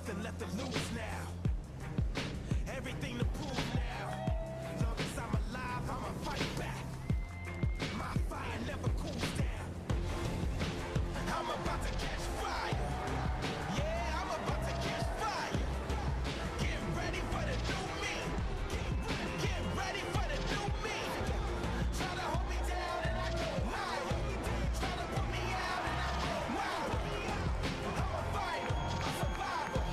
nothing left to lose now. Everything to prove now. Long as I'm alive, I'ma fight back. My fire never cools down. I'm about to catch fire. Yeah, I'm about to catch fire. Get ready for the new me. Get ready for the new me. Try to hold me down and I go higher. Try to put me out and I go wilder. I'm a fighter, a survivor.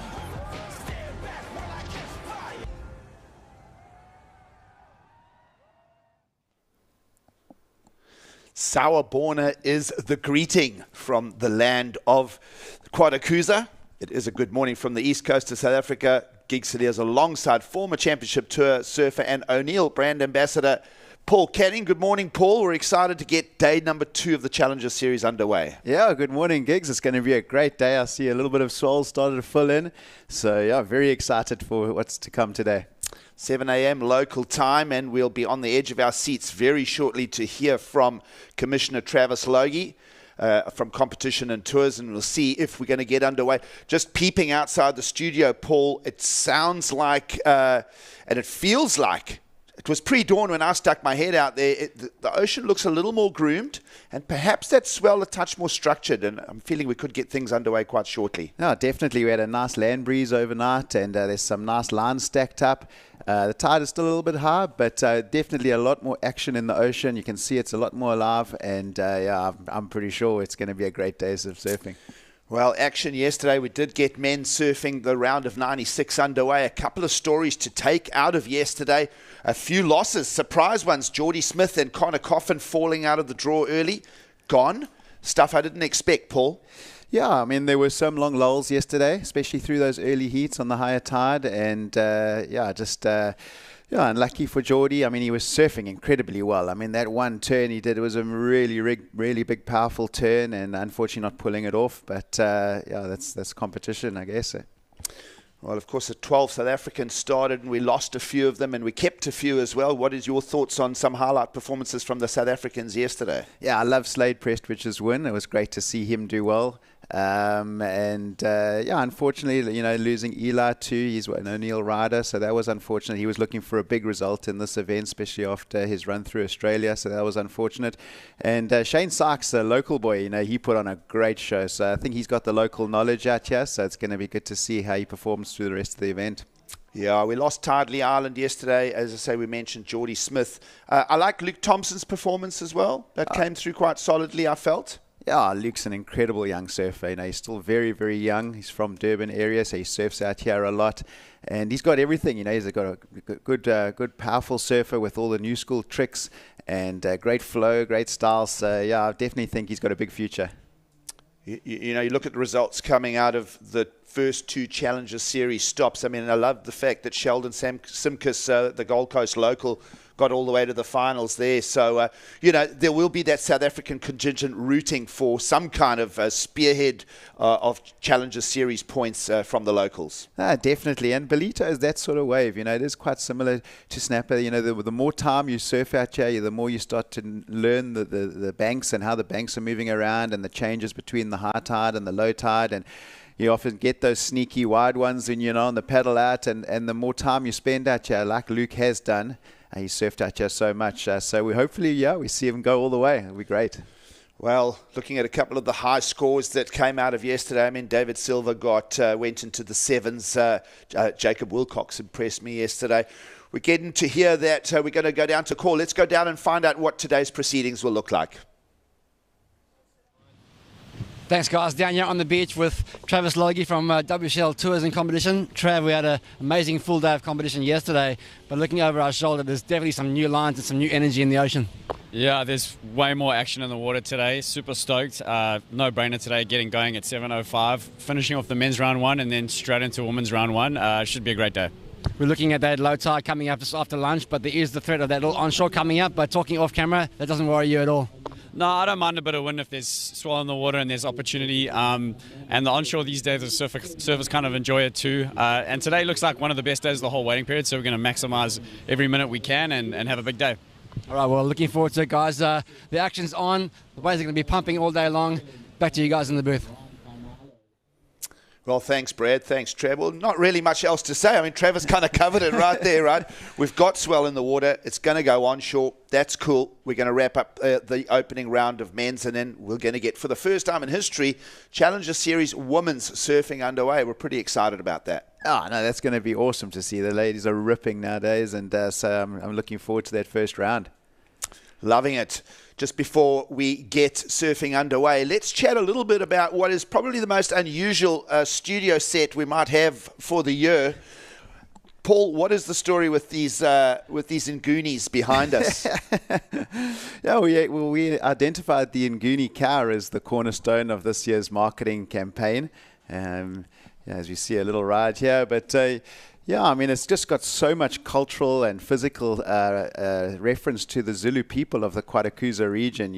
Stand back while I catch fire. Sauerborner is the greeting from the land of Quadakuza. It is a good morning from the east coast of South Africa. Gig City is alongside former Championship Tour surfer and O'Neill brand ambassador Paul Canning. Good morning, Paul. We're excited to get day number 2 of the Challenger Series underway. Yeah, good morning, Gigs. It's going to be a great day. I see a little bit of swell started to fill in. So, yeah, very excited for what's to come today. 7 a.m. local time, and we'll be on the edge of our seats very shortly to hear from Commissioner Travis Logie from Competition and Tours, and we'll see if we're going to get underway. Just peeping outside the studio, Paul, it sounds like, and it feels like, it was pre-dawn when I stuck my head out there. The ocean looks a little more groomed, and perhaps that swell a touch more structured, and I'm feeling we could get things underway quite shortly. No, definitely. We had a nice land breeze overnight, and there's some nice lines stacked up. The tide is still a little bit high, but definitely a lot more action in the ocean. You can see it's a lot more alive, and yeah, I'm pretty sure it's going to be a great day of surfing. Well, action yesterday. We did get men surfing the round of 96 underway. A couple of stories to take out of yesterday. A few losses, surprise ones. Geordie Smith and Connor Coffin falling out of the draw early. Gone. Stuff I didn't expect, Paul. Yeah, I mean, there were some long lulls yesterday, especially through those early heats on the higher tide. And, yeah, just... yeah, unlucky for Geordie. I mean, he was surfing incredibly well. I mean, that one turn he did was a really big, powerful turn, and unfortunately not pulling it off. But, yeah, that's competition, I guess. Well, of course, the 12 South Africans started, and we lost a few of them, and we kept a few as well. What is your thoughts on some highlight performances from the South Africans yesterday? Yeah, I love Slade Prestwich's win. It was great to see him do well. Yeah, unfortunately, you know, losing Eli too. He's an O'Neill rider, so that was unfortunate. He was looking for a big result in this event, especially after his run through Australia, so that was unfortunate. And Shane Sykes, a local boy, you know, he put on a great show, so I think he's got the local knowledge out here, so it's going to be good to see how he performs through the rest of the event. Yeah, we lost Tidley Island yesterday. As I say, we mentioned Geordie Smith. I like Luke Thompson's performance as well. That came through quite solidly, I felt. Yeah, Luke's an incredible young surfer. You know, he's still very, very young. He's from Durban area, so he surfs out here a lot. And he's got everything. You know, he's got a good, powerful surfer with all the new school tricks and great flow, great style. So, yeah, I definitely think he's got a big future. You know, you look at the results coming out of the first 2 Challenger Series stops. I mean, I love the fact that Sheldon Simkus, the Gold Coast local, got all the way to the finals there. So, you know, there will be that South African contingent rooting for some kind of spearhead of Challenger Series points from the locals. Definitely. And Ballito is that sort of wave. You know, it is quite similar to Snapper. You know, the more time you surf out here, the more you start to learn the banks and how the banks are moving around and the changes between the high tide and the low tide. And you often get those sneaky wide ones when you're on the paddle out. And the more time you spend out here, like Luke has done, he surfed out here so much. So we hopefully, yeah, we see him go all the way. It'll be great. Well, looking at a couple of the high scores that came out of yesterday, I mean, David Silva went into the 7s. Jacob Wilcox impressed me yesterday. We're getting to hear that we're going to go down to call. Let's go down and find out what today's proceedings will look like. Thanks, guys. Down here on the beach with Travis Logie from WSL Tours and Competition. Trav, we had an amazing full day of competition yesterday, but looking over our shoulder, there's definitely some new lines and some new energy in the ocean. Yeah, there's way more action in the water today. Super stoked. No-brainer today, getting going at 7:05, finishing off the men's round 1 and then straight into women's round 1. Should be a great day. We're looking at that low tide coming up just after lunch, but there is the threat of that little onshore coming up. But talking off camera, that doesn't worry you at all? No, I don't mind a bit of wind if there's swell in the water and there's opportunity. And the onshore these days, the surfers kind of enjoy it too. And today looks like one of the best days of the whole waiting period, so we're going to maximise every minute we can and have a big day. All right, well, looking forward to it, guys. The action's on. The waves are going to be pumping all day long. Back to you guys in the booth. Well, thanks, Brad. Thanks, Trav. Well, not really much else to say. I mean, Travis kind of covered it right there, right? We've got swell in the water. It's going to go onshore. That's cool. We're going to wrap up the opening round of men's, and then we're going to get, for the first time in history, Challenger Series women's surfing underway. We're pretty excited about that. Oh, no, that's going to be awesome to see. The ladies are ripping nowadays, and so I'm looking forward to that first round. Loving it. Just before we get surfing underway, let's chat a little bit about what is probably the most unusual studio set we might have for the year. Paul, what is the story with these Ngoonies behind us? We identified the Nguni car as the cornerstone of this year's marketing campaign. As you see, a little ride here, but I mean, it's just got so much cultural and physical reference to the Zulu people of the Kwadakuza region,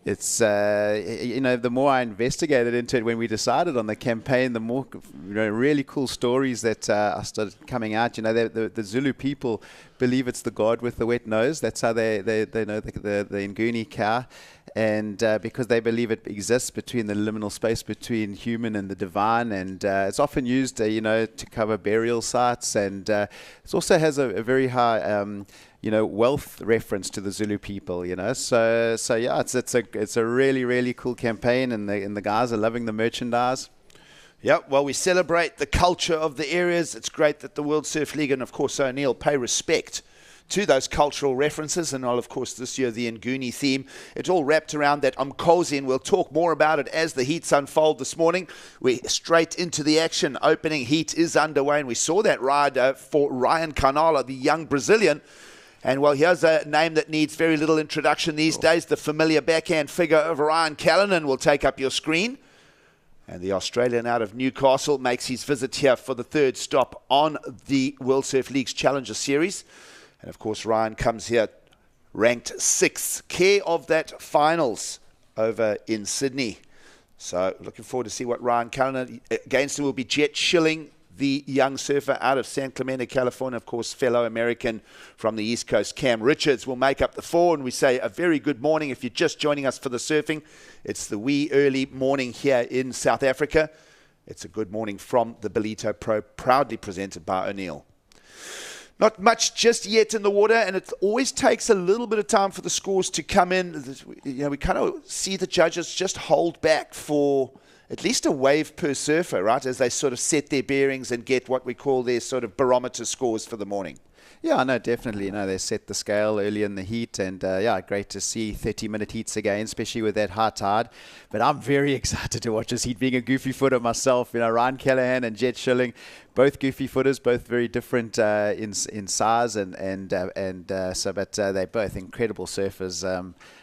It's, the more I investigated into it when we decided on the campaign, the more really cool stories that are started coming out. The Zulu people believe it's the god with the wet nose. That's how they know the Nguni cow. And because they believe it exists between the liminal space between human and the divine. And it's often used, to cover burial sites. And it also has a very high... wealth reference to the Zulu people, So it's a really, really cool campaign, and the guys are loving the merchandise. Yeah, well, we celebrate the culture of the areas. It's great that the World Surf League and, of course, O'Neill pay respect to those cultural references. And, of course, this year, the Nguni theme. It's all wrapped around that Umkhosi, and we'll talk more about it as the heats unfold this morning. We're straight into the action. Opening heat is underway, and we saw that ride for Ryan Canala, the young Brazilian. And, well, here's a name that needs very little introduction these days. The familiar backhand figure of Ryan Callanan will take up your screen. And the Australian out of Newcastle makes his visit here for the third stop on the World Surf League's Challenger Series. And, of course, Ryan comes here ranked 6th, care of that finals over in Sydney. So, looking forward to see what Ryan Callanan, against him will be Jet Schilling, the young surfer out of San Clemente, California. Of course, fellow American from the East Coast, Cam Richards, will make up the 4. And we say a very good morning if you're just joining us for the surfing. It's the wee early morning here in South Africa. It's a good morning from the Ballito Pro, proudly presented by O'Neill. Not much just yet in the water, and it always takes a little bit of time for the scores to come in. We kind of see the judges just hold back for at least a wave per surfer, right, as they sort of set their bearings and get what we call their sort of barometer scores for the morning. Yeah, no, definitely. They set the scale early in the heat, and great to see 30-minute heats again, especially with that high tide. But I'm very excited to watch this heat, being a goofy footer myself. Ryan Callahan and Jet Schilling, both goofy footers, both very different in size, but they're both incredible surfers.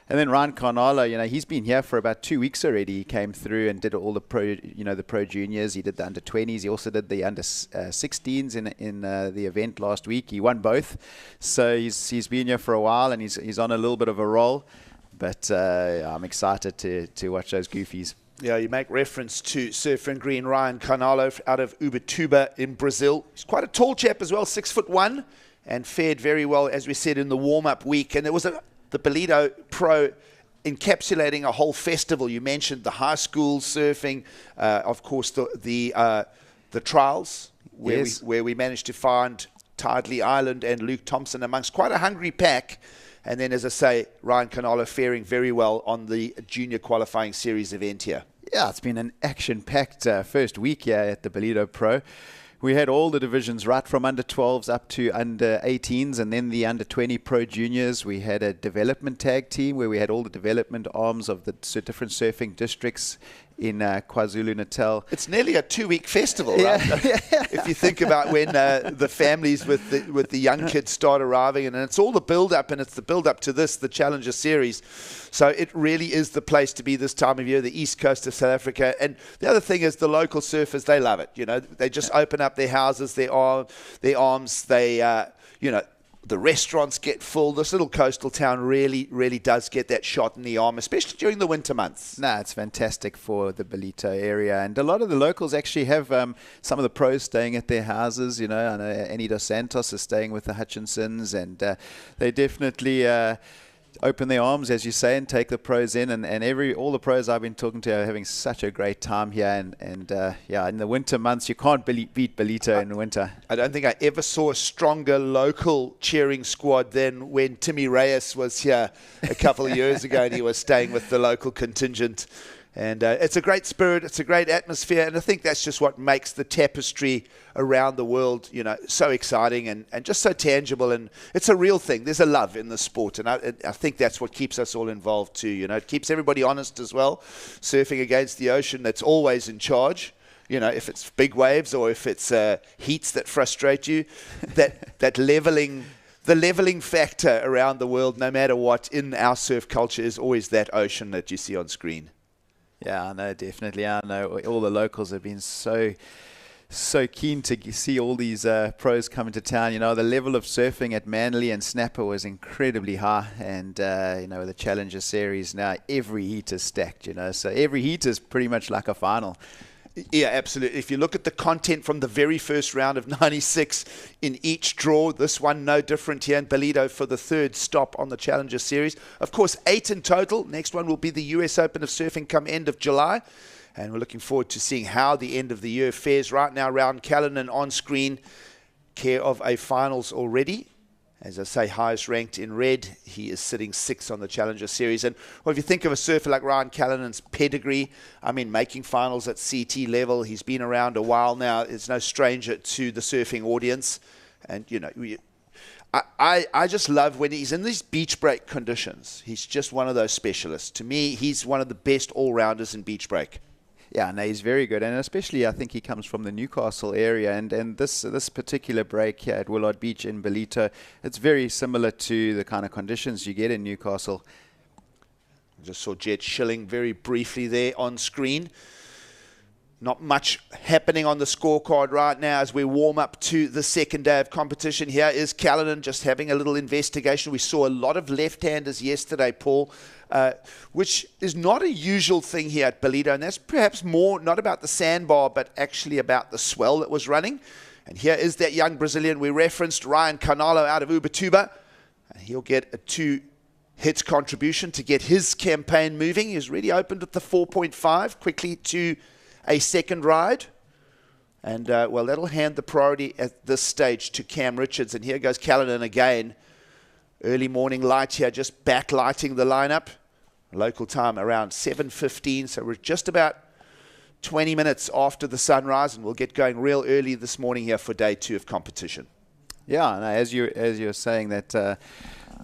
And then Ryan Carnala, he's been here for about 2 weeks already. He came through and did all the pro juniors. He did the under 20s. He also did the under 16s in the event last week. He won both, so he's been here for a while, and he's on a little bit of a roll. But I'm excited to watch those goofies. Yeah, you make reference to surfer in green Ryan Carnalo out of Ubatuba in Brazil. He's quite a tall chap as well, 6'1", and fared very well, as we said, in the warm-up week. And it was the Ballito Pro encapsulating a whole festival. You mentioned the high school surfing, of course, the trials, where we managed to find Tidley Island and Luke Thompson amongst quite a hungry pack. And then, as I say, Ryan Canala faring very well on the junior qualifying series event here. Yeah, it's been an action-packed first week here at the Ballito Pro. We had all the divisions, right from under 12s up to under 18s, and then the under 20 pro juniors. We had a development tag team where we had all the development arms of the different surfing districts in KwaZulu-Natal. It's nearly a 2-week festival, right? If you think about when the families with the young kids start arriving, and it's all the build-up, and it's the build-up to the Challenger Series. So it really is the place to be this time of year, the east coast of South Africa. And the other thing is the local surfers, they love it. They just open up their houses, their arms, the restaurants get full. This little coastal town really, really does get that shot in the arm, especially during the winter months. No, it's fantastic for the Ballito area. And a lot of the locals actually have some of the pros staying at their houses. I know Annie Dos Santos is staying with the Hutchinsons, and they definitely... open their arms, as you say, and take the pros in. And all the pros I've been talking to are having such a great time here. And in the winter months, you can't beat Ballito in the winter. I don't think I ever saw a stronger local cheering squad than when Timmy Reyes was here a couple of years ago, and he was staying with the local contingent. And it's a great spirit, it's a great atmosphere, and I think that's just what makes the tapestry around the world, so exciting and just so tangible. And it's a real thing. There's a love in the sport, and I think that's what keeps us all involved too. It keeps everybody honest as well. Surfing against the ocean that's always in charge. If it's big waves or if it's heats that frustrate you, that leveling. The leveling factor around the world, no matter what, in our surf culture is always that ocean that you see on screen. Yeah, I know, definitely. I know all the locals have been so keen to see all these pros coming to town. The level of surfing at Manly and Snapper was incredibly high, and with the Challenger Series now, every heat is stacked. So every heat is pretty much like a final. Yeah, absolutely. If you look at the content from the very first round of 96 in each draw, this one no different here in Ballito for the third stop on the Challenger Series. Of course, 8 in total. Next one will be the US Open of Surfing come end of July. And we're looking forward to seeing how the end of the year fares. Right now, Ryan Callanan on screen, care of a finals already. As I say, highest ranked in red. He is sitting 6th on the Challenger Series. And if you think of a surfer like Ryan Callanan's pedigree, making finals at CT level, he's been around a while now. It's no stranger to the surfing audience. And, I just love when he's in these beach break conditions. He's just one of those specialists. To me, he's one of the best all-rounders in beach break. Yeah, no, he's very good, and especially I think he comes from the Newcastle area, and this particular break here at Willard Beach in Ballito, it's very similar to the kind of conditions you get in Newcastle. I just saw Jet Schilling very briefly there on screen. Not much happening on the scorecard right now as we warm up to the second day of competition. Here is Callanan just having a little investigation. We saw a lot of left-handers yesterday, Paul, which is not a usual thing here at Ballito, and that's perhaps more not about the sandbar, but actually about the swell that was running. And here is that young Brazilian we referenced, Ryan Carnalo out of Ubatuba. And he'll get a 2-hit contribution to get his campaign moving. He's really opened at the 4.5, quickly to a second ride. And, that'll hand the priority at this stage to Cam Richards. And here goes Callanan again. Early morning light here, just backlighting the lineup. Local time around 7:15, so we're just about 20 minutes after the sunrise, and we'll get going real early this morning here for day 2 of competition. Yeah, and as you're saying that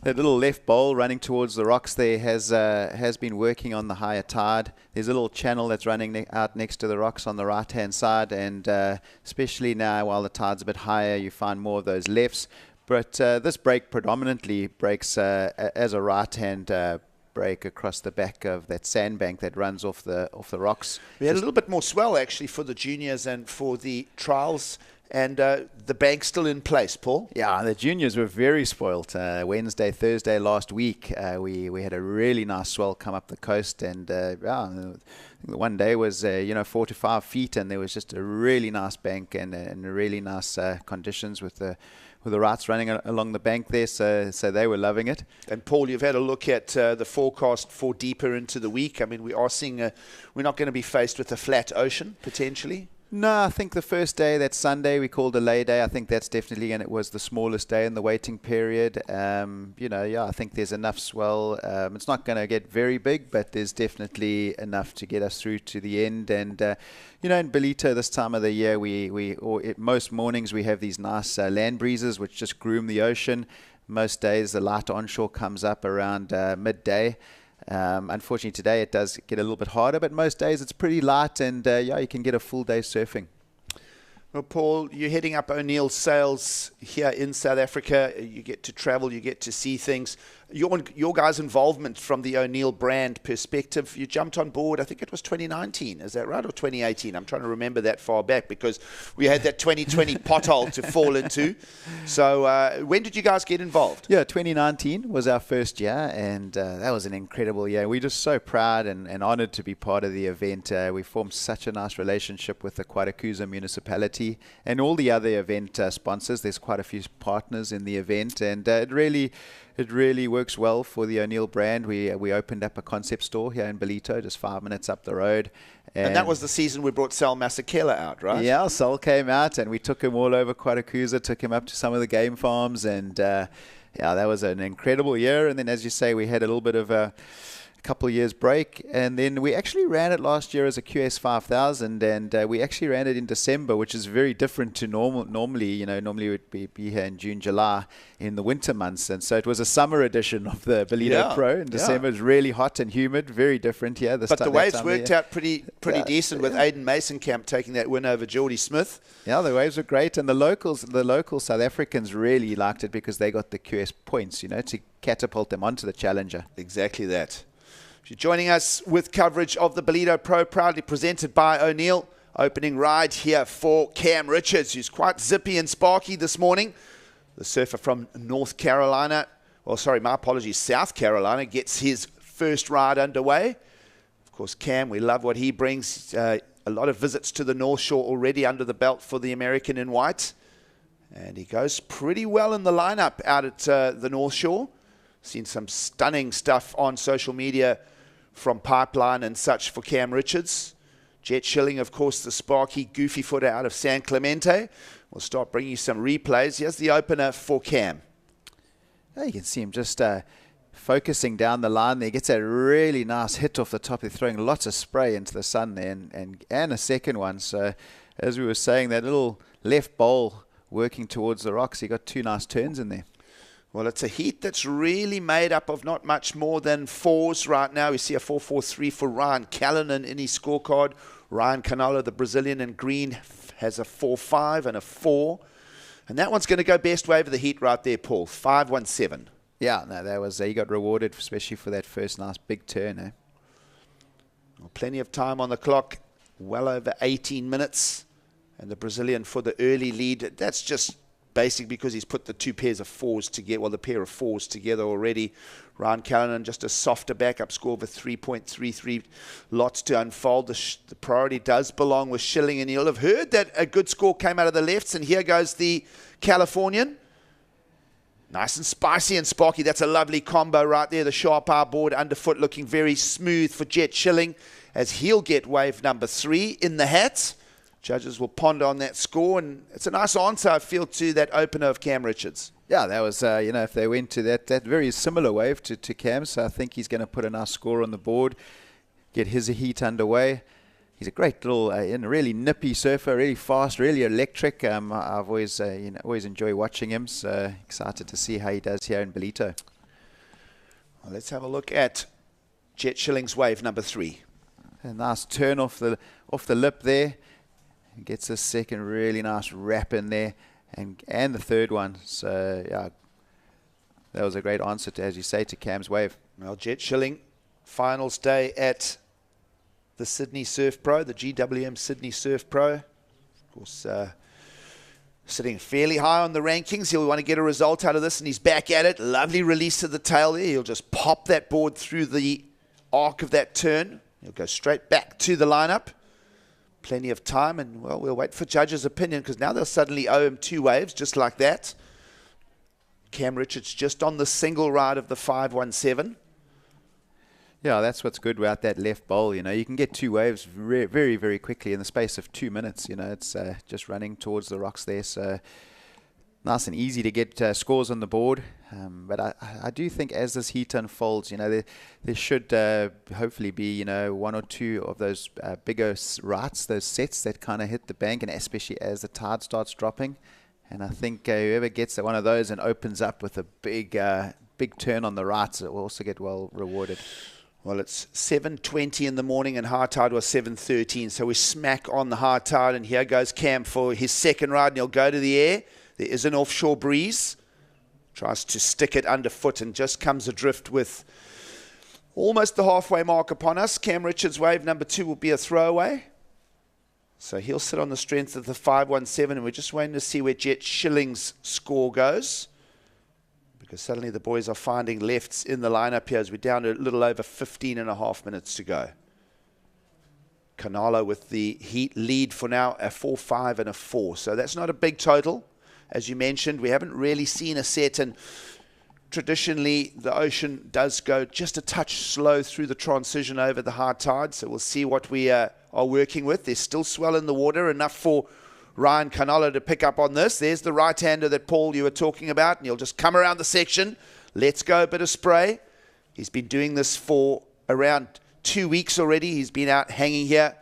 little left bowl running towards the rocks there has been working on the higher tide. There's a little channel that's running out next to the rocks on the right-hand side, and especially now while the tide's a bit higher, you find more of those lefts. But this break predominantly breaks as a right-hand break across the back of that sandbank that runs off the rocks. We had a little bit more swell actually for the juniors and for the trials, and the bank's still in place, Paul. Yeah, the juniors were very spoilt. Wednesday, Thursday last week, we had a really nice swell come up the coast, and the one day was 4 to 5 feet, and there was just a really nice bank and really nice conditions with the rights running along the bank there, so they were loving it. And Paul, you've had a look at the forecast for deeper into the week. I mean, we are seeing we're not going to be faced with a flat ocean potentially. No, I think the first day, that Sunday, we called a lay day. I think that's definitely, and it was the smallest day in the waiting period. I think there's enough swell. It's not going to get very big, but there's definitely enough to get us through to the end. And, in Ballito this time of the year, most mornings we have these nice land breezes which just groom the ocean. Most days the light onshore comes up around midday. Unfortunately today it does get a little bit harder, but most days it's pretty light, and you can get a full day surfing. Well, Paul, you're heading up O'Neill Sails here in South Africa. You get to travel, you get to see things. Your guys' involvement from the O'Neill brand perspective, you jumped on board, I think it was 2019, is that right, or 2018? I'm trying to remember that far back because we had that 2020 pothole to fall into. So when did you guys get involved? Yeah, 2019 was our first year, and that was an incredible year. We're just so proud and honored to be part of the event. We formed such a nice relationship with the Kwaitakuza municipality and all the other event sponsors. There's quite a few partners in the event, and it really worked works well for the O'Neill brand. We opened up a concept store here in Ballito, just 5 minutes up the road. And that was the season we brought Sal Masekela out, right? Yeah, Sal came out and we took him all over Quatakuza, took him up to some of the game farms, and yeah, that was an incredible year. And then, as you say, we had a little bit of a couple of years break, and then we actually ran it last year as a QS 5000, and we actually ran it in December, which is very different to normally we'd be here in June, July in the winter months, and so it was a summer edition of the Ballito Pro in December. It was really hot and humid, very different here. But the waves worked out pretty decent with Aidan Mason-Camp taking that win over Geordie Smith. Yeah, the waves were great, and the local South Africans really liked it because they got the QS points, to catapult them onto the Challenger. Exactly that. You're joining us with coverage of the Ballito Pro, proudly presented by O'Neill. Opening ride here for Cam Richards, who's quite zippy and sparky this morning. The surfer from South Carolina, South Carolina, gets his first ride underway. Of course, Cam, we love what he brings. A lot of visits to the North Shore already under the belt for the American in white. And he goes pretty well in the lineup out at the North Shore. Seen some stunning stuff on social media from Pipeline and such for Cam Richards. Jet Schilling, of course, the sparky, goofy footer out of San Clemente. We'll start bringing you some replays. Here's the opener for Cam. Yeah, you can see him just focusing down the line there. He gets a really nice hit off the top. They're throwing lots of spray into the sun there, and a second one. So, as we were saying, that little left bowl working towards the rocks, he got two nice turns in there. Well, it's a heat that's really made up of not much more than fours right now. We see a 4.43 for Ryan Callanan in his scorecard. Ryan Canolo, the Brazilian in green, has a 4.5 and a 4. And that one's going to go best wave of the heat right there, Paul. 5.17. Yeah, no, that was he got rewarded, especially for that first nice big turn. Well, plenty of time on the clock, well over 18 minutes. And the Brazilian for the early lead. That's just basic because he's put the two pairs of fours together, well, the pair of fours together already. Ryan Callanan, just a softer backup score of a 3.33. Lots to unfold. The priority does belong with Schilling, and you'll have heard that a good score came out of the lefts, and here goes the Californian. Nice and spicy and sparky. That's a lovely combo right there. The sharp R board underfoot looking very smooth for Jet Schilling as he'll get wave number 3 in the hat. Judges will ponder on that score, and it's a nice answer, I feel, to that opener of Cam Richards. Yeah, that was, if they went to that very similar wave to Cam, so I think he's going to put a nice score on the board, get his heat underway. He's a great little, really nippy surfer, really fast, really electric. I've always enjoy watching him, so excited to see how he does here in Ballito. Well, let's have a look at Jet Schilling's wave number 3. A nice turn off the lip there. Gets a second really nice wrap in there, and the third one. So, yeah, that was a great answer, to, as you say, to Cam's wave. Well, Jet Schilling, finals day at the Sydney Surf Pro, the GWM Sydney Surf Pro. Of course, sitting fairly high on the rankings. He'll want to get a result out of this, and he's back at it. Lovely release to the tail there. He'll just pop that board through the arc of that turn. He'll go straight back to the lineup. Plenty of time, and, well, we'll wait for judges' opinion because now they'll suddenly owe him 2 waves just like that. Cam Richards just on the single ride of the 5.17. Yeah, that's what's good about that left bowl. You can get 2 waves very, very quickly in the space of 2 minutes. It's just running towards the rocks there. So nice and easy to get scores on the board. But I do think as this heat unfolds, there should hopefully be, 1 or 2 of those bigger rights, those sets that kind of hit the bank, and especially as the tide starts dropping. And I think whoever gets one of those and opens up with a big turn on the rights, it will also get well rewarded. Well, it's 7:20 in the morning, and high tide was 7:13, so we're smack on the high tide, and here goes Cam for his second ride, and he'll go to the air. There is an offshore breeze. Tries to stick it underfoot and just comes adrift with almost the halfway mark upon us. Cam Richards' wave number 2 will be a throwaway. So he'll sit on the strength of the 5.17, and we're just waiting to see where Jet Schilling's score goes. Because suddenly the boys are finding lefts in the lineup here as we're down to a little over 15 and a half minutes to go. Canalo with the heat lead for now, a 4.5 and a 4. So that's not a big total. As you mentioned, we haven't really seen a set, and traditionally the ocean does go just a touch slow through the transition over the high tide, so we'll see what we are working with. There's still swell in the water, enough for Ryan Canolo to pick up on this. There's the right-hander that, Paul, you were talking about, and he'll just come around the section. Let's go, a bit of spray. He's been doing this for around 2 weeks already. He's been out hanging here.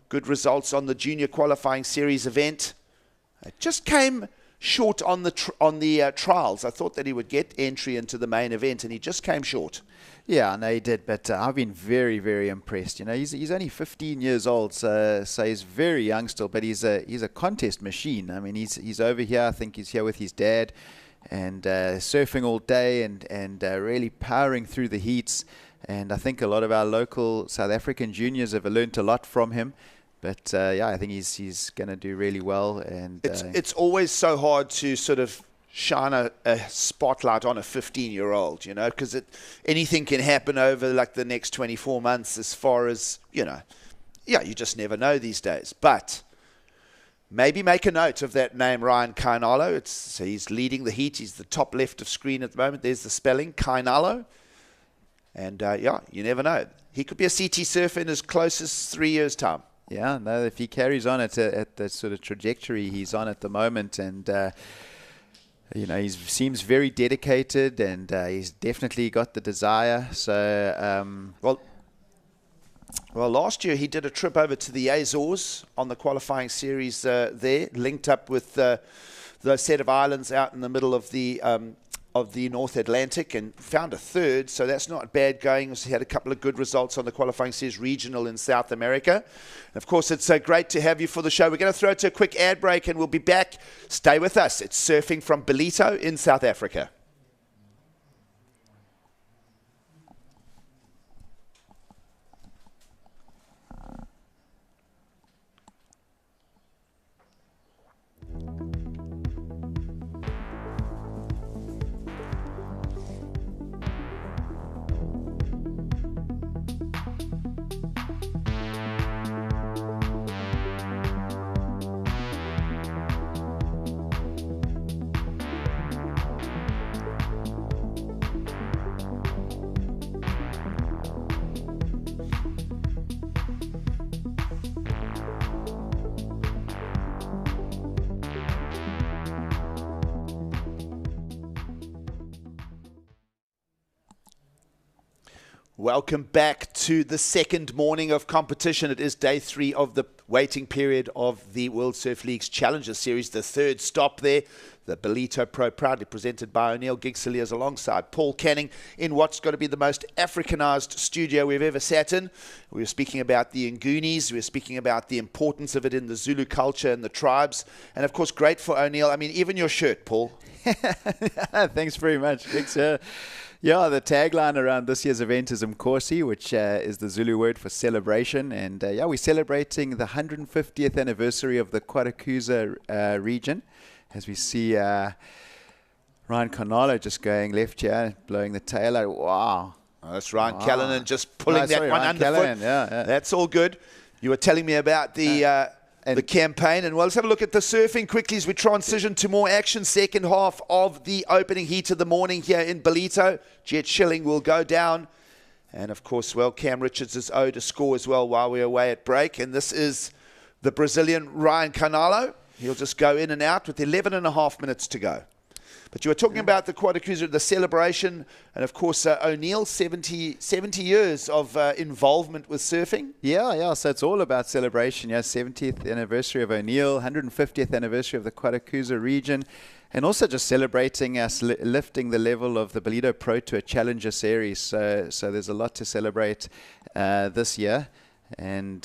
Good results on the junior qualifying series event. It just came short on the trials. I thought that he would get entry into the main event, and he just came short. Yeah, no, he did, but I've been very, very impressed. You know, he's only 15 years old, so he's very young still, but he's a contest machine. I mean, he's over here. I think he's here with his dad, and surfing all day and really powering through the heats. And I think a lot of our local South African juniors have learnt a lot from him. But yeah, I think he's going to do really well. And it's always so hard to sort of shine a spotlight on a 15-year-old, you know, because anything can happen over like the next 24 months as far as, you know, yeah, you just never know these days. But maybe make a note of that name, Ryan Canolo. So he's leading the heat. He's the top left of screen at the moment. There's the spelling, Canolo. And yeah, you never know. He could be a CT surfer in as close as 3 years' time. Yeah, no, if he carries on at the sort of trajectory he's on at the moment, and you know, he seems very dedicated, and he's definitely got the desire. So, well, last year he did a trip over to the Azores on the qualifying series there, linked up with the set of islands out in the middle of the North Atlantic, and found a third, so that's not bad going. He had a couple of good results on the qualifying series regional in South America. And of course, it's great to have you for the show. We're going to throw it to a quick ad break, and we'll be back. Stay with us. It's surfing from Ballito in South Africa. Welcome back to the second morning of competition. It is day 3 of the waiting period of the World Surf League's Challenger Series. The third stop there, the Ballito Pro, proudly presented by O'Neill Gigsiliers alongside Paul Canning in what's got to be the most Africanized studio we've ever sat in. We were speaking about the Ngunis. We were speaking about the importance of it in the Zulu culture and the tribes. And of course, great for O'Neill. I mean, even your shirt, Paul. Thanks very much, Vic. Yeah, the tagline around this year's event is Mkosi, which is the Zulu word for celebration. And yeah, we're celebrating the 150th anniversary of the Quaracuza region, as we see Ryan Canolo just going left here, blowing the tail out. Wow. Oh, that's Ryan Callanan just pulling that one underfoot. Yeah. That's all good. You were telling me about the campaign, and well, let's have a look at the surfing quickly as we transition to more action. Second half of the opening heat of the morning here in Ballito. Jet Schilling will go down, and of course, well, Cam Richards is owed a score as well while we're away at break, and this is the Brazilian Ryan Canolo. He'll just go in and out with 11.5 minutes to go. But you were talking about the Quaracuza, the celebration, and of course, O'Neill, 70 years of involvement with surfing. Yeah, so it's all about celebration. Yeah, 70th anniversary of O'Neill, 150th anniversary of the Quaracuza region, and also just celebrating us lifting the level of the Ballito Pro to a Challenger Series. So there's a lot to celebrate this year. And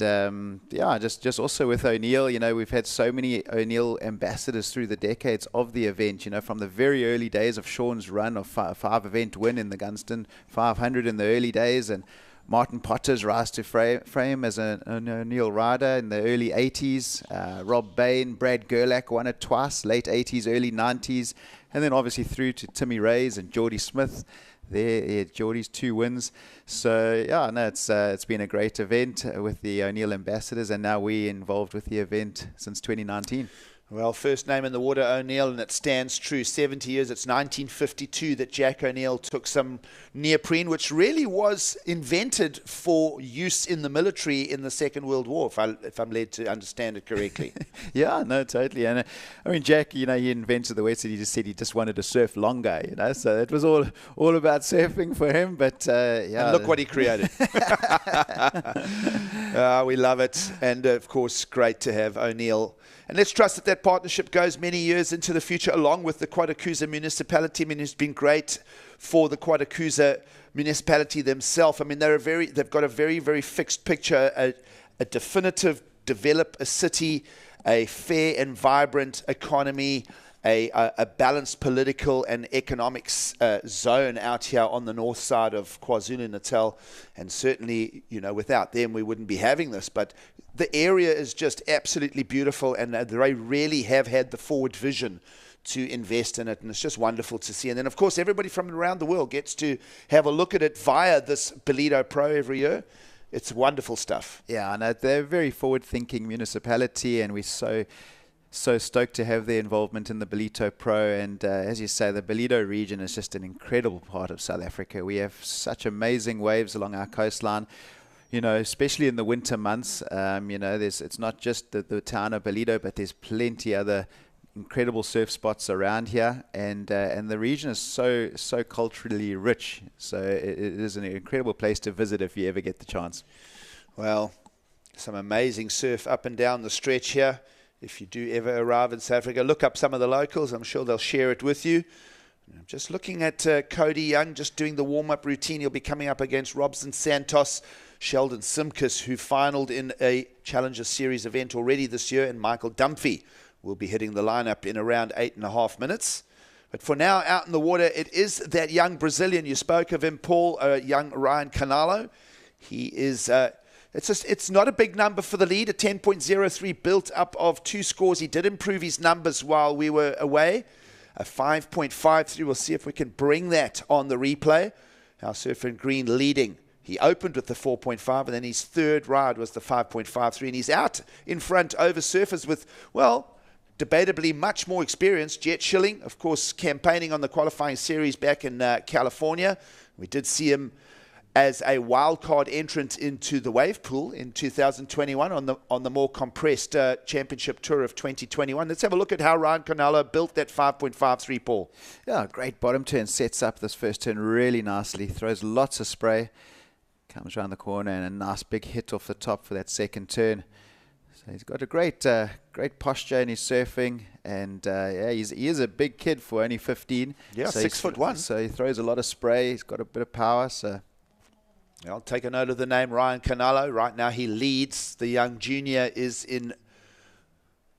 yeah, just also with O'Neill, you know, we've had so many O'Neill ambassadors through the decades of the event, you know, from the very early days of Sean's run of five event win in the Gunston 500 in the early days, and Martin Potter's rise to fame as an O'Neill rider in the early 80s, Rob Bain, Brad Gerlach won it twice, late 80s, early 90s, and then obviously through to Timmy Reyes and Geordie Smith. There, Geordie's 2 wins. So yeah, no, it's been a great event with the O'Neill ambassadors, and now we're involved with the event since 2019. Well, first name in the water, O'Neill, and it stands true. 70 years. It's 1952 that Jack O'Neill took some neoprene, which really was invented for use in the military in the Second World War, if I'm led to understand it correctly. Yeah, no, totally. And I mean, Jack, he invented the wetsuit. He just said he just wanted to surf longer, So it was all about surfing for him. But yeah, and look what he created. We love it, and of course, great to have O'Neill. And let's trust that partnership goes many years into the future, along with the Quatakusa municipality. I mean, it's been great for the Quatakusa municipality themselves. I mean, they've got a very, very fixed picture, a definitive develop a city, a fair and vibrant economy, a balanced political and economics zone out here on the north side of KwaZulu-Natal. And certainly, without them, we wouldn't be having this. But the area is just absolutely beautiful, and they really have had the forward vision to invest in it, and it's just wonderful to see. And then, of course, everybody from around the world gets to have a look at it via this Ballito Pro every year. It's wonderful stuff. Yeah, and they're a very forward-thinking municipality, and we're so stoked to have their involvement in the Ballito Pro. And as you say, the Ballito region is just an incredible part of South Africa. We have such amazing waves along our coastline. Especially in the winter months, it's not just the town of Ballito, but there's plenty other incredible surf spots around here, and the region is so culturally rich. So it is an incredible place to visit if you ever get the chance. Well, some amazing surf up and down the stretch here. If you do ever arrive in South Africa, look up some of the locals. I'm sure they'll share it with you. I'm just looking at Cody Young, just doing the warm-up routine. He'll be coming up against Robson Santos, Sheldon Simkus, who finaled in a Challenger Series event already this year, and Michael Dumphy will be hitting the lineup in around 8.5 minutes. But for now, out in the water, it is that young Brazilian. You spoke of him, Paul, young Ryan Canalo. He is... It's not a big number for the lead, a 10.03 built up of 2 scores. He did improve his numbers while we were away. A 5.53. We'll see if we can bring that on the replay. Our surfer in green leading. He opened with the 4.5, and then his third ride was the 5.53. And he's out in front over surfers with, well, debatably much more experience. Jet Schilling, of course, campaigning on the qualifying series back in California. We did see him as a wildcard entrant into the wave pool in 2021 on the more compressed championship tour of 2021. Let's have a look at how Ryan Canalo built that 5.53, Paul. Yeah, great bottom turn. Sets up this first turn really nicely. Throws lots of spray. Comes around the corner and a nice big hit off the top for that second turn. So he's got a great posture in his surfing, and he is a big kid for only 15. Yeah, so 6'1". So he throws a lot of spray. He's got a bit of power. So I'll take a note of the name Ryan Canalo. Right now he leads. The young junior is in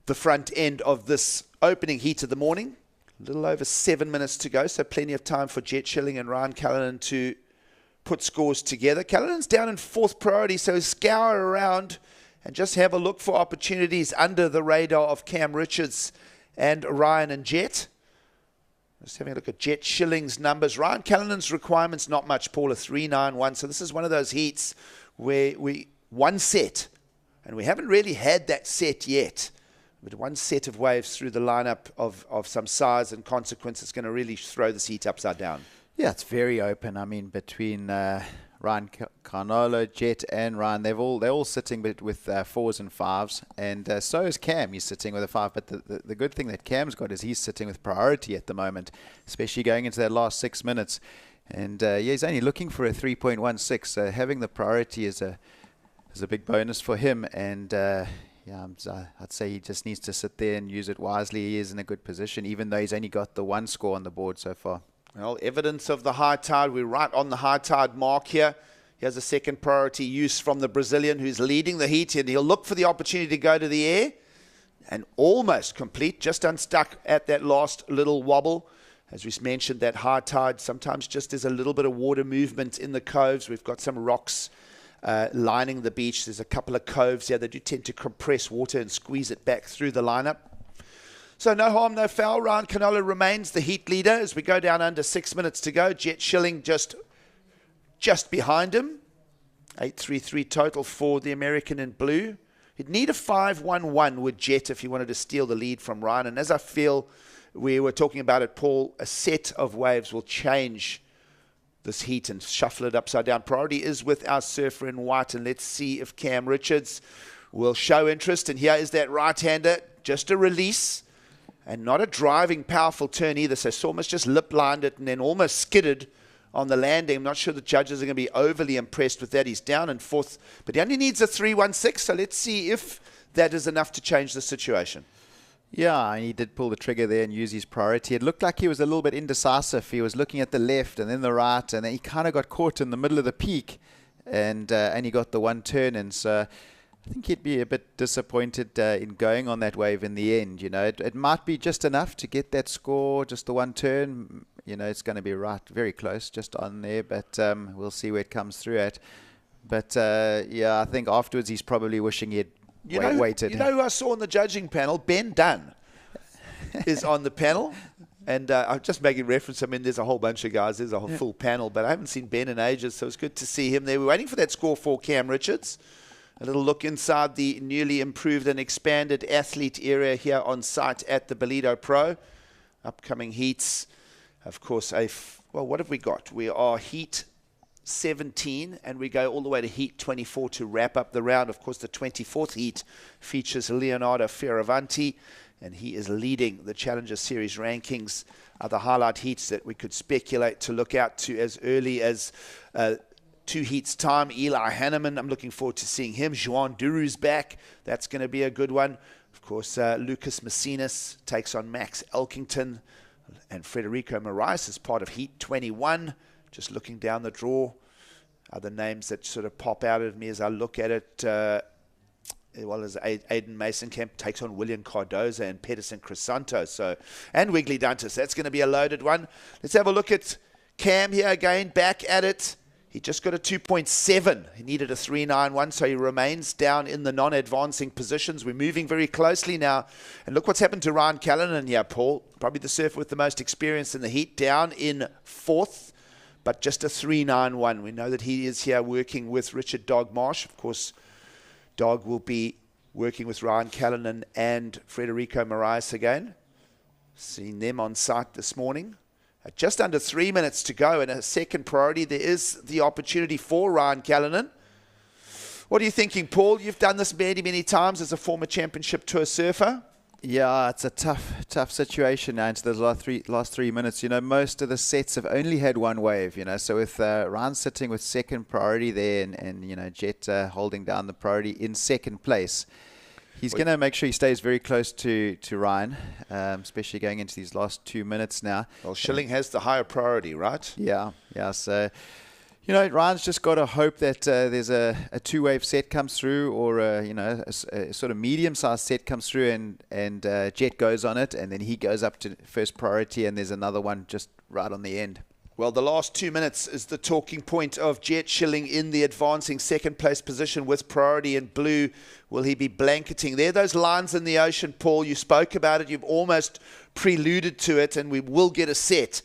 the front end of this opening heat of the morning. A little over 7 minutes to go, so plenty of time for Jet Schilling and Ryan Callanan to put scores together. Callanan's down in 4th priority, so scour around and just have a look for opportunities under the radar of Cam Richards and Ryan and Jet. Just having a look at Jet Schilling's numbers. Ryan Callanan's requirements, not much, Paul, a 3.91. So this is one of those heats where one set, and we haven't really had that set yet, but one set of waves through the lineup of some size and consequence is going to really throw this heat upside down. Yeah, it's very open. I mean, between Ryan Canalo, Jet, and Ryan, they're all sitting with 4s and 5s, and so is Cam. He's sitting with a 5. But the good thing that Cam's got is he's sitting with priority at the moment, especially going into that last 6 minutes. And he's only looking for a 3.16. So having the priority is a big bonus for him. And I'd say he just needs to sit there and use it wisely. He is in a good position, even though he's only got the 1 score on the board so far. Well, evidence of the high tide. We're right on the high tide mark here. Here's a second priority use from the Brazilian who's leading the heat, and he'll look for the opportunity to go to the air. And almost complete, just unstuck at that last little wobble. As we mentioned, that high tide sometimes just is a little bit of water movement in the coves. We've got some rocks lining the beach. There's a couple of coves here that do tend to compress water and squeeze it back through the lineup. So no harm, no foul. Ryan Canalo remains the heat leader as we go down under 6 minutes to go. Jet Schilling just behind him. 8.33 total for the American in blue. He'd need a 5-1-1 with Jet if he wanted to steal the lead from Ryan. And as I feel we were talking about it, Paul, a set of waves will change this heat and shuffle it upside down. Priority is with our surfer in white, and let's see if Cam Richards will show interest. And here is that right-hander, just a release and not a driving, powerful turn either. So Sormus just lip-lined it and then almost skidded on the landing. I'm not sure the judges are going to be overly impressed with that. He's down in fourth, but he only needs a 3-1-6, so let's see if that is enough to change the situation. Yeah, he did pull the trigger there and use his priority. It looked like he was a little bit indecisive. He was looking at the left and then the right, and then he kind of got caught in the middle of the peak, and he got the one turn. And so I think he'd be a bit disappointed in going on that wave in the end. You know, it might be just enough to get that score, just the one turn. You know, it's going to be right, very close, just on there, but we'll see where it comes through at. But yeah, I think afterwards he's probably wishing he had waited. You know who I saw on the judging panel? Ben Dunn is on the panel. And I'm just making reference. I mean, there's a whole bunch of guys. There's a whole full panel. But I haven't seen Ben in ages, so it's good to see him there. We're waiting for that score for Cam Richards. A little look inside the newly improved and expanded athlete area here on site at the Ballito Pro. Upcoming heats. Of course, well, what have we got? We are heat 17, and we go all the way to heat 24 to wrap up the round. Of course, the 24th heat features Leonardo Fioravanti, and he is leading the Challenger Series rankings. Other highlight heats that we could speculate to look out to as early as 2 heats time. Eli Hanneman, I'm looking forward to seeing him. Juan Duru's back. That's going to be a good one. Of course, Lucas Messinas takes on Max Elkington, and Federico Moraes is part of heat 21. Just looking down the draw, other names that sort of pop out at me as I look at it, well as Aiden Mason-Kemp takes on William Cardoza and Pedersen Crisanto, and Wiggly Duntus. That's going to be a loaded one. Let's have a look at Cam here again, back at it. He just got a 2.7. He needed a 3.91, so he remains down in the non-advancing positions. We're moving very closely now. And look what's happened to Ryan Callanan here, Paul. Probably the surfer with the most experience in the heat, down in fourth, but just a 3.91. We know that he is here working with Richard Dog Marsh. Of course, Dog will be working with Ryan Callanan and Federico Moraes again. Seen them on site this morning. Just under 3 minutes to go and a second priority. There is the opportunity for Ryan Callanan. What are you thinking, Paul? You've done this many, many times as a former championship tour surfer. Yeah, it's a tough situation now into those last 3 minutes. You know, most of the sets have only had one wave, you know, so with Ryan sitting with second priority there and you know, Jet holding down the priority in second place, he's going to make sure he stays very close to Ryan, especially going into these last 2 minutes now. Well, Schilling has the higher priority, right? Yeah. So, you know, Ryan's just got to hope that there's a two-wave set comes through, or you know, a sort of medium-sized set comes through, and Jet goes on it, and then he goes up to first priority, and there's another one just right on the end. Well, the last 2 minutes is the talking point of Jet Schilling in the advancing second place position with priority in blue. Will he be blanketing? There are those lines in the ocean, Paul. You spoke about it. You've almost preluded to it, and we will get a set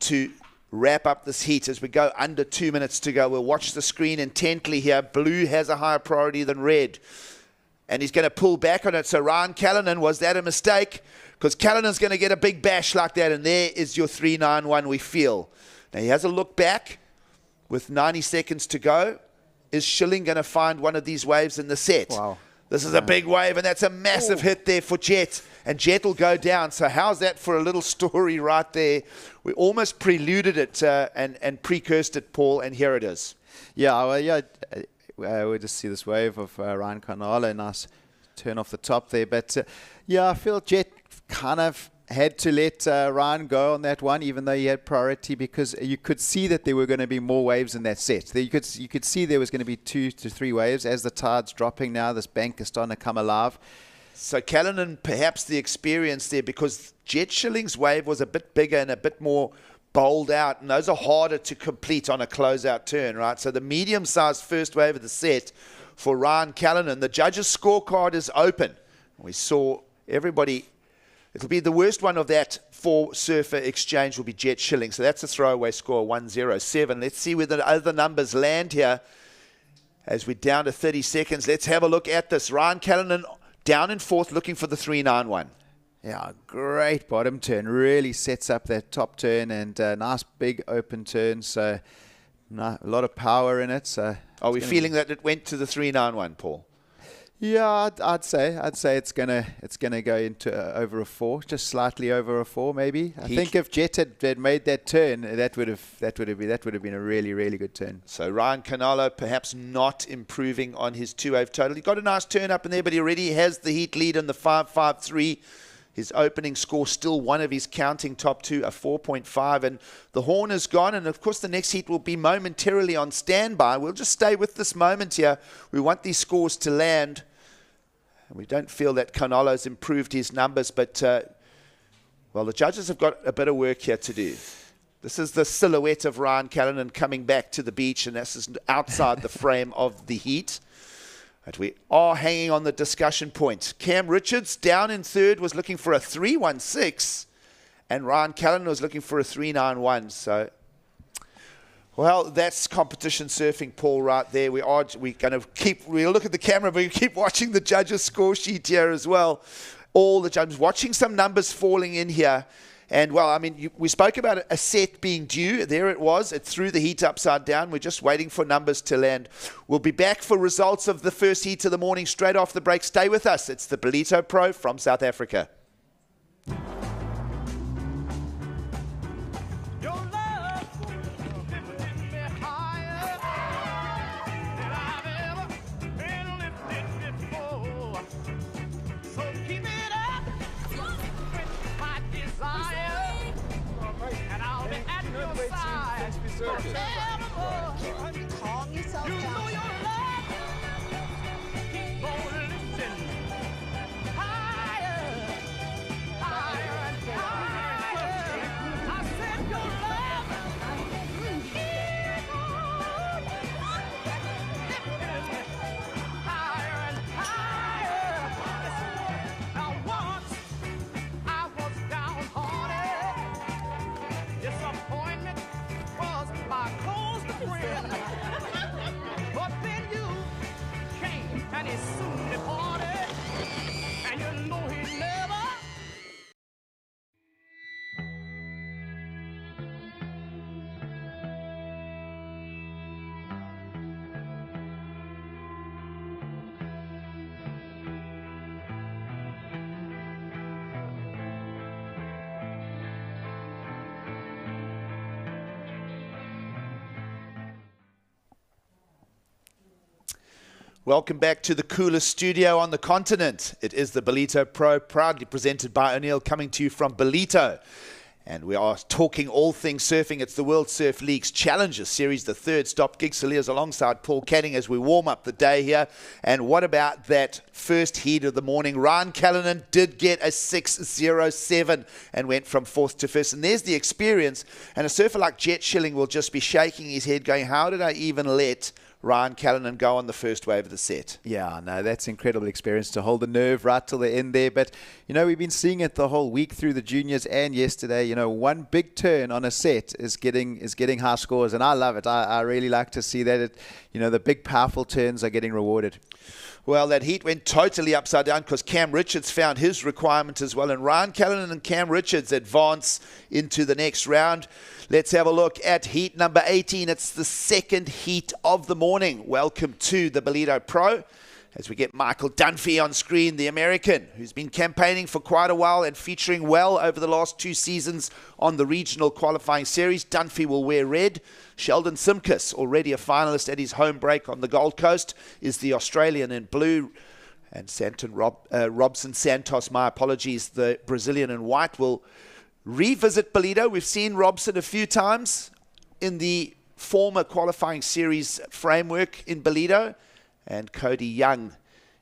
to wrap up this heat as we go under 2 minutes to go. We'll watch the screen intently here. Blue has a higher priority than red, and he's going to pull back on it. So Ryan Callanan, was that a mistake? Because Callanan's going to get a big bash like that, and there is your 3.91 we feel. Now he has a look back with 90 seconds to go. Is Schilling going to find one of these waves in the set? Wow. This is a big wave, and that's a massive hit there for Jet. And Jet will go down. So how's that for a little story right there? We almost preluded it and precursed it, Paul, and here it is. Yeah, we just see this wave of Ryan Carnala. Nice turn off the top there. But, yeah, I feel Jet kind of had to let Ryan go on that one, even though he had priority, because you could see that there were going to be more waves in that set. You could see there was going to be 2 to 3 waves. As the tide's dropping now, this bank is starting to come alive. So Callanan, perhaps the experience there, because Jet Schilling's wave was a bit bigger and a bit more bowled out, and those are harder to complete on a closeout turn, right? So the medium-sized first wave of the set for Ryan Callanan. The judges' scorecard is open. We saw everybody. It'll be the worst one of that for surfer exchange will be Jet Schilling. So that's a throwaway score, 107. Let's see where the other numbers land here. As we're down to 30 seconds, let's have a look at this. Ryan Callanan down in fourth, looking for the 3.91. Yeah, great bottom turn. Really sets up that top turn, and a nice big open turn. So a lot of power in it. So are we feeling that it went to the 3.91, Paul? Yeah, I'd say it's gonna go into over a 4, just slightly over a 4 maybe. I think if Jet had made that turn, that would have been a really, really good turn. So Ryan Canalo perhaps not improving on his 2-wave total. He got a nice turn up in there, but he already has the heat lead in the 5.53. His opening score still one of his counting top 2, a 4.5, and the horn is gone. And of course, the next heat will be momentarily on standby. We'll just stay with this moment here. We want these scores to land. And we don't feel that Canalo's improved his numbers, but, well, the judges have got a bit of work here to do. This is the silhouette of Ryan Callanan coming back to the beach, and this is outside the frame of the heat. But we are hanging on the discussion point. Cam Richards down in third was looking for a 3.16, and Ryan Callanan was looking for a 3.91. So, well, that's competition surfing, Paul, right there. We'll look at the camera, but we keep watching the judges' score sheet here as well. All the judges, watching some numbers falling in here. And, well, I mean, we spoke about a set being due. There it was. It threw the heat upside down. We're just waiting for numbers to land. We'll be back for results of the first heat of the morning straight off the break. Stay with us. It's the Ballito Pro from South Africa. Calm yourself down. Welcome back to the coolest studio on the continent. It is the Ballito Pro, proudly presented by O'Neill, coming to you from Ballito. And we are talking all things surfing. It's the World Surf League's Challenger Series, the third stop. Gig Saliers alongside Paul Canning as we warm up the day here. And what about that first heat of the morning? Ryan Callanan did get a 6.07 and went from fourth to first. And there's the experience. And a surfer like Jet Schilling will just be shaking his head going, how did I even let Ryan Callanan go on the first wave of the set? Yeah, no, that's incredible experience to hold the nerve right till the end there. But, you know, we've been seeing it the whole week through the juniors and yesterday. You know, one big turn on a set is getting high scores, and I love it. I really like to see that. The big, powerful turns are getting rewarded. Well, that heat went totally upside down because Cam Richards found his requirement as well. And Ryan Callanan and Cam Richards advance into the next round. Let's have a look at heat number 18. It's the second heat of the morning. Welcome to the Ballito Pro as we get Michael Dunphy on screen, the American, who's been campaigning for quite a while and featuring well over the last 2 seasons on the regional qualifying series. Dunphy will wear red. Sheldon Simkus, already a finalist at his home break on the Gold Coast, is the Australian in blue. And Robson Santos, my apologies, the Brazilian in white, will revisit Ballito. We've seen Robson a few times in the former qualifying series framework in Ballito. And Cody Young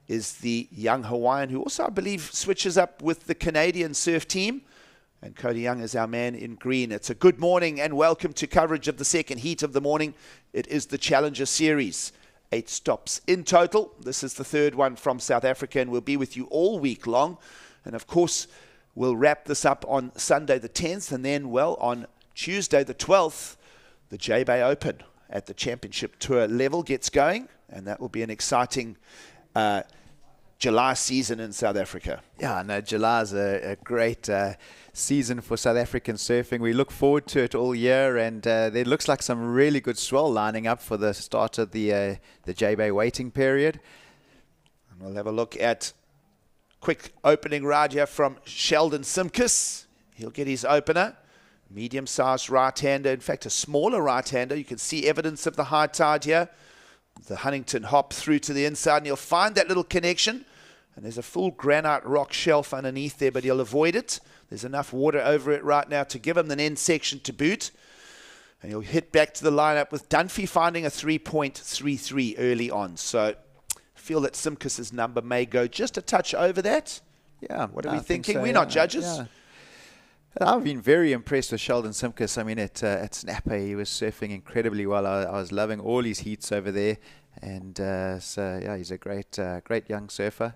is the young Hawaiian who also, I believe, switches up with the Canadian surf team. And Cody Young is our man in green. It's a good morning and welcome to coverage of the second heat of the morning. It is the Challenger Series. 8 stops in total. This is the third one from South Africa, and we'll be with you all week long. And of course, we'll wrap this up on Sunday the 10th, and then, well, on Tuesday the 12th, the J-Bay Open at the Championship Tour level gets going. and that will be an exciting July season in South Africa. Yeah, no, July is a great season for South African surfing. We look forward to it all year, and there looks like some really good swell lining up for the start of the J-Bay waiting period. And we'll have a look at quick opening ride here from Sheldon Simkus. He'll get his opener. Medium-sized right-hander, in fact a smaller right-hander. You can see evidence of the high tide here. The Huntington hop through to the inside, and you'll find that little connection. And there's a full granite rock shelf underneath there, but he'll avoid it. There's enough water over it right now to give him the end section to boot. And he'll hit back to the lineup with Dunphy finding a 3.33 early on. So I feel that Simkus's number may go just a touch over that. Yeah. What are we thinking? So, We're not judges. Yeah. I've been very impressed with Sheldon Simkus. I mean, at Snapper, he was surfing incredibly well. I was loving all his heats over there. And so, yeah, he's a great young surfer.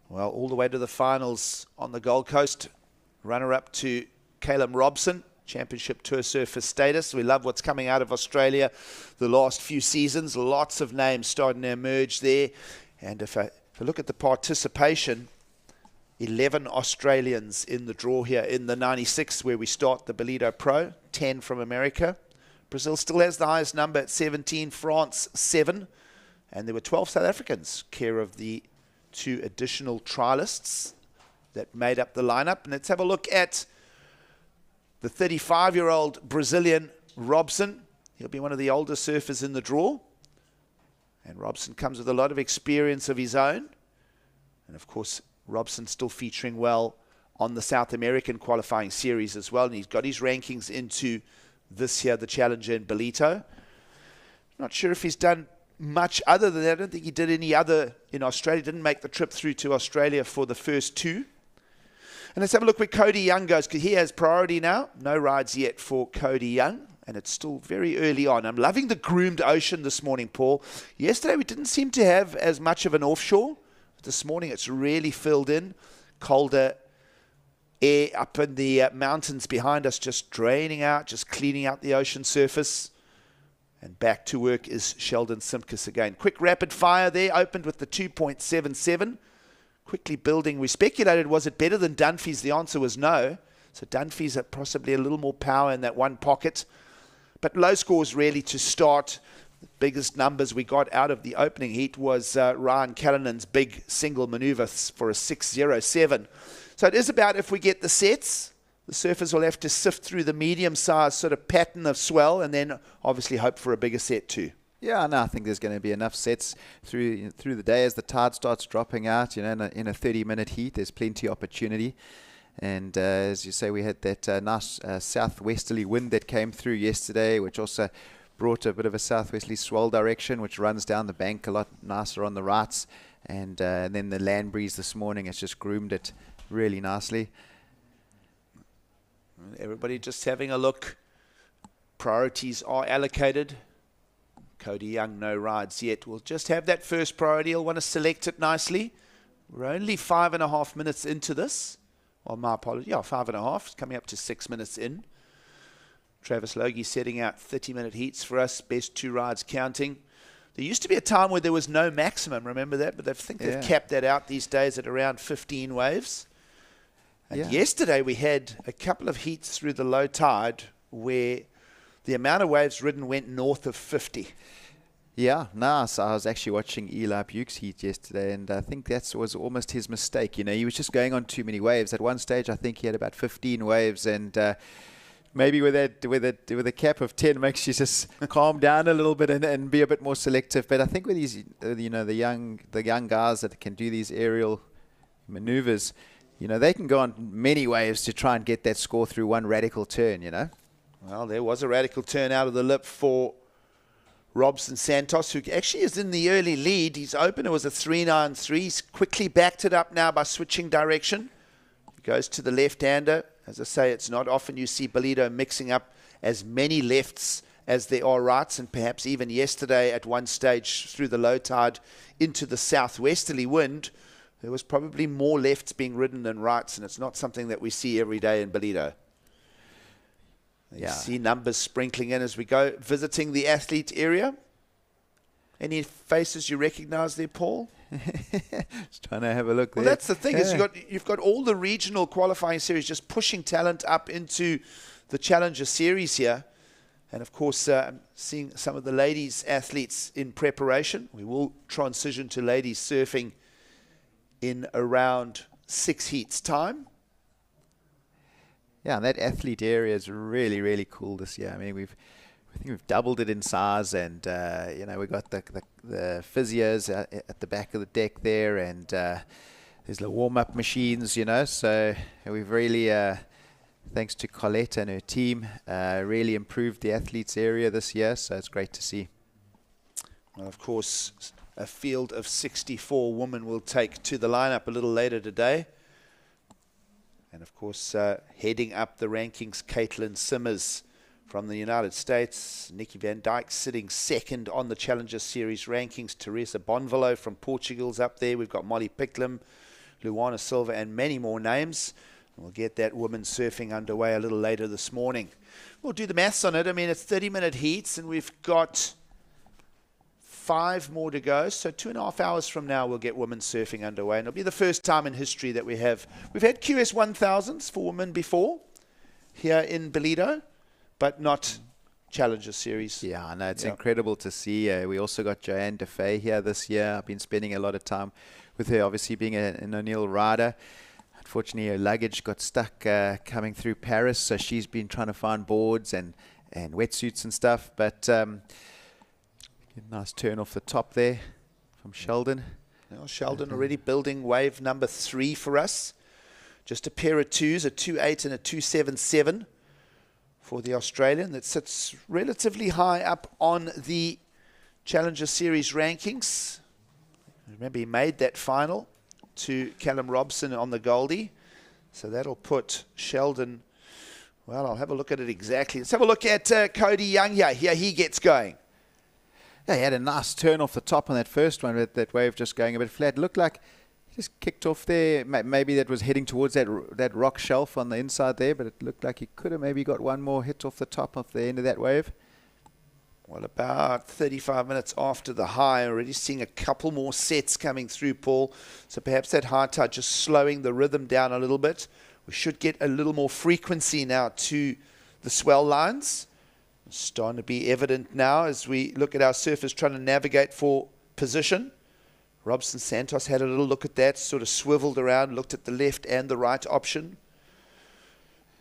Well, all the way to the finals on the Gold Coast. Runner-up to Caleb Robson, Championship Tour surfer status. We love what's coming out of Australia the last few seasons. Lots of names starting to emerge there. And if I look at the participation, 11 Australians in the draw here in the 96 where we start the Ballito Pro, 10 from America. Brazil still has the highest number at 17, France 7, and there were 12 South Africans, care of the 2 additional trialists that made up the lineup. And let's have a look at the 35-year-old Brazilian Robson. He'll be one of the older surfers in the draw. And Robson comes with a lot of experience of his own. And of course, Robson still featuring well on the South American qualifying series as well. And he's got his rankings into this year, the Challenger in Ballito. Not sure if he's done much other than that. I don't think he did any other in Australia. Didn't make the trip through to Australia for the first 2. And let's have a look where Cody Young goes, because he has priority now. No rides yet for Cody Young, and it's still very early on. I'm loving the groomed ocean this morning, Paul. Yesterday we didn't seem to have as much of an offshore. This morning it's really filled in. Colder air up in the mountains behind us, just draining out, just cleaning out the ocean surface. And back to work is Sheldon Simkus again. Quick rapid fire there, opened with the 2.77. Quickly building. We speculated, was it better than Dunphy's? The answer was no. So Dunphy's at possibly a little more power in that one pocket. But low scores really to start. The biggest numbers we got out of the opening heat was Ryan Callinan's big single maneuver for a 6.07. So it is about, if we get the sets, the surfers will have to sift through the medium-sized sort of pattern of swell and then obviously hope for a bigger set too. Yeah, no, I think there's going to be enough sets through the day as the tide starts dropping out. You know, in a 30-minute heat, there's plenty of opportunity. And as you say, we had that nice southwesterly wind that came through yesterday, which also brought a bit of a southwesterly swell direction, which runs down the bank a lot nicer on the rights. And then the land breeze this morning has just groomed it really nicely. Everybody just having a look. Priorities are allocated. Cody Young, no rides yet. We'll just have that first priority. He'll want to select it nicely. We're only 5.5 minutes into this. Well, my apologies. Yeah, 5.5. Coming up to 6 minutes in. Travis Logie setting out 30-minute heats for us. Best 2 rides counting. There used to be a time where there was no maximum. Remember that? But I think they've capped that out these days at around 15 waves. And yesterday we had a couple of heats through the low tide where the amount of waves ridden went north of 50. Yeah, nice. I was actually watching Eli Buke's heat yesterday, and I think that was almost his mistake. You know, he was just going on too many waves. At one stage, I think he had about 15 waves, and maybe with a cap of 10 makes you just calm down a little bit and be a bit more selective. But I think with these, the young guys that can do these aerial maneuvers, you know, they can go on many waves to try and get that score through one radical turn. You know. Well, there was a radical turn out of the lip for Robson Santos, who actually is in the early lead. His opener was a 3.93. He's quickly backed it up now by switching direction. He goes to the left-hander. As I say, it's not often you see Ballito mixing up as many lefts as there are rights, and perhaps even yesterday at one stage through the low tide into the southwesterly wind, there was probably more lefts being ridden than rights, and it's not something that we see every day in Ballito. You see numbers sprinkling in as we go, visiting the athlete area. Any faces you recognize there, Paul? Just trying to have a look there. Well, that's the thing, is Yeah. you've got all the regional qualifying series just pushing talent up into the Challenger Series here. And, of course, seeing some of the ladies athletes in preparation. We will transition to ladies surfing in around 6 heats' time. Yeah, that athlete area is really, really cool this year. I mean, I think we've doubled it in size, and you know, we've got the physios at the back of the deck there, and there's the warm-up machines, you know. So we've really, thanks to Colette and her team, really improved the athletes area this year. So it's great to see. Well, of course, a field of 64 women will take to the lineup a little later today. And, of course, heading up the rankings, Caity Simmers from the United States. Nikki Van Dijk sitting second on the Challenger Series rankings. Teresa Bonvalot from Portugal's up there. We've got Molly Picklum, Luana Silva, and many more names. We'll get that women's surfing underway a little later this morning. We'll do the maths on it. I mean, it's 30-minute heats, and we've got 5 more to go. So 2.5 hours from now, we'll get women's surfing underway. And it'll be the first time in history that we've had QS 1000s for women before here in Ballito, but not Challenger Series. Yeah, I know. It's incredible to see. We also got Joanne DeFay here this year. I've been spending a lot of time with her, obviously being an O'Neill rider. Unfortunately, her luggage got stuck coming through Paris, so she's been trying to find boards and wetsuits and stuff. But nice turn off the top there from Sheldon. Now Sheldon already building wave number 3 for us. Just a pair of twos, a 2.8 and a 2.77 for the Australian. That sits relatively high up on the Challenger Series rankings. Remember, he made that final to Callum Robson on the Goldie. So that'll put Sheldon, well, I'll have a look at it exactly. Let's have a look at Caity Young here. Here he gets going. Yeah, he had a nice turn off the top on that first one, with that wave just going a bit flat. Looked like he just kicked off there. Maybe that was heading towards that rock shelf on the inside there, but it looked like he could have maybe got one more hit off the top of the end of that wave. Well, about 35 minutes after the high, already seeing a couple more sets coming through, Paul. So perhaps that high tide just slowing the rhythm down a little bit. We should get a little more frequency now to the swell lines. It's starting to be evident now as we look at our surfers trying to navigate for position. Robson Santos had a little look at that, sort of swiveled around, looked at the left and the right option.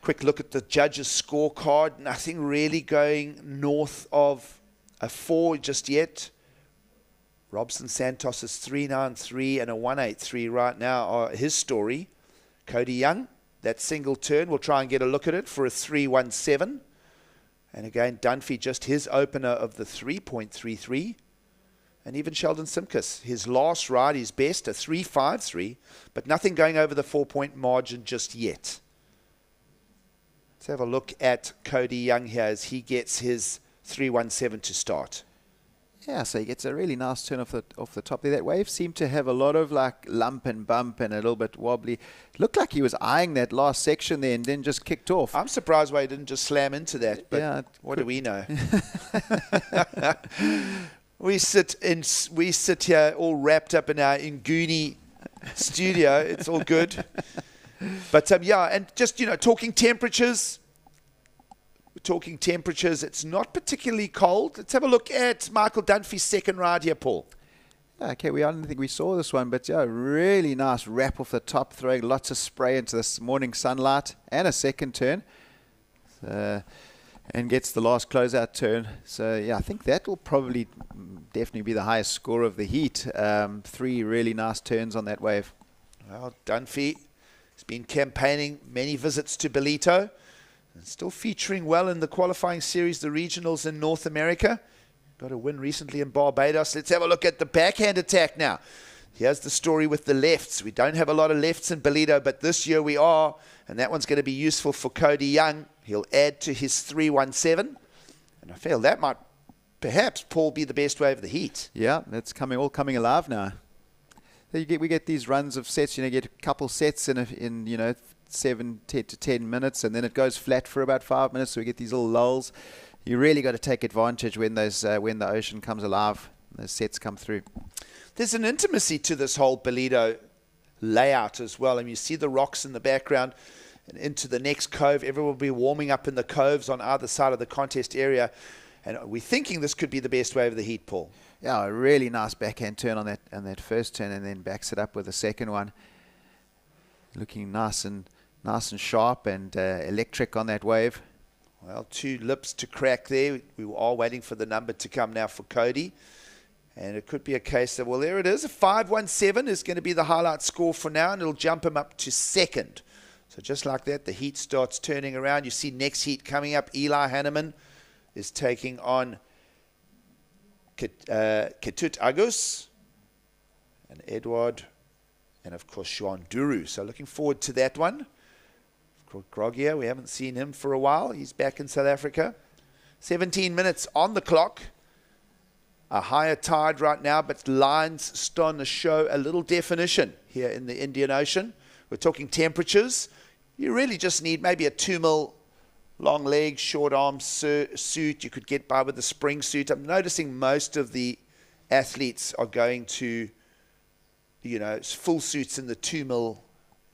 Quick look at the judges' scorecard. Nothing really going north of a 4 just yet. Robson Santos is 3.93 and a 1.83 right now are his story. Caity Young, that single turn, we'll try and get a look at it for a 3.17. And again, Dunphy, just his opener of the 3.33. And even Sheldon Simkus, his last ride, his best, a 3.53, but nothing going over the 4-point margin just yet. Let's have a look at Caity Young here as he gets his 3.17 to start. Yeah, so he gets a really nice turn off the top there. That wave seemed to have a lot of like lump and bump and a little bit wobbly. It looked like he was eyeing that last section there and then just kicked off. I'm surprised why he didn't just slam into that, but yeah, what do we know? We sit here all wrapped up in our Nguni studio. It's all good. But yeah, and just, you know, talking temperatures. We're talking temperatures. It's not particularly cold. Let's have a look at Michael Dunphy's second ride here, Paul. Okay, I don't think we saw this one, but yeah, really nice wrap off the top, throwing lots of spray into this morning sunlight and a second turn. And gets the last closeout turn. So, yeah, I think that will probably definitely be the highest score of the heat. 3 really nice turns on that wave. Well, Dunphy has been campaigning many visits to Ballito and still featuring well in the qualifying series, the regionals in North America. Got a win recently in Barbados. Let's have a look at the backhand attack now. Here's the story with the lefts. We don't have a lot of lefts in Ballito, but this year we are, and that one's going to be useful for Caity Young. He'll add to his 3.17, and I feel that might perhaps, Paul, be the best wave of the heat. Yeah, it's all coming alive now. So we get these runs of sets. You know, you get a couple sets in 7 to 10 minutes, and then it goes flat for about 5 minutes. So we get these little lulls. You really got to take advantage when the ocean comes alive. those sets come through. There's an intimacy to this whole Ballito layout as well. And you see the rocks in the background and into the next cove. Everyone will be warming up in the coves on either side of the contest area. And we're thinking this could be the best way of the heat, Paul. Yeah, a really nice backhand turn on that first turn, and then backs it up with the second one. Looking nice and sharp and electric on that wave. Well, 2 lips to crack there. We are waiting for the number to come now for Cody. And it could be a case that, well, there it is. A 5.17 is going to be the highlight score for now, and it'll jump him up to second. So just like that, the heat starts turning around. You see next heat coming up. Eli Hanneman is taking on Ketut Agus and Edward, and of course Sean Duru. So looking forward to that one. Grogia, we haven't seen him for a while. He's back in South Africa. 17 minutes on the clock. A higher tide right now, but lines starting to show a little definition here in the Indian Ocean. We're talking temperatures. You really just need maybe a 2 mil long leg, short arm suit. You could get by with the spring suit. I'm noticing most of the athletes are going to, full suits in the 2 mil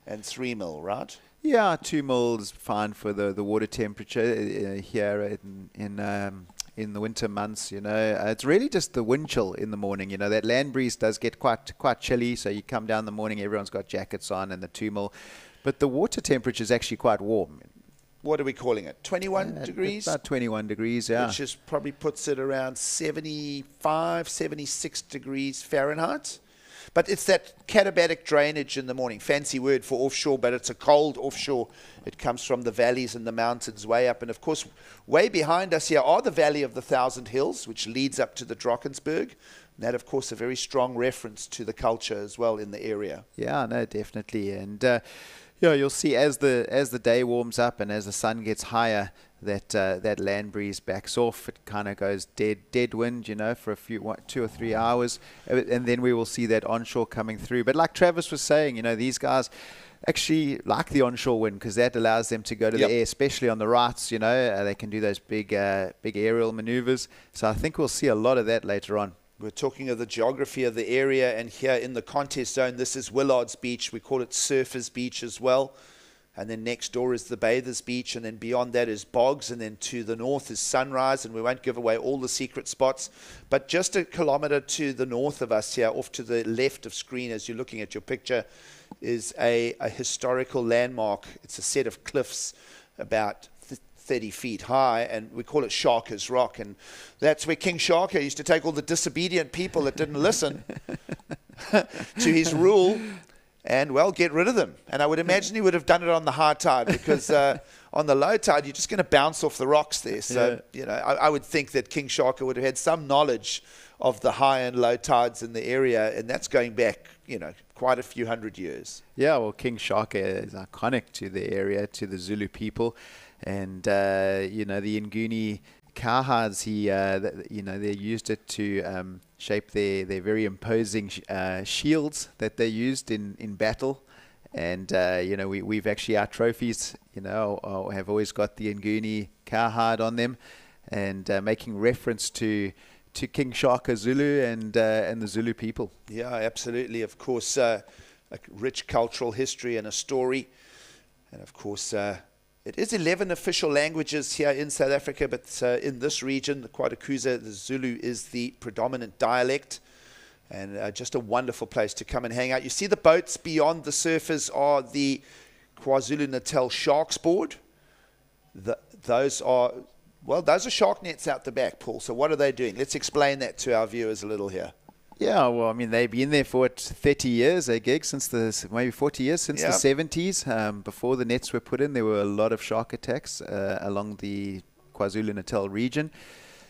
and 3 mil, right? Yeah, 2 mil is fine for the water temperature here in the winter months. It's really just the wind chill in the morning. That land breeze does get quite chilly, so you come down in the morning, everyone's got jackets on and the 2 mil, but the water temperature is actually quite warm. What are we calling it? 21 degrees? About 21 degrees, yeah. Which just probably puts it around 75, 76 degrees Fahrenheit. But it's that katabatic drainage in the morning. Fancy word for offshore, but it's a cold offshore. It comes from the valleys and the mountains way up. And, of course, way behind us here are the Valley of the Thousand Hills, which leads up to the Drakensberg. And that, of course, a very strong reference to the culture as well in the area. Yeah, no, definitely. And, you'll see as the day warms up and as the sun gets higher, that land breeze backs off. It kind of goes dead wind, for a few 2 or 3 hours, and then we will see that onshore coming through. But like Travis was saying, these guys actually like the onshore wind because that allows them to go to the air, especially on the rights. They can do those big aerial maneuvers. So I think we'll see a lot of that later on. We're talking of the geography of the area, and here in the contest zone, this is Willard's Beach. We call it Surfers Beach as well. And then next door is the Bathers Beach, and then beyond that is Bogs, and then to the north is Sunrise, and we won't give away all the secret spots. But just a kilometer to the north of us here, off to the left of screen as you're looking at your picture, is a historical landmark. It's a set of cliffs about 30 feet high, and we call it Sharker's Rock, and that's where King Sharker used to take all the disobedient people that didn't listen to his rule and, well, get rid of them. And I would imagine he would have done it on the high tide because on the low tide, you're just going to bounce off the rocks there. So, I would think that King Sharker would have had some knowledge of the high and low tides in the area, and that's going back, quite a few hundred years. Yeah, well, King Sharker is iconic to the area, to the Zulu people. And, the Nguni cowhides, they used it to shape their very imposing shields that they used in battle. And, we've actually, our trophies, have always got the Nguni cowhide on them, and making reference to King Shaka Zulu and the Zulu people. Yeah, absolutely. Of course, a rich cultural history and a story. And, of course, it is 11 official languages here in South Africa, but in this region, the KwaZulu, the Zulu is the predominant dialect, and just a wonderful place to come and hang out. You see the boats beyond the surfers are the KwaZulu-Natal Sharks Board. Those are shark nets out the back, Paul. So what are they doing? Let's explain that to our viewers a little here. Yeah, well, I mean, they've been there for 30 years, gig, maybe 40 years, since the 70s. Before the nets were put in, there were a lot of shark attacks along the KwaZulu-Natal region.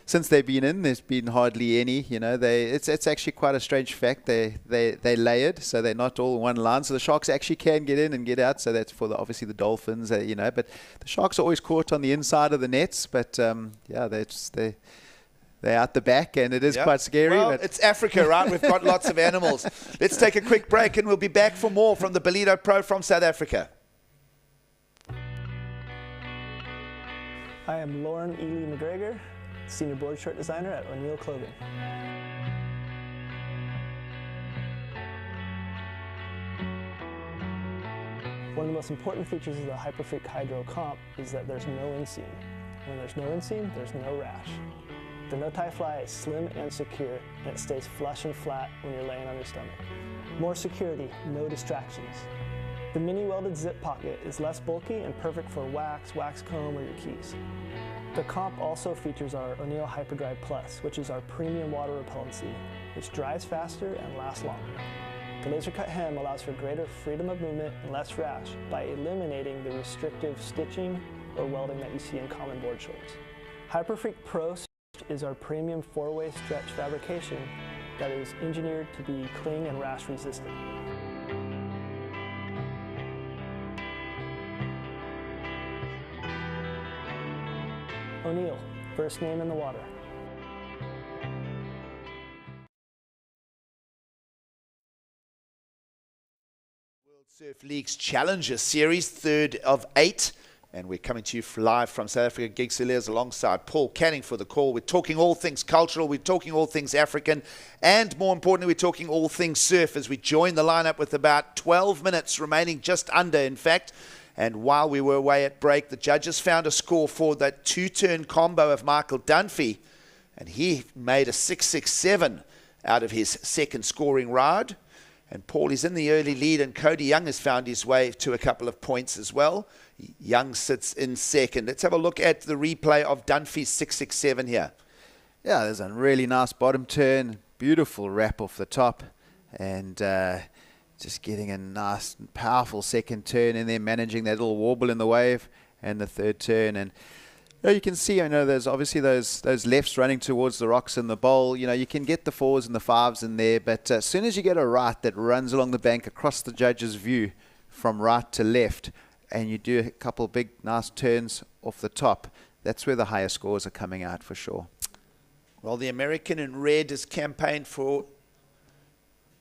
Since they've been in, there's been hardly any. It's actually quite a strange fact. They layered, so they're not all in one line. So the sharks actually can get in and get out. So that's for obviously the dolphins, But the sharks are always caught on the inside of the nets. But they're out the back, and it is quite scary. Well, it's Africa, right? We've got lots of animals. Let's take a quick break, and we'll be back for more from the Ballito Pro from South Africa. Hi, I'm Lauren Ely McGregor, Senior Board Shirt Designer at O'Neill Clothing. One of the most important features of the Hyperfreak Hydro comp is that there's no inseam. When there's no inseam, there's no rash. The no-tie fly is slim and secure, and it stays flush and flat when you're laying on your stomach. More security, no distractions. The mini welded zip pocket is less bulky and perfect for wax, wax comb, or your keys. The comp also features our O'Neill Hyperdry Plus, which is our premium water repellency, which dries faster and lasts longer. The laser cut hem allows for greater freedom of movement and less rash by eliminating the restrictive stitching or welding that you see in common board shorts. Hyperfreak Pro is our premium 4-way stretch fabrication that is engineered to be cling and rash resistant. O'Neill, first name in the water. World Surf League's Challenger Series, 3rd of 8. And we're coming to you live from South Africa Gig Celiers alongside Paul Canning for the call. We're talking all things cultural, we're talking all things African, and more importantly, we're talking all things surf as we join the lineup with about 12 minutes remaining, just under, in fact. And while we were away at break, the judges found a score for that 2-turn combo of Michael Dunphy, and he made a 667 out of his second scoring ride. And Paul is in the early lead, and Cody Young has found his way to a couple of points as well. Young sits in second. Let's have a look at the replay of Dunphy's 667 here. Yeah, there's a really nice bottom turn, beautiful wrap off the top, and just getting a nice, powerful second turn, and then managing that little warble in the wave, and the third turn. And you can see, there's obviously those lefts running towards the rocks in the bowl. You can get the 4s and the 5s in there, but as soon as you get a right that runs along the bank across the judge's view from right to left, and you do a couple big, nice turns off the top, that's where the higher scores are coming out for sure. Well, the American in red has campaigned for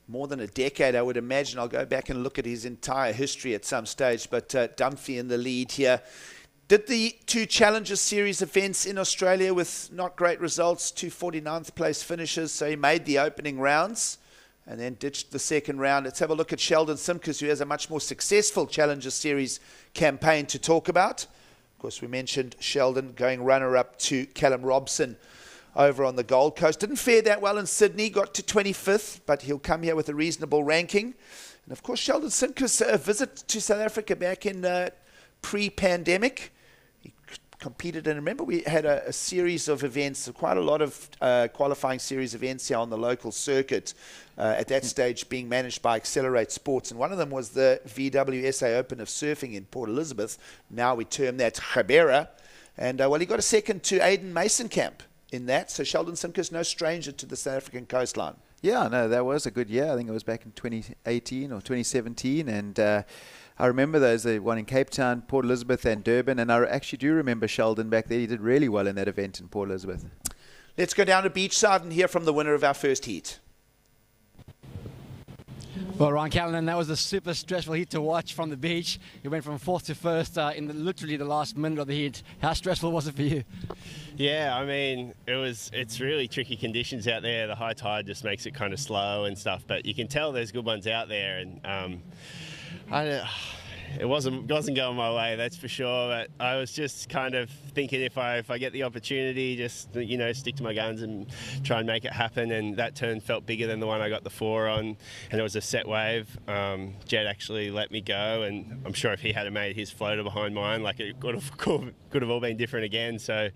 more than a decade, I would imagine. I'll go back and look at his entire history at some stage, but Dunphy in the lead here. Did the 2 Challenger Series events in Australia with not great results, 2 49th place finishes, so he made the opening rounds and then ditched the second round. Let's have a look at Sheldon Simkus, who has a much more successful Challenger Series campaign to talk about. Of course, we mentioned Sheldon going runner-up to Callum Robson over on the Gold Coast. Didn't fare that well in Sydney, got to 25th, but he'll come here with a reasonable ranking. And of course, Sheldon Simkus, a visit to South Africa back in pre-pandemic. He competed, and remember we had a series of events, quite a lot of qualifying series events here on the local circuit, at that stage being managed by Accelerate Sports, and one of them was the VWSA Open of Surfing in Port Elizabeth. Now we term that Gebera, and well, he got a second to Aiden Mason Camp in that, so Sheldon Simkus, no stranger to the South African coastline. Yeah, no, that was a good year. I think it was back in 2018 or 2017, and I remember those, the one in Cape Town, Port Elizabeth and Durban, and I actually do remember Sheldon back there. He did really well in that event in Port Elizabeth. Let's go down to beachside and hear from the winner of our first heat. Well, Ryan Callanan, that was a super stressful heat to watch from the beach. You went from 4th to 1st in literally the last minute of the heat. How stressful was it for you? Yeah, I mean, it's really tricky conditions out there. The high tide just makes it kind of slow and stuff, but you can tell there's good ones out there, and it wasn't going my way, that's for sure. But I was just kind of thinking if I get the opportunity, just stick to my guns and try and make it happen. And that turn felt bigger than the one I got the 4 on, and it was a set wave. Jed actually let me go, and I'm sure if he had made his floater behind mine, like it could have all been different again. So,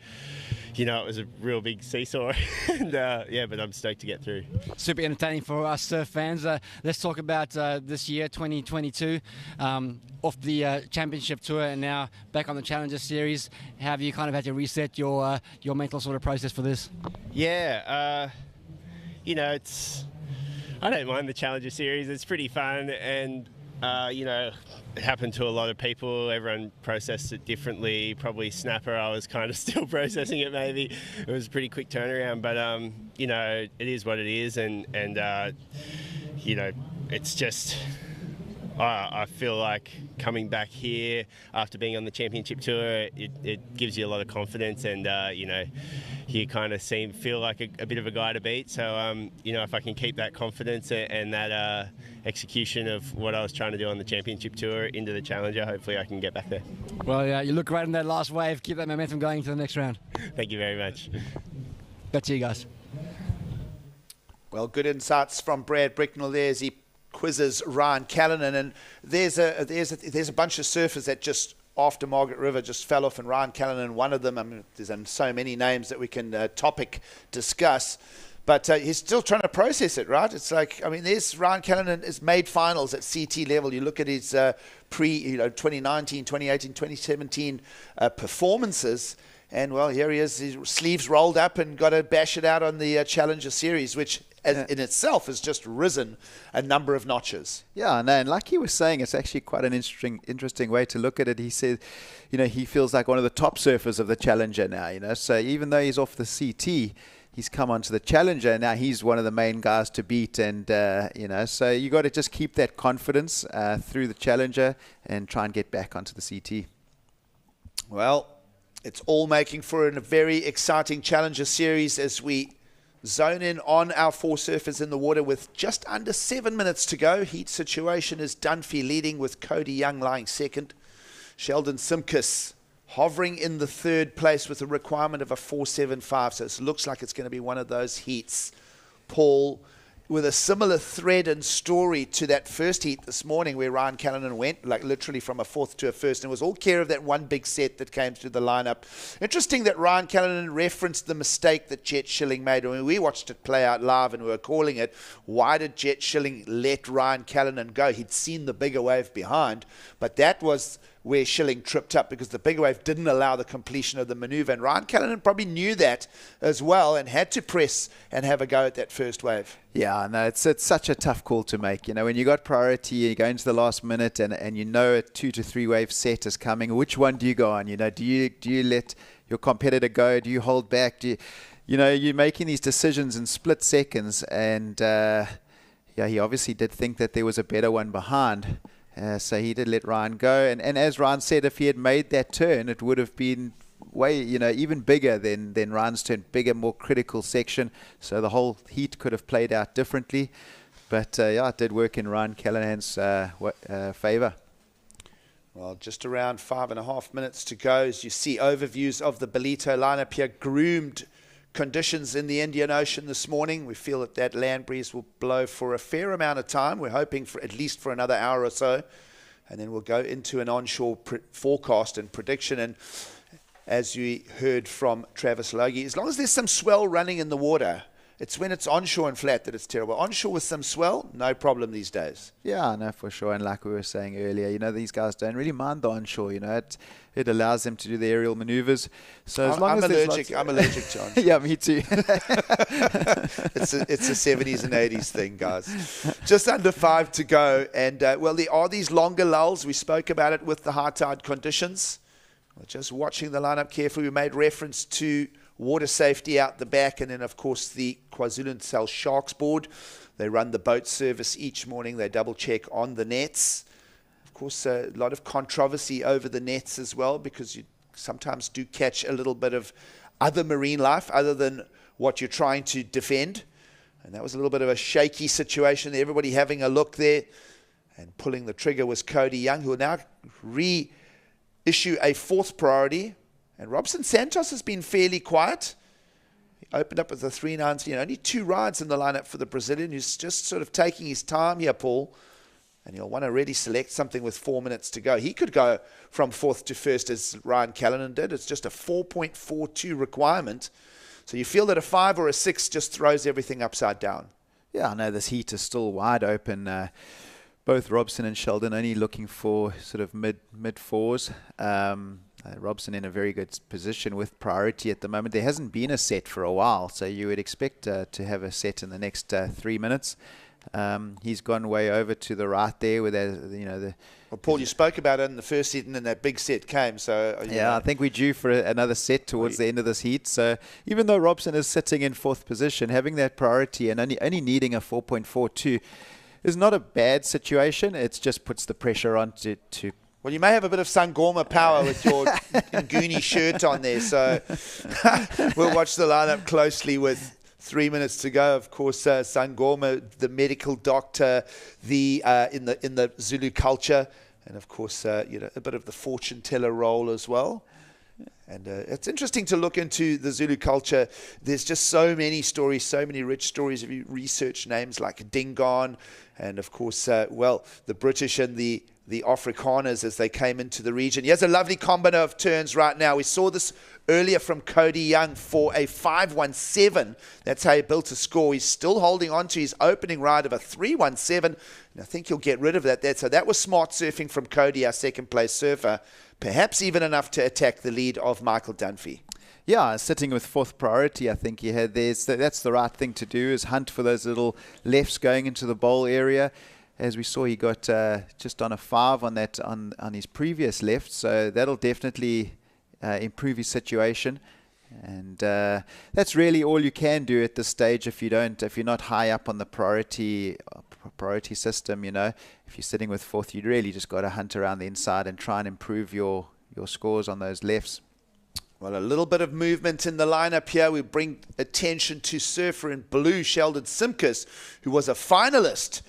it was a real big seesaw, and but I'm stoked to get through. Super entertaining for us surf fans. Let's talk about this year, 2022, off the championship tour and now back on the Challenger Series. Have you kind of had to reset your mental sort of process for this? Yeah, I don't mind the Challenger Series. It's pretty fun, and it happened to a lot of people. Everyone processed it differently. Probably Snapper, I was kind of still processing it maybe. It was a pretty quick turnaround, but it is what it is, and it's just I feel like coming back here after being on the championship tour, it gives you a lot of confidence, and you kind of feel like a bit of a guy to beat. So if I can keep that confidence and that execution of what I was trying to do on the championship tour into the Challenger, hopefully I can get back there. Well, yeah, you look great in that last wave. Keep that momentum going to the next round. Thank you very much. Back to you guys. Well, good insights from Brad Bricknell there as he quizzes Ryan Callanan, and there's a bunch of surfers that just after Margaret River just fell off, and Ryan Callanan, one of them. I mean, there's so many names that we can topic discuss, but he's still trying to process it, right? It's like, I mean, there's Ryan Callanan has made finals at CT level. You look at his 2019, 2018, 2017 performances. And, well, here he is, his sleeves rolled up and got to bash it out on the Challenger Series, which in itself has just risen a number of notches. Yeah, no, and like he was saying, it's actually quite an interesting way to look at it. He said, he feels like one of the top surfers of the Challenger now, So even though he's off the CT, he's come onto the Challenger, and now he's one of the main guys to beat. And, so you got to just keep that confidence through the Challenger and try and get back onto the CT. Well, it's all making for a very exciting Challenger Series as we zone in on our four surfers in the water with just under 7 minutes to go. Heat situation is Dunphy leading with Cody Young lying second. Sheldon Simkus hovering in the third place with a requirement of a 4.75. So it looks like it's going to be one of those heats. Paul, with a similar thread and story to that first heat this morning where Ryan Callanan went, like literally from a fourth to a first, and it was all care of that one big set that came through the lineup. Interesting that Ryan Callanan referenced the mistake that Jet Schilling made. I mean, we watched it play out live and we were calling it, why did Jet Schilling let Ryan Callanan go? He'd seen the bigger wave behind, but that was where Schilling tripped up because the bigger wave didn't allow the completion of the maneuver. And Ryan Callanan probably knew that as well and had to press and have a go at that first wave. Yeah, no, it's such a tough call to make. When you got priority, you go into the last minute and a 2 to 3 wave set is coming. Which one do you go on? Do you let your competitor go? Do you hold back? You're making these decisions in split seconds. And he obviously did think that there was a better one behind. So he did let Ryan go. And as Ryan said, if he had made that turn, it would have been way, even bigger than Ryan's turn, bigger, more critical section. So the whole heat could have played out differently. But, it did work in Ryan Callahan's favor. Well, just around 5.5 minutes to go as you see overviews of the Ballito lineup here. Groomed conditions in the Indian Ocean this morning. We feel that land breeze will blow for a fair amount of time. We're hoping for at least for another hour or so. And then we'll go into an onshore forecast and prediction. And as you heard from Travis Logie, as long as there's some swell running in the water, it's when it's onshore and flat that it's terrible. Onshore with some swell, no problem these days. Yeah, no, for sure. And like we were saying earlier, these guys don't really mind the onshore. It allows them to do the aerial maneuvers. So as long as I'm allergic to onshore. Yeah, me too. It's a 70s and 80s thing, guys. Just under 5 to go. And, there are these longer lulls. We spoke about it with the high tide conditions. We're just watching the lineup carefully. We made reference to water safety out the back, and then, of course, the KwaZulu-Natal Sharks board. They run the boat service each morning. They double-check on the nets. Of course, a lot of controversy over the nets as well because you sometimes do catch a little bit of other marine life other than what you're trying to defend. And that was a little bit of a shaky situation. Everybody having a look there. And pulling the trigger was Cody Young, who will now reissue a fourth priority. And Robson Santos has been fairly quiet. He opened up with a 3.19. Only 2 rides in the lineup for the Brazilian, who's just sort of taking his time here, Paul. And he'll want to really select something with 4 minutes to go. He could go from fourth to first as Ryan Callanan did. It's just a 4.42 requirement. So you feel that a 5 or a 6 just throws everything upside down. Yeah, I know this heat is still wide open. Both Robson and Sheldon only looking for sort of mid fours. Robson in a very good position with priority at the moment. There hasn't been a set for a while, so you would expect to have a set in the next 3 minutes. He's gone way over to the right there with Well, Paul, you spoke about it in the first set, and then that big set came. So I think we're due for another set towards the end of this heat. So even though Robson is sitting in fourth position, having that priority and only needing a 4.42, is not a bad situation. It just puts the pressure on to Well, you may have a bit of Sangoma power with your Nguni shirt on there, so we'll watch the lineup closely with 3 minutes to go. Of course, Sangoma, the medical doctor, in the Zulu culture, and of course, a bit of the fortune teller role as well. And it's interesting to look into the Zulu culture. There's just so many stories, so many rich stories. If you research names like Dingaan, and of course, the British and the Afrikaners as they came into the region. He has a lovely combo of turns right now. We saw this earlier from Cody Young for a 5.17. That's how he built a score. He's still holding on to his opening ride of a 3.17. And I think he'll get rid of that. So that was smart surfing from Cody, our second place surfer. Perhaps even enough to attack the lead of Michael Dunphy. Yeah, sitting with fourth priority, I think he had there. So that's the right thing to do, is hunt for those little lefts going into the bowl area. As we saw, he got just on a 5 on that on his previous left, so that'll definitely improve his situation. And that's really all you can do at this stage if you're not high up on the priority system. If you're sitting with fourth, you really just got to hunt around the inside and try and improve your scores on those lefts. Well, a little bit of movement in the lineup here. We bring attention to surfer in blue, Sheldon Simkus, who was a finalist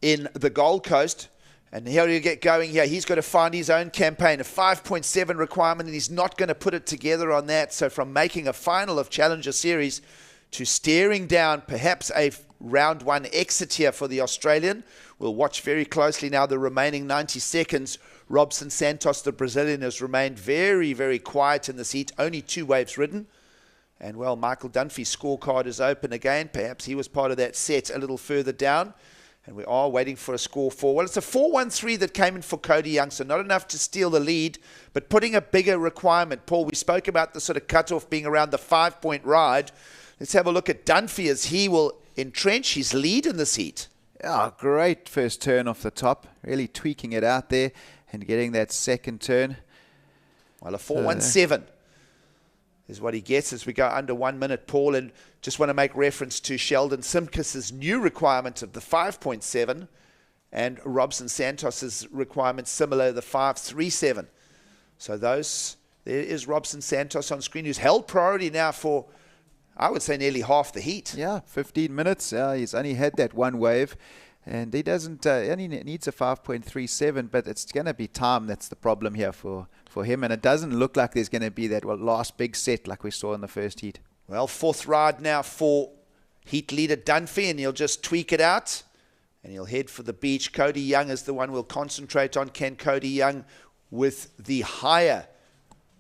in the Gold Coast. And here you get going here. He's got to find his own campaign, a 5.7 requirement, and he's not going to put it together on that. So from making a final of Challenger Series to staring down perhaps a round 1 exit here for the Australian. We'll watch very closely now the remaining 90 seconds. Robson Santos, the Brazilian, has remained very, very quiet in this heat. Only 2 waves ridden. And, well, Michael Dunphy's scorecard is open again. Perhaps he was part of that set a little further down. And we are waiting for a score 4. Well, it's a 4.13 that came in for Cody Young, so not enough to steal the lead, but putting a bigger requirement. Paul, we spoke about the sort of cutoff being around the 5-point ride. Let's have a look at Dunphy as he will entrench his lead in this heat. Yeah, great first turn off the top. Really tweaking it out there and getting that second turn. Well, a 4.17 is what he gets as we go under 1 minute, Paul. And just want to make reference to Sheldon Simkus' new requirement of the 5.7 and Robson Santos' requirement similar, the 5.37. So there is Robson Santos on screen, who's held priority now for, I would say, nearly half the heat. Yeah, 15 minutes. He's only had that one wave. And he doesn't, only needs a 5.37, but it's going to be time that's the problem here for him. And it doesn't look like there's going to be that last big set like we saw in the first heat. Well, fourth ride now for heat leader Dunphy, and he'll just tweak it out. And he'll head for the beach. Cody Young is the one we'll concentrate on. Can Cody Young with the higher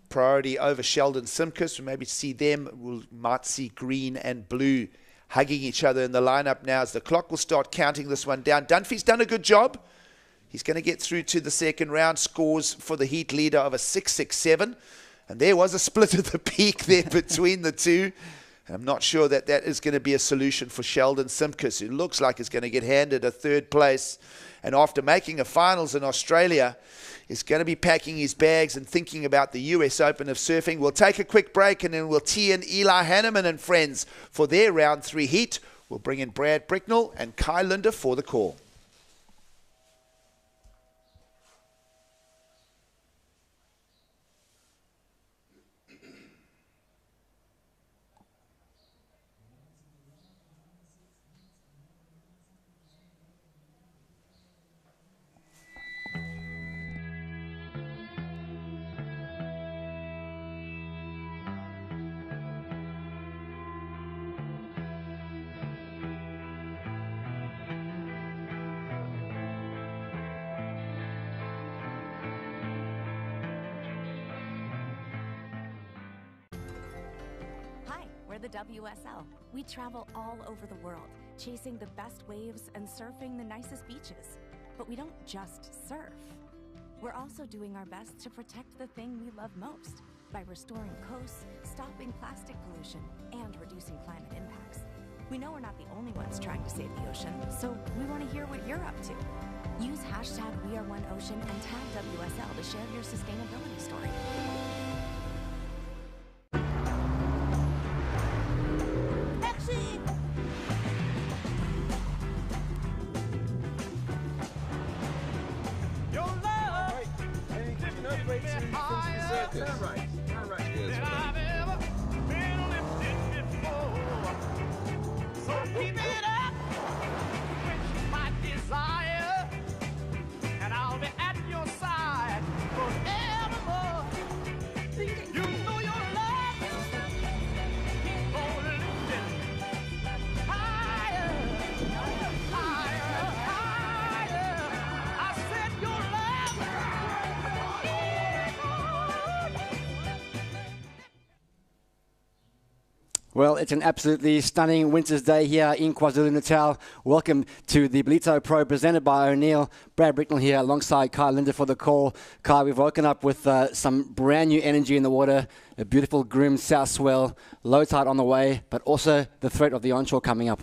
priority over Sheldon Simkus? We maybe see them. We might see green and blue hugging each other in the lineup now as the clock will start counting this one down. Dunphy's done a good job. He's going to get through to the second round. Scores for the heat leader of a 6.67. And there was a split at the peak there between the two. And I'm not sure that is going to be a solution for Sheldon Simkus, who looks like he's going to get handed a third place. And after making a finals in Australia, is going to be packing his bags and thinking about the US Open of surfing. We'll take a quick break and then we'll tee in Eli Hanneman and friends for their round 3 heat. We'll bring in Brad Bricknell and Kai Linder for the call. The WSL. We travel all over the world, chasing the best waves and surfing the nicest beaches. But we don't just surf. We're also doing our best to protect the thing we love most by restoring coasts, stopping plastic pollution, and reducing climate impacts. We know we're not the only ones trying to save the ocean, so we want to hear what you're up to. Use hashtag #WeAreOneOcean and tag WSL to share your sustainability story. than I've ever been lifted before. So keep it up, quench my desire, and I'll be at your side forevermore. You know your love keep on lifting higher, higher, higher. I said your love. Well, it's an absolutely stunning winter's day here in KwaZulu-Natal. Welcome to the Ballito Pro presented by O'Neill. Brad Bricknell here alongside Kai Linder for the call. Kai, we've woken up with some brand new energy in the water, a beautiful grim south swell, low tide on the way, but also the threat of the onshore coming up.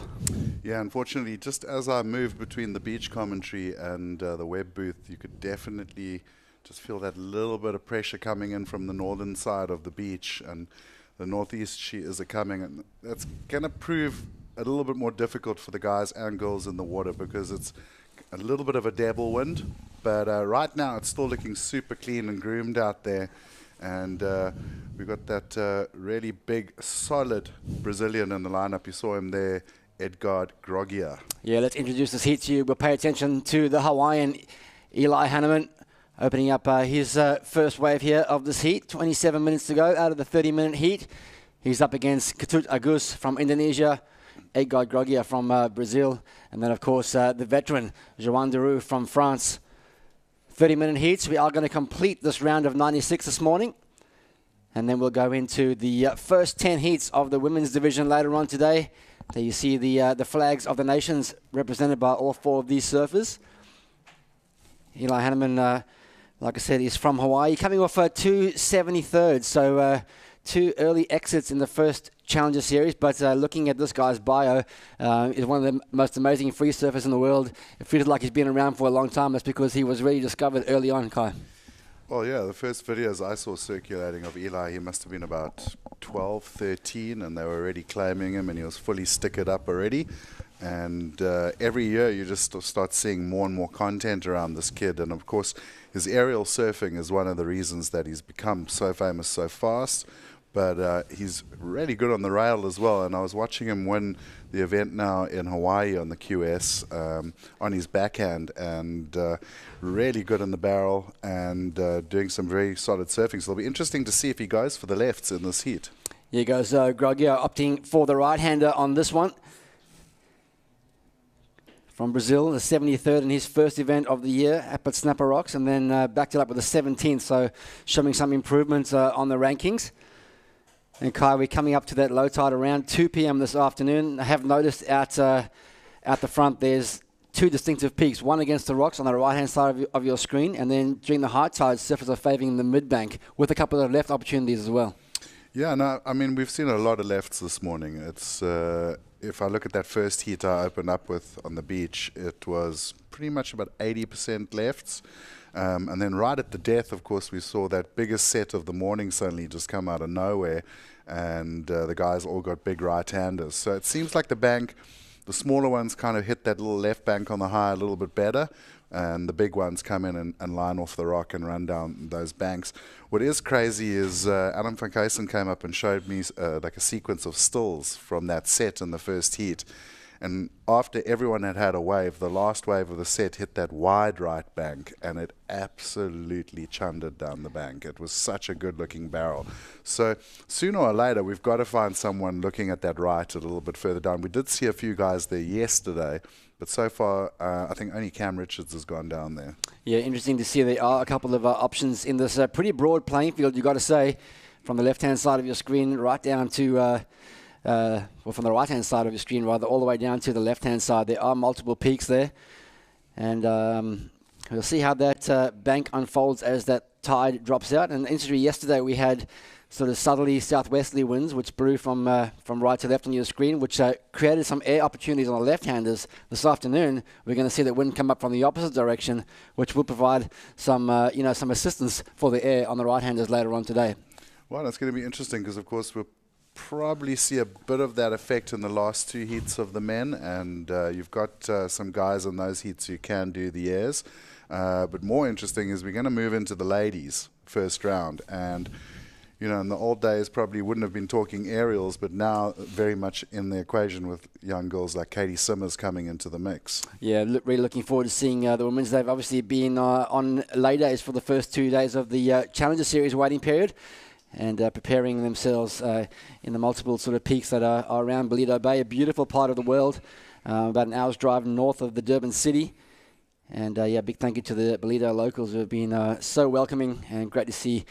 Yeah, unfortunately, just as I moved between the beach commentary and the web booth, you could definitely just feel that little bit of pressure coming in from the northern side of the beach, and the northeast she is coming, and that's going to prove a little bit more difficult for the guys and girls in the water because it's a little bit of a dabble wind, but right now it's still looking super clean and groomed out there, and we've got that really big, solid Brazilian in the lineup. You saw him there, Edgard Grogia. Yeah, let's introduce this heat to you. We'll pay attention to the Hawaiian Eli Hanneman, opening up his first wave here of this heat. 27 minutes to go out of the 30-minute heat. He's up against Ketut Agus from Indonesia, Edgard Grogia from Brazil, and then, of course, the veteran, Joan Deroux from France. 30-minute heats. We are going to complete this round of 96 this morning, and then we'll go into the first 10 heats of the women's division later on today. There you see the flags of the nations represented by all four of these surfers. Eli Hanneman, like I said, is from Hawaii, coming off 273rd, so two early exits in the first Challenger Series, but looking at this guy's bio, is one of the most amazing free surfers in the world. It feels like he's been around for a long time. That's because he was really discovered early on, Kai. Well, yeah, the first videos I saw circulating of Eli, he must have been about 12, 13, and they were already claiming him, and he was fully stickered up already. And every year you just start seeing more and more content around this kid. And, of course, his aerial surfing is one of the reasons that he's become so famous so fast. But he's really good on the rail as well. And I was watching him win the event now in Hawaii on the QS on his backhand, and really good in the barrel and doing some very solid surfing. So it'll be interesting to see if he goes for the lefts in this heat. Here goes Grogia opting for the right-hander on this one. From Brazil, the 73rd in his first event of the year up at Snapper Rocks, and then backed it up with the 17th, so showing some improvements on the rankings. And Kai, we're coming up to that low tide around 2 p.m. this afternoon. I have noticed at the front there's two distinctive peaks, one against the rocks on the right-hand side of your screen, and then during the high tide, surfers are favouring the mid-bank with a couple of left opportunities as well. Yeah, no, I mean, we've seen a lot of lefts this morning. It's if I look at that first heat I opened up with on the beach, it was pretty much about 80% lefts. And then right at the death, of course, we saw that biggest set of the morning suddenly just come out of nowhere, and the guys all got big right-handers. So it seems like the bank, the smaller ones kind of hit that little left bank on the high a little bit better, and the big ones come in and line off the rock and run down those banks. What is crazy is Adam van Kuysen came up and showed me like a sequence of stills from that set in the first heat. And after everyone had a wave, the last wave of the set hit that wide right bank, and it absolutely chundered down the bank. It was such a good-looking barrel. So sooner or later, we've got to find someone looking at that right a little bit further down. We did see a few guys there yesterday, but so far, I think only Cam Richards has gone down there. Yeah, interesting to see there are a couple of options in this pretty broad playing field, you've got to say, from the left-hand side of your screen right down to... well, from the right-hand side of your screen, rather, all the way down to the left-hand side. There are multiple peaks there. And we'll see how that bank unfolds as that tide drops out. And interestingly, yesterday we had sort of southerly, southwesterly winds, which blew from right to left on your screen, which created some air opportunities on the left-handers. This afternoon, we're going to see that wind come up from the opposite direction, which will provide some, some assistance for the air on the right-handers later on today. Well, that's going to be interesting because, of course, we'll probably see a bit of that effect in the last two heats of the men, and you've got some guys in those heats who can do the airs. But more interesting is we're going to move into the ladies first round. And you know, in the old days, probably wouldn't have been talking aerials, but now very much in the equation with young girls like Caity Simmers coming into the mix. Yeah, really looking forward to seeing the women's. They've obviously been on lay days for the first 2 days of the Challenger Series waiting period, and preparing themselves in the multiple sort of peaks that are around Ballito Bay, a beautiful part of the world, about an hour's drive north of the Durban city. And yeah, big thank you to the Ballito locals who have been so welcoming, and great to see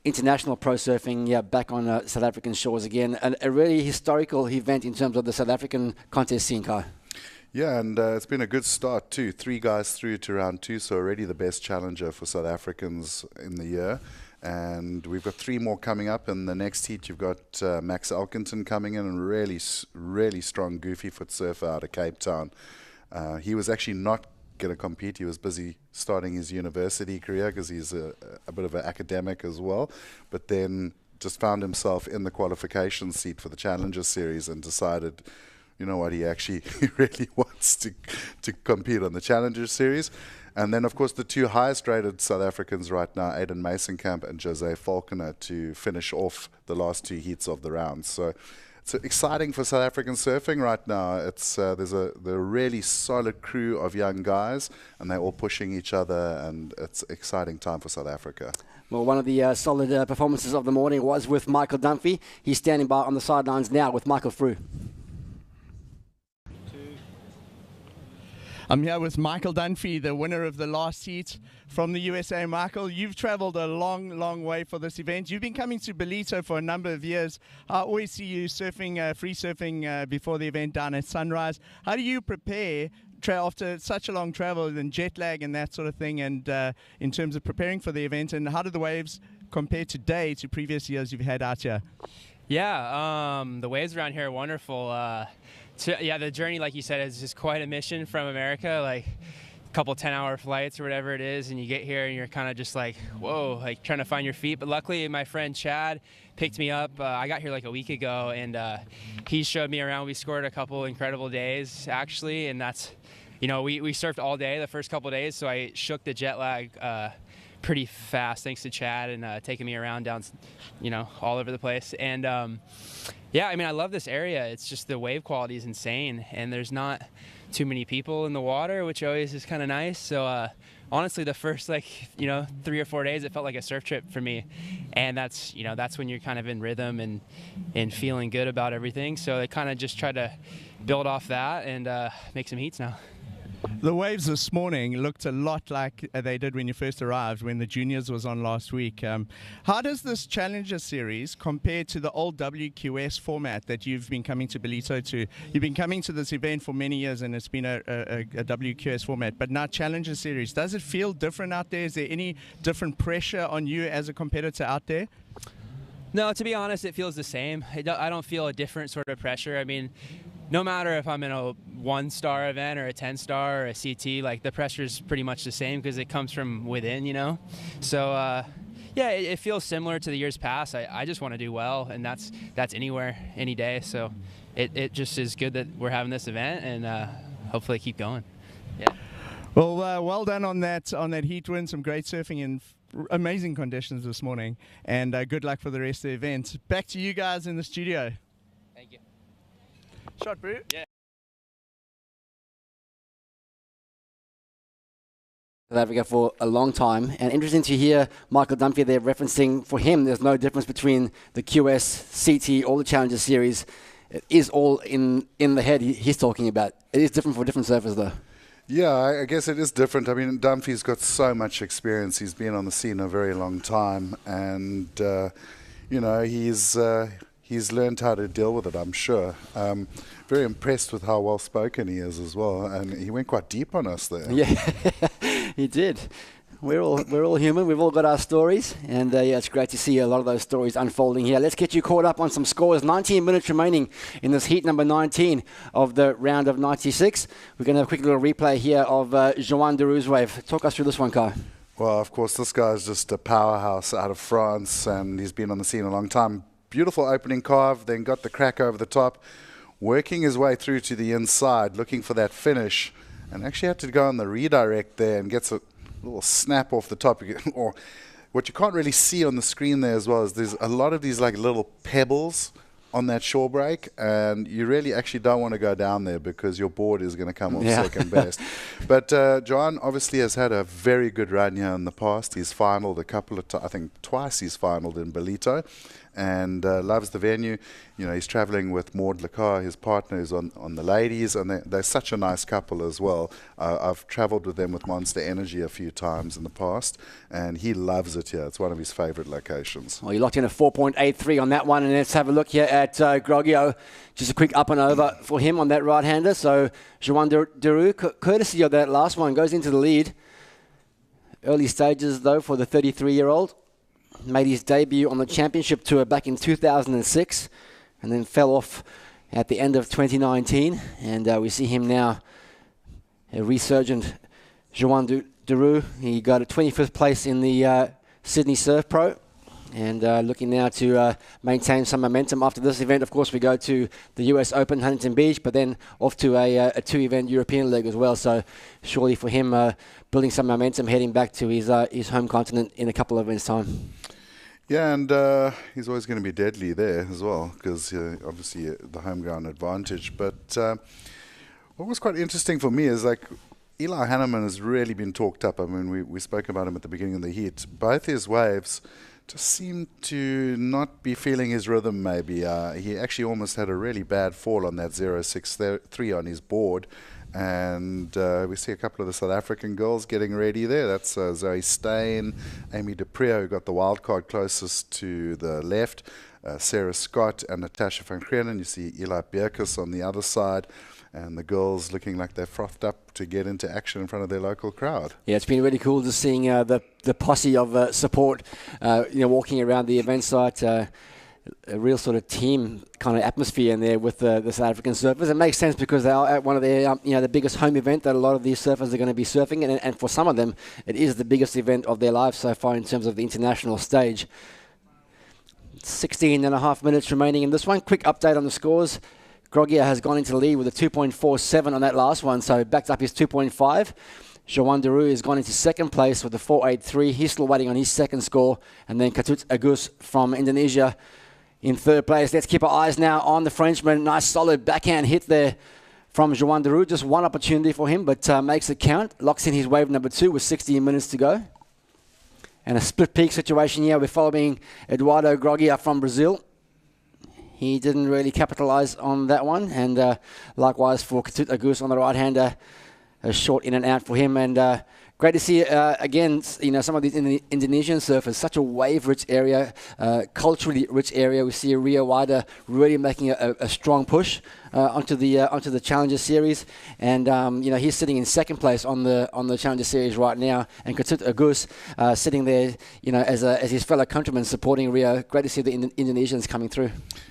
international pro surfing back on South African shores again. And a really historical event in terms of the South African contest scene, Kai. Yeah, and it's been a good start too. 3 guys through to round 2, so already the best challenger for South Africans in the year. And we've got 3 more coming up. In the next heat, you've got Max Elkington coming in, and really strong goofy foot surfer out of Cape Town. He was actually not going to compete. He was busy starting his university career because he's a bit of an academic as well. But then just found himself in the qualification seat for the Challenger Series and decided, you know what, he really wants to compete on the Challenger Series. And then, of course, the 2 highest rated South Africans right now, Aiden Masonkamp and Jose Falconer, to finish off the last 2 heats of the round. So it's exciting for South African surfing right now. It's there's a really solid crew of young guys, and they're all pushing each other, and it's an exciting time for South Africa. Well, one of the solid performances of the morning was with Michael Dunphy. He's standing by on the sidelines now with Michael Frew. I'm here with Michael Dunphy, the winner of the last heat from the USA. Michael, you've traveled a long way for this event. You've been coming to Ballito for a number of years. I always see you surfing, free surfing before the event down at sunrise. How do you prepare after such a long travel and jet lag and that sort of thing, and in terms of preparing for the event, and how do the waves compare today to previous years you've had out here? Yeah, the waves around here are wonderful. Yeah, the journey, like you said, is just quite a mission from America, like a couple 10-hour flights or whatever it is, and you get here and you're kind of just like, whoa, like trying to find your feet. But luckily my friend Chad picked me up. I got here like a week ago, and he showed me around. We scored a couple incredible days, actually, and that's, you know, we surfed all day the first couple days, so I shook the jet lag pretty fast thanks to Chad and taking me around down, you know, all over the place. And yeah, I mean, I love this area. It's just the wave quality is insane, and there's not too many people in the water, which always is kind of nice. So honestly, the first, like, you know, 3 or 4 days, it felt like a surf trip for me. And that's, you know, that's when you're kind of in rhythm and feeling good about everything. So I kind of just tried to build off that and make some heats now. The waves this morning looked a lot like they did when you first arrived, when the juniors was on last week. How does this Challenger Series compare to the old WQS format that you've been coming to Ballito to? You've been coming to this event for many years, and it's been a WQS format, but now Challenger Series. Does it feel different out there? Is there any different pressure on you as a competitor out there? No, to be honest, it feels the same. I don't feel a different sort of pressure. I mean, no matter if I'm in a 1-star event or a 10-star or a CT, like the pressure's pretty much the same because it comes from within, you know? So, yeah, it feels similar to the years past. I just want to do well, and that's anywhere, any day. So it just is good that we're having this event, and hopefully keep going. Yeah. Well, well done on that heat win. Some great surfing in amazing conditions this morning, and good luck for the rest of the event. Back to you guys in the studio. Thank you. Shot, bro. Yeah. South Africa for a long time, and interesting to hear Michael Dunphy there referencing, for him there's no difference between the QS, CT, or the Challenger Series. It is all in the head he's talking about. It is different for different surfers though. Yeah, I guess it is different. I mean, Dunphy's got so much experience. He's been on the scene a very long time, and you know, he's learned how to deal with it, I'm sure. Very impressed with how well spoken he is as well, and he went quite deep on us there. Yeah, he did. We're all human. We've all got our stories, and yeah, it's great to see a lot of those stories unfolding here. Let's get you caught up on some scores. 19 minutes remaining in this heat number 19 of the round of 96. We're going to have a quick little replay here of Joan de Rooswave. Talk us through this one, Kai. Well, of course, this guy's just a powerhouse out of France, and he's been on the scene a long time. Beautiful opening carve, then got the crack over the top, working his way through to the inside, looking for that finish, and actually had to go on the redirect there and gets a little snap off the top, or what you can't really see on the screen there as well is there's a lot of these like little pebbles on that shore break, and you really actually don't want to go down there because your board is going to come off second best. But John obviously has had a very good run here in the past. He's finaled a couple of I think twice he's finaled in Ballito, and loves the venue. You know, he's traveling with Maud Lacar, his partner, is on the ladies, and they're such a nice couple as well. I've traveled with them with Monster Energy a few times in the past, and he loves it here. It's one of his favorite locations. Well, you locked in a 4.83 on that one, and let's have a look here at Groggio. Just a quick up and over for him on that right-hander. So Joan Deroux, courtesy of that last one, goes into the lead. Early stages, though, for the 33-year-old. Made his debut on the championship tour back in 2006 and then fell off at the end of 2019. And we see him now, a resurgent Joan Deroux. He got a 25th place in the Sydney Surf Pro, and looking now to maintain some momentum after this event. Of course, we go to the US Open, Huntington Beach, but then off to a two-event European leg as well. So surely for him, building some momentum, heading back to his home continent in a couple of events' time. Yeah, and he's always going to be deadly there as well, because obviously the home ground advantage. But what was quite interesting for me is like Eli Hanneman has really been talked up. I mean, we spoke about him at the beginning of the heat. Both his waves just seemed to not be feeling his rhythm maybe. He actually almost had a really bad fall on that 0.63 on his board. And we see a couple of the South African girls getting ready there. That's Zoe Steyn, Amy Dupria, who got the wild card closest to the left, Sarah Scott and Natasha van Krenen. You see Eli Bierkus on the other side, and the girls looking like they're frothed up to get into action in front of their local crowd. Yeah, it's been really cool just seeing the posse of support, walking around the event site. A real sort of team kind of atmosphere in there with the South African surfers. It makes sense because they are at one of their, the biggest home event that a lot of these surfers are going to be surfing, and for some of them, it is the biggest event of their lives so far in terms of the international stage. 16 and a half minutes remaining in this one. Quick update on the scores. Groggio has gone into the lead with a 2.47 on that last one, so backed up his 2.5. Joan Deroux has gone into second place with a 4.83. He's still waiting on his second score. And then Caity Simmers from Indonesia in third place. Let's keep our eyes now on the Frenchman. Nice solid backhand hit there from Joan Deroux. Just one opportunity for him, but makes it count. Locks in his wave number 2 with 16 minutes to go. And a split peak situation here. We're following Eduardo Groggio from Brazil. He didn't really capitalize on that one. And likewise for Caity Simmers on the right-hander. A short in and out for him. And great to see, again, some of these Indonesian surfers, such a wave-rich area, culturally rich area. We see Rio Waida really making a strong push onto the Challenger Series. And, he's sitting in second place on the Challenger Series right now. And Caity Simmers sitting there, as his fellow countrymen supporting Rio. Great to see the Indonesians coming through.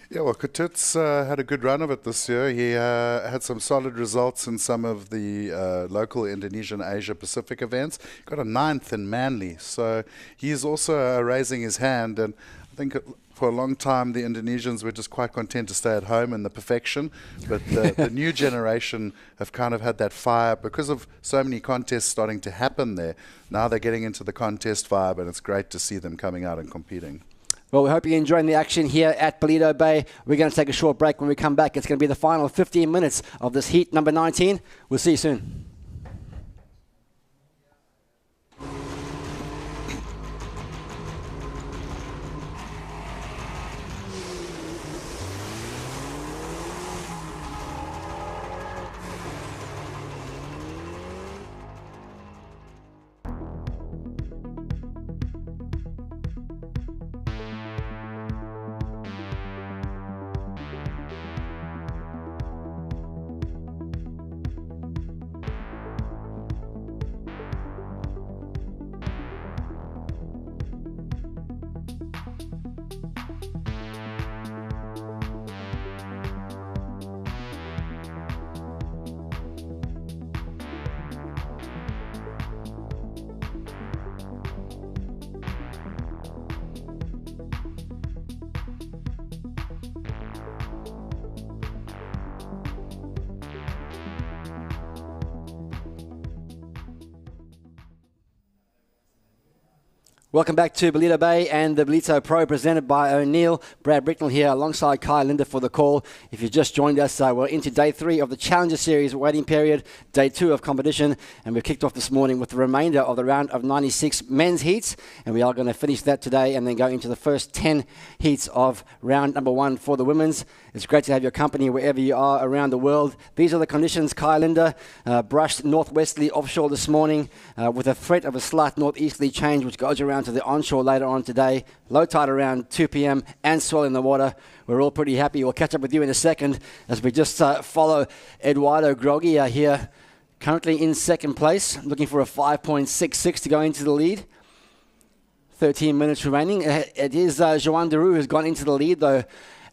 Yeah, well, Caity had a good run of it this year. He had some solid results in some of the local Indonesian Asia Pacific events. Got a 9th in Manly, so he's also raising his hand. And I think for a long time the Indonesians were just quite content to stay at home in the perfection. But the new generation have kind of had that fire because of so many contests starting to happen there. Now they're getting into the contest vibe, and it's great to see them coming out and competing. Well, we hope you're enjoying the action here at Ballito Bay. We're going to take a short break. When we come back, it's going to be the final 15 minutes of this heat number 19. We'll see you soon. Welcome back to Ballito Bay and the Ballito Pro presented by O'Neill. Brad Bricknell here alongside Kai Linder for the call. If you've just joined us, we're into day 3 of the Challenger Series waiting period, day 2 of competition, and we've kicked off this morning with the remainder of the round of 96 men's heats, and we are going to finish that today and then go into the first 10 heats of round number 1 for the women's. It's great to have your company wherever you are around the world. These are the conditions. Kai Linder brushed northwesterly offshore this morning with a threat of a slight northeasterly change which goes around to the onshore later on today. Low tide around 2 p.m. and swell in the water. We're all pretty happy. We'll catch up with you in a second as we just follow Eduardo Groggy here, currently in second place, looking for a 5.66 to go into the lead. 13 minutes remaining. It is Joan Deroux who's gone into the lead, though,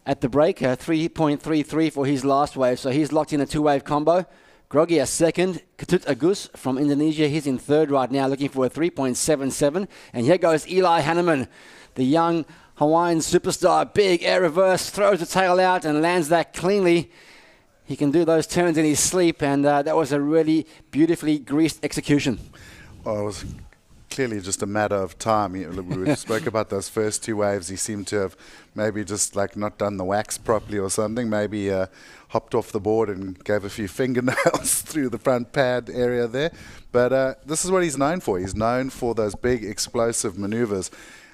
at the break. 3.33 for his last wave, so he's locked in a 2-wave combo. Groggy a second. Caity Simmers from Indonesia, he's in third right now, looking for a 3.77. And here goes Eli Hanneman, the young Hawaiian superstar. Big air reverse, throws the tail out and lands that cleanly. He can do those turns in his sleep, and that was a really beautifully greased execution. Well, it was clearly just a matter of time. We spoke about those first 2 waves. He seemed to have maybe just like not done the wax properly or something. Maybe hopped off the board and gave a few fingernails through the front pad area there. But this is what he's known for. He's known for those big explosive maneuvers.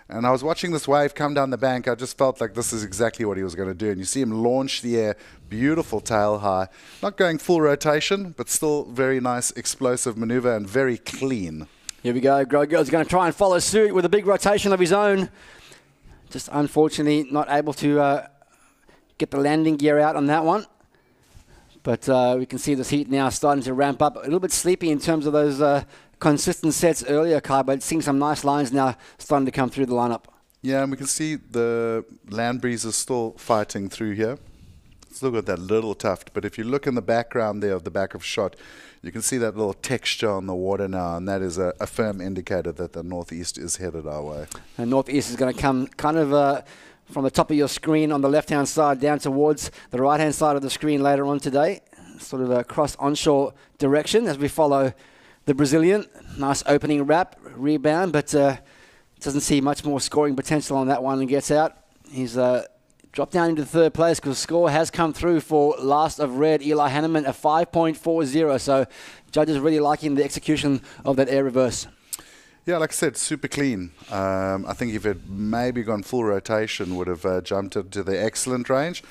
And I was watching this wave come down the bank. I just felt like this is exactly what he was going to do. And you see him launch the air, beautiful tail high. Not going full rotation, but still very nice explosive maneuver and very clean. Here we go. Groggy's going to try and follow suit with a big rotation of his own. Just unfortunately not able to get the landing gear out on that one. But we can see this heat now starting to ramp up. A little bit sleepy in terms of those consistent sets earlier, Kai, but seeing some nice lines now starting to come through the lineup. Yeah, and we can see the land breeze is still fighting through here. Still got that little tuft, but if you look in the background there of the back of shot, you can see that little texture on the water now, and that is a firm indicator that the northeast is headed our way. And northeast is going to come kind of from the top of your screen on the left-hand side down towards the right-hand side of the screen later on today, sort of a cross-onshore direction as we follow the Brazilian. Nice opening wrap, rebound, but doesn't see much more scoring potential on that one and gets out. He's dropped down into third place because score has come through for last of red, Eli Hanneman, a 5.40. So judges really liking the execution of that air reverse. Yeah, like I said, super clean. I think if it maybe gone full rotation, would have jumped into the excellent range.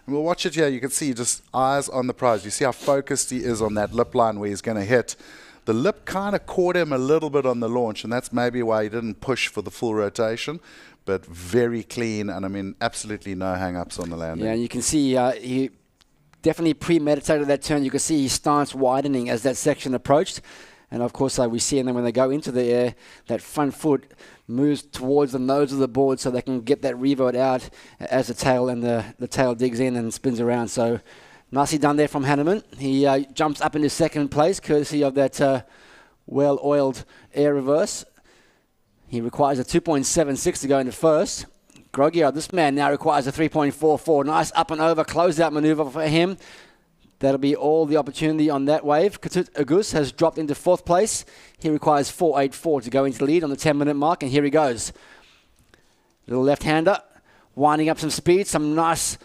And we'll watch it here. You can see just eyes on the prize. You see how focused he is on that lip line where he's going to hit. The lip kind of caught him a little bit on the launch, and that's maybe why he didn't push for the full rotation. But very clean, and I mean, absolutely no hang-ups on the landing. Yeah, and you can see he definitely premeditated that turn. You can see his stance widening as that section approached. And of course, we see, and then when they go into the air, that front foot moves towards the nose of the board so they can get that revert out as the tail and the tail digs in and spins around. So nicely done there from Hanneman. He jumps up into second place, courtesy of that well-oiled air reverse. He requires a 2.76 to go into first. Groggy, this man now requires a 3.44. Nice up and over closeout maneuver for him. That'll be all the opportunity on that wave. Caity Simmers has dropped into fourth place. He requires 4.84 to go into the lead on the 10-minute mark, and here he goes. Little left-hander, winding up some speed, some nice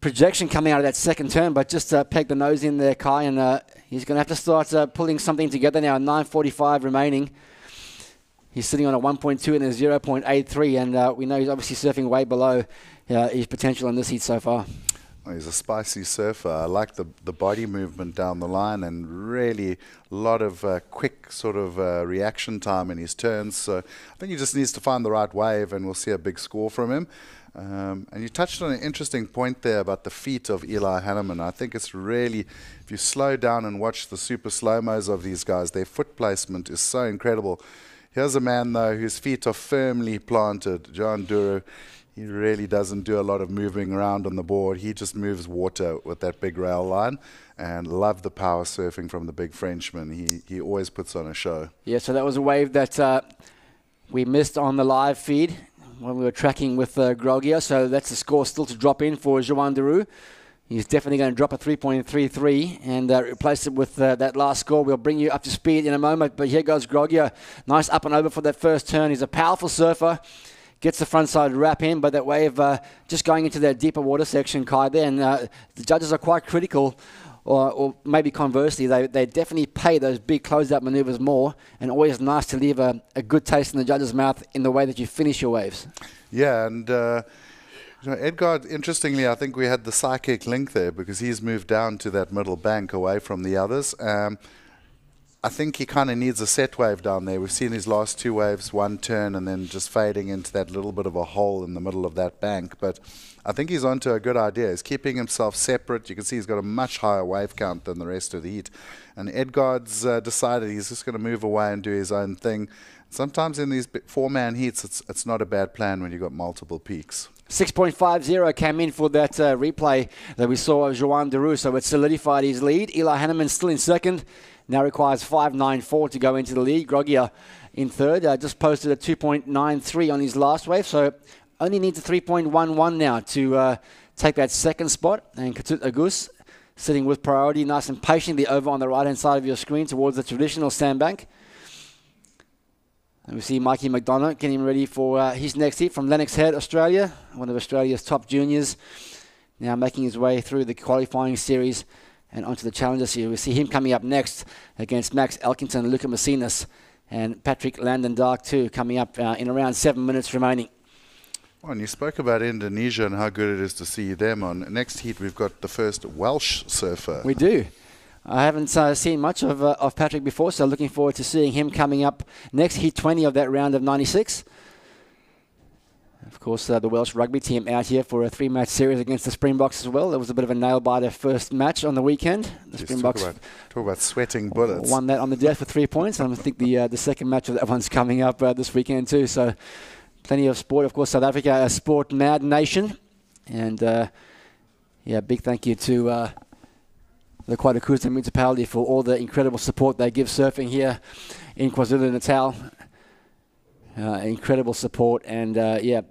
projection coming out of that second turn, but just pegged the nose in there, Kai, and he's going to have to start pulling something together now. 9.45 remaining. He's sitting on a 1.2 and a 0.83, and we know he's obviously surfing way below his potential in this heat so far. Oh, he's a spicy surfer. I like the body movement down the line, and really a lot of quick sort of reaction time in his turns. So I think he just needs to find the right wave, and we'll see a big score from him. And you touched on an interesting point there about the feet of Eli Hanneman. I think it's really, if you slow down and watch the super slow-mos of these guys, their foot placement is so incredible. Here's a man, though, whose feet are firmly planted. Joan Deroux, he really doesn't do a lot of moving around on the board. He just moves water with that big rail line, and love the power surfing from the big Frenchman. He always puts on a show. Yeah, so that was a wave that we missed on the live feed when we were tracking with Groggy. So that's the score still to drop in for Joan Deroux. He's definitely going to drop a 3.33 and replace it with that last score. We'll bring you up to speed in a moment. But here goes Groggia. Nice up and over for that first turn. He's a powerful surfer. Gets the front side wrap in, but that wave just going into that deeper water section, Kai, there. And the judges are quite critical, or maybe conversely, they definitely pay those big closeout maneuvers more, and always nice to leave a good taste in the judge's mouth in the way that you finish your waves. Yeah, and Edgard, interestingly, I think we had the psychic link there because he's moved down to that middle bank away from the others. I think he kind of needs a set wave down there. We've seen his last two waves, one turn and then just fading into that little bit of a hole in the middle of that bank. But I think he's onto a good idea. He's keeping himself separate. You can see he's got a much higher wave count than the rest of the heat. And Edgard's decided he's just going to move away and do his own thing. Sometimes in these four-man heats, it's not a bad plan when you've got multiple peaks. 6.50 came in for that replay that we saw of Joan Deroux, so it solidified his lead. Eli Hanneman still in second. Now requires 5.94 to go into the lead. Groggia in third. Just posted a 2.93 on his last wave, so only needs a 3.11 now to take that second spot. And Caity Simmers sitting with priority, nice and patiently over on the right-hand side of your screen towards the traditional sandbank. And we see Mikey McDonough getting ready for his next heat from Lennox Head, Australia, one of Australia's top juniors. Now making his way through the qualifying series and onto the Challenger Series. We see him coming up next against Max Elkington, Luca Macinas, and Patrick Landon Dark too, coming up in around 7 minutes remaining. Well, and you spoke about Indonesia and how good it is to see them on. Next heat, we've got the first Welsh surfer. We do. I haven't seen much of Patrick before, so looking forward to seeing him coming up next, heat 20 of that round of 96. Of course, the Welsh rugby team out here for a 3-match series against the Springboks as well. There was a bit of a nail-biter first match on the weekend. The Springboks talk about sweating bullets. Won that on the death for 3 points. And I think the second match of that one's coming up this weekend too. So plenty of sport. Of course, South Africa, a sport-mad nation. And, big thank you to the Quadacoosa municipality for all the incredible support they give surfing here in KwaZulu-Natal. Incredible support and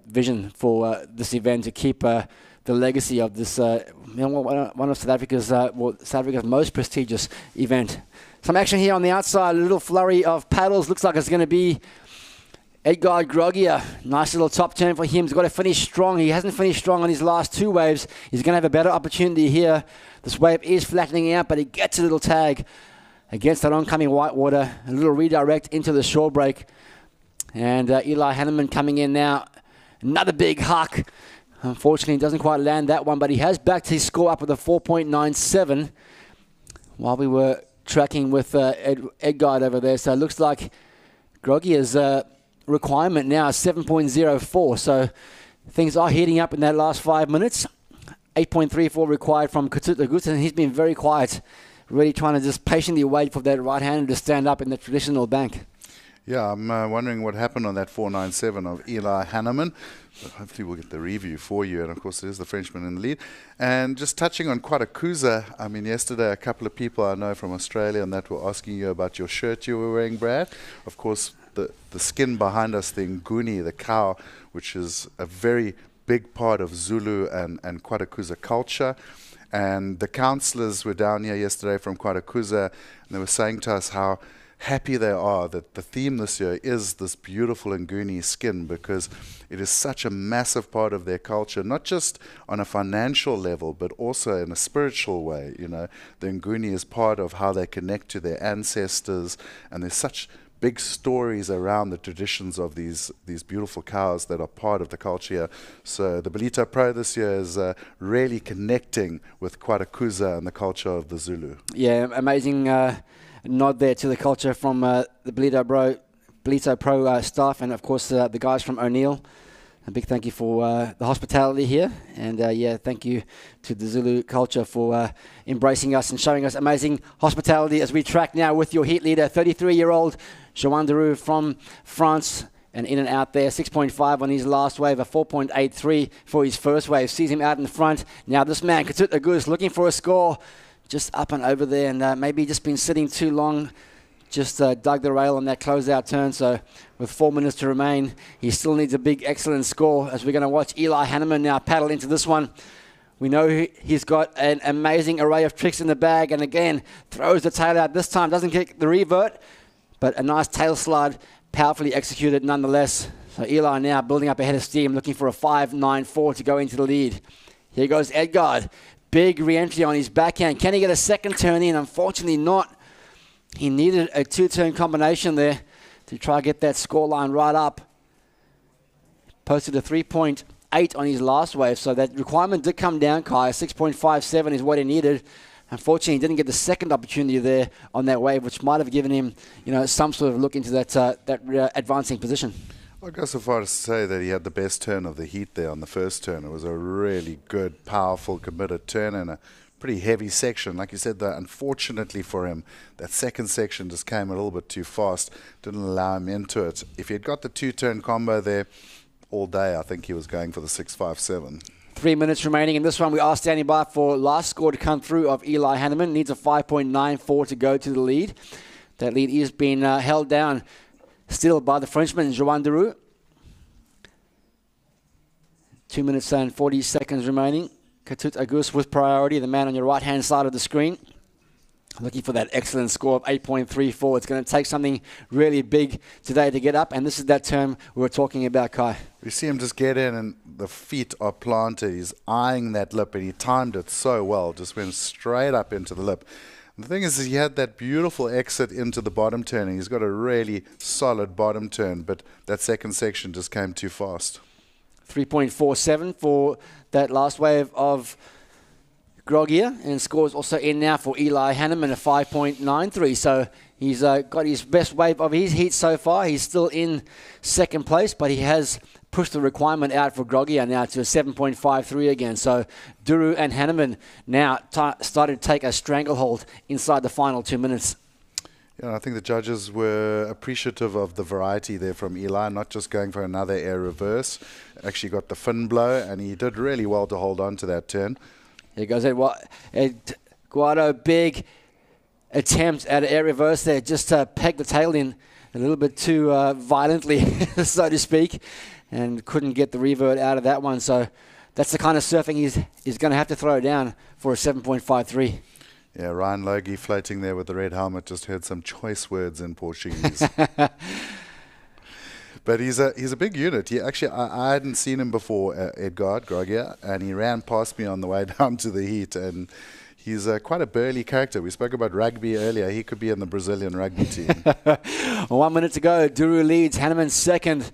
vision for this event to keep the legacy of this one of South Africa's most prestigious event. Some action here on the outside, a little flurry of paddles. Looks like it's going to be Edgard Groggia. Nice little top turn for him. He's got to finish strong. He hasn't finished strong on his last two waves. He's going to have a better opportunity here. This wave is flattening out, but he gets a little tag against that oncoming whitewater. A little redirect into the shore break. And Eli Hanneman coming in now. Another big huck. Unfortunately, he doesn't quite land that one, but he has backed his score up with a 4.97 while we were tracking with Edgard over there. So it looks like Groggia's requirement now is 7.04. So things are heating up in that last 5 minutes. 8.34 required from Caity Simmers, and he's been very quiet, really trying to just patiently wait for that right hander to stand up in the traditional bank. Yeah, I'm wondering what happened on that 4.97 of Eli Hanneman. But hopefully we'll get the review for you. And, of course, it is the Frenchman in the lead. And just touching on Quadacoosa, I mean, yesterday a couple of people I know from Australia and that were asking you about your shirt you were wearing, Brad. Of course, the skin behind us, the nguni, the cow, which is a very big part of Zulu and Quadacoosa culture. And the councillors were down here yesterday from Quadacoosa, and they were saying to us how happy they are that the theme this year is this beautiful Nguni skin, because it is such a massive part of their culture, not just on a financial level, but also in a spiritual way. You know, the Nguni is part of how they connect to their ancestors, and there's such big stories around the traditions of these beautiful cows that are part of the culture here. So the Ballito Pro this year is really connecting with Quadacoosa and the culture of the Zulu. Yeah, amazing nod there to the culture from the Ballito Pro staff, and of course the guys from O'Neill. A big thank you for the hospitality here, and thank you to the Zulu culture for embracing us and showing us amazing hospitality as we track now with your heat leader, 33-year-old Joan Deroux from France, and in and out there, 6.5 on his last wave, a 4.83 for his first wave. Sees him out in front. Now this man, Caity Simmers, looking for a score, just up and over there, and maybe just been sitting too long, just dug the rail on that closeout turn. So with 4 minutes to remain, he still needs a big, excellent score, as we're going to watch Eli Hanneman now paddle into this one We know he's got an amazing array of tricks in the bag, and again, throws the tail out this time. Doesn't kick the revert, but a nice tail slide, powerfully executed nonetheless. So Eli now building up a head of steam, looking for a 5.94 to go into the lead. Here goes Edgard. Big re-entry on his backhand. Can he get a second turn in? Unfortunately not. He needed a two-turn combination there to try to get that scoreline right up. Posted a 3.8 on his last wave, so that requirement did come down, Kai. 6.57 is what he needed. Unfortunately, he didn't get the second opportunity there on that wave, which might have given him, some sort of look into that advancing position. I'll go so far as to say that he had the best turn of the heat there on the first turn. It was a really good, powerful, committed turn and a pretty heavy section. Like you said, unfortunately for him, that second section just came a little bit too fast, didn't allow him into it. If he had got the two-turn combo there all day, I think he was going for the 6.57. 3 minutes remaining in this one. We are standing by for last score to come through of Eli Hanneman. Needs a 5.94 to go to the lead. That lead is being held down still by the Frenchman, Joan Deroux. 2 minutes and 40 seconds remaining. Caity Simmers with priority, the man on your right-hand side of the screen. Looking for that excellent score of 8.34. It's going to take something really big today to get up, and this is that term we were talking about, Kai. We see him just get in, and the feet are planted. He's eyeing that lip, and he timed it so well. Just went straight up into the lip. The thing is he had that beautiful exit into the bottom turn, and he's got a really solid bottom turn, but that second section just came too fast. 3.47 for that last wave of Groggia, and scores also in now for Eli Hanneman, a 5.93. So he's got his best wave of his heat so far. He's still in second place, but he has pushed the requirement out for Groggia now to a 7.53 again. So Deroux and Hanneman now started to take a stranglehold inside the final 2 minutes. Yeah, I think the judges were appreciative of the variety there from Eli, not just going for another air reverse. Actually got the fin blow, and he did really well to hold on to that turn. Here goes Eduardo, big attempt at an air reverse there, just pegged the tail in a little bit too violently, so to speak, and couldn't get the revert out of that one. So that's the kind of surfing he's going to have to throw down for a 7.53. Yeah, Ryan Logie floating there with the red helmet, just heard some choice words in Portuguese. But he's a big unit. He actually, I hadn't seen him before, Edgard Groggia, and he ran past me on the way down to the heat, and he's quite a burly character. We spoke about rugby earlier. He could be in the Brazilian rugby team. 1 minute to go. Deroux leads. Hanneman second.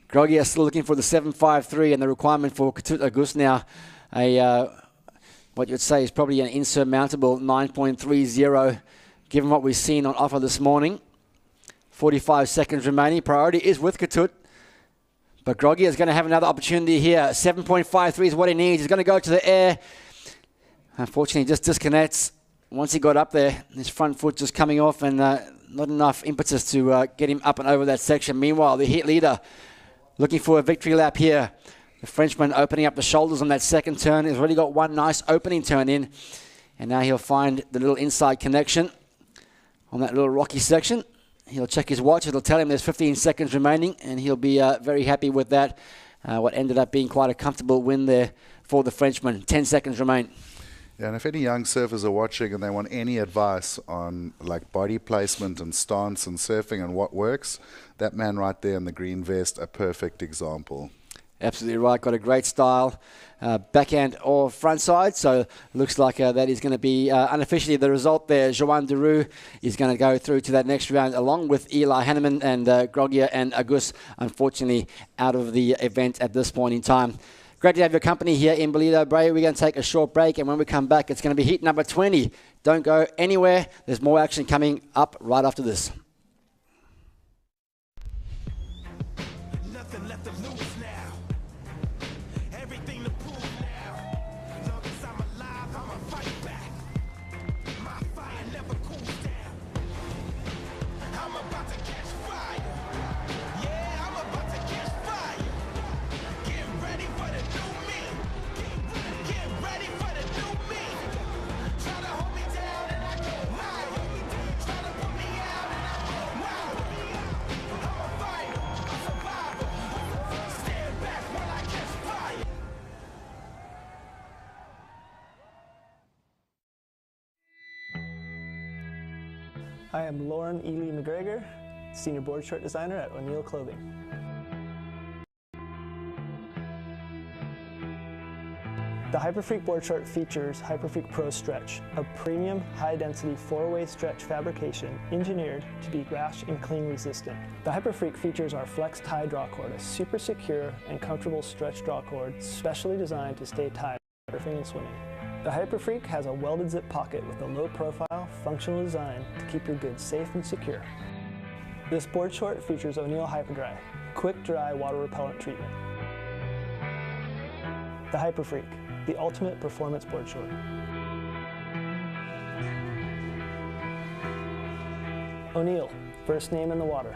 Groggia still looking for the 7.53, and the requirement for Caity Simmers now, what you'd say is probably an insurmountable 9.30, given what we've seen on offer this morning. 45 seconds remaining. Priority is with Caity, but Groggia is going to have another opportunity here. 7.53 is what he needs. He's going to go to the air. Unfortunately, just disconnects. Once he got up there, his front foot just coming off, and not enough impetus to get him up and over that section. Meanwhile, the heat leader looking for a victory lap here. The Frenchman opening up the shoulders on that second turn. He's already got one nice opening turn in, and now he'll find the little inside connection on that little rocky section. He'll check his watch. It'll tell him there's 15 seconds remaining, and he'll be very happy with that. What ended up being quite a comfortable win there for the Frenchman. 10 seconds remain. Yeah, and if any young surfers are watching and they want any advice on like body placement and stance and surfing and what works, that man right there in the green vest, a perfect example. Absolutely right. Got a great style, backhand or front side. So looks like that is going to be unofficially the result there. Joan Deroux is going to go through to that next round along with Eli Hanneman and Groggia and Simmers, unfortunately out of the event at this point in time. Great to have your company here in Ballito, Bray. We're going to take a short break, and when we come back, it's going to be heat number 20. Don't go anywhere. There's more action coming up right after this. Nothing left to lose now. Everything to prove now. Long as I'm alive, I'ma fight back. My fire never cools down. I'm about to catch fire. Yeah, I'm about to catch fire. Get ready for the new me. Get ready for the new me. Try to hold me down and I go higher. Try to put me out and I I am Lauren Ely McGregor, Senior Board Short Designer at O'Neill Clothing. The Hyperfreak board short features Hyperfreak Pro Stretch, a premium high-density 4-way stretch fabrication engineered to be rash and cling resistant. The Hyperfreak features our Flex Tie Draw Cord, a super secure and comfortable stretch draw cord specially designed to stay tied surfing and swimming. The Hyperfreak has a welded zip pocket with a low-profile, functional design to keep your goods safe and secure. This board short features O'Neill Hyperdry, quick dry water repellent treatment. The Hyperfreak, the ultimate performance board short. O'Neill, first name in the water.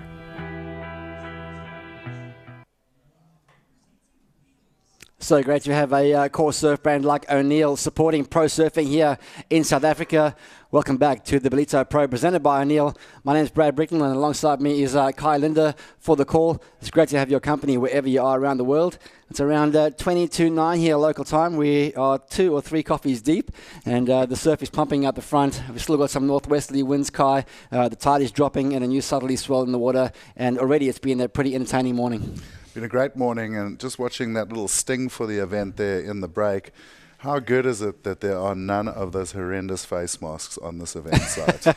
So great to have a core surf brand like O'Neill supporting pro surfing here in South Africa. Welcome back to the Ballito Pro presented by O'Neill. My name is Brad Brickman and alongside me is Kai Linder for the call. It's great to have your company wherever you are around the world. It's around 20 to 9 here local time. We are 2 or 3 coffees deep and the surf is pumping out the front. We've still got some northwesterly winds, Kai. The tide is dropping and a new southerly swell in the water, and already it's been a pretty entertaining morning. Been a great morning, and just watching that little sting for the event there in the break. How good is it that there are none of those horrendous face masks on this event site?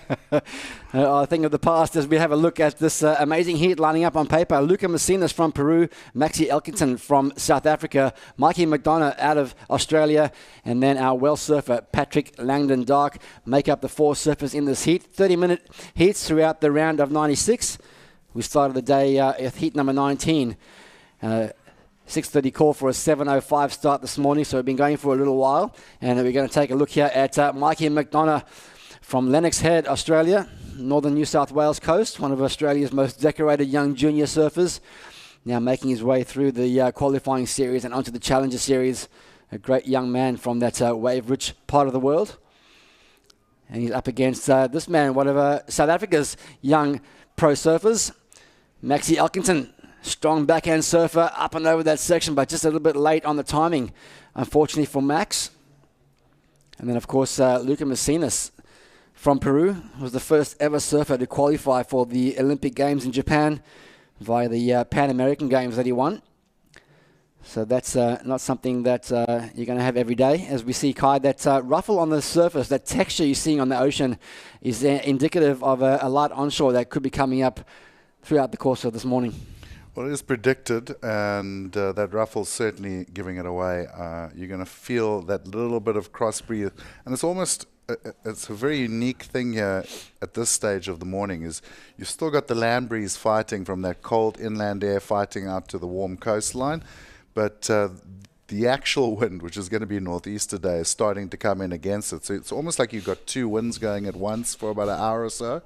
I think of the past as we have a look at this amazing heat lining up on paper. Luca Messinas from Peru, Maxi Elkington from South Africa, Mikey McDonough out of Australia, and then our well surfer Patrick Langdon Dark make up the 4 surfers in this heat. 30-minute heats throughout the round of 96. We started the day at heat number 19. 6:30 call for a 7:05 start this morning, so we've been going for a little while, and we're going to take a look here at Mikey McDonough from Lennox Head, Australia, northern New South Wales coast, one of Australia's most decorated young junior surfers, now making his way through the qualifying series and onto the Challenger Series. A great young man from that wave-rich part of the world, and he's up against this man, one of South Africa's young pro surfers, Maxi Elkington. Strong backhand surfer up and over that section, but just a little bit late on the timing, unfortunately for Max. And then, of course, Luca Messinas from Peru was the first ever surfer to qualify for the Olympic Games in Japan via the Pan American Games that he won. So that's not something that you're going to have every day. As we see, Kai, that ruffle on the surface, that texture you're seeing on the ocean is indicative of a light onshore that could be coming up throughout the course of this morning. Well, it is predicted, and that ruffle's certainly giving it away. You're going to feel that little bit of cross breeze, and it's almost it's a very unique thing here at this stage of the morning. Is you've still got the land breeze fighting from that cold inland air fighting out to the warm coastline, but the actual wind, which is going to be northeast today, is starting to come in against it. So it's almost like you've got 2 winds going at once for about an hour or so,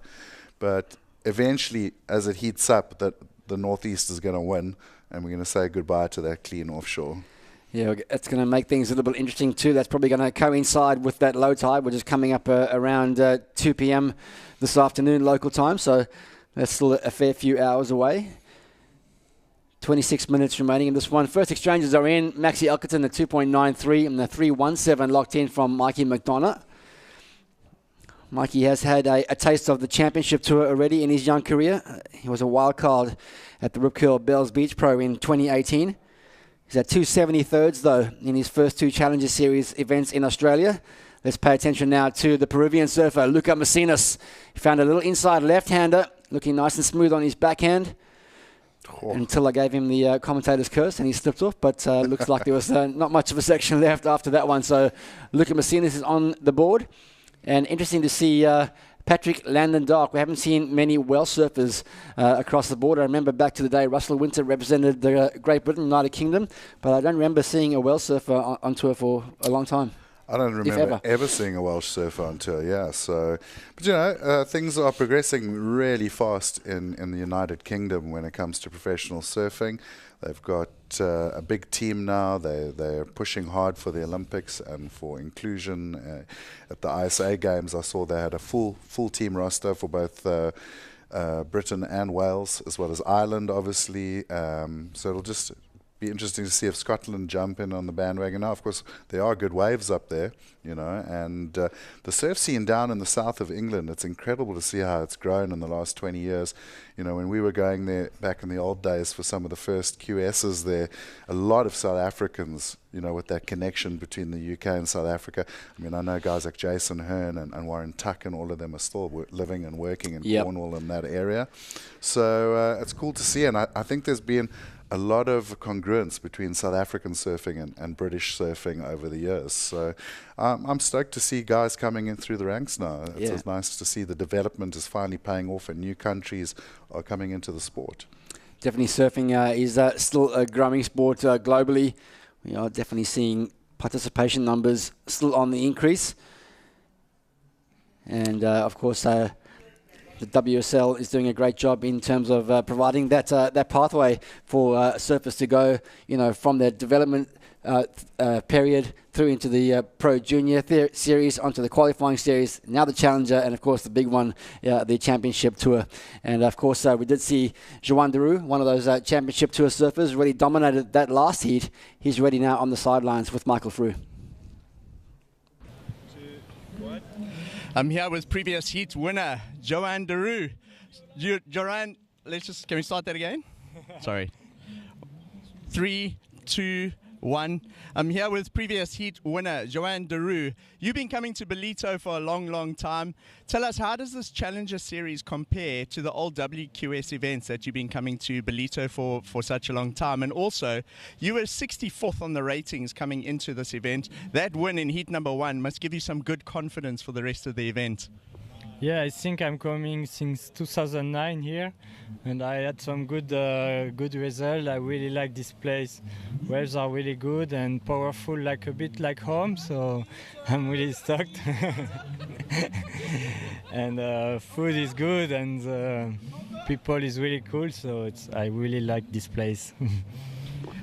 but eventually, as it heats up, the northeast is going to win, and we're going to say goodbye to that clean offshore. Yeah, it's going to make things a little bit interesting too. That's probably going to coincide with that low tide, which is coming up around 2 p.m. this afternoon local time, so that's still a fair few hours away. 26 minutes remaining in this one. First exchanges are in. Maxi Elkington, the 2.93, and the 3.17 locked in from Mikey McDonough. Mikey has had a taste of the championship tour already in his young career. He was a wild card at the Rip Curl Bells Beach Pro in 2018. He's at 273rds, though, in his first 2 Challenger Series events in Australia. Let's pay attention now to the Peruvian surfer, Luca Messinas. He found a little inside left-hander, looking nice and smooth on his backhand, until I gave him the commentator's curse and he slipped off, but looks like there was not much of a section left after that one. So Luca Messinas is on the board. And interesting to see Patrick Langdon Dark. We haven't seen many Welsh surfers across the board. I remember back to the day Russell Winter represented the Great Britain, United Kingdom, but I don't remember seeing a Welsh surfer on tour for a long time. I don't remember ever seeing a Welsh surfer on tour, yeah. So, but you know, things are progressing really fast in the United Kingdom when it comes to professional surfing. They've got a big team now. They're pushing hard for the Olympics and for inclusion. At the ISA Games, I saw they had a full team roster for both Britain and Wales, as well as Ireland, obviously. So it'll just be interesting to see if Scotland jump in on the bandwagon. Now, of course, there are good waves up there, you know, and the surf scene down in the south of England, it's incredible to see how it's grown in the last 20 years. You know, when we were going there back in the old days for some of the first QSs there, a lot of South Africans, you know, with that connection between the UK and South Africa. I mean, I know guys like Jason Hearn and Warren Tuck, and all of them are still living and working in Cornwall in that area. So it's cool to see, and I think there's been a lot of congruence between South African surfing and British surfing over the years. So I'm stoked to see guys coming in through the ranks now. It's nice to see the development is finally paying off and new countries are coming into the sport. Definitely surfing is still a growing sport globally. We are definitely seeing participation numbers still on the increase. And of course, the WSL is doing a great job in terms of providing that pathway for surfers to go, you know, from their development period through into the Pro Junior series, onto the qualifying series, now the Challenger, and of course the big one, the Championship Tour. And of course we did see Joan Derou, one of those Championship Tour surfers, really dominated that last heat. He's ready now on the sidelines with Michael Frew. I'm here with previous heat winner, Joan Derou. Joan, can we start that again? Sorry. 3, 2, 1. I'm here with previous heat winner, Joan Derou. You've been coming to Ballito for a long, long time. Tell us, how does this Challenger Series compare to the old WQS events that you've been coming to Ballito for such a long time? And also, you were 64th on the ratings coming into this event. That win in heat number 1 must give you some good confidence for the rest of the event. Yeah, I think I'm coming since 2009 here, and I had some good result. I really like this place. Waves are really good and powerful, like a bit like home, so I'm really stoked. And food is good, and people is really cool, so I really like this place.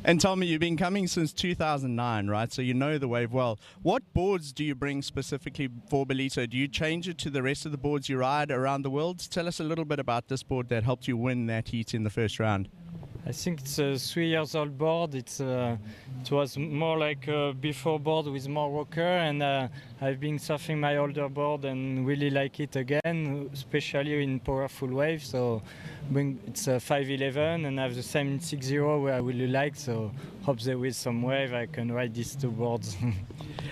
And tell me, you've been coming since 2009, right? So you know the wave well. What boards do you bring specifically for Ballito? Do you change it to the rest of the boards you ride around the world? Tell us a little bit about this board that helped you win that heat in the first round. I think it's a 3-year-old board. It was more like a before board with more rocker, and I've been surfing my older board and really like it again, especially in powerful waves. So it's a 511 and I have the same 6.0 where I really like. So hope that with some wave I can ride these two boards.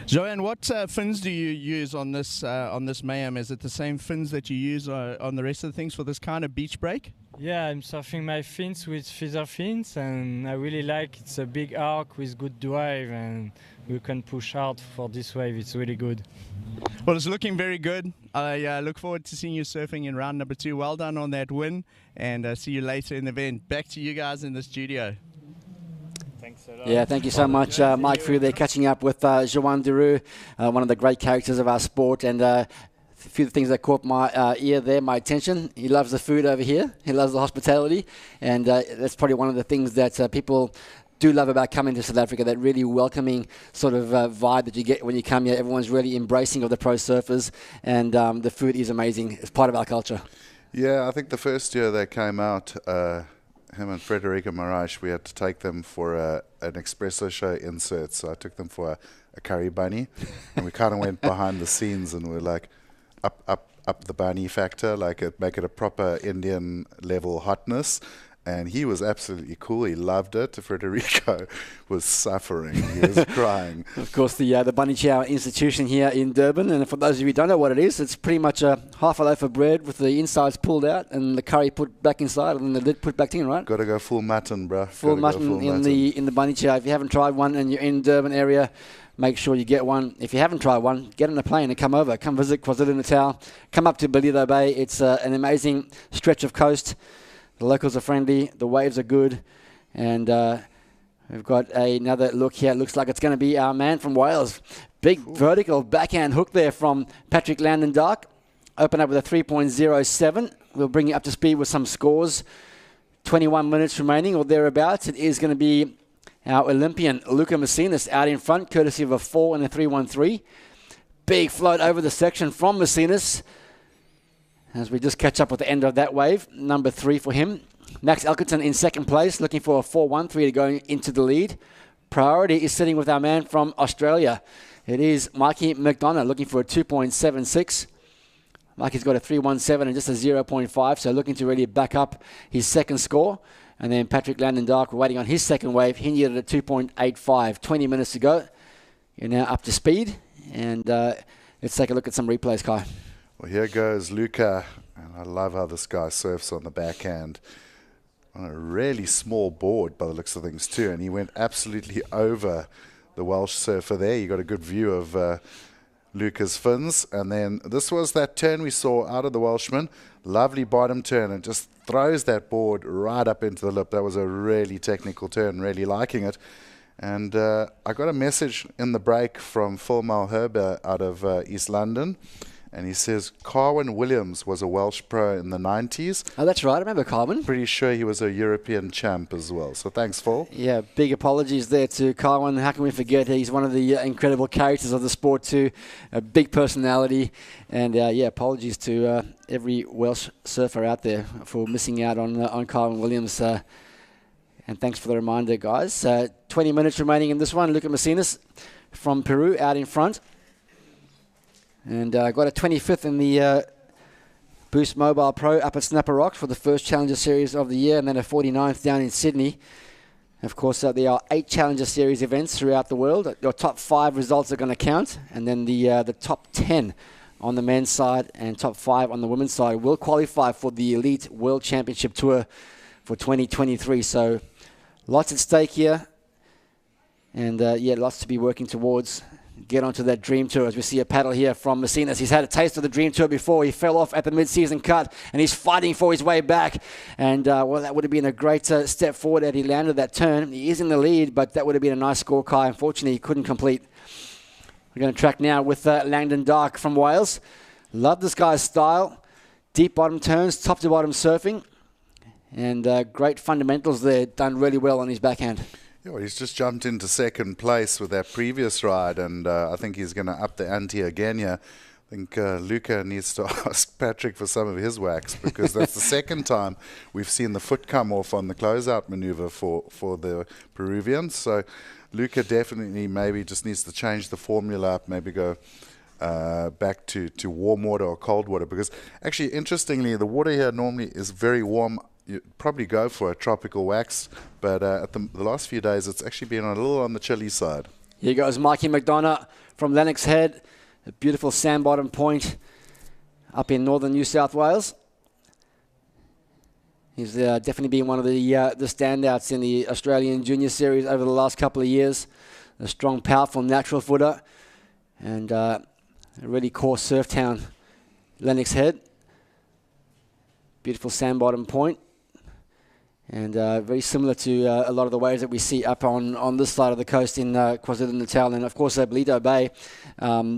Joanne, what fins do you use on this Mayhem? Is it the same fins that you use on the rest of the things for this kind of beach break? Yeah, I'm surfing my fins with feather fins, and I really like it's a big arc with good drive, and you can push hard for this wave. It's really good. Well, it's looking very good. I look forward to seeing you surfing in round number 2. Well done on that win, and see you later in the event. Back to you guys in the studio. Thanks a lot. Yeah, thank you so much, Mike Frew there, catching up with Joan Derou, one of the great characters of our sport, and a few things that caught my ear there, my attention. He loves the food over here. He loves the hospitality, and that's probably one of the things that people do love about coming to South Africa, that really welcoming sort of vibe that you get when you come here. Everyone's really embracing of the pro surfers, and the food is amazing. It's part of our culture. Yeah, I think the first year they came out, him and Frederica Maraish, we had to take them for an espresso show insert. So I took them for a curry bunny, and we kind of went behind the scenes, and we're like, up the bunny factor, like make it a proper Indian level hotness. And he was absolutely cool. He loved it. Frederico was suffering. He was crying. Of course, the Bunny Chow institution here in Durban. And for those of you who don't know what it is, it's pretty much a half a loaf of bread with the insides pulled out and the curry put back inside and the lid put back in, right? Got to go full mutton, bro. Full mutton in the Bunny Chow. If you haven't tried one and you're in Durban area, make sure you get one. If you haven't tried one, get on a plane and come over. Come visit KwaZulu-Natal. Come up to Ballito Bay. It's an amazing stretch of coast. The locals are friendly, the waves are good, and we've got another look here. It looks like it's going to be our man from Wales. Big vertical backhand hook there from Patrick Landon Dark. Open up with a 3.07. We'll bring you up to speed with some scores. 21 minutes remaining or thereabouts. It is going to be our Olympian Luca Messinas out in front, courtesy of a 4 and a 3.13. Big float over the section from Messinas, as we just catch up with the end of that wave. Number 3 for him. Max Elkington in second place, looking for a 4-1-3 to go into the lead. Priority is sitting with our man from Australia. It is Mikey McDonough, looking for a 2.76. Mikey's got a 3.17 and just a 0.5, so looking to really back up his second score. And then Patrick Landon-Dark waiting on his second wave. He needed a 2.85. 20 minutes to go. You're now up to speed. And let's take a look at some replays, Kai. Well, here goes Luca. And I love how this guy surfs on the backhand. On a really small board by the looks of things too. And he went absolutely over the Welsh surfer there. You got a good view of Luca's fins. And then this was that turn we saw out of the Welshman. Lovely bottom turn and just throws that board right up into the lip. That was a really technical turn, really liking it. And I got a message in the break from Phil Malherbe out of East London. And he says, Carwyn Williams was a Welsh pro in the 90s. Oh, that's right. I remember Carwyn. Pretty sure he was a European champ as well. So thanks, Phil. Yeah, big apologies there to Carwyn. How can we forget? He's one of the incredible characters of the sport too. A big personality. And yeah, apologies to every Welsh surfer out there for missing out on Carwyn Williams. And thanks for the reminder, guys. 20 minutes remaining in this one. Luca Macinas from Peru out in front. And got a 25th in the Boost Mobile Pro up at Snapper Rocks for the first Challenger Series of the year, and then a 49th down in Sydney. Of course, there are 8 Challenger Series events throughout the world. Your top 5 results are going to count, and then the top 10 on the men's side and top 5 on the women's side will qualify for the Elite World Championship Tour for 2023. So lots at stake here, and yeah, lots to be working towards. Get onto that Dream Tour as we see a paddle here from Macinas. He's had a taste of the Dream Tour before. He fell off at the mid-season cut and he's fighting for his way back. And well, that would have been a great step forward had he landed that turn. He is in the lead, but that would have been a nice score, Kai. Unfortunately, he couldn't complete. We're going to track now with Langdon Dark from Wales. Love this guy's style. Deep bottom turns, top to bottom surfing. And great fundamentals there, done really well on his backhand. Yeah, well, he's just jumped into second place with that previous ride, and I think he's going to up the ante again here. I think Luca needs to ask Patrick for some of his wax, because that's the second time we've seen the foot come off on the closeout maneuver for the Peruvians. So Luca definitely maybe just needs to change the formula up, maybe go back to warm water or cold water, because actually, interestingly, the water here normally is very warm. You'd probably go for a tropical wax, but at the last few days, it's actually been a little on the chilly side. Here goes Mikey McDonough from Lennox Head, a beautiful sand bottom point up in northern New South Wales. He's definitely been one of the standouts in the Australian Junior Series over the last couple of years. A strong, powerful, natural footer, and a really core surf town, Lennox Head. Beautiful sand bottom point. And very similar to a lot of the waves that we see up on this side of the coast in KwaZulu-Natal. And, of course, Ballito Bay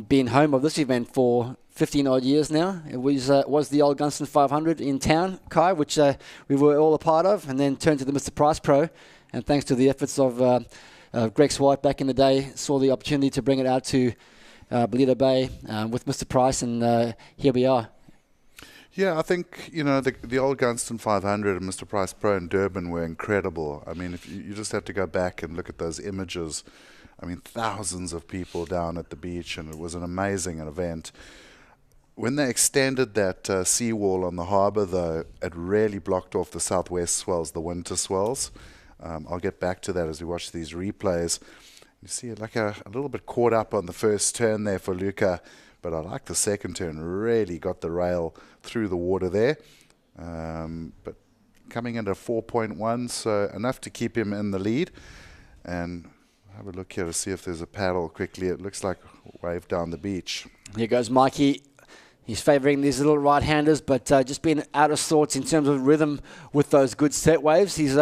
being home of this event for 15-odd years now. It was the old Gunston 500 in town, Kai, which we were all a part of, and then turned to the Mr. Price Pro. And thanks to the efforts of Greg Swart back in the day, saw the opportunity to bring it out to Ballito Bay with Mr. Price, and here we are. Yeah, I think, you know, the old Gunston 500 and Mr. Price Pro in Durban were incredible. I mean, if you just have to go back and look at those images. I mean, thousands of people down at the beach, and it was an amazing event. When they extended that seawall on the harbour, though, it really blocked off the southwest swells, the winter swells. I'll get back to that as we watch these replays. You see like a little bit caught up on the first turn there for Luca, but I like the second turn, really got the rail through the water there. But coming in at 4.1, so enough to keep him in the lead. And have a look here to see if there's a paddle quickly. It looks like a wave down the beach. Here goes Mikey. He's favouring these little right-handers, but just being out of sorts in terms of rhythm with those good set waves. He's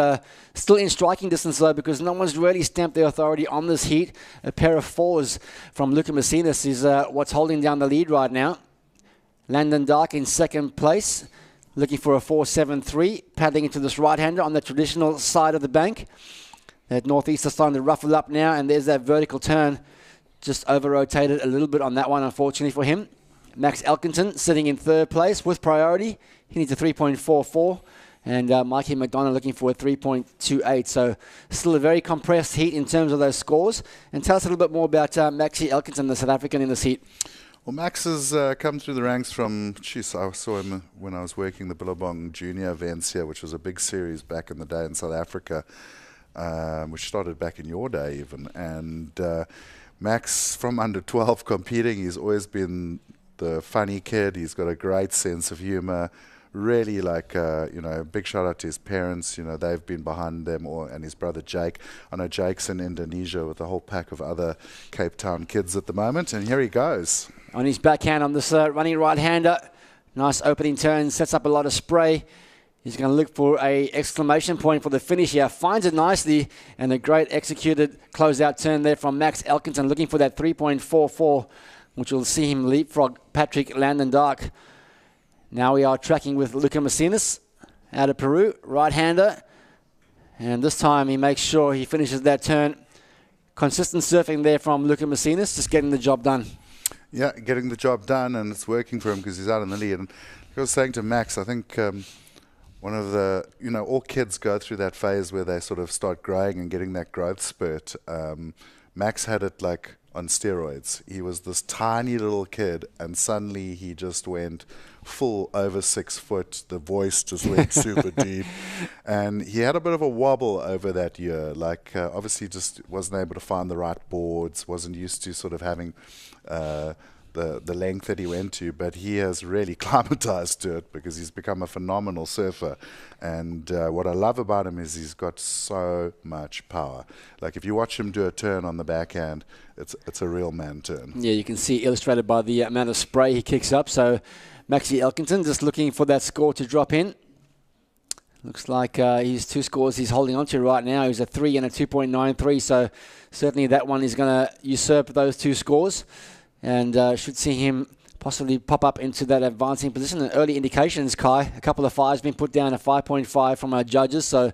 still in striking distance, though, because no one's really stamped their authority on this heat. A pair of fours from Luca Macinas is what's holding down the lead right now. Landon Dark in second place, looking for a 4.73, paddling into this right-hander on the traditional side of the bank. That northeast is starting to ruffle up now, and there's that vertical turn. Just over-rotated a little bit on that one, unfortunately for him. Max Elkington sitting in third place with priority. He needs a 3.44, and Mikey McDonough looking for a 3.28. So still a very compressed heat in terms of those scores. And tell us a little bit more about Maxie Elkington, the South African in this heat. Well, Max has come through the ranks from, I saw him when I was working the Billabong Junior events here, which was a big series back in the day in South Africa, which started back in your day even. And Max, from under 12 competing, he's always been the funny kid. He's got a great sense of humor. Really, big shout out to his parents. They've been behind them, and his brother Jake. I know Jake's in Indonesia with a whole pack of other Cape Town kids at the moment, and here he goes. On his backhand on this running right-hander. Nice opening turn, sets up a lot of spray. He's going to look for a exclamation point for the finish here. Finds it nicely, and a great executed closeout turn there from Max Elkington, looking for that 3.44, which will see him leapfrog Patrick Landon Dark. Now we are tracking with Luca Macinas out of Peru, right-hander. And this time he makes sure he finishes that turn. Consistent surfing there from Luca Macinas, just getting the job done. Yeah, getting the job done, and it's working for him because he's out in the lead. And like I was saying to Max, I think one of the, all kids go through that phase where they sort of start growing and getting that growth spurt. Max had it like on steroids. He was this tiny little kid, and suddenly he just went full over 6 foot. The voice just went super deep, and he had a bit of a wobble over that year. Obviously, just wasn't able to find the right boards. Wasn't used to sort of having the length that he went to, but he has really climatized to it because he's become a phenomenal surfer. And what I love about him is he's got so much power. Like if you watch him do a turn on the backhand, it's a real man turn. Yeah, you can see illustrated by the amount of spray he kicks up. So Maxie Elkington just looking for that score to drop in. Looks like his 2 scores he's holding on to right now. He's a 3 and a 2.93, so certainly that one is going to usurp those 2 scores, and should see him possibly pop up into that advancing position. And early indications, Kai, a couple of 5s been put down, a 5.5 from our judges, so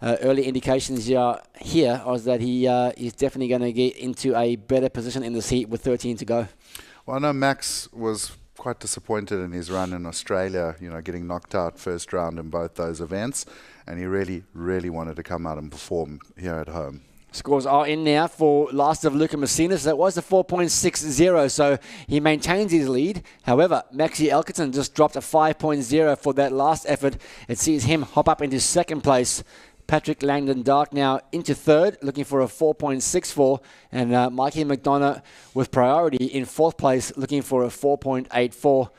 early indications here are that he is definitely going to get into a better position in this heat with 13 to go. Well, I know Max was quite disappointed in his run in Australia, getting knocked out first round in both those events, and he really, really wanted to come out and perform here at home. Scores are in now for last of Luca Macinas. That was a 4.60, so he maintains his lead. However, Maxie Elkington just dropped a 5.0 for that last effort. It sees him hop up into second place. Patrick Langdon Dark now into third, looking for a 4.64, and Mikey McDonough with priority in fourth place, looking for a 4.84.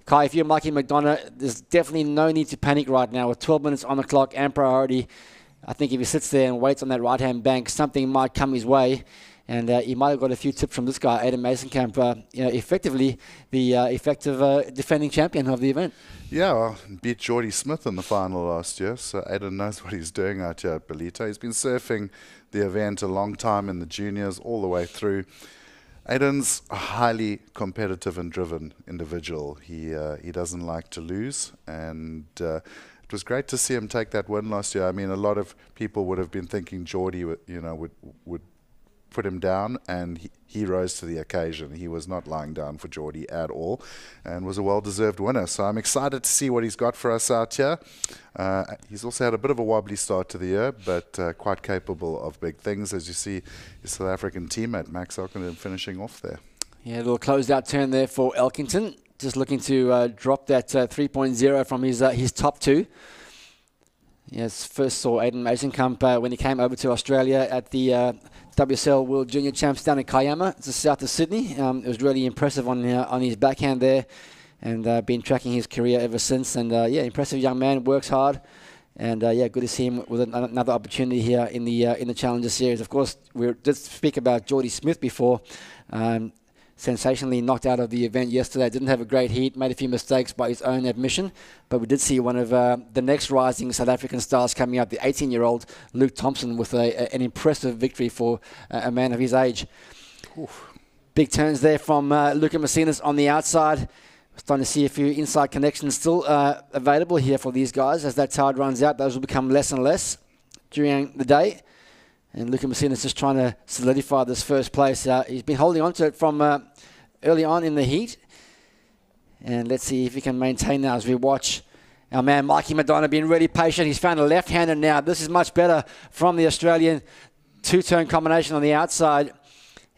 Kai, if you're Mikey McDonough, there's definitely no need to panic right now with 12 minutes on the clock and priority. I think if he sits there and waits on that right-hand bank, something might come his way. And he might have got a few tips from this guy, Aidan Masenkamp, effectively the effective defending champion of the event. Yeah, well, beat Geordie Smith in the final last year, so Aidan knows what he's doing out here at Ballito. He's been surfing the event a long time in the juniors, all the way through. Aidan's a highly competitive and driven individual. He doesn't like to lose, and it was great to see him take that win last year. I mean, a lot of people would have been thinking Geordie would put him down, and he rose to the occasion. He was not lying down for Geordie at all, and was a well-deserved winner. So I'm excited to see what he's got for us out here. He's also had a bit of a wobbly start to the year, but quite capable of big things, as you see his South African teammate Max Elkington finishing off there. Yeah, a little closed-out turn there for Elkington. Just looking to drop that 3.0 from his top 2. Yes, first saw Aidan Masenkamp when he came over to Australia at the WSL World Junior Champs down in Kiama, it's the south of Sydney. It was really impressive on his backhand there, and been tracking his career ever since. And impressive young man, works hard, and good to see him with another opportunity here in the Challenger Series. Of course, we did speak about Geordie Smith before. Sensationally knocked out of the event yesterday. Didn't have a great heat, made a few mistakes by his own admission, but we did see one of the next rising South African stars coming out, the 18-year-old Luke Thompson, with an impressive victory for a man of his age. Oof. Big turns there from Luca Macinas on the outside. Starting to see a few inside connections still available here for these guys. As that tide runs out, those will become less and less during the day. And Luca Macinas just trying to solidify this first place. He's been holding on to it from early on in the heat. And let's see if he can maintain that as we watch Our man Mikey Madonna being really patient. He's found a left-hander now. This is much better from the Australian. Two-turn combination on the outside.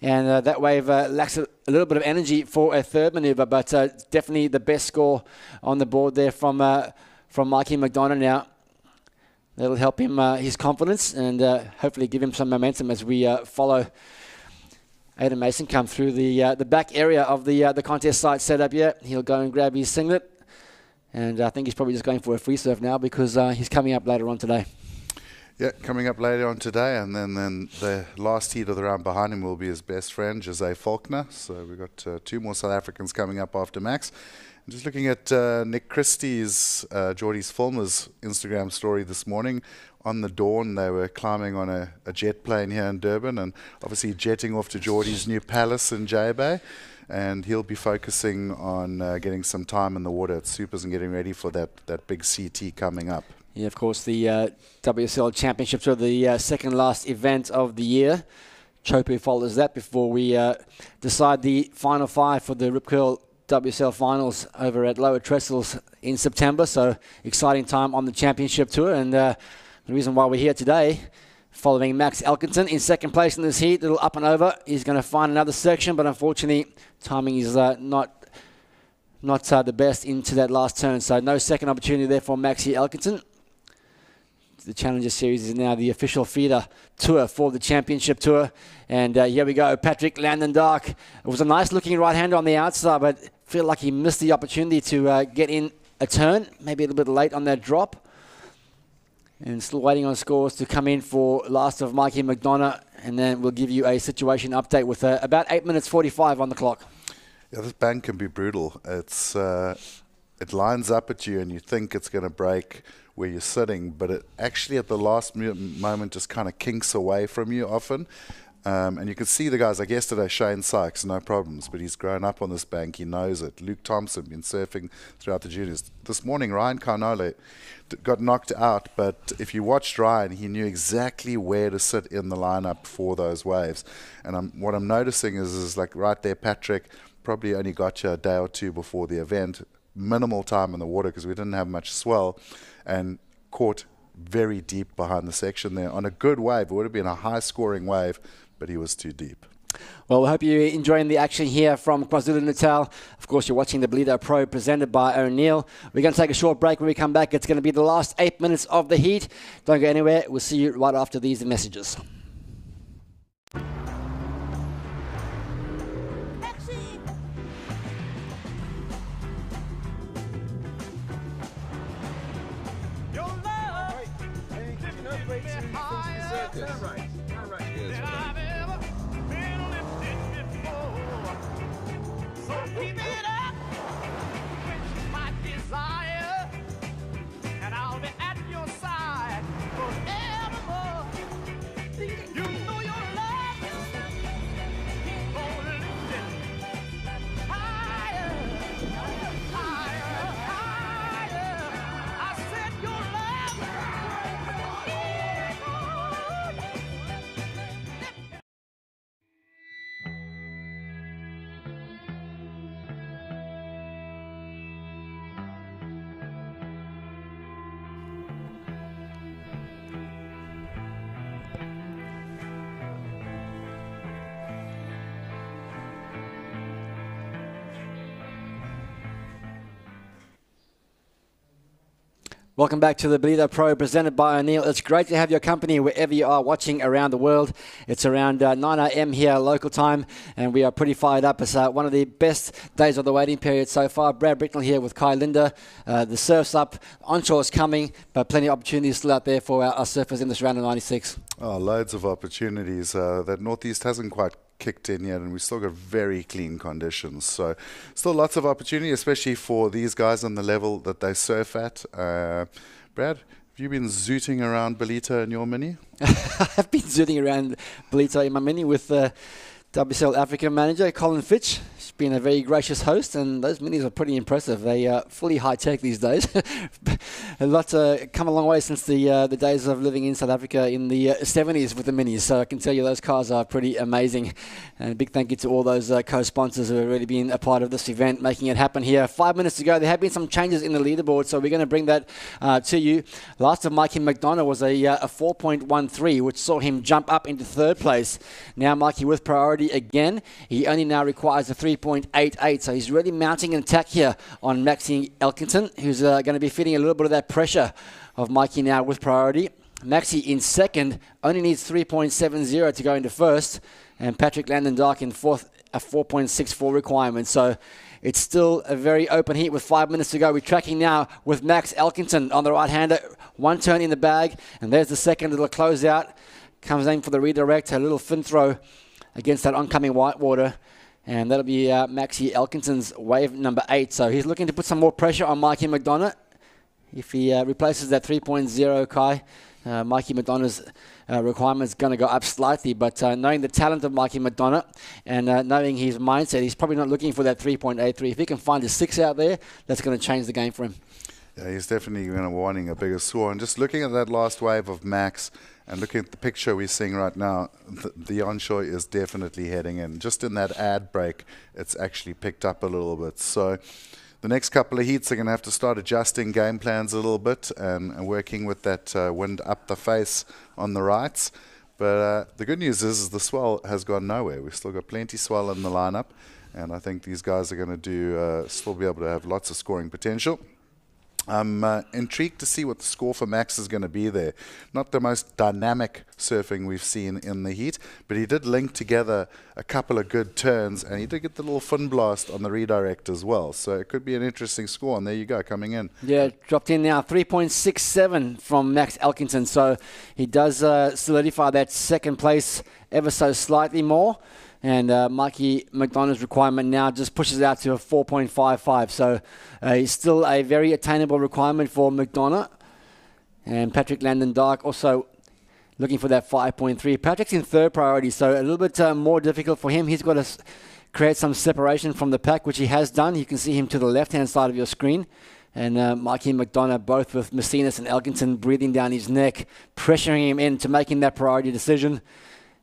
And that wave lacks a little bit of energy for a third manoeuvre, but definitely the best score on the board there from Mikey McDonough now. That'll help him his confidence and hopefully give him some momentum as we follow Aidan Mason come through the back area of the contest site setup. Yeah, he'll go and grab his singlet, and I think he's probably just going for a free serve now because he's coming up later on today. Yeah, coming up later on today, and then the last heat of the round behind him will be his best friend, Jose Faulkner. So we've got 2 more South Africans coming up after Max. And just looking at Nick Christie's, Geordie's Fulmer's Instagram story this morning. On the dawn, they were climbing on a jet plane here in Durban and obviously jetting off to Geordie's new palace in J-Bay. And he'll be focusing on getting some time in the water at Supers and getting ready for that big CT coming up. Yeah, of course, the WSL Championships are the second last event of the year. Chopu follows that before we decide the final 5 for the Rip Curl WSL finals over at Lower Trestles in September. So exciting time on the championship tour. And the reason why we're here today, following Max Elkington in second place in this heat, little up and over. He's going to find another section, but unfortunately, timing is not the best into that last turn. So no second opportunity there for Maxie Elkington. The Challenger Series is now the official feeder tour for the Championship Tour. And here we go, Patrick Landon-Dark. It was a nice looking right-hander on the outside, but feel like he missed the opportunity to get in a turn. Maybe a little bit late on that drop. And still waiting on scores to come in for last of Mikey McDonough. And then we'll give you a situation update with about 8 minutes 45 on the clock. Yeah, this bank can be brutal. It's it lines up at you and you think it's going to break where you're sitting, but it actually at the last moment just kind of kinks away from you often. And you can see the guys like yesterday, Shane Sykes, no problems, but he's grown up on this bank. He knows it. Luke Thompson, been surfing throughout the juniors. This morning, Ryan Carnole got knocked out, but if you watched Ryan, he knew exactly where to sit in the lineup for those waves. And what I'm noticing is like right there, Patrick probably only got you a day or 2 before the event. Minimal time in the water because we didn't have much swell, and caught very deep behind the section there on a good wave. It would have been a high-scoring wave, but he was too deep. Well, we hope you're enjoying the action here from KwaZulu-Natal. Of course, you're watching the Ballito Pro presented by O'Neill. We're going to take a short break. When we come back, it's going to be the last 8 minutes of the heat. Don't go anywhere. We'll see you right after these messages. Welcome back to the Ballito Pro presented by O'Neill. It's great to have your company wherever you are watching around the world. It's around 9 a.m. here local time, and we are pretty fired up. It's one of the best days of the waiting period so far. Brad Bricknell here with Kai Linda. The surf's up, onshore's coming, but plenty of opportunities still out there for our surfers in this round of 96. Oh, loads of opportunities. That Northeast hasn't quite kicked in yet, and we've still got very clean conditions. So still lots of opportunity, especially for these guys on the level that they surf at. Brad, have you been zooting around Ballito in your mini? I've been zooting around Ballito in my mini with WSL Africa manager Colin Fitch. He's been a very gracious host, and those minis are pretty impressive. They are fully high-tech these days. A lot come a long way since the days of living in South Africa in the 70s with the minis, so I can tell you those cars are pretty amazing. And a big thank you to all those co-sponsors who have really been a part of this event, making it happen here. 5 minutes to go. There have been some changes in the leaderboard, so we're going to bring that to you. Last of Mikey McDonough was a 4.13, which saw him jump up into third place. Now Mikey with priority again. He only now requires a 3.88, so he's really mounting an attack here on Maxi Elkington, who's going to be feeling a little bit of that pressure of Mikey now with priority. Maxi in second, only needs 3.70 to go into first, and Patrick Landon-Dark in fourth, a 4.64 requirement. So it's still a very open heat with 5 minutes to go. We're tracking now with Max Elkington on the right-hander. One turn in the bag, and there's the second little closeout. Comes in for the redirect, a little fin throw against that oncoming Whitewater. And that'll be Maxi Elkington's wave number 8. So he's looking to put some more pressure on Mikey McDonough. If he replaces that 3.0 Kai, Mikey McDonough's requirement is going to go up slightly. But knowing the talent of Mikey McDonough and knowing his mindset, he's probably not looking for that 3.83. If he can find a 6 out there, that's going to change the game for him. Yeah, he's definitely going to be wanting a bigger score. And just looking at that last wave of Max and looking at the picture we're seeing right now, the onshore is definitely heading in. Just in that ad break, it's actually picked up a little bit. So the next couple of heats are going to have to start adjusting game plans a little bit and working with that wind up the face on the rights. But the good news is the swell has gone nowhere. We've still got plenty swell in the lineup, and I think these guys are going to do still be able to have lots of scoring potential. I'm intrigued to see what the score for Max is going to be there. Not the most dynamic surfing we've seen in the heat, but he did link together a couple of good turns, and he did get the little fin blast on the redirect as well. So it could be an interesting score, and there you go, coming in. Yeah, dropped in now, 3.67 from Max Elkington. So he does solidify that second place ever so slightly more. And Mikey McDonough's requirement now just pushes out to a 4.55. So he's still a very attainable requirement for McDonough. And Patrick Landon-Dark also looking for that 5.3. Patrick's in third priority, so a little bit more difficult for him. He's got to create some separation from the pack, which he has done. You can see him to the left-hand side of your screen. And Mikey McDonough, both with Messinas and Elkington breathing down his neck, pressuring him into making that priority decision.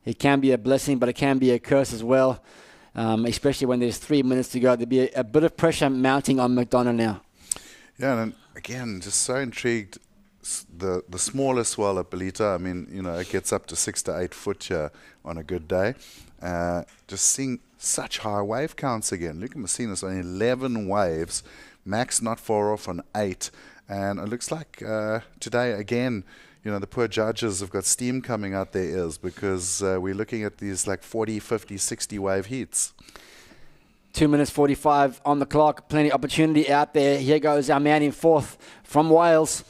It can be a blessing, but it can be a curse as well, especially when there's 3 minutes to go. There'll be a bit of pressure mounting on McDonough now. Yeah, and again, just so intrigued. The smaller swell at Ballito, I mean, you know, it gets up to 6 to 8 foot here on a good day. Just seeing such high wave counts again. Luca Messinas on 11 waves. Max not far off on 8. And it looks like today, again, you know, the poor judges have got steam coming out their ears because we're looking at these like 40, 50, 60 wave heats. 2 minutes 45 on the clock. Plenty of opportunity out there. Here goes our man in fourth from Wales.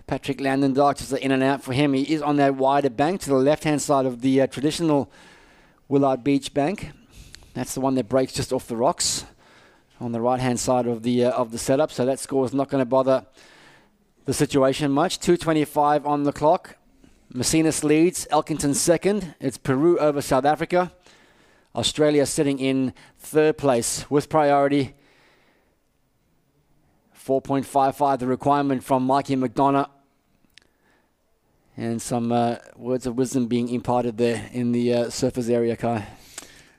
Patrick Landon-Dark, just in and out for him. He is on that wider bank to the left-hand side of the traditional Willard Beach bank. That's the one that breaks just off the rocks on the right-hand side of the setup. So that score is not going to bother the situation much. 2:25 on the clock. Messinas leads. Elkington second. It's Peru over South Africa. Australia sitting in third place with priority. 4.55 the requirement from Mikey McDonough. And some words of wisdom being imparted there in the surfers area, Kai.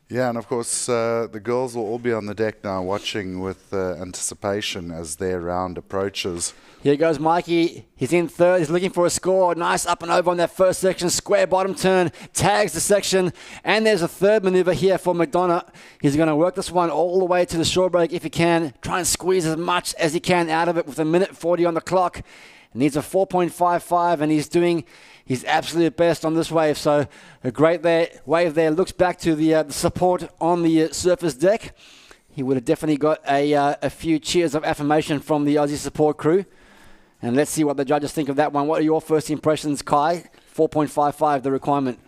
Yeah, and of course the girls will all be on the deck now watching with anticipation as their round approaches. Here goes Mikey. He's in third. He's looking for a score. Nice up and over on that first section. Square bottom turn. Tags the section. And there's a third maneuver here for McDonough. He's going to work this one all the way to the shore break if he can. Try and squeeze as much as he can out of it with 1:40 on the clock. Needs a 4.55, and he's doing his absolute best on this wave. So a great wave there. Looks back to the support on the surface deck. He would have definitely got a few cheers of affirmation from the Aussie support crew. And let's see what the judges think of that one. What are your first impressions, Kai? 4.55, the requirement.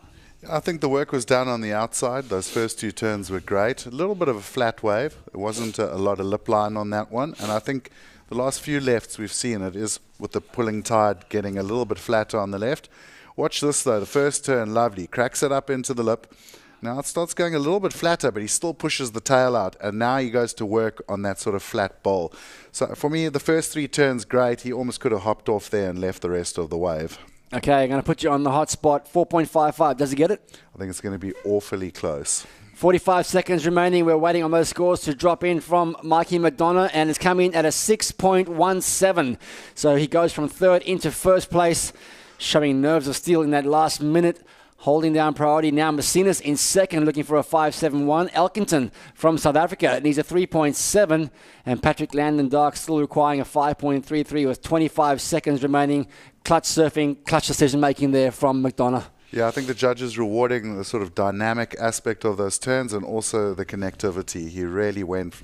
I think the work was done on the outside. Those first two turns were great. A little bit of a flat wave. There wasn't a lot of lip line on that one. And I think the last few lefts we've seen it is with the pulling tide getting a little bit flatter on the left. Watch this though. The first turn, lovely. Cracks it up into the lip. Now it starts going a little bit flatter, but he still pushes the tail out, and now he goes to work on that sort of flat bowl. So for me, the first 3 turns, great. He almost could have hopped off there and left the rest of the wave. Okay, I'm going to put you on the hot spot. 4.55. Does he get it? I think it's going to be awfully close. 45 seconds remaining. We're waiting on those scores to drop in from Mikey McDonough, and it's coming at a 6.17. So he goes from third into first place, showing nerves of steel in that last minute. Holding down priority now. Messinas in second, looking for a 5.71. Elkington from South Africa needs a 3.7. And Patrick Landon Dark still requiring a 5.33 with 25 seconds remaining. Clutch surfing, clutch decision making there from McDonough. Yeah, I think the judge is rewarding the sort of dynamic aspect of those turns and also the connectivity. He really went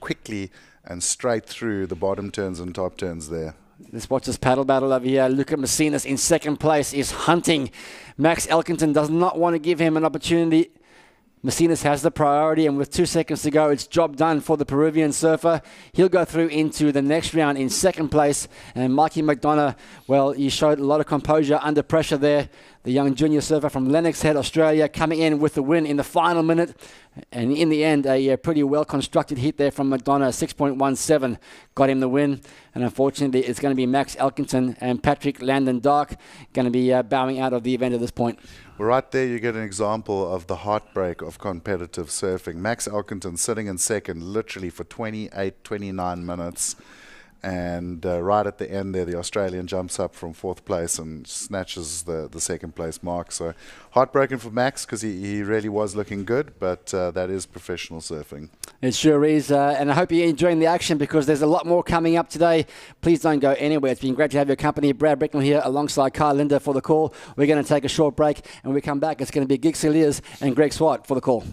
quickly and straight through the bottom turns and top turns there. Let's watch this paddle battle over here. Luca Messinas in second place is hunting. Max Elkington does not want to give him an opportunity. Messinas has the priority, and with 2 seconds to go, it's job done for the Peruvian surfer. He'll go through into the next round in second place. And Mikey McDonough, well, he showed a lot of composure under pressure there. The young junior surfer from Lennox Head, Australia, coming in with the win in the final minute. And in the end, a pretty well-constructed hit there from McDonough, 6.17, got him the win. And unfortunately, it's going to be Max Elkington and Patrick Landon Dark going to be bowing out of the event at this point. Well, right there, you get an example of the heartbreak of competitive surfing. Max Elkington sitting in second literally for 28, 29 minutes. And right at the end there, the Australian jumps up from fourth place and snatches the second place mark. So heartbroken for Max because he really was looking good, but that is professional surfing. It sure is. And I hope you're enjoying the action because there's a lot more coming up today. Please don't go anywhere. It's been great to have your company. Brad Bricknell here alongside Kyle Linder for the call. We're going to take a short break, and when we come back, it's going to be Gig Celias and Greg Swart for the call.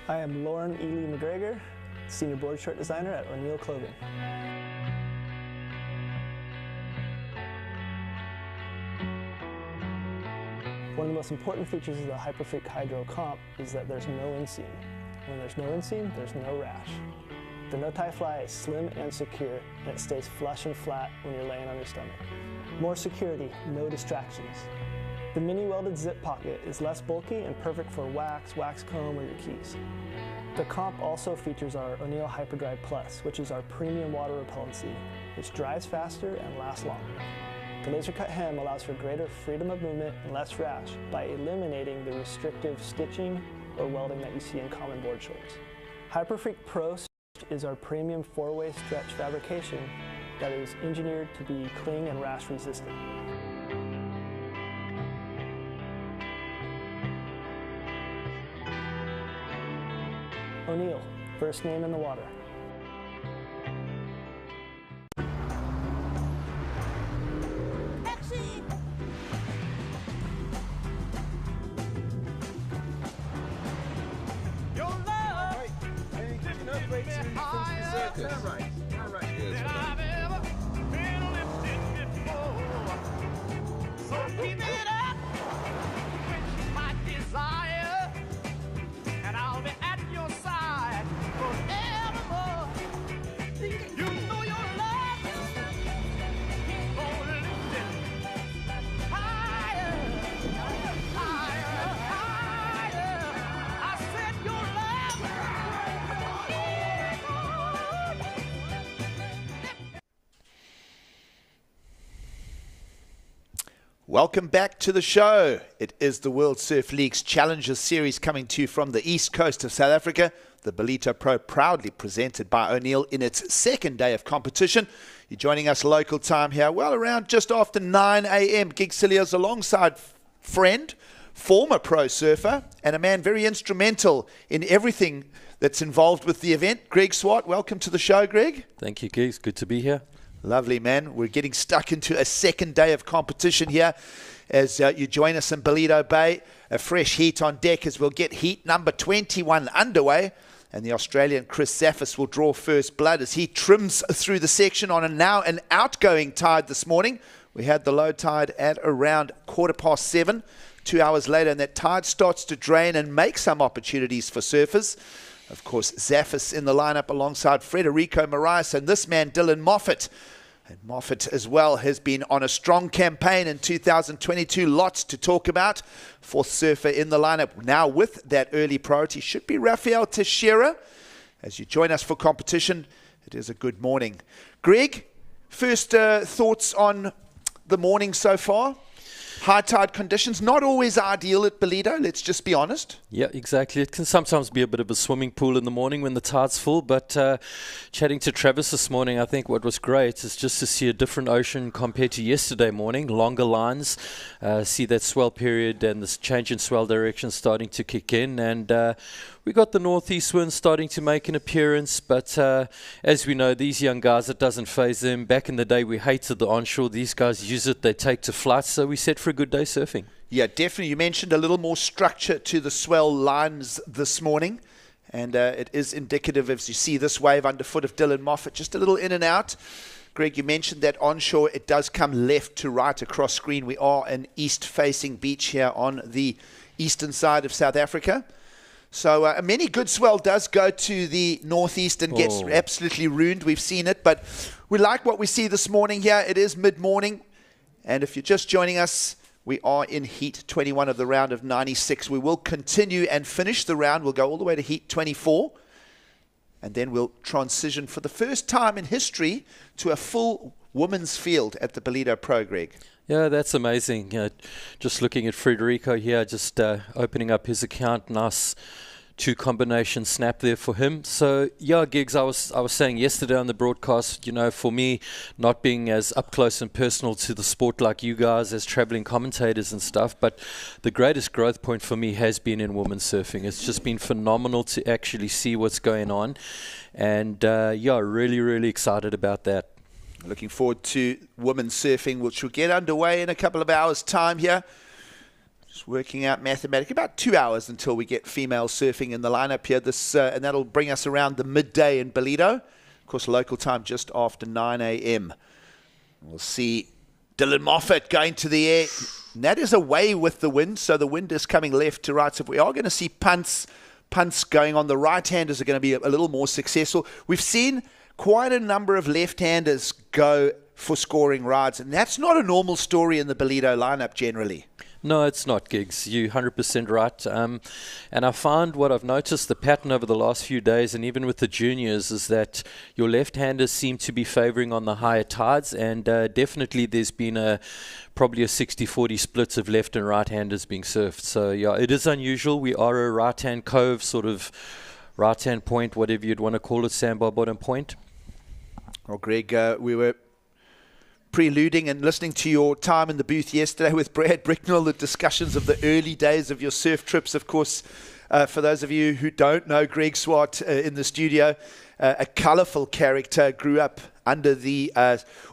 I am Lauren Ely McGregor, Senior Board Shirt Designer at O'Neill Clothing. One of the most important features of the Hyperfreak Hydro Comp is that there's no inseam. When there's no inseam, there's no rash. The no-tie fly is slim and secure, and it stays flush and flat when you're laying on your stomach. More security, no distractions. The mini welded zip pocket is less bulky and perfect for wax, wax comb, or your keys. The comp also features our O'Neill Hyperdry Plus, which is our premium water repellency, which dries faster and lasts longer. The laser cut hem allows for greater freedom of movement and less rash by eliminating the restrictive stitching or welding that you see in common board shorts. Hyperfreak Pro is our premium 4-way stretch fabrication that is engineered to be cling and rash resistant. O'Neill, first name in the water. Your love, right. I've ever been lifted before. So keep it up, quench my desire, and I'll be at your side forevermore. You know your love keeps on lifting higher, higher, higher. I said your love. Welcome back to the show. It is the World Surf League's Challengers Series coming to you from the east coast of South Africa. The Ballito Pro proudly presented by O'Neill in its second day of competition. You're joining us local time here, well, around just after 9 a.m. Gig Celias alongside friend, former pro surfer, and a man very instrumental in everything that's involved with the event. Greg Swart, welcome to the show, Greg. Thank you, Gigs. Good to be here. Lovely, man. We're getting stuck into a second day of competition here as you join us in Ballito Bay. A fresh heat on deck as we'll get heat number 21 underway. And the Australian Chris Zaffis will draw first blood as he trims through the section on an outgoing tide this morning. We had the low tide at around 7:15. 2 hours later, and that tide starts to drain and make some opportunities for surfers. Of course, Zaffis in the lineup alongside Frederico Moraes and this man, Dylan Moffat. And Moffat as well has been on a strong campaign in 2022. Lots to talk about. Fourth surfer in the lineup. Now with that early priority should be Rafael Teixeira. As you join us for competition, it is a good morning. Greg, first thoughts on the morning so far? High tide conditions, not always ideal at Ballito, let's just be honest. Yeah, exactly. It can sometimes be a bit of a swimming pool in the morning when the tide's full, but chatting to Travis this morning, I think what was great is just to see a different ocean compared to yesterday morning, longer lines, see that swell period and this change in swell direction starting to kick in, and we got the northeast wind starting to make an appearance, but as we know, these young guys, it doesn't faze them. Back in the day, we hated the onshore. These guys use it, they take to flight, so we set for a good day surfing. Yeah, definitely. You mentioned a little more structure to the swell lines this morning, and it is indicative as you see this wave underfoot of Dylan Moffat, just a little in and out. Greg, you mentioned that onshore, it does come left to right across screen. We are an east-facing beach here on the eastern side of South Africa. So many good swell does go to the northeast and gets absolutely ruined. We've seen it, but we like what we see this morning here. It is mid-morning, and if you're just joining us, we are in heat 21 of the round of 96. We will continue and finish the round. We'll go all the way to heat 24, and then we'll transition for the first time in history to a full women's field at the Ballito Pro, Greg. Yeah, that's amazing. Just looking at Frederico here, just opening up his account, nice two-combination snap there for him. So, yeah, Gigs, I was saying yesterday on the broadcast, you know, for me, not being as up close and personal to the sport like you guys as traveling commentators and stuff, but the greatest growth point for me has been in women's surfing. It's just been phenomenal to actually see what's going on. And, yeah, really, really excited about that. Looking forward to women's surfing, which will get underway in a couple of hours' time here. Just working out mathematically, about 2 hours until we get female surfing in the lineup here. And that'll bring us around the midday in Ballito. Of course, local time just after 9 a.m. We'll see Dylan Moffat going to the air. And that is away with the wind, so the wind is coming left to right. So if we are going to see punts going on, the right-handers are going to be a little more successful. We've seen quite a number of left-handers go for scoring rides, and that's not a normal story in the Ballito lineup generally. No, it's not, Gigs. You're 100% right. And I found what I've noticed, the pattern over the last few days, and even with the juniors, is that your left-handers seem to be favouring on the higher tides, and definitely there's been probably a 60-40 split of left and right-handers being surfed. So, yeah, it is unusual. We are a right-hand cove, sort of right-hand point, whatever you'd want to call it, sandbar bottom point. Well, Greg, we were preluding and listening to your time in the booth yesterday with Brad Bricknell, the discussions of the early days of your surf trips. Of course, for those of you who don't know Greg Swart in the studio, a colourful character, grew up under the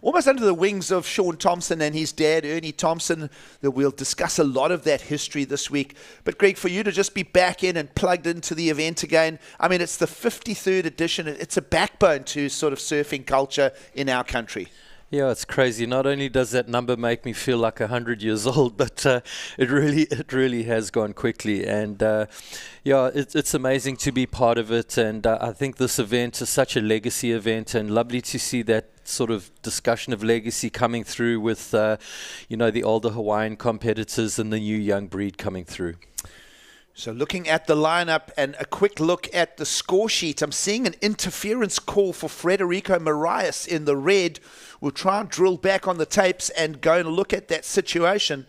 almost under the wings of Sean Thompson and his dad, Ernie Thompson. That we'll discuss a lot of that history this week. But Greg, for you to just be back in and plugged into the event again, I mean, it's the 53rd edition. It's a backbone to sort of surfing culture in our country. Yeah, it's crazy. Not only does that number make me feel like 100 years old, but it really has gone quickly. And yeah, it's amazing to be part of it. And I think this event is such a legacy event, and lovely to see that sort of discussion of legacy coming through with, you know, the older Hawaiian competitors and the new young breed coming through. So looking at the lineup and a quick look at the score sheet, I'm seeing an interference call for Frederico Marias in the red. We'll try and drill back on the tapes and go and look at that situation.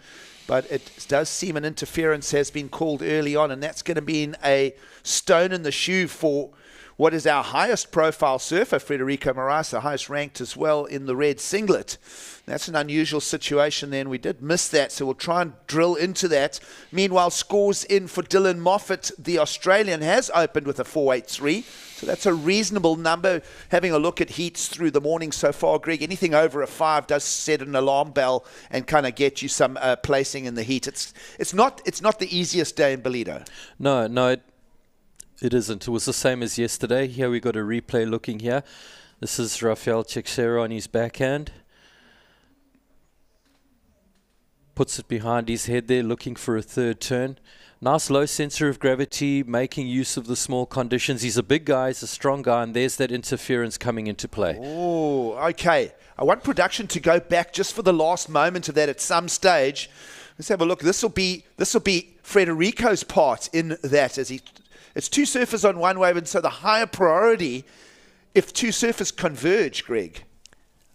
But it does seem an interference has been called early on, and that's going to be a stone in the shoe for what is our highest profile surfer, Frederico Marias, the highest ranked as well in the red singlet. That's an unusual situation then. We did miss that, so we'll try and drill into that. Meanwhile, scores in for Dylan Moffat. The Australian has opened with a 483, so that's a reasonable number. Having a look at heats through the morning so far, Greg, anything over a 5 does set an alarm bell and kind of get you some placing in the heat. It's not the easiest day in Ballito. No, it isn't. It was the same as yesterday. Here we got a replay looking here. This is Rafael Teixeira on his backhand. Puts it behind his head there, looking for a third turn. Nice low center of gravity, making use of the small conditions. He's a big guy, he's a strong guy, and there's that interference coming into play. Oh, okay. I want production to go back just for the last moment of that at some stage. Let's have a look. This will be Frederico's part in that, as it's two surfers on one wave, and so the higher priority if two surfers converge, Greg.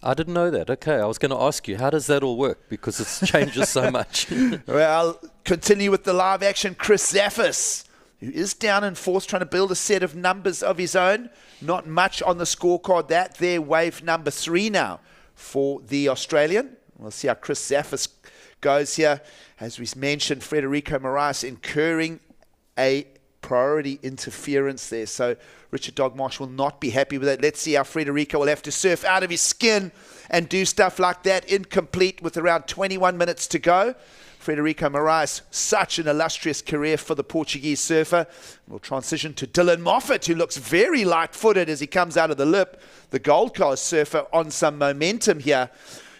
I didn't know that. Okay, I was going to ask you, how does that all work? Because it changes so much. Well, continue with the live action. Chris Zaffis, who is down in fourth, trying to build a set of numbers of his own. Not much on the scorecard. That there, wave number 3 now for the Australian. We'll see how Chris Zaffis goes here. As we mentioned, Frederico Moraes incurring a priority interference there. So Richard Dogmarsh will not be happy with it. Let's see how Frederico will have to surf out of his skin and do stuff like that. Incomplete with around 21 minutes to go. Frederico Moraes, such an illustrious career for the Portuguese surfer. We'll transition to Dylan Moffat, who looks very light-footed as he comes out of the lip. The Gold Coast surfer on some momentum here.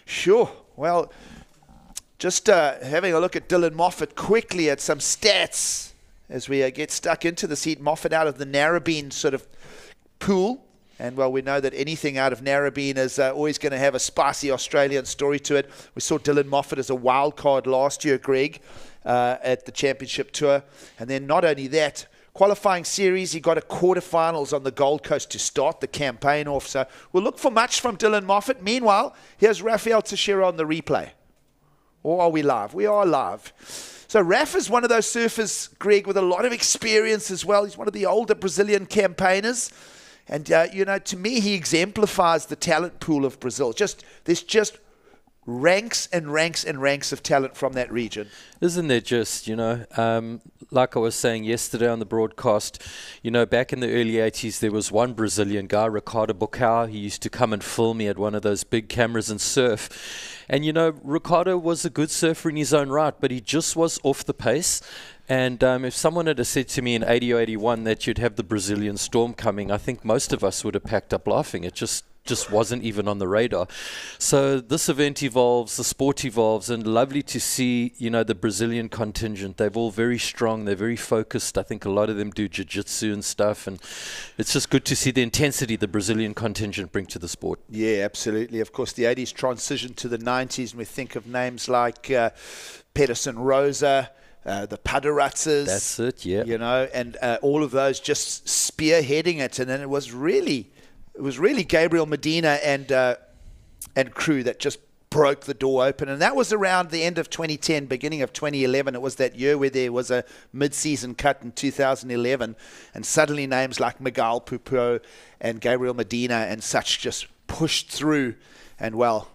Sure, well, just having a look at Dylan Moffat quickly at some stats as we get stuck into this heat. Moffat out of the Narrabeen sort of pool. And, well, we know that anything out of Narrabeen is always going to have a spicy Australian story to it. We saw Dylan Moffat as a wild card last year, Greg, at the Championship Tour. And then not only that, qualifying series, he got a quarterfinals on the Gold Coast to start the campaign off. So we'll look for much from Dylan Moffat. Meanwhile, here's Rafael Teixeira on the replay. Or are we live? We are live. So Raf is one of those surfers, Greg, with a lot of experience as well. He's one of the older Brazilian campaigners. And, to me, he exemplifies the talent pool of Brazil. There's just ranks and ranks and ranks of talent from that region. Isn't there just, like I was saying yesterday on the broadcast, back in the early 80s, there was one Brazilian guy, Ricardo Bocau. He used to come and film me at one of those big cameras and surf. And, Ricardo was a good surfer in his own right, but he just was off the pace. And if someone had said to me in 80 or 81 that you'd have the Brazilian storm coming, I think most of us would have packed up laughing. It just wasn't even on the radar. So this event evolves, the sport evolves, and lovely to see, the Brazilian contingent. They're all very strong. They're very focused. I think a lot of them do jiu-jitsu and stuff. And it's just good to see the intensity the Brazilian contingent bring to the sport. Yeah, absolutely. Of course, the 80s transitioned to the 90s, and we think of names like Pedersen Rosa, the Padaratzes. That's it, yeah. And all of those just spearheading it. And then it was really Gabriel Medina and crew that just broke the door open. And that was around the end of 2010, beginning of 2011. It was that year where there was a mid-season cut in 2011. And suddenly names like Miguel Pupo and Gabriel Medina and such just pushed through. And, well,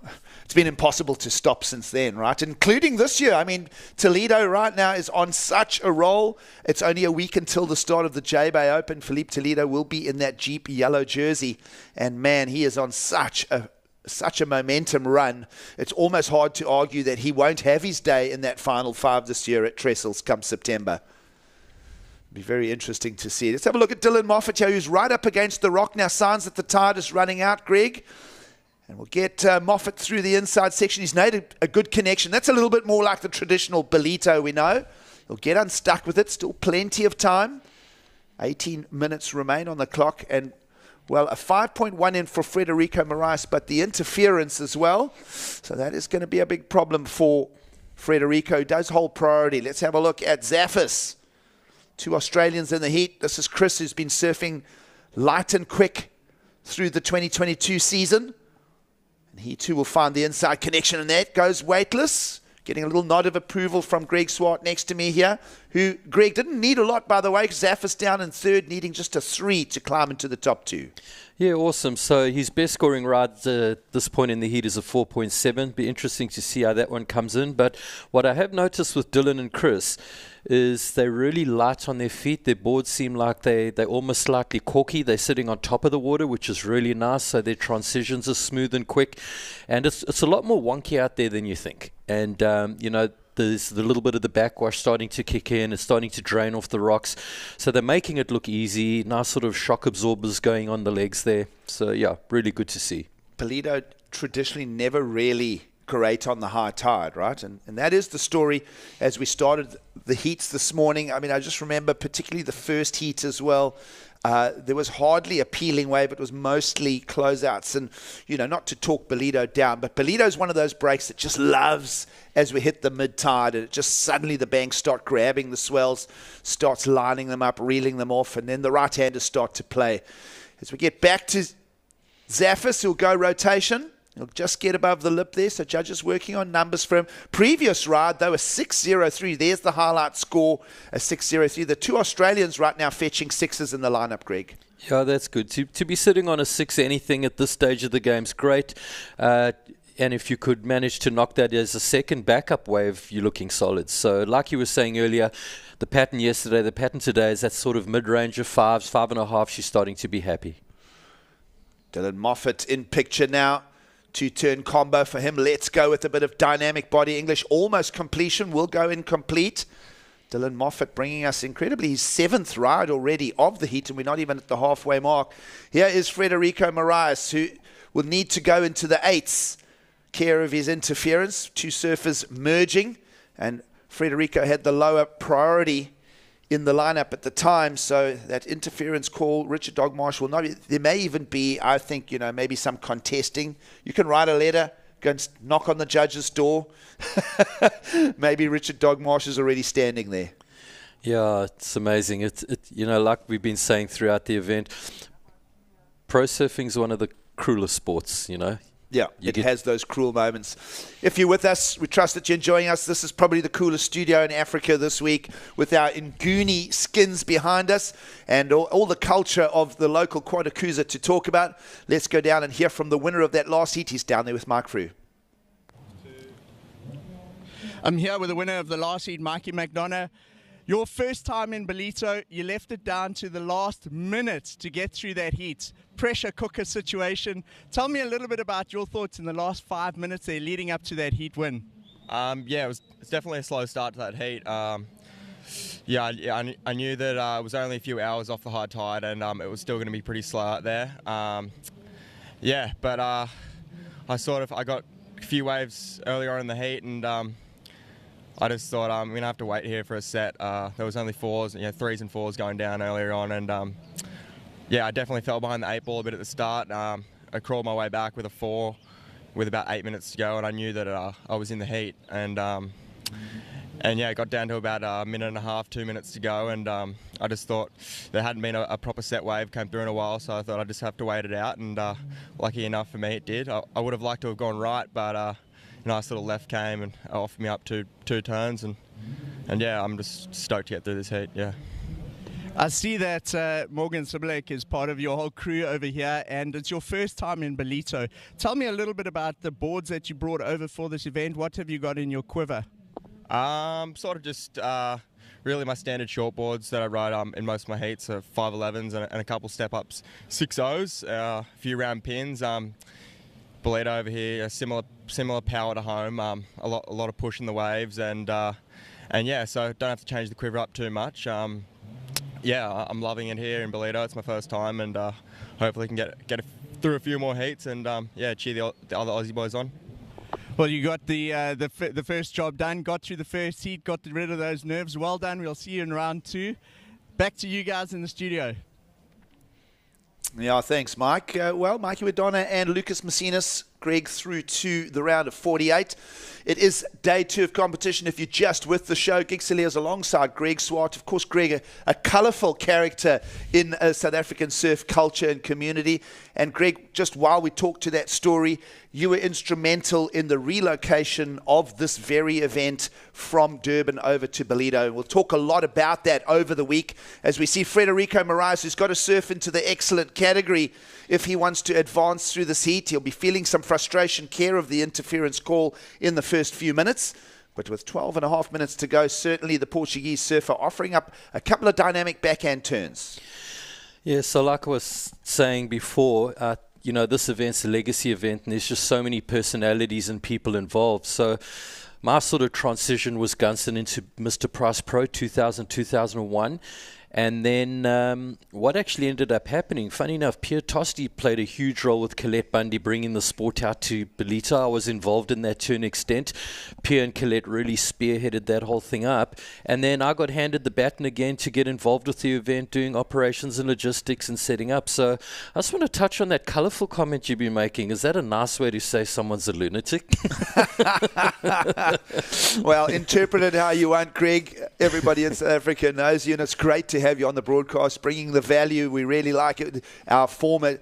it's been impossible to stop since then, right? Including this year. I mean, Toledo right now is on such a roll. It's only a week until the start of the J-Bay Open. Philippe Toledo will be in that Jeep yellow jersey. And, man, he is on such a momentum run. It's almost hard to argue that he won't have his day in that final 5 this year at Trestles come September. It'll be very interesting to see. Let's have a look at Dylan Moffat here, who's right up against the rock now. Signs that the tide is running out, Greg. And we'll get Moffat through the inside section. He's made a good connection. That's a little bit more like the traditional Ballito we know. He'll get unstuck with it. Still plenty of time. 18 minutes remain on the clock. And, well, a 5.1 in for Frederico Moraes, but the interference as well. So that is going to be a big problem for Frederico. Does hold priority. Let's have a look at Zaffis. 2 Australians in the heat. This is Chris, who's been surfing light and quick through the 2022 season. And he too will find the inside connection, and that goes weightless. Getting a little nod of approval from Greg Swart next to me here, who, Greg, didn't need a lot, by the way. Zaffis down in third, needing just a 3 to climb into the top 2. Yeah, awesome. So his best scoring ride at this point in the heat is a 4.7. Be interesting to see how that one comes in. But what I have noticed with Dylan and Chris is they're really light on their feet. Their boards seem like they're almost slightly corky. They're sitting on top of the water, which is really nice. So their transitions are smooth and quick. And it's a lot more wonky out there than you think. And, there's the little bit of the backwash starting to kick in. It's starting to drain off the rocks. So they're making it look easy. Nice sort of shock absorbers going on the legs there. So, yeah, really good to see. Ballito traditionally never really great on the high tide, right? And that is the story as we started the heats this morning. I mean, I just remember particularly the first heat as well. There was hardly a peeling wave. It was mostly closeouts. And, you know, not to talk Ballito down, but Ballito is one of those breaks that just loves as we hit the mid-tide. And it just suddenly the banks start grabbing the swells, starts lining them up, reeling them off, and then the right-handers start to play. As we get back to Zaffis, who'll go rotation. He'll just get above the lip there, so judges working on numbers for him. Previous ride, though, a 6.03. There's the highlight score, a 6.03. The two Australians right now fetching sixes in the lineup, Greg. Yeah, that's good. To be sitting on a 6 anything at this stage of the game's great. And if you could manage to knock that as a second backup wave, you're looking solid. So like you were saying earlier, the pattern yesterday, the pattern today is that sort of mid-range of 5s, 5.5. She's starting to be happy. Dylan Moffat in picture now. Two-turn combo for him. Let's go with a bit of dynamic body English. Almost completion. Will go incomplete. Dylan Moffat bringing us incredibly his 7th ride already of the heat, and we're not even at the halfway mark. Here is Frederico Moraes, who will need to go into the 8s. Care of his interference. Two surfers merging, and Frederico had the lower priority in the lineup at the time, so that interference call, Richard Dogmarsh will not be. There may even be, I think, you know, maybe some contesting. You can write a letter, go and knock on the judge's door. Maybe Richard Dogmarsh is already standing there. Yeah, it's amazing. You know, like we've been saying throughout the event, pro surfing is one of the cruelest sports, you know. Yeah, it has those cruel moments. If you're with us, we trust that you're enjoying us. This is probably the coolest studio in Africa this week with our Nguni skins behind us and all the culture of the local Quadacooza to talk about. Let's go down and hear from the winner of that last heat. He's down there with Mark Frew. I'm here with the winner of the last heat, Mikey McDonough. Your first time in Ballito, you left it down to the last minute to get through that heat. Pressure cooker situation. Tell me a little bit about your thoughts in the last 5 minutes there leading up to that heat win. Yeah, it's definitely a slow start to that heat. I knew that it was only a few hours off the high tide and it was still going to be pretty slow out there. But I got a few waves earlier on in the heat and I just thought I'm going to have to wait here for a set. There was only 3s and 4s going down earlier on and I definitely fell behind the 8 ball a bit at the start. I crawled my way back with a 4 with about 8 minutes to go and I knew that I was in the heat and it got down to about a minute and a half, 2 minutes to go and I just thought there hadn't been a proper set wave come through in a while, so I thought I'd just have to wait it out and lucky enough for me it did. I would have liked to have gone right, but a nice little left came and offered me up two turns and I'm just stoked to get through this heat, yeah. I see that Morgan Siblek is part of your whole crew over here and it's your first time in Ballito. Tell me a little bit about the boards that you brought over for this event. What have you got in your quiver? Sort of just really my standard short boards that I ride in most of my heats are 511s and a couple step-ups 6.0s, a few round pins. Ballito over here, a similar power to home, a lot of push in the waves so don't have to change the quiver up too much. I'm loving it here in Ballito. It's my first time and hopefully can get through a few more heats and cheer the other Aussie boys on. Well, you got the first job done, got through the first heat, got rid of those nerves. Well done. We'll see you in round 2. Back to you guys in the studio. Yeah, thanks, Mike. Mikey Madonna and Lucas Messinas, Greg, through to the round of 48. It is day 2 of competition. If you're just with the show, Gig Cilliers alongside Greg Swart. Of course, Greg, a colourful character in South African surf culture and community. And Greg, just while we talk to that story, you were instrumental in the relocation of this very event from Durban over to Ballito. And we'll talk a lot about that over the week as we see Frederico Moraes, who's got to surf into the excellent category if he wants to advance through this heat. He'll be feeling some frustration, care of the interference call in the first few minutes. But with 12.5 minutes to go, certainly the Portuguese surfer offering up a couple of dynamic backhand turns. Yeah, so like I was saying before, this event's a legacy event and there's just so many personalities and people involved. So my sort of transition was Gunston into Mr. Price Pro 2000-2001. And then what actually ended up happening, funny enough, Pierre Tosti played a huge role with Colette Bundy bringing the sport out to Ballito. I was involved in that to an extent. Pierre and Colette really spearheaded that whole thing up. And then I got handed the baton again to get involved with the event, doing operations and logistics and setting up. So I just want to touch on that colourful comment you've been making. Is that a nice way to say someone's a lunatic? Well, interpret it how you want, Greg. Everybody in South Africa knows you, and it's great to have you on the broadcast, bringing the value. We really like it. Our former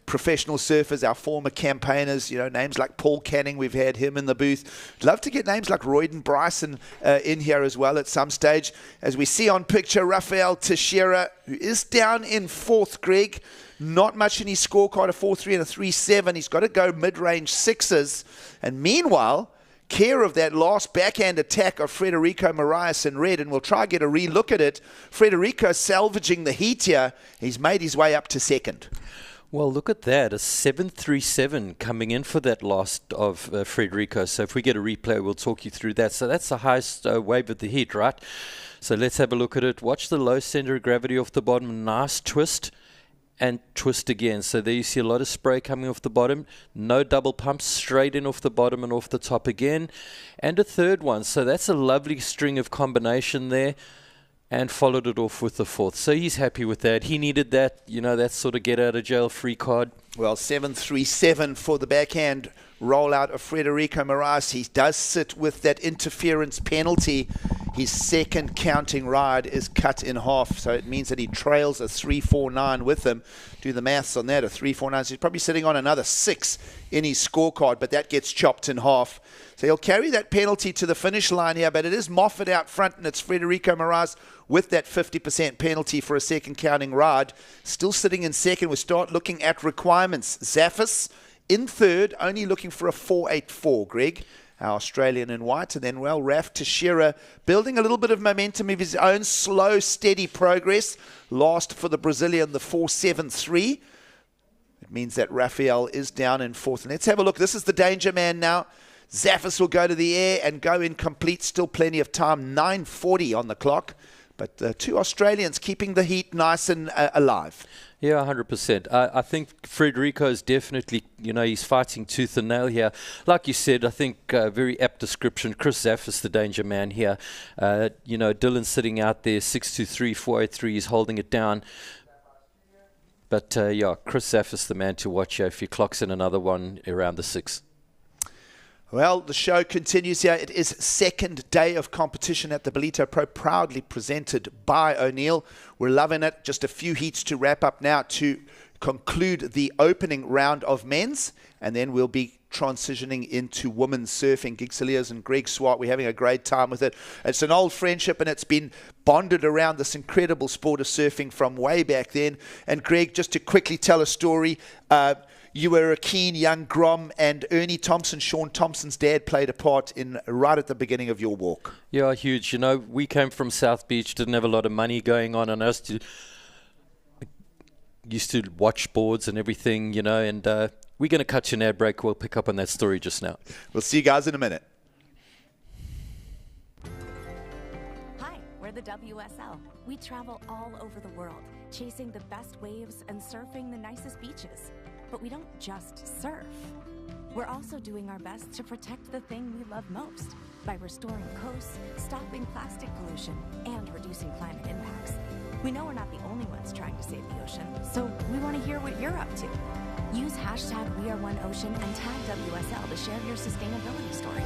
professional surfers, our former campaigners, names like Paul Canning, we've had him in the booth. Love to get names like Royden Bryson in here as well at some stage. As we see on picture, Rafael Teixeira, who is down in fourth, Greg. Not much in his scorecard, a 4.3 and a 3.7. He's got to go mid-range sixes. And meanwhile, care of that last backhand attack of Frederico Moraes in red, and we'll try to get a re-look at it. Frederico salvaging the heat here. He's made his way up to second. Well, look at that, a 7.37 coming in for that last of Frederico. So if we get a replay, we'll talk you through that. So that's the highest wave of the heat, right? So let's have a look at it. Watch the low center of gravity off the bottom. Nice twist. And twist again. So there you see a lot of spray coming off the bottom. No double pumps, straight in off the bottom and off the top again. And a third one. So that's a lovely string of combination there. And followed it off with the fourth. So he's happy with that. He needed that, that sort of get out of jail free card. Well, 7.37 for the backhand rollout of Frederico Moraes. He does sit with that interference penalty. His second counting ride is cut in half, so it means that he trails a 3.49 with him. Do the maths on that, a 3.49. So he's probably sitting on another 6 in his scorecard, but that gets chopped in half. So he'll carry that penalty to the finish line here, but it is Moffat out front, and it's Frederico Moraes with that 50% penalty for a second counting ride. Still sitting in second. We start looking at requirements. Zafis in third, only looking for a 4.84, Greg, our Australian in white. And then, Raf Teixeira building a little bit of momentum of his own, slow, steady progress. Last for the Brazilian, the 4.73. It means that Rafael is down in fourth. And let's have a look. This is the danger man now. Zafis will go to the air and go incomplete. Still plenty of time. 9:40 on the clock. But the two Australians keeping the heat nice and alive. Yeah, 100%. I think Frederico is definitely, he's fighting tooth and nail here. Like you said, I think very apt description. Chris Zafis, the danger man here. Dylan sitting out there, 6.23, 4.83, he's holding it down. But Chris Zafis, the man to watch here if he clocks in another one around the 6. Well, the show continues here. It is second day of competition at the Ballito Pro, proudly presented by O'Neill. We're loving it. Just a few heats to wrap up now to conclude the opening round of men's, and then we'll be transitioning into women's surfing. Gig Saliers and Greg Swart, we're having a great time with it. It's an old friendship, and it's been bonded around this incredible sport of surfing from way back then. And Greg, just to quickly tell a story, you were a keen young Grom, and Ernie Thompson, Sean Thompson's dad, played a part in right at the beginning of your walk. Yeah, huge. We came from South Beach, didn't have a lot of money going on, and I used to watch boards and everything, and we're going to cut to an ad break. We'll pick up on that story just now. We'll see you guys in a minute. Hi, we're the WSL. We travel all over the world, chasing the best waves and surfing the nicest beaches. But we don't just surf. We're also doing our best to protect the thing we love most by restoring coasts, stopping plastic pollution, and reducing climate impacts. We know we're not the only ones trying to save the ocean, so we want to hear what you're up to. Use #WeAreOneOcean and tag WSL to share your sustainability story.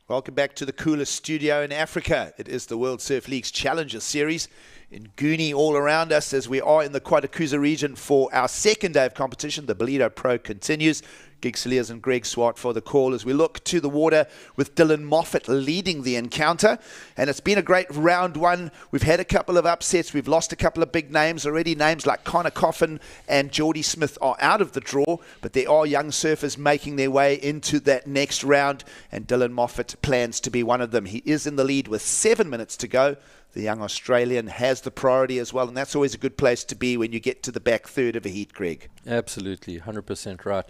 Welcome back to the coolest studio in Africa. It is the World Surf League's Challenger Series in Goonie all around us as we are in the Quadacooza region for our second day of competition. The Ballito Pro continues. Gig Saliers and Greg Swart for the call as we look to the water with Dylan Moffat leading the encounter. And it's been a great round one. We've had a couple of upsets. We've lost a couple of big names already. Names like Connor Coffin and Geordie Smith are out of the draw, but there are young surfers making their way into that next round, and Dylan Moffat plans to be one of them. He is in the lead with 7 minutes to go. The young Australian has the priority as well, and that's always a good place to be when you get to the back third of a heat, Greg. Absolutely, 100% right.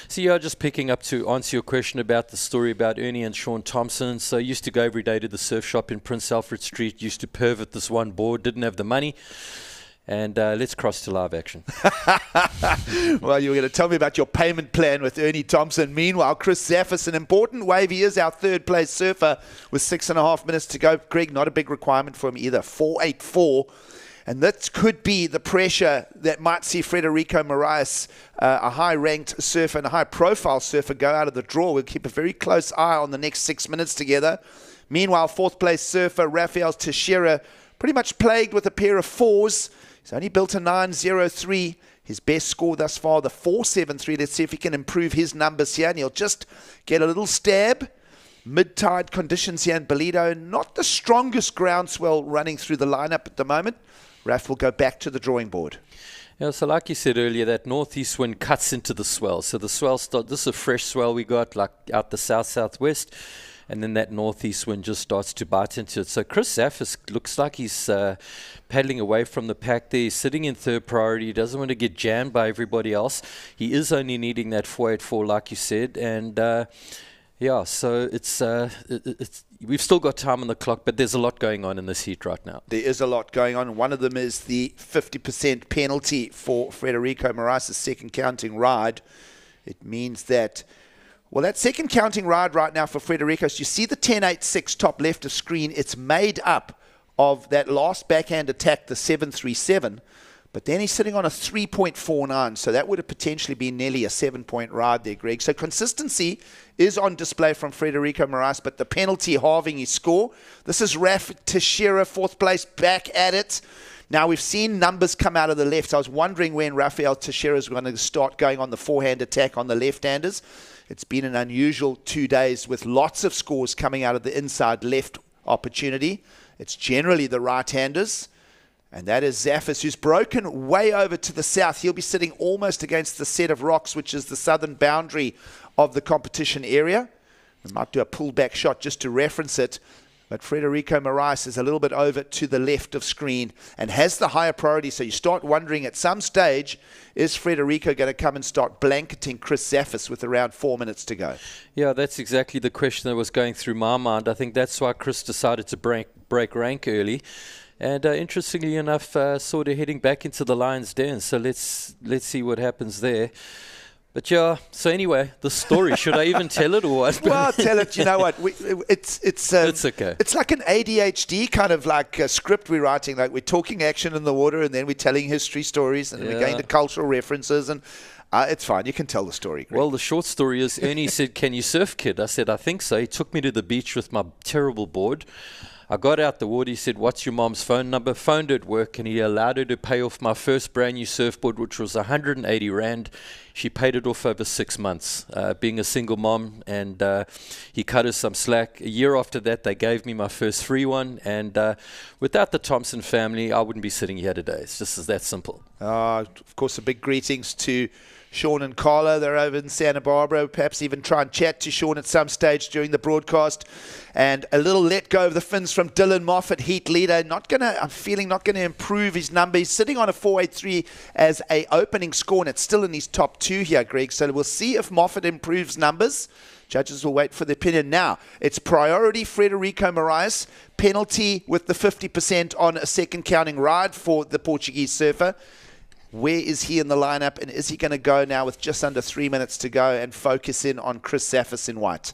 So yeah, just picking up to answer your question about the story about Ernie and Sean Thompson. So I used to go every day to the surf shop in Prince Alfred Street, used to pervert this one board, didn't have the money. And let's cross to live action. Well, you were going to tell me about your payment plan with Ernie Thompson. Meanwhile, Chris Zaffis, an important wave. He is our third place surfer with 6.5 minutes to go. Greg, not a big requirement for him either. 4.84. And that could be the pressure that might see Frederico Moraes, a high-ranked surfer and a high-profile surfer, go out of the draw. We'll keep a very close eye on the next 6 minutes together. Meanwhile, fourth-place surfer Rafael Teixeira, pretty much plagued with a pair of fours. He's only built a 9.03. His best score thus far, the 4.73. Let's see if he can improve his numbers here. And he'll just get a little stab. Mid-tide conditions here in Ballito. Not the strongest groundswell running through the lineup at the moment. Raf will go back to the drawing board. Yeah, so like you said earlier, that northeast wind cuts into the swell. So the swell this is a fresh swell we got like out the south-southwest. And then that northeast wind just starts to bite into it. So Chris Zaffis looks like he's paddling away from the pack there. He's sitting in third priority. He doesn't want to get jammed by everybody else. He is only needing that 4.84, like you said. And yeah, so it's we've still got time on the clock, but there's a lot going on in this heat right now. There is a lot going on. One of them is the 50% penalty for Frederico Moraes' second counting ride. It means that... Well, that second counting ride right now for Frederico, so you see the 10.86 top left of screen. It's made up of that last backhand attack, the 7.37, but then he's sitting on a 3.49, so that would have potentially been nearly a 7-point ride there, Greg. So consistency is on display from Frederico Moraes, but the penalty halving his score. This is Raf Teixeira, fourth place, back at it. Now, we've seen numbers come out of the left. I was wondering when Rafael Teixeira is going to start going on the forehand attack on the left-handers. It's been an unusual 2 days with lots of scores coming out of the inside left opportunity. It's generally the right-handers. And that is Zaffis, who's broken way over to the south. He'll be sitting almost against the set of rocks, which is the southern boundary of the competition area. We might do a pullback shot just to reference it. But Frederico Moraes is a little bit over to the left of screen and has the higher priority. So you start wondering at some stage, is Frederico going to come and start blanketing Chris Zaffis with around 4 minutes to go? Yeah, that's exactly the question that was going through my mind. I think that's why Chris decided to break rank early. And interestingly enough, sort of heading back into the lion's den. So let's see what happens there. But yeah, so anyway, the story, should I even tell it or what? Well, tell it. You know what? It's okay. It's like an ADHD kind of like a script we're writing. Like we're talking action in the water and then we're telling history stories and we're going to cultural references and it's fine. You can tell the story, Greg. Well, the short story is Ernie said, "Can you surf, kid?" I said, "I think so." He took me to the beach with my terrible board. I got out the water. He said, "What's your mom's phone number?" Phoned her at work, and he allowed her to pay off my first brand new surfboard, which was 180 Rand. She paid it off over 6 months, being a single mom, and he cut her some slack. A year after that, they gave me my first free one, and without the Thompson family, I wouldn't be sitting here today. It's just that simple. Of course, a big greetings to Sean and Carla. They're over in Santa Barbara. Perhaps even try and chat to Sean at some stage during the broadcast. And a little let go of the fins from Dylan Moffat, heat leader. I'm feeling not going to improve his number. He's sitting on a 4.83 as a opening score, and it's still in his top two here, Greg. So we'll see if Moffat improves numbers. Judges will wait for the opinion. Now, it's priority Frederico Moraes. Penalty with the 50% on a second counting ride for the Portuguese surfer. Where is he in the lineup, and is he going to go now with just under 3 minutes to go and focus in on Chris Zaffis in white?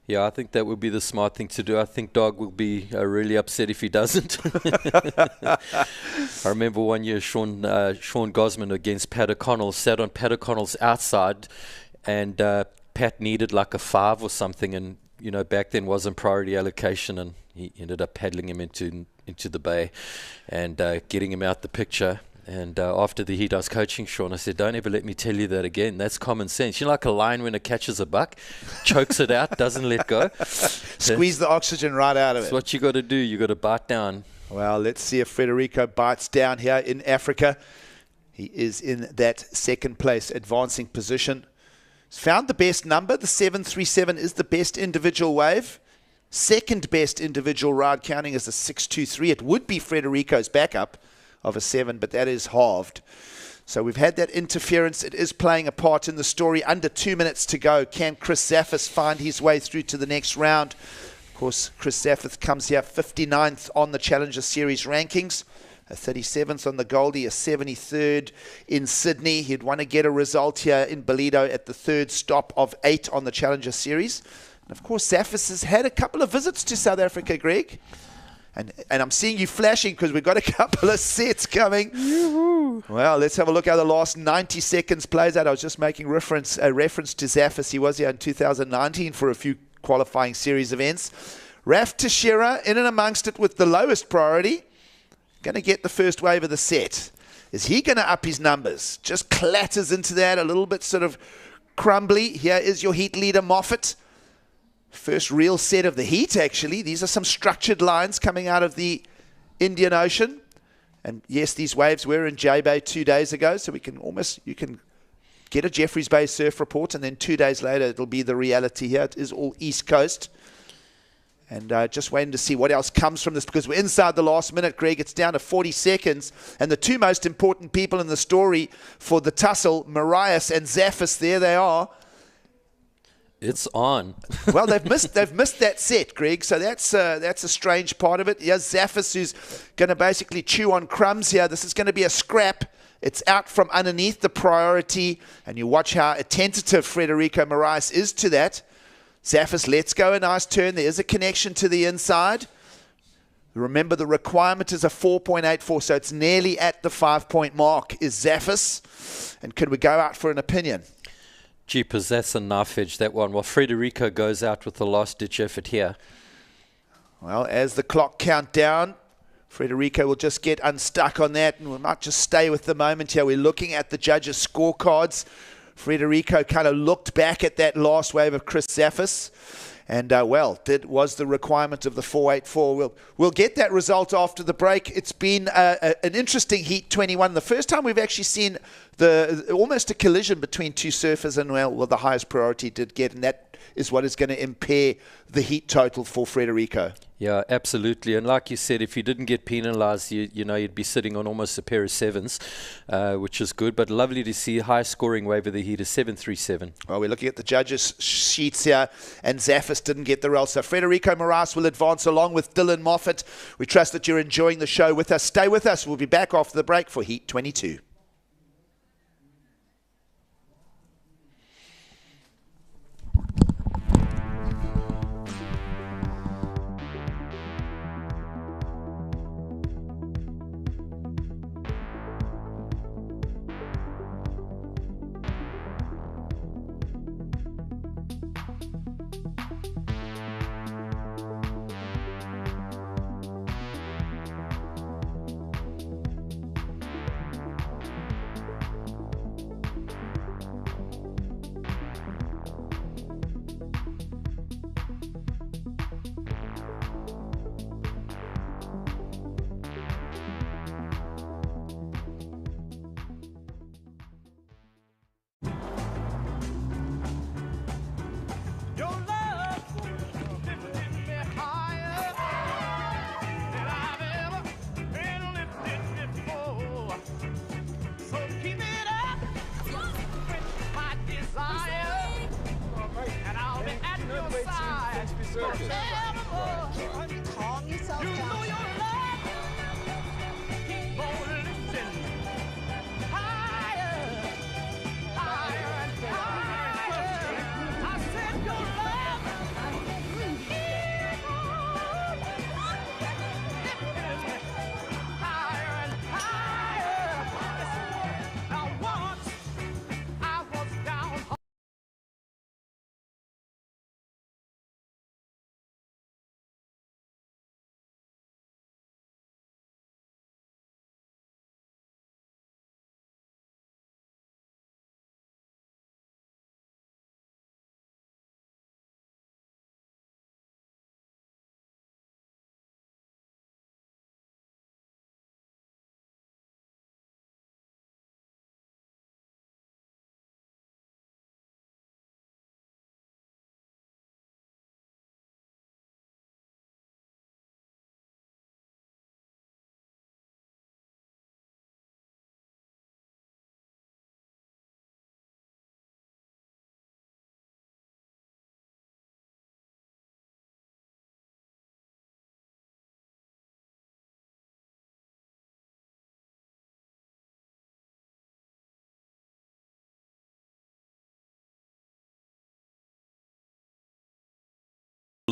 Yeah, I think that would be the smart thing to do. I think Dog will be really upset if he doesn't. I remember one year Sean Gosman against Pat O'Connell sat on Pat O'Connell's outside, and Pat needed like a 5 or something, and back then wasn't priority allocation, and he ended up paddling him into into the bay and getting him out the picture. And after the heat, I was coaching Sean. I said, don't ever let me tell you that again. That's common sense. You're like a lion when it catches a buck, chokes it out, doesn't let go. Squeeze the oxygen right out of it. That's what you got to do. You got to bite down. Well, let's see if Frederico bites down here in Africa. He is in that second place advancing position. He's found the best number. The 737 is the best individual wave. Second best individual ride counting as a 623. It would be Frederico's backup of a 7, but that is halved. So we've had that interference. It is playing a part in the story. Under 2 minutes to go. Can Chris Zaffis find his way through to the next round? Of course, Chris Zaffis comes here 59th on the Challenger Series rankings, a 37th on the Goldie, a 73rd in Sydney. He'd want to get a result here in Ballito at the third stop of 8 on the Challenger Series. And of course, Zaffis has had a couple of visits to South Africa, Greg. And I'm seeing you flashing because we've got a couple of sets coming. Yoo-hoo. Well, let's have a look how the last 90 seconds plays out. I was just making reference to Zaffis. He was here in 2019 for a few qualifying series events. Raf Teixeira in and amongst it with the lowest priority. Going to get the first wave of the set. Is he going to up his numbers? Just clatters into that, a little bit sort of crumbly. Here is your heat leader, Moffat. First real set of the heat, actually. These are some structured lines coming out of the Indian Ocean. And yes, these waves were in J-Bay 2 days ago, so you can get a Jeffreys Bay surf report, and then 2 days later it'll be the reality here. It is all East Coast. And just waiting to see what else comes from this, because we're inside the last minute, Greg. It's down to 40 seconds. And the two most important people in the story for the tussle, Marias and Zaffis, there they are. It's on. Well, they've missed that set, Greg. So that's a strange part of it. Here's Zaffis, who's going to basically chew on crumbs here. This is going to be a scrap. It's out from underneath the priority, and you watch how attentive Frederico Marias is to that. Zaffis lets go a nice turn. There is a connection to the inside. Remember, the requirement is a 4.84, so it's nearly at the 5-point mark. Is Zaffis, and could we go out for an opinion? Jeepers, that's a knife edge, that one. Well, Frederico goes out with the last-ditch effort here. Well, as the clock count down, Frederico will just get unstuck on that, and we might just stay with the moment here. We're looking at the judges' scorecards. Frederico kind of looked back at that last wave of Chris Zaffis, and was the requirement of the 484. We'll get that result after the break. It's been an interesting Heat 21. The first time we've actually seen almost a collision between two surfers, and the highest priority did get, and that is what is going to impair the heat total for Frederico. Yeah, absolutely. And like you said, if you didn't get penalized, you'd be sitting on almost a pair of 7s, which is good. But lovely to see high scoring wave of the heat, a 737. Well, we're looking at the judges' sheets here, and Zaffis didn't get the rail. So Frederico Marias will advance along with Dylan Moffat. We trust that you're enjoying the show with us. Stay with us. We'll be back after the break for Heat 22. Calm yourself down.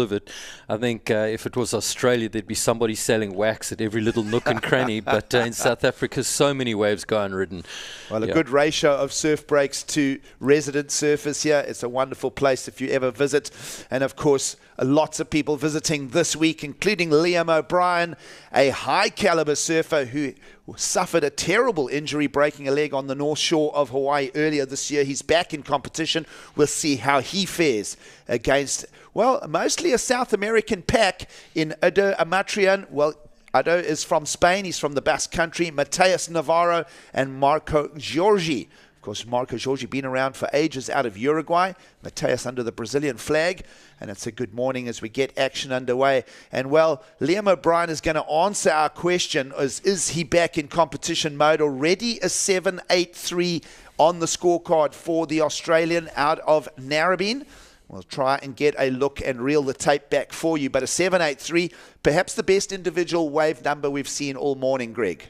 of it. I think if it was Australia, there'd be somebody selling wax at every little nook and cranny. But in South Africa, so many waves go unridden. Well, a good ratio of surf breaks to resident surfers here. It's a wonderful place if you ever visit. And of course, lots of people visiting this week, including Liam O'Brien, a high caliber surfer who suffered a terrible injury breaking a leg on the north shore of Hawaii earlier this year. He's back in competition. We'll see how he fares against, well, mostly a South American pack in Ado Amatrian. Well, Ado is from Spain. He's from the Basque Country. Mateus Navarro and Marco Giorgi. Of course, Marco Giorgi been around for ages out of Uruguay. Mateus under the Brazilian flag. And it's a good morning as we get action underway. And, well, Liam O'Brien is going to answer our question. Is he back in competition mode? Already a 7.83 on the scorecard for the Australian out of Narrabeen. We'll try and get a look and reel the tape back for you. But a 7.83, perhaps the best individual wave number we've seen all morning, Greg.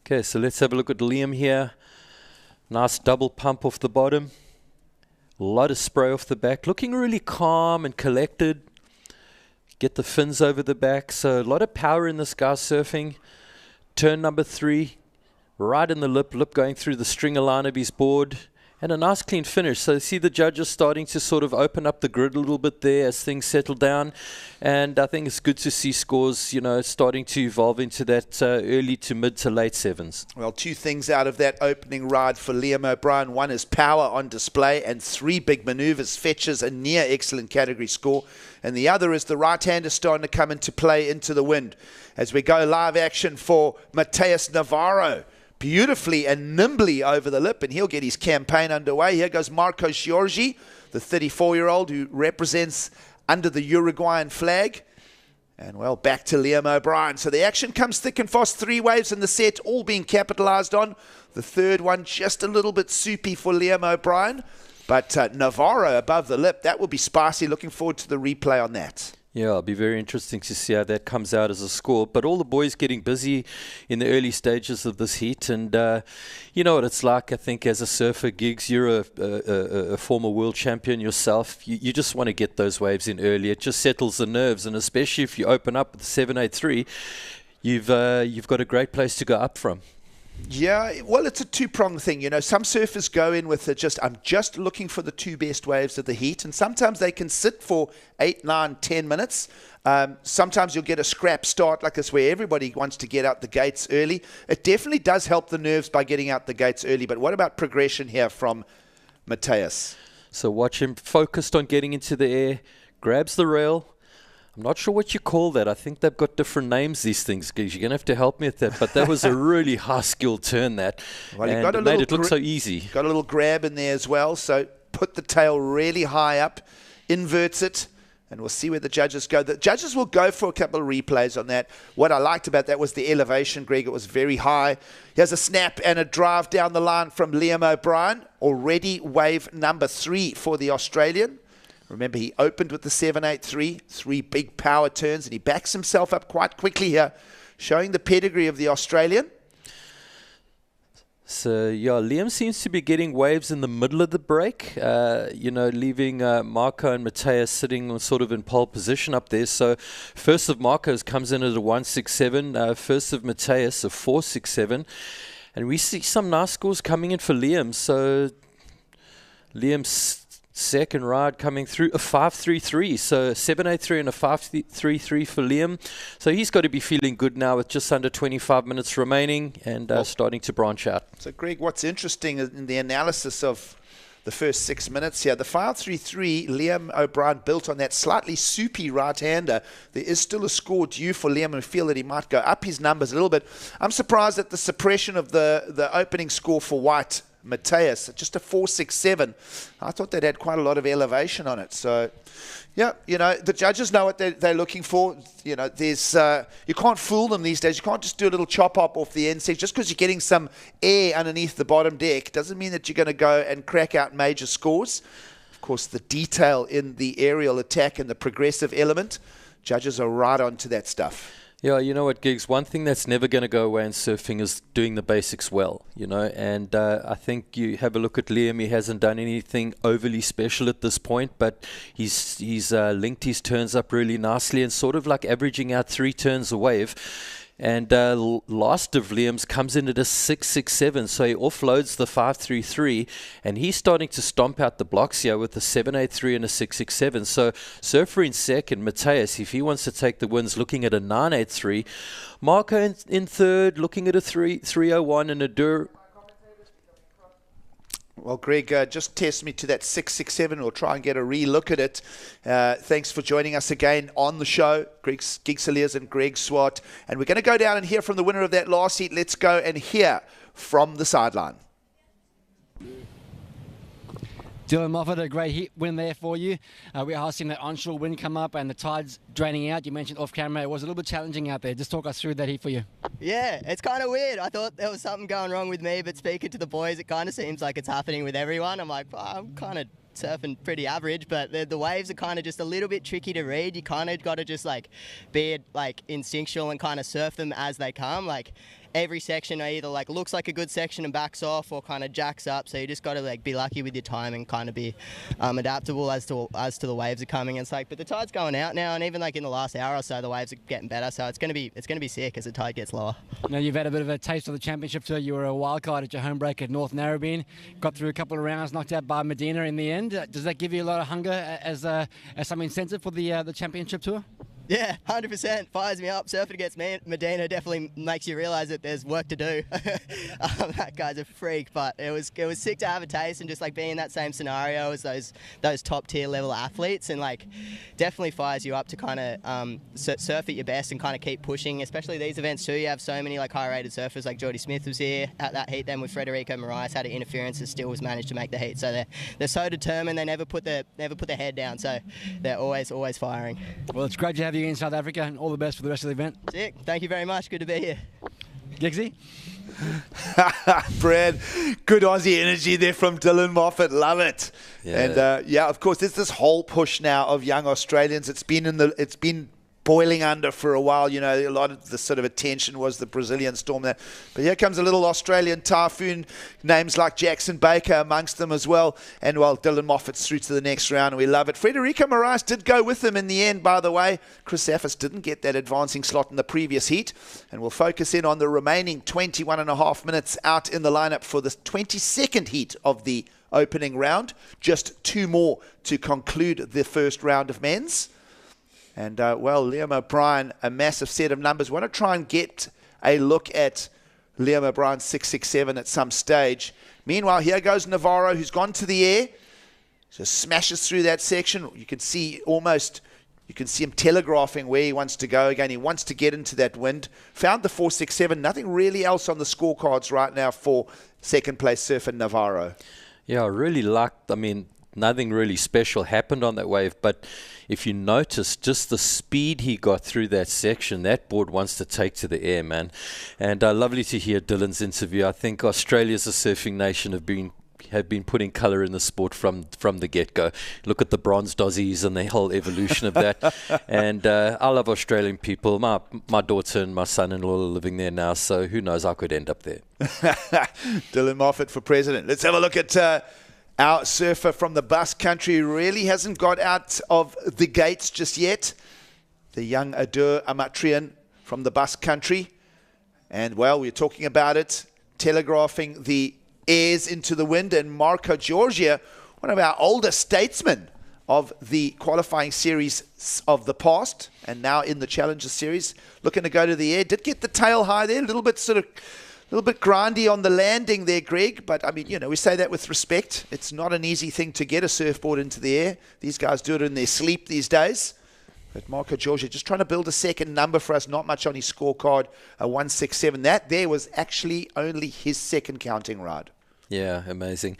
Okay, so let's have a look at Liam here. Nice double pump off the bottom. A lot of spray off the back. Looking really calm and collected. Get the fins over the back. So a lot of power in this guy surfing. Turn number 3. Right in the lip going through the stringer line of his board. And a nice clean finish. So you see the judges starting to sort of open up the grid a little bit there as things settle down. And I think it's good to see scores, you know, starting to evolve into that early to mid to late 7s. Well, 2 things out of that opening ride for Liam O'Brien. 1 is power on display and 3 big maneuvers, fetches a near excellent category score. And the other is the right-hander starting to come into play into the wind. As we go live action for Mateus Navarro. Beautifully and nimbly over the lip, and he'll get his campaign underway. Here goes Marco Giorgi, the 34-year-old who represents under the Uruguayan flag. And, well, back to Liam O'Brien. So the action comes thick and fast. 3 waves in the set, all being capitalized on. The third one just a little bit soupy for Liam O'Brien. But Navarro above the lip, that will be spicy. Looking forward to the replay on that. Yeah, it'll be very interesting to see how that comes out as a score. But all the boys getting busy in the early stages of this heat. And you know what it's like, I think, as a surfer, Gigs, you're a former world champion yourself. You just want to get those waves in early. It just settles the nerves. And especially if you open up with the 7.83, you've got a great place to go up from. Yeah, well, it's a 2-pronged thing. You know, some surfers go in with I'm just looking for the 2 best waves of the heat. And sometimes they can sit for 8, 9, 10 minutes. Sometimes you'll get a scrap start like this where everybody wants to get out the gates early. It definitely does help the nerves by getting out the gates early. But what about progression here from Mateus? So watch him focused on getting into the air, grabs the rail. I'm not sure what you call that. I think they've got different names, these things. You're going to have to help me with that. But that was a really high-skilled turn, that. Well, and it made it look so easy. Got a little grab in there as well. So put the tail really high up, inverts it, and we'll see where the judges go. The judges will go for a couple of replays on that. What I liked about that was the elevation, Greg. It was very high. Here's a snap and a drive down the line from Liam O'Brien. Already wave number 3 for the Australian. Remember, he opened with the 7.83, 3 big power turns, and he backs himself up quite quickly here, showing the pedigree of the Australian. So, yeah, Liam seems to be getting waves in the middle of the break, you know, leaving Marco and Mateus sitting sort of in pole position up there. So, first of Marco's comes in at a 1.67, first of Mateus a 4.67, and we see some nice scores coming in for Liam. So, Liam's second ride coming through a 5.33, so 7.83 and a 5.33 for Liam. So he's got to be feeling good now with just under 25 minutes remaining and starting to branch out. So Greg, what's interesting in the analysis of the first 6 minutes here, the 5.33 Liam O'Brien built on that slightly soupy right-hander. There is still a score due for Liam, and I feel that he might go up his numbers a little bit. I'm surprised at the suppression of the opening score for White Mateus, just a 4.67. I thought that had quite a lot of elevation on it. So, yeah, you know, the judges know what they're looking for. You know, there's you can't fool them these days. You can't just do a little chop up off the end. Just because you're getting some air underneath the bottom deck doesn't mean that you're going to go and crack out major scores. Of course, the detail in the aerial attack and the progressive element, judges are right onto that stuff. Yeah, you know what, Giggs, one thing that's never going to go away in surfing is doing the basics well, and I think you have a look at Liam. He hasn't done anything overly special at this point, but he's linked his turns up really nicely and sort of like averaging out 3 turns a wave. And last of Liam's comes in at a 6.67, so he offloads the 5.33, and he's starting to stomp out the blocks here with a 7.83 and a 6.67. So surfer in second, Mateus, if he wants to take the wins, looking at a 9.83. Marco in third, looking at a 3.01, and Adur. Well, Greg, just test me to that 6.67. We'll try and get a re-look at it. Thanks for joining us again on the show. Gig Saliers and Greg Swart. And we're going to go down and hear from the winner of that last heat. Let's go and hear from the sideline. Dylan Moffat, a great hit win there for you. We are seeing that onshore wind come up and the tide's draining out. You mentioned off camera it was a little bit challenging out there. Just talk us through that hit for you. Yeah, it's kind of weird. I thought there was something going wrong with me, but speaking to the boys, it kind of seems like it's happening with everyone. I'm like, I'm kind of surfing pretty average, but the waves are kind of just a little bit tricky to read. You kind of got to just be instinctual and kind of surf them as they come. Every section either looks like a good section and backs off or kind of jacks up, so you just got to be lucky with your time and kind of be adaptable as to the waves are coming. And but the tide's going out now, and even in the last hour or so the waves are getting better, so it's going to be sick as the tide gets lower. Now you've had a bit of a taste of the championship tour. You were a wild card at your home break at North Narrabeen, got through a couple of rounds, knocked out by Medina in the end. Does that give you a lot of hunger as some incentive for the championship tour? Yeah, 100%. Fires me up. Surfing against Medina definitely makes you realise that there's work to do. That guy's a freak, but it was sick to have a taste and just be in that same scenario as those top tier level athletes, and definitely fires you up to kind of surf at your best and kind of keep pushing. Especially these events too. You have so many high rated surfers. Geordie Smith was here at that heat. Then with Federico Moraes had an interference and still was managed to make the heat. So they're so determined. They never put their head down. So they're always firing. Well, it's great to have you in South Africa, and all the best for the rest of the event. Sick. Thank you very much. Good to be here. Giggsy? Brad, good Aussie energy there from Dylan Moffat. Love it. Yeah. And of course, there's this whole push now of young Australians. It's been boiling under for a while. A lot of the sort of attention was the Brazilian storm there. But here comes a little Australian typhoon, names like Jackson Baker amongst them as well. And, Dylan Moffat's through to the next round, and we love it. Federico Moraes did go with him in the end, by the way. Chris Affis didn't get that advancing slot in the previous heat. And we'll focus in on the remaining 21 and a half minutes out in the lineup for the 22nd heat of the opening round. Just 2 more to conclude the first round of men's. And, Liam O'Brien, a massive set of numbers. Want to try and get a look at Liam O'Brien's 6.67 at some stage. Meanwhile, here goes Navarro, who's gone to the air. Just smashes through that section. You can see him telegraphing where he wants to go again. He wants to get into that wind. Found the 4.67. Nothing really else on the scorecards right now for second place surfer Navarro. Yeah, I really liked, nothing really special happened on that wave, but if you notice just the speed he got through that section, that board wants to take to the air, man. And lovely to hear Dylan's interview. I think Australia as a surfing nation have been putting colour in the sport from the get-go. Look at the bronzed Aussies and the whole evolution of that. And I love Australian people. My daughter and my son-in-law are living there now, so who knows, I could end up there. Dylan Moffat for president. Let's have a look at our surfer from the Basque Country. Really hasn't got out of the gates just yet. The young Adur Amatrian from the Basque Country. And, we're talking about it, telegraphing the airs into the wind. And Marco Giorgia, one of our older statesmen of the qualifying series of the past, and now in the Challenger Series, looking to go to the air. Did get the tail high there, a little bit grindy on the landing there, Greg. But, we say that with respect. It's not an easy thing to get a surfboard into the air. These guys do it in their sleep these days. But Marco Giorgia just trying to build a second number for us. Not much on his scorecard, a 1.67. That there was actually only his second counting ride. Yeah, amazing.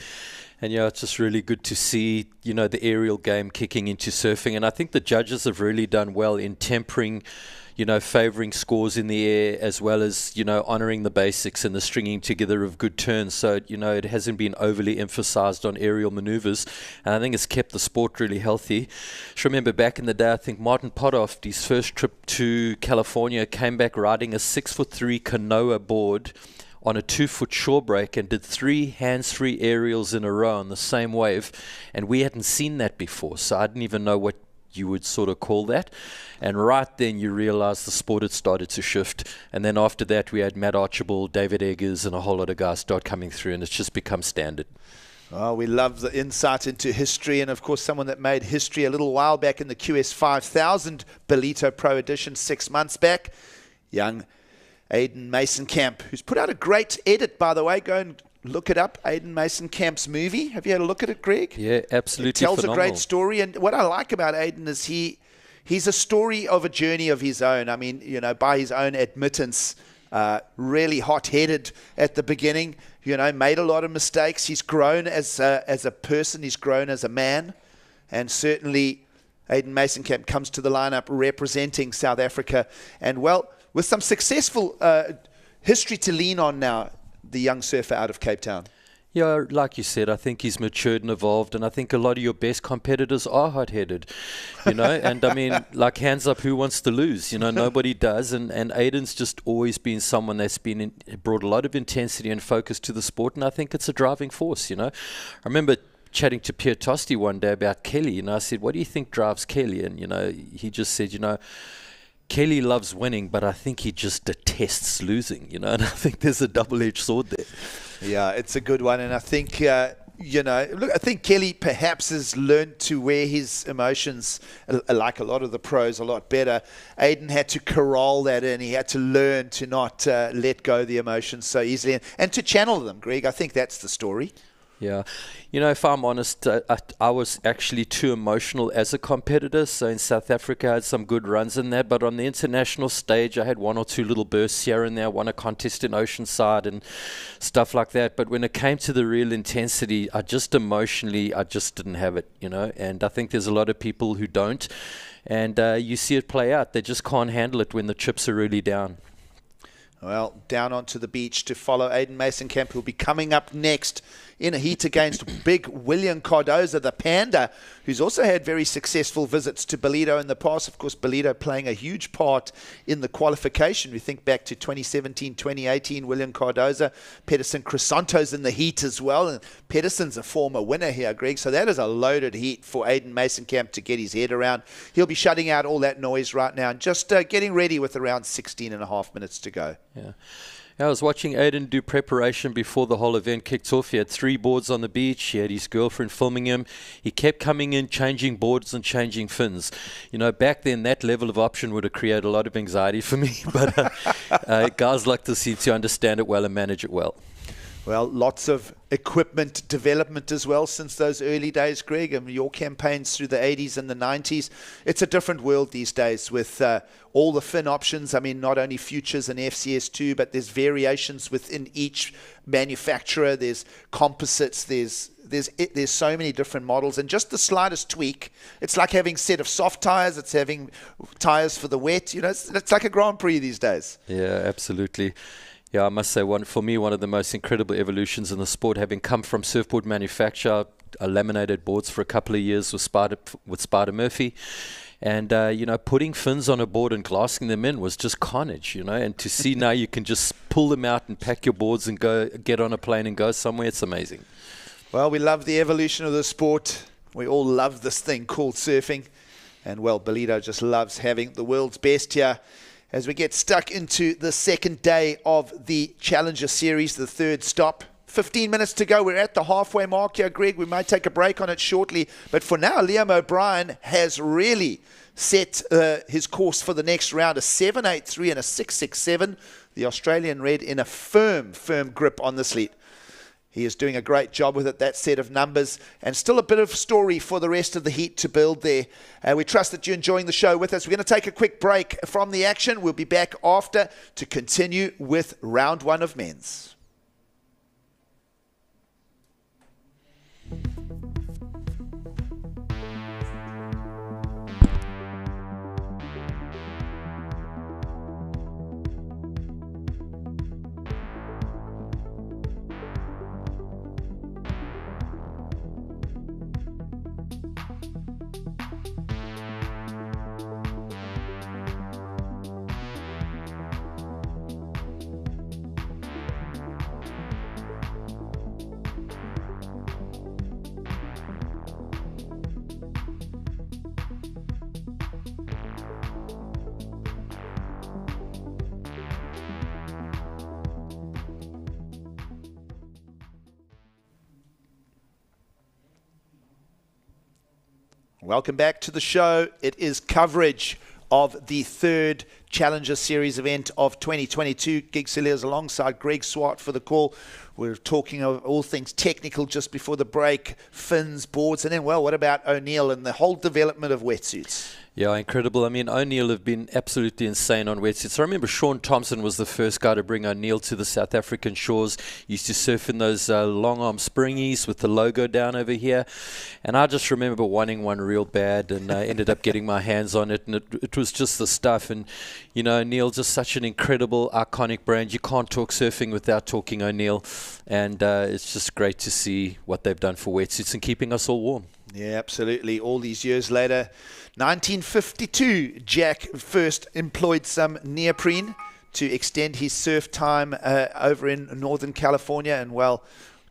And it's just really good to see, the aerial game kicking into surfing. And I think the judges have really done well in tempering favouring scores in the air as well as, honouring the basics and the stringing together of good turns. So, it hasn't been overly emphasised on aerial manoeuvres. And I think it's kept the sport really healthy. Just remember back in the day, I think Martin Potoft, his first trip to California, came back riding a 6'3" canoa board on a 2-foot shore break and did 3 hands-free aerials in a row on the same wave. And we hadn't seen that before, so I didn't even know what you would sort of call that. And right then you realize the sport had started to shift. And then after that we had Matt Archibald, David Eggers and a whole lot of guys start coming through, and it's just become standard. Oh, we love the insight into history, and of course someone that made history a little while back in the QS 5000 Ballito Pro edition 6 months back, young Aiden Mason-Camp, who's put out a great edit, by the way. Go and look it up, Aiden Mason-Camp's movie. Have you had a look at it, Greg? Yeah, absolutely. It tells phenomenal. a great story, and what I like about Aiden is he's a story of a journey of his own. I mean, by his own admittance, really hot-headed at the beginning, made a lot of mistakes. He's grown as a person, he's grown as a man, and certainly Aiden Mason-Camp comes to the lineup representing South Africa, and well, with some successful history to lean on now, the young surfer out of Cape Town. Yeah, like you said, I think he's matured and evolved, and I think a lot of your best competitors are hot-headed, and I mean, like, hands up, who wants to lose? Nobody does, and Aiden's just always been someone that's brought a lot of intensity and focus to the sport, and I think it's a driving force, I remember chatting to Pierre Tosti one day about Kelly, and I said, what do you think drives Kelly? And, he just said, Kelly loves winning, but I think he just detests losing, and I think there's a double-edged sword there. Yeah, it's a good one, and I think, I think Kelly perhaps has learned to wear his emotions, like a lot of the pros, a lot better. Aiden had to corral that in. He had to learn to not let go of the emotions so easily and to channel them, Greg. I think that's the story. Yeah. If I'm honest, I was actually too emotional as a competitor. So in South Africa, I had some good runs in that. But on the international stage, I had 1 or 2 little bursts here and there. Won a contest in Oceanside and stuff like that. But when it came to the real intensity, I just didn't have it, And I think there's a lot of people who don't. And you see it play out. They just can't handle it when the chips are really down. Well, down onto the beach to follow Aiden Mason-Camp, who'll be coming up next in a heat against big William Cardoza, the Panda, who's also had very successful visits to Ballito in the past. Of course, Ballito playing a huge part in the qualification. We think back to 2017, 2018, William Cardoza, Pedersen Crisanto's in the heat as well. And Pedersen's a former winner here, Greg. So that is a loaded heat for Aiden Mason-Camp to get his head around. He'll be shutting out all that noise right now and just getting ready with around 16 and a half minutes to go. Yeah. I was watching Aiden do preparation before the whole event kicked off. He had 3 boards on the beach. He had his girlfriend filming him. He kept coming in, changing boards and changing fins. Back then, that level of option would have created a lot of anxiety for me. But guys like to seem to understand it well and manage it well. Well, lots of equipment development as well since those early days, Greg. I mean, your campaigns through the 80s and the 90s. It's a different world these days with all the fin options. I mean, not only Futures and FCS2, but there's variations within each manufacturer. There's composites. There's so many different models. And just the slightest tweak, it's like having a set of soft tires. It's having tires for the wet. It's like a Grand Prix these days. Yeah, absolutely. Yeah, I must say, for me, one of the most incredible evolutions in the sport, having come from surfboard manufacture, I laminated boards for a couple of years with Spider Murphy. And, putting fins on a board and glassing them in was just carnage, And to see now you can just pull them out and pack your boards and go get on a plane and go somewhere, it's amazing. Well, we love the evolution of the sport. We all love this thing called surfing. And, well, Ballito just loves having the world's best here. As we get stuck into the second day of the Challenger Series, the third stop. 15 minutes to go. We're at the halfway mark here, Greg. We might take a break on it shortly. But for now, Liam O'Brien has really set his course for the next round. A 7.83 and a 6.67. The Australian red in a firm grip on this lead. He is doing a great job with it, that set of numbers, and still a bit of story for the rest of the heat to build there. We trust that you're enjoying the show with us. We're going to take a quick break from the action. We'll be back after to continue with round 1 of men's. Welcome back to the show. It is coverage of the third Challenger Series event of 2022. Gig Cilliers alongside Greg Swart for the call. We're talking of all things technical just before the break, fins, boards, and then, well, what about O'Neill and the whole development of wetsuits? Yeah, incredible. I mean, O'Neill have been absolutely insane on wetsuits. I remember Sean Thompson was the first guy to bring O'Neill to the South African shores. He used to surf in those long arm springies with the logo down over here. And I just remember wanting one real bad, and I ended up getting my hands on it, and it was just the stuff. And, you know, O'Neill, just such an incredible, iconic brand. You can't talk surfing without talking O'Neill. And it's just great to see what they've done for wetsuits and keeping us all warm. Yeah, absolutely. All these years later, 1952, Jack first employed some neoprene to extend his surf time over in Northern California. And, well,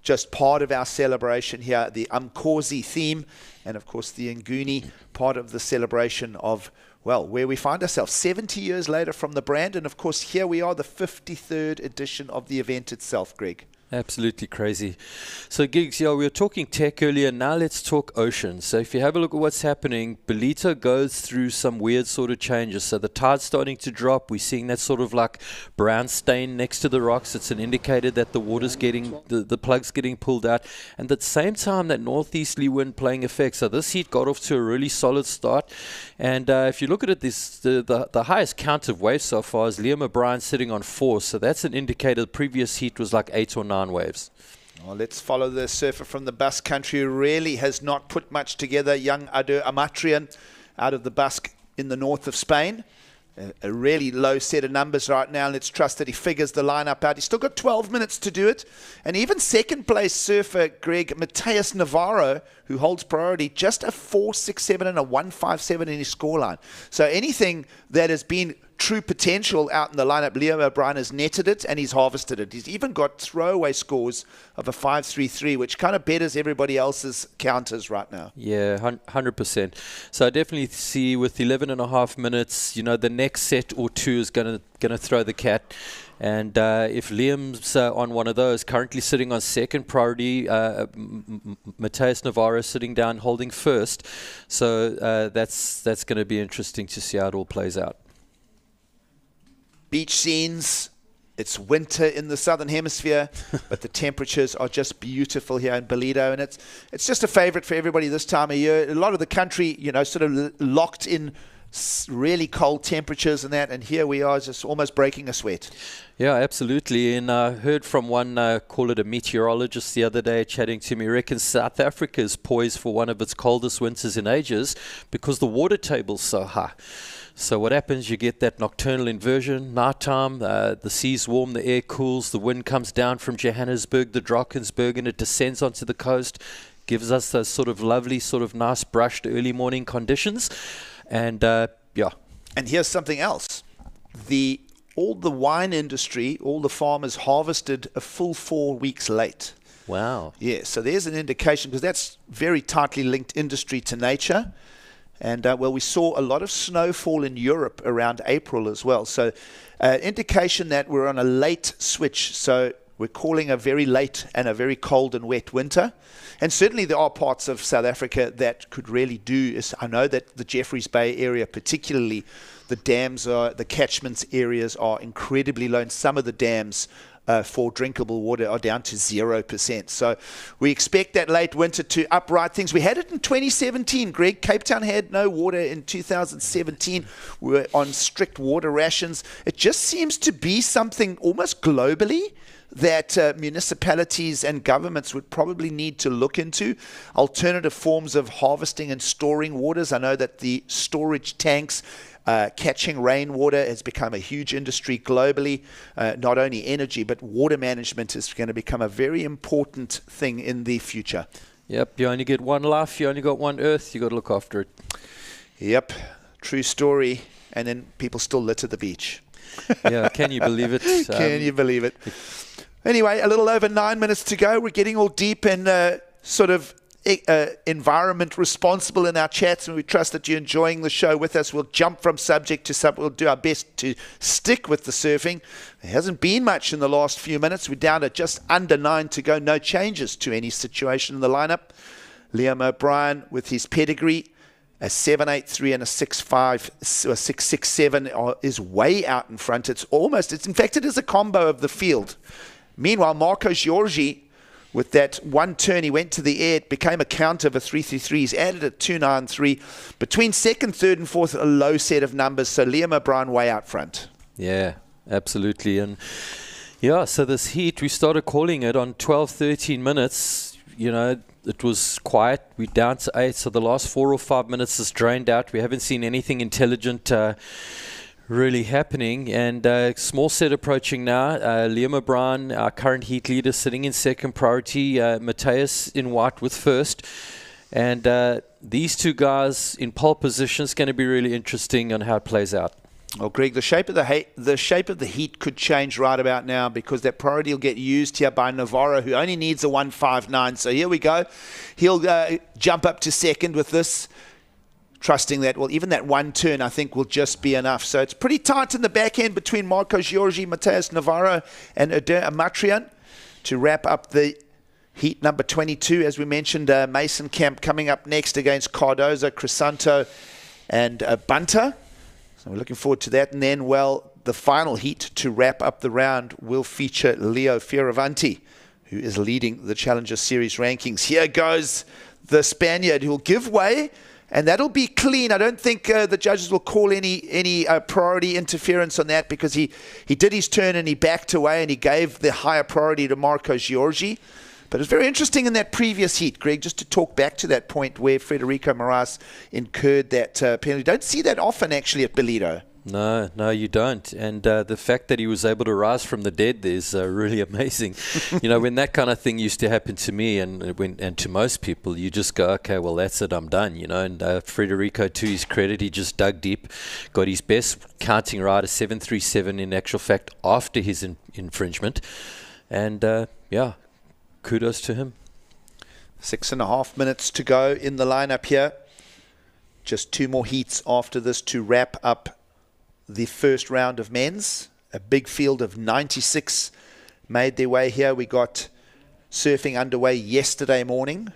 just part of our celebration here, the Umkhosi theme, and, of course, the Nguni, part of the celebration of, well, where we find ourselves 70 years later from the brand. And, of course, here we are, the 53rd edition of the event itself, Greg. Absolutely crazy. So, Gigs, yeah, we were talking tech earlier. Now let's talk ocean. So if you have a look at what's happening, Ballito goes through some weird sort of changes. So the tide's starting to drop. We're seeing that sort of like brown stain next to the rocks. It's an indicator that the water's getting, the plug's getting pulled out. And at the same time, that northeasterly wind playing effect. So this heat got off to a really solid start. And if you look at it, the highest count of waves so far is Liam O'Brien sitting on 4. So that's an indicator the previous heat was like 8 or 9 waves. Well, let's follow the surfer from the Basque country who really has not put much together, young Ado Amatrian out of the Basque in the north of Spain. A really low set of numbers right now. Let's trust that he figures the lineup out. He's still got 12 minutes to do it. And even second place surfer Greg Mateus Navarro, who holds priority, just a 4.67 and a 1.57 in his scoreline. So anything that has been true potential out in the lineup, Liam O'Brien has netted it and he's harvested it. He's even got throwaway scores of a 5.33, which kind of betters everybody else's counters right now. Yeah, 100%. So I definitely see with 11 and a half minutes, you know, the next set or two is going to throw the cat. And if Liam's on one of those, currently sitting on second priority, Mateus Navarro sitting down holding first. So that's going to be interesting to see how it all plays out. Beach scenes. It's winter in the southern hemisphere, but the temperatures are just beautiful here in Ballito, and it's just a favorite for everybody this time of year. A lot of the country, you know, sort of locked in really cold temperatures and that, and here we are just almost breaking a sweat. Yeah, absolutely. And I heard from one, call it a meteorologist the other day, chatting to me, reckons South Africa is poised for one of its coldest winters in ages because the water table's so high. So what happens, you get that nocturnal inversion, nighttime, the sea's warm, the air cools, the wind comes down from Johannesburg, the Drakensberg, and it descends onto the coast, gives us those sort of lovely, sort of nice brushed early morning conditions. And yeah. And here's something else. All the wine industry, all the farmers harvested a full 4 weeks late. Wow. Yeah, so there's an indication, because that's very tightly linked industry to nature. And, well, we saw a lot of snowfall in Europe around April as well. So indication that we're on a late switch. So we're calling a very late and a very cold and wet winter. And certainly there are parts of South Africa that could really do. I know that the Jeffreys Bay area, particularly, the dams, the catchment areas are incredibly low. And some of the dams for drinkable water are down to 0%. So we expect that late winter to upright things. We had it in 2017, Greg. Cape Town had no water in 2017. We were on strict water rations. It just seems to be something almost globally that municipalities and governments would probably need to look into. Alternative forms of harvesting and storing waters. I know that the storage tanks, catching rainwater has become a huge industry globally. Not only energy, but water management is going to become a very important thing in the future. Yep, you only get one life, you only got one earth, you got to look after it. Yep, true story. And then people still litter the beach. Yeah, can you believe it? Can you believe it? Anyway, a little over 9 minutes to go. We're getting all deep and sort of environment responsible in our chats, and we trust that you're enjoying the show with us. We'll jump from subject to subject. We'll do our best to stick with the surfing. There hasn't been much in the last few minutes. We're down to just under 9 to go. No changes to any situation in the lineup. Liam O'Brien with his pedigree A 7.83 and a 6.5 or 6.67 is way out in front. In fact, it is a combo of the field. Meanwhile, Marco Giorgi, with that one turn, he went to the air. It became a counter of a 3.33. He's added a 2.93. Between second, third, and fourth, a low set of numbers. So Liam O'Brien way out front. Yeah, absolutely. And yeah, so this heat, we started calling it on 12, 13 minutes. You know, it was quiet. We're down to 8. So the last 4 or 5 minutes is drained out. We haven't seen anything intelligent really happening. And small set approaching now. Liam O'Brien, our current heat leader, sitting in second priority. Matthias in white with first. And these two guys in pole position is going to be really interesting on how it plays out. Well, Greg, the shape of the heat could change right about now, because that priority will get used here by Navarro, who only needs a 1.59. So here we go. He'll jump up to second with this, trusting that, well, even that one turn, I think, will just be enough. So it's pretty tight in the back end between Marco Giorgi, Matthias Navarro, and Adair Amatrian to wrap up the heat number 22. As we mentioned, Mason Camp coming up next against Cardozo, Crisanto, and Bunter. So we're looking forward to that. And then, well, the final heat to wrap up the round will feature Leo Fioravanti, who is leading the Challenger Series rankings. Here goes the Spaniard, who will give way, and that'll be clean. I don't think the judges will call any priority interference on that, because he did his turn and he backed away and he gave the higher priority to Marco Giorgi. But it's very interesting in that previous heat, Greg, just to talk back to that point where Federico Moraes incurred that penalty. Don't see that often, actually, at Ballito. No, you don't. And the fact that he was able to rise from the dead there is really amazing. You know, when that kind of thing used to happen to me and to most people, you just go, okay, well, that's it, I'm done, you know. And Federico, to his credit, he just dug deep, got his best counting right, a 7.37 in actual fact, after his infringement. And, yeah, kudos to him. 6.5 minutes to go in the lineup here. Just 2 more heats after this to wrap up the first round of men's. A big field of 96 made their way here. We got surfing underway yesterday morning.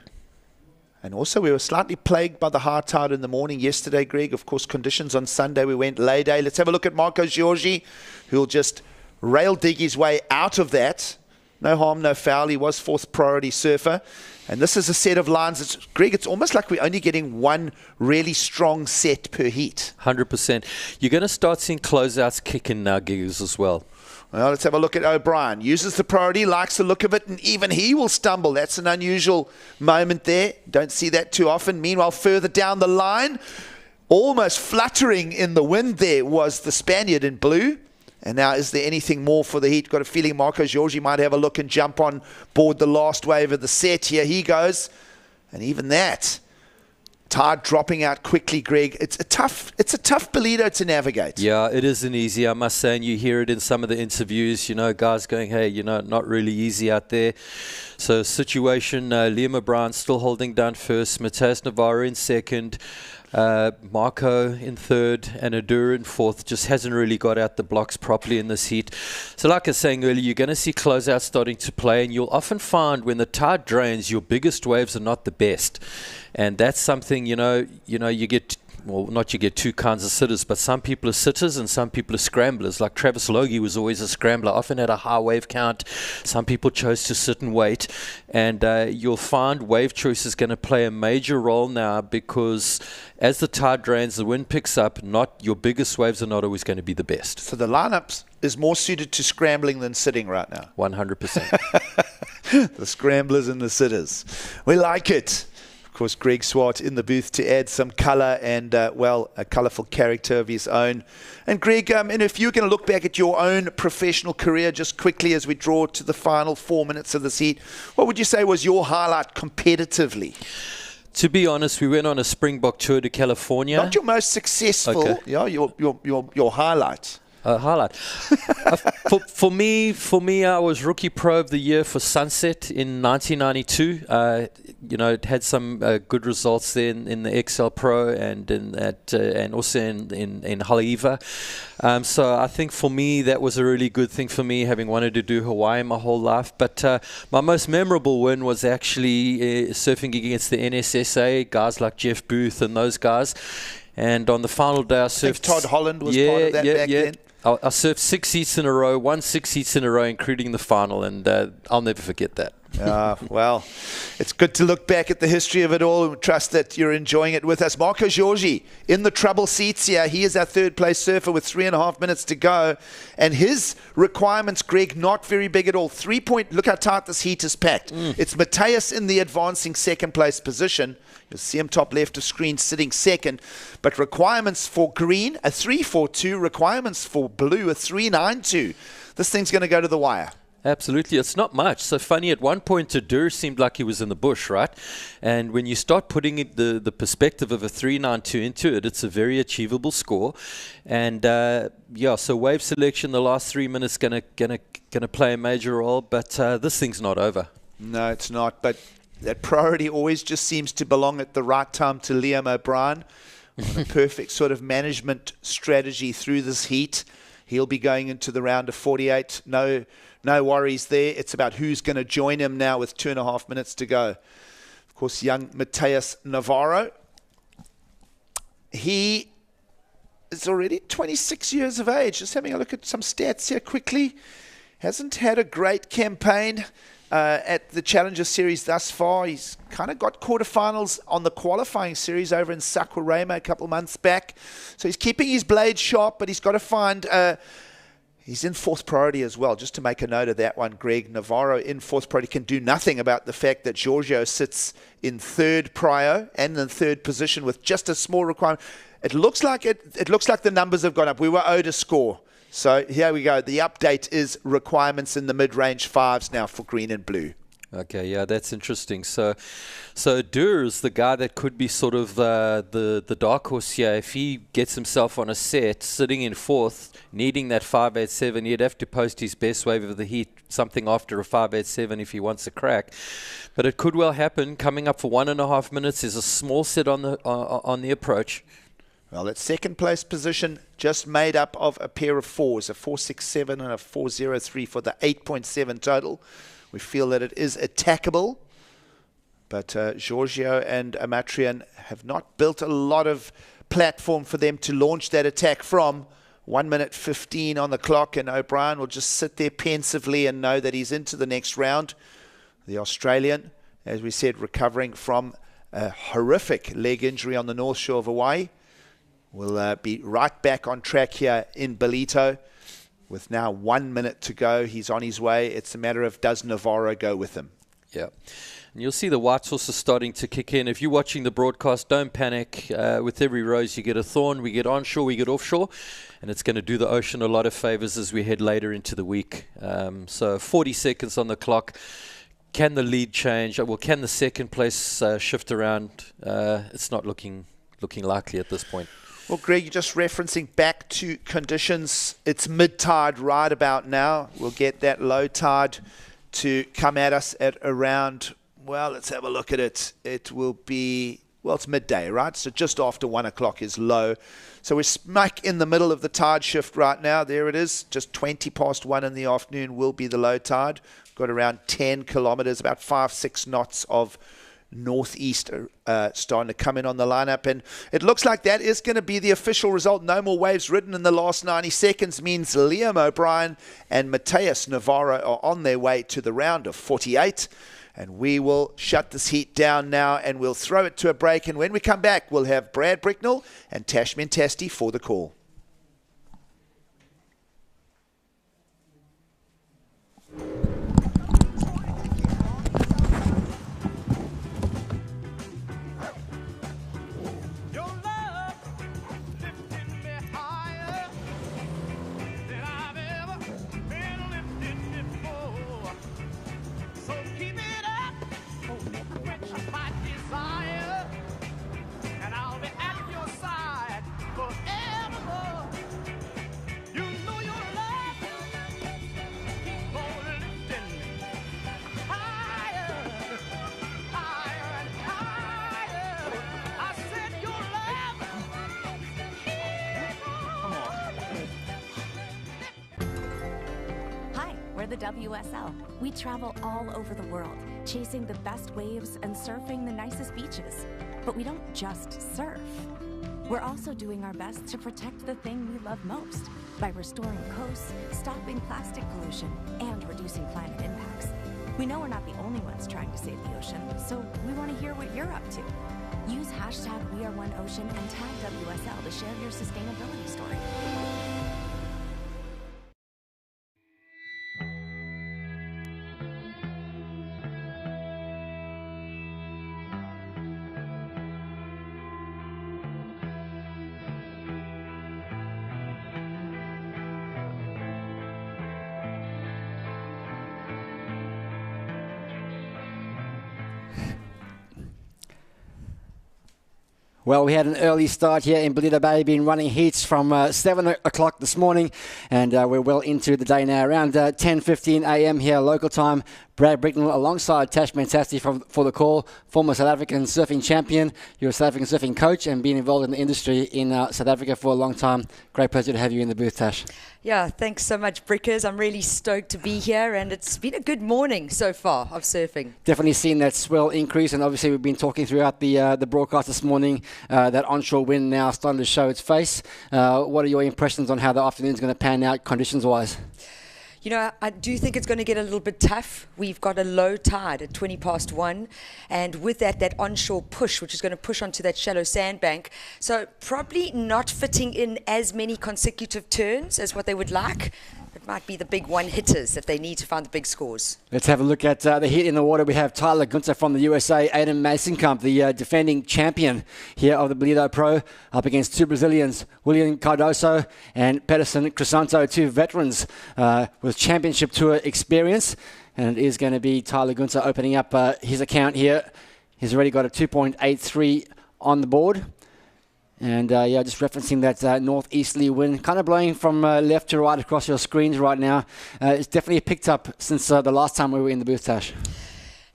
And also we were slightly plagued by the high tide in the morning yesterday, Greg. Of course, conditions on Sunday, we went lay day. Let's have a look at Marco Giorgi, who'll just rail dig his way out of that. No harm, no foul. He was fourth priority surfer. And this is a set of lines. Greg, it's almost like we're only getting one really strong set per heat. 100%. You're going to start seeing closeouts kick in now, giggers, as well. Well, let's have a look at O'Brien. Uses the priority, likes the look of it, and even he will stumble. That's an unusual moment there. Don't see that too often. Meanwhile, further down the line, almost fluttering in the wind there was the Spaniard in blue. And now, is there anything more for the heat? Got a feeling Marco Giorgi might have a look and jump on board the last wave of the set. Here he goes. And even that, tide dropping out quickly, Greg. It's a tough Ballito to navigate. Yeah, it isn't easy, I must say. And you hear it in some of the interviews, you know, guys going, hey, you know, not really easy out there. So situation, Liam O'Brien still holding down first, Matthias Navarro in second, Marco in third, and Adur in fourth. Just hasn't really got out the blocks properly in this heat. So like I was saying earlier, you're going to see closeouts starting to play, and you'll often find when the tide drains, your biggest waves are not the best. And that's something, you know, you get, well, not you get two kinds of sitters, but some people are sitters and some people are scramblers. Like Travis Logie was always a scrambler, often had a high wave count. Some people chose to sit and wait. And you'll find wave choice is going to play a major role now, because as the tide drains, the wind picks up, not your biggest waves are not always going to be the best. So the lineup is more suited to scrambling than sitting right now. 100%. The scramblers and the sitters. We like it. Of course, Greg Swart in the booth to add some colour and, well, a colourful character of his own. And Greg, and if you're going to look back at your own professional career just quickly as we draw to the final 4 minutes of this heat, what would you say was your highlight competitively? To be honest, we went on a Springbok tour to California. Not your most successful, okay. Yeah, your highlight. Highlight. For me, I was Rookie Pro of the Year for Sunset in 1992. It had some good results there in the XL Pro and and also in Haleiwa. So I think for me that was a really good thing for me, having wanted to do Hawaii my whole life. But my most memorable win was actually surfing against the NSSA, guys like Jeff Booth and those guys. And on the final day, I surfed. Todd Holland was part of that back then. I surfed 6 heats in a row, won 6 heats in a row, including the final, and I'll never forget that. Well, it's good to look back at the history of it all and trust that you're enjoying it with us. Marco Giorgi in the trouble seats here. He is our third place surfer with 3.5 minutes to go. And his requirements, Greg, not very big at all. 3 point, look how tight this heat is packed. It's Mateus in the advancing second place position. You'll see him top left of screen sitting second. But requirements for green, a 3.42. Requirements for blue, a 3.92. This thing's going to go to the wire. Absolutely. It's not much. So funny, at one point, Tadur seemed like he was in the bush, right? And when you start putting the perspective of a 3.92 into it, it's a very achievable score. And so wave selection the last 3 minutes gonna play a major role, but this thing's not over. No, it's not. But that priority always just seems to belong at the right time to Liam O'Brien. On a perfect sort of management strategy through this heat. He'll be going into the round of 48. No worries there. It's about who's going to join him now with 2.5 minutes to go. Of course, young Mateus Navarro. He is already 26 years of age. Just having a look at some stats here quickly. Hasn't had a great campaign at the Challenger Series thus far. He's kind of got quarterfinals on the qualifying series over in Saquarema a couple months back. So he's keeping his blade sharp, but he's got to find... He's in fourth priority as well, just to make a note of that one, Greg. Navarro in fourth priority can do nothing about the fact that Giorgio sits in third prio and in third position with just a small requirement. It looks like the numbers have gone up. We were owed a score. So here we go. The update is requirements in the mid-range fives now for green and blue. Okay, yeah, that's interesting. So Dur is the guy that could be sort of the dark horse here. If he gets himself on a set, sitting in fourth, needing that 5.87, he'd have to post his best wave of the heat, something after a 5.87 if he wants a crack. But it could well happen. Coming up for 1.5 minutes is a small set on the approach. Well, that second place position just made up of a pair of fours, a 4.67 and a 4.03 for the 8.7 total. We feel that it is attackable, but Giorgio and Amatrian have not built a lot of platform for them to launch that attack from. 1 minute 15 on the clock, and O'Brien will just sit there pensively and know that he's into the next round. The Australian, as we said, recovering from a horrific leg injury on the North Shore of Hawaii, will be right back on track here in Ballito. With now 1 minute to go, he's on his way. It's a matter of, does Navarro go with him? Yeah. And you'll see the white horses starting to kick in. If you're watching the broadcast, don't panic. With every rose, you get a thorn. We get onshore, we get offshore. And it's going to do the ocean a lot of favors as we head later into the week. So 40 seconds on the clock. Can the lead change? Well, can the second place shift around? It's not looking likely at this point. Well, Greg, you're just referencing back to conditions. It's mid-tide right about now. We'll get that low tide to come at us at around, well, let's have a look at it. It will be, well, it's midday, right? So just after 1 o'clock is low. So we're smack in the middle of the tide shift right now. There it is. Just 20 past 1 in the afternoon will be the low tide. Got around 10 kilometers, about 5-6 knots of northeast starting to come in on the lineup, and it looks like that is going to be the official result. No more waves ridden in the last 90 seconds means Liam O'Brien and Mateus Navarro are on their way to the round of 48, and we will shut this heat down now and we'll throw it to a break, and when we come back we'll have Brad Bricknell and Tash Mentasti for the call. And I'll be at your side forevermore. the WSL. We travel all over the world, chasing the best waves and surfing the nicest beaches. But we don't just surf. We're also doing our best to protect the thing we love most by restoring coasts, stopping plastic pollution, and reducing climate impacts. We know we're not the only ones trying to save the ocean, so we want to hear what you're up to. Use hashtag #WeAreOneOcean and tag WSL to share your sustainability story. Well, we had an early start here in Ballito Bay, been running heats from 7 o'clock this morning, and we're well into the day now. Around 10:15 a.m. here, local time. Brad Bricknell alongside Tash Mentasti for the call, former South African surfing champion. You're a South African surfing coach and been involved in the industry in South Africa for a long time. Great pleasure to have you in the booth, Tash. Yeah, thanks so much, Brickers. I'm really stoked to be here, and it's been a good morning so far of surfing. Definitely seen that swell increase, and obviously we've been talking throughout the broadcast this morning, that onshore wind now starting to show its face. What are your impressions on how the afternoon's going to pan out conditions-wise? You know, I do think it's going to get a little bit tough. We've got a low tide at 1:20, and with that onshore push, which is going to push onto that shallow sandbank, so probably not fitting in as many consecutive turns as what they would like. It might be the big one-hitters that they need to find the big scores. Let's have a look at the heat in the water. We have Tyler Gunther from the USA, Aiden Masenkamp, the defending champion here of the Ballito Pro, up against two Brazilians, William Cardoso and Pedersen Crisanto, two veterans with championship tour experience. And it is going to be Tyler Gunther opening up his account here. He's already got a 2.83 on the board. And yeah, just referencing that northeasterly wind, kind of blowing from left to right across your screens right now. It's definitely picked up since the last time we were in the booth, Tash.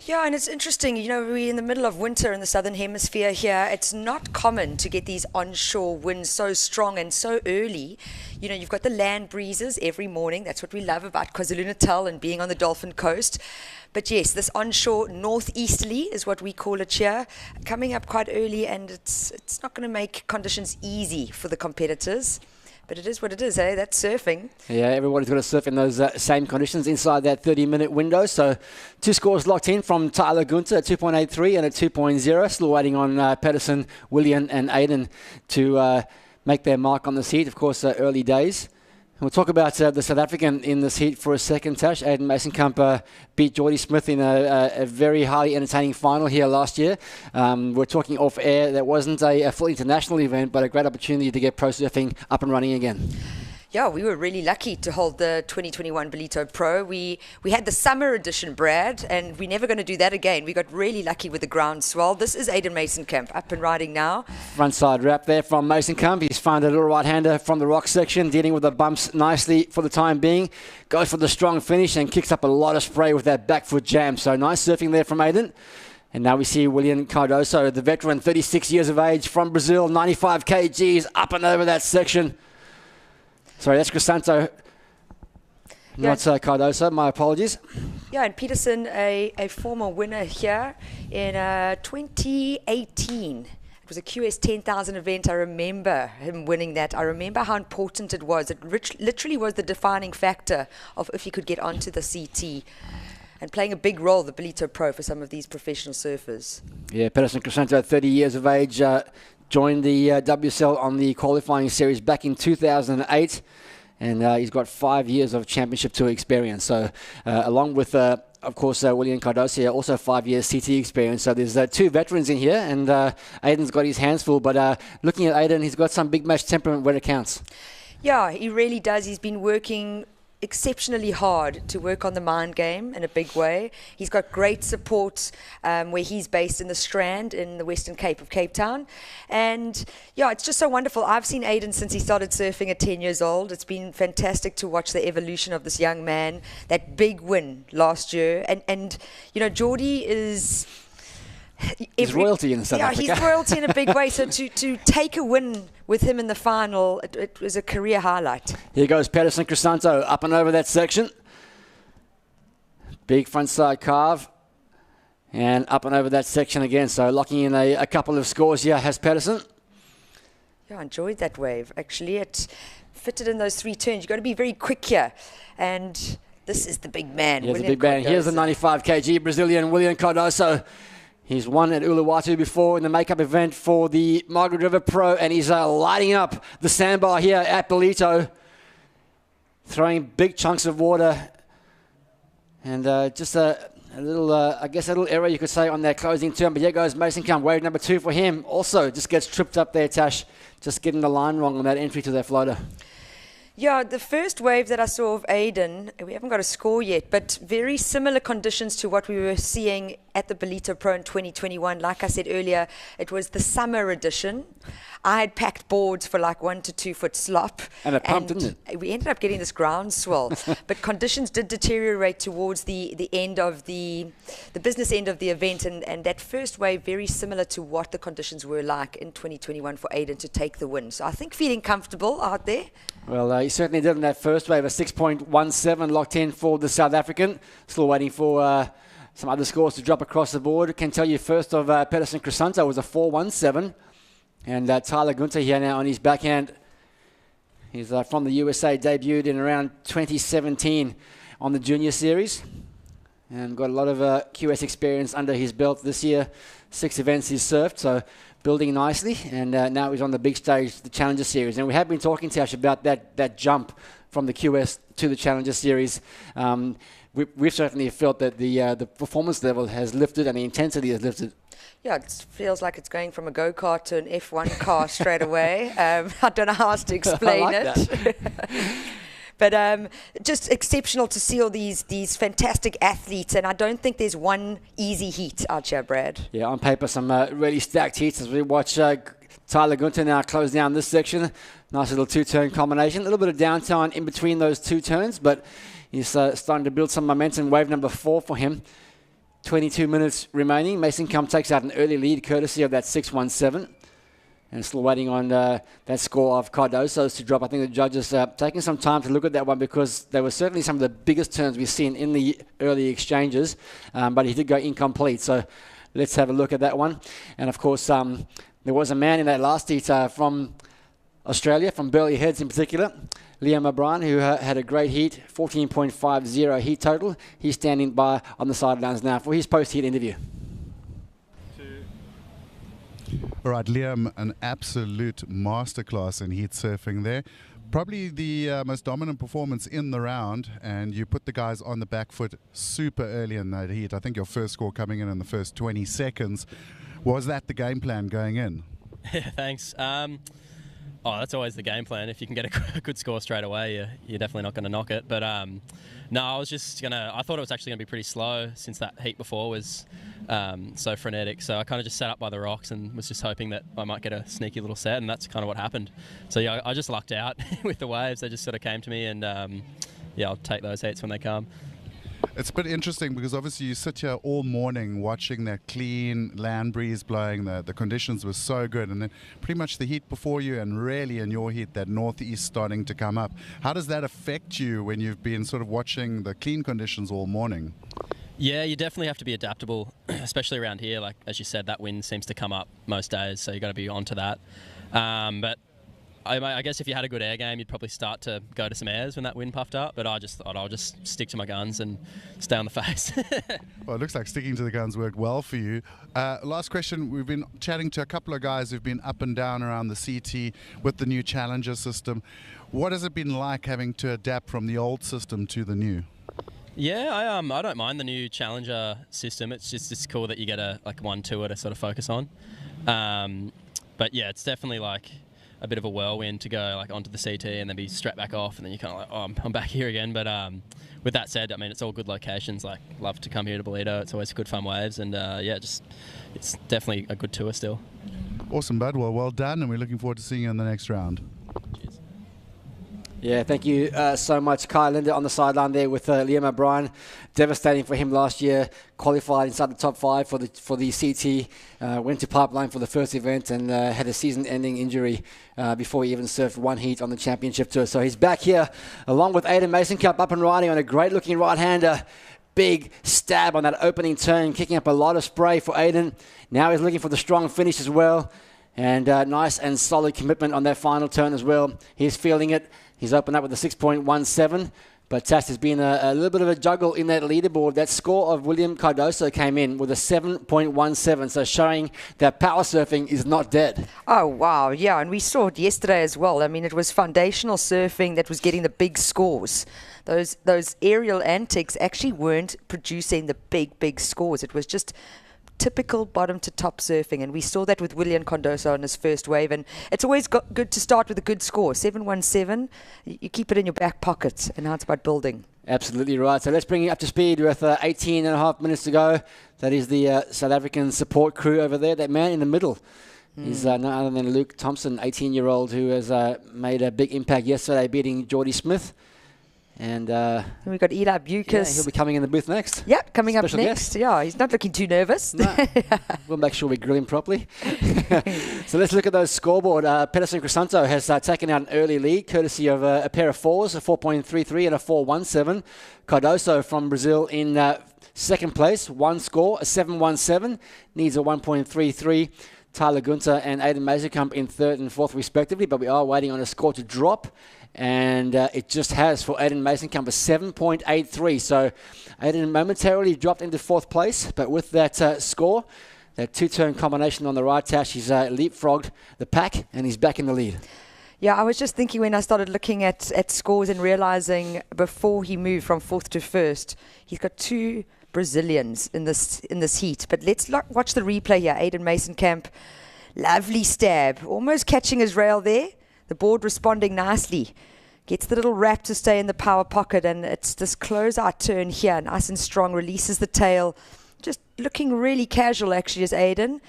Yeah, and it's interesting, you know, we're in the middle of winter in the southern hemisphere here. It's not common to get these onshore winds so strong and so early. You know, you've got the land breezes every morning. That's what we love about KwaZulu-Natal and being on the Dolphin Coast. But yes, this onshore northeasterly is what we call it here, coming up quite early, and it's not going to make conditions easy for the competitors. But it is what it is, eh? That's surfing. Yeah, everybody's got to surf in those same conditions inside that 30-minute window. So two scores locked in from Tyler Gunther, a 2.83 and a 2.0. Still waiting on Pedersen, William and Aiden to make their mark on this heat. Of course, early days. We'll talk about the South African in this heat for a second, Tash. Aiden Masenkamp beat Geordie Smith in a very highly entertaining final here last year. We're talking off air. That wasn't a full international event, but a great opportunity to get pro surfing up and running again. Yeah, we were really lucky to hold the 2021 Ballito Pro. We had the summer edition, Brad, and we're never going to do that again. We got really lucky with the ground swell. This is Aiden Masenkamp up and riding now. Frontside wrap there from Masenkamp. He's found a little right-hander from the rock section, dealing with the bumps nicely for the time being. Goes for the strong finish and kicks up a lot of spray with that back foot jam. So nice surfing there from Aiden. And now we see William Cardoso, the veteran, 36 years of age, from Brazil, 95 kgs, up and over that section. Sorry, that's Crisanto, not Cardoso. My apologies. Yeah, and Pedersen, a former winner here in 2018. It was a QS 10,000 event. I remember him winning that. I remember how important it was. It literally was the defining factor of if he could get onto the CT. And playing a big role, the Ballito Pro, for some of these professional surfers. Yeah, Pedersen Crisanto, 30 years of age, joined the WSL on the qualifying series back in 2008, and he's got 5 years of championship tour experience. So along with, of course, William Cardoso, also 5 years CT experience. So there's two veterans in here, and Aiden's got his hands full. But looking at Aiden, he's got some big match temperament where it counts. Yeah, he really does. He's been working exceptionally hard to work on the mind game in a big way. He's got great support where he's based in the Strand in the Western Cape of Cape Town. And yeah, it's just so wonderful. I've seen Aiden since he started surfing at 10 years old. It's been fantastic to watch the evolution of this young man. That big win last year. And you know, Geordie is... He's royalty in South Africa. Yeah, he's royalty in a big way. So to take a win with him in the final, it was a career highlight. Here goes Pedersen Crisanto up and over that section. Big front side carve. And up and over that section again. So locking in a couple of scores here has Pedersen. Yeah, I enjoyed that wave. Actually, it fitted in those 3 turns. You've got to be very quick here. And this is the big man. Here's the big man. Here's the 95 kg Brazilian William Cardoso. He's won at Uluwatu before in the makeup event for the Margaret River Pro, and he's lighting up the sandbar here at Ballito, throwing big chunks of water, and just a little, I guess a little error you could say on that closing turn. But here goes Mason Camp, wave number 2 for him. Also just gets tripped up there, Tash, just getting the line wrong on that entry to that floater. Yeah, the first wave that I saw of Aiden, we haven't got a score yet, but very similar conditions to what we were seeing at the Ballito Pro in 2021. Like I said earlier, it was the summer edition. I had packed boards for like 1 to 2 foot slop. And it pumped, didn't it? We ended up getting this ground swell. But conditions did deteriorate towards the end of the business end of the event. And that first wave, very similar to what the conditions were like in 2021 for Aiden to take the win. So I think feeling comfortable out there. Well, he certainly did in that first wave, a 6.17 locked in for the South African. Still waiting for some other scores to drop across the board. I can tell you first of Pedersen Crisanto was a 4.17. And Tyler Gunter here now on his backhand. He's from the USA, debuted in around 2017 on the junior series. And got a lot of QS experience under his belt this year. 6 events he's surfed, so building nicely. And now he's on the big stage, the Challenger Series. And we have been talking to Ash about that jump from the QS to the Challenger Series. We've certainly felt that the performance level has lifted and the intensity has lifted. Yeah, it feels like it's going from a go-kart to an F1 car straight away. I don't know how else to explain it. But just exceptional to see all these fantastic athletes. And I don't think there's one easy heat out here, Brad. Yeah, on paper, some really stacked heats as we watch Tyler Gunter now close down this section. Nice little 2-turn combination. A little bit of downtime in between those 2 turns, but he's starting to build some momentum. Wave number 4 for him. 22 minutes remaining. Mason Kump takes out an early lead courtesy of that 6.17. And still waiting on that score of Cardoso's to drop. I think the judges taking some time to look at that one because they were certainly some of the biggest turns we've seen in the early exchanges. But he did go incomplete. So let's have a look at that one. And of course, there was a man in that last heat from Australia, from Burleigh Heads in particular, Liam O'Brien, who had a great heat, 14.50 heat total. He's standing by on the sidelines now for his post-heat interview. All right, Liam, an absolute masterclass in heat surfing there. Probably the most dominant performance in the round, and you put the guys on the back foot super early in that heat. I think your first score coming in the first 20 seconds. Was that the game plan going in? Yeah, thanks. That's always the game plan. If you can get a good score straight away, you're definitely not going to knock it. But no, I thought it was actually going to be pretty slow since that heat before was so frenetic. So I kind of just sat up by the rocks and was just hoping that I might get a sneaky little set, and that's kind of what happened. So yeah, I just lucked out with the waves. They just sort of came to me, and yeah, I'll take those heats when they come. It's a bit interesting because obviously you sit here all morning watching that clean land breeze blowing. The conditions were so good, and then pretty much the heat before you and really in your heat that northeast starting to come up. How does that affect you when you've been sort of watching the clean conditions all morning? Yeah, you definitely have to be adaptable, especially around here. Like as you said, that wind seems to come up most days, so you got to be onto that. But I guess if you had a good air game, you'd probably start to go to some airs when that wind puffed up. But I just thought I'll just stick to my guns and stay on the face. Well, it looks like sticking to the guns worked well for you. Last question. We've been chatting to a couple of guys who've been up and down around the CT with the new Challenger system. What has it been like having to adapt from the old system to the new? Yeah, I don't mind the new Challenger system. It's cool that you get one tour to sort of focus on. But yeah, it's definitely like a bit of a whirlwind to go like onto the CT and then be strapped back off, and then you're kind of like, oh, I'm back here again. But with that said, I mean, it's all good locations. Like, love to come here to Ballito. It's always good fun waves, and yeah, it's definitely a good tour still. Awesome, bud. Well done, and we're looking forward to seeing you in the next round. Cheers. Yeah, thank you so much, Kai Linder on the sideline there with Liam O'Brien. Devastating for him last year. Qualified inside the top 5 for the CT. Went to Pipeline for the first event and had a season-ending injury before he even surfed one heat on the championship tour. So he's back here along with Aiden Mason Cup up and riding on a great-looking right-hander. big stab on that opening turn, kicking up a lot of spray for Aiden. Now he's looking for the strong finish as well. And nice and solid commitment on that final turn as well. He's feeling it. He's opened up with a 6.17. But Tash, has been a little bit of a juggle in that leaderboard. That score of William Cardoso came in with a 7.17, so showing that power surfing is not dead. Oh, wow. Yeah, and we saw it yesterday as well. I mean, it was foundational surfing that was getting the big scores. Those aerial antics actually weren't producing the big scores. It was just typical bottom to top surfing, and we saw that with William Cardoso on his first wave. And it's always good to start with a good score. 717, you keep it in your back pocket, and now it's about building. Absolutely right. So let's bring you up to speed with 18 and a half minutes to go. That is the South African support crew over there. That man in the middle is none other than Luke Thompson, 18-year-old, who has made a big impact yesterday, beating Geordie Smith. And we've got Eli Bucas. Yeah, he'll be coming in the booth next. Yeah, coming Special up next. Guest. Yeah, he's not looking too nervous. No. We'll make sure we grill him properly. So let's look at those scoreboard. Pedersen Crisanto has taken out an early lead, courtesy of a pair of fours, a 4.33 and a 4.17. Cardoso from Brazil in second place, one score, a 7.17, needs a 1.33. Tyler Gunter and Aiden Mazekamp in third and fourth respectively, but we are waiting on a score to drop. And it just has for Aiden Mazekamp a 7.83. So Aiden momentarily dropped into fourth place, but with that score, that two-turn combination on the right, Tash, he's leapfrogged the pack, and he's back in the lead. Yeah, I was just thinking when I started looking at scores and realizing before he moved from fourth to first, he's got two Brazilians in this heat. But let's watch the replay here. Aiden Mazekamp, lovely stab, almost catching his rail there. The board responding nicely. Gets the little wrap to stay in the power pocket, and it's this close-out turn here, nice and strong, releases the tail. Just looking really casual, actually, as Aiden.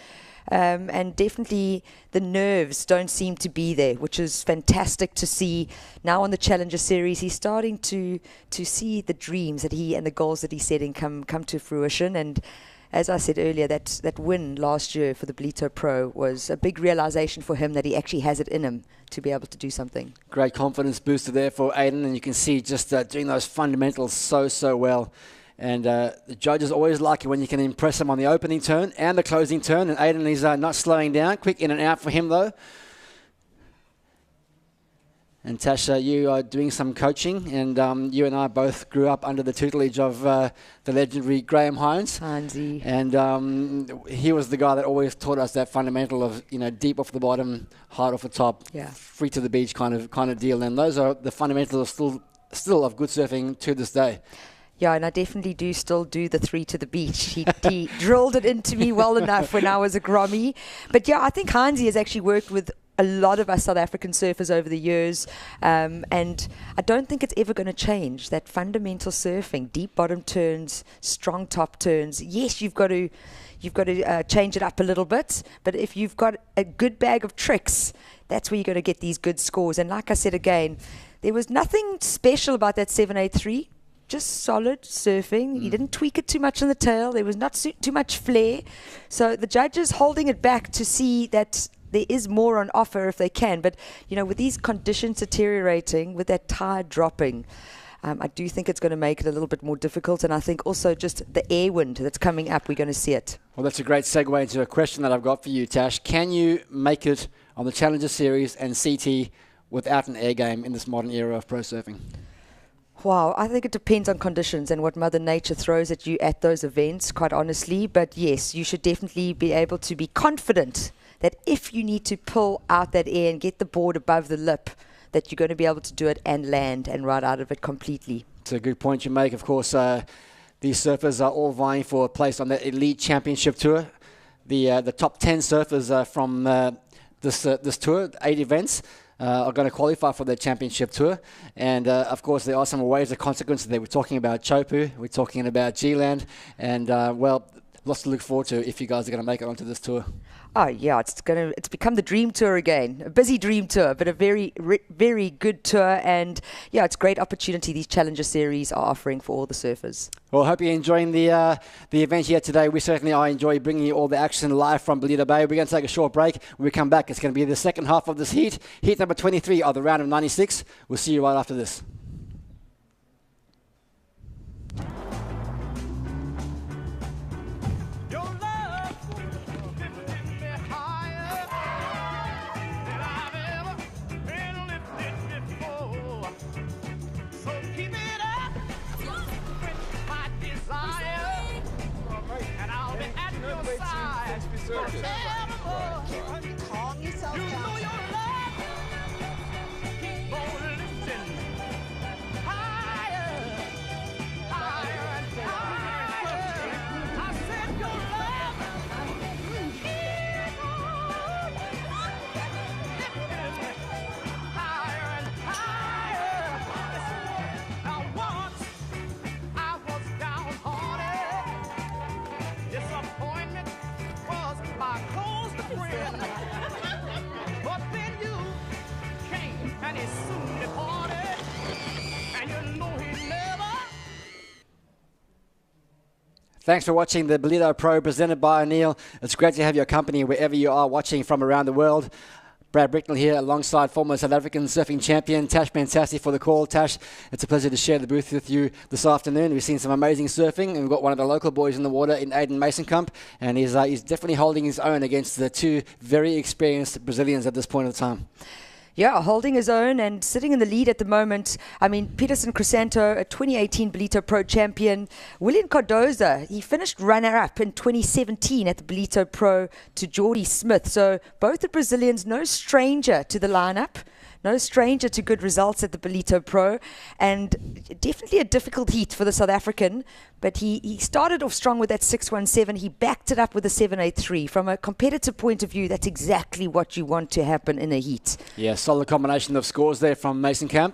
And definitely the nerves don't seem to be there, which is fantastic to see. Now on the Challenger Series, he's starting to see the dreams that he and the goals that he's setting come to fruition. And as I said earlier, that win last year for the Ballito Pro was a big realization for him that he actually has it in him to be able to do something. Great confidence booster there for Aiden, and you can see just doing those fundamentals so well. And the judges always like it when you can impress them on the opening turn and the closing turn. And Aiden is not slowing down. Quick in and out for him, though. And Tasha, you are doing some coaching, and you and I both grew up under the tutelage of the legendary Graham Hines. Hinesy. And he was the guy that always taught us that fundamental of, deep off the bottom, hard off the top, free to the beach kind of deal. And those are the fundamentals still of good surfing to this day. Yeah, and I definitely do still do the three to the beach. He drilled it into me well enough when I was a Grommy. But yeah, I think Heinzie has actually worked with a lot of us South African surfers over the years, and I don't think it's ever going to change. That fundamental surfing, deep bottom turns, strong top turns. Yes, you've got to change it up a little bit, but if you've got a good bag of tricks, that's where you're going to get these good scores. And like I said again, there was nothing special about that 783. Just solid surfing. He didn't tweak it too much on the tail. There was not too much flair. So the judges holding it back to see that there is more on offer if they can. But, with these conditions deteriorating, with that tide dropping, I do think it's going to make it a little bit more difficult. And I think also just the air wind that's coming up, we're going to see it. Well, that's a great segue into a question that I've got for you, Tash. Can you make it on the Challenger Series and CT without an air game in this modern era of pro surfing? Wow, I think it depends on conditions and what Mother Nature throws at you at those events, quite honestly. But yes, you should definitely be able to be confident that if you need to pull out that air and get the board above the lip, that you're going to be able to do it and land and ride out of it completely. It's a good point you make. Of course, these surfers are all vying for a place on the Elite Championship Tour. The top 10 surfers from this tour, 8 events, are going to qualify for the championship tour. And of course there are some waves of consequences there. We're talking about Chopu, we're talking about G-Land, and lots to look forward to if you guys are going to make it onto this tour. Oh yeah, it's become the dream tour again. A busy dream tour, but a very, very good tour. And yeah, it's a great opportunity these Challenger Series are offering for all the surfers. Well, I hope you're enjoying the event here today. We certainly are enjoying bringing you all the action live from Ballito Bay. We're going to take a short break. When we come back, it's going to be the second half of this heat. Heat number 23 of the round of 96. We'll see you right after this. Calm yourself down. Thanks for watching the Ballito Pro presented by O'Neill. It's great to have your company wherever you are watching from around the world. Brad Bricknell here alongside former South African surfing champion Tash Fantastic for the call. Tash, it's a pleasure to share the booth with you this afternoon. We've seen some amazing surfing and we've got one of the local boys in the water in Aiden Masonkamp, and he's definitely holding his own against the two very experienced Brazilians at this point of time. Yeah, holding his own and sitting in the lead at the moment. I mean, Peterson Crisanto, a 2018 Ballito Pro champion. William Cardoza, he finished runner-up in 2017 at the Ballito Pro to Jordy Smith. So both the Brazilians, no stranger to the lineup. No stranger to good results at the Ballito Pro, and definitely a difficult heat for the South African, but he started off strong with that 617. He backed it up with a 783. From a competitive point of view, that's exactly what you want to happen in a heat. Yeah, solid combination of scores there from Masonkamp.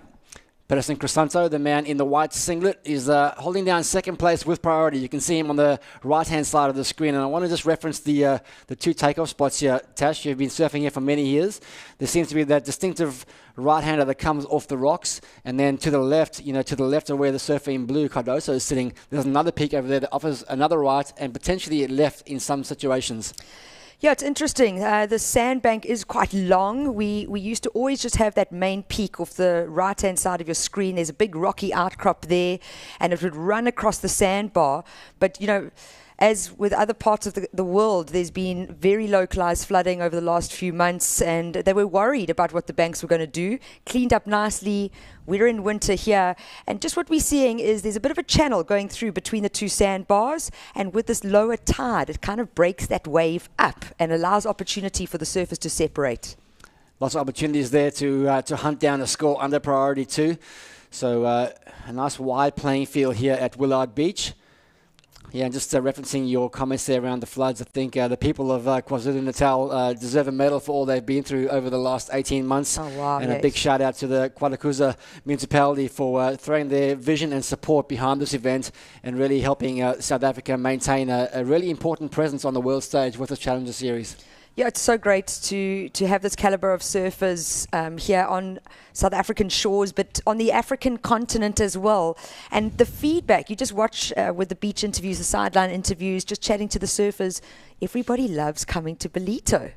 Peterson Crisanto, the man in the white singlet, is holding down second place with priority. You can see him on the right-hand side of the screen. And I want to just reference the two takeoff spots here. Tash, you've been surfing here for many years. There seems to be that distinctive right-hander that comes off the rocks. And then to the left, to the left of where the surfer in blue, Cardoso, is sitting, there's another peak over there that offers another right and potentially left in some situations. Yeah, it's interesting. The sandbank is quite long. We used to always just have that main peak off the right-hand side of your screen. There's a big rocky outcrop there, and it would run across the sandbar. But, as with other parts of the world, there's been very localized flooding over the last few months, and they were worried about what the banks were going to do. Cleaned up nicely. We're in winter here, and just what we're seeing is there's a bit of a channel going through between the two sandbars, and with this lower tide, it kind of breaks that wave up and allows opportunity for the surfers to separate. Lots of opportunities there to hunt down a score under priority two. So a nice wide playing field here at Willard Beach. Yeah, and just referencing your comments there around the floods, I think the people of KwaZulu-Natal deserve a medal for all they've been through over the last 18 months. Oh, wow, and yes. a big shout out to the Kwalakuza municipality for throwing their vision and support behind this event and really helping South Africa maintain a really important presence on the world stage with the Challenger Series. Yeah, it's so great to have this caliber of surfers here on South African shores, but on the African continent as well. And the feedback, you just watch with the beach interviews, the sideline interviews, just chatting to the surfers, everybody loves coming to Ballito.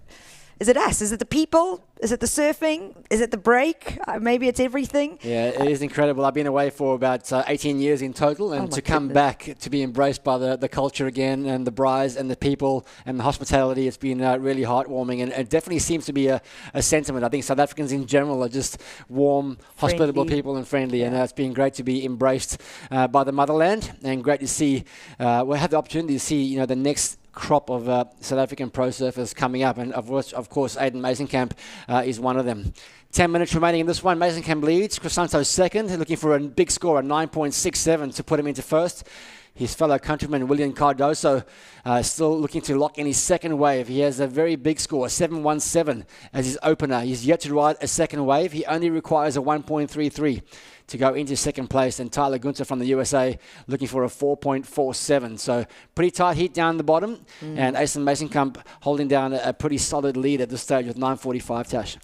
Is it us? Is it the people? Is it the surfing? Is it the break? Maybe it's everything. Yeah, it is incredible. I've been away for about 18 years in total, and to come back, to be embraced by the culture again, and the brides and the people and the hospitality, it's been really heartwarming, and it definitely seems to be a sentiment. I think South Africans in general are just warm, hospitable people and friendly, and it's been great to be embraced by the motherland, and great to see, we'll have the opportunity to see, the next crop of South African pro surfers coming up, and of course Aiden Masonkamp is one of them. 10 minutes remaining in this one. Masonkamp leads, Crisanto second, looking for a big score, a 9.67 to put him into first. His fellow countryman William Cardoso still looking to lock in his second wave. He has a very big score, 7.17 as his opener. He's yet to ride a second wave. He only requires a 1.33 to go into second place, and Tyler Gunther from the USA looking for a 4.47. So pretty tight heat down the bottom, and Aiden Masonkamp holding down a pretty solid lead at this stage with 9.45, Tash.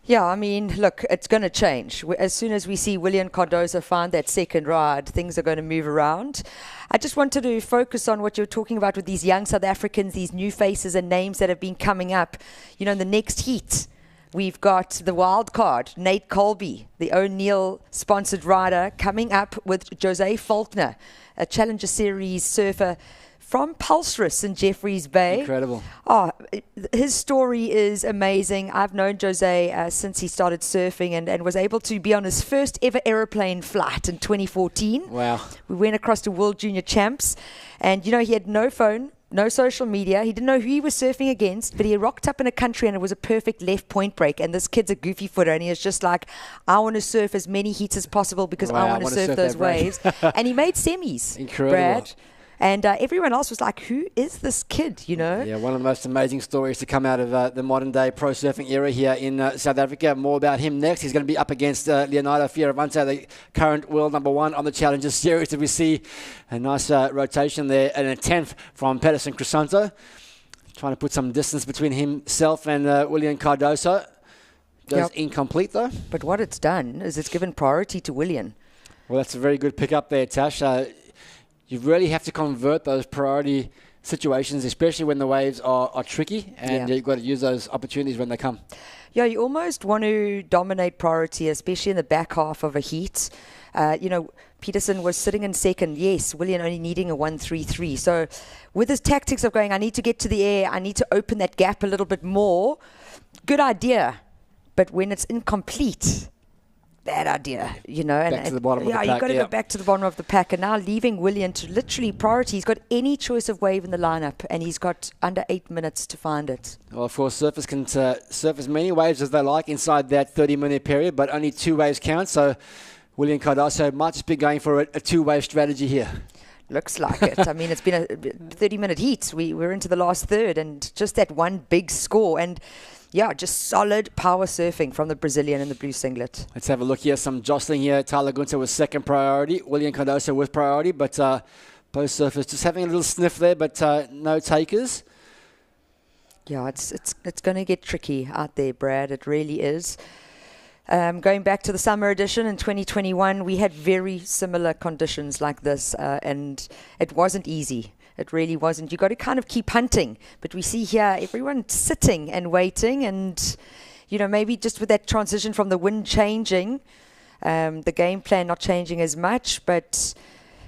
Yeah, I mean, look, it's going to change. As soon as we see William Cardoso find that second ride, things are going to move around. I just wanted to focus on what you're talking about with these young South Africans, these new faces and names that have been coming up. In the next heat, we've got the wild card, Nate Colby, the O'Neill-sponsored rider, coming up with Jose Faulkner, a Challenger Series surfer from Pulsris in Jeffreys Bay. Incredible. Oh, his story is amazing. I've known Jose since he started surfing and was able to be on his first ever aeroplane flight in 2014. Wow. We went across to World Junior Champs, and he had no phone no social media. He didn't know who he was surfing against, but he rocked up in a country and it was a perfect left point break. And this kid's a goofy footer, and he was just like, I want to surf as many heats as possible because I want to surf those waves. And he made semis, Incredible. Brad. And everyone else was like, who is this kid, you know? Yeah, one of the most amazing stories to come out of the modern-day pro surfing era here in South Africa. More about him next. He's going to be up against Leonardo Fioravante, the current world #1 on the Challenger Series. As we see a nice rotation there, and a 10th from Pedersen Crisanto. Trying to put some distance between himself and William Cardoso. Goes incomplete, though. But what it's done is it's given priority to William. Well, that's a very good pick up there, Tash. You really have to convert those priority situations, especially when the waves are tricky, and you've got to use those opportunities when they come. Yeah, you almost want to dominate priority, especially in the back half of a heat. Peterson was sitting in second. Yes, William only needing a 1-3-3. So with his tactics of going, I need to get to the air, I need to open that gap a little bit more. Good idea. But when it's incomplete, bad idea, Back to the bottom of the pack. You've got to go back to the bottom of the pack, and now leaving William to literally priority. He's got any choice of wave in the lineup, and he's got under 8 minutes to find it. Well, of course, surfers can surf as many waves as they like inside that 30-minute period, but only 2 waves count, so William Cardoso might just be going for a 2-wave strategy here. Looks like it. I mean, it's been a 30-minute heat. We're into the last third, and just that one big score, and just solid power surfing from the Brazilian in the blue singlet. Let's have a look here. Some jostling here. Tyler Gunther was second priority. William Cardoso with priority, but both surfers just having a little sniff there, but no takers. Yeah, it's going to get tricky out there, Brad. It really is. Going back to the summer edition in 2021, we had very similar conditions like this, and it wasn't easy. It really wasn't. You got to kind of keep hunting. But we see here everyone sitting and waiting, and maybe just with that transition from the wind changing, the game plan not changing as much. But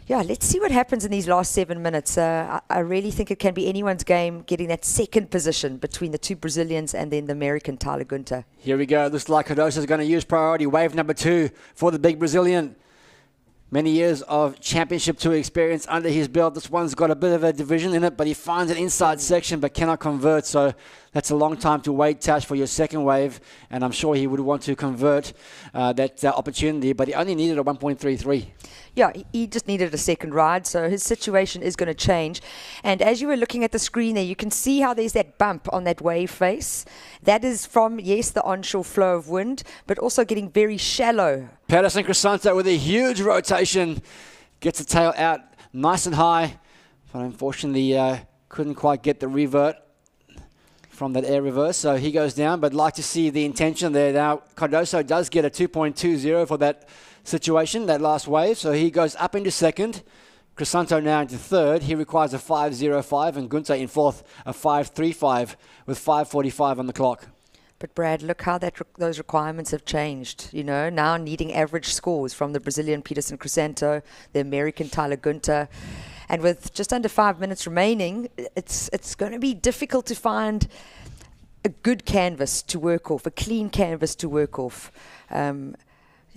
let's see what happens in these last 7 minutes. I really think it can be anyone's game getting that second position between the two Brazilians and then the American Tyler Gunther. Here we go. Looks like Cardoso is going to use priority. Wave number 2 for the big Brazilian. Many years of championship tour experience under his belt. This one's got a bit of a division in it, but he finds an inside section but cannot convert. So that's a long time to wait, Tash, for your second wave. And I'm sure he would want to convert that opportunity, but he only needed a 1.33. Yeah, he just needed a second ride, so his situation is going to change. And as you were looking at the screen there, you can see how there's that bump on that wave face. That is from, yes, the onshore flow of wind, but also getting very shallow. Pedersen Crisanto with a huge rotation. Gets the tail out nice and high, but unfortunately couldn't quite get the revert from that air reverse, so he goes down, but like to see the intention there. Now, Cardoso does get a 2.20 for that situation, that last wave, so he goes up into second. Crisanto now into third. He requires a 5.05, and Gunther in fourth, a 5.35 with 5.45 on the clock. But Brad, look how those requirements have changed. Now needing average scores from the Brazilian Pedersen Crisanto, the American Tyler Gunther. And with just under 5 minutes remaining, it's going to be difficult to find a good canvas to work off, a clean canvas to work off. And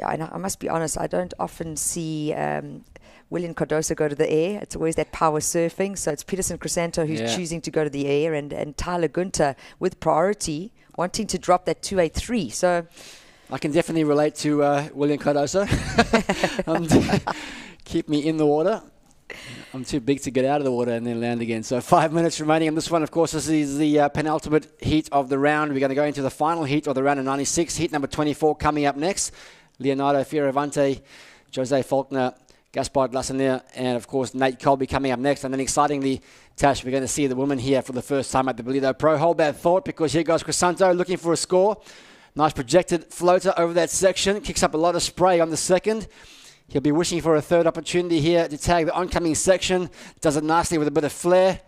I must be honest, I don't often see William Cardoso go to the air. It's always that power surfing. So it's Pedersen Crisanto who's choosing to go to the air, and Tyler Gunther with priority wanting to drop that 2.83. So I can definitely relate to William Cardoso. Keep me in the water. I'm too big to get out of the water and then land again. So 5 minutes remaining on this one. Of course, this is the penultimate heat of the round. We're going to go into the final heat of the round of 96. Heat number 24 coming up next. Leonardo Fioravante, Jose Faulkner, Gaspard Lassaner, and of course Nate Colby coming up next. And then excitingly, Tash, we're going to see the women here for the first time at the Ballito Pro. Hold that thought, because here goes Crisanto looking for a score. Nice projected floater over that section. Kicks up a lot of spray on the second. He'll be wishing for a third opportunity here to tag the oncoming section. Does it nicely with a bit of flair.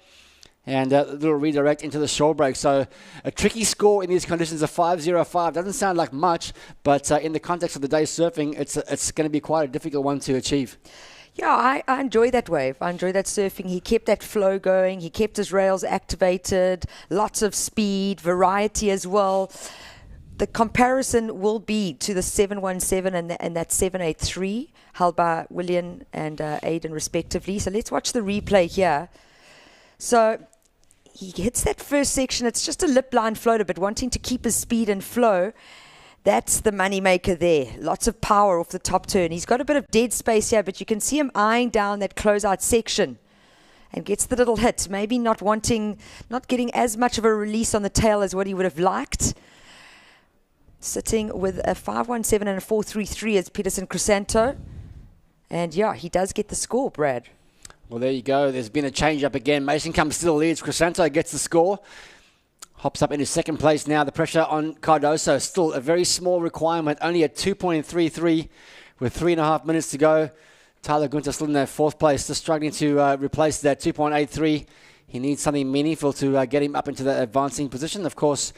And a little redirect into the shore break. So a tricky score in these conditions of 5.05. Doesn't sound like much, but in the context of the day's surfing, it's going to be quite a difficult one to achieve. Yeah, I enjoy that wave. I enjoy that surfing. He kept that flow going. He kept his rails activated. Lots of speed, variety as well. The comparison will be to the 717 and that 783 held by William and Aidan respectively. So let's watch the replay here. So he hits that first section. It's just a lip line floater, but wanting to keep his speed and flow, that's the money maker there. Lots of power off the top turn. He's got a bit of dead space here, but you can see him eyeing down that closeout section and gets the little hit. Maybe not getting as much of a release on the tail as what he would have liked. Sitting with a 5.17 and a 4.33 as Peterson Crisanto. And yeah, he does get the score, Brad. Well, there you go. There's been a change up again. Mason comes still leads. Crisanto gets the score. Hops up into second place now. The pressure on Cardoso. Still a very small requirement. Only a 2.33 with 3.5 minutes to go. Tyler Gunther still in that fourth place. Just struggling to replace that 2.83. He needs something meaningful to get him up into the advancing position. Of course,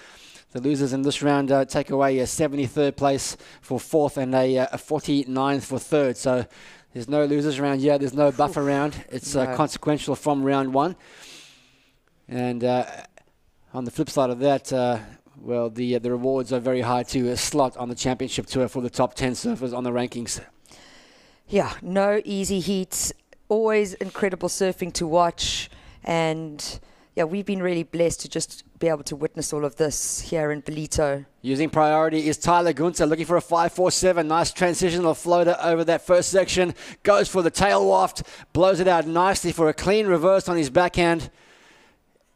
the losers in this round take away a 73rd place for fourth and a 49th for third. So there's no losers around here. There's no buffer round. It's consequential from round one. And on the flip side of that, well, the rewards are very high to a slot on the championship tour for the top 10 surfers on the rankings. Yeah, no easy heats. Always incredible surfing to watch. And yeah, we've been really blessed to just be able to witness all of this here in Ballito. Using priority is Tyler Gunther, looking for a 5.47. Nice transitional floater over that first section. Goes for the tail waft, blows it out nicely for a clean reverse on his backhand.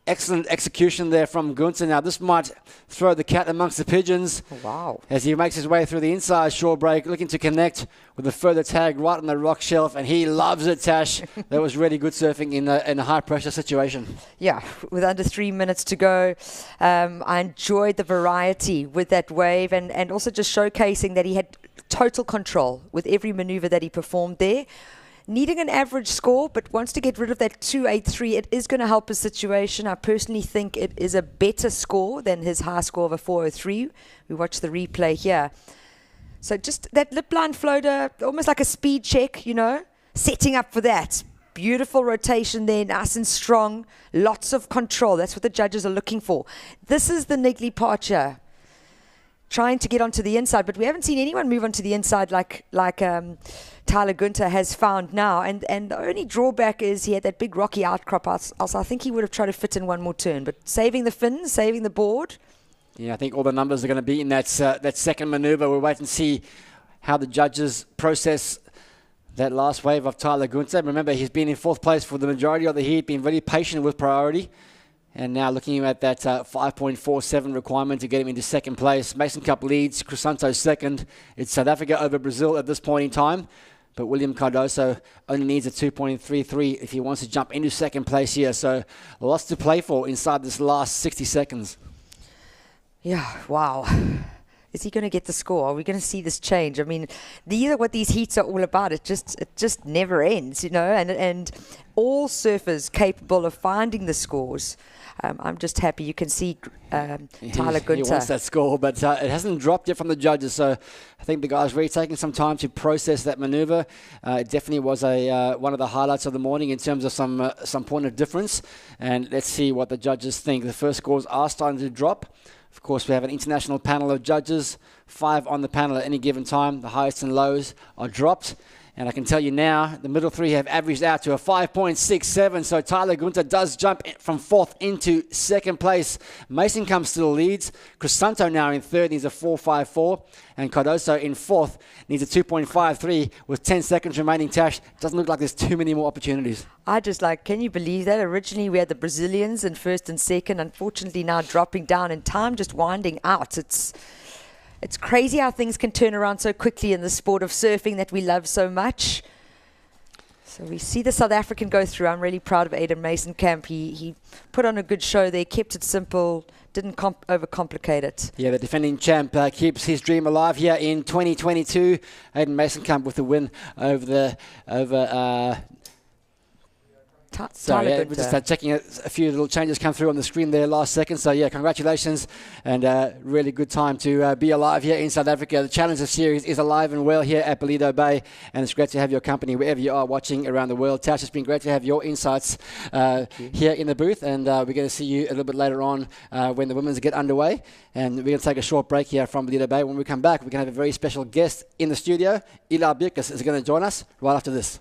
Excellent execution there from Gunther. Now, this might throw the cat amongst the pigeons. Wow. As he makes his way through the inside shore break, looking to connect with a further tag right on the rock shelf. And he loves it, Tash. That was really good surfing in a high-pressure situation. Yeah, with under 3 minutes to go. I enjoyed the variety with that wave and also just showcasing that he had total control with every maneuver that he performed there. Needing an average score, but wants to get rid of that 2.83. It is going to help his situation. I personally think it is a better score than his high score of a 4.03. We watch the replay here. So just that lip line floater, almost like a speed check, you know, setting up for that. Beautiful rotation there, nice and strong. Lots of control. That's what the judges are looking for. This is the niggly part here. Trying to get onto the inside, but we haven't seen anyone move onto the inside like Tyler Gunther has found now. And the only drawback is he had that big rocky outcrop. Also, I think he would have tried to fit in one more turn, but saving the fins, saving the board. Yeah, I think all the numbers are going to be in that second maneuver. We'll wait and see how the judges process that last wave of Tyler Gunther. Remember, he's been in fourth place for the majority of the heat, been very patient with priority. And now looking at that 5.47 requirement to get him into second place. Mason Cup leads, Crisanto second. It's South Africa over Brazil at this point in time. But William Cardoso only needs a 2.33 if he wants to jump into second place here. So lots to play for inside this last 60 seconds. Yeah, wow. Is he going to get the score? Are we going to see this change? I mean, these are what these heats are all about. It just never ends, you know, and all surfers capable of finding the scores. I'm just happy you can see Tyler Gunther. He wants that score, but it hasn't dropped yet from the judges. So I think the guys really taking some time to process that maneuver. It definitely was one of the highlights of the morning in terms of some point of difference. And let's see what the judges think. The first scores are starting to drop. Of course, we have an international panel of judges, 5 on the panel at any given time. The highest and lows are dropped. And I can tell you now, the middle three have averaged out to a 5.67. So Tyler Gunther does jump from fourth into second place. Mason comes still leads. Crisanto now in third needs a 4.54. And Cardoso in fourth needs a 2.53 with 10 seconds remaining. Tash, doesn't look like there's too many more opportunities. Can you believe that? Originally we had the Brazilians in first and second. Unfortunately now dropping down and time just winding out. It's crazy how things can turn around so quickly in the sport of surfing that we love so much. So we see the South African go through. I'm really proud of Aiden Mason Camp. He put on a good show there, kept it simple, didn't overcomplicate it. Yeah, the defending champ keeps his dream alive here in 2022. Aiden Mason Camp with the win over Sorry, we're just checking a few little changes come through on the screen there last second. So, yeah, congratulations and really good time to be alive here in South Africa. The Challenger Series is alive and well here at Ballito Bay, and it's great to have your company wherever you are watching around the world. Tash, it's been great to have your insights here in the booth, and we're going to see you a little bit later on when the women's get underway. And we're going to take a short break here from Ballito Bay. When we come back, we're going to have a very special guest in the studio. Ila Birkus is going to join us right after this.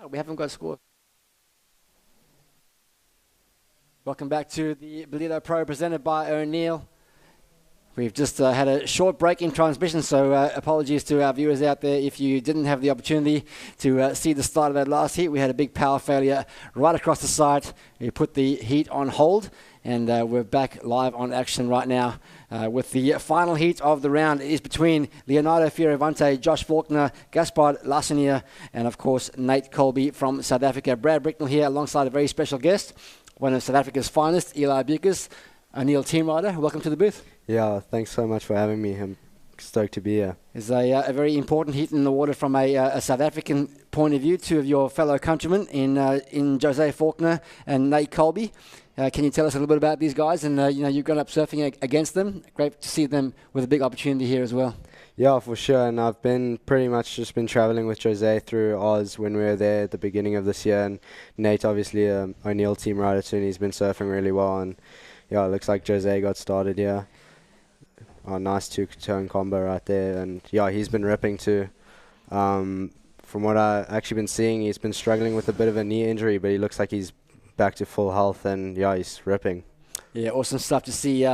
Oh, we haven't got a score. Welcome back to the Ballito Pro presented by O'Neill. We've just had a short break in transmission, so apologies to our viewers out there if you didn't have the opportunity to see the start of that last heat. We had a big power failure right across the site. We put the heat on hold, and we're back live on action right now with the final heat of the round. It is between Leonardo Fioravante, Josh Faulkner, Gaspard Lassanier, and of course Nate Colby from South Africa. Brad Bricknell here alongside a very special guest, one of South Africa's finest, Eli Bucas, O'Neill team rider. Welcome to the booth. Yeah, thanks so much for having me. I'm stoked to be here. It's a very important heat in the water from a South African point of view. Two of your fellow countrymen in Jose Faulkner and Nate Colby. Can you tell us a little bit about these guys? And you've gone up surfing against them. Great to see them with a big opportunity here as well. Yeah, for sure. And I've been pretty much just been traveling with Jose through Oz when we were there at the beginning of this year. And Nate, obviously, O'Neill team rider too, and he's been surfing really well. And yeah, it looks like Jose got started here. Oh, nice two-tone combo right there. And yeah, he's been ripping too. From what I've actually been seeing, he's been struggling with a bit of a knee injury, but he looks like he's back to full health, and yeah, he's ripping. Yeah, awesome stuff to see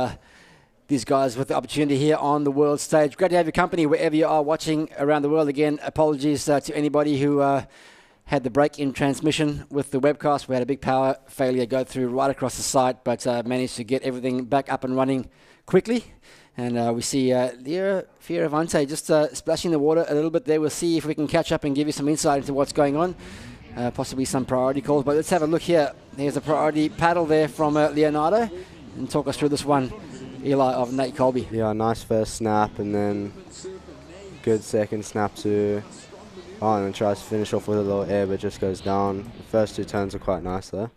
these guys with the opportunity here on the world stage. Great to have your company wherever you are watching around the world. Again, apologies to anybody who had the break in transmission with the webcast. We had a big power failure go through right across the site, but managed to get everything back up and running quickly. And we see Leo Fioravante just splashing the water a little bit there. We'll see if we can catch up and give you some insight into what's going on. Possibly some priority calls, but let's have a look here. There's a priority paddle there from Leonardo, and talk us through this one, Eli, of Nate Colby. Yeah, nice first snap, and then good second snap to, and then tries to finish off with a little air, but just goes down. The first two turns are quite nice though.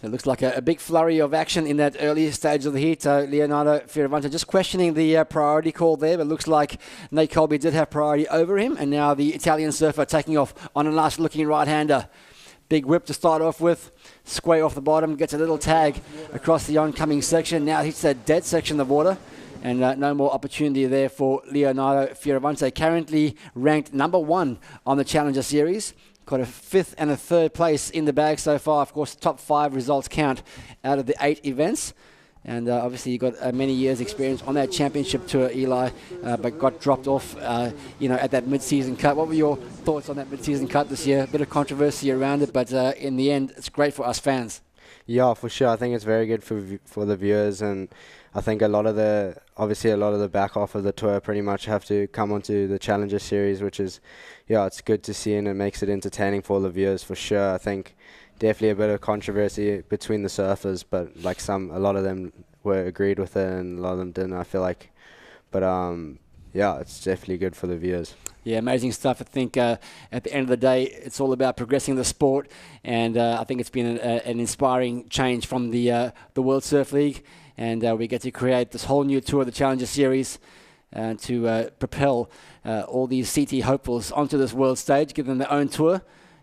It looks like a big flurry of action in that early stage of the heat. Leonardo Fioravante just questioning the priority call there, but it looks like Nate Colby did have priority over him, and now the Italian surfer taking off on a nice looking right-hander. Big whip to start off with, square off the bottom, gets a little tag across the oncoming section. Now hits that dead section of water, and no more opportunity there for Leonardo Fioravante, currently ranked number 1 on the Challenger Series. Got a 5th and a 3rd place in the bag so far. Of course, top 5 results count out of the 8 events. And obviously, you got many years' experience on that championship tour, Eli, but got dropped off, at that mid-season cut. What were your thoughts on that mid-season cut this year? A bit of controversy around it, but in the end, it's great for us fans. Yeah, for sure. I think it's very good for the viewers, and I think a lot of the back half of the tour pretty much have to come onto the Challenger Series, which is, it's good to see, and it makes it entertaining for the viewers for sure. I think definitely a bit of controversy between the surfers, but a lot of them were agreed with it, and a lot of them didn't, I feel like. But it's definitely good for the viewers. Yeah, amazing stuff. I think at the end of the day, it's all about progressing the sport, and I think it's been an inspiring change from the World Surf League, and we get to create this whole new tour, the Challenger Series, to propel all these CT hopefuls onto this world stage, give them their own tour,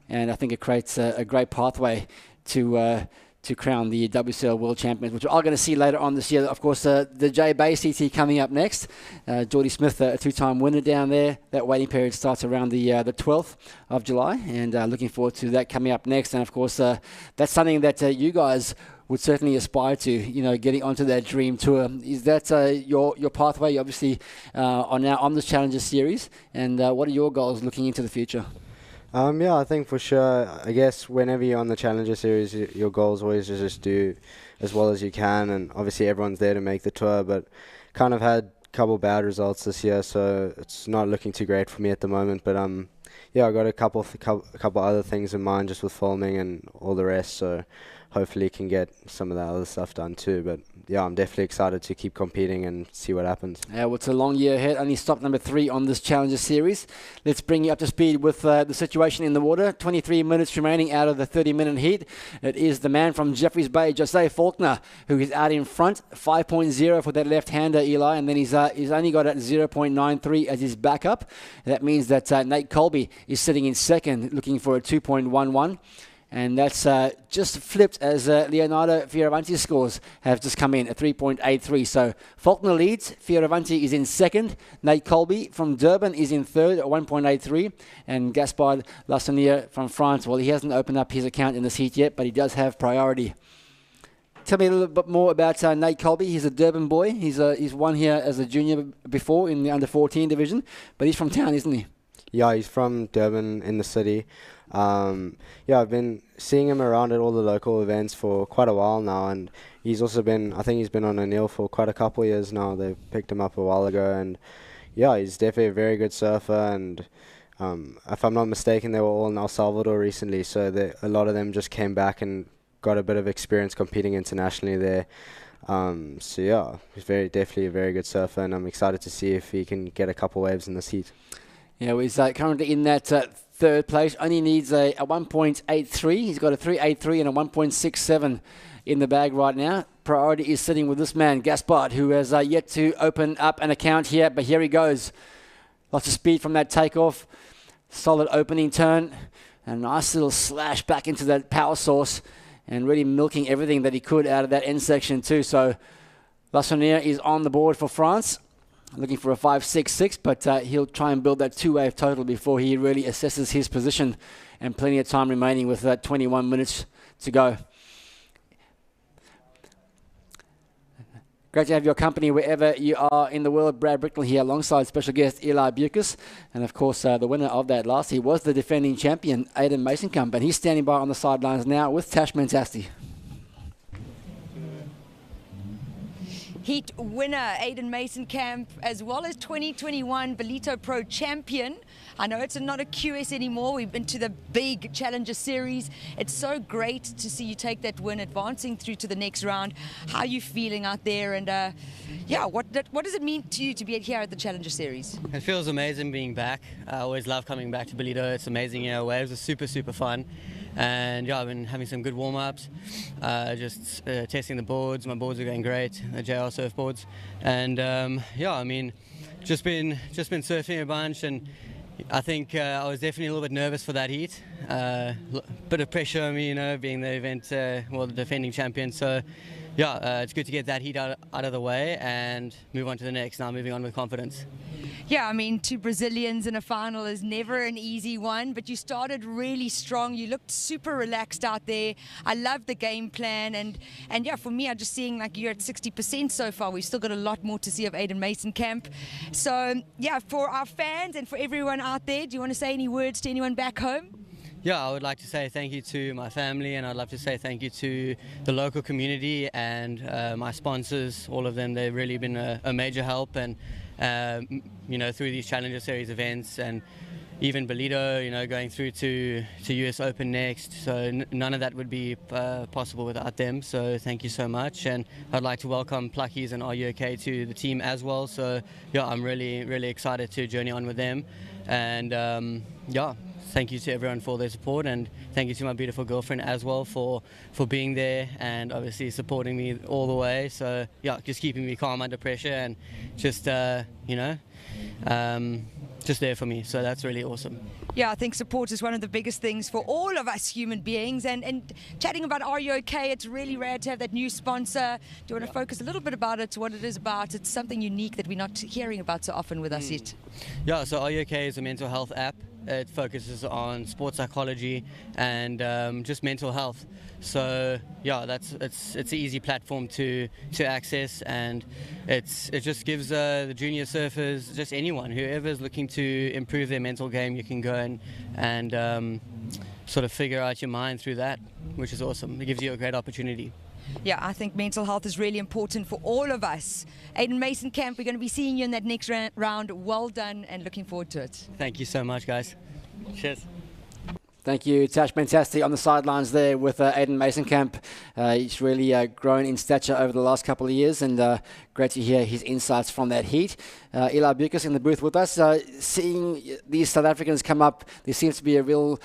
and I think it creates a great pathway to crown the WCL World Champions, which we're all going to see later on this year. Of course, the J Bay CT coming up next. Geordie Smith, a 2-time winner down there. That waiting period starts around the 12th of July, and looking forward to that coming up next. And of course, that's something that you guys would certainly aspire to, getting onto that dream tour. Is that your pathway? You obviously are now on this Challenger Series, and what are your goals looking into the future? I think for sure, I guess whenever you're on the Challenger Series, your goal is always to just do as well as you can, and obviously everyone's there to make the tour, but kind of had a couple bad results this year, so it's not looking too great for me at the moment, but I got a couple other things in mind just with filming and all the rest, so hopefully can get some of that other stuff done too. But I'm definitely excited to keep competing and see what happens. Well, it's a long year ahead. Only stop number 3 on this Challenger Series. Let's bring you up to speed with the situation in the water. 23 minutes remaining out of the 30-minute heat. It is the man from Jeffreys Bay, Jose Faulkner, who is out in front. 5.0 for that left-hander, Eli, and then he's only got at 0.93 as his backup. That means that Nate Colby is sitting in second, looking for a 2.11. And that's just flipped as Leonardo Fioravanti's scores have just come in at 3.83. So Faulkner leads. Fioravanti is in second. Nate Colby from Durban is in third at 1.83. And Gaspard Lassonniere from France, well, he hasn't opened up his account in this heat yet, but he does have priority. Tell me a little bit more about Nate Colby. He's a Durban boy. He's won here as a junior before in the under-14 division, but he's from town, isn't he? Yeah, he's from Durban in the city. I've been seeing him around at all the local events for quite a while now, and he's also I think he's been on O'Neill for quite a couple of years now. They picked him up a while ago, and yeah, he's definitely a very good surfer, and if I'm not mistaken, they were all in El Salvador recently, so a lot of them just came back and got a bit of experience competing internationally there. So yeah, he's definitely a very good surfer, and I'm excited to see if he can get a couple waves in this heat. Yeah, well, he's currently in that third place. Only needs a 1.83. He's got a 3.83 and a 1.67 in the bag right now. Priority is sitting with this man, Gaspard, who has yet to open up an account here. But here he goes. Lots of speed from that takeoff. Solid opening turn. A nice little slash back into that power source. And really milking everything that he could out of that end section too. So Lassonniere is on the board for France. Looking for a 5.66, but he'll try and build that two-wave total before he really assesses his position, and plenty of time remaining with 21 minutes to go. Great to have your company wherever you are in the world. Brad Bricknell here alongside special guest Eli Bucas, and of course the winner of that last heat was the defending champion Aiden Mason-Camp, and he's standing by on the sidelines now with Tash Mentasti. Heat winner Aiden Mason-Camp, as well as 2021 Ballito Pro champion. I know it's not a QS anymore. We've been to the big Challenger Series. It's so great to see you take that win, advancing through to the next round. How are you feeling out there? And what does it mean to you to be here at the Challenger Series? It feels amazing being back. I always love coming back to Ballito. It's amazing. Waves are super, super fun. And yeah, I've been having some good warm-ups, just testing the boards. My boards are going great, the JR surfboards. And just been surfing a bunch, and I think I was definitely a little bit nervous for that heat. Bit of pressure on me, being the event, the defending champion. So yeah, it's good to get that heat out of the way and move on to the next. Now moving on with confidence. Yeah, I mean, 2 Brazilians in a final is never an easy one, but you started really strong. You looked super relaxed out there. I love the game plan, and yeah, for me, I'm just seeing like you're at 60% so far. We've still got a lot more to see of Aiden Mason-Camp. So yeah, for our fans and for everyone out there, do you want to say any words to anyone back home? Yeah, I would like to say thank you to my family, and I'd love to say thank you to the local community and my sponsors, all of them. They've really been a major help, and through these Challenger Series events, and even Ballito, going through to US Open next. So none of that would be possible without them. So thank you so much. And I'd like to welcome Pluckies and Are You OK to the team as well. So yeah, I'm really, really excited to journey on with them. And thank you to everyone for their support, and thank you to my beautiful girlfriend as well for being there and obviously supporting me all the way. So yeah, just keeping me calm under pressure, and just just there for me. So that's really awesome. Yeah, I think support is one of the biggest things for all of us human beings. And chatting about Are You OK? It's really rare to have that new sponsor. Do you want to focus a little bit about it, what it is about? It's something unique that we're not hearing about so often with us yet. Yeah, so Are You OK is a mental health app. It focuses on sports psychology and just mental health. So yeah, it's an easy platform to access, and it just gives the junior surfers, just anyone, whoever's looking to improve their mental game, you can go and sort of figure out your mind through that, which is awesome. It gives you a great opportunity. Yeah, I think mental health is really important for all of us. Aiden Mason-Camp, we're going to be seeing you in that next round. Well done, and looking forward to it. Thank you so much, guys. Cheers. Thank you, Tash Mentasti on the sidelines there with Aiden Mason-Camp. He's really grown in stature over the last couple of years, and great to hear his insights from that heat. Eli Bucas in the booth with us. Seeing these South Africans come up, there seems to be a real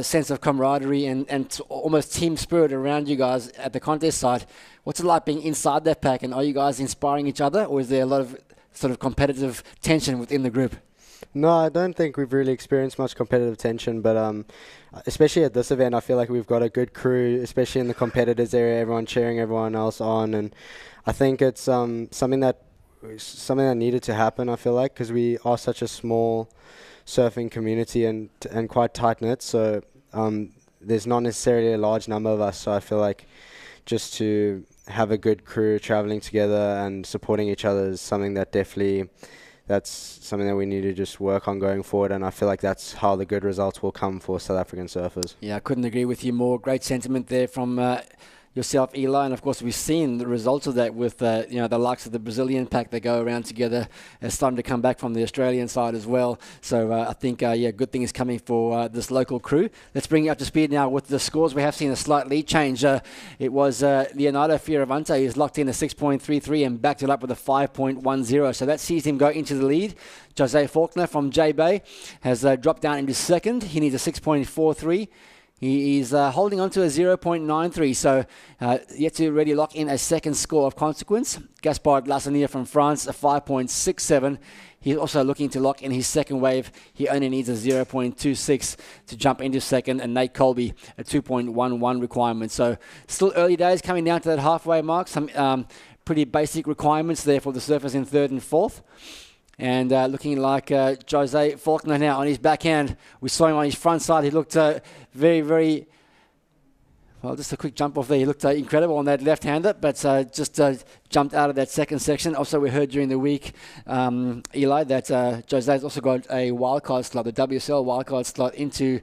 sense of camaraderie and almost team spirit around you guys at the contest side. What's it like being inside that pack, and are you guys inspiring each other, or is there a lot of sort of competitive tension within the group? No, I don't think we've really experienced much competitive tension, but especially at this event, I feel like we've got a good crew, especially in the competitors area, everyone cheering everyone else on, and I think it's something that needed to happen, I feel like, because we are such a small surfing community and quite tight-knit, so there's not necessarily a large number of us, so I feel like just to have a good crew traveling together and supporting each other is something that that's something that we need to just work on going forward, and I feel like that's how the good results will come for South African surfers. Yeah, I couldn't agree with you more. Great sentiment there from yourself, Eli, and of course we've seen the results of that with the likes of the Brazilian pack that go around together. It's starting to come back from the Australian side as well. So I think good thing is coming for this local crew. Let's bring you up to speed now with the scores. We have seen a slight lead change. It was Leonardo Fioravante who's locked in a 6.33 and backed it up with a 5.10. So that sees him go into the lead. Jose Faulkner from J-Bay has dropped down into second. He needs a 6.43. He is holding on to a 0.93, so yet to really lock in a second score of consequence. Gaspard Lassanier from France, a 5.67. He's also looking to lock in his second wave. He only needs a 0.26 to jump into second, and Nate Colby, a 2.11 requirement. So still early days, coming down to that halfway mark. Some pretty basic requirements there for the surfers in third and fourth. And looking like Jose Faulkner now on his backhand. We saw him on his front side. He looked very, very, well, just a quick jump off there. He looked incredible on that left-hander, but just jumped out of that second section. Also, we heard during the week, Eli, that Jose's also got a wildcard slot, the WSL wildcard slot into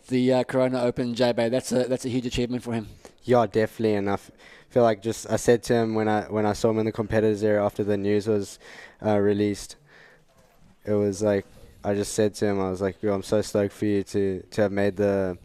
the Corona Open J-Bay. That's a huge achievement for him. Yeah, definitely. And I feel like I said to him when I saw him in the competitors area after the news was released, it was like, I just said to him, I was like, yo, I'm so stoked for you to have made the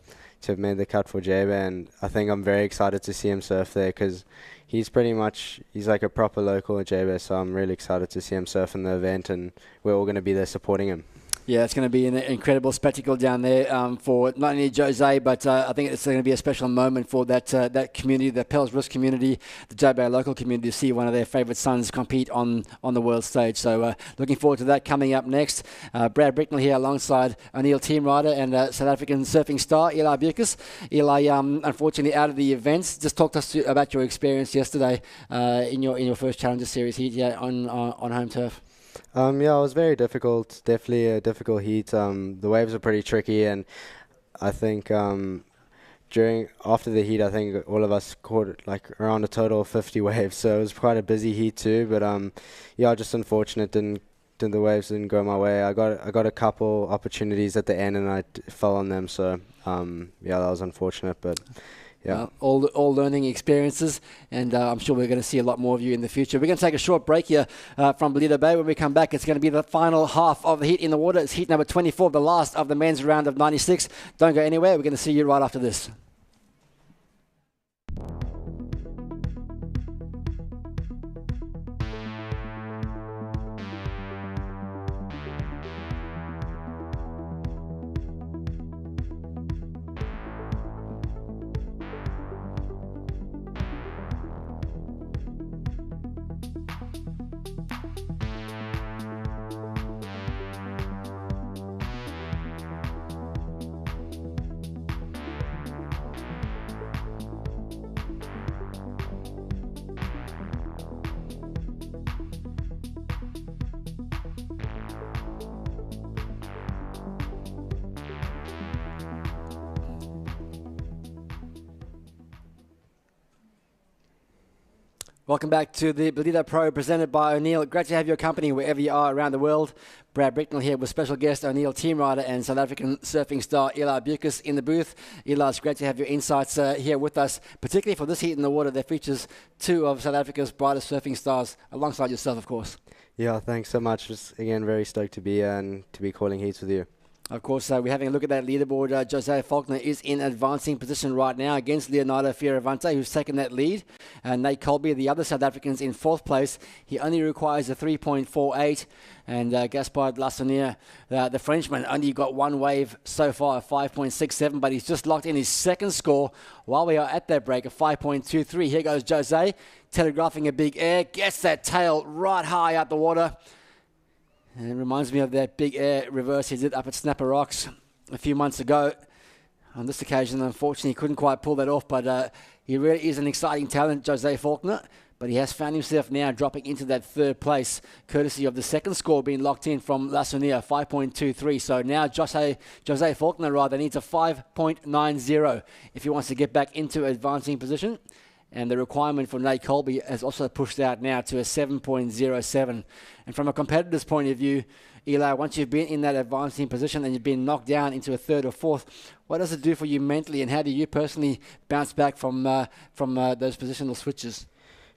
cut for J-Bay, and I think I'm very excited to see him surf there because he's like a proper local at J-Bay, so I'm really excited to see him surf in the event, and we're all going to be there supporting him. Yeah, it's going to be an incredible spectacle down there for not only Jose, but I think it's going to be a special moment for that community, the Pels Risk community, the J-Bay local community, to see one of their favourite sons compete on the world stage. So looking forward to that coming up next. Brad Bricknell here alongside O'Neill team rider and South African surfing star Eli Bucas. Eli, unfortunately out of the events. Just talk to us about your experience yesterday in your first Challenger Series heat on home turf. Yeah, it was very difficult. Definitely a difficult heat. The waves were pretty tricky, and I think after the heat, I think all of us caught like around a total of 50 waves. So it was quite a busy heat too. But just unfortunate. The waves didn't go my way. I got a couple opportunities at the end, and I fell on them. So that was unfortunate, but. Yeah. All learning experiences, and I'm sure we're going to see a lot more of you in the future. We're going to take a short break here from Ballito Bay. When we come back, it's going to be the final half of the heat in the water. It's heat number 24, the last of the men's round of 96. Don't go anywhere. We're going to see you right after this. Welcome back to the Ballito Pro presented by O'Neill. Great to have your company wherever you are around the world. Brad Bricknell here with special guest O'Neill team rider and South African surfing star Eli Bucas in the booth. Eli, it's great to have your insights here with us, particularly for this heat in the water that features two of South Africa's brightest surfing stars, alongside yourself, of course. Yeah, thanks so much. Just again, very stoked to be here and to be calling heats with you. Of course, we're having a look at that leaderboard. Jose Faulkner is in advancing position right now against Leonardo Fioravante, who's taken that lead. Nate Colby, the other South Africans, in fourth place. He only requires a 3.48. And Gaspard Lassanier, the Frenchman, only got one wave so far, a 5.67, but he's just locked in his second score while we are at that break, a 5.23. Here goes Jose, telegraphing a big air, gets that tail right high out the water. And it reminds me of that big air reverse he did up at Snapper Rocks a few months ago. On this occasion, unfortunately, he couldn't quite pull that off, but he really is an exciting talent, Jose Faulkner. But he has found himself now dropping into that third place, courtesy of the second score being locked in from Lassonia, 5.23. So now Jose Faulkner needs a 5.90 if he wants to get back into advancing position. And the requirement for Nate Colby has also pushed out now to a 7.07. And from a competitor's point of view, Eli, once you've been in that advancing position and you've been knocked down into a third or fourth, what does it do for you mentally, and how do you personally bounce back from those positional switches?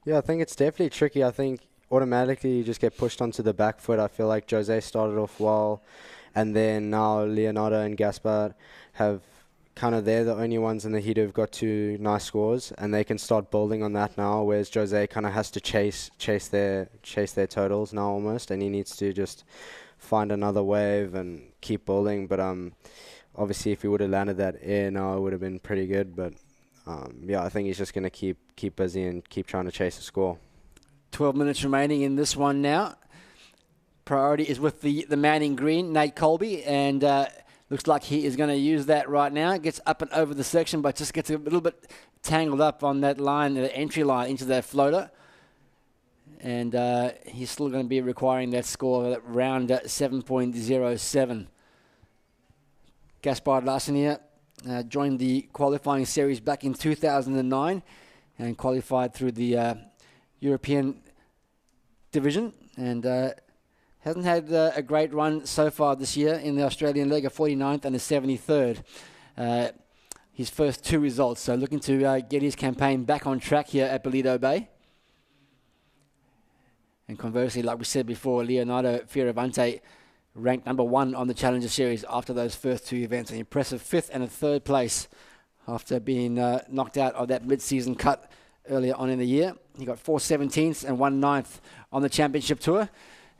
Yeah, I think it's definitely tricky. I think automatically you just get pushed onto the back foot. I feel like Jose started off well, and then now Leonardo and Gaspard have they're the only ones in the heat who've got 2 nice scores, and they can start building on that now, whereas Jose has to chase their totals now almost, and he needs to just find another wave and keep building. But obviously if he would have landed that air now, it would have been pretty good. But yeah, I think he's just going to keep busy and keep trying to chase a score. 12 minutes remaining in this one now. Priority is with the man in green, Nate Colby, and looks like he is going to use that right now. Gets up and over the section, but just gets a little bit tangled up on that line, the entry line into that floater. And he's still going to be requiring that score around 7.07. Gaspard Lassonia joined the qualifying series back in 2009 and qualified through the European division, and hasn't had a great run so far this year in the Australian leg, a 49th and a 73rd. His first 2 results, so looking to get his campaign back on track here at Ballito Bay. And conversely, like we said before, Leonardo Fioravante ranked number 1 on the Challenger Series after those first 2 events. An impressive 5th and a 3rd place after being knocked out of that mid-season cut earlier on in the year. He got 4 17ths and 1 9th on the championship tour.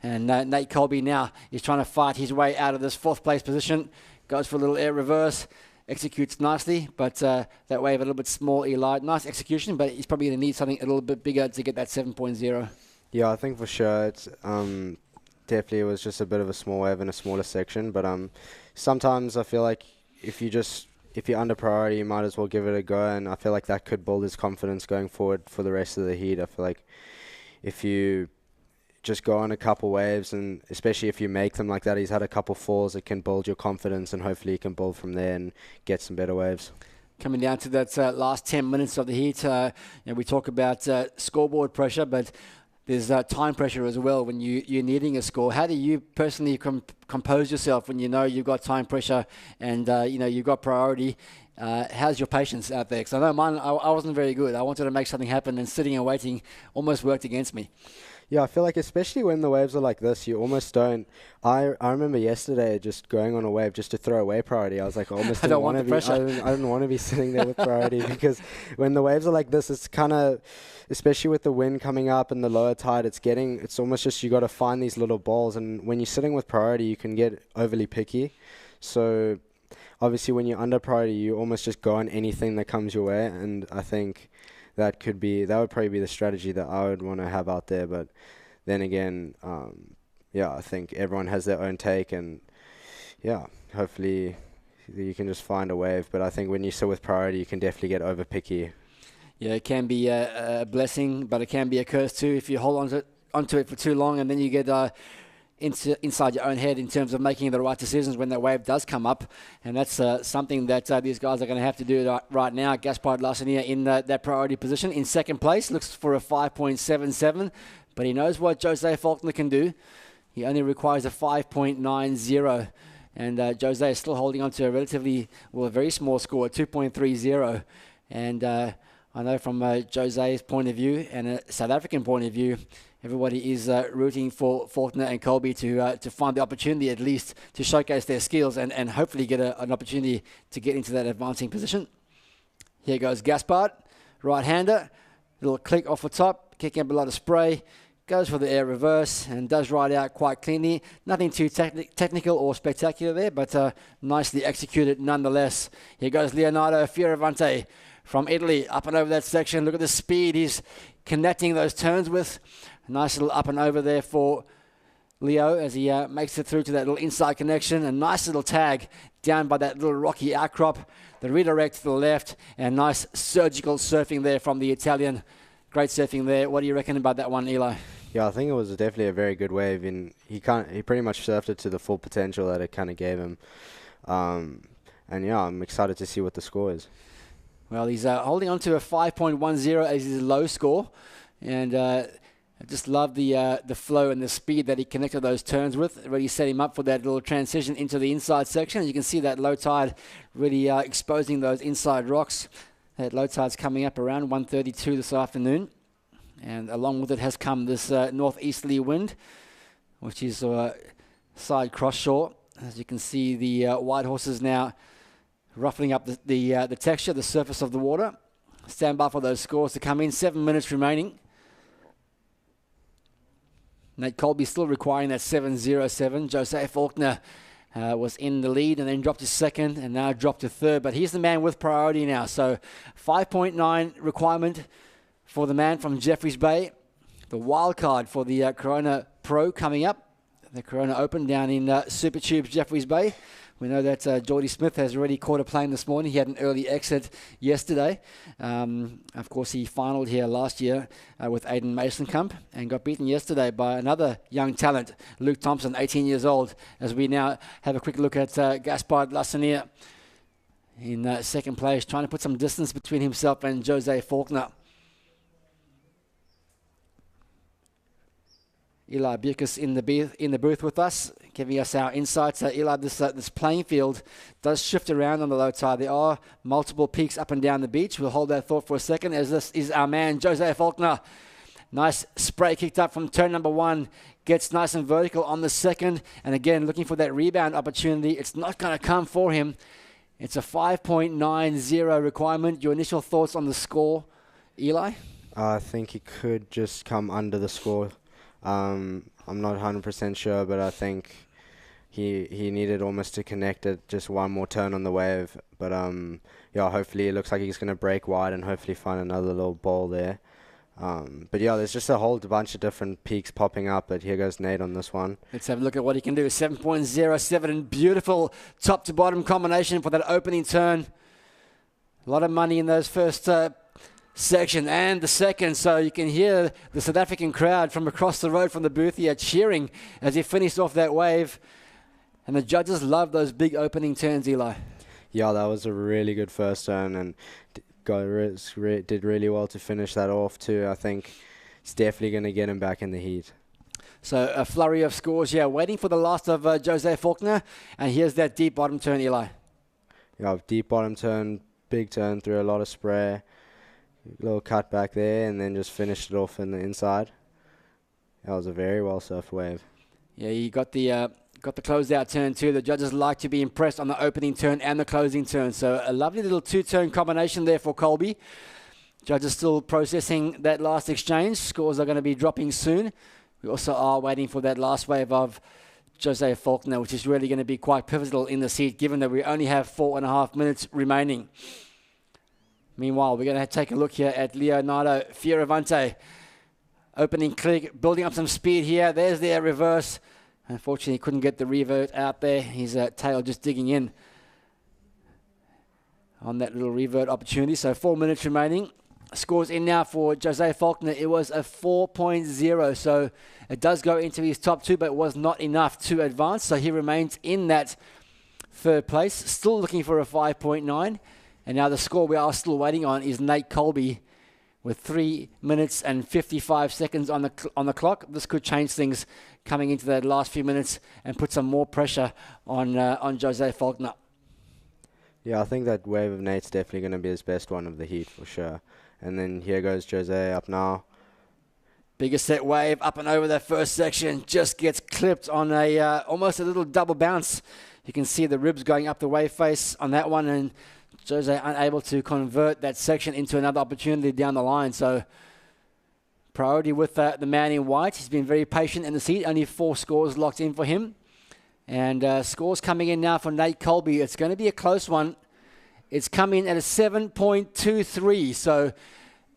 And Nate Colby now is trying to fight his way out of this 4th place position. Goes for a little air reverse. Executes nicely, but that wave a little bit small, Eli. Nice execution, but he's probably going to need something a little bit bigger to get that 7.0. Yeah, I think for sure it's definitely it was just a bit of a small wave in a smaller section. But sometimes I feel like if you're under priority, you might as well give it a go. And I feel like that could build his confidence going forward for the rest of the heat. I feel like if you just go on a couple waves, and especially if you make them like that, he's had a couple falls, it can build your confidence, and hopefully he can build from there and get some better waves. Coming down to that last 10 minutes of the heat, we talk about scoreboard pressure, but there's time pressure as well when you're needing a score. How do you personally compose yourself when you know you've got time pressure and you've got priority? How's your patience out there? Because I know mine, I wasn't very good. I wanted to make something happen, and sitting and waiting almost worked against me. Yeah, I feel like especially when the waves are like this, you almost don't. I remember yesterday just going on a wave just to throw away priority. I was like, I almost didn't want to be. I didn't want to be sitting there with priority because when the waves are like this, it's kind of, especially with the wind coming up and the lower tide, it's almost just you got to find these little balls. And when you're sitting with priority, you can get overly picky. So obviously, when you're under priority, you almost just go on anything that comes your way. And I think that would probably be the strategy that I would want to have out there. But then again, I think everyone has their own take, and hopefully you can just find a wave. But I think when you sit with priority, you can definitely get over picky. Yeah, it can be a blessing, but it can be a curse too if you hold onto it for too long, and then you get inside your own head in terms of making the right decisions when that wave does come up. And that's something that these guys are going to have to do right now. Gaspard Lassonia in that priority position in second place, looks for a 5.77, but he knows what Jose Faulkner can do. He only requires a 5.90, and Jose is still holding on to a very small score, 2.30. And I know from Jose's point of view and a South African point of view, everybody is rooting for Faulkner and Colby to find the opportunity at least to showcase their skills and hopefully get an opportunity to get into that advancing position. Here goes Gaspard, right-hander, little click off the top, kicking up a lot of spray, goes for the air reverse and does ride out quite cleanly. Nothing too technical or spectacular there, but nicely executed nonetheless. Here goes Leonardo Fioravante from Italy, up and over that section. Look at the speed he's connecting those turns with. Nice little up and over there for Leo, as he makes it through to that little inside connection. A nice little tag down by that little rocky outcrop. The redirect to the left, and nice surgical surfing there from the Italian. Great surfing there. What do you reckon about that one, Eli? Yeah, I think it was definitely a very good wave, and he pretty much surfed it to the full potential that it kind of gave him. And yeah, I'm excited to see what the score is. Well, he's holding on to a 5.10 as his low score, and I just love the flow and the speed that he connected those turns with. Really set him up for that little transition into the inside section. You can see that low tide really exposing those inside rocks. That low tide's coming up around 1:32 this afternoon. And along with it has come this northeasterly wind, which is side cross shore. As you can see, the white horses now ruffling up the texture, the surface of the water. Stand by for those scores to come in. 7 minutes remaining. Nate Colby still requiring that 7.07. Jose Faulkner was in the lead and then dropped to second and now dropped to third. But he's the man with priority now. So 5.9 requirement for the man from Jeffreys Bay. The wild card for the Corona Pro coming up. The Corona Open down in Super Tubes, Jeffreys Bay. We know that Geordie Smith has already caught a plane this morning. He had an early exit yesterday. Of course, he finaled here last year with Aidan Mason-Kump and got beaten yesterday by another young talent, Luke Thompson, 18 years old, as we now have a quick look at Gaspard Lassanier in second place, trying to put some distance between himself and Jose Faulkner. Eli Bucas in the booth with us, giving us our insights. Eli, this playing field does shift around on the low tide. There are multiple peaks up and down the beach. We'll hold that thought for a second, as this is our man, Jose Faulkner. Nice spray kicked up from turn number one. Gets nice and vertical on the second. And again, looking for that rebound opportunity. It's not going to come for him. It's a 5.90 requirement. Your initial thoughts on the score, Eli? I think he could just come under the score. I'm not 100% sure, but I think he needed almost to connect it, just one more turn on the wave. But yeah, hopefully it looks like he's going to break wide and hopefully find another little ball there. But yeah, there's just a whole bunch of different peaks popping up, but here goes Nate on this one. Let's have a look at what he can do. 7.07, beautiful top to bottom combination for that opening turn. A lot of money in those first section and the second, so you can hear the South African crowd from across the road from the booth here cheering as he finished off that wave. And the judges love those big opening turns, Eli. Yeah, that was a really good first turn, and did really well to finish that off too. I think it's definitely going to get him back in the heat. So a flurry of scores here, waiting for the last of Jose Faulkner, and here's that deep bottom turn, Eli. Yeah, deep bottom turn, big turn through a lot of spray. Little cut back there, and then just finished it off in the inside. That was a very well surfed wave. Yeah, you got the closeout turn too. The judges like to be impressed on the opening turn and the closing turn. So a lovely little two-turn combination there for Colby. Judges still processing that last exchange. Scores are going to be dropping soon. We also are waiting for that last wave of Jose Faulkner, which is really going to be quite pivotal in the heat, given that we only have 4.5 minutes remaining. Meanwhile, we're going to take a look here at Leonardo Fioravante. Opening click, building up some speed here. There's their reverse. Unfortunately, he couldn't get the revert out there. His tail just digging in on that little revert opportunity. So 4 minutes remaining. Scores in now for Jose Faulkner. It was a 4.0. So it does go into his top two, but it was not enough to advance. So he remains in that third place. Still looking for a 5.9. And now the score we are still waiting on is Nate Colby with 3 minutes and 55 seconds on the clock. This could change things coming into that last few minutes and put some more pressure on Jose Faulkner. Yeah, I think that wave of Nate's definitely going to be his best one of the heat for sure. And then here goes Jose up now. Biggest set wave up and over that first section. Just gets clipped on a almost a little double bounce. You can see the ribs going up the wave face on that one, and Jose unable to convert that section into another opportunity down the line. So priority with the man in white. He's been very patient in the seat. Only 4 scores locked in for him. And scores coming in now for Nate Colby. It's going to be a close one. It's come in at a 7.23. So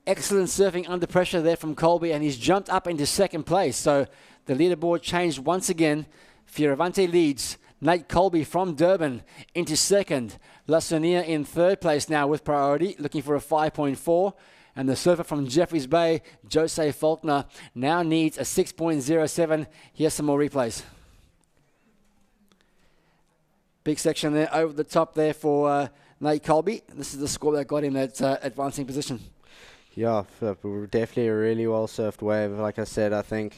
Excellent surfing under pressure there from Colby, and he's jumped up into second place. So the leaderboard changed once again. Fioravante leads. Nate Colby from Durban into second. Lasonier in third place now with priority, looking for a 5.4. And the surfer from Jeffreys Bay, Jose Faulkner, now needs a 6.07. Here's some more replays. Big section there over the top there for Nate Colby. This is the score that got him that advancing position. Yeah, definitely a really well surfed wave. Like I said, I think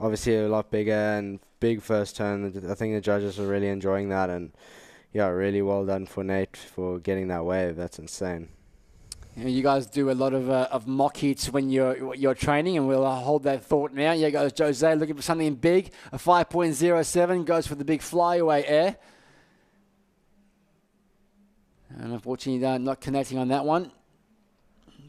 obviously a lot bigger and big first turn. I think the judges are really enjoying that, and yeah, really well done for Nate for getting that wave. That's insane. You guys do a lot of mock heats when you're training, and we'll hold that thought now. Here goes Jose looking for something big. A 5.07 goes for the big flyaway air. And unfortunately, not connecting on that one.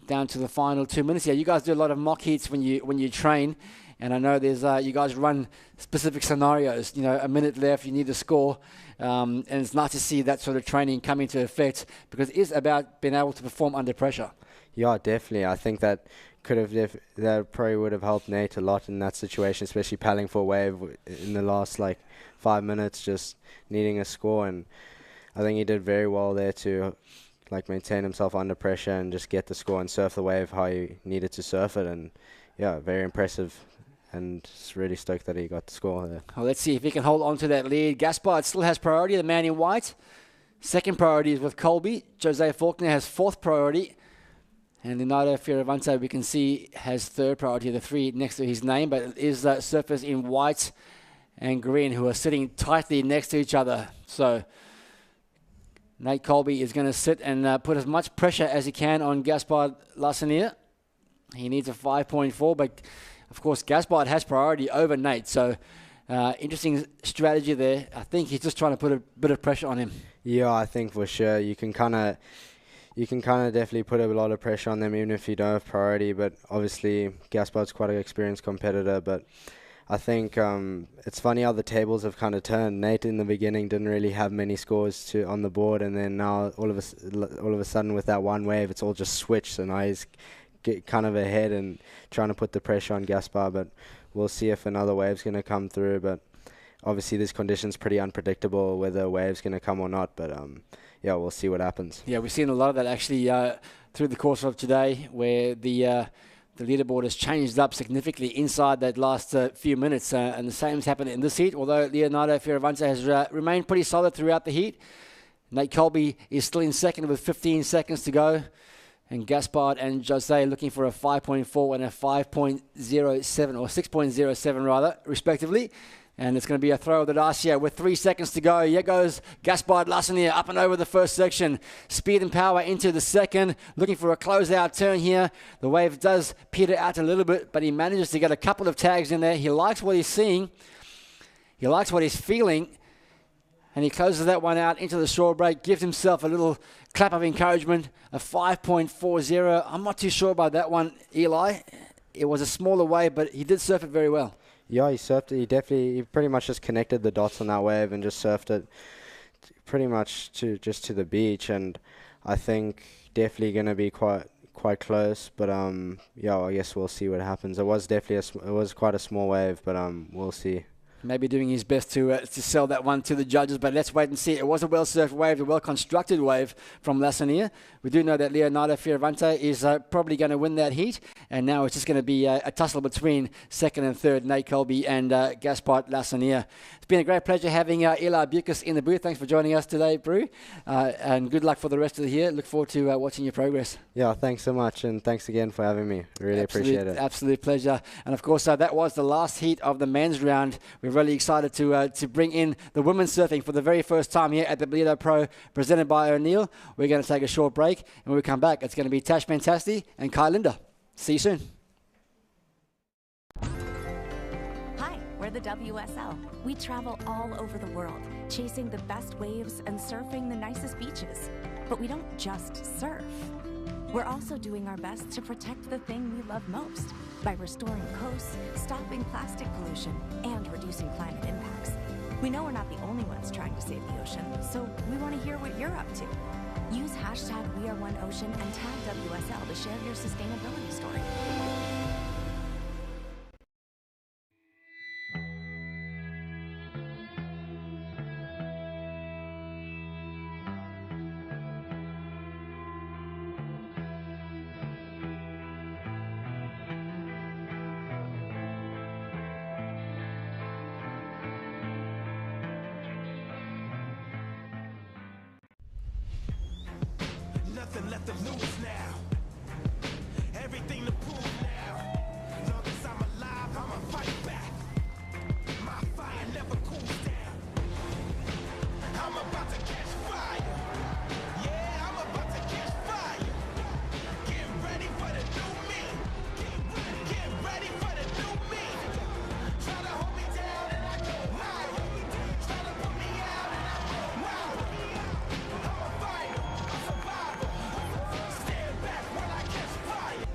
Down to the final 2 minutes. Yeah, you guys do a lot of mock heats when you train, and I know there's you guys run specific scenarios. You know, a minute left, you need to score, and it's nice to see that sort of training come into effect, because it is about being able to perform under pressure. Yeah, definitely. I think that that probably would have helped Nate a lot in that situation, especially paddling for a wave in the last 5 minutes, just needing a score, and I think he did very well there to maintain himself under pressure and just get the score and surf the wave how he needed to surf it. And yeah, very impressive, and just really stoked that he got the score there. Well, let's see if he can hold on to that lead. Gaspard still has priority, the man in white. Second priority is with Colby. Jose Faulkner has fourth priority. And Leonardo Fioravante, we can see, has third priority, the three next to his name, but it is surfers in white and green who are sitting tightly next to each other. So Nate Colby is going to sit and put as much pressure as he can on Gaspard Lasonier. He needs a 5.4, but of course Gaspard has priority over Nate. So interesting strategy there. I think he's just trying to put a bit of pressure on him. Yeah, I think for sure you can kind of definitely put a lot of pressure on them even if you don't have priority. But obviously Gaspard's quite an experienced competitor, but I think it's funny how the tables have kind of turned. Nate in the beginning didn't really have many scores on the board, and then now all of a sudden with that one wave, it's all just switched. So now he's kind of ahead and trying to put the pressure on Gaspard. But we'll see if another wave's going to come through. But obviously this condition's pretty unpredictable whether a wave's going to come or not. But yeah, we'll see what happens. Yeah, we've seen a lot of that actually through the course of today, where the leaderboard has changed up significantly inside that last few minutes, and the same's happened in this heat, although Leonardo Fioravante has remained pretty solid throughout the heat. Nate Colby is still in second with 15 seconds to go, and Gaspard and Jose looking for a 5.4 and a 5.07, or 6.07 rather, respectively. And it's going to be a throw of the dice here with 3 seconds to go. Here goes Gaspard Lasonier up and over the first section. Speed and power into the second. Looking for a closeout turn here. The wave does peter out a little bit, but he manages to get a couple of tags in there. He likes what he's seeing. He likes what he's feeling. And he closes that one out into the shore break. Gives himself a little clap of encouragement. A 5.40. I'm not too sure about that one, Eli. It was a smaller wave, but he did surf it very well. Yeah, he surfed it. He pretty much just connected the dots on that wave and just surfed it pretty much to the beach. And I think definitely going to be quite close. But yeah, I guess we'll see what happens. It was definitely quite a small wave, but we'll see. Maybe doing his best to sell that one to the judges, but let's wait and see. It was a well-surfed wave, a well-constructed wave from Lasonier. We do know that Leonardo Fioravante is probably going to win that heat, and now it's just going to be a tussle between second and third, Nate Colby and Gaspard Lasonier. It's been a great pleasure having Eli Bucas in the booth. Thanks for joining us today, Brew, and good luck for the rest of the year. Look forward to watching your progress. Yeah, thanks so much, and thanks again for having me. Really appreciate it. Absolute pleasure. And of course, that was the last heat of the men's round. We're really excited to bring in the women's surfing for the very first time here at the Ballito Pro, presented by O'Neill. We're going to take a short break, and when we come back, it's going to be Tash Mentasti and Kai Linda. See you soon. Hi, we're the WSL. We travel all over the world, chasing the best waves and surfing the nicest beaches. But we don't just surf. We're also doing our best to protect the thing we love most by restoring coasts, stopping plastic pollution, and reducing climate impacts. We know we're not the only ones trying to save the ocean, so we want to hear what you're up to. Use hashtag #WeAreOneOcean and tag WSL to share your sustainability story. Nothing left to lose now. Everything to prove now. Long as I'm alive, I'ma fight back. My fire never cools down. I'm about to catch fire. Yeah, I'm about to catch fire. Get ready for the new me. Get ready for the new me. Try to hold me down and I go higher. Try to put me out and I go higher. I'm a fighter, a survivor. Stand back when I catch fire.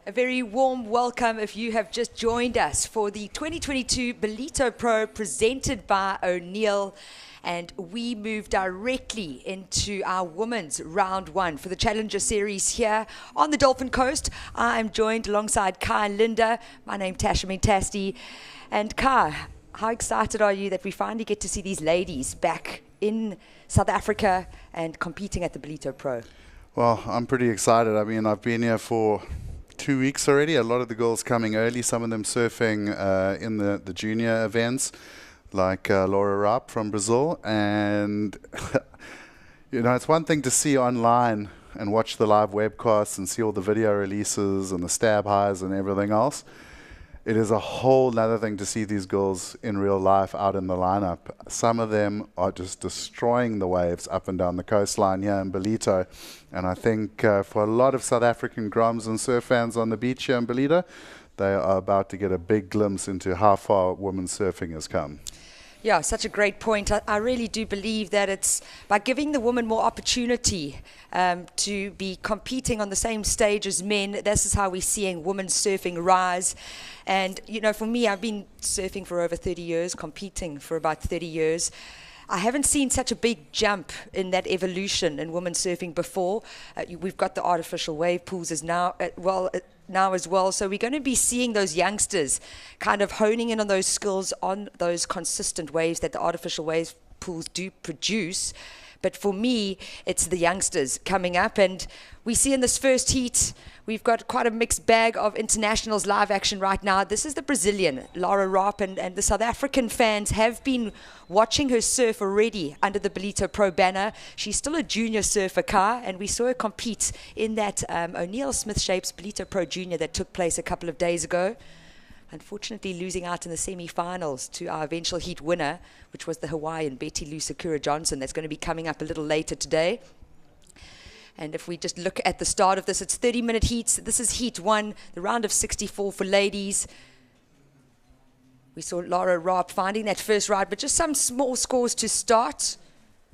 A very warm welcome if you have just joined us for the 2022 Ballito Pro presented by O'Neill. And we move directly into our women's round one for the Challenger Series here on the Dolphin Coast. I am joined alongside Kai and Linda. My name's Tasha Mentasti. And Kai, how excited are you that we finally get to see these ladies back in South Africa and competing at the Ballito Pro? Well, I'm pretty excited. I mean, I've been here for 2 weeks already. A lot of the girls coming early, some of them surfing in the junior events, like Laura Rapp from Brazil. And, you know, it's one thing to see online and watch the live webcasts and see all the video releases and the stab highs and everything else. It is a whole nother thing to see these girls in real life out in the lineup. Some of them are just destroying the waves up and down the coastline here in Ballito. And I think for a lot of South African groms and surf fans on the beach here in Ballito, they are about to get a big glimpse into how far women's surfing has come. Yeah, such a great point. I really do believe that it's by giving the women more opportunity to be competing on the same stage as men. This is how we're seeing women's surfing rise. And, you know, for me, I've been surfing for over 30 years, competing for about 30 years. I haven't seen such a big jump in that evolution in women's surfing before. We've got the artificial wave pools as now as well. So we're going to be seeing those youngsters kind of honing in on those skills, on those consistent waves that the artificial wave pools do produce. But for me, it's the youngsters coming up. And we see in this first heat, we've got quite a mixed bag of internationals live action right now. This is the Brazilian, Laura Rapp, and the South African fans have been watching her surf already under the Ballito Pro banner. She's still a junior surfer, Kai, and we saw her compete in that O'Neill Smith Shapes Ballito Pro Junior that took place a couple of days ago. Unfortunately losing out in the semi-finals to our eventual heat winner, which was the Hawaiian Betty Lou Sakura Johnson. That's going to be coming up a little later today. And if we just look at the start of this, it's 30-minute heats. This is heat one, the round of 64 for ladies. We saw Laura Rapp finding that first ride, but just some small scores to start.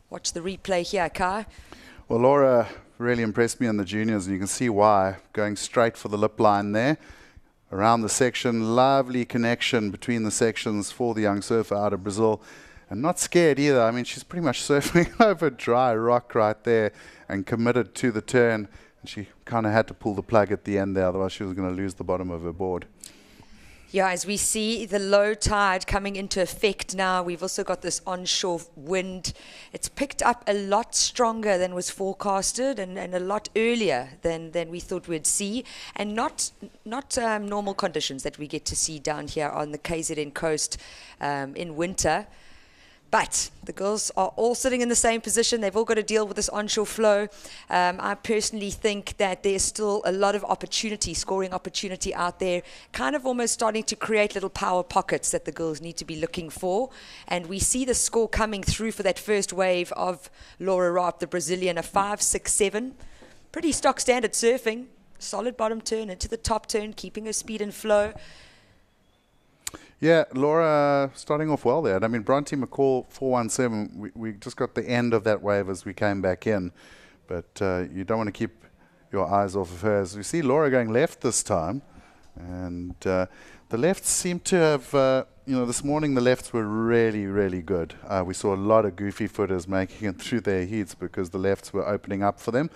Watch the replay here, Kai. Well, Laura really impressed me in the juniors, and you can see why. Going straight for the lip line there. Around the section, lovely connection between the sections for the young surfer out of Brazil. And not scared either. I mean, she's pretty much surfing over dry rock right there and committed to the turn. And she kind of had to pull the plug at the end there, otherwise she was going to lose the bottom of her board. Yeah, as we see the low tide coming into effect now, we've also got this onshore wind. It's picked up a lot stronger than was forecasted and a lot earlier than we thought we'd see. And not normal conditions that we get to see down here on the KZN coast in winter. But the girls are all sitting in the same position. They've all got to deal with this onshore flow. I personally think that there's still a lot of opportunity, scoring opportunity out there, kind of almost starting to create little power pockets that the girls need to be looking for. And we see the score coming through for that first wave of Laura Rapp, the Brazilian, a 5.67. Pretty stock standard surfing. Solid bottom turn into the top turn, keeping her speed and flow. Yeah, Laura starting off well there. I mean, Bronte McCall 417. We just got the end of that wave as we came back in, but you don't want to keep your eyes off of her. As we see Laura going left this time, And the lefts seem to have, this morning the lefts were really, really good. We saw a lot of goofy footers making it through their heats because the lefts were opening up for them.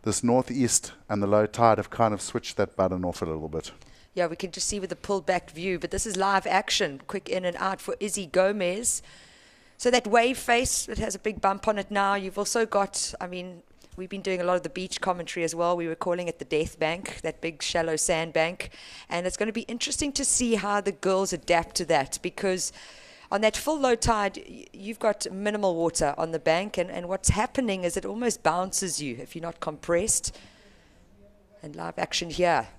This northeast and the low tide have kind of switched that button off a little bit. Yeah, we can just see with the pulled back view, but this is live action. Quick in and out for Izzy Gomez. So that wave face, it has a big bump on it now. You've also got, we've been doing a lot of the beach commentary as well. We were calling it the death bank, that big shallow sand bank. And it's going to be interesting to see how the girls adapt to that, because on that full low tide, you've got minimal water on the bank. And what's happening is it almost bounces you if you're not compressed. And live action here.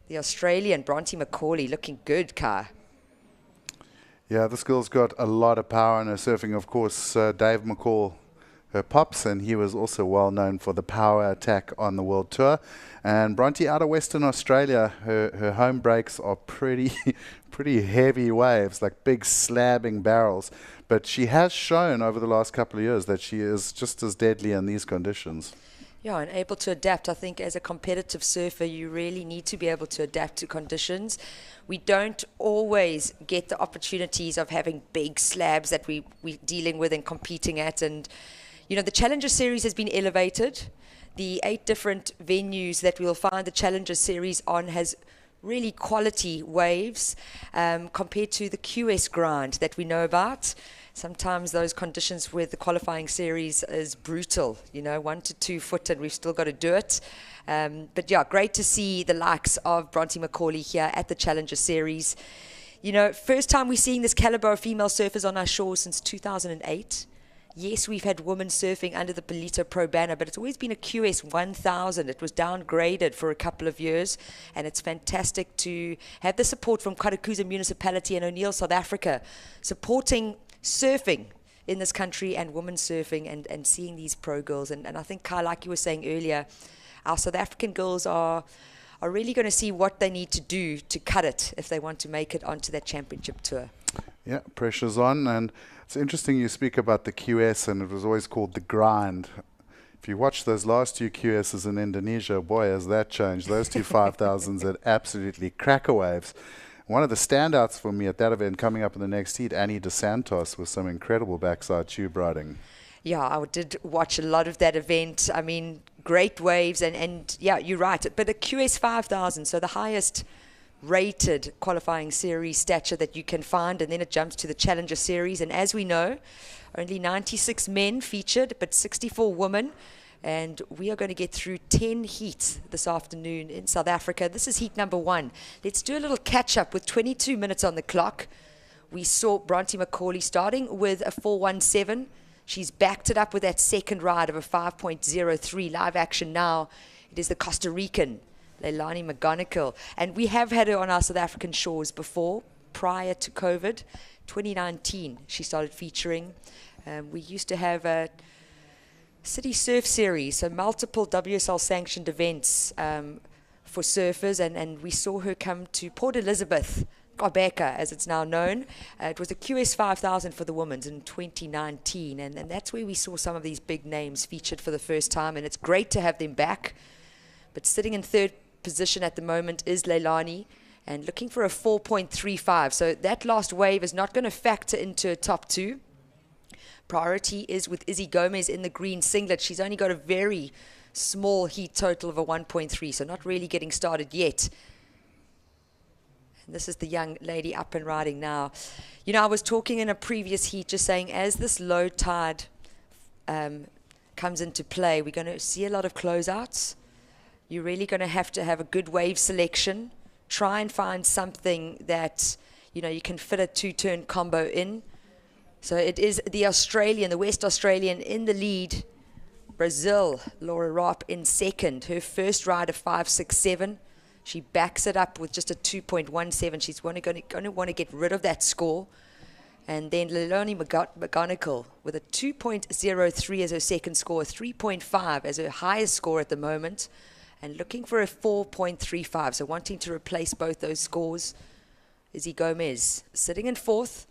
The Australian, Bronte McCauley, looking good, Kai. Yeah, this girl's got a lot of power in her surfing. Of course, Dave McCall, her pops, and he was also well known for the power attack on the World Tour. And Bronte out of Western Australia, her home breaks are pretty heavy waves, like big slabbing barrels. But she has shown over the last couple of years that she is just as deadly in these conditions. Yeah, and able to adapt. I think as a competitive surfer, you really need to be able to adapt to conditions. We don't always get the opportunities of having big slabs that we're dealing with and competing at. And, the Challenger Series has been elevated. The 8 different venues that we'll find the Challenger Series on has really quality waves compared to the QS grind that we know about. Sometimes those conditions where the qualifying series is brutal, 1 to 2 foot, and we've still got to do it. But yeah, great to see the likes of Bronte McCauley here at the Challenger Series. First time we're seeing this caliber of female surfers on our shores since 2008. Yes, we've had women surfing under the Ballito Pro banner, but it's always been a QS 1000. It was downgraded for a couple of years, and it's fantastic to have the support from Karakuza Municipality and O'Neill, South Africa, supporting surfing in this country and women surfing and seeing these pro girls. And I think, Kai, like you were saying earlier, our South African girls are really going to see what they need to do to cut it if they want to make it onto that championship tour. Yeah, pressure's on. And it's interesting you speak about the QS, and it was always called the grind. If you watch those last 2 QSs in Indonesia, boy, has that changed. Those 2 5000s had absolutely cracker waves. One of the standouts for me at that event coming up in the next heat, Annie DeSantos, with some incredible backside tube riding. Yeah, I did watch a lot of that event. Great waves, and yeah, you're right. But a QS 5000, so the highest rated qualifying series stature that you can find, and then it jumps to the Challenger Series. And as we know, only 96 men featured, but 64 women. And we are going to get through 10 heats this afternoon in South Africa. This is heat number 1. Let's do a little catch-up with 22 minutes on the clock. We saw Bronte McCauley starting with a 417. She's backed it up with that second ride of a 5.03. Live action now. It is the Costa Rican, Leilani McGonigal. And we have had her on our South African shores before, prior to COVID. 2019, she started featuring. We used to have a City Surf Series, so multiple WSL sanctioned events for surfers, and we saw her come to Port Elizabeth, Gqeberha as it's now known. It was a QS 5000 for the women's in 2019, and that's where we saw some of these big names featured for the first time, and it's great to have them back. But sitting in 3rd position at the moment is Leilani, and looking for a 4.35, so that last wave is not going to factor into a top 2. Priority is with Izzy Gomez in the green singlet. She's only got a very small heat total of a 1.3, so not really getting started yet. And this is the young lady up and riding now. I was talking in a previous heat just saying as this low tide comes into play, we're going to see a lot of closeouts. You're really going to have a good wave selection. Try and find something that, you can fit a 2-turn combo in. So it is the Australian, the West Australian in the lead. Brazil, Laura Rapp in 2nd. Her first ride of 5.67. She backs it up with just a 2.17. She's going to want to get rid of that score. And then Leilani McGonigal with a 2.03 as her second score, 3.5 as her highest score at the moment, and looking for a 4.35. So wanting to replace both those scores. Izzy Gomez sitting in 4th.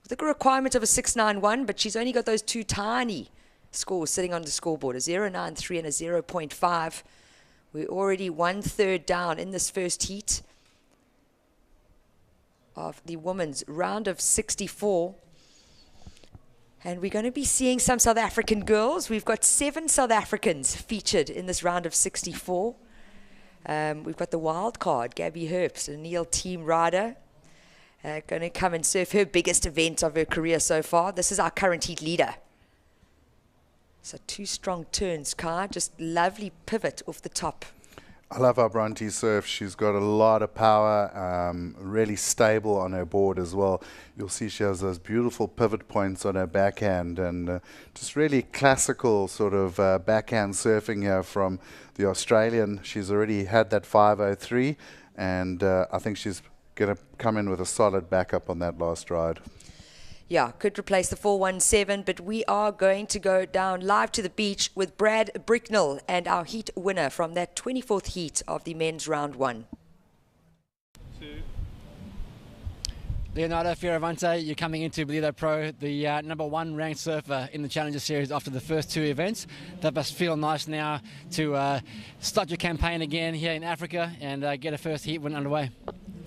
With a requirement of a 691, but she's only got those 2 tiny scores sitting on the scoreboard, a 0.93 and a 0.5. We're already 1/3 down in this first heat. of the women's round of 64. And we're going to be seeing some South African girls. We've got 7 South Africans featured in this round of 64. We've got the wild card, Gabby Herbst, a Neil team rider, going to come and surf her biggest event of her career so far. This is our current heat leader. So 2 strong turns, Kai. Just lovely pivot off the top. I love how Bronte surfs. She's got a lot of power, really stable on her board as well. You'll see she has those beautiful pivot points on her backhand, and just really classical sort of backhand surfing here from the Australian. She's already had that 503, and I think she's going to come in with a solid backup on that last ride. Yeah, could replace the 417, but we are going to go down live to the beach with Brad Bricknell and our heat winner from that 24th heat of the men's round 1. Leonardo Fioravante, you're coming into Ballito Pro, the #1 ranked surfer in the Challenger Series after the first 2 events. That must feel nice now to start your campaign again here in Africa and get a first heat win underway.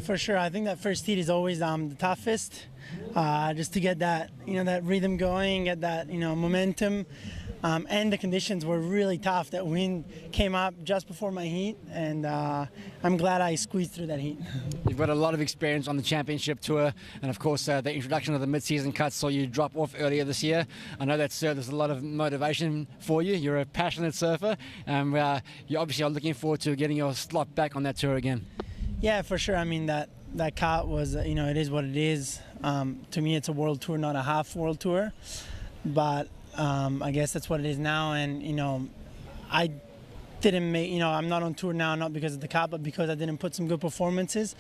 For sure, I think that first heat is always the toughest. Just to get that, that rhythm going, get that, momentum. And the conditions were really tough. That wind came up just before my heat, and I'm glad I squeezed through that heat. You've got a lot of experience on the championship tour, and of course the introduction of the mid-season cuts saw you drop off earlier this year. I know that there's a lot of motivation for you. You're a passionate surfer, and you obviously are looking forward to getting your slot back on that tour again. Yeah, for sure. I mean, that cut was, it is what it is. To me, it's a world tour, not a half world tour. But I guess that's what it is now. And, I didn't make, I'm not on tour now, not because of the cut, but because I didn't put some good performances.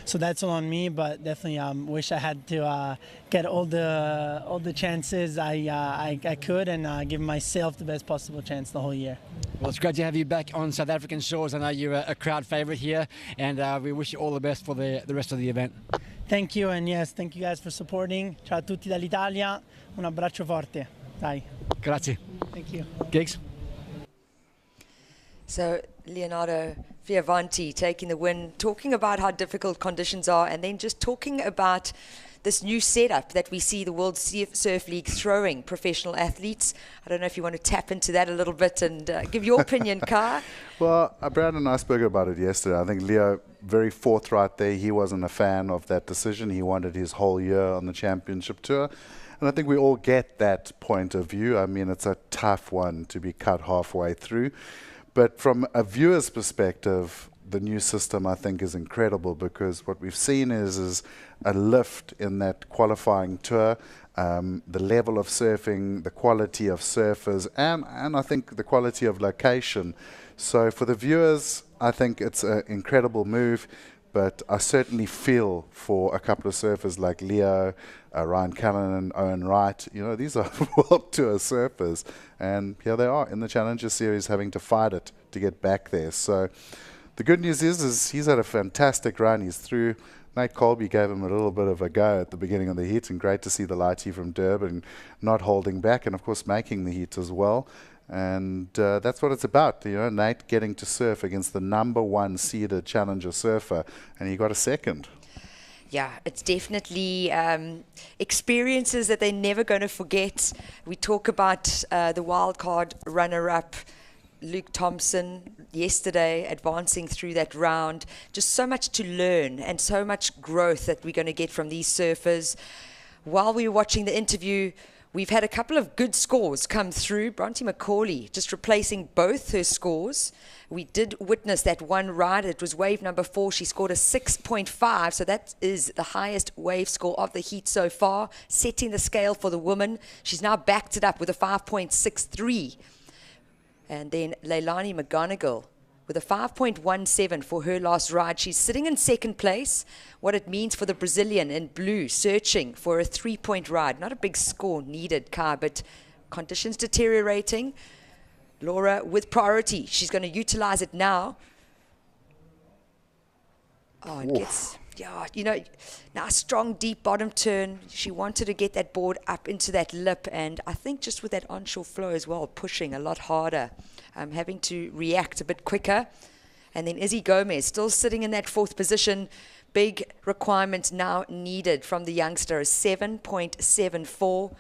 So that's all on me. But definitely wish I had to get all the chances I could and give myself the best possible chance the whole year. Well, it's great to have you back on South African shores. I know you're a crowd favourite here, and we wish you all the best for the rest of the event. Thank you, and yes, thank you guys for supporting. Ciao a tutti dall'Italia. Un abbraccio forte. Dai. Grazie. Thank you. Gigs. So Leonardo Fioravante taking the win, talking about how difficult conditions are, and then just talking about this new setup that we see the World Surf League throwing professional athletes. I don't know if you want to tap into that a little bit and give your opinion, Kai. Well, Brad and I spoke about it yesterday. I think Leo, very forthright there. He wasn't a fan of that decision. He wanted his whole year on the championship tour. And I think we all get that point of view. I mean, it's a tough one to be cut halfway through. But from a viewer's perspective, the new system, I think, is incredible, because what we've seen is a lift in that qualifying tour, the level of surfing, the quality of surfers, and I think the quality of location. So for the viewers, I think it's an incredible move, but I certainly feel for a couple of surfers like Leo, Ryan Callanan, Owen Wright. These are World Tour surfers, and here they are in the Challenger Series having to fight it to get back there. So the good news is he's had a fantastic run. He's through. Nate Colby gave him a little bit of a go at the beginning of the heat, and great to see the lighty from Durban not holding back, and of course making the heat as well. And that's what it's about. Nate getting to surf against the #1 seeded Challenger surfer, and he got a second. Yeah, it's definitely experiences that they're never going to forget. We talk about the wildcard runner-up, Luke Thompson, yesterday advancing through that round. Just so much to learn and so much growth that we're going to get from these surfers. While we were watching the interview, we've had a couple of good scores come through. Bronte Macaulay just replacing both her scores. We did witness that one ride. It was wave number 4. She scored a 6.5, so that is the highest wave score of the heat so far, setting the scale for the woman. She's now backed it up with a 5.63. And then Leilani McGonigal with a 5.17 for her last ride. She's sitting in second place. What it means for the Brazilian in blue, searching for a 3-point ride. Not a big score needed, Kai, but conditions deteriorating. Laura with priority. She's going to utilize it now. Oh, it gets... Yeah, now a strong deep bottom turn. She wanted to get that board up into that lip, and I think just with that onshore flow as well, pushing a lot harder, having to react a bit quicker. And then Izzy Gomez still sitting in that 4th position, Big requirement now needed from the youngster is 7.74.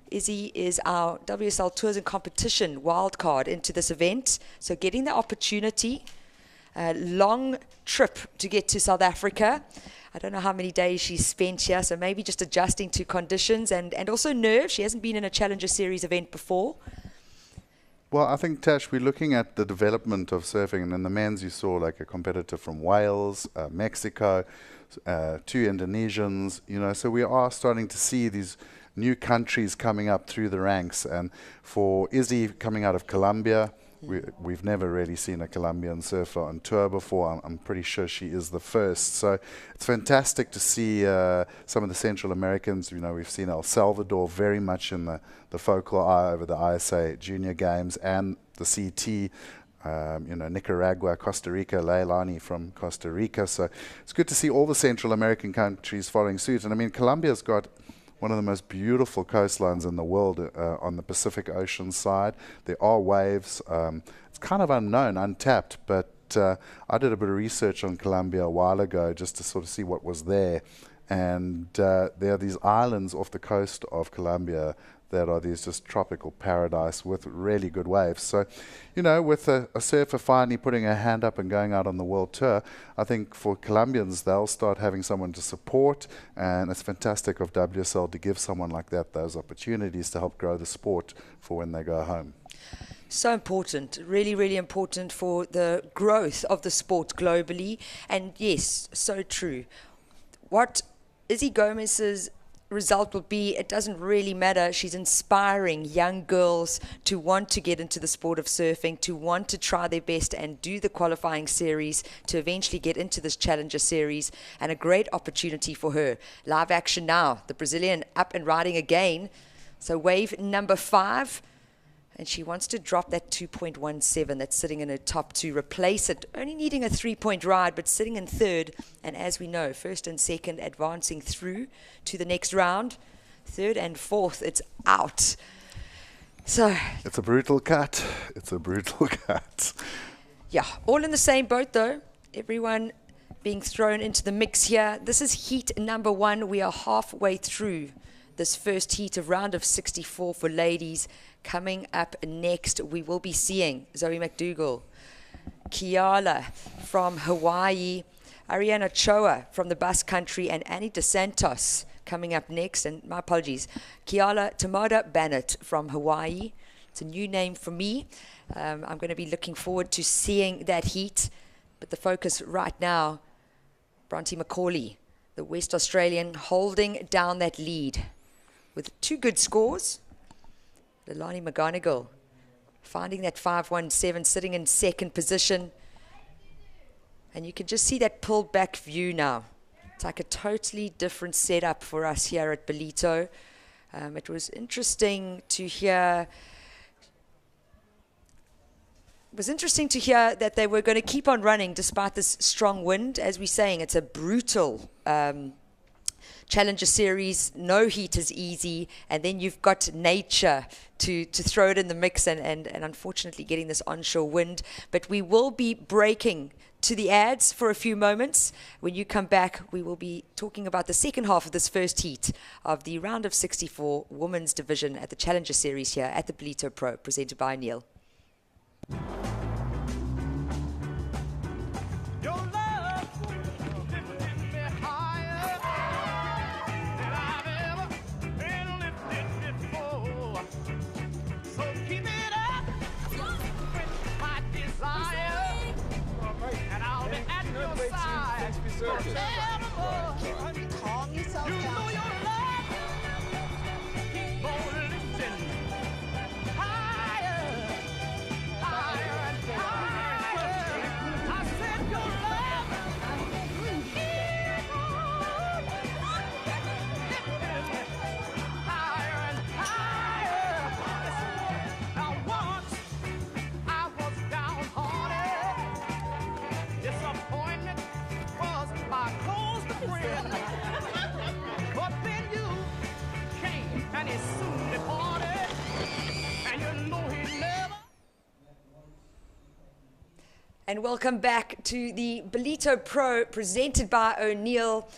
Izzy is our WSL Tours and Competition wildcard into this event. So getting the opportunity, a long trip to get to South Africa. I don't know how many days she's spent here, so maybe just adjusting to conditions and also nerves. She hasn't been in a Challenger Series event before. Well, I think, Tash, we're looking at the development of surfing, and in the men's you saw like a competitor from Wales, Mexico, 2 Indonesians, you know, so we are starting to see these new countries coming up through the ranks. And for Izzy coming out of Colombia, we've never really seen a Colombian surfer on tour before. I'm pretty sure she is the first. So it's fantastic to see some of the Central Americans. You know, we've seen El Salvador very much in the focal eye over the ISA Junior Games and the CT. You know, Nicaragua, Costa Rica, Leilani from Costa Rica. So it's good to see all the Central American countries following suit. And I mean, Colombia's got one of the most beautiful coastlines in the world on the Pacific Ocean side. There are waves. It's kind of unknown, untapped, but I did a bit of research on Colombia a while ago just to sort of see what was there. And there are these islands off the coast of Colombia that are these just tropical paradise with really good waves. So, you know, with a surfer finally putting her hand up and going out on the world tour, I think for Colombians, they'll start having someone to support, and it's fantastic of WSL to give someone like that those opportunities to help grow the sport for when they go home. So important, really, really important for the growth of the sport globally. And yes, so true. What Izzy Gomez's result will be, it doesn't really matter. She's inspiring young girls to want to get into the sport of surfing, to want to try their best and do the qualifying series to eventually get into this Challenger Series, and a great opportunity for her. Live action now, the Brazilian up and riding again. So wave number 5, and she wants to drop that 2.17 that's sitting in her top 2, replace it, only needing a 3-point ride, but sitting in 3rd. And as we know, 1st and 2nd advancing through to the next round. 3rd and 4th, it's out. So it's a brutal cut. It's a brutal cut. Yeah, all in the same boat though. Everyone being thrown into the mix here. This is heat number 1. We are halfway through this first heat of round of 64 for ladies. Coming up next, we will be seeing Zoe McDougall, Kiala from Hawaii, Ariana Choa from the Basque Country, and Annie DeSantos coming up next. And my apologies, Kiala Tamada Bennett from Hawaii. It's a new name for me. I'm going to be looking forward to seeing that heat. But the focus right now, Bronte Macaulay, the West Australian, holding down that lead with 2 good scores. Leilani McGonigal finding that 5.17, sitting in 2nd position. And you can just see that pulled back view now. It's like a totally different setup for us here at Ballito. It was interesting to hear. It was interesting to hear that they were going to keep on running despite this strong wind. As we're saying, it's a brutal Challenger Series. No heat is easy, and then you've got nature to throw it in the mix, and unfortunately getting this onshore wind. But we will be breaking to the ads for a few moments. When you come back, we will be talking about the second half of this first heat of the round of 64 women's division at the Challenger Series here at the Ballito Pro, presented by Neil. Calm yourself down. And welcome back to the Ballito Pro presented by O'Neill.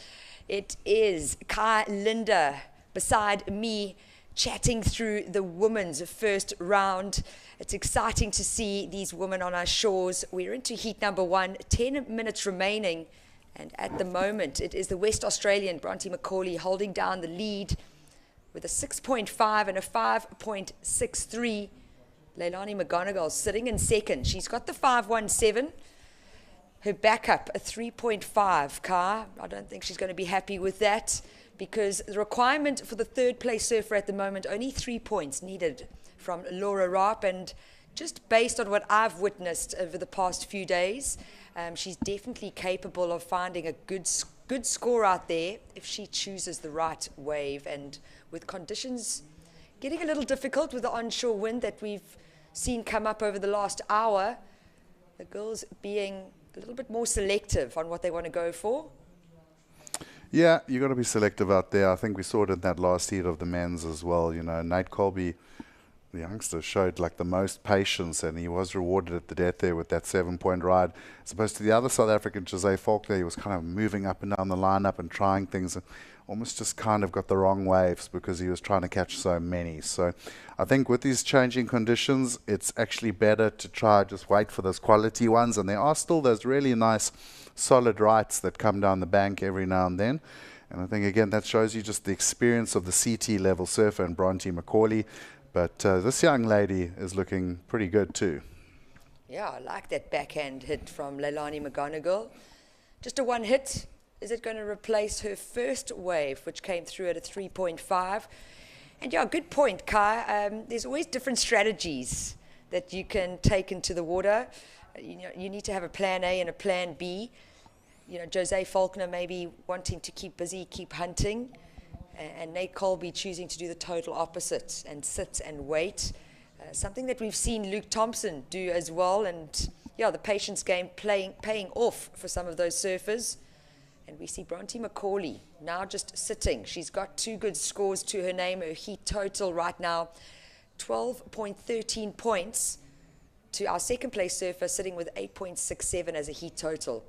It is Kai Linda beside me chatting through the women's first round. It's exciting to see these women on our shores. We're into heat number 1, 10 minutes remaining. And at the moment, it is the West Australian Bronte McCauley holding down the lead with a 6.5 and a 5.63. Leilani McGonigal sitting in second. She's got the 5.17. Her backup, a 3.5. Kai, I don't think she's going to be happy with that because the requirement for the third place surfer at the moment, only 3 points needed from Laura Rapp. And just based on what I've witnessed over the past few days, she's definitely capable of finding a good score out there if she chooses the right wave. And with conditions getting a little difficult with the onshore wind that we've seen come up over the last hour, the girls being a little bit more selective on what they want to go for. Yeah, you got to be selective out there. I think we saw it in that last heat of the men's as well. You know, Nate Colby, the youngster, showed like the most patience, and he was rewarded at the death there with that 7-point ride. As opposed to the other South African, Jose Faulkner, he was kind of moving up and down the lineup and trying things, and almost just kind of got the wrong waves because he was trying to catch so many. So I think with these changing conditions, it's actually better to try just wait for those quality ones. And there are still those really nice, solid rights that come down the bank every now and then. And I think, again, that shows you just the experience of the CT level surfer and Bronte McCauley. But this young lady is looking pretty good too. Yeah, I like that backhand hit from Leilani McGonigal. Just a one hit. Is it going to replace her first wave, which came through at a 3.5? And yeah, good point, Kai. There's always different strategies that you can take into the water. You know, you need to have a plan A and a plan B. You know, Jose Faulkner maybe wanting to keep busy, keep hunting, and Nate Colby choosing to do the total opposite and sit and wait. Something that we've seen Luke Thompson do as well. And yeah, the patience game paying off for some of those surfers. And we see Bronte McCauley now just sitting. She's got 2 good scores to her name. Her heat total right now, 12.13 points to our second place surfer sitting with 8.67 as a heat total.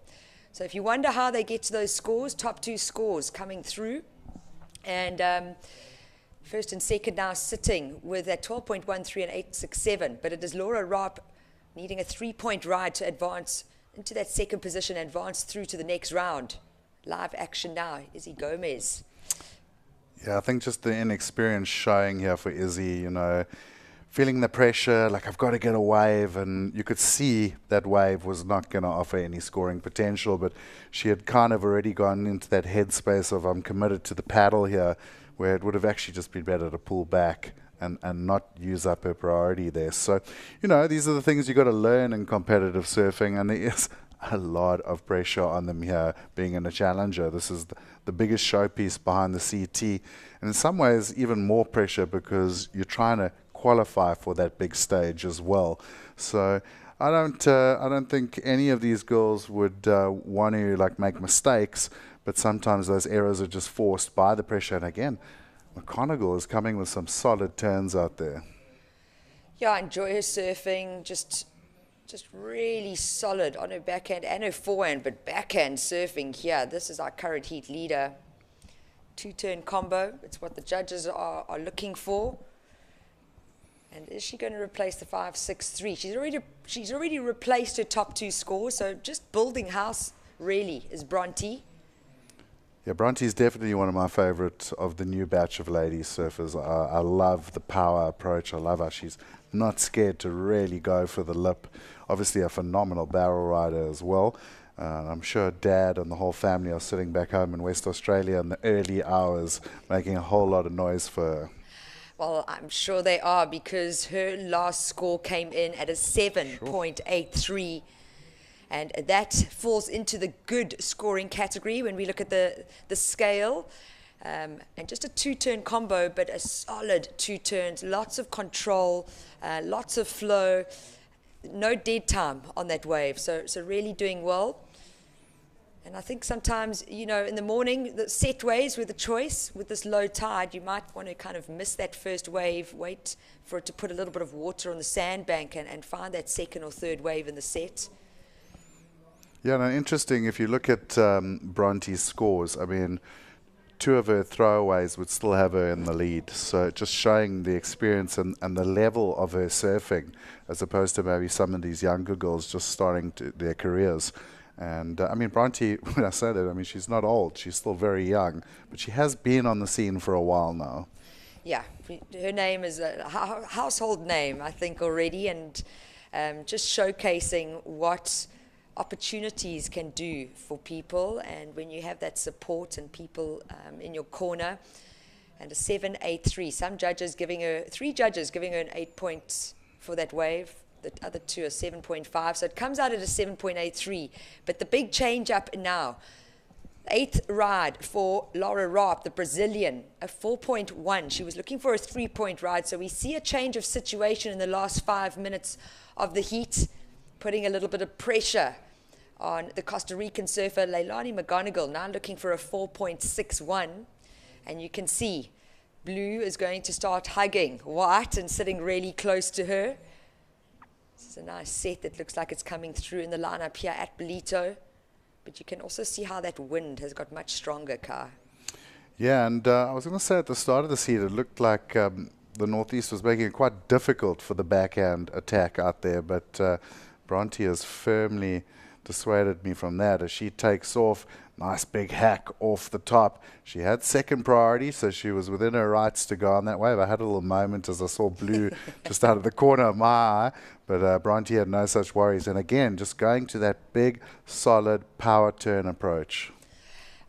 So if you wonder how they get to those scores, top 2 scores coming through. And first and second now sitting with that 12.13 and 8.67. But it is Laura Rapp needing a 3-point ride to advance into that second position, advance through to the next round. Live action now, Izzy Gomez. Yeah, I think just the inexperience showing here for Izzy, you know, feeling the pressure, like I've got to get a wave, and you could see that wave was not going to offer any scoring potential, but she had kind of already gone into that headspace of I'm committed to the paddle here, where it would have actually just been better to pull back and not use up her priority there. So, you know, these are the things you got to learn in competitive surfing, and there is a lot of pressure on them here being in a challenger. This is the biggest showpiece behind the CT, and in some ways even more pressure because you're trying to qualify for that big stage as well. So I don't think any of these girls would want to like make mistakes, but sometimes those errors are just forced by the pressure. And again, McGonigal is coming with some solid turns out there. Yeah, I enjoy her surfing, just really solid on her backhand and her forehand, but backhand surfing here, this is our current heat leader. 2-turn combo, it's what the judges are looking for. And is she going to replace the 5.63? She's already replaced her top 2 scores, so just building house really is Bronte. Yeah, Bronte's definitely one of my favorite of the new batch of ladies surfers. I love the power approach. I love how she's not scared to really go for the lip. Obviously a phenomenal barrel rider as well. I'm sure Dad and the whole family are sitting back home in West Australia in the early hours making a whole lot of noise for her. Well, I'm sure they are, because her last score came in at a 7.83. And that falls into the good scoring category when we look at the scale. And just a 2-turn combo, but a solid 2 turns, lots of control, lots of flow, no dead time on that wave. So really doing well. And I think sometimes, you know, in the morning, the set waves were the choice. With this low tide, you might want to kind of miss that first wave, wait for it to put a little bit of water on the sandbank and find that second or third wave in the set. Yeah, no, interesting. If you look at Bronte's scores, I mean, 2 of her throwaways would still have her in the lead. So just showing the experience and the level of her surfing, as opposed to maybe some of these younger girls just starting their careers. And I mean, Bronte, when I say that, I mean, she's not old. She's still very young, but she has been on the scene for a while now. Yeah, her name is a household name, I think, already, and just showcasing what opportunities can do for people, and when you have that support and people in your corner. And a 7.83. Some judges giving her, 3 judges giving her an 8 points for that wave. The other 2 are 7.5. So it comes out at a 7.83. But the big change up now, 8th ride for Laura Rapp, the Brazilian, a 4.1. She was looking for a 3-point ride. So we see a change of situation in the last 5 minutes of the heat, putting a little bit of pressure on the Costa Rican surfer Leilani McGonigal, now looking for a 4.61. And you can see Blue is going to start hugging White and sitting really close to her. This is a nice set that looks like it's coming through in the lineup here at Ballito. But you can also see how that wind has got much stronger, Kai. Yeah, and I was going to say at the start of the heat, it looked like the Northeast was making it quite difficult for the backhand attack out there. But Bronte has firmly dissuaded me from that as she takes off. Nice big hack off the top. She had second priority, so she was within her rights to go on that wave. I had a little moment as I saw Blue just out of the corner of my eye, but Bronte had no such worries. And again, just going to that big, solid power turn approach.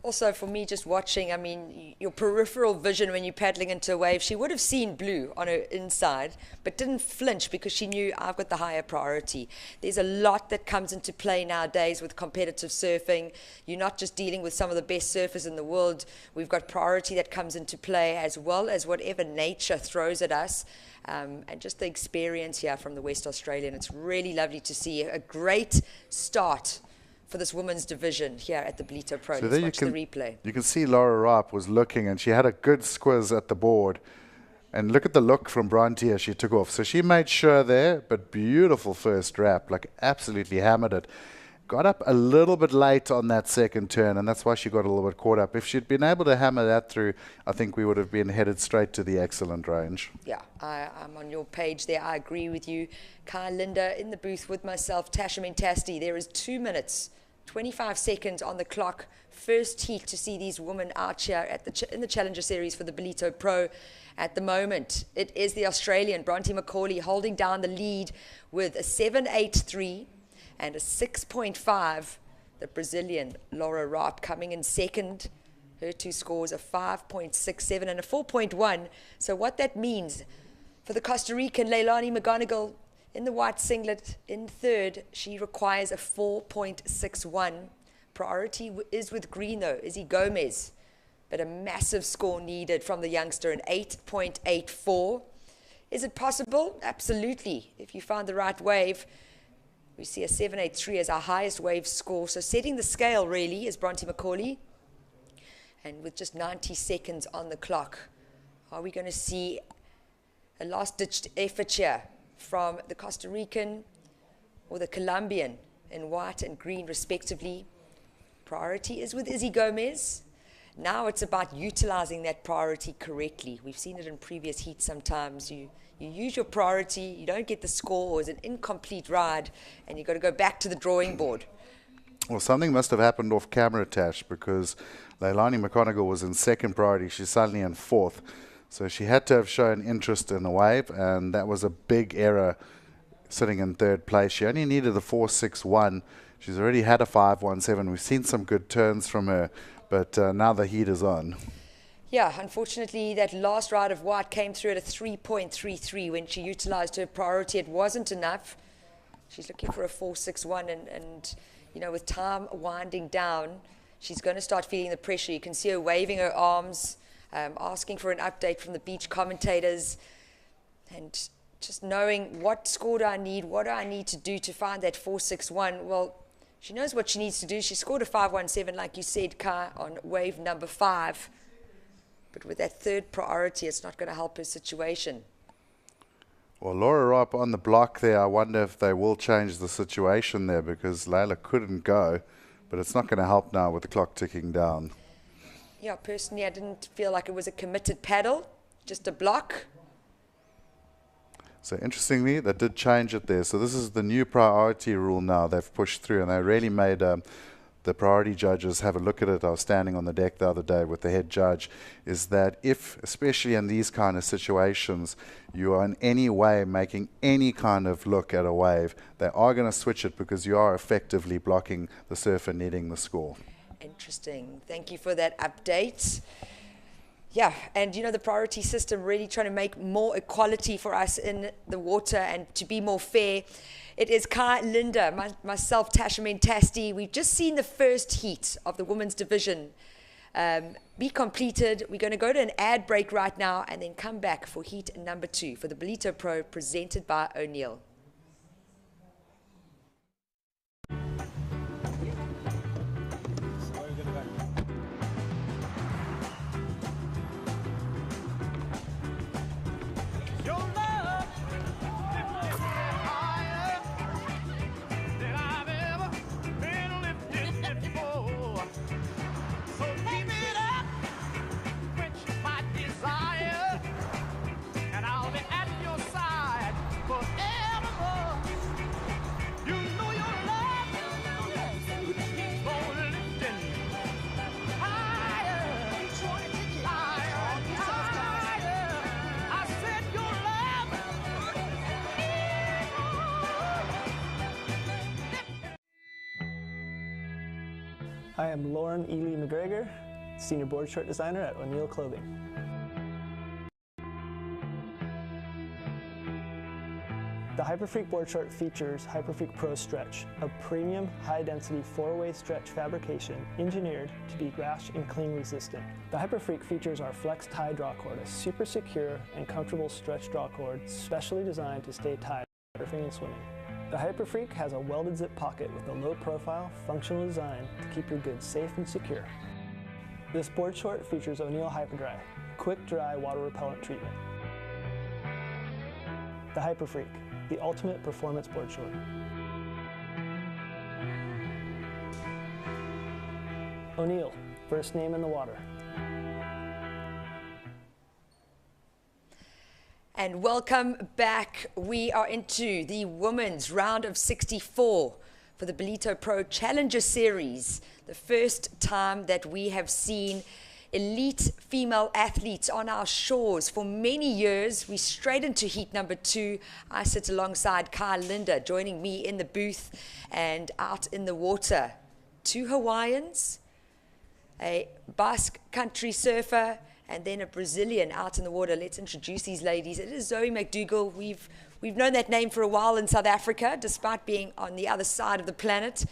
Also, for me, just watching, I mean, your peripheral vision when you're paddling into a wave, she would have seen Blue on her inside, but didn't flinch because she knew I've got the higher priority. There's a lot that comes into play nowadays with competitive surfing. You're not just dealing with some of the best surfers in the world. We've got priority that comes into play, as well as whatever nature throws at us. And just the experience here from the West Australian. It's really lovely to see a great start for this women's division here at the Ballito Pro. So let's watch the replay. You can see Laura Rapp was looking, and she had a good squiz at the board. And look at the look from Bronte as she took off. So she made sure there, but beautiful first wrap, like absolutely hammered it. Got up a little bit late on that second turn, and that's why she got a little bit caught up. If she'd been able to hammer that through, I think we would have been headed straight to the excellent range. Yeah, I'm on your page there. I agree with you. Kai Linda in the booth with myself, Tasha Mentasti. There is 2 minutes, 25 seconds on the clock. First heat to see these women out here at in the Challenger Series for the Ballito Pro at the moment. It is the Australian Bronte McCauley holding down the lead with a 7.83 and a 6.5. The Brazilian Laura Rapp coming in second. Her 2 scores, a 5.67 and a 4.1. So what that means for the Costa Rican Leilani McGonigal in the white singlet in third, she requires a 4.61. Priority is with green though, Izzy Gomez. But a massive score needed from the youngster, an 8.84. Is it possible? Absolutely. If you find the right wave, we see a 7.83 as our highest wave score. So setting the scale really is Bronte McCauley. And with just 90 seconds on the clock, are we going to see a last-ditched effort here from the Costa Rican or the Colombian in white and green respectively? Priority is with Izzy Gomez. Now it's about utilizing that priority correctly. We've seen it in previous heats sometimes. You use your priority, you don't get the score, or it's an incomplete ride, and you've got to go back to the drawing board. Well, something must have happened off camera, Tash, because Leilani McGonigal was in second priority. She's suddenly in fourth. So she had to have shown interest in the wave, and that was a big error sitting in third place. She only needed a 4.61. She's already had a 5.17. We've seen some good turns from her, but now the heat is on. Yeah, unfortunately, that last ride of white came through at a 3.33 when she utilized her priority. It wasn't enough. She's looking for a 4.61, and you know, with time winding down, she's going to start feeling the pressure. You can see her waving her arms, asking for an update from the beach commentators, and just knowing what score do I need, what do I need to do to find that 4.61. Well, she knows what she needs to do. She scored a 5.17, like you said, Kai, on wave number 5. But with that third priority, it's not going to help her situation. Well, Laura up on the block there. I wonder if they will change the situation there, because Layla couldn't go, but it's not going to help now with the clock ticking down. Yeah, personally, I didn't feel like it was a committed paddle, just a block. So interestingly, they did change it there. So this is the new priority rule now they've pushed through, and they really made the priority judges have a look at it. I was standing on the deck the other day with the head judge, is that if, especially in these kind of situations, you are in any way making any kind of look at a wave, they are going to switch it, because you are effectively blocking the surfer needing the score. Interesting. Thank you for that update. Yeah, and you know, the priority system really trying to make more equality for us in the water and to be more fair. It is Kai, Linda, myself, Tasha Mentasti. We've just seen the first heat of the women's division be completed. We're going to go to an ad break right now and then come back for heat number 2 for the Ballito Pro, presented by O'Neill. I am Lauren Ely McGregor, Senior Board Short Designer at O'Neill Clothing. The Hyperfreak board short features Hyperfreak Pro Stretch, a premium high-density 4-way stretch fabrication engineered to be rash and cling resistant. The Hyperfreak features our Flex Tie Draw Cord, a super secure and comfortable stretch draw cord specially designed to stay tied surfing and swimming. The Hyperfreak has a welded zip pocket with a low-profile, functional design to keep your goods safe and secure. This board short features O'Neill Hyperdry, quick dry water repellent treatment. The Hyperfreak, the ultimate performance board short. O'Neill, first name in the water. And welcome back. We are into the women's round of 64 for the Ballito Pro Challenger Series. The first time that we have seen elite female athletes on our shores for many years. We straight into heat number 2. I sit alongside Kai Linda, joining me in the booth and out in the water. 2 Hawaiians, a Basque country surfer, and then a Brazilian out in the water. Let's introduce these ladies. It is Zoe McDougall. We've known that name for a while in South Africa, despite being on the other side of the planet.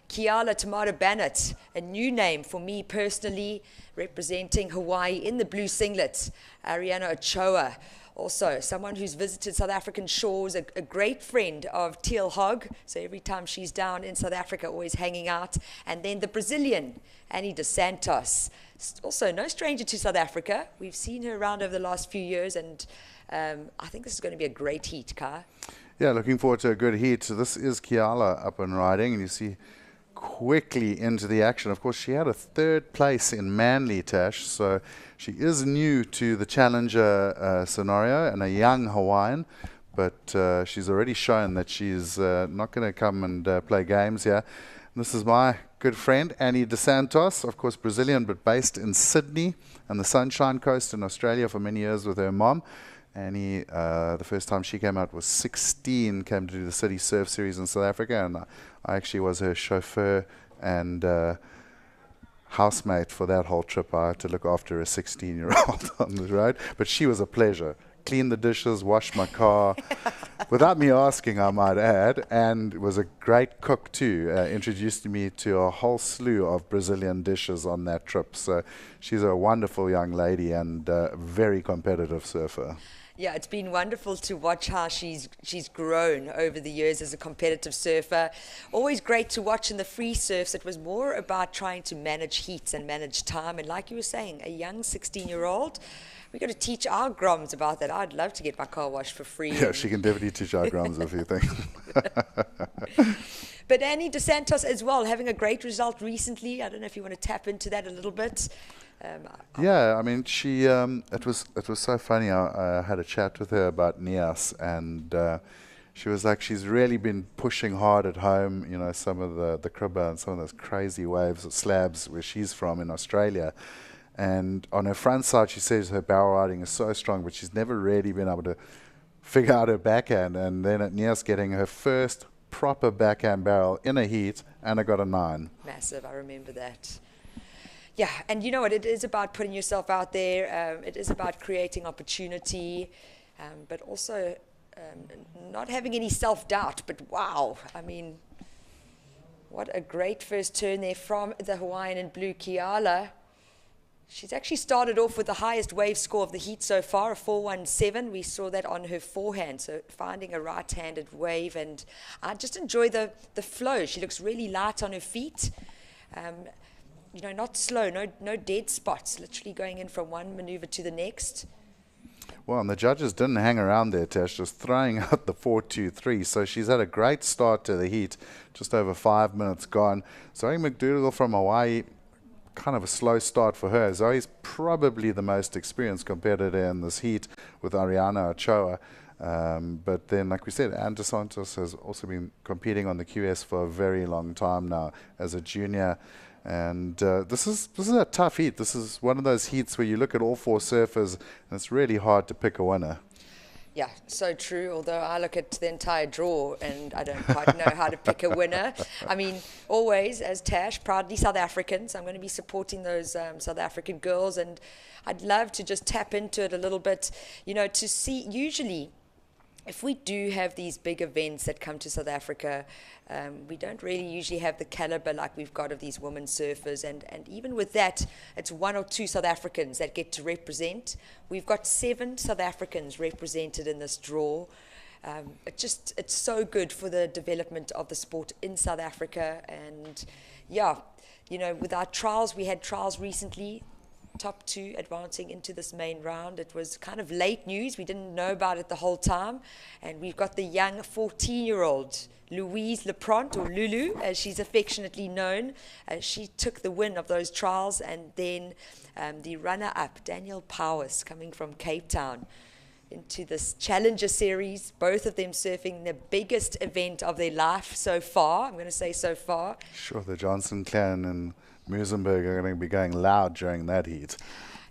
Kiala Tomato Bannett, a new name for me personally, representing Hawaii in the blue singlet. Ariana Ochoa, also someone who's visited South African shores, a great friend of Teal Hogg. So every time she's down in South Africa, always hanging out. And then the Brazilian, Annie dos Santos, also no stranger to South Africa. We've seen her around over the last few years, and I think this is going to be a great heat, Kai. Yeah, looking forward to a good heat. So this is Kiala up and riding, and you see quickly into the action. Of course, she had a 3rd place in Manly, Tash, so she is new to the challenger scenario and a young Hawaiian, but she's already shown that she's not going to come and play games here. And this is my good friend, Annie dos Santos, of course Brazilian, but based in Sydney and the Sunshine Coast in Australia for many years with her mom. Annie, the first time she came out was 16, came to do the City Surf Series in South Africa, and I actually was her chauffeur and housemate for that whole trip. I had to look after a 16-year-old on the road, but she was a pleasure. Cleaned the dishes, washed my car, without me asking, I might add, and was a great cook too. Introduced me to a whole slew of Brazilian dishes on that trip. So she's a wonderful young lady and a very competitive surfer. Yeah, it's been wonderful to watch how she's grown over the years as a competitive surfer. Always great to watch in the free surfs. It was more about trying to manage heats and manage time. And like you were saying, a young 16-year-old, we've got to teach our Groms about that. I'd love to get my car washed for free. Yeah, she can definitely teach our Groms a few things. But Annie DeSantos as well, having a great result recently. I don't know if you want to tap into that a little bit. Yeah, I mean, she. It was so funny. I had a chat with her about Nias, and she was like, she's really been pushing hard at home. You know, some of the Kribba and some of those crazy waves or slabs where she's from in Australia. And on her front side, she says her barrel riding is so strong, but she's never really been able to figure out her backhand. And then at Nias, getting her first proper backhand barrel in a heat, and I got a 9. Massive, I remember that. Yeah, and you know what, it is about putting yourself out there. It is about creating opportunity, but also not having any self-doubt. But wow, I mean, what a great first turn there from the Hawaiian in blue, Kiala. She's actually started off with the highest wave score of the heat so far, a 417. We saw that on her forehand, so finding a right-handed wave. And I just enjoy the flow. She looks really light on her feet. You know, not slow, no dead spots, literally going in from one maneuver to the next. Well, and the judges didn't hang around there, Tash, just throwing out the 4-2-3. So she's had a great start to the heat, just over 5 minutes gone. Zoe McDougall from Hawaii, kind of a slow start for her. Zoe's probably the most experienced competitor in this heat with Ariana Ochoa. But then, like we said, Anne DeSantos has also been competing on the QS for a very long time now as a junior. And this is a tough heat. This is one of those heats where you look at all 4 surfers and it's really hard to pick a winner. Yeah, so true, although I look at the entire draw and I don't quite know how to pick a winner. I mean, always, as Tash, proudly South Africans. I'm going to be supporting those South African girls, and I'd love to just tap into it a little bit, you know, to see, usually, if we do have these big events that come to South Africa, we don't really usually have the caliber like we've got of these women surfers. And even with that, it's 1 or 2 South Africans that get to represent. We've got 7 South Africans represented in this draw. It's so good for the development of the sport in South Africa. And yeah, you know, with our trials, we had trials recently. Top 2 advancing into this main round. It was kind of late news. We didn't know about it the whole time. And we've got the young 14-year-old Louise Lepront, or Lulu, as she's affectionately known. She took the win of those trials. And then the runner-up, Danielle Powers, coming from Cape Town into this Challenger Series, both of them surfing the biggest event of their life so far. I'm going to say so far. Sure, the Johnson clan and Muizenberg are going to be going loud during that heat.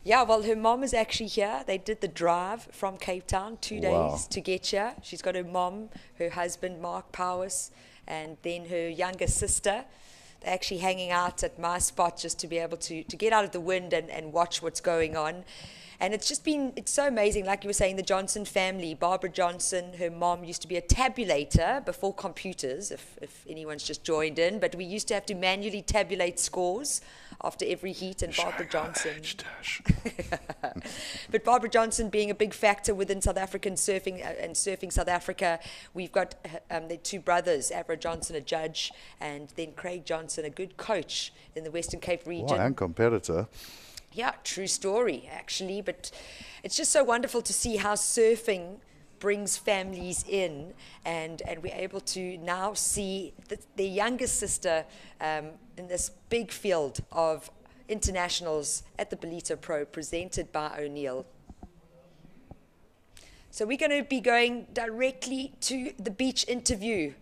Yeah, well, her mom is actually here. They did the drive from Cape Town, 2 days to get here. She's got her mom, her husband, Mark Powers, and then her younger sister. They're actually hanging out at my spot just to be able to get out of the wind and watch what's going on. And it's just been, it's so amazing. Like you were saying, the Johnson family, Barbara Johnson, her mom used to be a tabulator before computers, if anyone's just joined in. But we used to have to manually tabulate scores after every heat. And Barbara Johnson. But Barbara Johnson being a big factor within South African surfing and surfing South Africa. We've got the 2 brothers, Avra Johnson, a judge, and then Craig Johnson, a good coach in the Western Cape region. Wow, and competitor. Yeah, true story, actually. But it's just so wonderful to see how surfing brings families in, and we're able to now see their youngest sister in this big field of internationals at the Ballito Pro, presented by O'Neill. So we're going to be going directly to the beach interview,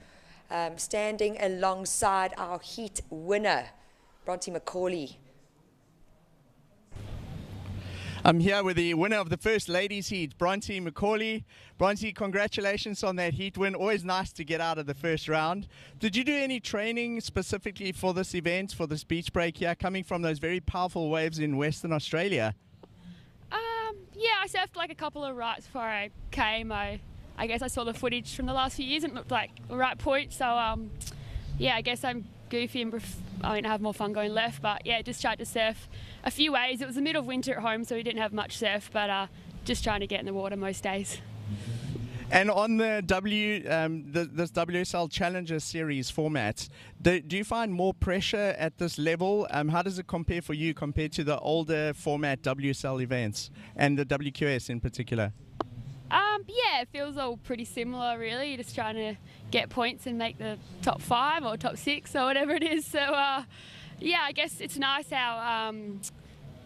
standing alongside our heat winner, Bronte McCauley. I'm here with the winner of the first ladies heat, Bronte McCauley. Bronte, congratulations on that heat win. Always nice to get out of the first round. Did you do any training specifically for this event, for this beach break here, coming from those very powerful waves in Western Australia? Yeah, I surfed like a couple of rights before I came. I guess I saw the footage from the last few years and it looked like a right point. So yeah, I guess I'm goofy and I have more fun going left. But yeah, just tried to surf a few ways. It was the middle of winter at home, so we didn't have much surf. But just trying to get in the water most days. And on the this WSL Challenger Series format, do you find more pressure at this level? How does it compare for you compared to the older format WSL events and the WQS in particular? Yeah, it feels all pretty similar, really. You're just trying to get points and make the top 5 or top 6 or whatever it is. So, yeah, I guess it's nice how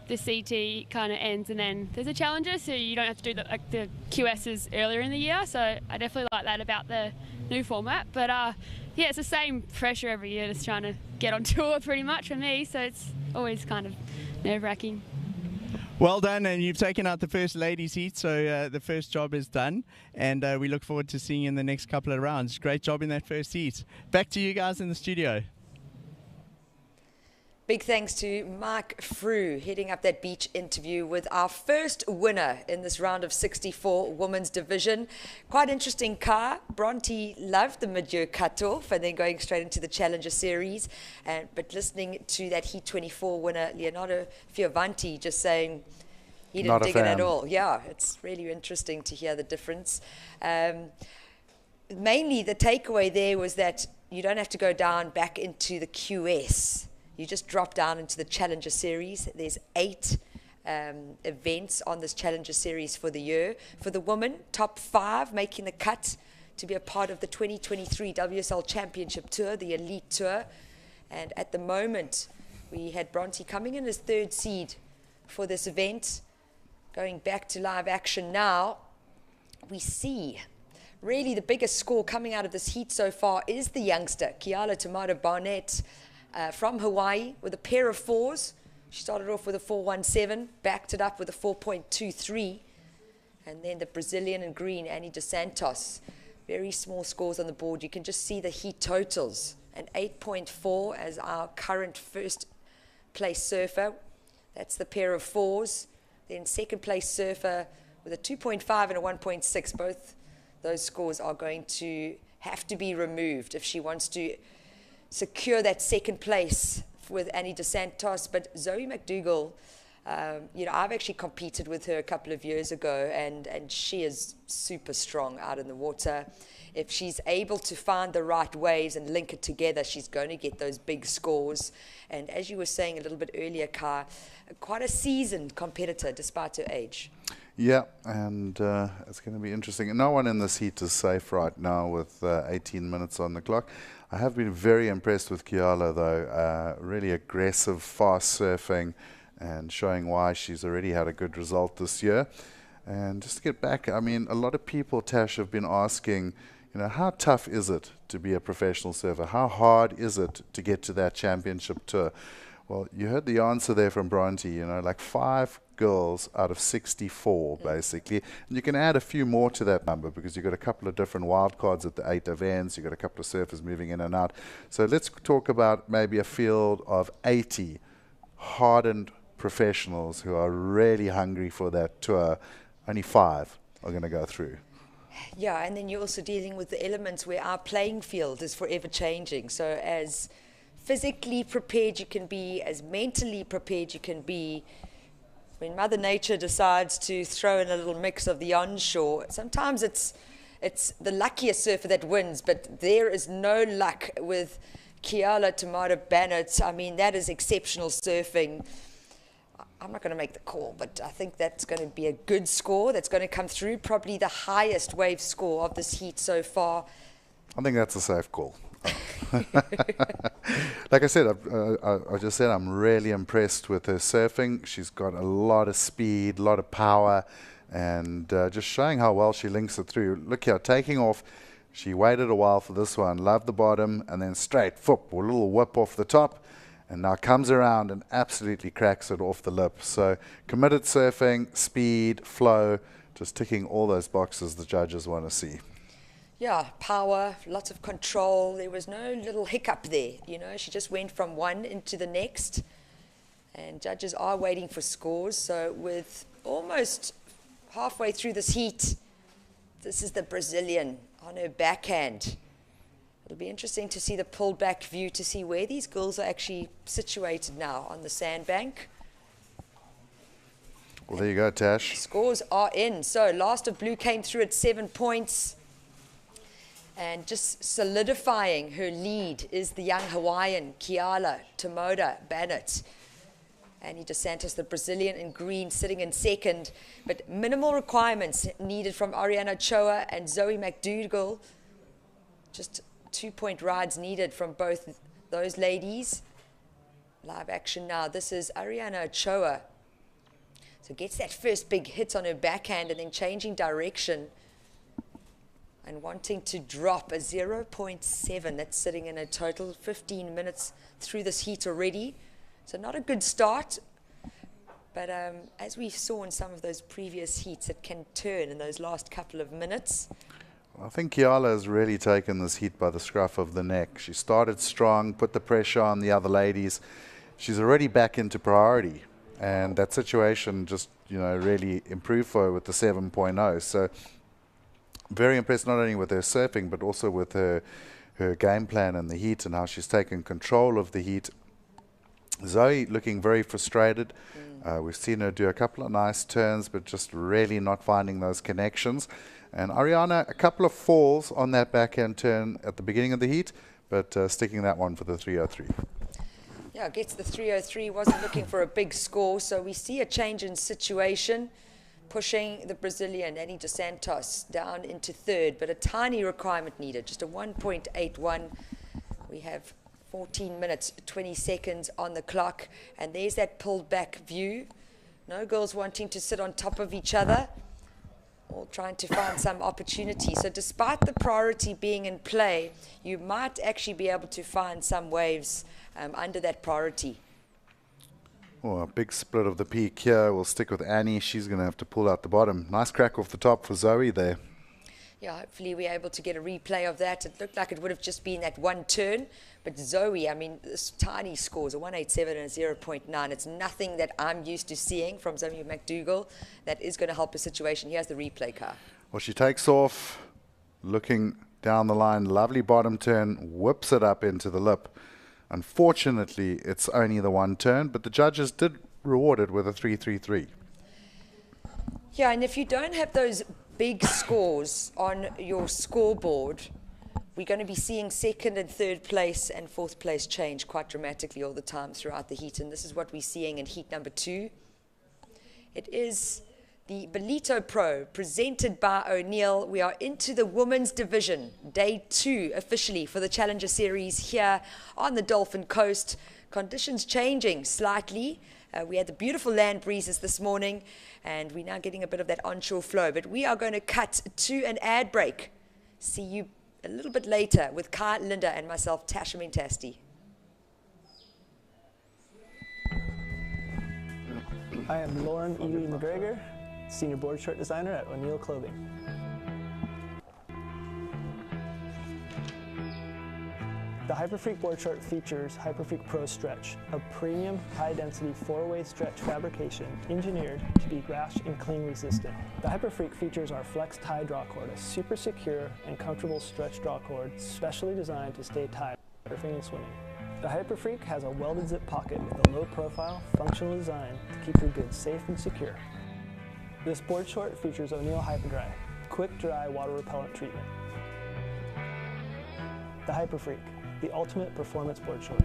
the CT kind of ends and then there's a challenger, so you don't have to do the QSs earlier in the year. So I definitely like that about the new format. But yeah, it's the same pressure every year, just trying to get on tour pretty much for me. So it's always kind of nerve-wracking. Well done, and you've taken out the first ladies heat, so the first job is done, and we look forward to seeing you in the next couple of rounds. Great job in that first heat. Back to you guys in the studio. Big thanks to Mike Frew heading up that beach interview with our first winner in this round of 64 women's division. Quite interesting car. Bronte loved the mid-year cut-off and then going straight into the Challenger Series. But listening to that Heat 24 winner, Leonardo Fioravanti, just saying he didn't dig it at all. Yeah, it's really interesting to hear the difference. Mainly the takeaway there was that you don't have to go down back into the QS. You just drop down into the Challenger Series. There's 8 events on this Challenger Series for the year. For the women, top 5 making the cut to be a part of the 2023 WSL Championship Tour, the Elite Tour. And at the moment, we had Bronte coming in as 3rd seed for this event. Going back to live action now, we see really the biggest score coming out of this heat so far is the youngster, Keala Tamara-Barnett, from Hawaii with a pair of 4s. She started off with a 4.17, backed it up with a 4.23. And then the Brazilian in green, Annie dos Santos. Very small scores on the board. You can just see the heat totals. An 8.4 as our current first place surfer. That's the pair of 4s. Then second place surfer with a 2.5 and a 1.6. Both those scores are going to have to be removed if she wants to secure that second place with Annie dos Santos. But Zoe McDougall, you know, I've actually competed with her a couple of years ago, and she is super strong out in the water. If she's able to find the right waves and link it together, she's going to get those big scores. And as you were saying a little bit earlier, Kai, quite a seasoned competitor despite her age. Yeah, and it's going to be interesting. No one in this heat is safe right now with 18 minutes on the clock. I have been very impressed with Keala, though. Really aggressive, fast surfing, and showing why she's already had a good result this year. And just to get back, I mean, a lot of people, Tash, have been asking, you know, how tough is it to be a professional surfer? How hard is it to get to that championship tour? Well, you heard the answer there from Bronte, you know, like 5 girls out of 64, basically. And you can add a few more to that number because you've got a couple of different wild cards at the 8 events. You've got a couple of surfers moving in and out. So let's talk about maybe a field of 80 hardened professionals who are really hungry for that tour. Only 5 are going to go through. Yeah, and then you're also dealing with the elements where our playing field is forever changing. So as physically prepared you can be, as mentally prepared you can be, when Mother Nature decides to throw in a little mix of the onshore, sometimes it's the luckiest surfer that wins, but there is no luck with Keala Tamara-Barnett. I mean, that is exceptional surfing. I'm not going to make the call, but I think that's going to be a good score that's going to come through, probably the highest wave score of this heat so far. I think that's a safe call. Like I said, I just said I'm really impressed with her surfing. She's got a lot of speed, a lot of power, and just showing how well she links it through. Look here, taking off. She waited a while for this one, loved the bottom, and then straight, foop, a little whip off the top, and now comes around and absolutely cracks it off the lip. So committed surfing, speed, flow, just ticking all those boxes the judges want to see. Yeah, power, lots of control. There was no little hiccup there. You know, she just went from one into the next. And judges are waiting for scores. So with almost halfway through this heat, this is the Brazilian on her backhand. It'll be interesting to see the pulled back view to see where these girls are actually situated now on the sandbank. Well, there you go, Tash. Scores are in. So last of blue came through at 7 points. And just solidifying her lead is the young Hawaiian, Kiala Tomoda Bennett. Annie Dos Santos, the Brazilian in green, sitting in second. But minimal requirements needed from Ariana Ochoa and Zoe McDougall. Just 2-point rides needed from both those ladies. Live action now. This is Ariana Ochoa. So gets that first big hit on her backhand and then changing direction and wanting to drop a 0.7. That's sitting in a total 15 minutes through this heat already. So not a good start. But as we saw in some of those previous heats, it can turn in those last couple of minutes. I think Kiala has really taken this heat by the scruff of the neck. She started strong, put the pressure on the other ladies. She's already back into priority. And that situation just, really improved for her with the 7.0. So very impressed not only with her surfing, but also with her game plan in the heat and how she's taken control of the heat. Zoe looking very frustrated. We've seen her do a couple of nice turns, but just really not finding those connections. And Ariana, a couple of falls on that backhand turn at the beginning of the heat, but sticking that one for the 303. Yeah, gets the 303, wasn't looking for a big score, so we see a change in situation, pushing the Brazilian, Annie Dos Santos, down into third, but a tiny requirement needed, just a 1.81. We have 14 minutes, 20 seconds on the clock, and there's that pulled back view. No girls wanting to sit on top of each other, all trying to find some opportunity. So despite the priority being in play, you might actually be able to find some waves under that priority. Oh, a big split of the peak here. We'll stick with Annie. She's going to have to pull out the bottom. Nice crack off the top for Zoe there. Yeah, hopefully we're able to get a replay of that. It looked like it would have just been that one turn. But Zoe, I mean, this tiny scores, a 187 and a 0.9. It's nothing that I'm used to seeing from Zoe McDougall. That is going to help the situation. Here's the replay car. Well, she takes off, looking down the line. Lovely bottom turn, whips it up into the lip. Unfortunately, it's only the one turn, but the judges did reward it with a 333. Yeah, and if you don't have those big scores on your scoreboard, we're going to be seeing second and third place and fourth place change quite dramatically all the time throughout the heat, and this is what we're seeing in heat number 2. It is the Ballito Pro presented by O'Neill. We are into the women's division, day 2 officially for the Challenger Series here on the Dolphin Coast. Conditions changing slightly. We had the beautiful land breezes this morning, and we're now getting a bit of that onshore flow. But we are going to cut to an ad break. See you a little bit later with Kai, Linda, and myself, Tasha Mentasti. I am Lauren Edie McGregor, Senior Board Short Designer at O'Neill Clothing. The Hyperfreak board short features Hyperfreak Pro Stretch, a premium high-density 4-way stretch fabrication engineered to be rash and cling resistant. The Hyperfreak features our Flex Tie Draw Cord, a super secure and comfortable stretch draw cord specially designed to stay tied surfing and swimming. The Hyperfreak has a welded zip pocket with a low-profile, functional design to keep your goods safe and secure. This board short features O'Neill Hyperdry, quick dry water repellent treatment. The Hyperfreak, the ultimate performance board short.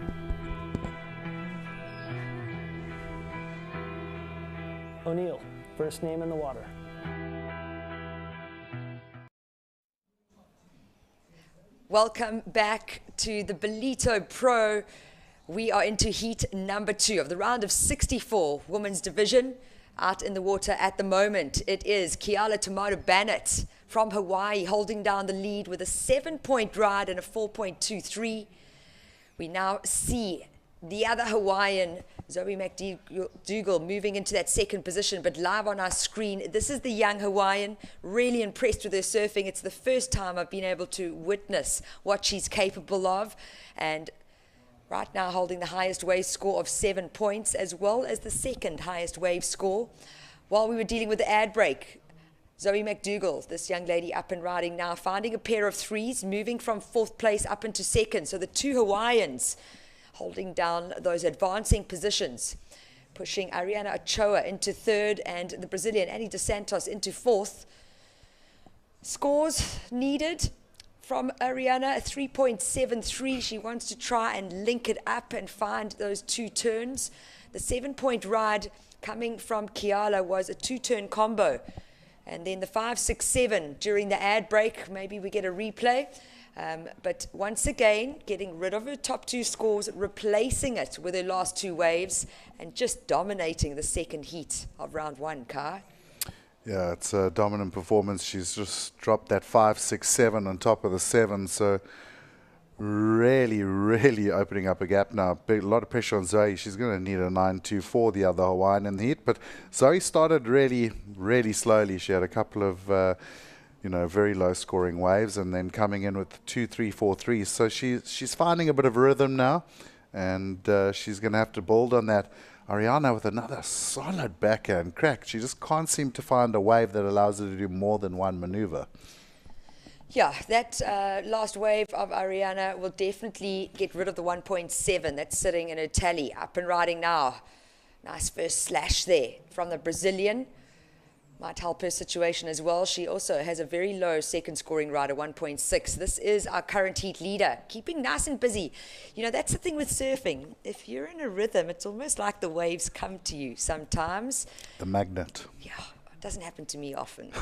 O'Neill, first name in the water. Welcome back to the Ballito Pro. We are into heat number 2 of the round of 64 women's division. Out in the water at the moment, it is Kiala Tomoda Bennett from Hawaii holding down the lead with a 7-point ride and a 4.23. We now see the other Hawaiian, Zoe McDougall, moving into that second position, but live on our screen, this is the young Hawaiian, really impressed with her surfing. It's the first time I've been able to witness what she's capable of, and right now holding the highest wave score of 7 points, as well as the second highest wave score. While we were dealing with the ad break, Zoe McDougall, this young lady up and riding now, finding a pair of threes, moving from 4th place up into 2nd. So the two Hawaiians holding down those advancing positions. pushing Ariana Ochoa into third and the Brazilian Annie dos Santos into fourth. Scores needed from Ariana, a 3.73. She wants to try and link it up and find those 2 turns. The 7-point ride coming from Kiala was a 2-turn combo. And then the 5, 6, 7 during the ad break, maybe we get a replay. But once again, getting rid of her top 2 scores, replacing it with her last 2 waves, and just dominating the second heat of round 1, Kai. Yeah, it's a dominant performance. She's just dropped that 5, 6, 7 on top of the 7. So really, really opening up a gap now. A lot of pressure on Zoe. She's going to need a 9.24, the other Hawaiian in the heat. But Zoe started really, really slowly. She had a couple of very low scoring waves, and then coming in with 2, 3, 4, 3. So she's finding a bit of rhythm now, and she's going to have to build on that. Ariana with another solid backhand crack. She just can't seem to find a wave that allows her to do more than one maneuver. Yeah, that last wave of Ariana will definitely get rid of the 1.7 that's sitting in her tally. Up and riding now. Nice first slash there from the Brazilian. Might help her situation as well. She also has a very low second scoring rider, 1.6. This is our current heat leader, keeping nice and busy. That's the thing with surfing. If you're in a rhythm, it's almost like the waves come to you sometimes. The magnet. Yeah, it doesn't happen to me often.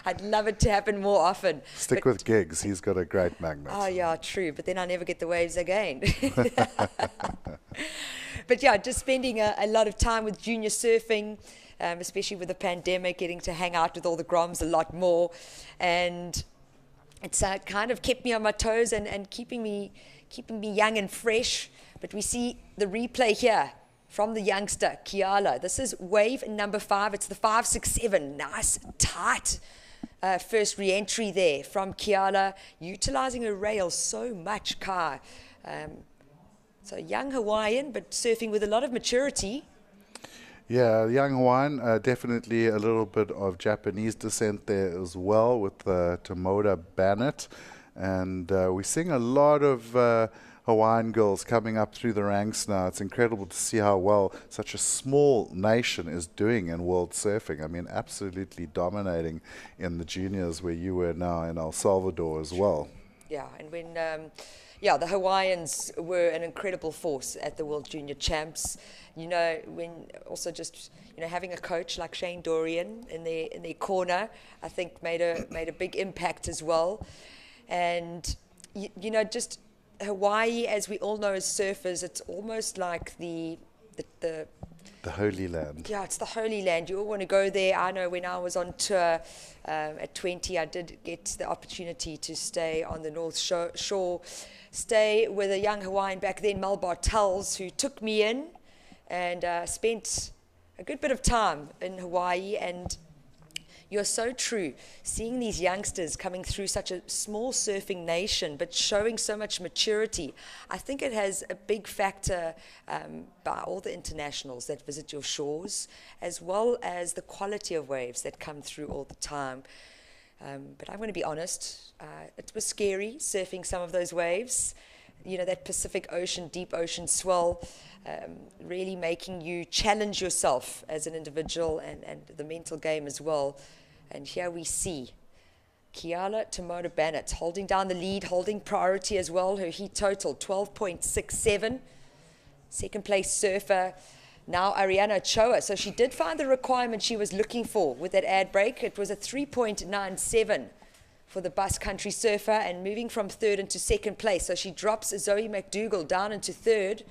I'd love it to happen more often. Stick with Gigs. He's got a great magnet. Oh, yeah, true. But then I never get the waves again. But yeah, just spending a lot of time with junior surfing, especially with the pandemic, getting to hang out with all the Groms a lot more. And it's kind of kept me on my toes and keeping me young and fresh. But we see the replay here from the youngster, Kiala. This is wave number 5. It's the 5, 6, 7. Nice, tight first re-entry there from Kiala, utilizing her rail so much, Kai. So young Hawaiian, but surfing with a lot of maturity. Yeah, young Hawaiian, definitely a little bit of Japanese descent there as well with Tomoda Bennett. And we're seeing a lot of Hawaiian girls coming up through the ranks now. It's incredible to see how well such a small nation is doing in world surfing. I mean, absolutely dominating in the juniors where you were now in El Salvador as well. Yeah, and when... the Hawaiians were an incredible force at the World Junior Champs. When also just having a coach like Shane Dorian in their corner, I think made a big impact as well. And just Hawaii, as we all know as surfers, it's almost like the Holy Land. Yeah, it's the Holy Land. You all want to go there. I know when I was on tour at 20, I did get the opportunity to stay on the North Shore, stay with a young Hawaiian back then, Mel Bartels, who took me in and spent a good bit of time in Hawaii. And you're so true. Seeing these youngsters coming through such a small surfing nation, but showing so much maturity, I think it has a big factor by all the internationals that visit your shores, as well as the quality of waves that come through all the time. But I'm going to be honest, it was scary surfing some of those waves. That Pacific Ocean, deep ocean swell, really making you challenge yourself as an individual and the mental game as well. And here we see Kiala Tomoda Bennett holding down the lead, holding priority as well. Her heat total, 12.67. Second place surfer, now Ariana Ochoa. So she did find the requirement she was looking for with that ad break. It was a 3.97 for the Basque Country surfer, and moving from third into second place. So she drops Zoe McDougall down into third.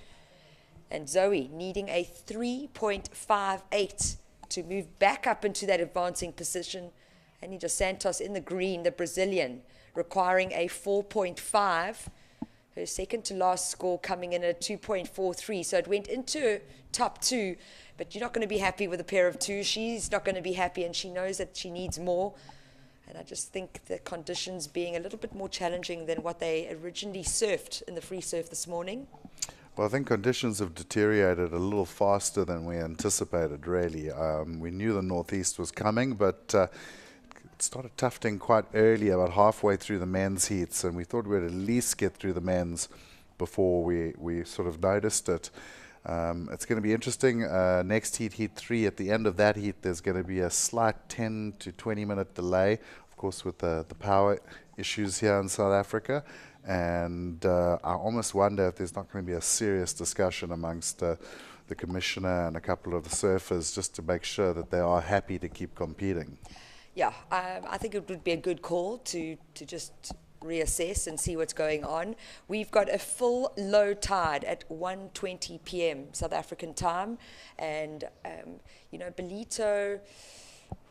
And Zoe needing a 3.58 to move back up into that advancing position. Annie dos Santos in the green, the Brazilian, requiring a 4.5. Her second to last score coming in at 2.43. So it went into top 2, but you're not going to be happy with a pair of 2. She's not going to be happy, and she knows that she needs more. And I just think the conditions being a little bit more challenging than what they originally surfed in the free surf this morning. Well, I think conditions have deteriorated a little faster than we anticipated, really. We knew the northeast was coming, but it started tufting quite early, about halfway through the men's heats, and we thought we'd at least get through the men's before we sort of noticed it. It's going to be interesting. Next heat, heat 3. At the end of that heat, there's going to be a slight 10 to 20 minute delay, of course, with the power issues here in South Africa. And I almost wonder if there's not going to be a serious discussion amongst the commissioner and a couple of the surfers just to make sure that they are happy to keep competing. Yeah, I think it would be a good call to just reassess and see what's going on. We've got a full low tide at 1:20 p.m. South African time, and Ballito,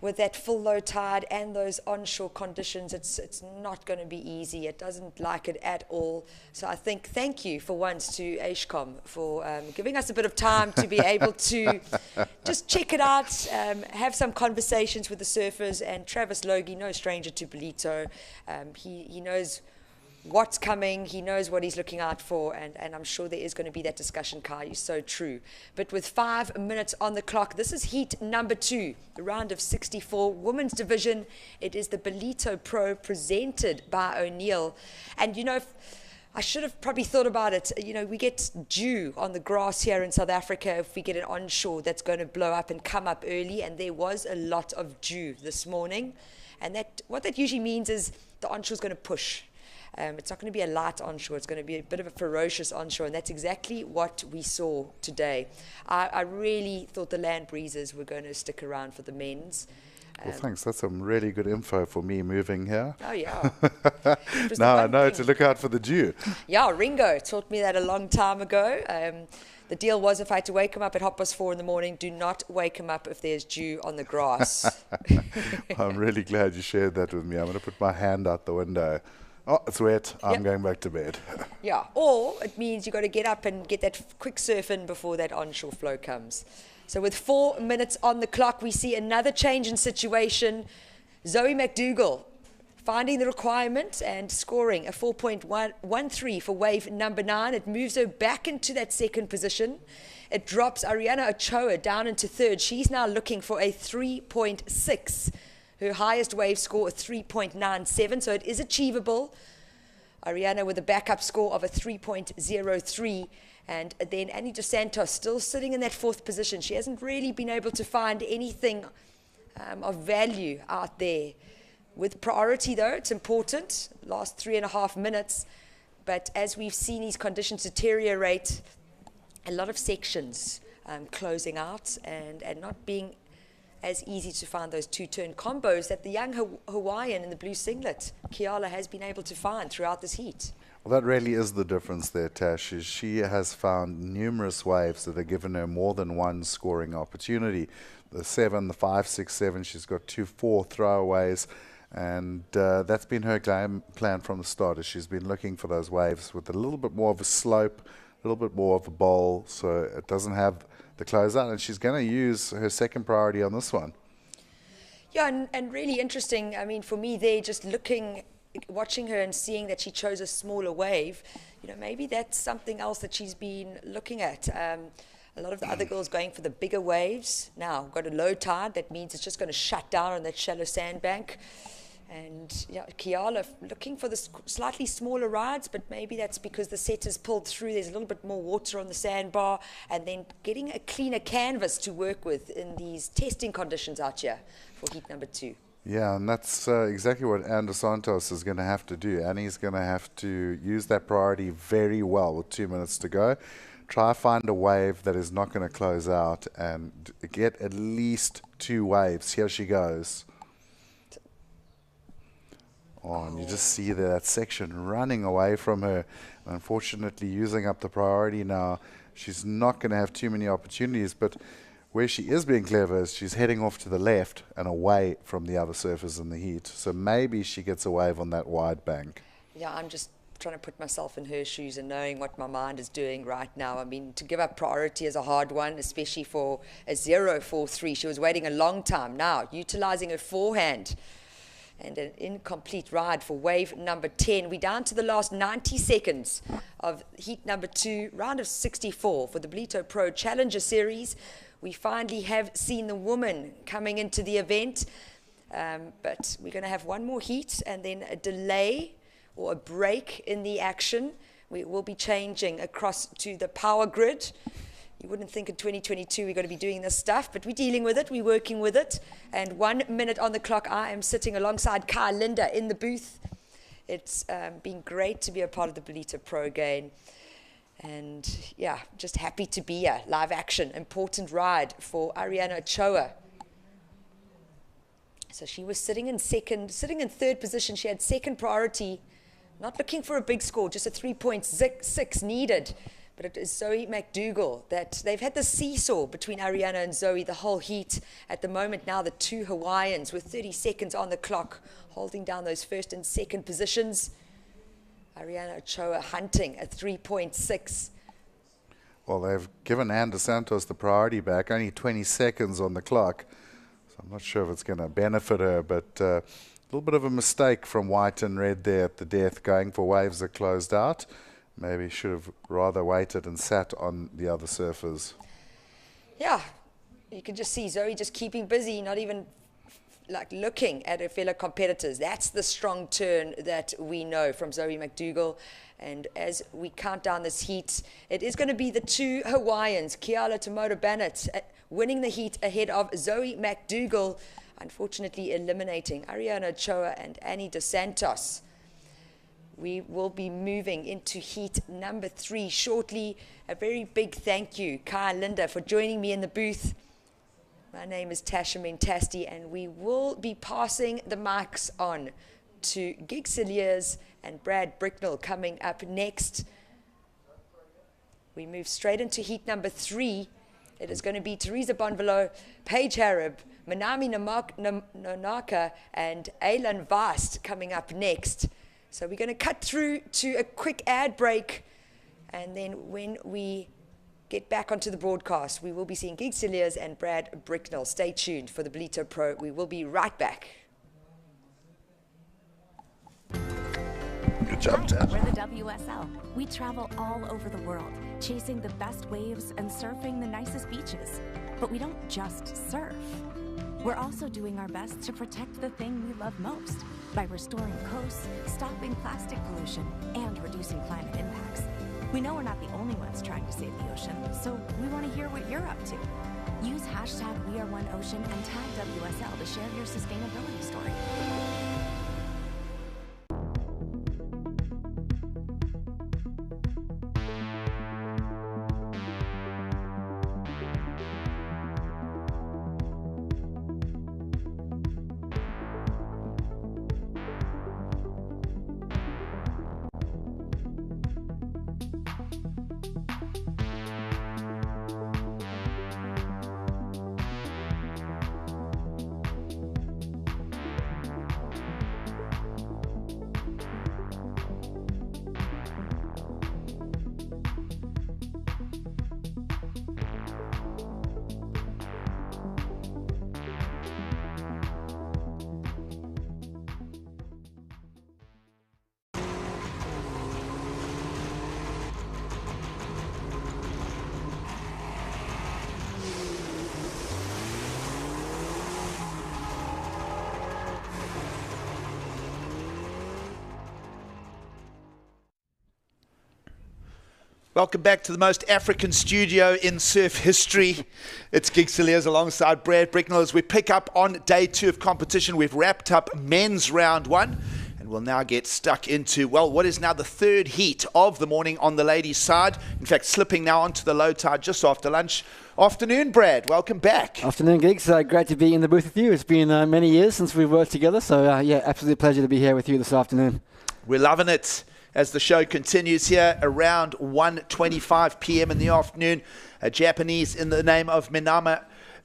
with that full low tide and those onshore conditions, it's not going to be easy. It doesn't like it at all. So I think thank you for once to Ashcom for giving us a bit of time to be able to just check it out, have some conversations with the surfers. And Travis Logie, no stranger to Ballito, he knows what's coming, he knows what he's looking out for, and I'm sure there is going to be that discussion, Kai. You're so true. But with 5 minutes on the clock, this is heat number 2, the round of 64, women's division. It is the Ballito Pro presented by O'Neill. And I should have probably thought about it. We get dew on the grass here in South Africa if we get an onshore that's going to blow up and come up early, and there was a lot of dew this morning. And what that usually means is the onshore is going to push. It's not going to be a light onshore. It's going to be a bit of a ferocious onshore, and that's exactly what we saw today. I really thought the land breezes were going to stick around for the men's. Well, thanks. That's some really good info for me moving here. Oh, yeah. Now I know to look out for the dew. Yeah, Ringo taught me that a long time ago. The deal was if I had to wake him up at 4:30 in the morning, do not wake him up if there's dew on the grass. I'm really glad you shared that with me. I'm going to put my hand out the window. Oh, it's wet. I'm going back to bed. Yeah, or it means you've got to get up and get that quick surf in before that onshore flow comes. So with 4 minutes on the clock, we see another change in situation. Zoe McDougall finding the requirement and scoring a 4.13 for wave number 9. It moves her back into that second position. It drops Ariana Ochoa down into third. She's now looking for a 3.6. Her highest wave score, a 3.97, so it is achievable. Ariana with a backup score of a 3.03. And then Annie Dos Santos still sitting in that fourth position. She hasn't really been able to find anything of value out there. With priority, though, it's important. Last 3.5 minutes. But as we've seen these conditions deteriorate, a lot of sections closing out and not being as easy to find those two-turn combos that the young Hawaiian in the blue singlet, Kiala, has been able to find throughout this heat. Well, that really is the difference there, Tash. Is she has found numerous waves that have given her more than one scoring opportunity. The 7, the 5, 6, 7, she's got 2, 4 throwaways, and that's been her game plan from the start. Is she's been looking for those waves with a little bit more of a slope, a little bit more of a bowl, so it doesn't have the closeout, and she's going to use her second priority on this one. Yeah, and really interesting. I mean, for me, there, just watching her and seeing that she chose a smaller wave, maybe that's something else that she's been looking at. A lot of the other girls going for the bigger waves. Now, got a low tide. That means it's just going to shut down on that shallow sandbank. And Kiala looking for the slightly smaller rides, but maybe that's because the set is pulled through. There's a little bit more water on the sandbar, and then getting a cleaner canvas to work with in these testing conditions out here for heat number 2. Yeah, and that's exactly what Annie Dos Santos is going to have to do. Annie's going to have to use that priority very well with 2 minutes to go. Try find a wave that is not going to close out and get at least 2 waves. Here she goes. Oh, and you just see that section running away from her. Unfortunately, using up the priority now, she's not going to have too many opportunities, but where she is being clever is she's heading off to the left and away from the other surfers in the heat. So maybe she gets a wave on that wide bank. Yeah, I'm just trying to put myself in her shoes and knowing what my mind is doing right now. I mean, to give up priority is a hard one, especially for a 0.43. She was waiting a long time. Now, utilizing her forehand and an incomplete ride for wave number 10. We're down to the last 90 seconds of heat number 2, round of 64 for the Ballito Pro Challenger Series. We finally have seen the woman coming into the event, but we're going to have one more heat and then a delay or a break in the action. We will be changing across to the power grid. You wouldn't think in 2022 we're going to be doing this stuff, but we're dealing with it, we're working with it. And 1 minute on the clock, I am sitting alongside Kai Linda in the booth. It's been great to be a part of the Ballito Pro again. And yeah, just happy to be here. Live action, important ride for Ariana Ochoa. So she was sitting in third position. She had second priority, not looking for a big score, just a 3.6 needed. But it is Zoe McDougall that they've had the seesaw between Ariana and Zoe the whole heat. At the moment now, the two Hawaiians with 30 seconds on the clock, holding down those first and second positions. Ariana Ochoa hunting at 3.6. Well, they've given Ann DeSantos the priority back, only 20 seconds on the clock. So I'm not sure if it's going to benefit her, but a little bit of a mistake from white and red there at the death, going for waves that closed out. Maybe should have rather waited and sat on the other surfers. Yeah, you can just see Zoe just keeping busy, not even like looking at her fellow competitors. That's the strong turn that we know from Zoe McDougall. And as we count down this heat, it is going to be the two Hawaiians, Keala Tomoto-Bennett, winning the heat ahead of Zoe McDougall, unfortunately eliminating Ariana Ochoa and Annie DeSantos. We will be moving into heat number 3 shortly. A very big thank you, Kai Linda, for joining me in the booth. My name is Tasha Mentasti, and we will be passing the mics on to Gig Cilliers and Brad Bricknell coming up next. We move straight into heat number 3. It is going to be Teresa Bonvalot, Paige Harrop, Minami Nonaka, and Aylan Vast coming up next. So we're going to cut through to a quick ad break, and then when we get back onto the broadcast, we will be seeing Gig Cilliers and Brad Bricknell. Stay tuned for the Ballito Pro. We will be right back. Good job, Tash. We're the WSL. We travel all over the world, chasing the best waves and surfing the nicest beaches. But we don't just surf. We're also doing our best to protect the thing we love most by restoring coasts, stopping plastic pollution, and reducing climate impacts. We know we're not the only ones trying to save the ocean, so we want to hear what you're up to. Use hashtag #WeAreOneOcean and tag WSL to share your sustainability story. Welcome back to the most African studio in surf history. It's Gig Cilliers alongside Brad Bricknell as we pick up on day 2 of competition. We've wrapped up men's round 1 and we'll now get stuck into, well, what is now the 3rd heat of the morning on the ladies' side. In fact, slipping now onto the low tide just after lunch. Afternoon, Brad. Welcome back. Afternoon, Gigs. Great to be in the booth with you. It's been many years since we've worked together, so yeah, absolute pleasure to be here with you this afternoon. We're loving it. As the show continues here around 1:25 p.m. in the afternoon, a Japanese in the name of Minami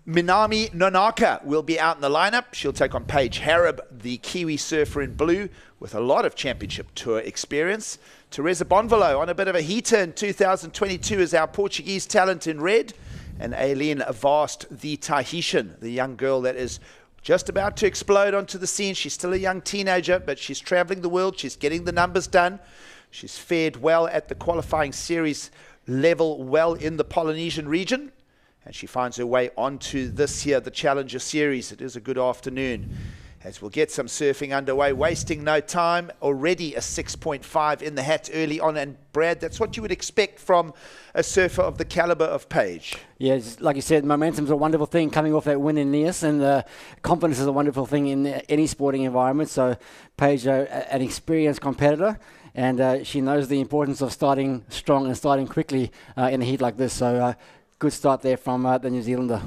Nonaka will be out in the lineup. She'll take on Paige Harrop, the Kiwi surfer in blue, with a lot of championship tour experience. Teresa Bonvalot on a bit of a heater in 2022 is our Portuguese talent in red. And Aylan Vast, the Tahitian, the young girl that is just about to explode onto the scene. She's still a young teenager, but she's traveling the world. She's getting the numbers done. She's fared well at the qualifying series level, well in the Polynesian region. And she finds her way onto this here, the Challenger Series. It is a good afternoon. as we'll get some surfing underway, wasting no time. Already a 6.5 in the hat early on. And Brad, that's what you would expect from a surfer of the caliber of Paige. Yeah, like you said, momentum's a wonderful thing coming off that win in Nias, and confidence is a wonderful thing in any sporting environment. So Paige, an experienced competitor, and she knows the importance of starting strong and starting quickly in a heat like this. So good start there from the New Zealander.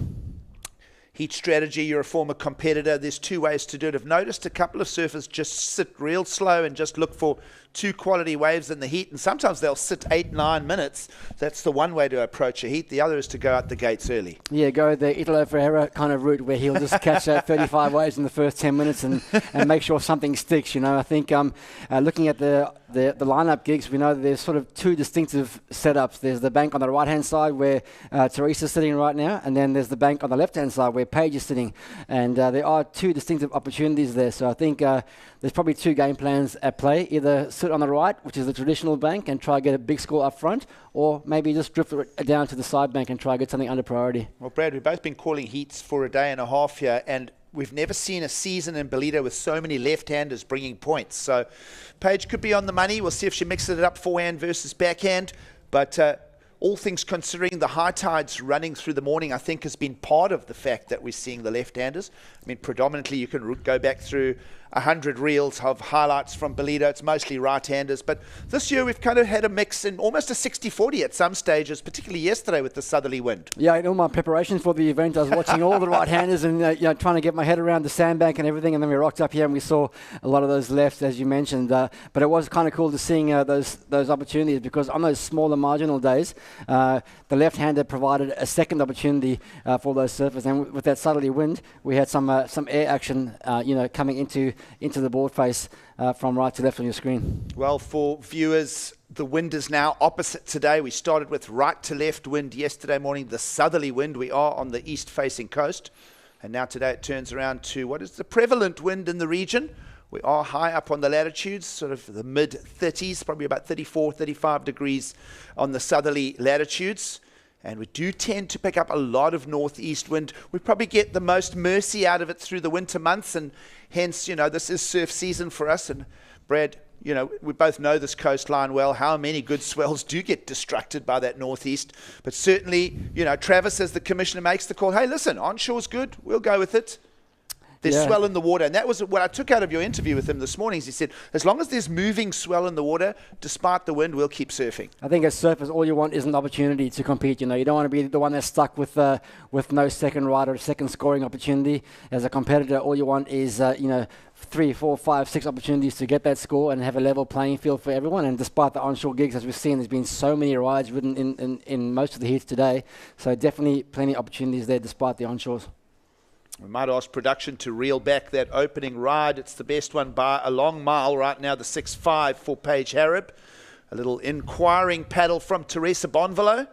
Heat strategy, you're a former competitor. There's two ways to do it. I've noticed a couple of surfers just sit real slow and just look for two quality waves in the heat, and sometimes they'll sit 8-9 minutes. That's the one way to approach a heat. The other is to go out the gates early. Yeah, go the Italo Ferreira kind of route where he'll just catch 35 waves in the first 10 minutes and make sure something sticks. You know, I think looking at the lineup gigs, we know that there's sort of two distinctive setups. There's the bank on the right-hand side where Teresa's sitting right now, and then there's the bank on the left-hand side where Paige is sitting. And there are two distinctive opportunities there. So I think there's probably two game plans at play. Either sit on the right, which is the traditional bank, and try to get a big score up front, or maybe just drift it down to the side bank and try to get something under priority. Well, Brad, we've both been calling heats for a day and a half here, and we've never seen a season in Ballito with so many left-handers bringing points. So Paige could be on the money. We'll see if she mixes it up forehand versus backhand. But all things considering, the high tides running through the morning, I think, has been part of the fact that we're seeing the left-handers. I mean, predominantly you can go back through 100 reels of highlights from Ballito. It's mostly right-handers. But this year we've kind of had a mix and almost a 60-40 at some stages, particularly yesterday with the southerly wind. Yeah, in all my preparation for the event, I was watching all the right-handers and trying to get my head around the sandbank and everything. And then we rocked up here and we saw a lot of those lefts, as you mentioned. But it was kind of cool to seeing those opportunities, because on those smaller marginal days, the left-hander provided a second opportunity for those surfers. And with that southerly wind, we had some air action, coming into the board face from right to left on your screen. Well, for viewers, the wind is now opposite today. We started with right to left wind yesterday morning, the southerly wind. We are on the east-facing coast. And now today it turns around to what is the prevalent wind in the region. We are high up on the latitudes, sort of the mid-30s, probably about 34, 35 degrees on the southerly latitudes. And we do tend to pick up a lot of northeast wind. We probably get the most mercy out of it through the winter months, and hence, this is surf season for us. And Brad, we both know this coastline well, how many good swells do get distracted by that northeast. But certainly, Travis, as the commissioner, makes the call, hey, listen, onshore's good, we'll go with it. There's swell in the water. And that was what I took out of your interview with him this morning. He said, as long as there's moving swell in the water, despite the wind, we'll keep surfing. I think as surfers, all you want is an opportunity to compete. You don't want to be the one that's stuck with no second ride or second scoring opportunity. As a competitor, all you want is, 3, 4, 5, 6 opportunities to get that score and have a level playing field for everyone. And despite the onshore gigs, as we've seen, there's been so many rides ridden in most of the heats today. So definitely plenty of opportunities there despite the onshores. We might ask production to reel back that opening ride. It's the best one by a long mile right now, the 6.5 for Paige Harrop. A little inquiring paddle from Teresa Bonvalot.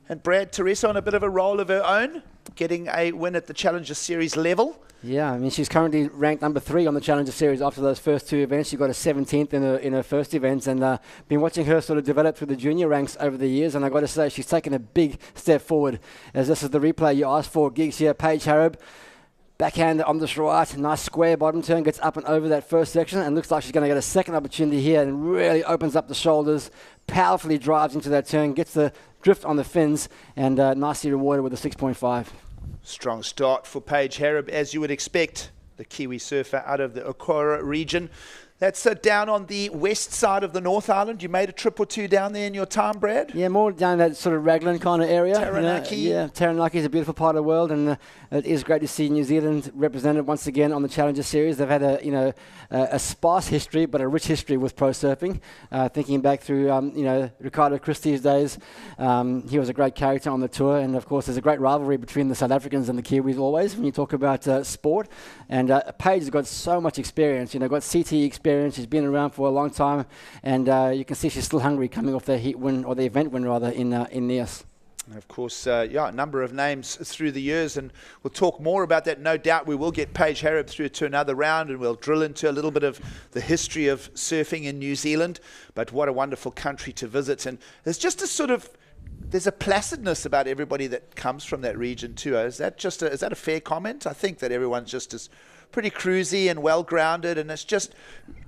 And Brad, Teresa on a bit of a roll of her own, getting a win at the Challenger Series level. Yeah, I mean, she's currently ranked number 3 on the Challenger Series after those first 2 events. She got a 17th in her first event, and been watching her sort of develop through the junior ranks over the years. And I got to say, she's taken a big step forward. As this is the replay you asked for, gigs here, Paige Harrop. Backhand on this right, nice square bottom turn, gets up and over that first section, and looks like she's going to get a second opportunity here and really opens up the shoulders, powerfully drives into that turn, gets the drift on the fins, and nicely rewarded with a 6.5. Strong start for Paige Harrop, as you would expect, the Kiwi surfer out of the Okora region. That's down on the west side of the North Island. You made a trip or two down there in your time, Brad? Yeah, more down that sort of Raglan kind of area. Taranaki. Yeah, Taranaki is a beautiful part of the world, and it is great to see New Zealand represented once again on the Challenger Series. They've had a sparse history, but a rich history with pro surfing. Thinking back through, Ricardo Christie's days, he was a great character on the tour, and of course there's a great rivalry between the South Africans and the Kiwis always when you talk about sport. And Paige has got so much experience, got CT experience. She's been around for a long time, and you can see she's still hungry coming off the heat win, or the event win rather, in Nias. Of course, a number of names through the years, and we'll talk more about that. No doubt we will get Paige Harrop through to another round, and we'll drill into a little bit of the history of surfing in New Zealand. But what a wonderful country to visit. And there's just there's a placidness about everybody that comes from that region too. Is that a fair comment? I think that everyone's just as pretty cruisy and well-grounded, and it's just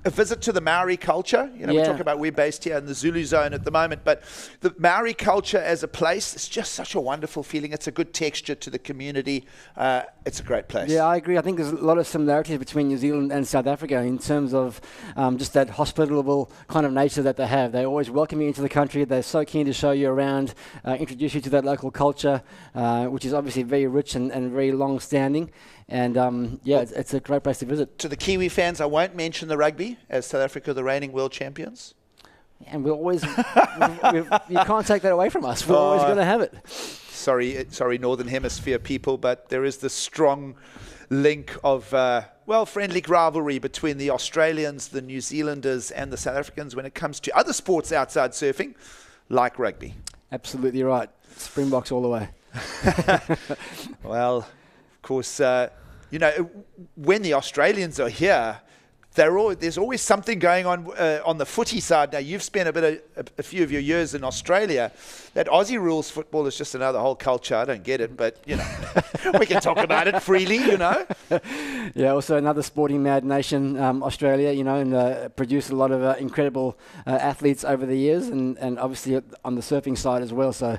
a visit to the Maori culture. You know, we talk about we're based here in the Zulu zone at the moment, but the Maori culture as a place, it's just such a wonderful feeling. It's a good texture to the community. It's a great place. Yeah, I agree. I think there's a lot of similarities between New Zealand and South Africa in terms of just that hospitable kind of nature that they have. They always welcome you into the country. They're so keen to show you around, introduce you to that local culture, which is obviously very rich and very long-standing. And it's a great place to visit. To the Kiwi fans, I won't mention the rugby, as South Africa are the reigning world champions. And we'll always, you can't take that away from us. We're always going to have it. Sorry, Northern Hemisphere people, but there is this strong link of, friendly rivalry between the Australians, the New Zealanders, and the South Africans when it comes to other sports outside surfing, like rugby. Absolutely right. Springboks all the way. Well, of course, when the Australians are here, there's always something going on the footy side. Now, you've spent a few of your years in Australia. That Aussie rules football is just another whole culture. I don't get it, but, we can talk about it freely, Yeah, also another sporting mad nation, Australia, and produced a lot of incredible athletes over the years, and obviously on the surfing side as well. So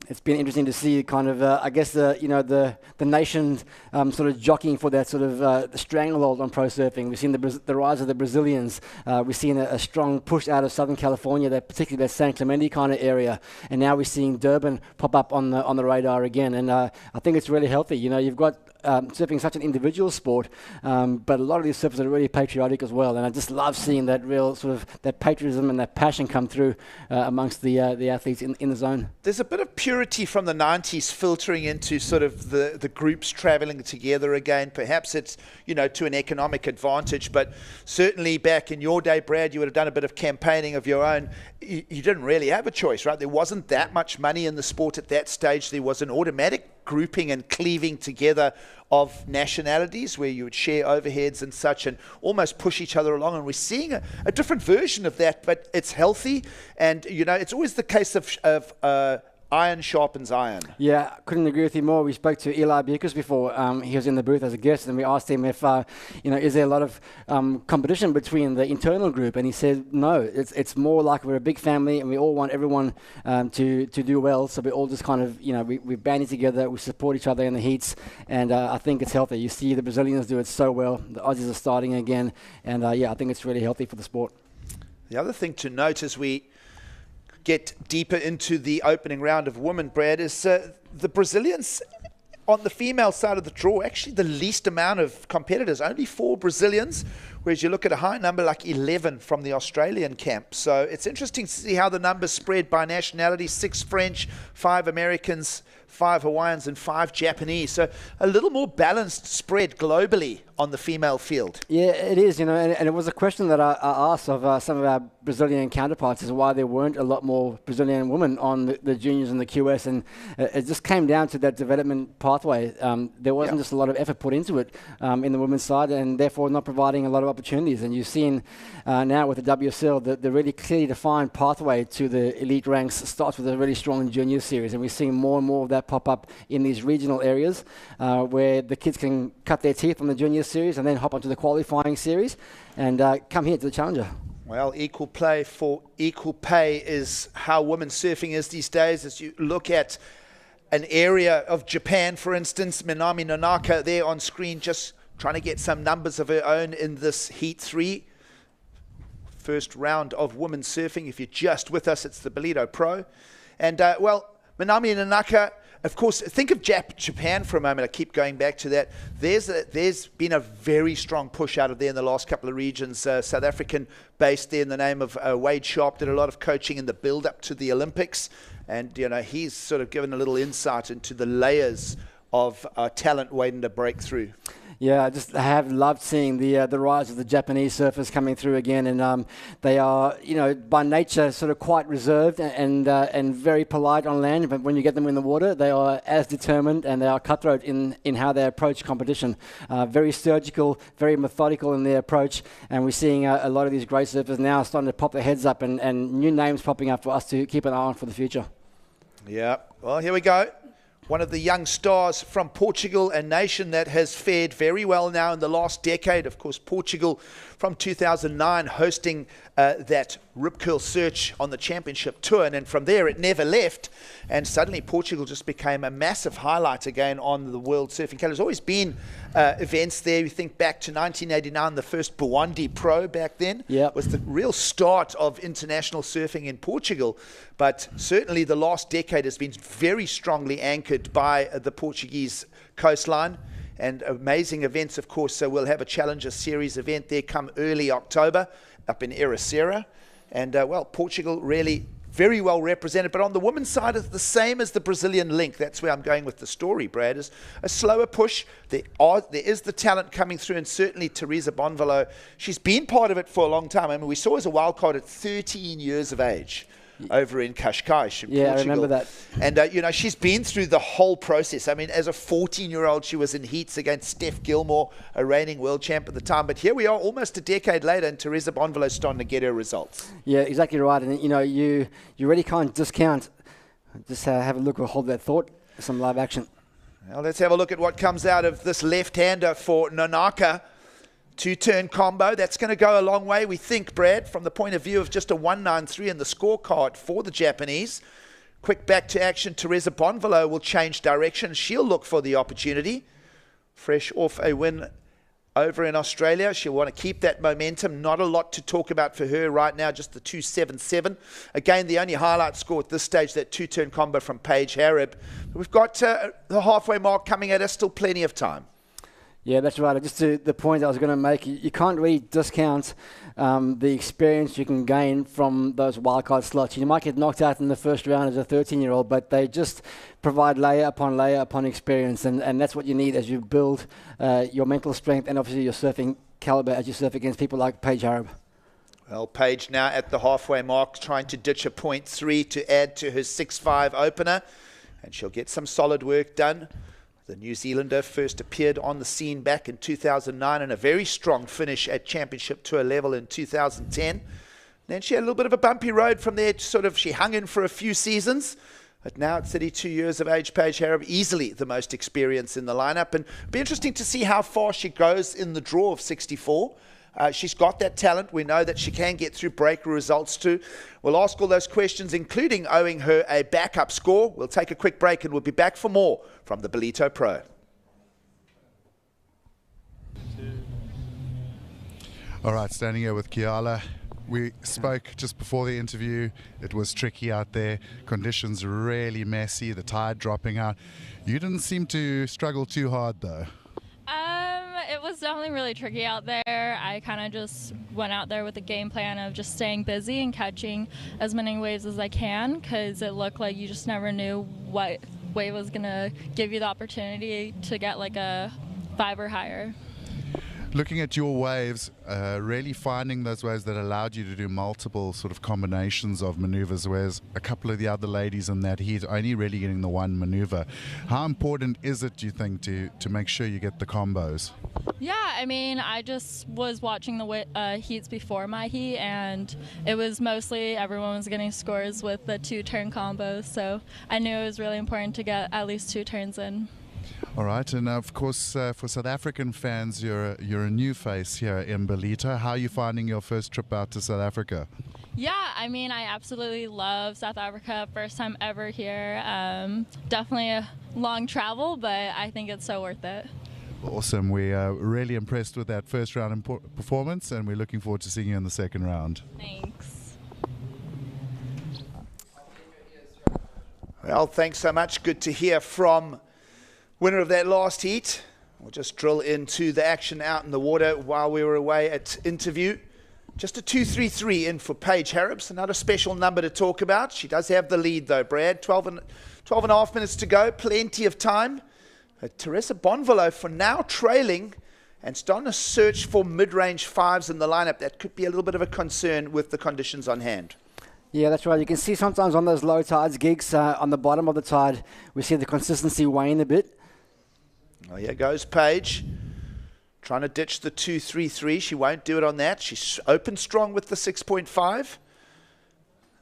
it's been interesting to see kind of, the nation sort of jockeying for that sort of stranglehold on pro surfing. We've seen the rise of the Brazilians. We've seen a strong push out of Southern California, particularly that San Clemente kind of area. And now we're seeing Durban pop up on the radar again. And I think it's really healthy. You've got surfing such an individual sport, but a lot of these surfers are really patriotic as well. And I just love seeing that real sort of that patriotism and that passion come through amongst the athletes in the zone. There's a bit of purity from the 90s filtering into sort of the groups traveling together again. Perhaps it's, to an economic advantage, but certainly back in your day, Brad, you would have done a bit of campaigning of your own. You didn't really have a choice, right? There wasn't that much money in the sport at that stage. There was an automatic grouping and cleaving together of nationalities where you would share overheads and such and almost push each other along. And we're seeing a different version of that, but it's healthy. And, it's always the case of iron sharpens iron. Yeah, couldn't agree with you more. We spoke to Eli Bucas before. He was in the booth as a guest, and we asked him if, is there a lot of competition between the internal group? And he said, no, it's more like we're a big family, and we all want everyone to do well. So we all just kind of, we banded together, we support each other in the heats, and I think it's healthy. You see the Brazilians do it so well. The Aussies are starting again, and I think it's really healthy for the sport. The other thing to note as we get deeper into the opening round of women, Brad, is the Brazilians on the female side of the draw, actually the least amount of competitors, only 4 Brazilians, whereas you look at a high number like 11 from the Australian camp. So it's interesting to see how the numbers spread by nationality: 6 French, 5 Americans, 5 Hawaiians, and 5 Japanese. So a little more balanced spread globally on the female field. Yeah, it is, and it was a question that I asked of some of our Brazilian counterparts as to why there weren't a lot more Brazilian women on the juniors and the QS, and it just came down to that development pathway. There wasn't just a lot of effort put into it in the women's side, and therefore not providing a lot of opportunities. And you've seen now with the WSL, the really clearly defined pathway to the elite ranks starts with a really strong junior series, and we're seeing more and more of that pop up in these regional areas where the kids can cut their teeth on the junior series and then hop onto the qualifying series and come here to the Challenger. Well, equal play for equal pay is how women's surfing is these days. As you look at an area of Japan, for instance, Minami Nonaka there on screen, just trying to get some numbers of her own in this Heat 3. First round of women's surfing. If you're just with us, it's the Ballito Pro. And, Minami Nonaka, of course, think of Japan for a moment. I keep going back to that. There's been a very strong push out of there in the last couple of regions. South African based there in the name of Wade Sharp did a lot of coaching in the build-up to the Olympics. And, he's sort of given a little insight into the layers of talent waiting to break through. Yeah, I have loved seeing the rise of the Japanese surfers coming through again, and they are, by nature sort of quite reserved and very polite on land. But when you get them in the water, they are as determined and they are cutthroat in how they approach competition. Very surgical, very methodical in their approach, and we're seeing a lot of these great surfers now starting to pop their heads up and new names popping up for us to keep an eye on for the future. Yeah. Well, here we go. one of the young stars from Portugal, a nation that has fared very well now in the last decade. Of course, Portugal from 2009 hosting that rip curl search on the championship tour, and then from there it never left, and suddenly Portugal just became a massive highlight again on the world surfing calendar. There's always been events there. You think back to 1989, the first Ballito Pro back then was the real start of international surfing in Portugal, but certainly the last decade has been very strongly anchored by the Portuguese coastline. And amazing events, of course. So we'll have a Challenger Series event there come early October up in Ericeira. And, well, Portugal really very well represented. But on the women's side, it's the same as the Brazilian link. That's where I'm going with the story, Brad, is a slower push. There is the talent coming through, and certainly Teresa Bonvalot, she's been part of it for a long time. I mean, we saw her as a wild card at 13 years of age over in Cascais in Portugal. I remember that. And, you know, she's been through the whole process. I mean, as a 14-year-old, she was in heats against Steph Gilmore, a reigning world champ at the time. But here we are almost a decade later, and Teresa Bonvalot starting to get her results. Yeah, exactly right. And, you know, you really can't discount. Just have a look or hold that thought. Some live action. Now let's have a look at what comes out of this left-hander for Nonaka. Two-turn combo. That's going to go a long way, we think, Brad, from the point of view of just a 193 in the scorecard for the Japanese. Quick back to action. Teresa Bonvalot will change direction. She'll look for the opportunity. Fresh off a win over in Australia. She'll want to keep that momentum. Not a lot to talk about for her right now, just the 277. Again, the only highlight score at this stage, that two-turn combo from Paige Hareb. We've got the halfway mark coming at us, still plenty of time. Yeah, that's right. Just to the point I was going to make, you can't really discount the experience you can gain from those wildcard slots. You might get knocked out in the first round as a 13-year-old, but they just provide layer upon experience, and that's what you need as you build your mental strength and obviously your surfing caliber as you surf against people like Paige Hareb. Well, Paige now at the halfway mark, trying to ditch a 0.3 to add to her 6.5 opener, and she'll get some solid work done. The New Zealander first appeared on the scene back in 2009 and a very strong finish at championship tour level in 2010. Then she had a little bit of a bumpy road from there. She hung in for a few seasons. But now at 32 years of age, Paige Hareb, easily the most experienced in the lineup. And it'll be interesting to see how far she goes in the draw of 64. She's got that talent. We know that she can get through breakthrough results too. We'll ask all those questions, including owing her a backup score. We'll take a quick break and we'll be back for more from the Ballito Pro. All right, standing here with Kiala. We spoke just before the interview. It was tricky out there. Conditions really messy, the tide dropping out. You didn't seem to struggle too hard though. It was definitely really tricky out there. I kind of just went out there with a game plan of just staying busy and catching as many waves as I can, because it looked like you just never knew what wave was going to give you the opportunity to get like a 5 or higher. Looking at your waves, really finding those waves that allowed you to do multiple sort of combinations of maneuvers, whereas a couple of the other ladies in that heat only really getting the one maneuver. How important is it, do you think, to make sure you get the combos? Yeah, I mean, I just was watching the heats before my heat, and it was mostly everyone was getting scores with the 2-turn combos, so I knew it was really important to get at least 2 turns in. All right, and of course, for South African fans, you're a new face here in Ballito. How are you finding your first trip out to South Africa? Yeah, I mean, I absolutely love South Africa. First time ever here. Definitely a long travel, but I think it's so worth it. Awesome. We are really impressed with that first round performance, and we're looking forward to seeing you in the second round. Thanks. Well, thanks so much. Good to hear from winner of that last heat. We'll just drill into the action out in the water while we were away at interview. Just a 2.33 in for Paige Hareb. Another special number to talk about. She does have the lead though, Brad. 12 and a half minutes to go. Plenty of time. Teresa Bonvalot for now trailing and starting to search for mid-range 5s in the lineup. That could be a little bit of a concern with the conditions on hand. Yeah, that's right. You can see sometimes on those low tides gigs, on the bottom of the tide, we see the consistency wane a bit. Oh, here goes Paige, trying to ditch the 2.33. She won't do it on that. She's open strong with the 6.5.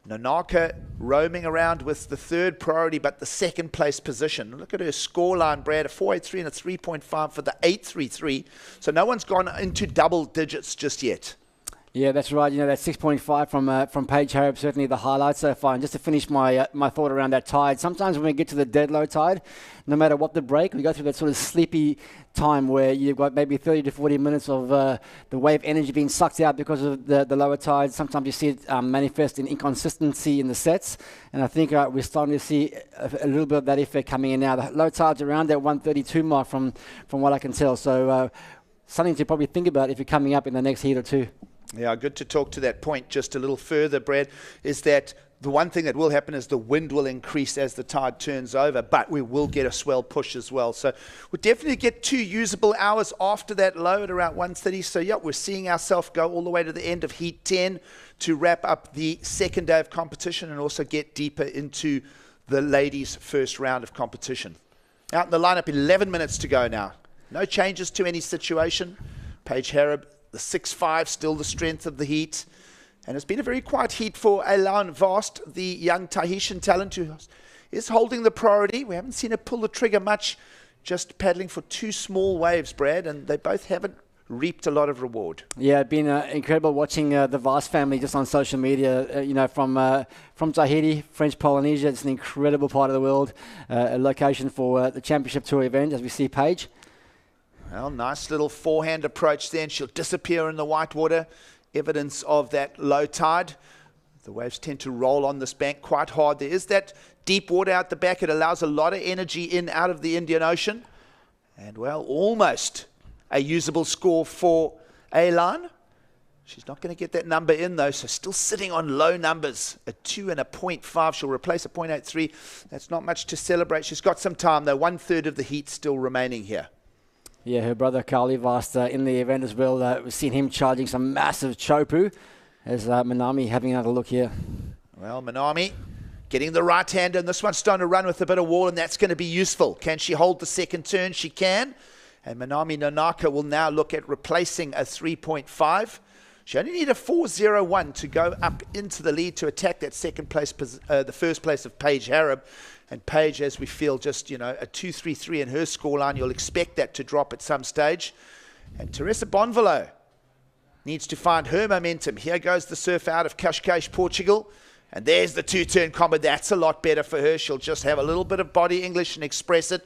Nanaka roaming around with the third priority, but the second place position. Look at her scoreline, Brad, a 4.83 and a 3.5 for the 8.33. So no one's gone into double digits just yet. Yeah, that's right. You know, that 6.5 from Paige Harrop, certainly the highlight so far. And just to finish my thought around that tide, sometimes when we get to the dead low tide, no matter what the break, we go through that sort of sleepy time where you've got maybe 30 to 40 minutes of the wave energy being sucked out because of the lower tide. Sometimes you see it manifest in inconsistency in the sets. And I think we're starting to see a little bit of that effect coming in now. The low tide's around that 132 mark from what I can tell. So something to probably think about if you're coming up in the next heat or two. Yeah, good to talk to that point just a little further, Brad, is that the one thing that will happen is the wind will increase as the tide turns over, but we will get a swell push as well. So we'll definitely get 2 usable hours after that low at around 1:30. So, yeah, we're seeing ourselves go all the way to the end of Heat 10 to wrap up the second day of competition and also get deeper into the ladies' first round of competition. Out in the lineup, 11 minutes to go now. No changes to any situation. Paige Harrop, the 6.5, still the strength of the heat. And it's been a very quiet heat for Elan Vast, the young Tahitian talent who is holding the priority. We haven't seen her pull the trigger much, just paddling for 2 small waves, Brad, and they both haven't reaped a lot of reward. Yeah, it's been incredible watching the Vast family just on social media, from Tahiti, French Polynesia. It's an incredible part of the world, a location for the Championship Tour event, as we see Paige. Well, nice little forehand approach there, and she'll disappear in the white water. Evidence of that low tide. The waves tend to roll on this bank quite hard. There is that deep water out the back. It allows a lot of energy in out of the Indian Ocean. And, well, almost a usable score for Elan. She's not going to get that number in, though, so still sitting on low numbers. A 2 and a 0.5. She'll replace a 0.83. That's not much to celebrate. She's got some time, though. 1/3 of the heat still remaining here. Yeah, her brother Carly Vast in the event as well. We've seen him charging some massive chopu as Manami having another look here. Well, Manami getting the right hand, and this one's starting to run with a bit of wall, and that's going to be useful. Can she hold the second turn? She can. And Manami Nanaka will now look at replacing a 3.5. She only need a 4.01 to go up into the lead to attack that second place, the first place of Paige Harrop. And Paige, as we feel, just, a 2.33 in her scoreline. You'll expect that to drop at some stage. And Teresa Bonvalot needs to find her momentum. Here goes the surf out of Cascais, Portugal. And there's the 2-turn combo. That's a lot better for her. She'll just have a little bit of body English and express it.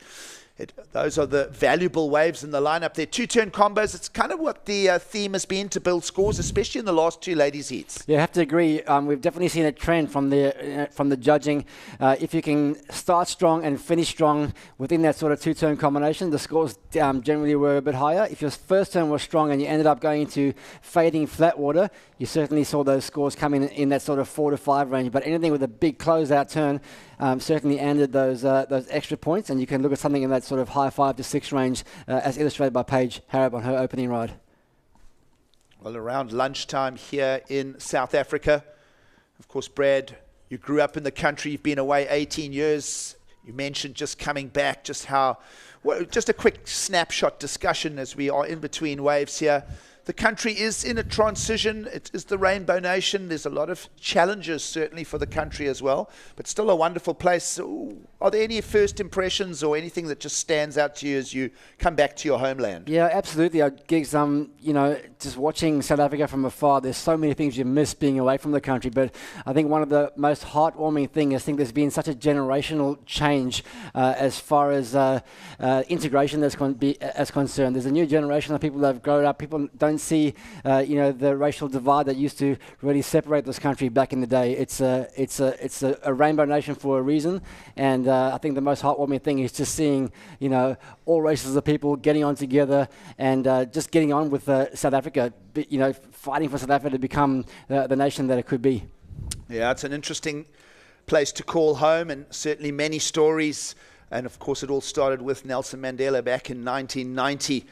Those are the valuable waves in the lineup. They're 2-turn combos. It's kind of what the theme has been to build scores, especially in the last 2 ladies' heats. Yeah, I have to agree. We've definitely seen a trend from the judging. If you can start strong and finish strong within that sort of 2-turn combination, the scores generally were a bit higher. If your first turn was strong and you ended up going into fading flat water, you certainly saw those scores come in that sort of 4 to 5 range. But anything with a big closeout turn certainly ended those extra points, and you can look at something in that sort of high 5 to 6 range, as illustrated by Paige Harrop on her opening ride. Well, around lunchtime here in South Africa, of course, Brad, you grew up in the country, you've been away 18 years. You mentioned just coming back, just a quick snapshot discussion as we are in between waves here. The country is in a transition. It is the Rainbow Nation. There's a lot of challenges, certainly, for the country as well, but still a wonderful place. Ooh, are there any first impressions or anything that just stands out to you as you come back to your homeland? Yeah, absolutely. Gigs, just watching South Africa from afar, there's so many things you miss being away from the country, but I think one of the most heartwarming things, I think there's been such a generational change as far as integration as concerned. There's a new generation of people that have grown up. People don't see, the racial divide that used to really separate this country back in the day. It's a rainbow nation for a reason, and I think the most heartwarming thing is just seeing, all races of people getting on together and just getting on with South Africa, fighting for South Africa to become the nation that it could be. Yeah, it's an interesting place to call home, and certainly many stories. And of course, it all started with Nelson Mandela back in 1990.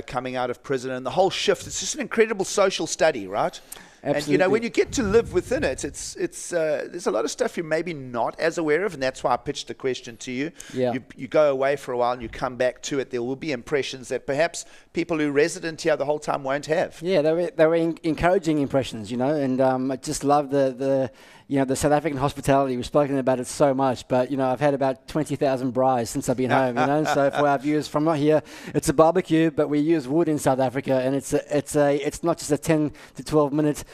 Coming out of prison, and the whole shift. It's just an incredible social study, right? Absolutely. And when you get to live within it, it's there's a lot of stuff you're maybe not as aware of, and that's why I pitched the question to you. Yeah. You go away for a while and you come back to it. There will be impressions that perhaps people who are resident here the whole time won't have. Yeah, they were encouraging impressions, and I just love the the South African hospitality, we've spoken about it so much, but, I've had about 20,000 braais since I've been home, So for our viewers from not here, it's a barbecue, but we use wood in South Africa, and it's not just a 10 to 12 minute,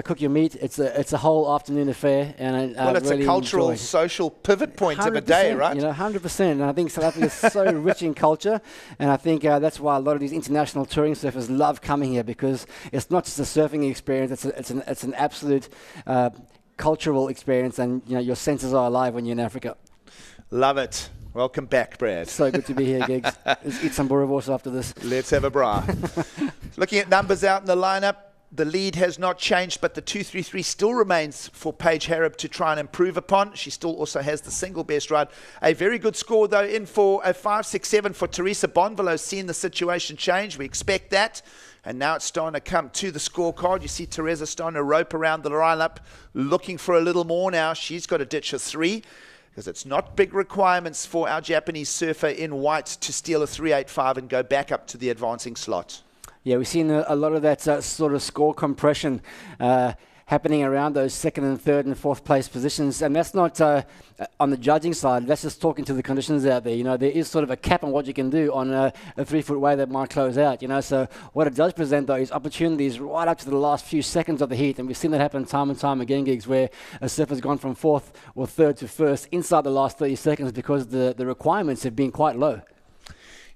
cook your meat. It's a whole afternoon affair, and well, it's really a cultural, social pivot point of a day, right? 100%. And I think South Africa is so rich in culture, and I think that's why a lot of these international touring surfers love coming here, because it's not just a surfing experience; it's an absolute cultural experience, and your senses are alive when you're in Africa. Love it. Welcome back, Brad. So good to be here, Gigs. Let's eat some boerewors after this. Let's have a bra. Looking at numbers out in the lineup, the lead has not changed, but the 233 still remains for Paige Harrop to try and improve upon. She still also has the single best ride. A very good score, though, in for a 5.67 for Teresa Bonvalot. Seeing the situation change, we expect that. And now it's starting to come to the scorecard. You see Teresa starting to rope around the lineup, looking for a little more now. She's got to ditch a 3, because it's not big requirements for our Japanese surfer in white to steal a 3.85 and go back up to the advancing slot. Yeah, we've seen a lot of that sort of score compression happening around those second and third and fourth place positions. And that's not on the judging side. That's just talking to the conditions out there. There is sort of a cap on what you can do on a 3-foot wave that might close out. So what it does present, though, is opportunities right up to the last few seconds of the heat. And we've seen that happen time and time again, Gigs, where a surfer's gone from fourth or third to first inside the last 30 seconds because the requirements have been quite low.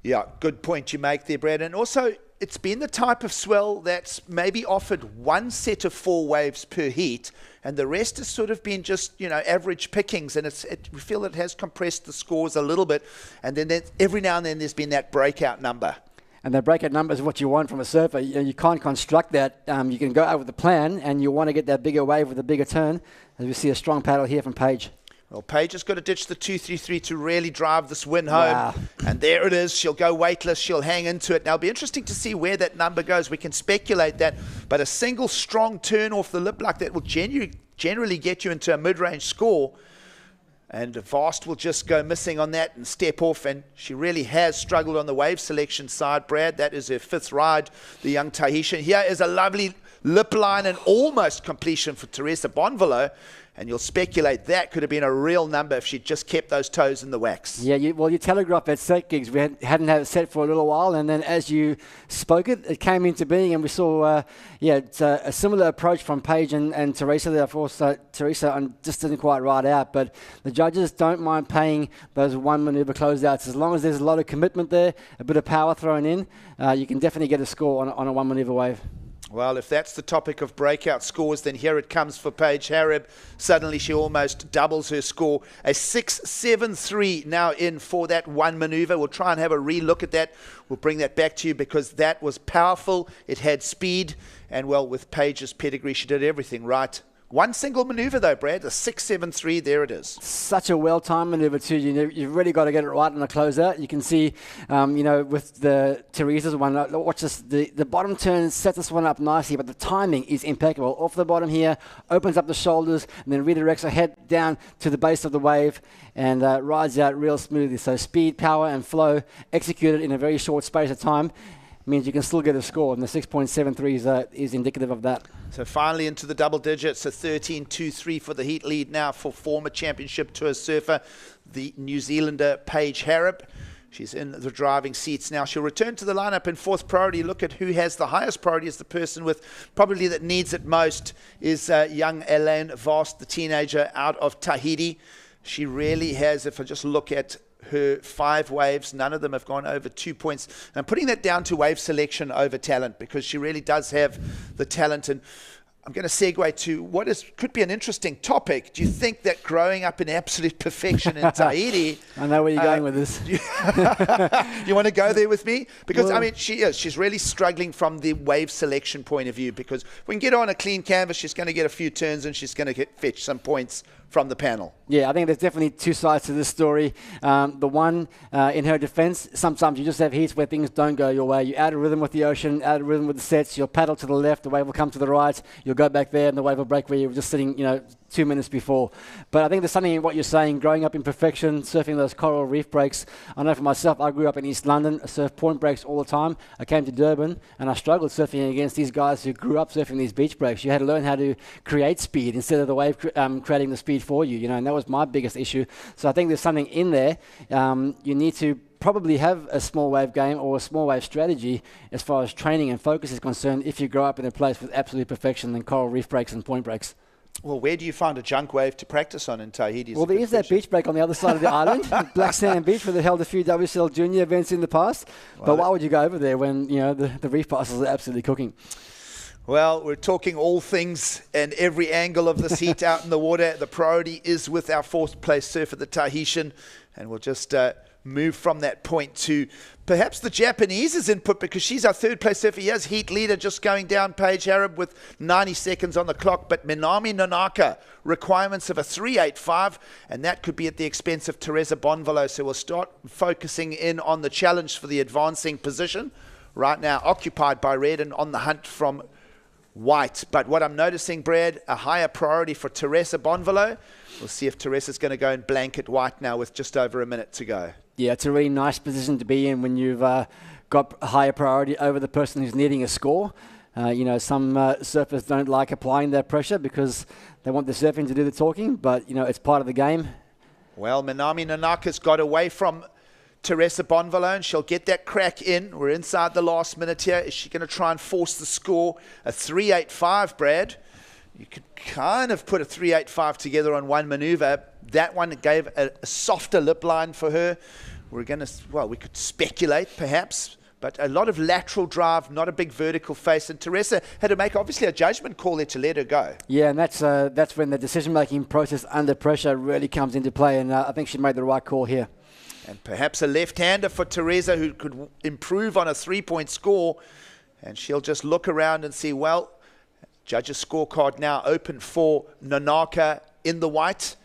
Yeah, good point you make there, Brad. And also, it's been the type of swell that's maybe offered one set of 4 waves per heat, and the rest has sort of been just, average pickings, and we feel it has compressed the scores a little bit, and then every now and then there's been that breakout number. And that breakout number is what you want from a surfer. You can't construct that. You can go out with the plan, and you want to get that bigger wave with a bigger turn, as we see a strong paddle here from Paige. Well, Paige has got to ditch the 233 to really drive this win home. Wow. And there it is. She'll go weightless. She'll hang into it. Now, it'll be interesting to see where that number goes. We can speculate that. But a single strong turn off the lip like that will generally get you into a mid-range score. And Vast will just go missing on that and step off. And she really has struggled on the wave selection side, Brad. That is her 5th ride, the young Tahitian. Here is a lovely lip line and almost completion for Teresa Bonvalot. And you'll speculate that could have been a real number if she'd just kept those toes in the wax. Yeah, you telegraphed that set, Gigs. We hadn't had it set for a little while, and then as you spoke it came into being, and we saw, it's a similar approach from Paige and Teresa there. Of course, Teresa just didn't quite ride out, but the judges don't mind paying those one maneuver closeouts. As long as there's a lot of commitment there, a bit of power thrown in, you can definitely get a score on a one maneuver wave. Well, if that's the topic of breakout scores, then here it comes for Paige Harrop. Suddenly she almost doubles her score. A 6.73 now in for that one maneuver. We'll try and have a relook at that. We'll bring that back to you because that was powerful. It had speed. And, well, with Paige's pedigree, she did everything right. One single maneuver, though, Brad, a 6.73. There it is. Such a well-timed maneuver, too. You've really got to get it right on the closeout. You can see, with the Teresa's one, watch this. The bottom turn sets this one up nicely, but the timing is impeccable. Off the bottom here, opens up the shoulders, and then redirects her head down to the base of the wave and rides out real smoothly. So speed, power, and flow executed in a very short space of time means you can still get a score, and the 6.73 is indicative of that. So finally into the double digits, a 13.23 for the heat lead now for former championship tour surfer, the New Zealander Paige Harrop. She's in the driving seats now. She'll return to the lineup in 4th priority. Look at who has the highest priority as the person with probably that needs it most is young Elaine Vast, the teenager out of Tahiti. She really has, if I just look at her 5 waves, none of them have gone over 2 points. And I'm putting that down to wave selection over talent because she really does have the talent. And I'm going to segue to what could be an interesting topic. Do you think that growing up in absolute perfection in Tahiti... I know where you're going with this. You want to go there with me? Because, well, she's really struggling from the wave selection point of view because we can get her on a clean canvas, she's going to get a few turns and she's going to fetch some points from the panel. Yeah, I think there's definitely two sides to this story. The one, in her defense, sometimes you just have heats where things don't go your way. You add a rhythm with the ocean, add a rhythm with the sets, you'll paddle to the left, the wave will come to the right, you'll go back there, and the wave will break where you were just sitting, 2 minutes before. But I think there's something in what you're saying, growing up in perfection, surfing those coral reef breaks. I know for myself, I grew up in East London, I surfed point breaks all the time. I came to Durban, and I struggled surfing against these guys who grew up surfing these beach breaks. You had to learn how to create speed instead of the wave creating the speed for you, and that was my biggest issue. So I think there's something in there. You need to probably have a small wave game or a small wave strategy as far as training and focus is concerned if you grow up in a place with absolute perfection than coral reef breaks and point breaks. Well, where do you find a junk wave to practice on in Tahiti? Well, there is that beach break on the other side of the island, Black Sand Beach, where they held a few WSL junior events in the past. But why would you go over there when the reef passes are absolutely cooking? Well, we're talking all things and every angle of this heat out in the water. The priority is with our fourth place surfer, the Tahitian, and we'll just move from that point to perhaps the Japanese's input, because she's our third place surfer. He has heat leader just going down, Paige Harab, with 90 seconds on the clock. But Minami Nanaka, requirements of a 3.85, and that could be at the expense of Teresa Bonvalot. So we'll start focusing in on the challenge for the advancing position. Right now, occupied by red and on the hunt from white. But what I'm noticing, Brad, a higher priority for Teresa Bonvalot. We'll see if Teresa's going to go in blanket white now with just over a minute to go. Yeah, it's a really nice position to be in when you've got a higher priority over the person who's needing a score. Some surfers don't like applying that pressure because they want the surfing to do the talking, but, it's part of the game. Well, Minami Nanaka's got away from Teresa Bonvalot, and she'll get that crack in. We're inside the last minute here. Is she going to try and force the score? A 3.85, Brad. You could kind of put a 3.85 together on one maneuver. That one gave a softer lip line for her. We could speculate perhaps, but a lot of lateral drive, not a big vertical face. And Teresa had to make obviously a judgment call there to let her go. Yeah, and that's when the decision-making process under pressure really comes into play. And I think she made the right call here. And perhaps a left-hander for Teresa who could improve on a 3-point score. And she'll just look around and see, well, judges' scorecard now open for Nanaka in the white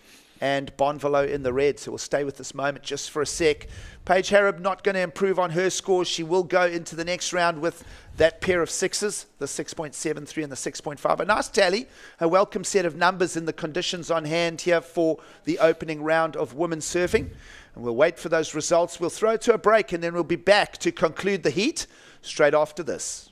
and Bonvalot in the red. So we'll stay with this moment just for a sec. Paige Harab not going to improve on her scores. She will go into the next round with that pair of sixes, the 6.73 and the 6.5. A nice tally, a welcome set of numbers in the conditions on hand here for the opening round of women's surfing. And we'll wait for those results. We'll throw to a break and then we'll be back to conclude the heat straight after this.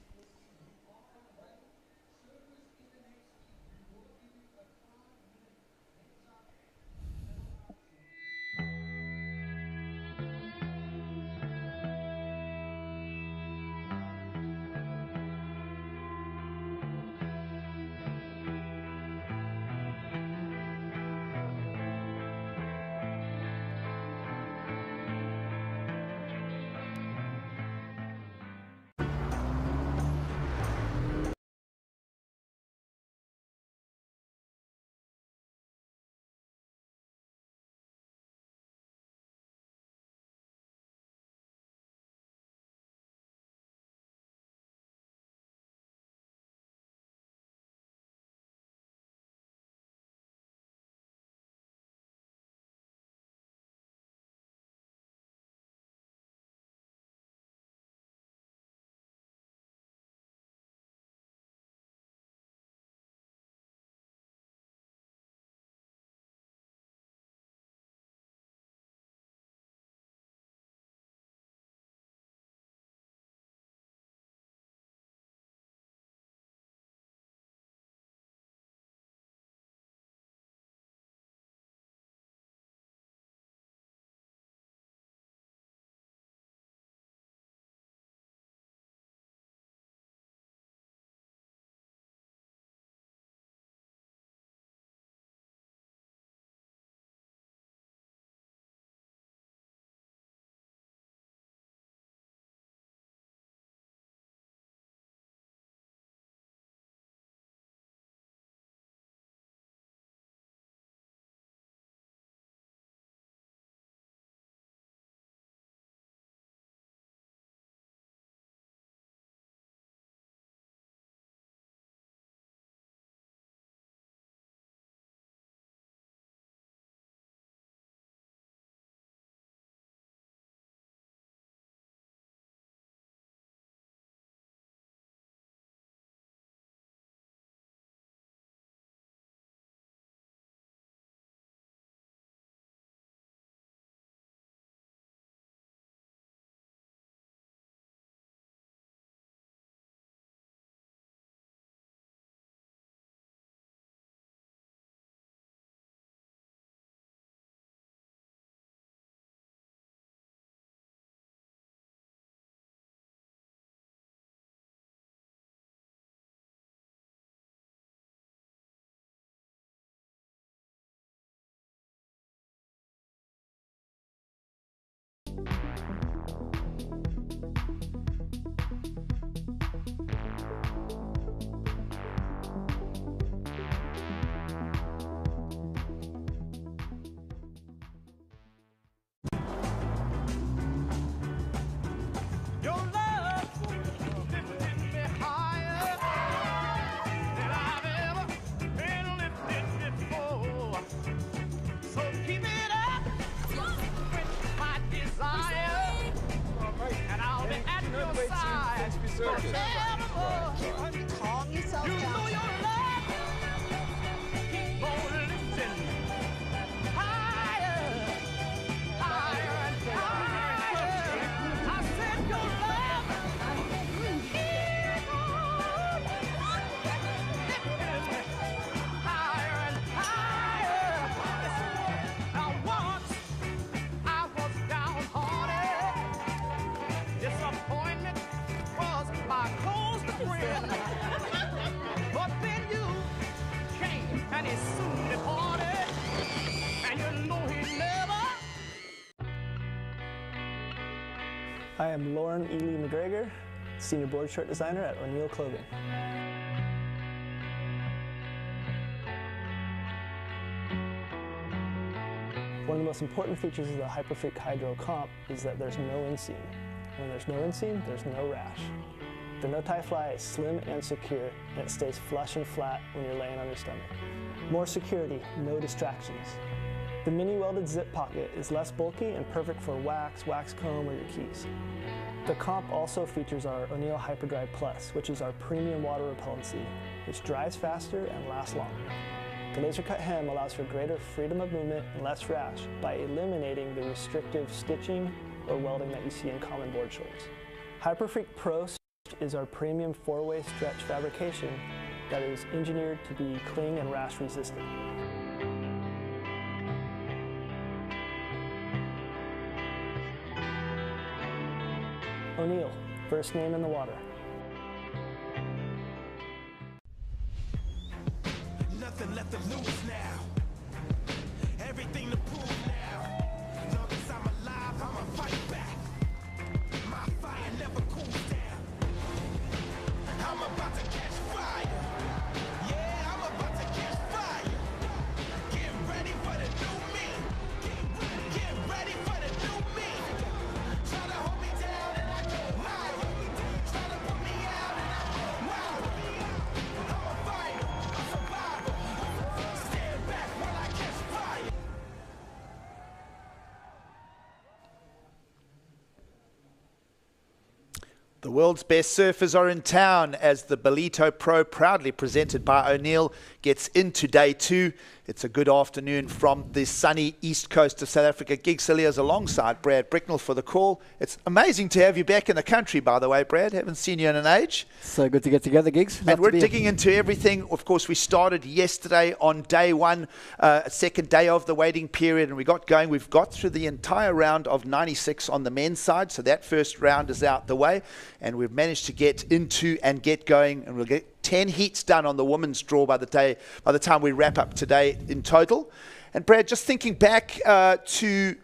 Calm yourself down. I am Lauren Ely McGregor, Senior Board Shirt Designer at O'Neill Clothing. One of the most important features of the Hyperfreak Hydro Comp is that there's no inseam. When there's no inseam, there's no rash. The no-tie fly is slim and secure, and it stays flush and flat when you're laying on your stomach. More security, no distractions. The mini welded zip pocket is less bulky and perfect for wax, wax comb, or your keys. The Comp also features our O'Neill Hyperdry Plus, which is our premium water repellency, which dries faster and lasts longer. The laser cut hem allows for greater freedom of movement and less rash by eliminating the restrictive stitching or welding that you see in common board shorts. Hyperfreak Pro is our premium 4-way stretch fabrication that is engineered to be cling and rash resistant. O'Neill, first name in the water. Nothing left to lose now. Everything to prove now. Long as I'm alive, I'ma fight back. My fire never cools down. I'm about to catch fire. Yeah, I'm about to catch fire. Get ready for the new me. Get ready for the new me. Try to hold me down and I go higher. Try to put me out and I go wilder. I'm a fighter, a survivor. Stand back while I catch fire. The world's best surfers are in town as the Ballito Pro, proudly presented by O'Neill, gets into day 2. It's a good afternoon from the sunny east coast of South Africa. Gig Cilliers alongside Brad Bricknell for the call. It's amazing to have you back in the country, by the way, Brad. Haven't seen you in an age. So good to get together, Gigs. And we're digging into everything. Of course, we started yesterday on day 1, second day of the waiting period, and we got going. We've got through the entire round of 96 on the men's side, so that first round is out the way, and we've managed to get into and get going, and we'll get 10 heats done on the women's draw by the time we wrap up today in total. And Brad, just thinking back to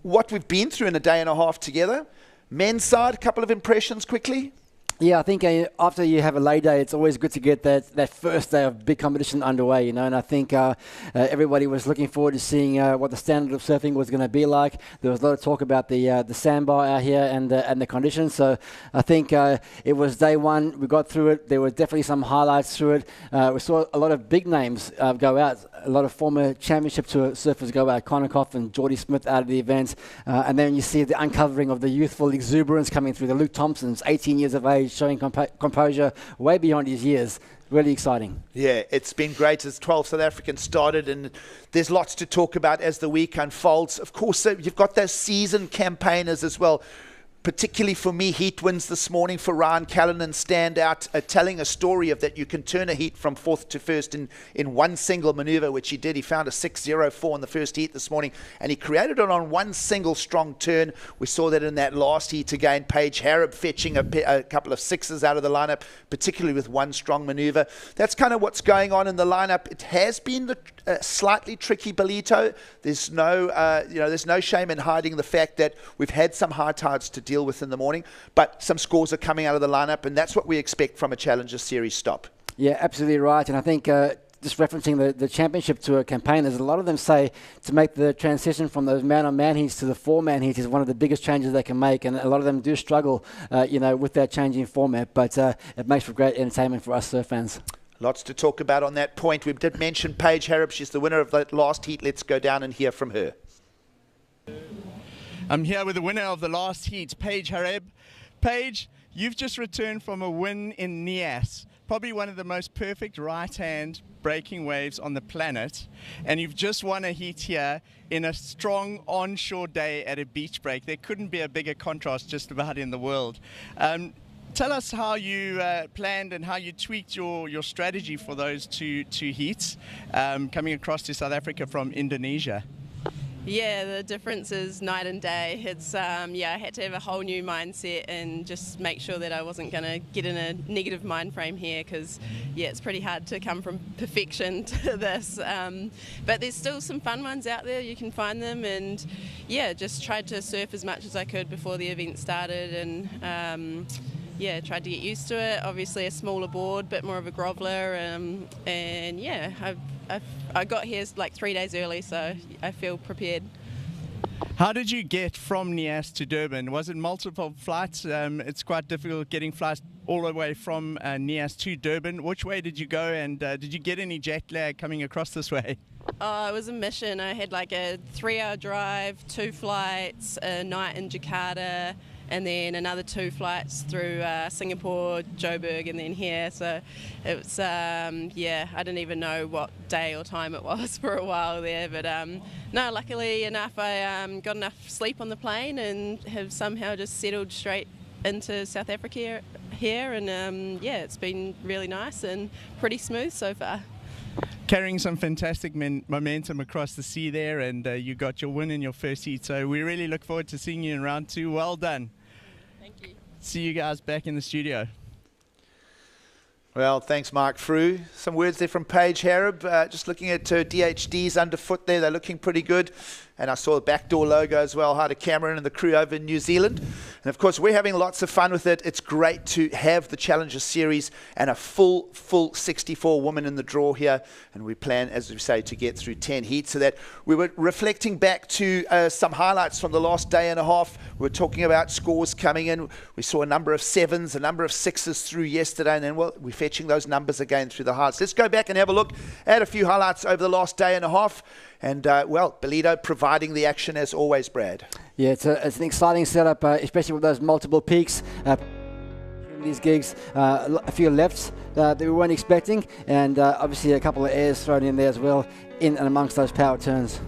what we've been through in a day and a half together, men's side, a couple of impressions quickly. Yeah, I think after you have a lay day, it's always good to get that first day of big competition underway, you know, and I think everybody was looking forward to seeing what the standard of surfing was going to be like. There was a lot of talk about the sandbar out here and the conditions, so I think it was day 1. We got through it. There were definitely some highlights through it. We saw a lot of big names go out, a lot of former championship tour surfers go out, Konikoff and Geordie Smith out of the event, and then you see the uncovering of the youthful exuberance coming through. The Luke Thompsons, 18 years of age, showing composure way beyond his years. Really exciting. Yeah, it's been great as 12 South Africans started, and there's lots to talk about as the week unfolds. Of course, you've got those seasoned campaigners as well. Particularly for me, heat wins this morning for Ryan Callanan stand out, telling a story of that you can turn a heat from 4th to 1st in one single maneuver, which he did. He found a 6.04 in the first heat this morning, and he created it on one single strong turn. We saw that in that last heat again. Paige Harrop fetching a couple of 6s out of the lineup, particularly with one strong maneuver. That's kind of what's going on in the lineup. It has been the slightly tricky Ballito. There's no shame in hiding the fact that we've had some high tides to deal with in the morning, but some scores are coming out of the lineup, and that's what we expect from a Challenger Series stop. Yeah, absolutely right. And I think just referencing the championship tour campaigners, a lot of them say to make the transition from those man-on-man heats to the 4-man heats is one of the biggest changes they can make, and a lot of them do struggle with that changing format, but it makes for great entertainment for us surf fans. Lots to talk about on that point. We did mention Paige Harrop. She's the winner of that last heat. Let's go down and hear from her. I'm here with the winner of the last heat, Paige Harrop. Paige, you've just returned from a win in Nias, probably one of the most perfect right-hand breaking waves on the planet, and you've just won a heat here in a strong onshore day at a beach break. There couldn't be a bigger contrast just about in the world. Tell us how you planned and how you tweaked your strategy for those two heats coming across to South Africa from Indonesia. Yeah, the difference is night and day. It's I had to have a whole new mindset and just make sure that I wasn't going to get in a negative mind frame here, because it's pretty hard to come from perfection to this. But there's still some fun ones out there. You can find them, and just tried to surf as much as I could before the event started, and tried to get used to it. Obviously a smaller board, bit more of a groveler, I got here like 3 days early, so I feel prepared. How did you get from Nias to Durban? Was it multiple flights? It's quite difficult getting flights all the way from Nias to Durban. Which way did you go, and did you get any jet lag coming across this way? Oh, it was a mission. I had like a 3-hour drive, 2 flights, a night in Jakarta, and then another 2 flights through Singapore, Joburg, and then here. So it was, I didn't even know what day or time it was for a while there. But no, luckily enough, I got enough sleep on the plane and have somehow just settled straight into South Africa here. And it's been really nice and pretty smooth so far. Carrying some fantastic momentum across the sea there, and you got your win in your first heat. So we really look forward to seeing you in round 2. Well done. Thank you. See you guys back in the studio. Well, thanks, Mark Frew. Some words there from Paige Harab. Just looking at DHD's underfoot there, they're looking pretty good. And I saw the backdoor logo as well. Hi to Cameron and the crew over in New Zealand. And of course, we're having lots of fun with it. It's great to have the Challenger Series and a full 64 women in the draw here. And we plan, as we say, to get through 10 heats. So that we were reflecting back to some highlights from the last day and a half. We were talking about scores coming in. We saw a number of 7s, a number of 6s through yesterday. And then, we're fetching those numbers again through the highlights. Let's go back and have a look at a few highlights over the last day and a half. And, Ballito providing the action as always, Brad. Yeah, it's an exciting setup, especially with those multiple peaks. These gigs, a few lefts that we weren't expecting, and obviously a couple of airs thrown in there as well, in and amongst those power turns.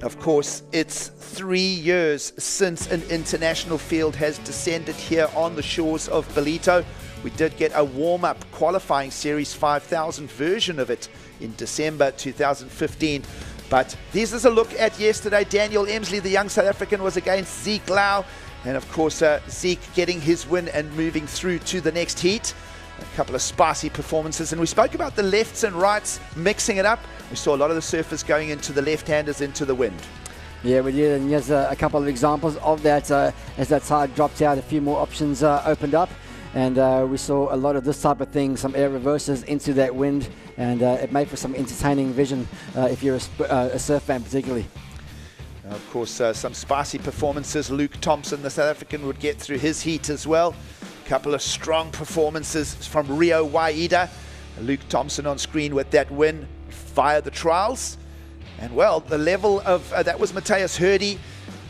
Of course, it's 3 years since an international field has descended here on the shores of Ballito. We did get a warm-up qualifying Series 5000 version of it in December 2015. But this is a look at yesterday. Daniel Emsley, the young South African, was against Zeke Lau. And of course, Zeke getting his win and moving through to the next heat. A couple of spicy performances. And we spoke about the lefts and rights, mixing it up. We saw a lot of the surfers going into the left-handers into the wind. Yeah, we did. And here's a couple of examples of that. As that tide dropped out, a few more options opened up. And we saw a lot of this type of thing, some air reverses into that wind, and it made for some entertaining vision if you're a surf fan particularly. Of course, some spicy performances. Luke Thompson, the South African, would get through his heat as well. A couple of strong performances from Rio Waida. Luke Thompson on screen with that win via the trials. And well, the level of, that was Matthias Hurdy.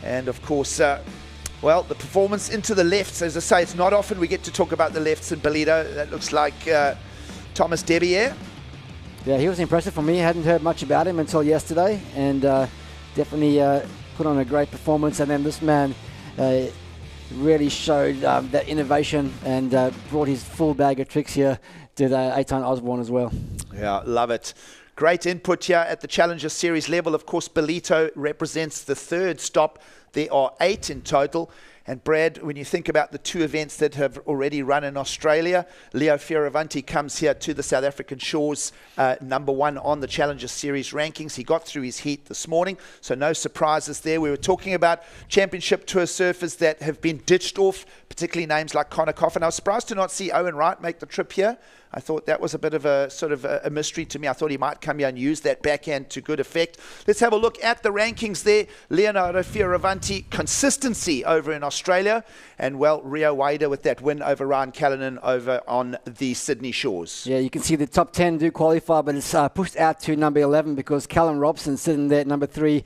And of course, well, the performance into the lefts, as I say, it's not often we get to talk about the lefts in Ballito. That looks like Thomas Debier. Yeah, he was impressive for me. I hadn't heard much about him until yesterday, and definitely put on a great performance. And then this man really showed that innovation and brought his full bag of tricks here. Did Eitan Osborne as well. Yeah, love it. Great input here at the Challenger Series level. Of course, Ballito represents the 3rd stop. There are 8 in total. And Brad, when you think about the 2 events that have already run in Australia, Leo Fioravanti comes here to the South African shores, number 1 on the Challenger Series rankings. He got through his heat this morning, so no surprises there. We were talking about Championship Tour surfers that have been ditched off, particularly names like Connor Coffin. I was surprised to not see Owen Wright make the trip here. I thought that was a bit of a sort of a mystery to me. I thought he might come here and use that backhand to good effect. Let's have a look at the rankings there. Leonardo Fioravanti, consistency over in Australia. Australia. And, well, Rio Waida with that win over Ryan Callanan over on the Sydney shores. Yeah, you can see the top 10 do qualify, but it's pushed out to number 11 because Callum Robson sitting there at number 3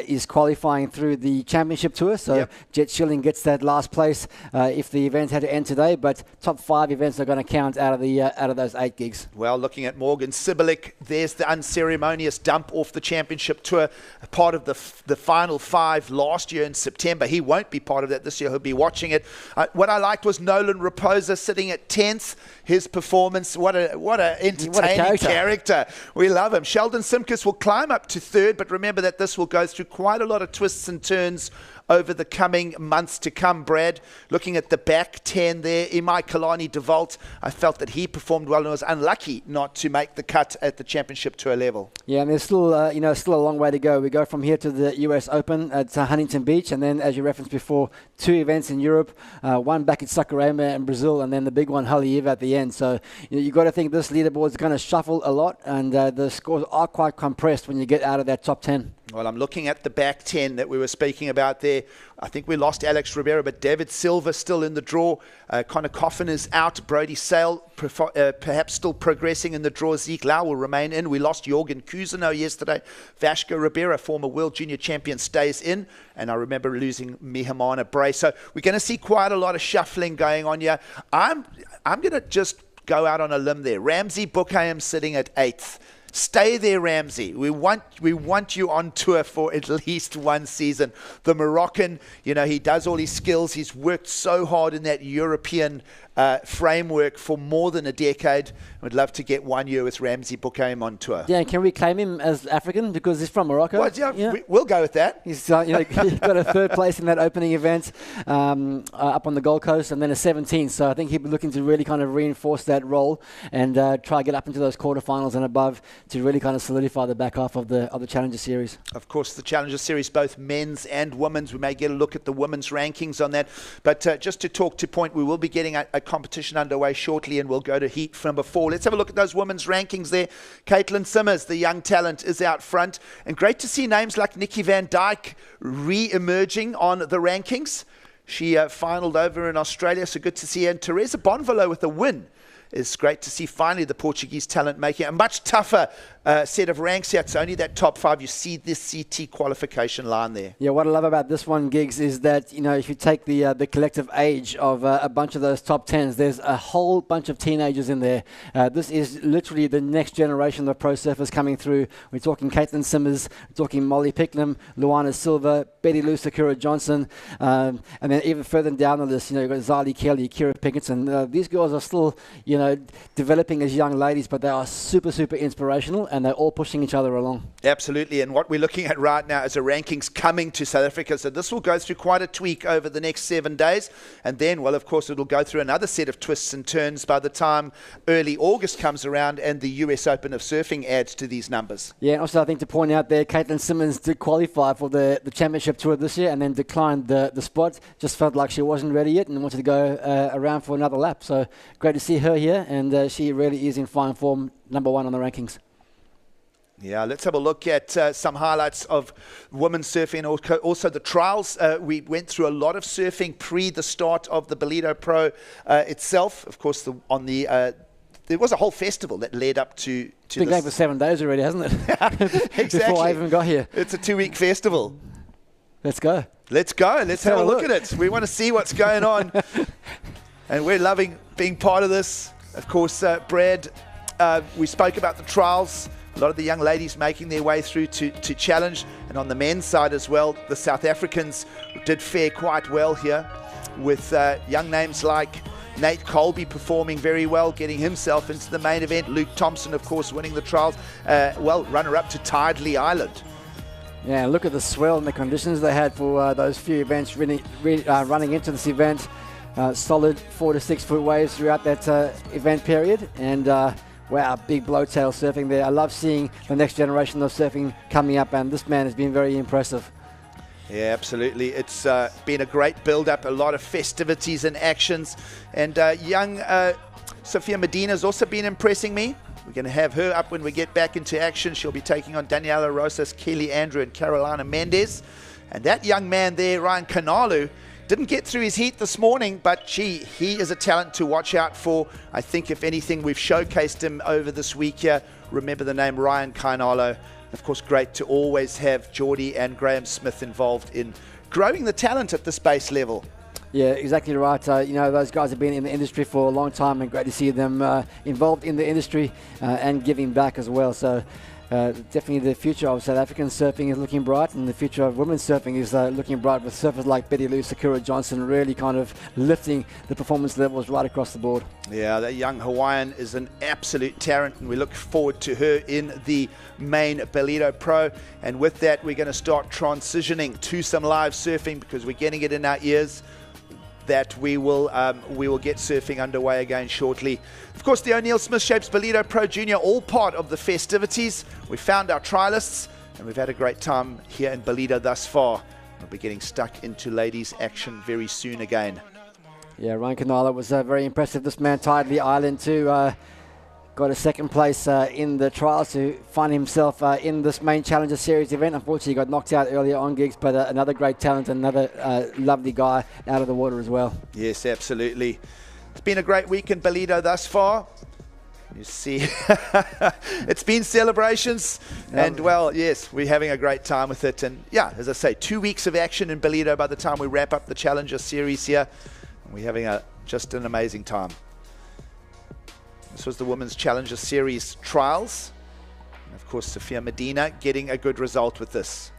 is qualifying through the championship tour. So Jet Schilling gets that last place if the event had to end today. But top 5 events are going to count out of those 8 gigs. Well, looking at Morgan Sibilik, there's the unceremonious dump off the championship tour, part of the final 5 last year in September. He won't be part of that this year. He'll be watching it. What I liked was Nolan Raposa sitting at 10th. His performance, what a entertaining character. We love him. Sheldon Simkus will climb up to 3rd, but remember that this will go through quite a lot of twists and turns over the coming months to come, Brad. Looking at the back 10 there, Imai Kalani DeVault, I felt that he performed well and was unlucky not to make the cut at the championship tour level. Yeah, and there's still, still a long way to go. We go from here to the US Open at Huntington Beach, and then, as you referenced before, 2 events in Europe, one back at Saquarema in Brazil, and then the big one, Haleiwa, at the end. So you've got to think this leaderboard is going to shuffle a lot, and the scores are quite compressed when you get out of that top 10. Well, I'm looking at the back 10 that we were speaking about there. I think we lost Alex Ribeiro, but David Silva still in the draw. Connor Coffin is out. Brody Sale perhaps still progressing in the draw. Zeke Lau will remain in. We lost Jorgen Cousineau yesterday. Vasco Ribeiro, former world junior champion, stays in. And I remember losing Mihamana Bray. So we're going to see quite a lot of shuffling going on here. I'm going to just go out on a limb there. Ramsey Bukhayem sitting at 8th. Stay there, Ramsey. We want you on tour for at least one season. The Moroccan, he does all his skills. He's worked so hard in that European framework for more than a decade. We'd love to get 1 year with Ramsey Bukhayem on tour. Yeah, can we claim him as African because he's from Morocco? Well, yeah. We'll go with that. He's he got a 3rd place in that opening event up on the Gold Coast, and then a 17th. So I think he'll be looking to really kind of reinforce that role and try to get up into those quarterfinals and above to really kind of solidify the back half of the Challenger Series. Of course, the Challenger Series, both men's and women's. We may get a look at the women's rankings on that. But just to talk to point, we will be getting a competition underway shortly, and we'll go to heat number 4. Let's have a look at those women's rankings there. Caity Simmers, the young talent, is out front. And great to see names like Nikki Van Dijk re-emerging on the rankings. She finaled over in Australia, so good to see her. And Teresa Bonvalot with a win. It's great to see finally the Portuguese talent making a much tougher set of ranks here. It's only that top 5. You see this CT qualification line there. Yeah, what I love about this one, Giggs, is that, if you take the collective age of a bunch of those top 10s, there's a whole bunch of teenagers in there. This is literally the next generation of pro surfers coming through. We're talking Caity Simmers, we're talking Molly Pickham, Luana Silva, Betty Lou Sakura Johnson, and then even further down the list, you've got Zali Kelly, Kira Pinkerton. These girls are still, developing as young ladies, but they are super, super inspirational, and they're all pushing each other along. Absolutely, and what we're looking at right now is the rankings coming to South Africa. So this will go through quite a tweak over the next 7 days, and then, well, of course, it'll go through another set of twists and turns by the time early August comes around and the US Open of Surfing adds to these numbers. Yeah, and also I think to point out there, Caity Simmons did qualify for the championship tour this year and then declined the spot. Just felt like she wasn't ready yet and wanted to go around for another lap. So great to see her here, and she really is in fine form, number 1 on the rankings. Yeah, let's have a look at some highlights of women's surfing and also the trials. We went through a lot of surfing pre the start of the Ballito Pro itself. Of course, there was a whole festival that led up to it's been going for 7 days already, hasn't it? Exactly. Before I even got here. It's a 2-week festival. Let's go. Let's go. Let's have a look at it. We want to see what's going on. And we're loving being part of this. Of course, Brad, we spoke about the trials. A lot of the young ladies making their way through to challenge. And on the men's side as well, the South Africans did fare quite well here with young names like Nate Colby performing very well, getting himself into the main event. Luke Thompson, of course, winning the trials. Runner-up to Tidely Island. Yeah, look at the swell and the conditions they had for those few events running into this event. Solid 4 to 6 foot waves throughout that event period. And wow, big blowtail surfing there. I love seeing the next generation of surfing coming up, and this man has been very impressive. Yeah, absolutely. It's been a great build-up, a lot of festivities and actions. And young Sophia Medina has also been impressing me. We're going to have her up when we get back into action. She'll be taking on Daniela Rosas, Kelly Andrew, and Carolina Mendez. And that young man there, Ryan Kanalu, Didn't get through his heat this morning, but he is a talent to watch out for. I think, if anything, we've showcased him over this week here. Remember the name Ryan Kainalo. Of course, great to always have Geordie and Graham Smith involved in growing the talent at this base level. Yeah, exactly right. Those guys have been in the industry for a long time, and great to see them involved in the industry and giving back as well. So definitely the future of South African surfing is looking bright, and the future of women's surfing is looking bright, with surfers like Betty Lou, Sakura Johnson really kind of lifting the performance levels right across the board. Yeah, that young Hawaiian is an absolute talent, and we look forward to her in the main Ballito Pro. And with that, we're going to start transitioning to some live surfing, because we're getting it in our ears that we will get surfing underway again shortly. Of course, the O'Neill Smith Shapes Ballito Pro Junior, all part of the festivities. We found our trialists, and we've had a great time here in Ballito thus far. We'll be getting stuck into ladies action very soon again. Yeah, Ryan Canala was very impressive. This man tied the island to got a second place in the trials to find himself in this main Challenger Series event. Unfortunately, he got knocked out earlier on gigs, but another great talent, another lovely guy out of the water as well. Yes, absolutely. It's been a great week in Ballito thus far. You see, it's been celebrations, and well, yes, we're having a great time with it. And yeah, as I say, 2 weeks of action in Ballito by the time we wrap up the Challenger Series here. And we're having just an amazing time. This was the Women's Challenger Series trials. And of course, Sophia Medina getting a good result with this.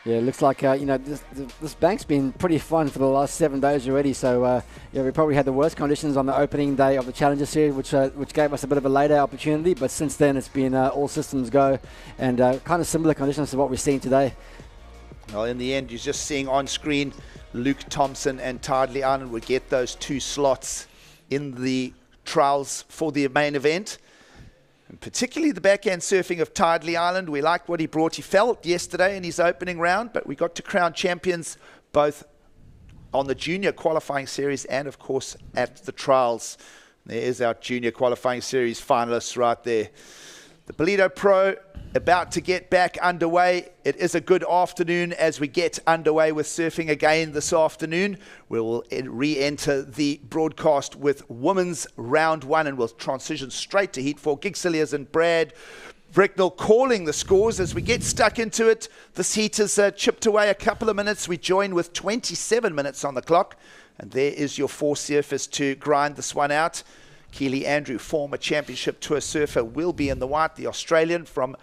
Yeah, it looks like, this bank's been pretty fun for the last 7 days already. So, we probably had the worst conditions on the opening day of the Challenger Series, which gave us a bit of a later opportunity. But since then, it's been all systems go, and kind of similar conditions to what we're seeing today. Well, in the end, you're just seeing on screen Luke Thompson and Tardley Island would get those 2 slots in the trials for the main event. And particularly the backhand surfing of Tardley Island. We liked what he brought. He fell yesterday in his opening round, but we got to crown champions both on the junior qualifying series and, of course, at the trials. There is our junior qualifying series finalists right there. The Ballito Pro about to get back underway. It is a good afternoon as we get underway with surfing again this afternoon. We will re-enter the broadcast with women's round 1, and we'll transition straight to Heat 4. Gig Cilliers and Brad Bricknell calling the scores as we get stuck into it. This heat has chipped away a couple of minutes. We join with 27 minutes on the clock, and there is your 4 surfers to grind this one out. Keely Andrew, former championship tour surfer, will be in the white, the Australian from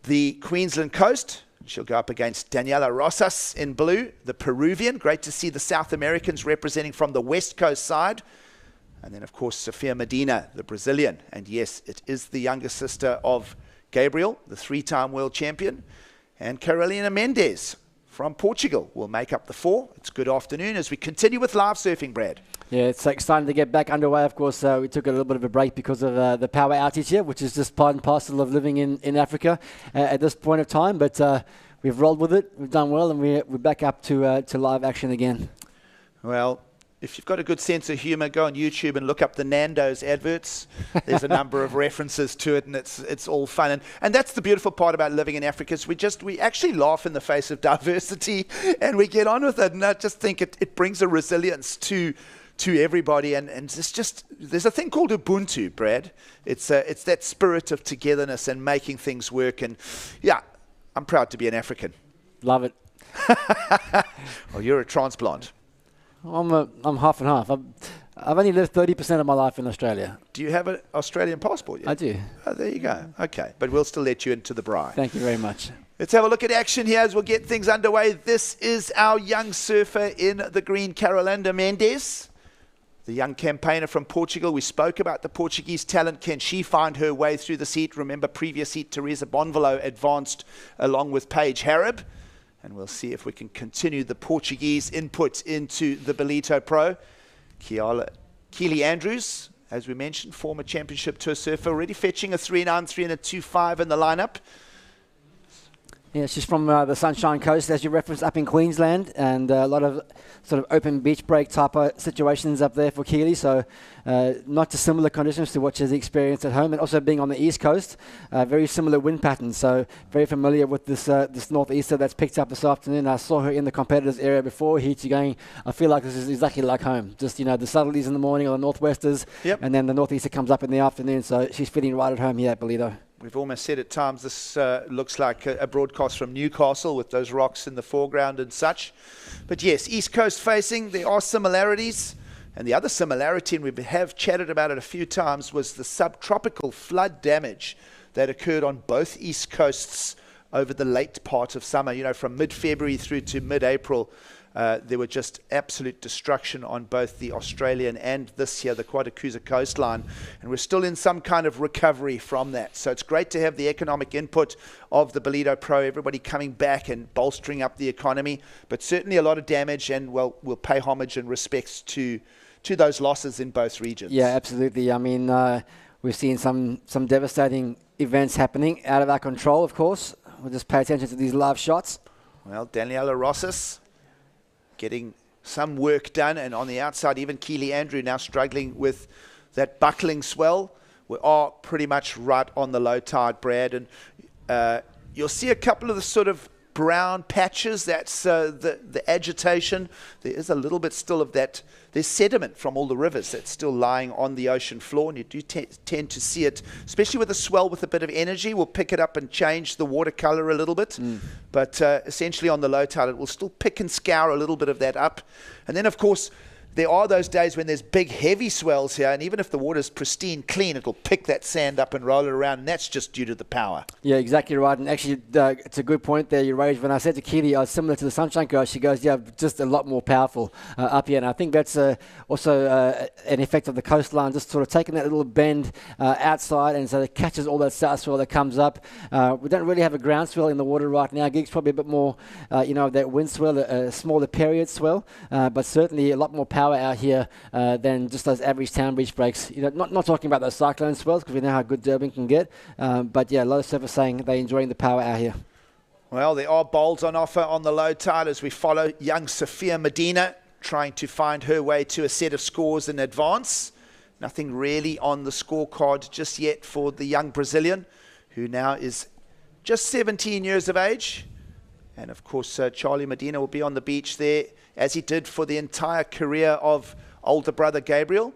the Queensland coast. She'll go up against Daniela Rosas in blue, the Peruvian. Great to see the South Americans representing from the West Coast side. And then, of course, Sophia Medina, the Brazilian. And yes, it is the younger sister of Gabriel, the 3-time world champion. And Carolina Mendes from Portugal will make up the 4. It's good afternoon as we continue with live surfing, Brad. Yeah, it's exciting to get back underway. Of course, we took a little bit of a break because of the power outage here, which is just part and parcel of living in Africa at this point of time. But we've rolled with it. We've done well, and we're back up to live action again. Well, if you've got a good sense of humor, go on YouTube and look up the Nando's adverts. There's a number of references to it, and it's all fun. And that's the beautiful part about living in Africa is we actually laugh in the face of diversity, and we get on with it. And I just think it brings a resilience to everybody, and it's just, there's a thing called Ubuntu, Brad. It's that spirit of togetherness and making things work. And yeah, I'm proud to be an African. Love it. Well, you're a transplant. I'm half and half. I've only lived 30% of my life in Australia. Do you have an Australian passport yet? I do. Oh, there you go. Okay, but we'll still let you into the braai. Thank you very much. Let's have a look at action here as we'll get things underway. This is our young surfer in the green, Carolina Mendes, the young campaigner from Portugal. We spoke about the Portuguese talent. Can she find her way through the heat? Remember, previous heat, Teresa Bonvalot advanced along with Paige Harrib. And we'll see if we can continue the Portuguese input into the Ballito Pro. Keely Andrews, as we mentioned, former championship tour surfer, already fetching a 3.93 and a 2.5 in the lineup. Yeah, she's from the Sunshine Coast, as you referenced, up in Queensland, and a lot of sort of open beach break type of situations up there for Keely. So not dissimilar conditions to what she's experienced at home, and also being on the East Coast, very similar wind patterns. So very familiar with this this northeaster that's picked up this afternoon. I saw her in the competitors area before heat. Going, I feel like this is exactly like home. Just the southerlies in the morning or the northwesters, and then the northeaster comes up in the afternoon. So she's feeling right at home here at Ballito. We've almost said at times this looks like a broadcast from Newcastle with those rocks in the foreground and such. But yes, East Coast facing, there are similarities. And the other similarity, and we have chatted about it a few times, was the subtropical flood damage that occurred on both East Coasts over the late part of summer. You know, from mid-February through to mid-April, there were just absolute destruction on both the Australian and this year, the Quadacuza coastline. And we're still in some kind of recovery from that. So it's great to have the economic input of the Ballito Pro, everybody coming back and bolstering up the economy. But certainly a lot of damage, and we'll pay homage and respects to those losses in both regions. Yeah, absolutely. I mean, we've seen some devastating events happening out of our control, of course. We'll just pay attention to these live shots. Well, Daniela Rosas getting some work done, and on the outside, even Keely Andrew now struggling with that buckling swell. We are pretty much right on the low tide, Brad, and you'll see a couple of the sort of brown patches. That's the agitation. There is a little bit still of that. There's sediment from all the rivers that's still lying on the ocean floor, and you do tend to see it, especially with a swell with a bit of energy. We'll pick it up and change the water color a little bit. But essentially on the low tide, it will still pick and scour a little bit of that up. And then, of course, there are those days when there's big, heavy swells here, and even if the water's pristine, clean, it'll pick that sand up and roll it around, and that's just due to the power. Yeah, exactly right. And actually, it's a good point there you raised. When I said to Keely, I was similar to the Sunshine Coast, she goes, yeah, just a lot more powerful up here. And I think that's also an effect of the coastline, just sort of taking that little bend outside, and so it catches all that south swell that comes up. We don't really have a ground swell in the water right now. Gig's probably a bit more, that wind swell, a smaller period swell, but certainly a lot more power out here than just those average town beach breaks. Not talking about those cyclone swells, because we know how good Durban can get. But yeah, a lot of surfers saying they're enjoying the power out here. Well, there are bowls on offer on the low tide as we follow young Sophia Medina trying to find her way to a set of scores in advance. Nothing really on the scorecard just yet for the young Brazilian, who now is just 17 years of age. And of course, Charlie Medina will be on the beach there, as he did for the entire career of older brother Gabriel.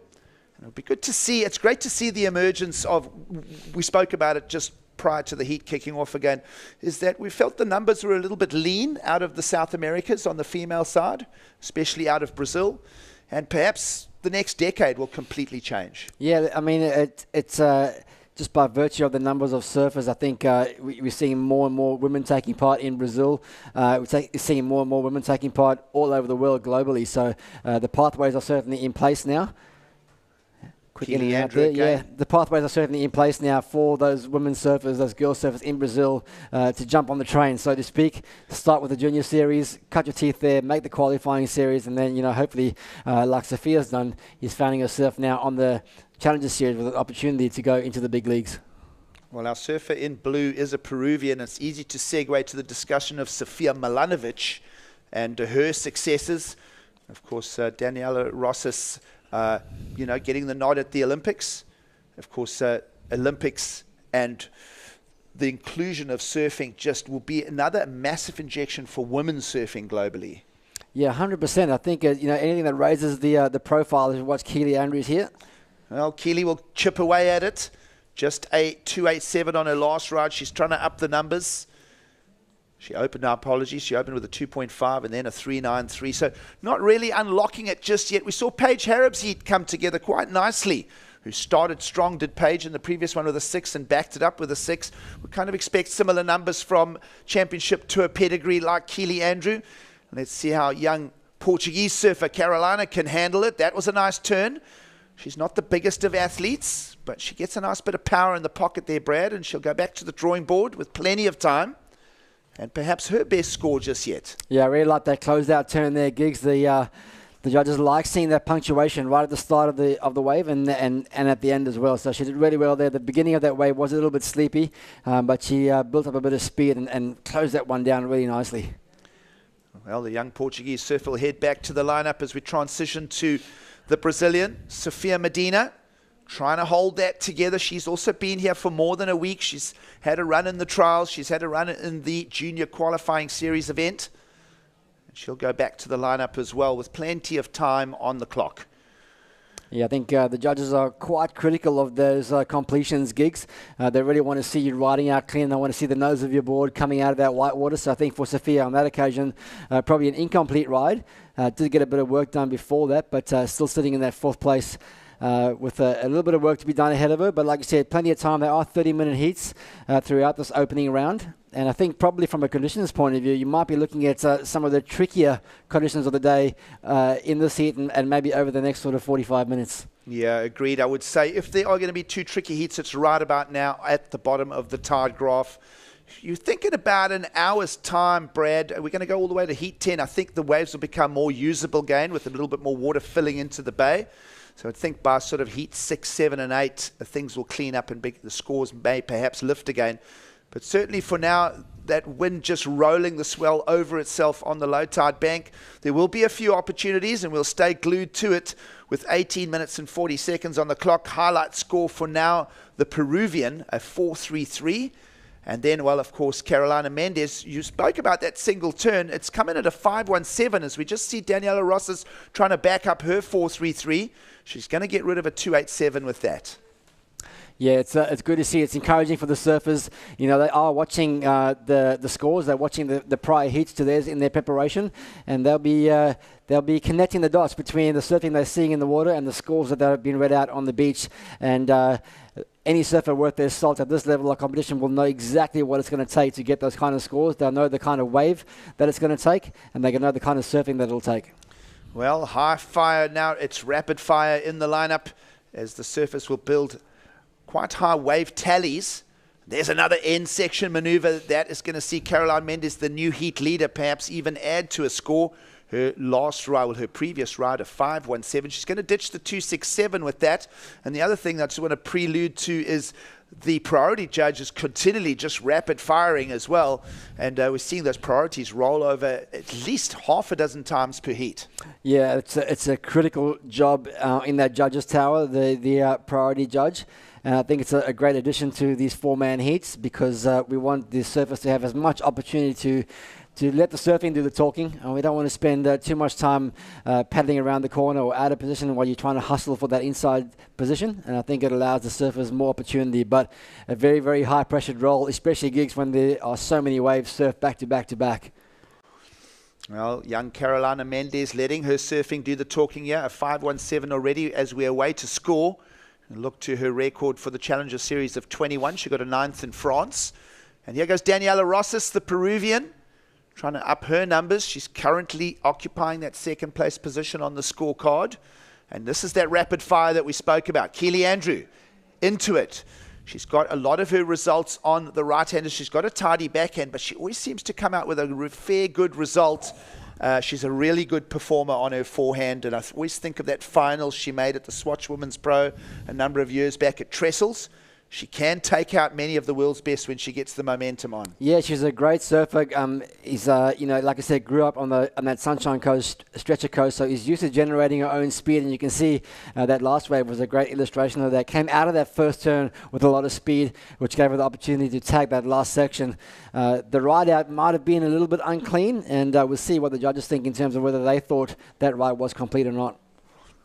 And it'll be good to see. It's great to see the emergence of, we spoke about it just prior to the heat kicking off again, is that we felt the numbers were a little bit lean out of the South Americas on the female side, especially out of Brazil. And perhaps the next decade will completely change. Yeah, I mean, it's just by virtue of the numbers of surfers, I think we're seeing more and more women taking part in Brazil. We're seeing more and more women taking part all over the world globally. So the pathways are certainly in place now. Quick in and out there. Yeah, the pathways are certainly in place now for those women surfers, those girl surfers in Brazil to jump on the train, so to speak. Start with the junior series, cut your teeth there, make the qualifying series, and then, hopefully, like Sophia's done, is finding herself now on the Challenger Series with an opportunity to go into the big leagues. Well, our surfer in blue is a Peruvian. It's easy to segue to the discussion of Sofia Milanovic and her successes. Of course, Daniela Rosas, getting the nod at the Olympics. Of course, Olympics and the inclusion of surfing just will be another massive injection for women's surfing globally. Yeah, 100%. I think, anything that raises the profile is what's Keely Andrews here. Well, Keely will chip away at it. Just a 287 on her last ride. She's trying to up the numbers. She opened with a 2.5 and then a 393. So not really unlocking it just yet. We saw Paige Harrob's heat come together quite nicely, who started strong, did Paige in the previous one with a 6 and backed it up with a 6. We kind of expect similar numbers from Championship Tour pedigree like Keely Andrew. Let's see how young Portuguese surfer Carolina can handle it. That was a nice turn. She's not the biggest of athletes, but she gets a nice bit of power in the pocket there, Brad, and she'll go back to the drawing board with plenty of time. And perhaps her best score just yet. Yeah, I really like that closeout turn there, Giggs. The the judges like seeing that punctuation right at the start of the wave and at the end as well. So she did really well there. The beginning of that wave was a little bit sleepy, but she built up a bit of speed and closed that one down really nicely. Well, the young Portuguese surfer will head back to the lineup as we transition to the Brazilian, Sofia Medina, trying to hold that together. She's also been here for more than a week. She's had a run in the trials. She's had a run in the junior qualifying series event. And she'll go back to the lineup as well with plenty of time on the clock. Yeah, I think the judges are quite critical of those completions gigs. They really want to see you riding out clean. They want to see the nose of your board coming out of that white water. So I think for Sophia on that occasion, probably an incomplete ride. Did get a bit of work done before that, but still sitting in that 4th place with a little bit of work to be done ahead of her. But like I said, plenty of time. There are 30-minute heats throughout this opening round. And I think probably from a conditions point of view, you might be looking at some of the trickier conditions of the day in this heat and maybe over the next sort of 45 minutes. Yeah, agreed. I would say if there are going to be 2 tricky heats, it's right about now at the bottom of the tide graph. You're thinking about an hour's time, Brad. We're going to go all the way to heat 10. I think the waves will become more usable again with a little bit more water filling into the bay. So I think by sort of heat 6, 7, and 8, things will clean up and the scores may perhaps lift again. But certainly for now, that wind just rolling the swell over itself on the low tide bank. There will be a few opportunities and we'll stay glued to it with 18 minutes and 40 seconds on the clock. Highlight score for now, the Peruvian, a 4.33. And then, well, of course, Carolina Mendes, you spoke about that single turn. It's come in at a 5.17 as we just see Daniela Rosas trying to back up her 4.33. She's going to get rid of a 2.87 with that. Yeah, it's good to see. It's encouraging for the surfers. You know, they are watching the scores. They're watching the prior heats to theirs in their preparation, and they'll be connecting the dots between the surfing they're seeing in the water and the scores that have been read out on the beach. And any surfer worth their salt at this level of competition will know exactly what it's going to take to get those kind of scores. They'll know the kind of wave that it's going to take, and they can know the kind of surfing that it'll take. Well, high fire now. It's rapid fire in the lineup as the surfers will build quite high wave tallies. There's another end section maneuver that is going to see Caroline Mendes, the new heat leader, perhaps even add to a score. Her last ride, well, her previous ride, a 5.17. She's going to ditch the 2.67 with that. And the other thing that I just want to prelude to is the priority judges continually just rapid firing as well. And we're seeing those priorities roll over at least half a dozen times per heat. Yeah, it's a critical job in that judges tower, the priority judge. And I think it's a great addition to these 4-man heats because we want the surfers to have as much opportunity to let the surfing do the talking. And we don't want to spend too much time paddling around the corner or out of position while you're trying to hustle for that inside position. And I think it allows the surfers more opportunity. But a very, very high-pressured roll, especially gigs when there are so many waves surfed back to back to back. Well, young Carolina Mendes letting her surfing do the talking here. A 5.17 already as we away to score. And look to her record for the Challenger Series of 21. She got a 9th in France. And here goes Daniela Rosas, the Peruvian, trying to up her numbers. She's currently occupying that 2nd place position on the scorecard. And this is that rapid fire that we spoke about. Keely Andrew into it. She's got a lot of her results on the right-hander. She's got a tidy backhand, but she always seems to come out with a fair good result. She's a really good performer on her forehand, and I always think of that final she made at the Swatch Women's Pro a number of years back at Trestles. She can take out many of the world's best when she gets the momentum on. Yeah, she's a great surfer. He's like I said, grew up on that Sunshine Coast, Stretcher Coast, so he's used to generating her own speed. And you can see that last wave was a great illustration of that. Came out of that first turn with a lot of speed, which gave her the opportunity to tag that last section. The ride out might have been a little bit unclean, and we'll see what the judges think in terms of whether they thought that ride was complete or not.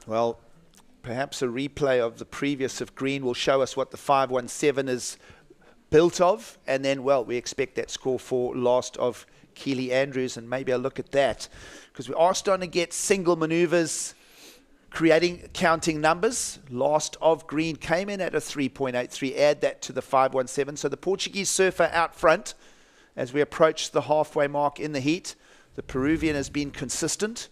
Well, perhaps a replay of the previous of green will show us what the 5.17 is built of. And then, well, we expect that score for last of Keely Andrews. And maybe I'll look at that because we are starting to get single maneuvers creating counting numbers. Last of green came in at a 3.83. Add that to the 5.17. So the Portuguese surfer out front as we approach the halfway mark in the heat. The Peruvian has been consistent.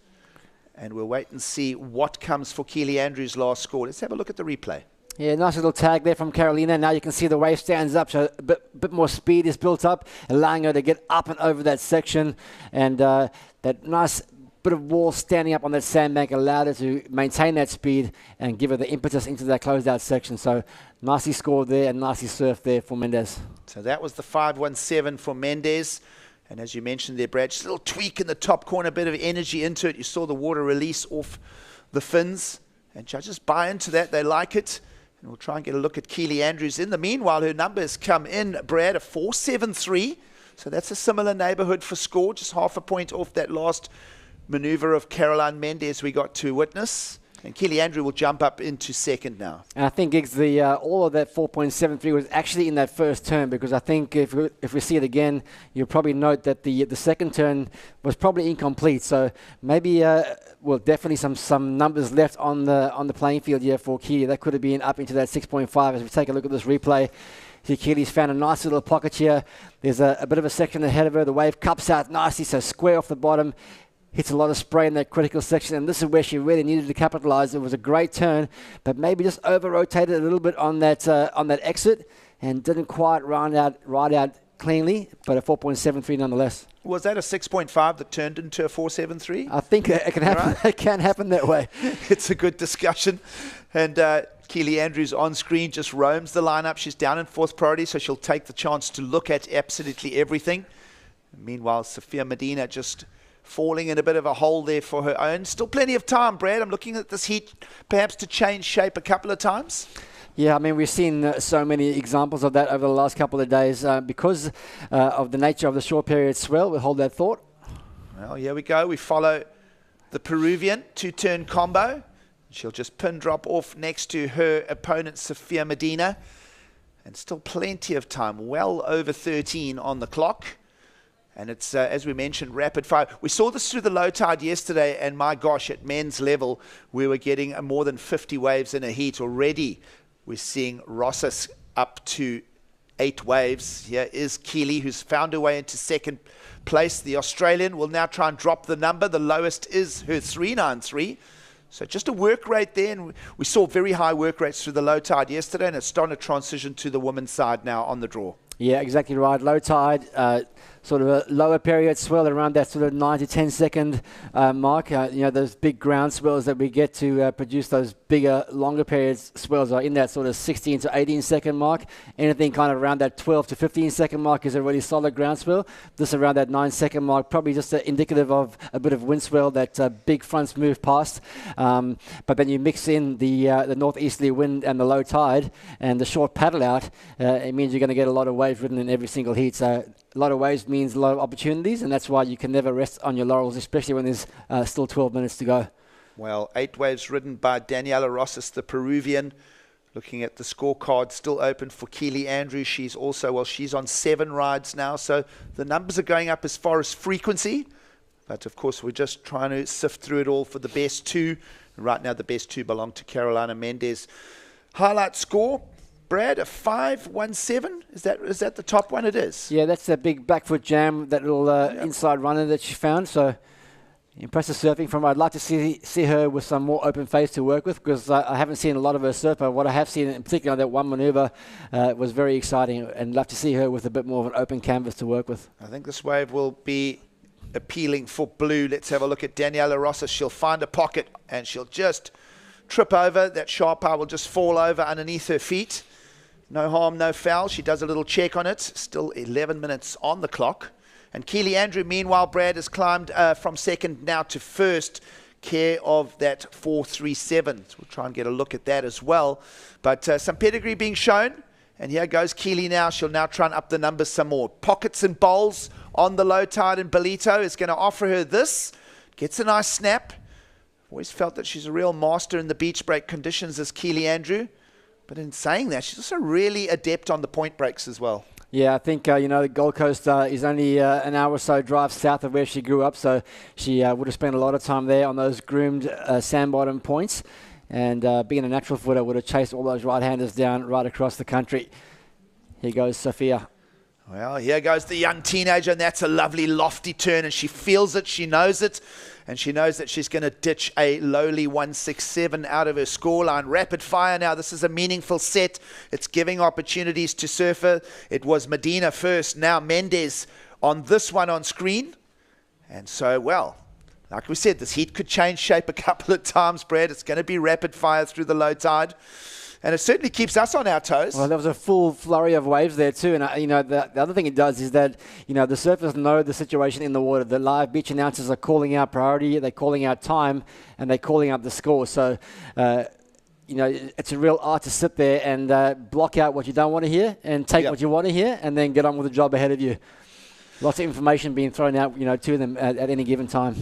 And we'll wait and see what comes for Keely Andrews' last score. Let's have a look at the replay. Yeah, nice little tag there from Carolina. Now you can see the wave stands up, so a bit more speed is built up, allowing her to get up and over that section. And that nice bit of wall standing up on that sandbank allowed her to maintain that speed and give her the impetus into that closed-out section. So nicely scored there and nicely surfed there for Mendes. So that was the 5.17 for Mendes. And as you mentioned there, Brad, just a little tweak in the top corner, a bit of energy into it. You saw the water release off the fins. And judges buy into that. They like it. And we'll try and get a look at Keely Andrews. In the meanwhile, her numbers come in, Brad, a 4.73. So that's a similar neighborhood for score, just half a point off that last maneuver of Caroline Mendes we got to witness. And Keely Andrew will jump up into second now. And I think Giggs, all of that 4.73 was actually in that first turn, because I think if we see it again, you'll probably note that the second turn was probably incomplete. So maybe, well, definitely some numbers left on the playing field here for Keely. That could have been up into that 6.5 as we take a look at this replay. See, Keely's found a nice little pocket here. There's a bit of a section ahead of her. The wave cups out nicely, so square off the bottom. Hits a lot of spray in that critical section, and this is where she really needed to capitalize. It was a great turn, but maybe just over-rotated a little bit on that exit and didn't quite ride out cleanly, but a 4.73 nonetheless. Was that a 6.5 that turned into a 4.73? I think it can happen. Right? It can happen that way. It's a good discussion. And Keely Andrews on screen just roams the lineup. She's down in fourth priority, so she'll take the chance to look at absolutely everything. Meanwhile, Sophia Medina just falling in a bit of a hole there for her own. Still plenty of time, Brad. I'm looking at this heat perhaps to change shape a couple of times. Yeah, I mean, we've seen so many examples of that over the last couple of days. Because of the nature of the short period swell, we'll hold that thought. Well, here we go. We follow the Peruvian two-turn combo. She'll just pin drop off next to her opponent, Sophia Medina. And still plenty of time, well over 13 on the clock. And it's, as we mentioned, rapid fire. We saw this through the low tide yesterday, and my gosh, at men's level, we were getting more than 50 waves in a heat already. We're seeing Rossas up to 8 waves. Here is Keely, who's found her way into second place. The Australian will now try and drop the number. The lowest is her 393. So just a work rate there, and we saw very high work rates through the low tide yesterday, and it's starting to transition to the women's side now on the draw. Yeah, exactly right. Low tide, sort of a lower period swell around that sort of 9 to 10 second mark. Those big ground swells that we get to produce those bigger, longer period swells are in that sort of 16 to 18 second mark. Anything kind of around that 12 to 15 second mark is a really solid ground swell. This around that 9 second mark, probably just indicative of a bit of wind swell that big fronts move past. But then you mix in the northeasterly wind and the low tide and the short paddle out, it means you're going to get a lot of waves ridden in every single heat. So a lot of waves means a lot of opportunities, and that's why you can never rest on your laurels, especially when there's still 12 minutes to go. Well, 8 waves ridden by Daniela Rossas, the Peruvian. Looking at the scorecard, still open for Keely Andrews. She's on 7 rides now, so the numbers are going up as far as frequency. But of course, we're just trying to sift through it all for the best 2. Right now, the best 2 belong to Carolina Mendes. Highlight score, Brad, a 5.17. Is that the top one? It is. Yeah, that's that big back foot jam, that little inside runner that she found. So impressive surfing from her. I'd like to see her with some more open face to work with, because I haven't seen a lot of her surf, but what I have seen, in particular that one maneuver, was very exciting, and love to see her with a bit more of an open canvas to work with. I think this wave will be appealing for blue. Let's have a look at Daniela Rossas. She'll find a pocket and she'll just trip over. That sharp eye will just fall over underneath her feet. No harm, no foul. She does a little check on it. Still 11 minutes on the clock. And Keely Andrew, meanwhile, Brad, has climbed from second now to first, care of that 4.37. So we'll try and get a look at that as well. But some pedigree being shown. And here goes Keely now. She'll now try and up the numbers some more. Pockets and bowls on the low tide, and Ballito is going to offer her this. Gets a nice snap. Always felt that she's a real master in the beach break conditions as Keely Andrew. But in saying that, she's also really adept on the point breaks as well. Yeah, I think, the Gold Coast is only an hour or so drive south of where she grew up, so she would have spent a lot of time there on those groomed sand bottom points. And being a natural footer, would have chased all those right-handers down right across the country. Here goes Sophia. Well, here goes the young teenager, and that's a lovely lofty turn, and she feels it, she knows it, and she knows that she's going to ditch a lowly 167 out of her scoreline. Rapid fire now. This is a meaningful set. It's giving opportunities to surfer. It was Medina first, now Mendes on this one on screen. And so, well, Like we said, this heat could change shape a couple of times, Brad. It's going to be rapid fire through the low tide. And it certainly keeps us on our toes. Well, there was a full flurry of waves there too. And, the other thing it does is that, the surfers know the situation in the water. The live beach announcers are calling out priority, they're calling out time, and they're calling out the score. So, it's a real art to sit there and block out what you don't want to hear and take what you want to hear and then get on with the job ahead of you. Lots of information being thrown out, to them at any given time.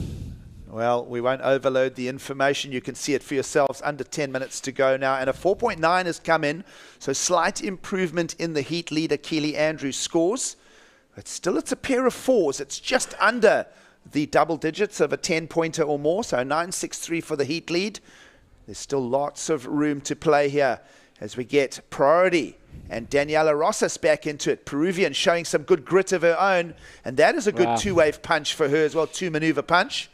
Well, we won't overload the information. You can see it for yourselves. Under 10 minutes to go now. And a 4.9 has come in. So slight improvement in the heat leader, Keely Andrews' scores. But still, it's a pair of fours. It's just under the double digits of a 10-pointer or more. So 9.63 for the heat lead. There's still lots of room to play here as we get priority. And Daniela Rosas back into it. Peruvian showing some good grit of her own. And that is a good two-wave punch for her as well. Two-maneuver punch.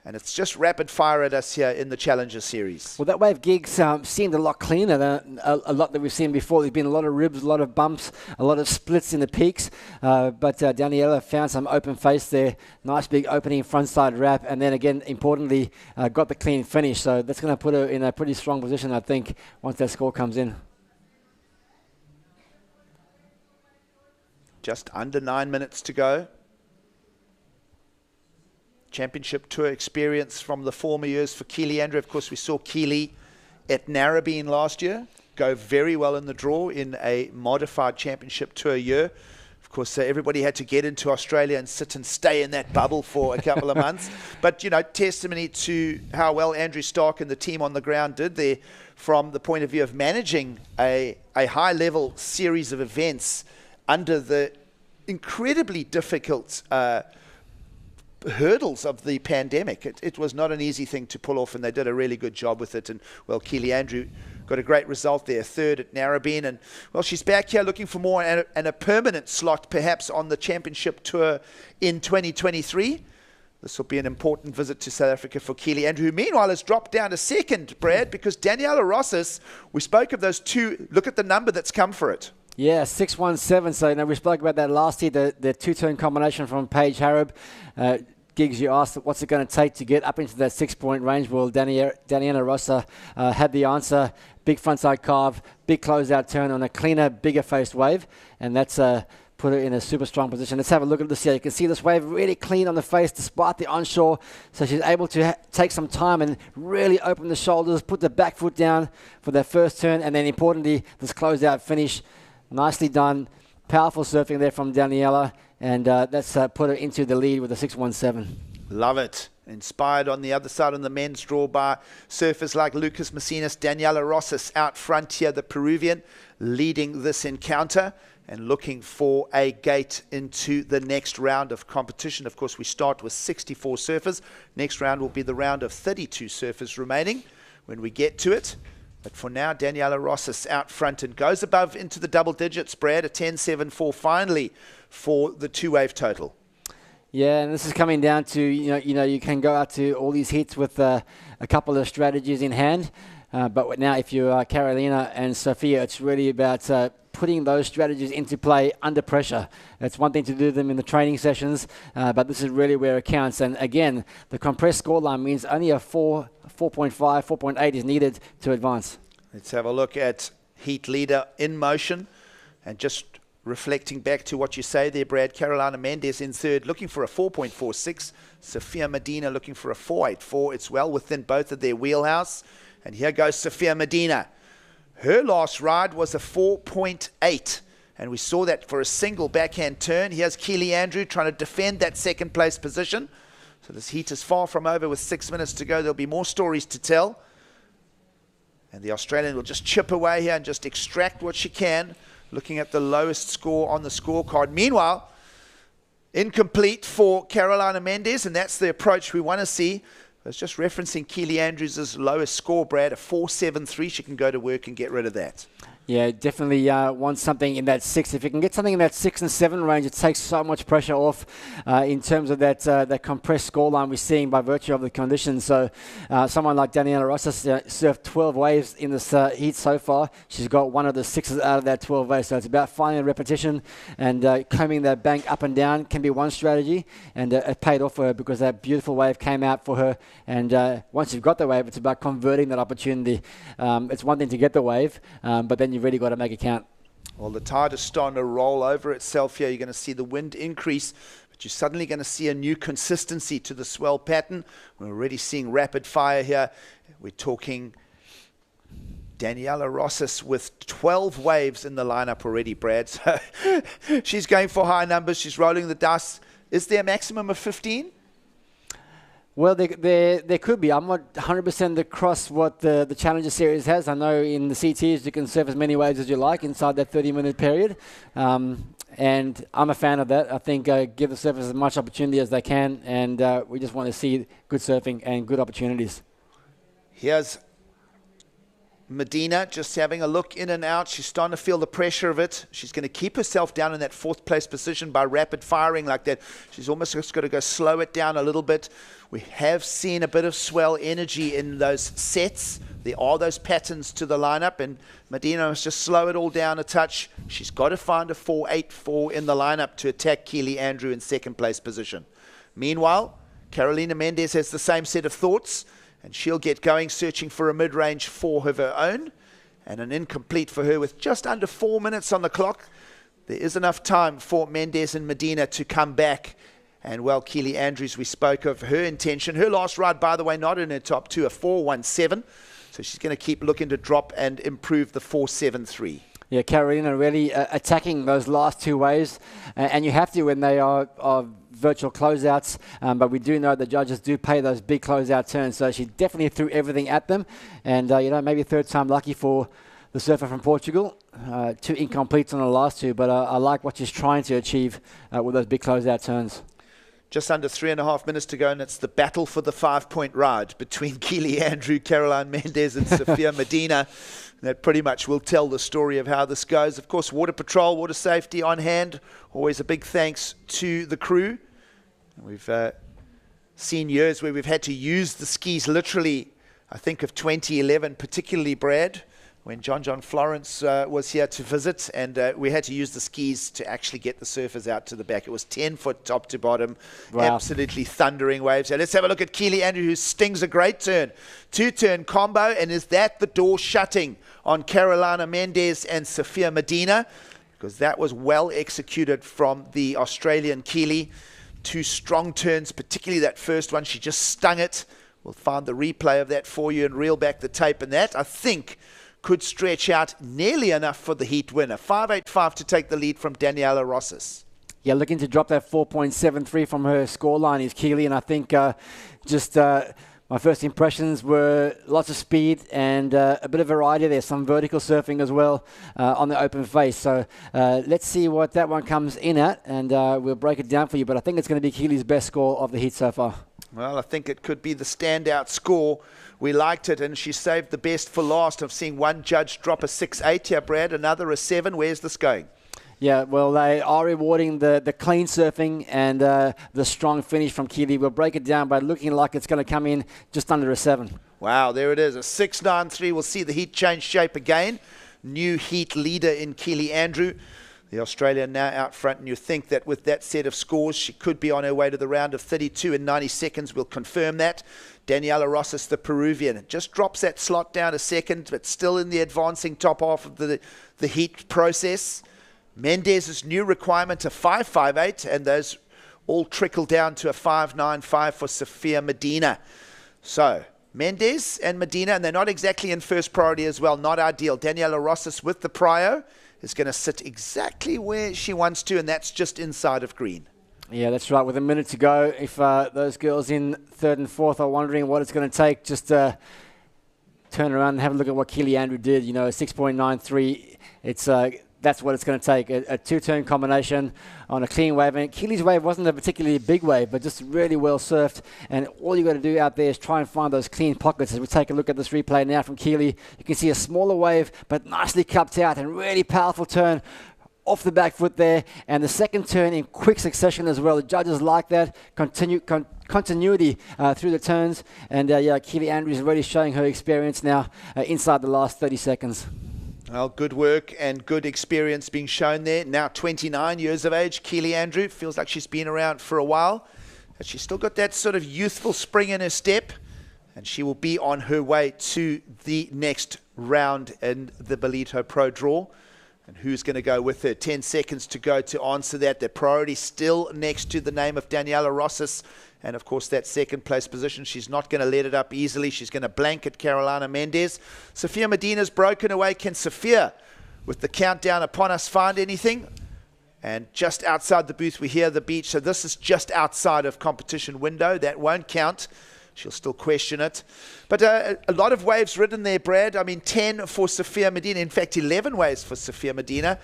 And it's just rapid fire at us here in the Challenger Series. Well, that wave gigs seemed a lot cleaner than a lot that we've seen before. There's been a lot of ribs, a lot of bumps, a lot of splits in the peaks. But Daniela found some open face there. Nice big opening frontside wrap. And then again, importantly, got the clean finish. So that's going to put her in a pretty strong position, I think, once that score comes in. Just under 9 minutes to go. Championship Tour experience from the former years for Keely Andrew. Of course, we saw Keely at Narrabeen last year go very well in the draw in a modified Championship Tour year. Of course, everybody had to get into Australia and sit and stay in that bubble for a couple of months. But, testimony to how well Andrew Stark and the team on the ground did there from the point of view of managing a high-level series of events under the incredibly difficult hurdles of the pandemic. It was not an easy thing to pull off, and they did a really good job with it. And, well, Keely Andrew got a great result there, third at Narrabeen. And, well, she's back here looking for more and a permanent slot perhaps on the Championship Tour in 2023. This will be an important visit to South Africa for Keely Andrew, who meanwhile has dropped down to second, Brad, because Daniela Rosas, we spoke of those two. Look at the number that's come for it. Yeah, 617. So, we spoke about that last year, the two-turn combination from Paige Harrop. Gigs, you asked what's it going to take to get up into that 6-point range. Well, Daniela Rosa had the answer. Big frontside carve, big closeout turn on a cleaner, bigger-faced wave. And that's put her in a super strong position. Let's have a look at this here. You can see this wave really clean on the face despite the onshore. So she's able to take some time and really open the shoulders, put the back foot down for that first turn. And then importantly, this closeout finish. Nicely done. Powerful surfing there from Daniela. And that's put her into the lead with a 617. Love it. Inspired on the other side on the men's draw by surfers like Lucas Macinas, Daniela Rosas out front here, the Peruvian, leading this encounter and looking for a gate into the next round of competition. Of course, we start with 64 surfers. Next round will be the round of 32 surfers remaining when we get to it. But for now, Daniela Rosas out front and goes above into the double digits, Brad, a 10.74 finally for the two-wave total. Yeah, and this is coming down to, you can go out to all these hits with a couple of strategies in hand. But now if you are Carolina and Sophia, it's really about putting those strategies into play under pressure. It's one thing to do them in the training sessions, but this is really where it counts. And again, the compressed scoreline means only a 4.5, 4.8 is needed to advance. Let's have a look at heat leader in motion and just reflecting back to what you say there, Brad. Carolina Mendes in third, looking for a 4.46. Sophia Medina looking for a 4.84. It's well within both of their wheelhouse. And here goes Sophia Medina. Her last ride was a 4.8. And we saw that for a single backhand turn. Here's Keely Andrew trying to defend that second place position. So this heat is far from over with 6 minutes to go. There'll be more stories to tell. And the Australian will just chip away here and just extract what she can, looking at the lowest score on the scorecard. Meanwhile, incomplete for Carolina Mendes, and that's the approach we want to see. I was just referencing Keely Andrews' lowest score, Brad, a 4.73. She can go to work and get rid of that. Yeah, definitely wants something in that 6. If you can get something in that 6 and 7 range, it takes so much pressure off in terms of that compressed scoreline we're seeing by virtue of the conditions. So someone like Daniela Rosas surfed 12 waves in this heat so far. She's got one of the 6s out of that 12 waves. So it's about finding a repetition and combing that bank up and down can be one strategy. And it paid off for her because that beautiful wave came out for her. And once you've got the wave, it's about converting that opportunity. It's one thing to get the wave, but then you've really got to make it count. Well, the tide is starting to roll over itself here. You're going to see the wind increase, but you're suddenly going to see a new consistency to the swell pattern. We're already seeing rapid fire here. We're talking Daniela Rosas with 12 waves in the lineup already, Brad. So she's going for high numbers. She's rolling the dice. Is there a maximum of 15? Well, there could be. I'm not 100% across what the Challenger Series has. I know in the CTs you can surf as many waves as you like inside that 30-minute period. And I'm a fan of that. I think give the surfers as much opportunity as they can. And we just want to see good surfing and good opportunities. Here's Medina just having a look in and out. She's starting to feel the pressure of it. She's going to keep herself down in that 4th place position by rapid firing like that. She's almost just got to go slow it down a little bit. We have seen a bit of swell energy in those sets. There are those patterns to the lineup, and Medina must just slow it all down a touch. She's got to find a 4.84 in the lineup to attack Keely Andrew in 2nd place position. Meanwhile, Carolina Mendez has the same set of thoughts, and she'll get going searching for a mid-range 4 of her own, and an incomplete for her with just under 4 minutes on the clock. There is enough time for Mendez and Medina to come back. And well, Keely Andrews, we spoke of her intention. Her last ride, by the way, not in her top 2, a 4.17. So she's going to keep looking to drop and improve the 4.73. Yeah, Carolina really attacking those last 2 waves. And you have to when they are virtual closeouts. But we do know the judges do pay those big closeout turns. So she definitely threw everything at them. And, maybe 3rd time lucky for the surfer from Portugal. 2 incompletes on the last 2. But I like what she's trying to achieve with those big closeout turns. Just under 3.5 minutes to go, and it's the battle for the 5-point ride between Keely Andrew, Caroline Mendez, and Sophia Medina. That pretty much will tell the story of how this goes. Of course, Water Patrol, Water Safety on hand. Always a big thanks to the crew. We've seen years where we've had to use the skis literally. I think of 2011, particularly, Brad, when John Florence was here to visit, and we had to use the skis to actually get the surfers out to the back. It was 10 foot top to bottom, wow. Absolutely thundering waves. So let's have a look at Keely Andrew, who stings a great turn. 2-turn combo, and is that the door shutting on Carolina Mendez and Sophia Medina? Because that was well executed from the Australian Keely. 2 strong turns, particularly that first one. She just stung it. We'll find the replay of that for you and reel back the tape. And that, I think, could stretch out nearly enough for the heat winner. 5.85 to take the lead from Daniela Rosas. Yeah, looking to drop that 4.73 from her scoreline is Keely, and I think my first impressions were lots of speed and a bit of variety there, some vertical surfing as well on the open face. So let's see what that one comes in at, and we'll break it down for you. But I think it's going to be Keely's best score of the heat so far. Well, I think it could be the standout score. We liked it, and she saved the best for last. I've seen one judge drop a 6.8 here, Brad, another a 7. Where's this going? Yeah, well, they are rewarding the clean surfing and the strong finish from Keely. We'll break it down by looking like it's going to come in just under a 7. Wow, there it is, a 6.93. We'll see the heat change shape again. New heat leader in Keely Andrew. The Australian now out front, and you think that with that set of scores, she could be on her way to the round of 32 in 90 seconds. We'll confirm that. Daniela Rosas, the Peruvian, just drops that slot down a second, but still in the advancing top half of the heat process. Mendez's new requirement, a 5.58, and those all trickle down to a 5.95 for Sophia Medina. So Mendez and Medina, and they're not exactly in first priority as well, not ideal. Daniela Rosas with the prio is going to sit exactly where she wants to, and that's just inside of green. Yeah, that's right. With a minute to go, if those girls in 3rd and 4th are wondering what it's going to take, just turn around and have a look at what Keely Andrew did. 6.93. It's that's what it's going to take, a two-turn combination on a clean wave. And Keely's wave wasn't a particularly big wave, but just really well surfed. And all you got to do out there is try and find those clean pockets. As we take a look at this replay now from Keely, you can see a smaller wave, but nicely cupped out and really powerful turn off the back foot there. And the second turn in quick succession as well. The judges like that. Continuity through the turns. And Keely Andrews really showing her experience now inside the last 30 seconds. Well, good work and good experience being shown there. Now 29 years of age, Keely Andrew. Feels like she's been around for a while. But she's still got that sort of youthful spring in her step. And she will be on her way to the next round in the Ballito Pro draw. And who's going to go with her? 10 seconds to go to answer that. Their priority still next to the name of Daniela Rosas. And, of course, that second place position, she's not going to let it up easily. She's going to blanket Carolina Mendez. Sophia Medina's broken away. Can Sophia, with the countdown upon us, find anything? And just outside the booth, we hear the beach. So this is just outside of competition window. That won't count. She'll still question it. But a lot of waves ridden there, Brad. I mean, 10 for Sophia Medina. In fact, 11 waves for Sophia Medina.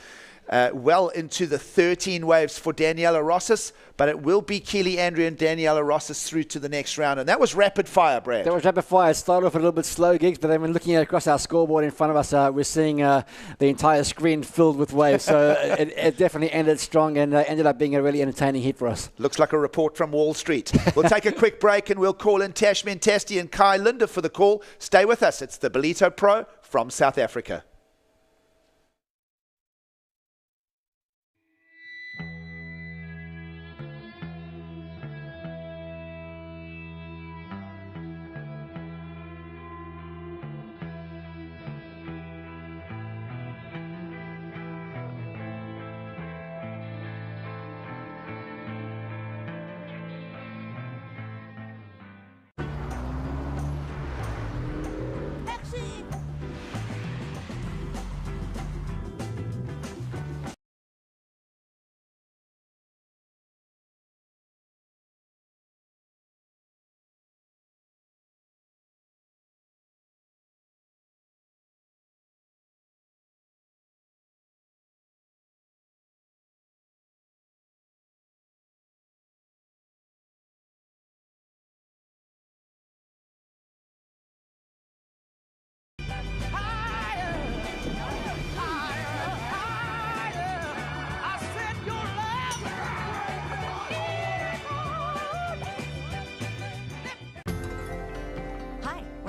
Well into the 13 waves for Daniela Rosas, but it will be Keely Andrew and Daniela Rosas through to the next round. And that was rapid fire, Brad. That was rapid fire. It started off a little bit slow, Gigs, but then when looking across our scoreboard in front of us, we're seeing the entire screen filled with waves. So it definitely ended strong and ended up being a really entertaining heat for us. Looks like a report from Wall Street. We'll take a quick break and we'll call in Tash Mentasti and Kai Linda for the call. Stay with us. It's the Ballito Pro from South Africa.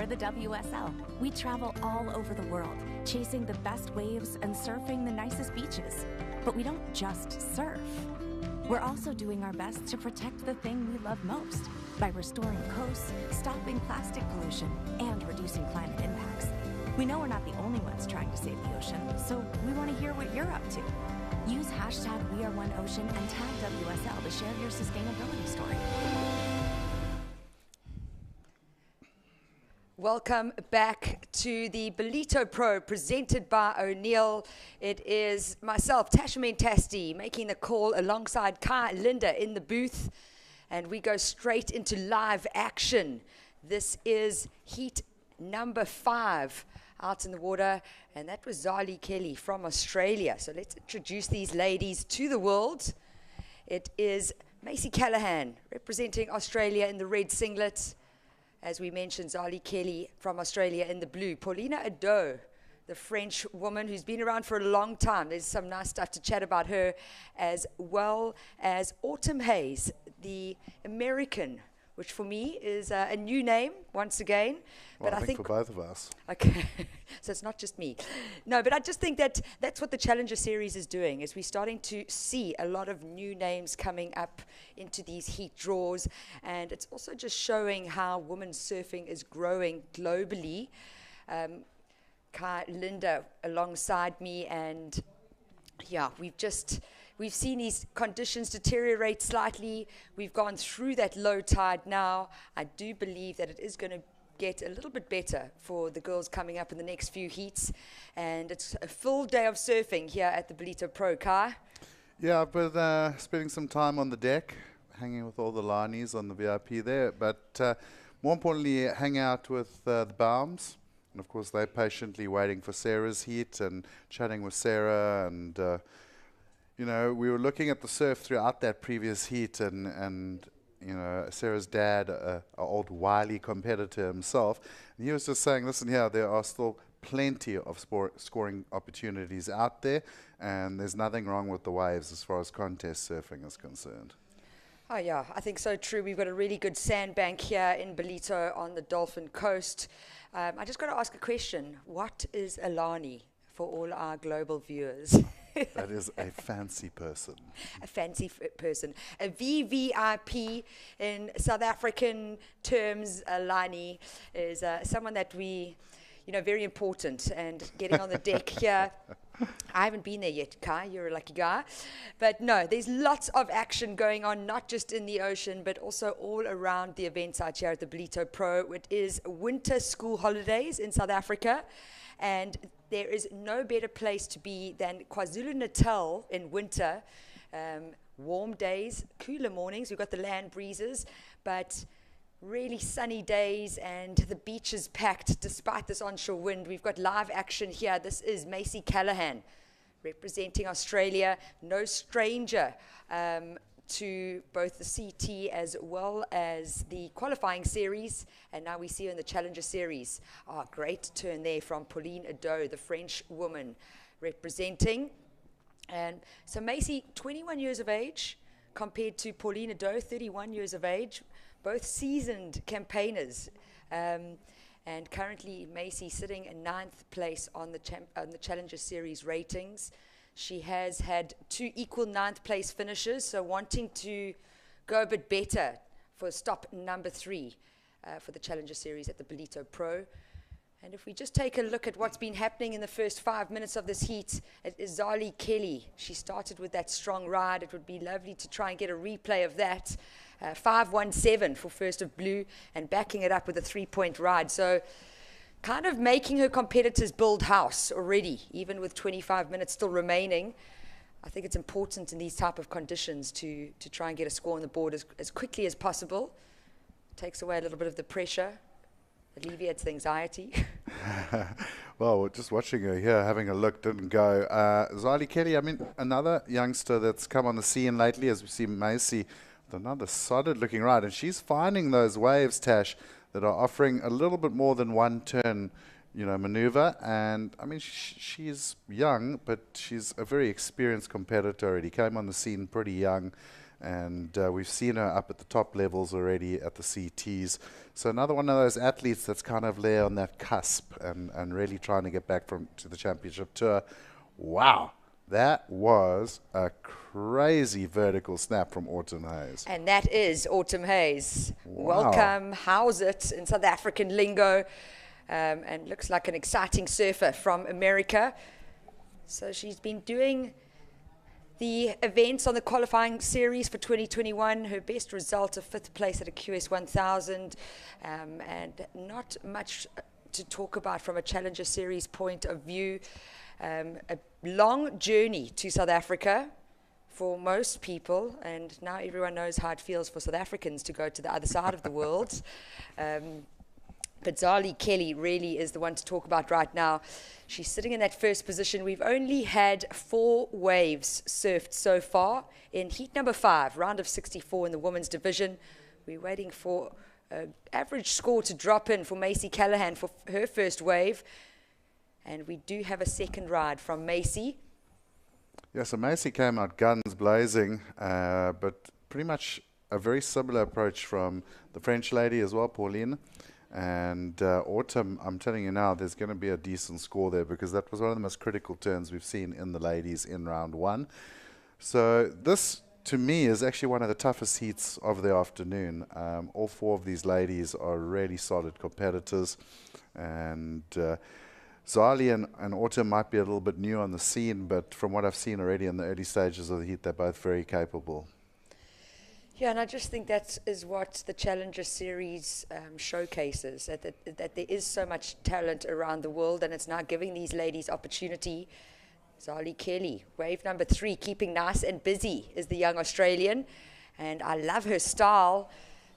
The WSL. We travel all over the world, chasing the best waves and surfing the nicest beaches. But we don't just surf. We're also doing our best to protect the thing we love most by restoring coasts, stopping plastic pollution, and reducing climate impacts. We know we're not the only ones trying to save the ocean, so we want to hear what you're up to. Use hashtag #WeAreOneOcean and tag WSL to share your sustainability story. Welcome back to the Ballito Pro presented by O'Neill. It is myself, Tasha Mentasti, making the call alongside Kai Linda in the booth. And we go straight into live action. This is heat number 5 out in the water. And that was Zali Kelly from Australia. So let's introduce these ladies to the world. It is Macy Callahan representing Australia in the red singlet. As we mentioned, Zali Kelly from Australia in the blue. Paulina Ado, the French woman who's been around for a long time. There's some nice stuff to chat about her, as well as Autumn Hayes, the American, which for me is a new name once again. Well, I think for both of us. Okay, so it's not just me. No, but I just think that that's what the Challenger Series is doing, is we're starting to see a lot of new names coming up into these heat draws, and it's also just showing how women's surfing is growing globally. Kai Linda alongside me, and yeah, we've seen these conditions deteriorate slightly. We've gone through that low tide now. I do believe that it is going to get a little bit better for the girls coming up in the next few heats. And it's a full day of surfing here at the Ballito Pro. Kai? Yeah, I've been spending some time on the deck, hanging with all the lineys on the VIP there. But more importantly, hang out with the Baums And of course, they're patiently waiting for Sarah's heat and chatting with Sarah. And, you know, we were looking at the surf throughout that previous heat, and you know, Sarah's dad, an old wily competitor himself, and he was just saying, listen here, there are still plenty of scoring opportunities out there, and there's nothing wrong with the waves as far as contest surfing is concerned. Oh yeah, I think so true. We've got a really good sandbank here in Ballito on the Dolphin Coast. I just got to ask a question. What is Alani for all our global viewers? That is a fancy person. A fancy person. A VVIP in South African terms, Alani, is someone that we, you know, very important. And getting on the deck here, I haven't been there yet, Kai, you're a lucky guy. But no, there's lots of action going on, not just in the ocean, but also all around the event site here at the Ballito Pro. It is winter school holidays in South Africa, and there is no better place to be than KwaZulu-Natal in winter. Warm days, cooler mornings, we've got the land breezes, but really sunny days, and the beach is packed despite this onshore wind. We've got live action here. This is Macy Callahan representing Australia, no stranger to both the CT as well as the qualifying series, and now we see her in the Challenger Series. Great turn there from Pauline Ado, the French woman representing. And so Macy, 21 years of age, compared to Pauline Ado, 31 years of age, both seasoned campaigners. And currently Macy sitting in 9th place on the Challenger Series ratings. She has had 2 equal 9th place finishes, so wanting to go a bit better for stop number 3 for the Challenger Series at the Ballito Pro. And if we just take a look at what's been happening in the first 5 minutes of this heat, it is Zali Kelly. She started with that strong ride. It would be lovely to try and get a replay of that. 5.17 for first of blue, and backing it up with a 3-point ride. So kind of making her competitors build house already, even with 25 minutes still remaining. I think it's important in these type of conditions to try and get a score on the board as quickly as possible. Takes away a little bit of the pressure, alleviates the anxiety. Well, just watching her here, having a look, didn't go. Zali Kelly, I mean, another youngster that's come on the scene lately, as we see Macy with another solid looking ride, and she's finding those waves, Tash, that are offering a little bit more than one turn, you know, maneuver. And I mean, she's young, but she's a very experienced competitor already. Came on the scene pretty young, and we've seen her up at the top levels already at the CTs. So another one of those athletes that's kind of there on that cusp and really trying to get back to the championship tour. Wow, that was a crazy vertical snap from Autumn Hayes. And that is Autumn Hayes. Wow. Welcome, how's it in South African lingo, and looks like an exciting surfer from America. So she's been doing the events on the qualifying series for 2021. Her best result of 5th place at a QS 1000, and not much to talk about from a Challenger Series point of view. A long journey to South Africa for most people, and now everyone knows how it feels for South Africans to go to the other side of the world. But Zali Kelly really is the one to talk about right now. She's sitting in that first position. We've only had 4 waves surfed so far in heat number 5, round of 64 in the women's division. We're waiting for an average score to drop in for Macy Callahan for her first wave. And we do have a second ride from Macy. Yeah, so Macy came out guns blazing, but pretty much a very similar approach from the French lady as well, Pauline. And Autumn, I'm telling you now, there's going to be a decent score there, because that was one of the most critical turns we've seen in the ladies in round 1. So this, to me, is actually one of the toughest heats of the afternoon. All 4 of these ladies are really solid competitors, and Zali and Autumn might be a little bit new on the scene, but from what I've seen already in the early stages of the heat, they're both very capable. Yeah, and I just think that is what the Challenger Series showcases, that there is so much talent around the world, and it's now giving these ladies opportunity. Zali Kelly, wave number 3, keeping nice and busy, is the young Australian, and I love her style.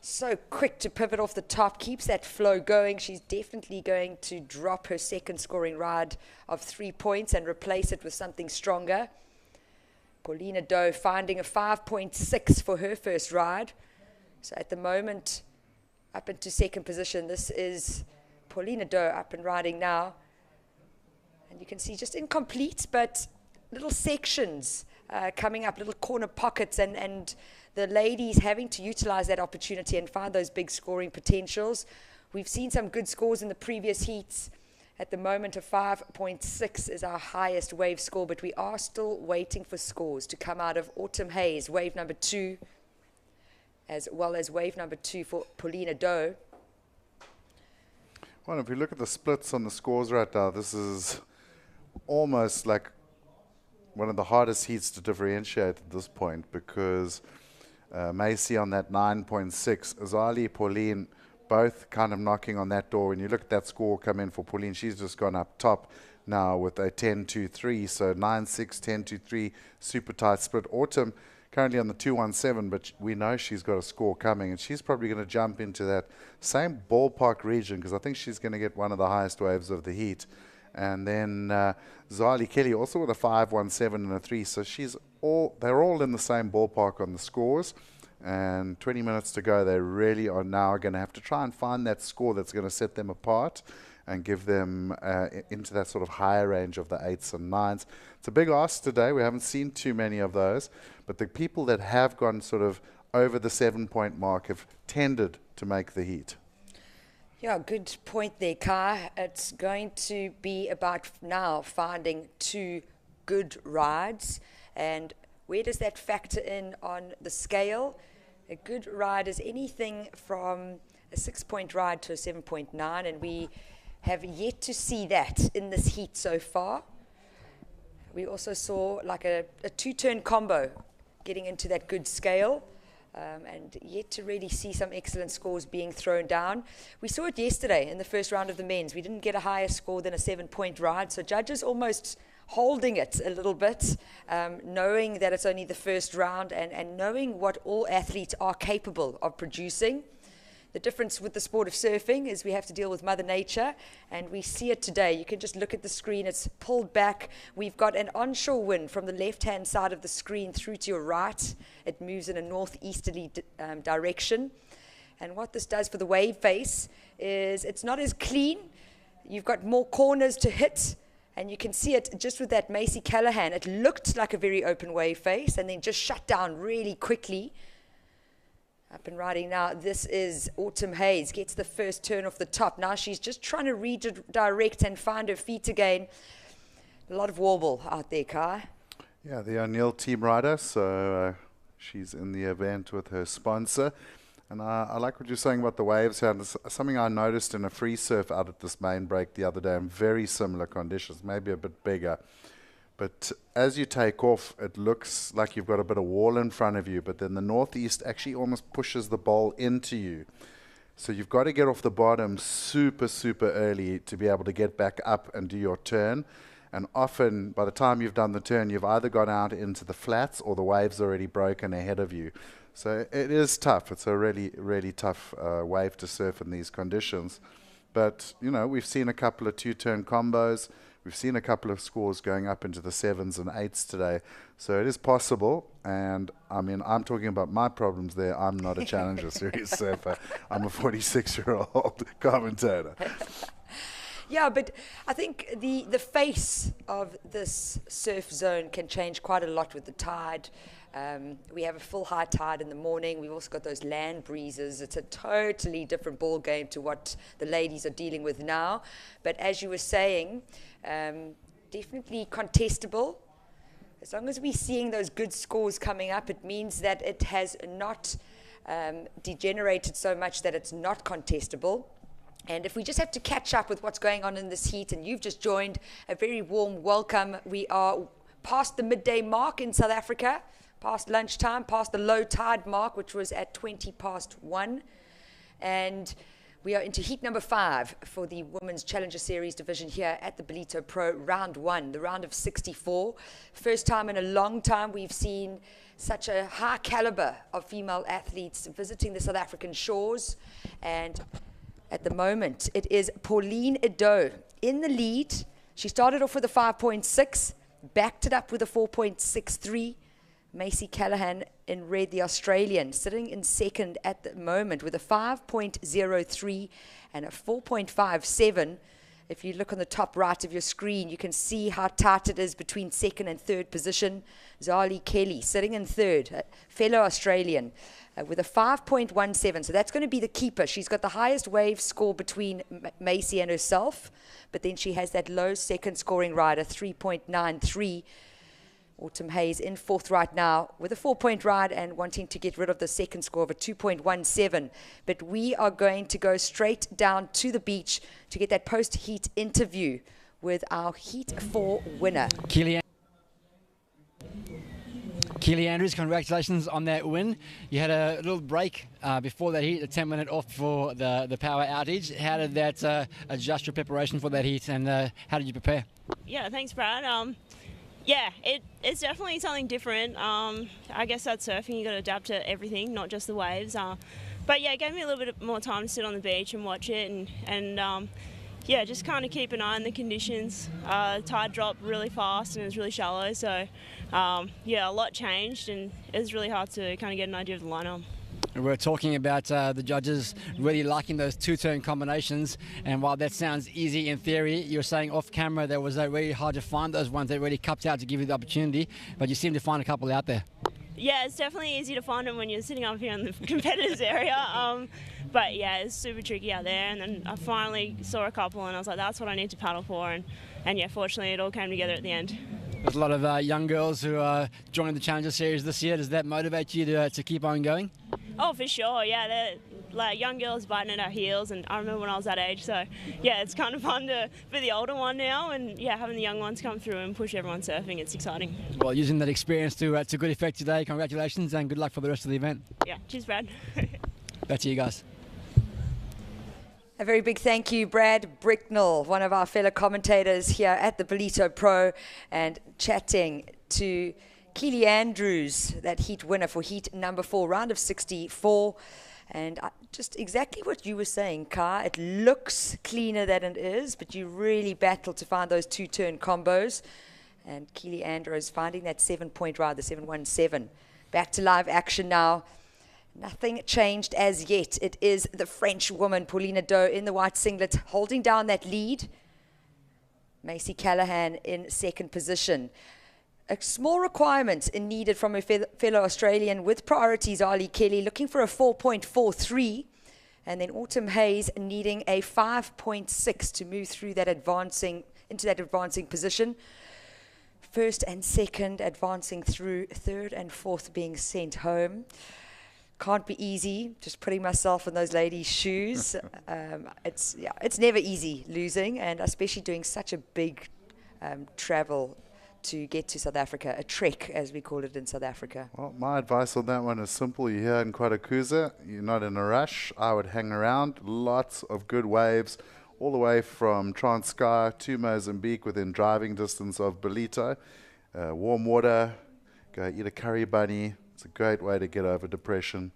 So quick to pivot off the top, keeps that flow going. She's definitely going to drop her second scoring ride of 3 points and replace it with something stronger. Paulina Doe finding a 5.6 for her first ride. So at the moment, up into second position, this is Paulina Doe up and riding now. And you can see just incomplete, but little sections coming up, little corner pockets, and the ladies having to utilize that opportunity and find those big scoring potentials. We've seen some good scores in the previous heats. At the moment, a 5.6 is our highest wave score, but we are still waiting for scores to come out of Autumn Haze, wave number 2, as well as wave number 2 for Paulina Doe. Well, if you look at the splits on the scores right now, this is almost like one of the hardest heats to differentiate at this point, because Macy on that 9.6, Azali, Pauline, both kind of knocking on that door. When you look at that score come in for Pauline, she's just gone up top now with a 10-2-3, so 9-6, 10-2-3, super tight split. Autumn currently on the 2-1-7, but we know she's got a score coming, and she's probably going to jump into that same ballpark region, because I think she's going to get one of the highest waves of the heat. And then Zali Kelly also with a 5-1-7 and a 3, so they're all in the same ballpark on the scores. And 20 minutes to go, they really are now going to have to try and find that score that's going to set them apart and give them into that sort of higher range of the 8s and 9s. It's a big ask today. We haven't seen too many of those, but the people that have gone sort of over the 7-point mark have tended to make the heat. Yeah, good point there, Kai. It's going to be about now finding 2 good rides. And where does that factor in on the scale? A good ride is anything from a 6-point ride to a 7.9, and we have yet to see that in this heat so far. We also saw like a 2-turn combo getting into that good scale. And yet to really see some excellent scores being thrown down. We saw it yesterday in the first round of the men's. We didn't get a higher score than a 7-point ride, so judges almost holding it a little bit, knowing that it's only the first round and knowing what all athletes are capable of producing. The difference with the sport of surfing is we have to deal with Mother Nature, and we see it today. You can just look at the screen. It's pulled back. We've got an onshore wind from the left-hand side of the screen through to your right. It moves in a northeasterly direction. And what this does for the wave face is it's not as clean. You've got more corners to hit, and you can see it just with that Macy Callahan. It looked like a very open wave face and then just shut down really quickly. Up and riding now, this is Autumn Haze, gets the first turn off the top. Now she's just trying to redirect and find her feet again. A lot of warble out there, Kai. Yeah, the O'Neill team rider, so she's in the event with her sponsor. And I like what you're saying about the waves here. It's something I noticed in a free surf out at this main break the other day in very similar conditions, maybe a bit bigger. But as you take off, it looks like you've got a bit of wall in front of you, but then the northeast actually almost pushes the bowl into you. So you've got to get off the bottom super, super early to be able to get back up and do your turn. And often, by the time you've done the turn, you've either gone out into the flats or the wave's already broken ahead of you. So it is tough. It's a really, really tough wave to surf in these conditions. But, you know, we've seen a couple of 2-turn combos. We've seen a couple of scores going up into the 7s and 8s today. So it is possible. And, I mean, I'm talking about my problems there. I'm not a Challenger Series surfer. I'm a 46-year-old commentator. Yeah, but I think the face of this surf zone can change quite a lot with the tide. We have a full high tide in the morning. We've also got those land breezes. It's a totally different ball game to what the ladies are dealing with now. But as you were saying, definitely contestable. As long as we're seeing those good scores coming up, it means that it has not degenerated so much that it's not contestable. And if we just have to catch up with what's going on in this heat, and you've just joined, a very warm welcome. We are past the midday mark in South Africa, past lunchtime, past the low tide mark, which was at 1:20. And We are into heat number 5 for the Women's Challenger Series division here at the Ballito Pro, round 1, the round of 64. First time in a long time we've seen such a high caliber of female athletes visiting the South African shores. And at the moment, it is Pauline Edo in the lead. She started off with a 5.6, backed it up with a 4.63. Macy Callahan in red, the Australian, sitting in second at the moment with a 5.03 and a 4.57. If you look on the top right of your screen, you can see how tight it is between second and third position. Zali Kelly sitting in third, fellow Australian, with a 5.17. So that's going to be the keeper. She's got the highest wave score between Macy and herself, but then she has that low second scoring rider, 3.93. Autumn Hayes in fourth right now with a 4-point ride and wanting to get rid of the second score of a 2.17. But we are going to go straight down to the beach to get that post-heat interview with our Heat 4 winner. Keely Andrews, congratulations on that win. You had a little break before that heat, a 10-minute off for the power outage. How did that adjust your preparation for that heat, and how did you prepare? Yeah, thanks, Brad. Yeah, it's definitely something different. I guess that's surfing, you got to adapt to everything, not just the waves. But yeah, it gave me a little bit more time to sit on the beach and watch it, and yeah, just kind of keep an eye on the conditions. Tide dropped really fast and it was really shallow, so yeah, a lot changed, and it was really hard to kind of get an idea of the lineup. We're talking about the judges really liking those two-turn combinations, and while that sounds easy in theory, you're saying off camera that was really hard to find those ones that really cupped out to give you the opportunity, but you seem to find a couple out there. Yeah, it's definitely easy to find them when you're sitting up here in the competitors area, but yeah, it's super tricky out there, and then I finally saw a couple and I was like, that's what I need to paddle for, and yeah, fortunately it all came together at the end. There's a lot of young girls who are joining the Challenger Series this year. Does that motivate you to keep on going? Oh, for sure, yeah. They're like young girls biting at our heels, and I remember when I was that age, so yeah, it's kind of fun to be the older one now, and yeah, having the young ones come through and push everyone surfing, it's exciting. Well, using that experience to good effect today, congratulations and good luck for the rest of the event. Yeah, cheers, Brad. Back to you guys. A very big thank you, Brad Bricknell, one of our fellow commentators here at the Ballito Pro, and chatting to Keely Andrews, that heat winner for heat number 4, round of 64. And just exactly what you were saying, Kai. It looks cleaner than it is, but you really battle to find those two-turn combos. And Keely Andrews finding that 7-point ride, the 717. Back to live action now. Nothing changed as yet. It is the French woman, Pauline Edo, in the white singlet, holding down that lead. Macy Callahan in second position. A small requirement needed from a fellow Australian with priorities, Ali Kelly, looking for a 4.43. And then Autumn Hayes needing a 5.6 to move through that into that advancing position. First and second advancing through, third and fourth being sent home. Can't be easy, just putting myself in those ladies' shoes. It's never easy losing, and especially doing such a big travel to get to South Africa, a trek as we call it in South Africa. Well, my advice on that one is simple. You're here in Quadakuza, you're not in a rush. I would hang around. Lots of good waves all the way from Transkei to Mozambique within driving distance of Ballito. Warm water, go eat a curry bunny. It's a great way to get over depression,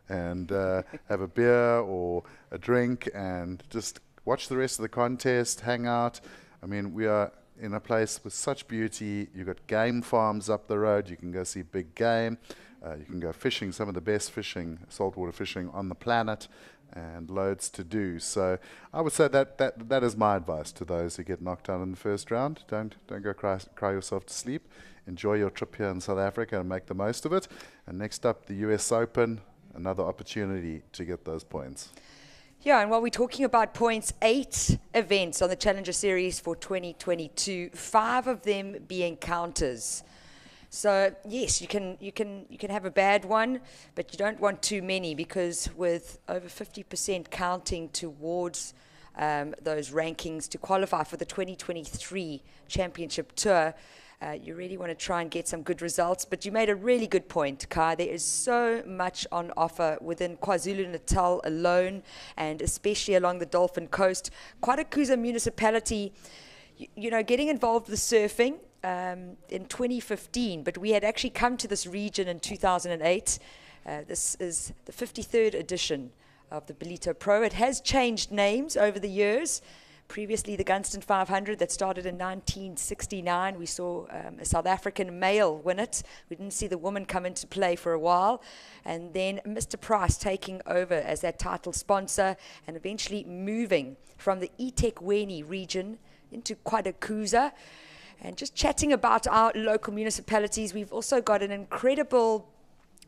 and have a beer or a drink and just watch the rest of the contest, hang out. I mean, we are in a place with such beauty. You've got game farms up the road. You can go see big game. You can go fishing, some of the best fishing, saltwater fishing on the planet, and loads to do. So I would say that is my advice to those who get knocked out in the first round. Don't go cry yourself to sleep. Enjoy your trip here in South Africa and make the most of it. And next up, the US Open, another opportunity to get those points. Yeah, and while we're talking about points, 8 events on the Challenger Series for 2022, 5 of them being counters. So yes, you can have a bad one, but you don't want too many, because with over 50% counting towards those rankings to qualify for the 2023 Championship Tour, You really want to try and get some good results. But you made a really good point, Kai. There is so much on offer within KwaZulu-Natal alone, and especially along the Dolphin Coast. Kwadakuza municipality, getting involved with surfing in 2015, but we had actually come to this region in 2008. This is the 53rd edition of the Ballito Pro. It has changed names over the years. Previously, the Gunston 500 that started in 1969. We saw a South African male win it. We didn't see the woman come into play for a while. And then Mr. Price taking over as that title sponsor and eventually moving from the eThekwini region into Kwadakuza. And just chatting about our local municipalities, we've also got an incredible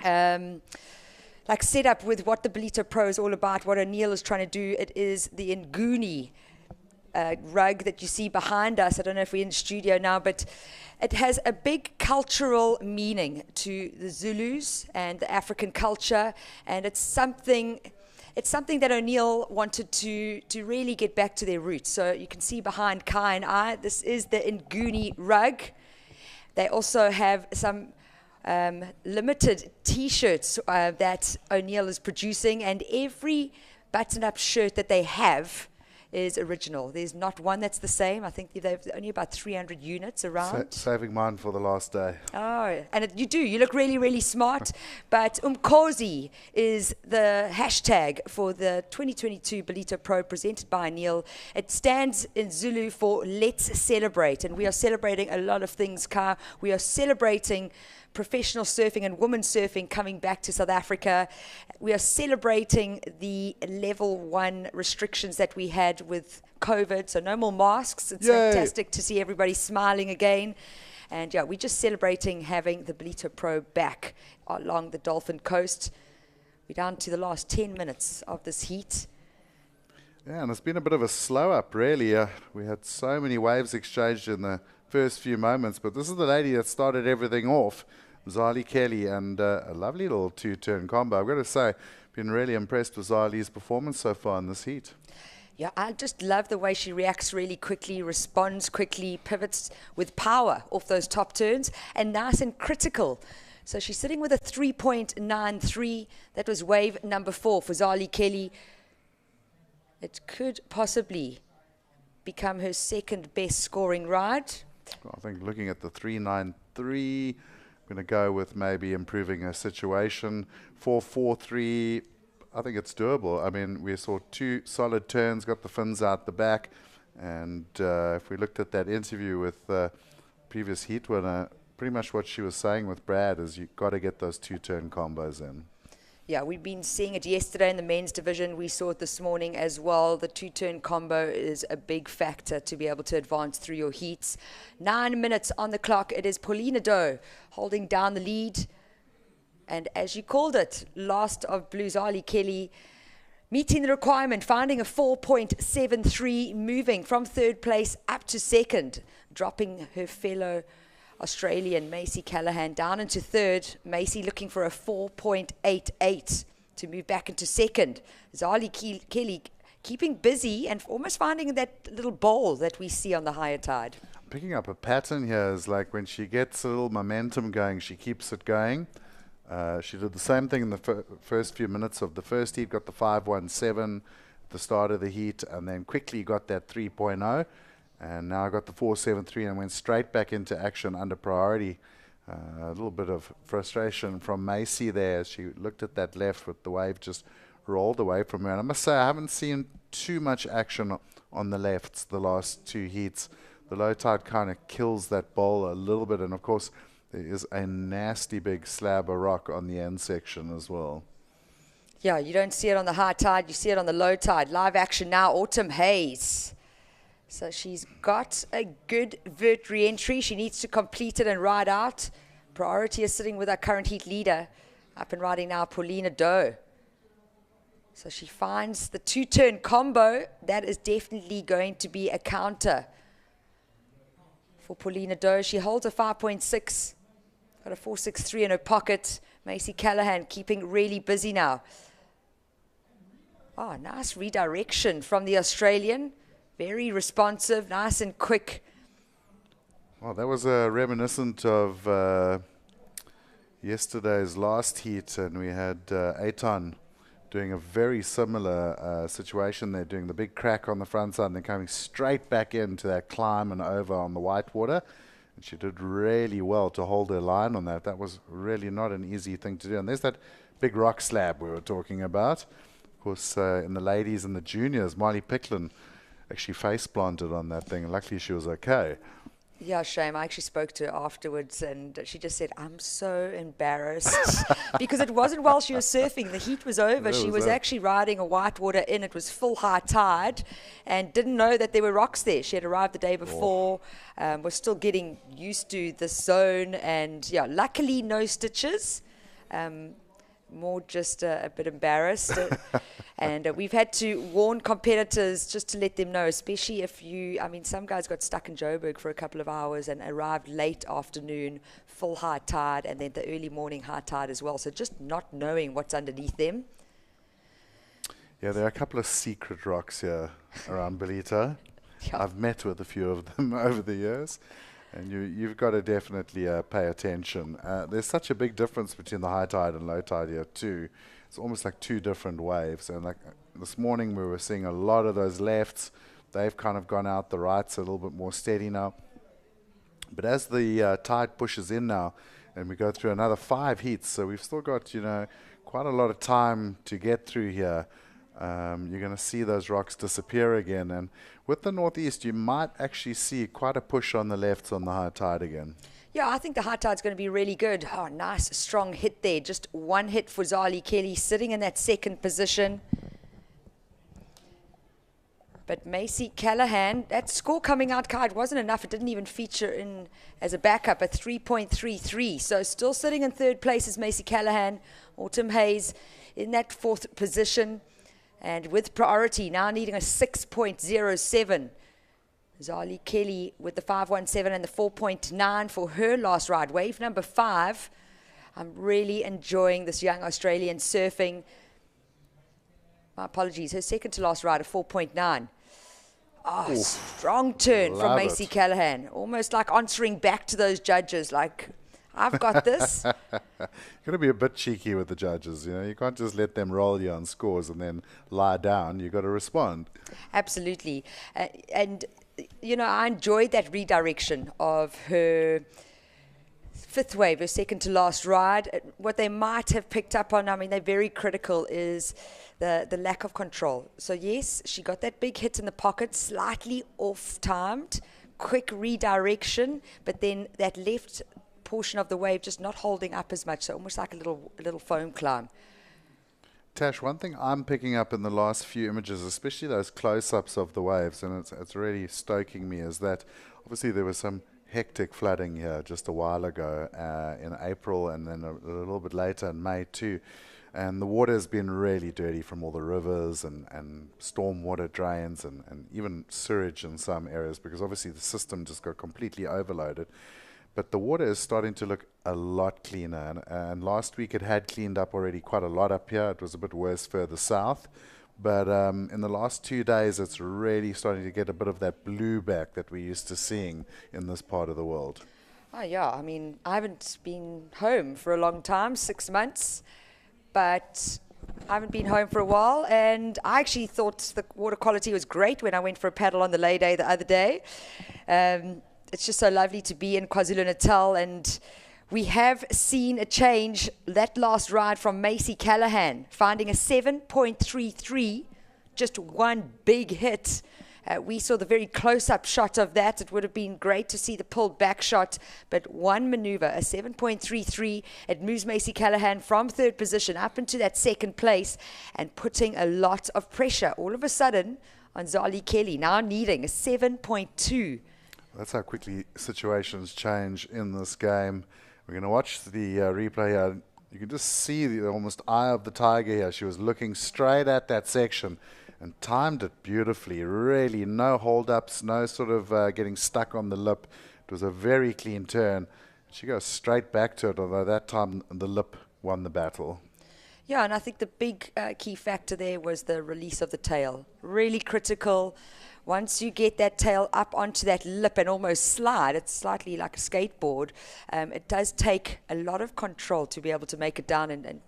set up with what the Ballito Pro is all about, what O'Neill is trying to do. It is the Nguni rug that you see behind us. I don't know if we're in the studio now, but it has a big cultural meaning to the Zulus and the African culture, and it's something that O'Neill wanted to really get back to their roots. So you can see behind Kai and I, this is the Nguni rug. They also have some limited T-shirts that O'Neill is producing, and every button-up shirt that they have is original. There's not one that's the same. I think they've only about 300 units around. Saving mine for the last day. Oh, and you look really, really smart. But Umkhosi is the hashtag for the 2022 Ballito Pro presented by Neil. It stands in Zulu for Let's Celebrate, and we are celebrating a lot of things, Ka. We are celebrating professional surfing and women's surfing coming back to South Africa. We are celebrating the level 1 restrictions that we had with COVID, so no more masks. It's fantastic to see everybody smiling again. And we're just celebrating having the Ballito Pro back along the Dolphin Coast. We're down to the last 10 minutes of this heat. Yeah, and it's been a bit of a slow up, really. We had so many waves exchanged in the first few moments, but this is the lady that started everything off, Zali Kelly, and a lovely little two-turn combo. I've got to say, been really impressed with Zali's performance so far in this heat. Yeah, I just love the way she reacts really quickly, responds quickly, pivots with power off those top turns, and nice and critical. So she's sitting with a 3.93. That was wave number 4 for Zali Kelly. It could possibly become her second best scoring ride. I think looking at the 3.93, I'm going to go with maybe improving her situation. 4.43, I think it's doable. I mean, we saw 2 solid turns, got the fins out the back, and if we looked at that interview with previous heat winner, pretty much what she was saying with Brad is you've got to get those 2-turn combos in. Yeah, we've been seeing it yesterday in the men's division. We saw it this morning as well. The 2-turn combo is a big factor to be able to advance through your heats. 9 minutes on the clock. It is Paulina Doe holding down the lead. And as you called it, last of Blue Zali Kelly, meeting the requirement, finding a 4.73, moving from 3rd place up to 2nd, dropping her fellow Australian Macy Callahan down into 3rd. Macy looking for a 4.88 to move back into 2nd. Zali Kelly keeping busy and almost finding that little bowl that we see on the higher tide. Picking up a pattern here is like when she gets a little momentum going, she keeps it going. She did the same thing in the first few minutes of the first heat, got the 5.17 at the start of the heat, and then quickly got that 3.0. And now I got the 4.73 and went straight back into action under priority. A little bit of frustration from Macy there as she looked at that left, with the wave just rolled away from her. And I must say, I haven't seen too much action on the lefts the last 2 heats. The low tide kind of kills that bowl a little bit. And of course, there is a nasty big slab of rock on the end section as well. Yeah, you don't see it on the high tide, you see it on the low tide. Live action now, Autumn Hayes. So she's got a good vert re-entry. She needs to complete it and ride out. Priority is sitting with our current heat leader. Up and riding now, Paulina Doe. So she finds the 2-turn combo. That is definitely going to be a counter for Paulina Doe. She holds a 5.6. Got a 4.63 in her pocket. Macy Callahan keeping really busy now. Oh, nice redirection from the Australian. Very responsive, nice and quick. Well, that was reminiscent of yesterday's last heat, and we had Eitan doing a very similar situation. They're doing the big crack on the front side and then coming straight back into that climb and over on the whitewater. And she did really well to hold her line on that. That was really not an easy thing to do. And there's that big rock slab we were talking about. Of course, in the ladies and the juniors, Marley Picklin actually face planted on that thing. Luckily, she was okay. Yeah, shame. I actually spoke to her afterwards, and she just said, I'm so embarrassed because it wasn't while she was surfing. The heat was over. She was actually riding a whitewater in. It was full high tide and didn't know that there were rocks there. She had arrived the day before, was still getting used to the zone, and yeah, luckily no stitches. More just a bit embarrassed. And we've had to warn competitors just to let them know, especially if some guys got stuck in Joburg for a couple of hours and arrived late afternoon, full high tide, and then the early morning high tide as well. So just not knowing what's underneath them. Yeah, there are a couple of secret rocks here around Ballito. Yeah. I've met with a few of them over the years. And you've got to definitely pay attention. There's such a big difference between the high tide and low tide here too. It's almost like two different waves. And like this morning we were seeing a lot of those lefts. They've kind of gone out. The right's a little bit more steady now. But as the tide pushes in now, and we go through another 5 heats, so we've still got, quite a lot of time to get through here. You're going to see those rocks disappear again, and with the northeast you might actually see quite a push on the lefts on the high tide again. Yeah, I think the high tide's going to be really good. Oh, nice strong hit there. Just one hit for Zali Kelly sitting in that second position. But Macy Callahan, that score coming out, Kai, wasn't enough. It didn't even feature in as a backup, a 3.33. So still sitting in third place is Macy Callahan. Autumn Hayes in that fourth position. And with priority, now needing a 6.07. Zali Kelly with the 5.17 and the 4.9 for her last ride. Wave number 5. I'm really enjoying this young Australian surfing. My apologies. Her second to last ride, a 4.9. Oh, strong turn from Macy Callahan. Almost like answering back to those judges, like, I've got this. You've got to be a bit cheeky with the judges. You can't just let them roll you on scores and then lie down. You've got to respond. Absolutely. And, I enjoyed that redirection of her fifth wave, her second to last ride. What they might have picked up on, they're very critical, is the lack of control. So, yes, she got that big hit in the pocket, slightly off-timed, quick redirection, but then that left portion of the wave just not holding up as much, so almost like a little foam climb. Tash, one thing I'm picking up in the last few images, especially those close-ups of the waves, and it's really stoking me, is that obviously there was some hectic flooding here just a while ago in April, and then a little bit later in May too. And the water has been really dirty from all the rivers and storm water drains and even sewage in some areas, because obviously the system just got completely overloaded. But the water is starting to look a lot cleaner. And last week it had cleaned up already quite a lot up here. It was a bit worse further south. But in the last 2 days, it's really starting to get a bit of that blue back that we're used to seeing in this part of the world. Oh, yeah. I haven't been home for a long time, 6 months. But I haven't been home for a while. And I actually thought the water quality was great when I went for a paddle on the lay day the other day. It's just so lovely to be in KwaZulu-Natal, and we have seen a change. That last ride from Macy Callahan, finding a 7.33, just one big hit. We saw the very close-up shot of that. It would have been great to see the pulled back shot, but one maneuver, a 7.33, it moves Macy Callahan from third position up into that second place and putting a lot of pressure all of a sudden on Zali Kelly, now needing a 7.2. That's how quickly situations change in this game. We're going to watch the replay here. You can just see the almost eye of the tiger here. She was looking straight at that section and timed it beautifully. Really, no hold-ups, no sort of getting stuck on the lip. It was a very clean turn. She goes straight back to it, although that time the lip won the battle. Yeah, and I think the big key factor there was the release of the tail. Really critical. Once you get that tail up onto that lip and almost slide, it's slightly like a skateboard. It does take a lot of control to be able to make it down. And you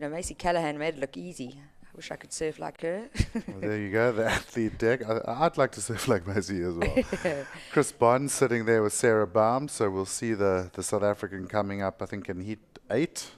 know, Macy Callahan made it look easy. I wish I could surf like her. Well, there you go, the athlete deck. I'd like to surf like Macy as well. Chris Bond sitting there with Sarah Baum, so we'll see the South African coming up, I think, in Heat 8.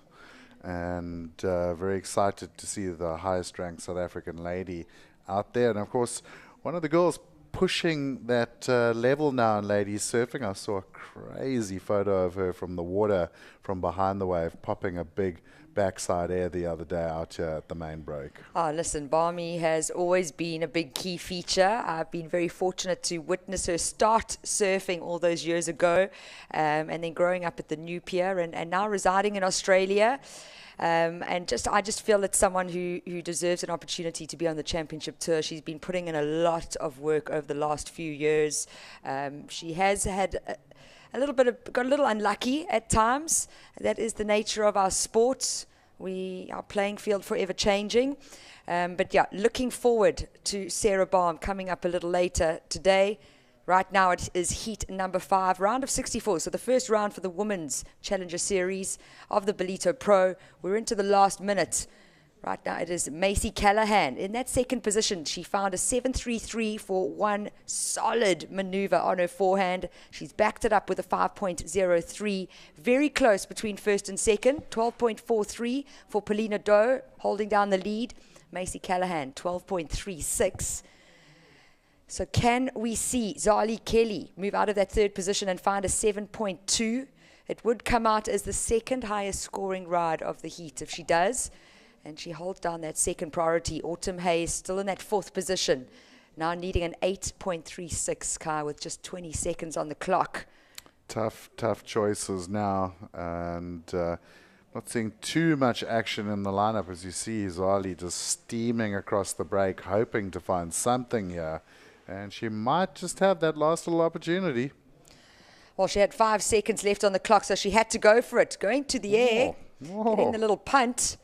And very excited to see the highest ranked South African lady out there. And of course, one of the girls pushing that level now in ladies surfing. I saw a crazy photo of her from the water, from behind the wave, popping a big backside air the other day out here at the main break. Oh, listen, Barmy has always been a big key feature. I've been very fortunate to witness her start surfing all those years ago, and then growing up at the New Pier, and now residing in Australia. I just feel it's someone who deserves an opportunity to be on the championship tour. She's been putting in a lot of work over the last few years. She has had got a little unlucky at times. That is the nature of our sport. Our playing field forever changing. But yeah, looking forward to Sarah Baum coming up a little later today. Right now it is heat number 5, round of 64. So the first round for the Women's Challenger Series of the Ballito Pro. We're into the last minute. Right now it is Macy Callahan. In that second position, she found a 7.33 for one solid maneuver on her forehand. She's backed it up with a 5.03. Very close between first and second. 12.43 for Paulina Doe, holding down the lead. Macy Callahan, 12.36. So can we see Zali Kelly move out of that third position and find a 7.2? It would come out as the second highest scoring ride of the heat if she does. And she holds down that second priority. Autumn Hayes still in that fourth position. Now needing an 8.36, Kai, with just 20 seconds on the clock. Tough choices now. And not seeing too much action in the lineup, as you see Zali just steaming across the break, hoping to find something here. And she might just have that last little opportunity. Well, she had 5 seconds left on the clock, so she had to go for it. Going to the air, getting the little punt.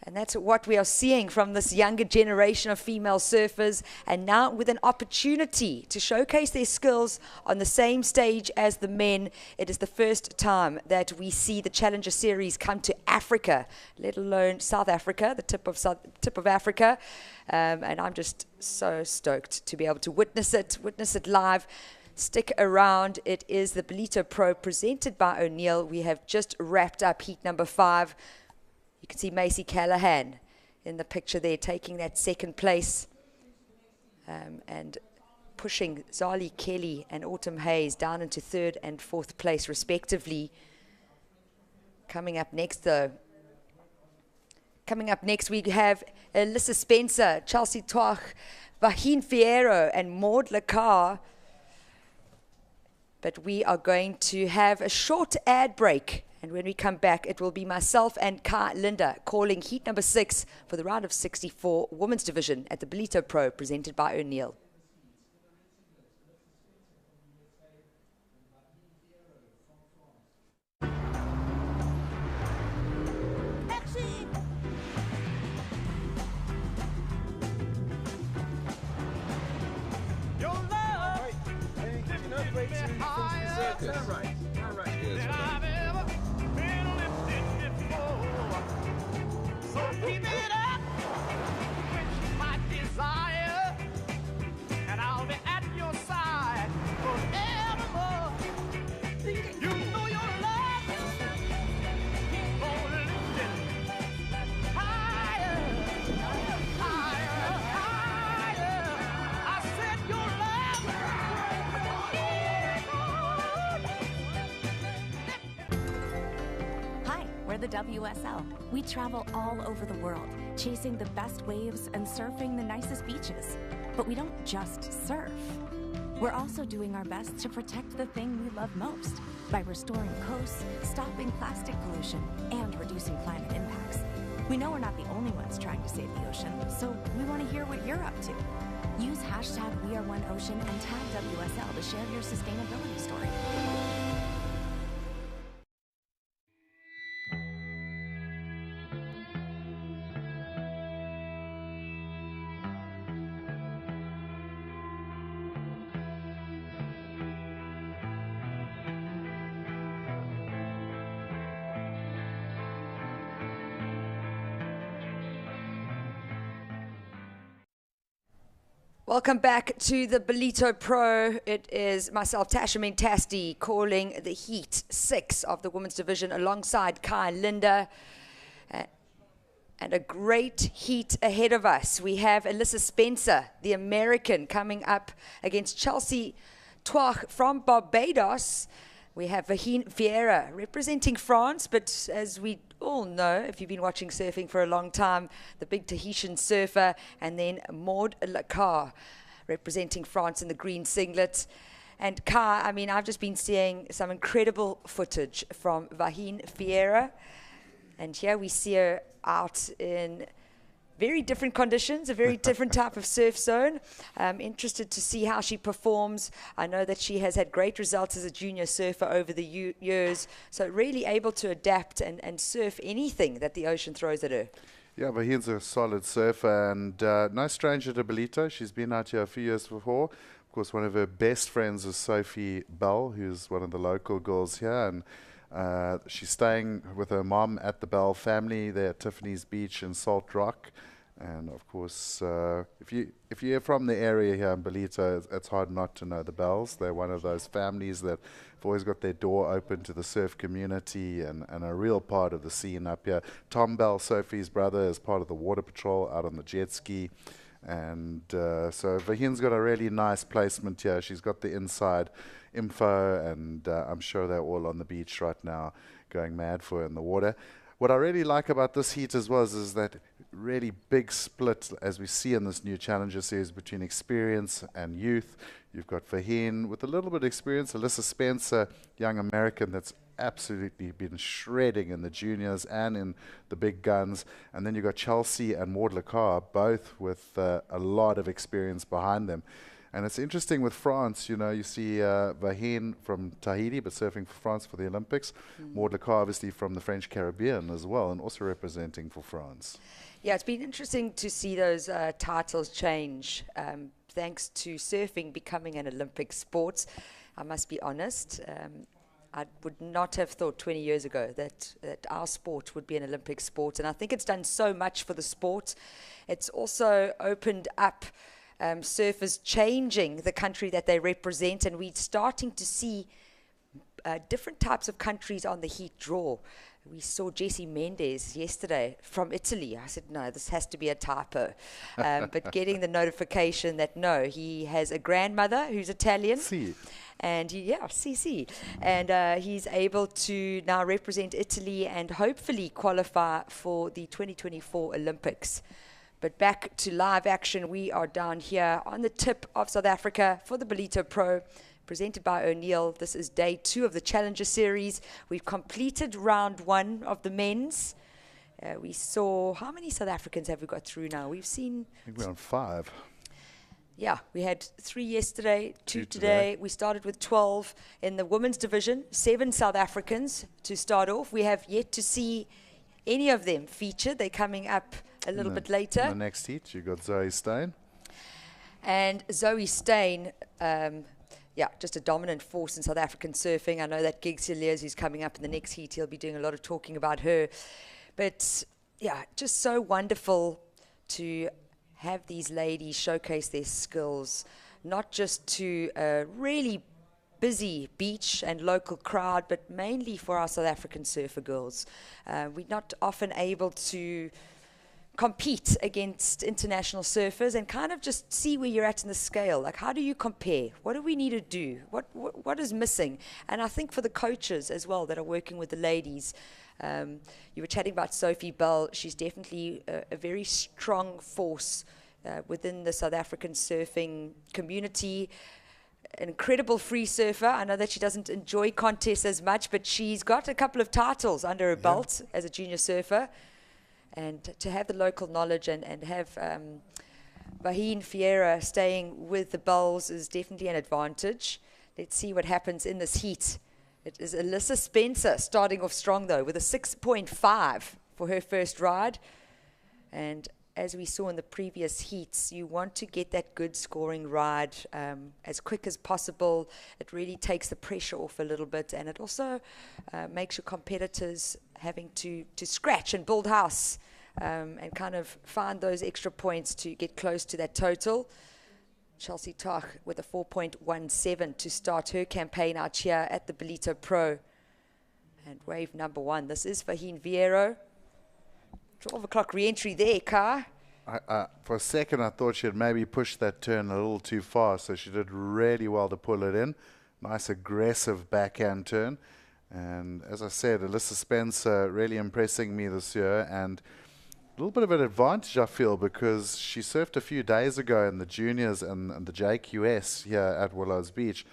And that's what we are seeing from this younger generation of female surfers. And now with an opportunity to showcase their skills on the same stage as the men. It is the first time that we see the Challenger Series come to Africa, let alone South Africa, the tip of Africa. And I'm just so stoked to be able to witness it live. Stick around. It is the Ballito Pro presented by O'Neill. We have just wrapped up heat number 5. You can see Macy Callahan in the picture there, taking that second place and pushing Zali Kelly and Autumn Hayes down into third and fourth place, respectively. Coming up next, we have Alyssa Spencer, Chelsea Twach, Vaheen Fierro, and Maud Lacar. But we are going to have a short ad break. And when we come back, it will be myself and Kai Linda calling heat number 6 for the round of 64 women's division at the Ballito Pro, presented by O'Neill. Keep it up, quench my desire, and I'll be at your side forevermore. You know your love keep on lifting higher, higher, higher. I said your love. Hi, we're the WSL. We travel all over the world, chasing the best waves and surfing the nicest beaches. But we don't just surf. We're also doing our best to protect the thing we love most by restoring coasts, stopping plastic pollution, and reducing climate impacts. We know we're not the only ones trying to save the ocean, so we want to hear what you're up to. Use hashtag #WeAreOneOcean and tag WSL to share your sustainability story. Welcome back to the Ballito Pro. It is myself, Tasha Mentasti, calling the Heat 6 of the women's division alongside Kai Linda. And a great heat ahead of us. We have Alyssa Spencer, the American, coming up against Chelsea Twach from Barbados. We have Vahine Vieira representing France, but as we all know, if you've been watching surfing for a long time, the big Tahitian surfer, and then Maud Lacar representing France in the green singlet. And Kai, I mean, I've just been seeing some incredible footage from Vahine Vieira, and here we see her out in very different conditions, a very different type of surf zone. I'm interested to see how she performs. I know that she has had great results as a junior surfer over the years, so really able to adapt and surf anything that the ocean throws at her. Yeah, Vahine's a solid surfer and no stranger to Ballito. She's been out here a few years before. Of course, one of her best friends is Sophie Bell, who's one of the local girls here, and she's staying with her mom at the Bell family there at Tiffany's Beach in Salt Rock. And of course, if you're from the area here in Ballito, it's hard not to know the Bells. They're one of those families that have always got their door open to the surf community and a real part of the scene up here. Tom Bell, Sophie's brother, is part of the water patrol out on the jet ski. And so Vahine's got a really nice placement here. She's got the inside info, and I'm sure they're all on the beach right now going mad for her in the water. What I really like about this heat as well is that really big split, as we see in this new Challenger Series, between experience and youth. You've got Vahine with a little bit of experience, Alyssa Spencer, young American that's absolutely been shredding in the juniors and in the big guns. And then you've got Chelsea and Maud Lacar, both with a lot of experience behind them. And it's interesting with France, you know, you see Vahine from Tahiti, but surfing for France for the Olympics. Maud Lacar, obviously, from the French Caribbean as well, and also representing for France. Yeah, it's been interesting to see those titles change, thanks to surfing becoming an Olympic sport. I must be honest, I would not have thought 20 years ago that our sport would be an Olympic sport, and I think it's done so much for the sport. It's also opened up surfers changing the country that they represent, and we're starting to see different types of countries on the heat draw. We saw Jesse Mendes yesterday from Italy. I said, no, this has to be a typo. But getting the notification that, no, he has a grandmother who's Italian. Si. And and he's able to now represent Italy and hopefully qualify for the 2024 Olympics. But back to live action, we are down here on the tip of South Africa for the Ballito Pro, presented by O'Neill. This is day 2 of the Challenger Series. We've completed round 1 of the men's. We saw, how many South Africans have we got through now? We've seen... I think we're on 5. Yeah, we had 3 yesterday, 2 today. We started with 12 in the women's division, 7 South Africans to start off. We have yet to see any of them featured. They're coming up a little bit later. In the next heat, you got Zoe Stein. And Zoe Stein, just a dominant force in South African surfing. I know that Gigs Hilliers, who's coming up in the next heat, he'll be doing a lot of talking about her. But yeah, just so wonderful to have these ladies showcase their skills, not just to a really busy beach and local crowd, but mainly for our South African surfer girls. We're not often able to compete against international surfers and kind of just see where you're at in the scale. Like, how do you compare? What do we need to do? What is missing? And I think for the coaches as well that are working with the ladies, you were chatting about Sophie Bell. She's definitely a very strong force within the South African surfing community. An incredible free surfer. I know that she doesn't enjoy contests as much, but she's got a couple of titles under her belt as a junior surfer. And to have the local knowledge and have Vahine Vieira staying with the Bulls is definitely an advantage. Let's see what happens in this heat. It is Alyssa Spencer starting off strong, though, with a 6.5 for her first ride. And as we saw in the previous heats, you want to get that good scoring ride as quick as possible. It really takes the pressure off a little bit, and it also makes your competitors having to scratch and build house and kind of find those extra points to get close to that total. Chelsea Toch with a 4.17 to start her campaign out here at the Ballito Pro. And wave number 1, this is Fahine Vieiro. 12 o'clock re-entry there, Car. For a second, I thought she had maybe pushed that turn a little too far, so she did really well to pull it in. Nice aggressive backhand turn. And as I said, Alyssa Spencer really impressing me this year, and a little bit of an advantage, I feel, because she surfed a few days ago in the juniors and the JQS here at Willows Beach,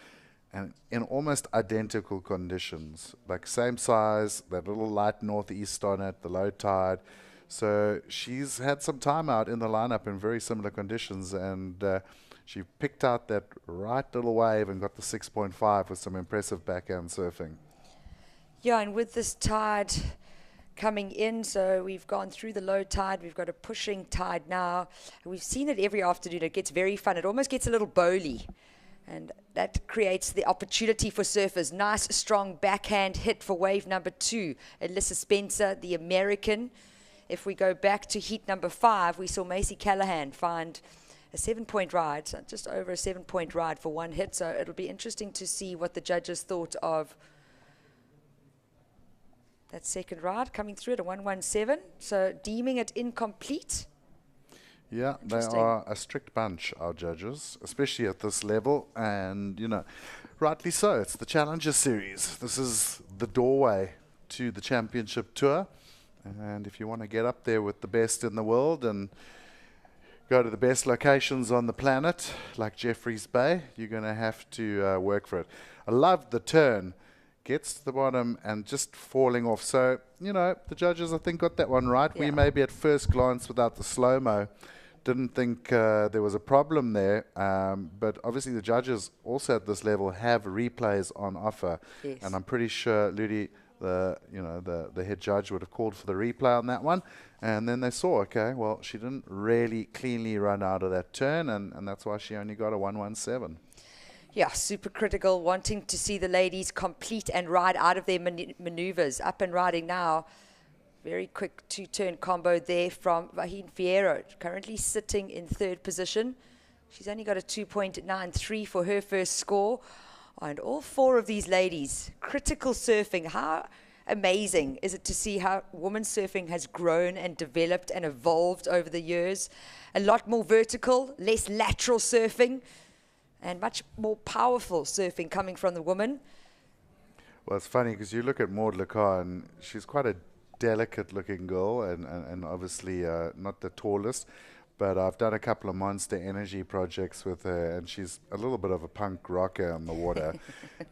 and in almost identical conditions, like same size, that little light northeast on it, the low tide. So she's had some time out in the lineup in very similar conditions, and she picked out that right little wave and got the 6.5 with some impressive backhand surfing. Yeah, and with this tide coming in, so we've gone through the low tide, we've got a pushing tide now. We've seen it every afternoon. It gets very fun. It almost gets a little bowly. And that creates the opportunity for surfers. Nice, strong backhand hit for wave number 2. Alyssa Spencer, the American. If we go back to heat number 5, we saw Macy Callahan find a 7-point ride, so just over a 7-point ride for one hit. So it'll be interesting to see what the judges thought of that second ride coming through at a 117. So deeming it incomplete. Yeah, they are a strict bunch, our judges, especially at this level. And, you know, rightly so. It's the Challenger Series. This is the doorway to the championship tour. And if you want to get up there with the best in the world and go to the best locations on the planet, like Jeffreys Bay, you're going to have to work for it. I love the turn. Gets to the bottom and just falling off. So, you know, the judges, I think, got that one right. Yeah. We maybe at first glance without the slow-mo didn't think there was a problem there, but obviously the judges also at this level have replays on offer. Yes. And I'm pretty sure Ludi, the head judge, would have called for the replay on that one, and then they saw, okay, well, she didn't really cleanly run out of that turn, and that's why she only got a 117. Yeah, super critical, wanting to see the ladies complete and ride out of their maneuvers. Up and riding now. Very quick 2-turn combo there from Fahine Vieiro, currently sitting in 3rd position. She's only got a 2.93 for her first score. And all 4 of these ladies, critical surfing. How amazing is it to see how women's surfing has grown and developed and evolved over the years. A lot more vertical, less lateral surfing, and much more powerful surfing coming from the women. Well, it's funny because you look at Maud Lecar, and she's quite a delicate-looking girl, and obviously not the tallest. But I've done a couple of Monster Energy projects with her, and she's a little bit of a punk rocker on the water.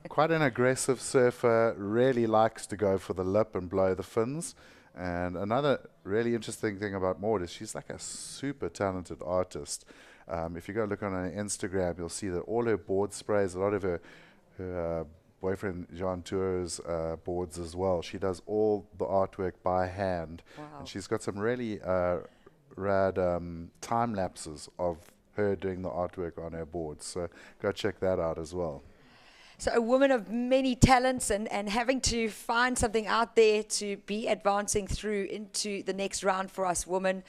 Quite an aggressive surfer, really likes to go for the lip and blow the fins. And another really interesting thing about Maud is she's like a super talented artist. If you go look on her Instagram, you'll see that all her board sprays, a lot of her boyfriend Jean Tour's boards as well. She does all the artwork by hand. Wow. And she's got some really rad time lapses of her doing the artwork on her boards. So go check that out as well. So a woman of many talents and having to find something out there to be advancing through into the next round for us women.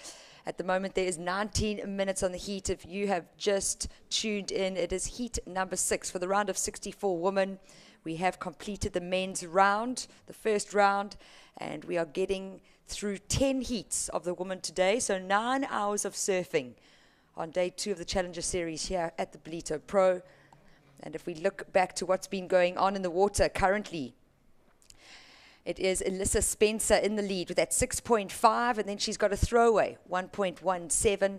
At the moment, there is 19 minutes on the heat. If you have just tuned in, it is heat number 6 for the round of 64 women. We have completed the men's round, the first round, and we are getting through 10 heats of the women today. So 9 hours of surfing on day 2 of the Challenger Series here at the Ballito Pro. And if we look back to what's been going on in the water currently, it is Alyssa Spencer in the lead with that 6.5, and then she's got a throwaway, 1.17.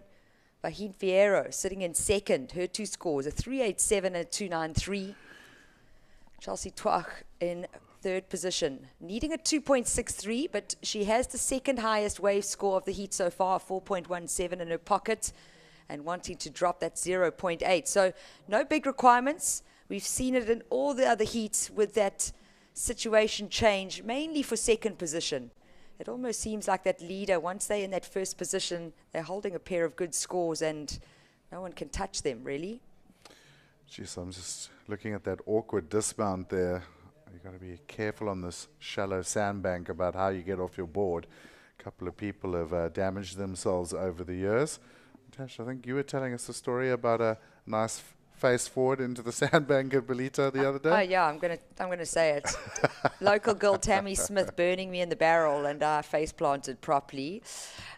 Fahine Vieiro sitting in second. Her 2 scores, a 3.87 and a 2.93. Chelsea Toch in 3rd position, needing a 2.63, but she has the 2nd highest wave score of the heat so far, 4.17 in her pocket, and wanting to drop that 0.8. So no big requirements. We've seen it in all the other heats with that situation change, mainly for 2nd position. It almost seems like that leader, once they're in that 1st position, they're holding a pair of good scores and no one can touch them, really. Jeez, I'm just looking at that awkward dismount there. You've got to be careful on this shallow sandbank about how you get off your board. A couple of people have damaged themselves over the years. Tash, I think you were telling us a story about nice face forward into the sandbank at Ballito the other day? Oh yeah, I'm gonna say it. Local girl Tammy Smith burning me in the barrel, and I face planted properly.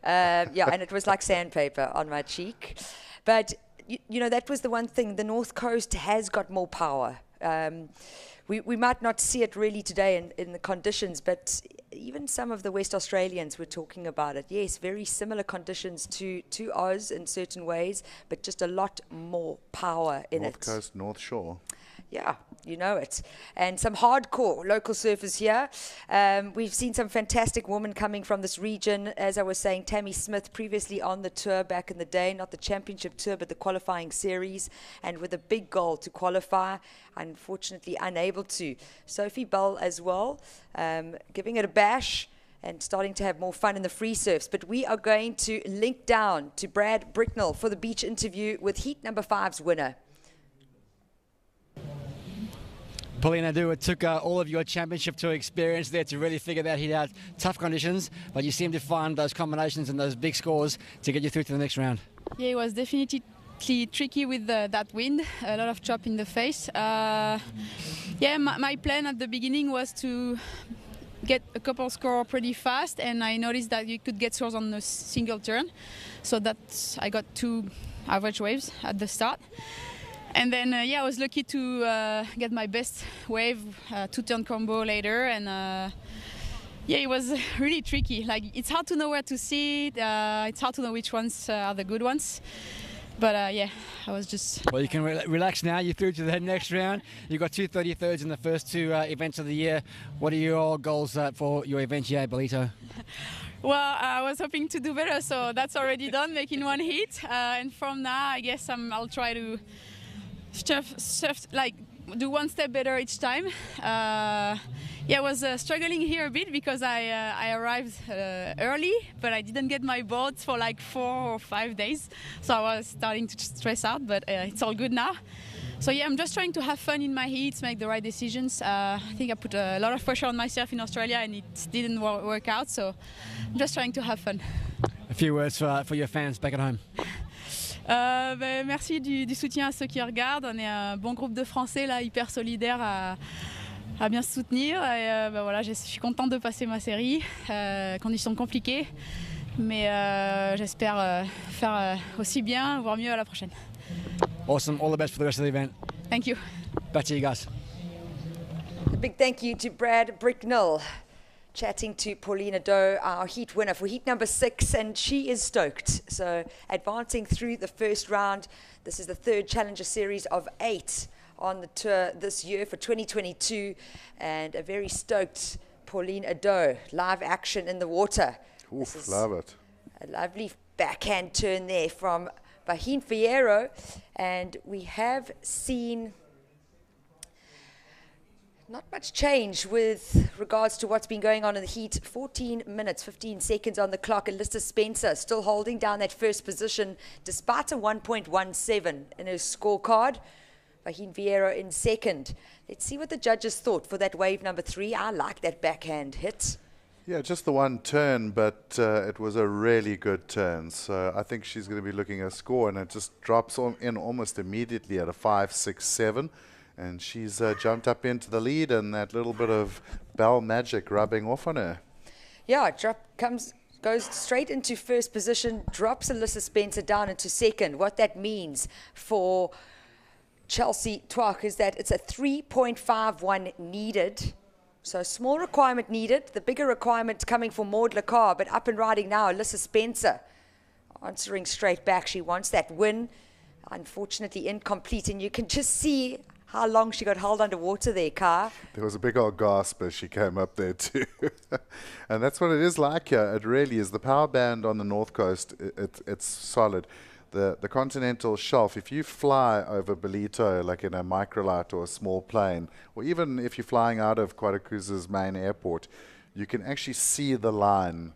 Yeah, and it was like sandpaper on my cheek. But you know, that was the one thing. The North Coast has got more power. We might not see it really today in the conditions, but even some of the West Australians were talking about it. Yes, very similar conditions to Oz in certain ways, but just a lot more power in North it. Coast, North Shore. Yeah, you know it. And some hardcore local surfers here. We've seen some fantastic women coming from this region. As I was saying, Tammy Smith previously on the tour back in the day, not the championship tour, but the qualifying series, and with a big goal to qualify, unfortunately unable to. Sophie Bell as well, giving it a bash and starting to have more fun in the free surfs. But we are going to link down to Brad Bricknell for the beach interview with heat number 5's winner. Paulina Adu, it took all of your championship tour experience there to really figure that heat out. Tough conditions, but you seem to find those combinations and those big scores to get you through to the next round. Yeah, it was definitely tricky with that wind, a lot of chop in the face. Yeah, my plan at the beginning was to get a couple score pretty fast, and I noticed that you could get scores on a single turn. So I got 2 average waves at the start. And then, yeah, I was lucky to get my best wave, 2-turn combo later, and yeah, it was really tricky. Like, it's hard to know where to sit. It's hard to know which ones are the good ones. But yeah, I was just... Well, you can relax now. You're through to the next round. You've got 2 33rds in the first 2 events of the year. What are your goals for your event here at Ballito? Well, I was hoping to do better, so that's already done, making 1 hit. And from now, I guess I'll try to surf, like, do 1 step better each time. Yeah, I was struggling here a bit because I arrived early, but I didn't get my boards for like 4 or 5 days. So I was starting to stress out, but it's all good now. So yeah, I'm just trying to have fun in my heats, make the right decisions. I think I put a lot of pressure on myself in Australia and it didn't work out. So I'm just trying to have fun. A few words for your fans back at home. Merci du soutien à ceux qui regardent. On est un bon groupe de Français là, hyper solidaires à bien se soutenir. Et voilà, je suis contente de passer ma série. Conditions compliquées, mais j'espère faire aussi bien, voire mieux à la prochaine. Awesome. All the best for the rest of the event. Thank you. Back to you guys. A big thank you to Brad Bricknell. Chatting to Paulina Adu, our heat winner for heat number 6, and she is stoked. So advancing through the first round. This is the 3rd Challenger Series of 8 on the tour this year for 2022, and a very stoked Paulina Adu. Live action in the water. Oof, love it. A lovely backhand turn there from Vahine Fierro, and we have seen not much change with regards to what's been going on in the heat. 14 minutes, 15 seconds on the clock. Alyssa Spencer still holding down that first position despite a 1.17 in her scorecard. Vahine Fierro in second. Let's see what the judges thought for that wave number 3. I like that backhand hit. Yeah, just the 1 turn, but it was a really good turn. So I think she's going to be looking at a score, and it just drops in almost immediately at a 5.67. And she's jumped up into the lead, and that little bit of bell magic rubbing off on her. Yeah, goes straight into first position, drops Alyssa Spencer down into second. What that means for Chelsea Twak is that it's a 3.51 needed. So a small requirement needed. The bigger requirement coming for Maud Lacar, but up and riding now, Alyssa Spencer answering straight back. She wants that win. Unfortunately incomplete, and you can just see how long she got held underwater there, Car. There was a big old gasp as she came up there too. And that's what it is like here. It really is. The power band on the North Coast, it's solid. The continental shelf, if you fly over Ballito, like in a microlight or a small plane, or even if you're flying out of Quadacruza's main airport, you can actually see the line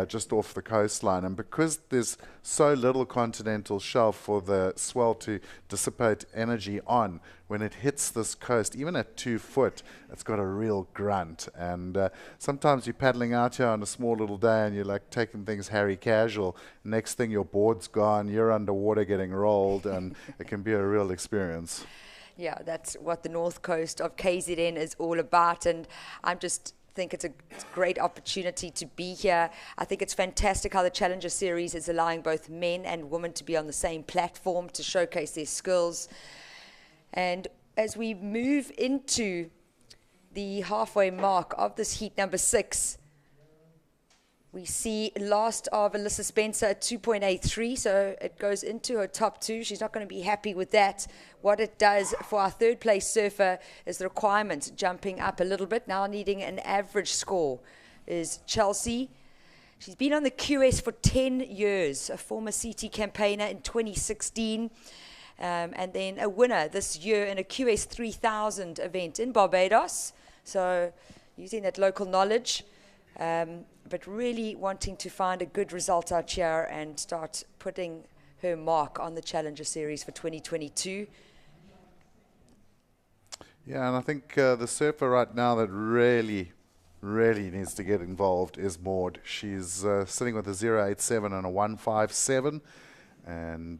just off the coastline. And because there's so little continental shelf for the swell to dissipate energy on, when it hits this coast, even at 2 foot, it's got a real grunt. And sometimes you're paddling out here on a small little day and you're like taking things Harry casual. Next thing, your board's gone, you're underwater getting rolled, and it can be a real experience. Yeah, that's what the north coast of KZN is all about, and I'm just think it's a great opportunity to be here. I think it's fantastic how the Challenger Series is allowing both men and women to be on the same platform to showcase their skills. And as we move into the halfway mark of this heat number 6, we see last of Alyssa Spencer at 2.83, so it goes into her top 2. She's not going to be happy with that. What it does for our third place surfer is the requirement jumping up a little bit. Now needing an average score is Chelsea. She's been on the QS for 10 years, a former CT campaigner in 2016, and then a winner this year in a QS 3000 event in Barbados. So using that local knowledge. But really wanting to find a good result out here and start putting her mark on the Challenger Series for 2022. Yeah, and I think the surfer right now that really needs to get involved is Maud. She's sitting with a 0.87 and a 1.57, and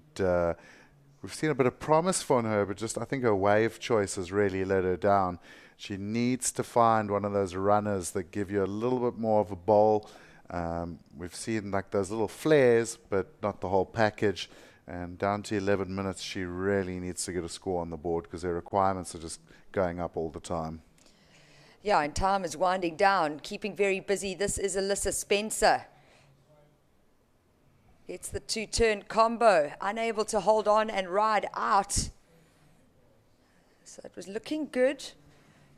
we've seen a bit of promise from her, but just I think her wave choice has really let her down. She needs to find one of those runners that give you a little bit more of a bowl. We've seen like those little flares, but not the whole package. And down to 11 minutes, she really needs to get a score on the board because her requirements are just going up all the time. Yeah, and time is winding down, keeping very busy. This is Alyssa Spencer. It's the 2-turn combo, unable to hold on and ride out. So it was looking good.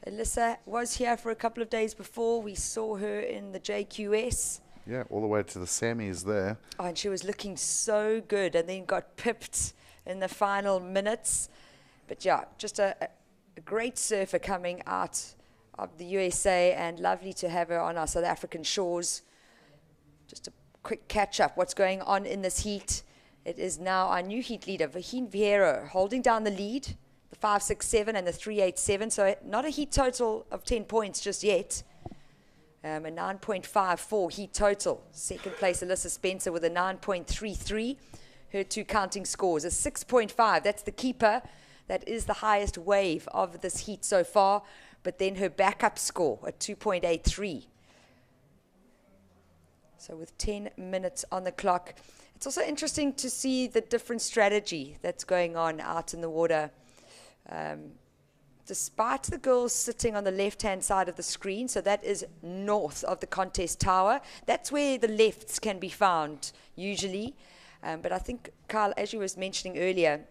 Alyssa was here for a couple of days before. We saw her in the JQS. Yeah, all the way to the semis there. Oh, and she was looking so good and then got pipped in the final minutes. But yeah, just a great surfer coming out of the USA, and lovely to have her on our South African shores. Just a quick catch up. What's going on in this heat? It is now our new heat leader, Vaheen Vieira, holding down the lead. The 5.67 and the 3.87, so not a heat total of 10 points just yet. A 9.54 heat total. Second place, Alyssa Spencer with a 9.33. Her 2 counting scores, a 6.5. That's the keeper. That is the highest wave of this heat so far. But then her backup score, a 2.83. So with 10 minutes on the clock. It's also interesting to see the different strategy that's going on out in the water. Despite the girls sitting on the left-hand side of the screen, so that is north of the contest tower. That's where the lefts can be found, usually. But I think, Carl, as you was mentioning earlier,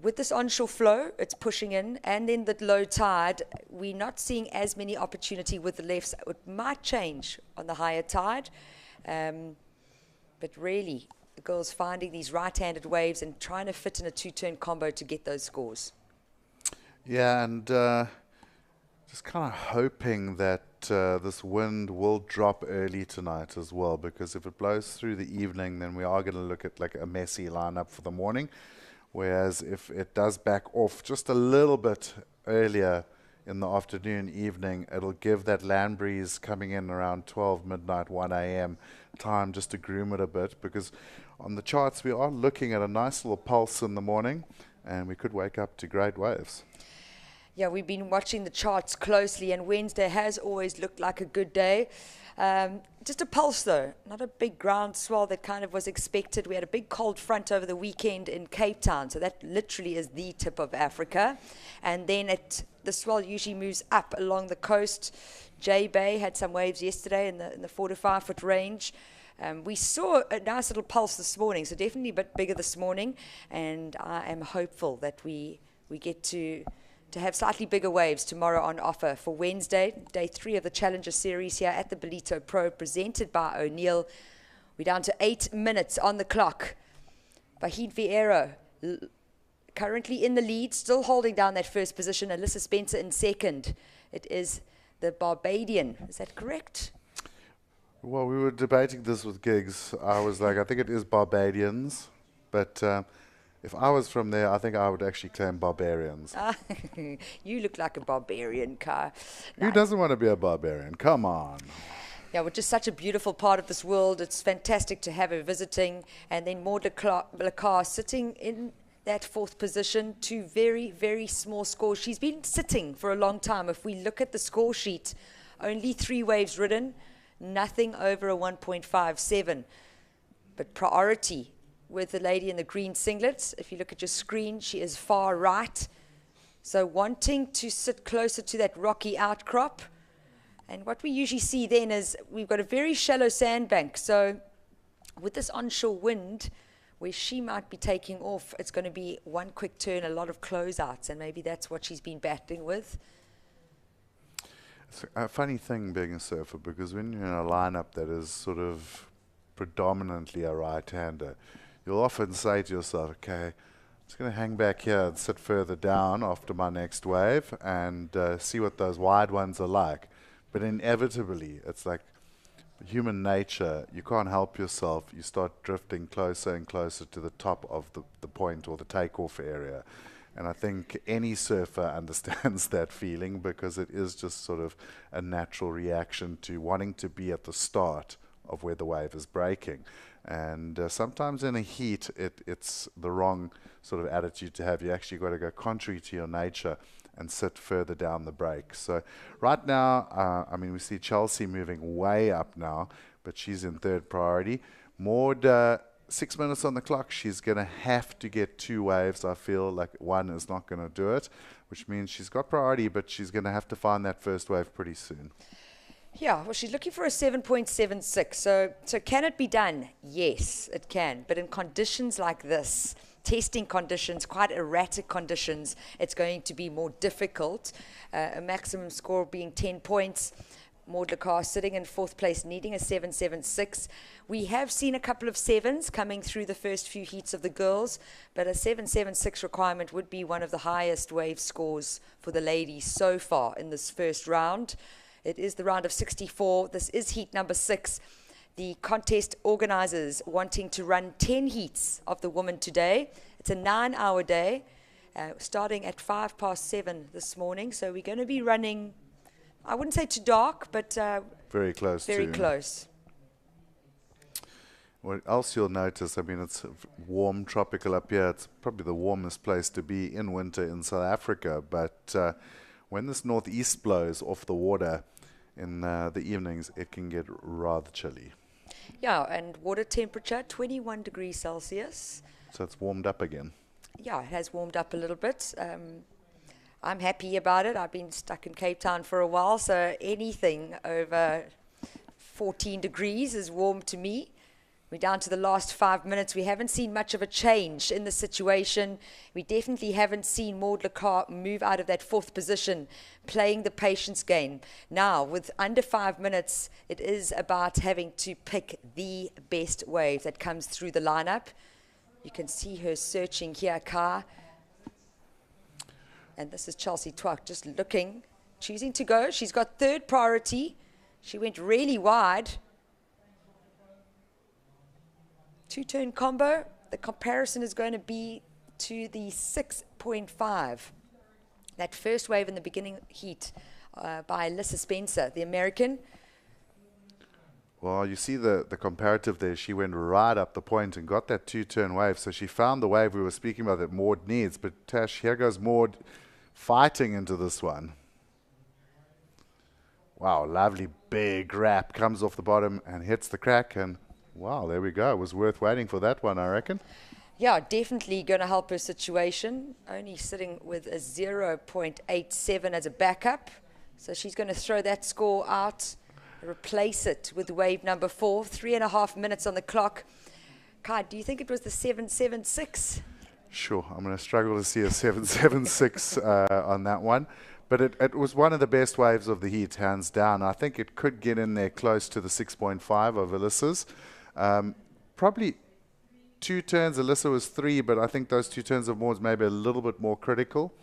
with this onshore flow, it's pushing in, and then the low tide, we're not seeing as many opportunity with the lefts. It might change on the higher tide, but really, the girls finding these right-handed waves and trying to fit in a 2-turn combo to get those scores. Yeah, and just kind of hoping that this wind will drop early tonight as well, because if it blows through the evening, then we are going to look at like a messy lineup for the morning. Whereas if it does back off just a little bit earlier in the afternoon, evening, it'll give that land breeze coming in around 12 midnight, 1 a.m. time just to groom it a bit, because on the charts we are looking at a nice little pulse in the morning, and we could wake up to great waves. Yeah, we've been watching the charts closely, and Wednesday has always looked like a good day. Just a pulse though, not a big ground swell that kind of was expected. We had a big cold front over the weekend in Cape Town, so that literally is the tip of Africa. And then the swell usually moves up along the coast. J Bay had some waves yesterday in the 4 to 5 foot range. We saw a nice little pulse this morning, so definitely a bit bigger this morning. And I am hopeful that we get to have slightly bigger waves tomorrow on offer for Wednesday, day 3 of the Challenger Series here at the Ballito Pro, presented by O'Neill. We're down to 8 minutes on the clock. Vaheen Vieira currently in the lead, still holding down that first position. Alyssa Spencer in second. It is the Barbadian. Is that correct? Well, we were debating this with Gigs. I was like, I think it is Barbadians, but if I was from there, I think I would actually claim Barbarians. You look like a barbarian, Kai. Who doesn't want to be a barbarian? Come on. Yeah, we're just such a beautiful part of this world. It's fantastic to have her visiting. And then Maud Lacar sitting in that fourth position, 2 very, very small scores. She's been sitting for a long time. If we look at the score sheet, only 3 waves ridden, nothing over a 1.57. But priority with the lady in the green singlet. If you look at your screen, she is far right. So wanting to sit closer to that rocky outcrop. And what we usually see then is we've got a very shallow sandbank. So with this onshore wind, where she might be taking off, it's going to be one quick turn, a lot of closeouts. And maybe that's what she's been battling with. It's a funny thing being a surfer, because when you're in a lineup that is sort of predominantly a right-hander, you'll often say to yourself, okay, I'm just going to hang back here and sit further down after my next wave and see what those wide ones are like. But inevitably, it's like human nature. You can't help yourself. You start drifting closer and closer to the top of the point or the takeoff area. And I think any surfer understands that feeling, because it is just sort of a natural reaction to wanting to be at the start of where the wave is breaking. And sometimes in a heat, it's the wrong sort of attitude to have. You actually got to go contrary to your nature and sit further down the break. So right now, I mean, we see Chelsea moving way up now, but she's in third priority. Maud, 6 minutes on the clock. She's going to have to get 2 waves. I feel like one is not going to do it, which means she's got priority, but she's going to have to find that first wave pretty soon. Yeah, well, she's looking for a 7.76. So can it be done? Yes, it can. But in conditions like this, testing conditions, quite erratic conditions, it's going to be more difficult. A maximum score being 10 points. Maud Lacar sitting in fourth place, needing a 7.76. We have seen a couple of 7s coming through the first few heats of the girls, but a 7.76 requirement would be one of the highest wave scores for the ladies so far in this first round. It is the round of 64. This is heat number 6. The contest organizers wanting to run 10 heats of the women today. It's a 9-hour day, starting at 7:05 this morning. So we're going to be running, I wouldn't say too dark, but very close. Very close. What else you'll notice, I mean, it's warm, tropical up here. It's probably the warmest place to be in winter in South Africa. But when this northeast blows off the water in the evenings, it can get rather chilly. Yeah, and water temperature, 21 degrees Celsius. So it's warmed up again. Yeah, it has warmed up a little bit. I'm happy about it. I've been stuck in Cape Town for a while, so anything over 14 degrees is warm to me. We're down to the last 5 minutes. We haven't seen much of a change in the situation. We definitely haven't seen Maud Lacar move out of that fourth position, playing the patience game. Now, with under 5 minutes, it is about having to pick the best wave that comes through the lineup. You can see her searching here, Kai. And this is Chelsea Twak just looking, choosing to go. She's got third priority. She went really wide. 2-turn combo. The comparison is going to be to the 6.5. That first wave in the beginning heat by Alyssa Spencer, the American. Well, you see the comparative there. She went right up the point and got that 2-turn wave. So she found the wave we were speaking about that Maud needs. But Tash, here goes Maud fighting into this one. Wow, lovely big wrap. Comes off the bottom and hits the crack. And wow, there we go. It was worth waiting for that one, I reckon. Yeah, definitely going to help her situation. Only sitting with a 0.87 as a backup. So she's going to throw that score out, replace it with wave number 4. 3.5 minutes on the clock. Kai, do you think it was the 7.76? Sure, I'm going to struggle to see a 7.76 on that one. But it was one of the best waves of the heat, hands down. I think it could get in there close to the 6.5 of Alyssa's. Probably 2 turns. Alyssa was 3, but I think those 2 turns of Maud's maybe a little bit more critical.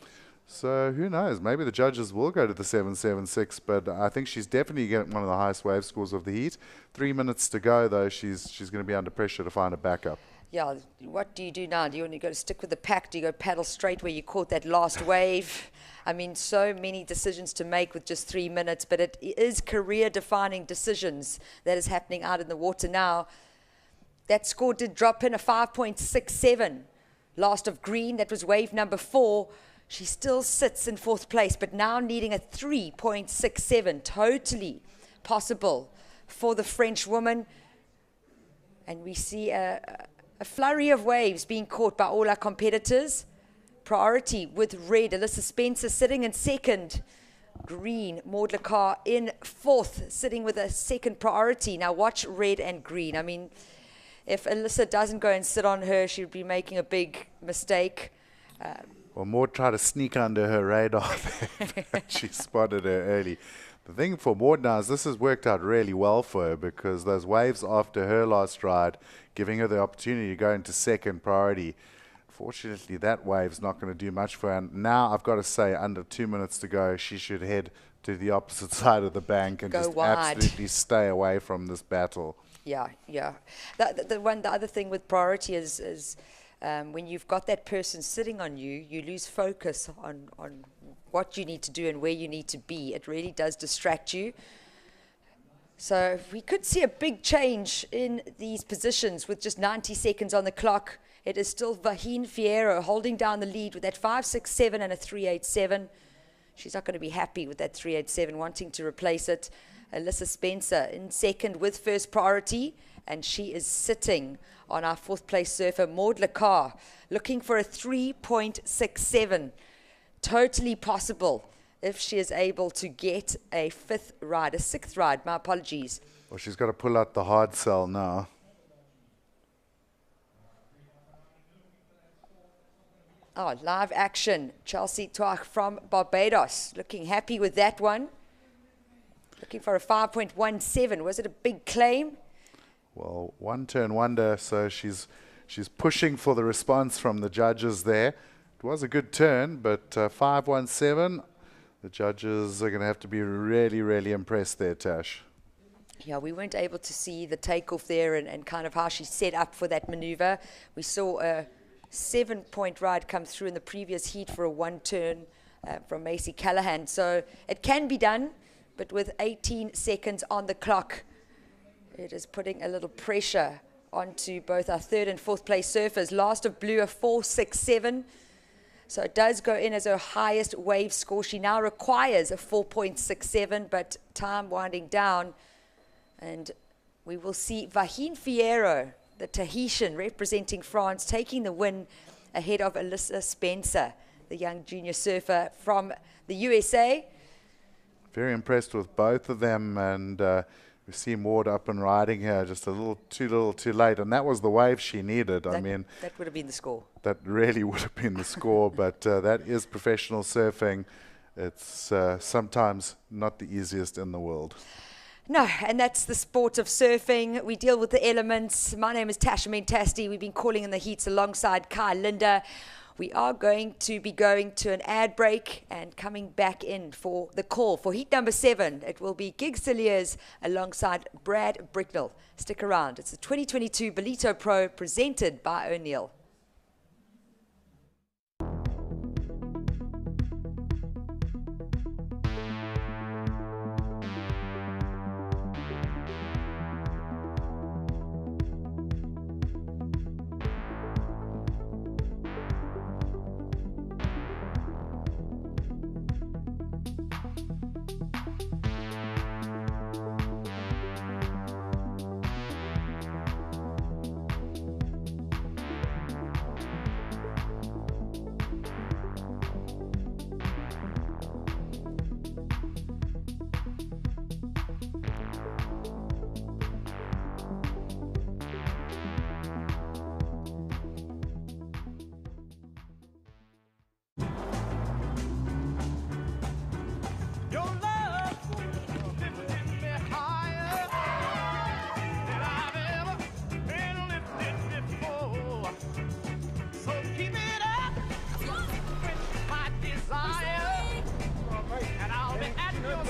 So who knows? Maybe the judges will go to the 7.76, but I think she's definitely getting one of the highest wave scores of the heat. 3 minutes to go, though. She's going to be under pressure to find a backup. Yeah, what do you do now? Do you want to go to stick with the pack? Do you go paddle straight where you caught that last wave? I mean, so many decisions to make with just 3 minutes, but it is career-defining decisions that is happening out in the water now. That score did drop in a 5.67. Last of green, that was wave number 4. She still sits in 4th place, but now needing a 3.67. Totally possible for the French woman. And we see a flurry of waves being caught by all our competitors. Priority with red, Alyssa Spencer sitting in 2nd. Green, Maud Lacar in 4th, sitting with a 2nd priority. Now watch red and green. I mean, if Alyssa doesn't go and sit on her, she would be making a big mistake. Well, Maud tried to sneak under her radar. She spotted her early. The thing for Maud now is this has worked out really well for her, because those waves after her last ride, giving her the opportunity to go into 2nd priority. Fortunately, that wave's not going to do much for her. And now, I've got to say, under 2 minutes to go, she should head to the opposite side of the bank and just absolutely stay away from this battle. Yeah. The other thing with priority is when you've got that person sitting on you, you lose focus on what you need to do and where you need to be. It really does distract you. So we could see a big change in these positions with just 90 seconds on the clock. It is still Vahine Fierro holding down the lead with that 5.67 and a 3.87. She's not going to be happy with that 3.87, wanting to replace it. Alyssa Spencer in 2nd with 1st priority, and she is sitting on our 4th place surfer, Maud Lacar, looking for a 3.67. Totally possible if she is able to get a 5th ride, a 6th ride, my apologies. Well, she's got to pull out the hard sell now. Oh, live action. Chelsea Tuach from Barbados. Looking happy with that one. Looking for a 5.17. Was it a big claim? Well, one turn wonder, so she's pushing for the response from the judges there. It was a good turn, but 5.17, the judges are going to have to be really, really impressed there, Tash. Yeah, we weren't able to see the takeoff there and kind of how she set up for that maneuver. We saw a 7-point ride come through in the previous heat for a 1 turn from Macy Callahan. So it can be done, but with 18 seconds on the clock, it is putting a little pressure onto both our 3rd and 4th place surfers. Last of blue, a 4.67. So it does go in as her highest wave score. She now requires a 4.67, but time winding down. And we will see Vahine Fierro, the Tahitian representing France, taking the win ahead of Alyssa Spencer, the young junior surfer from the USA. Very impressed with both of them, and we see Maud up and riding here just a little too late, and that was the wave she needed. That would have been the score. That really would have been the score, but that is professional surfing. It's sometimes not the easiest in the world. No, and that's the sport of surfing. We deal with the elements. My name is Tasha Mentasti. We've been calling in the heats alongside Kai Linda. We are going to be going to an ad break and coming back in for the call for heat number 7. It will be Gig Cilliers alongside Brad Bricknell. Stick around. It's the 2022 Ballito Pro presented by O'Neill.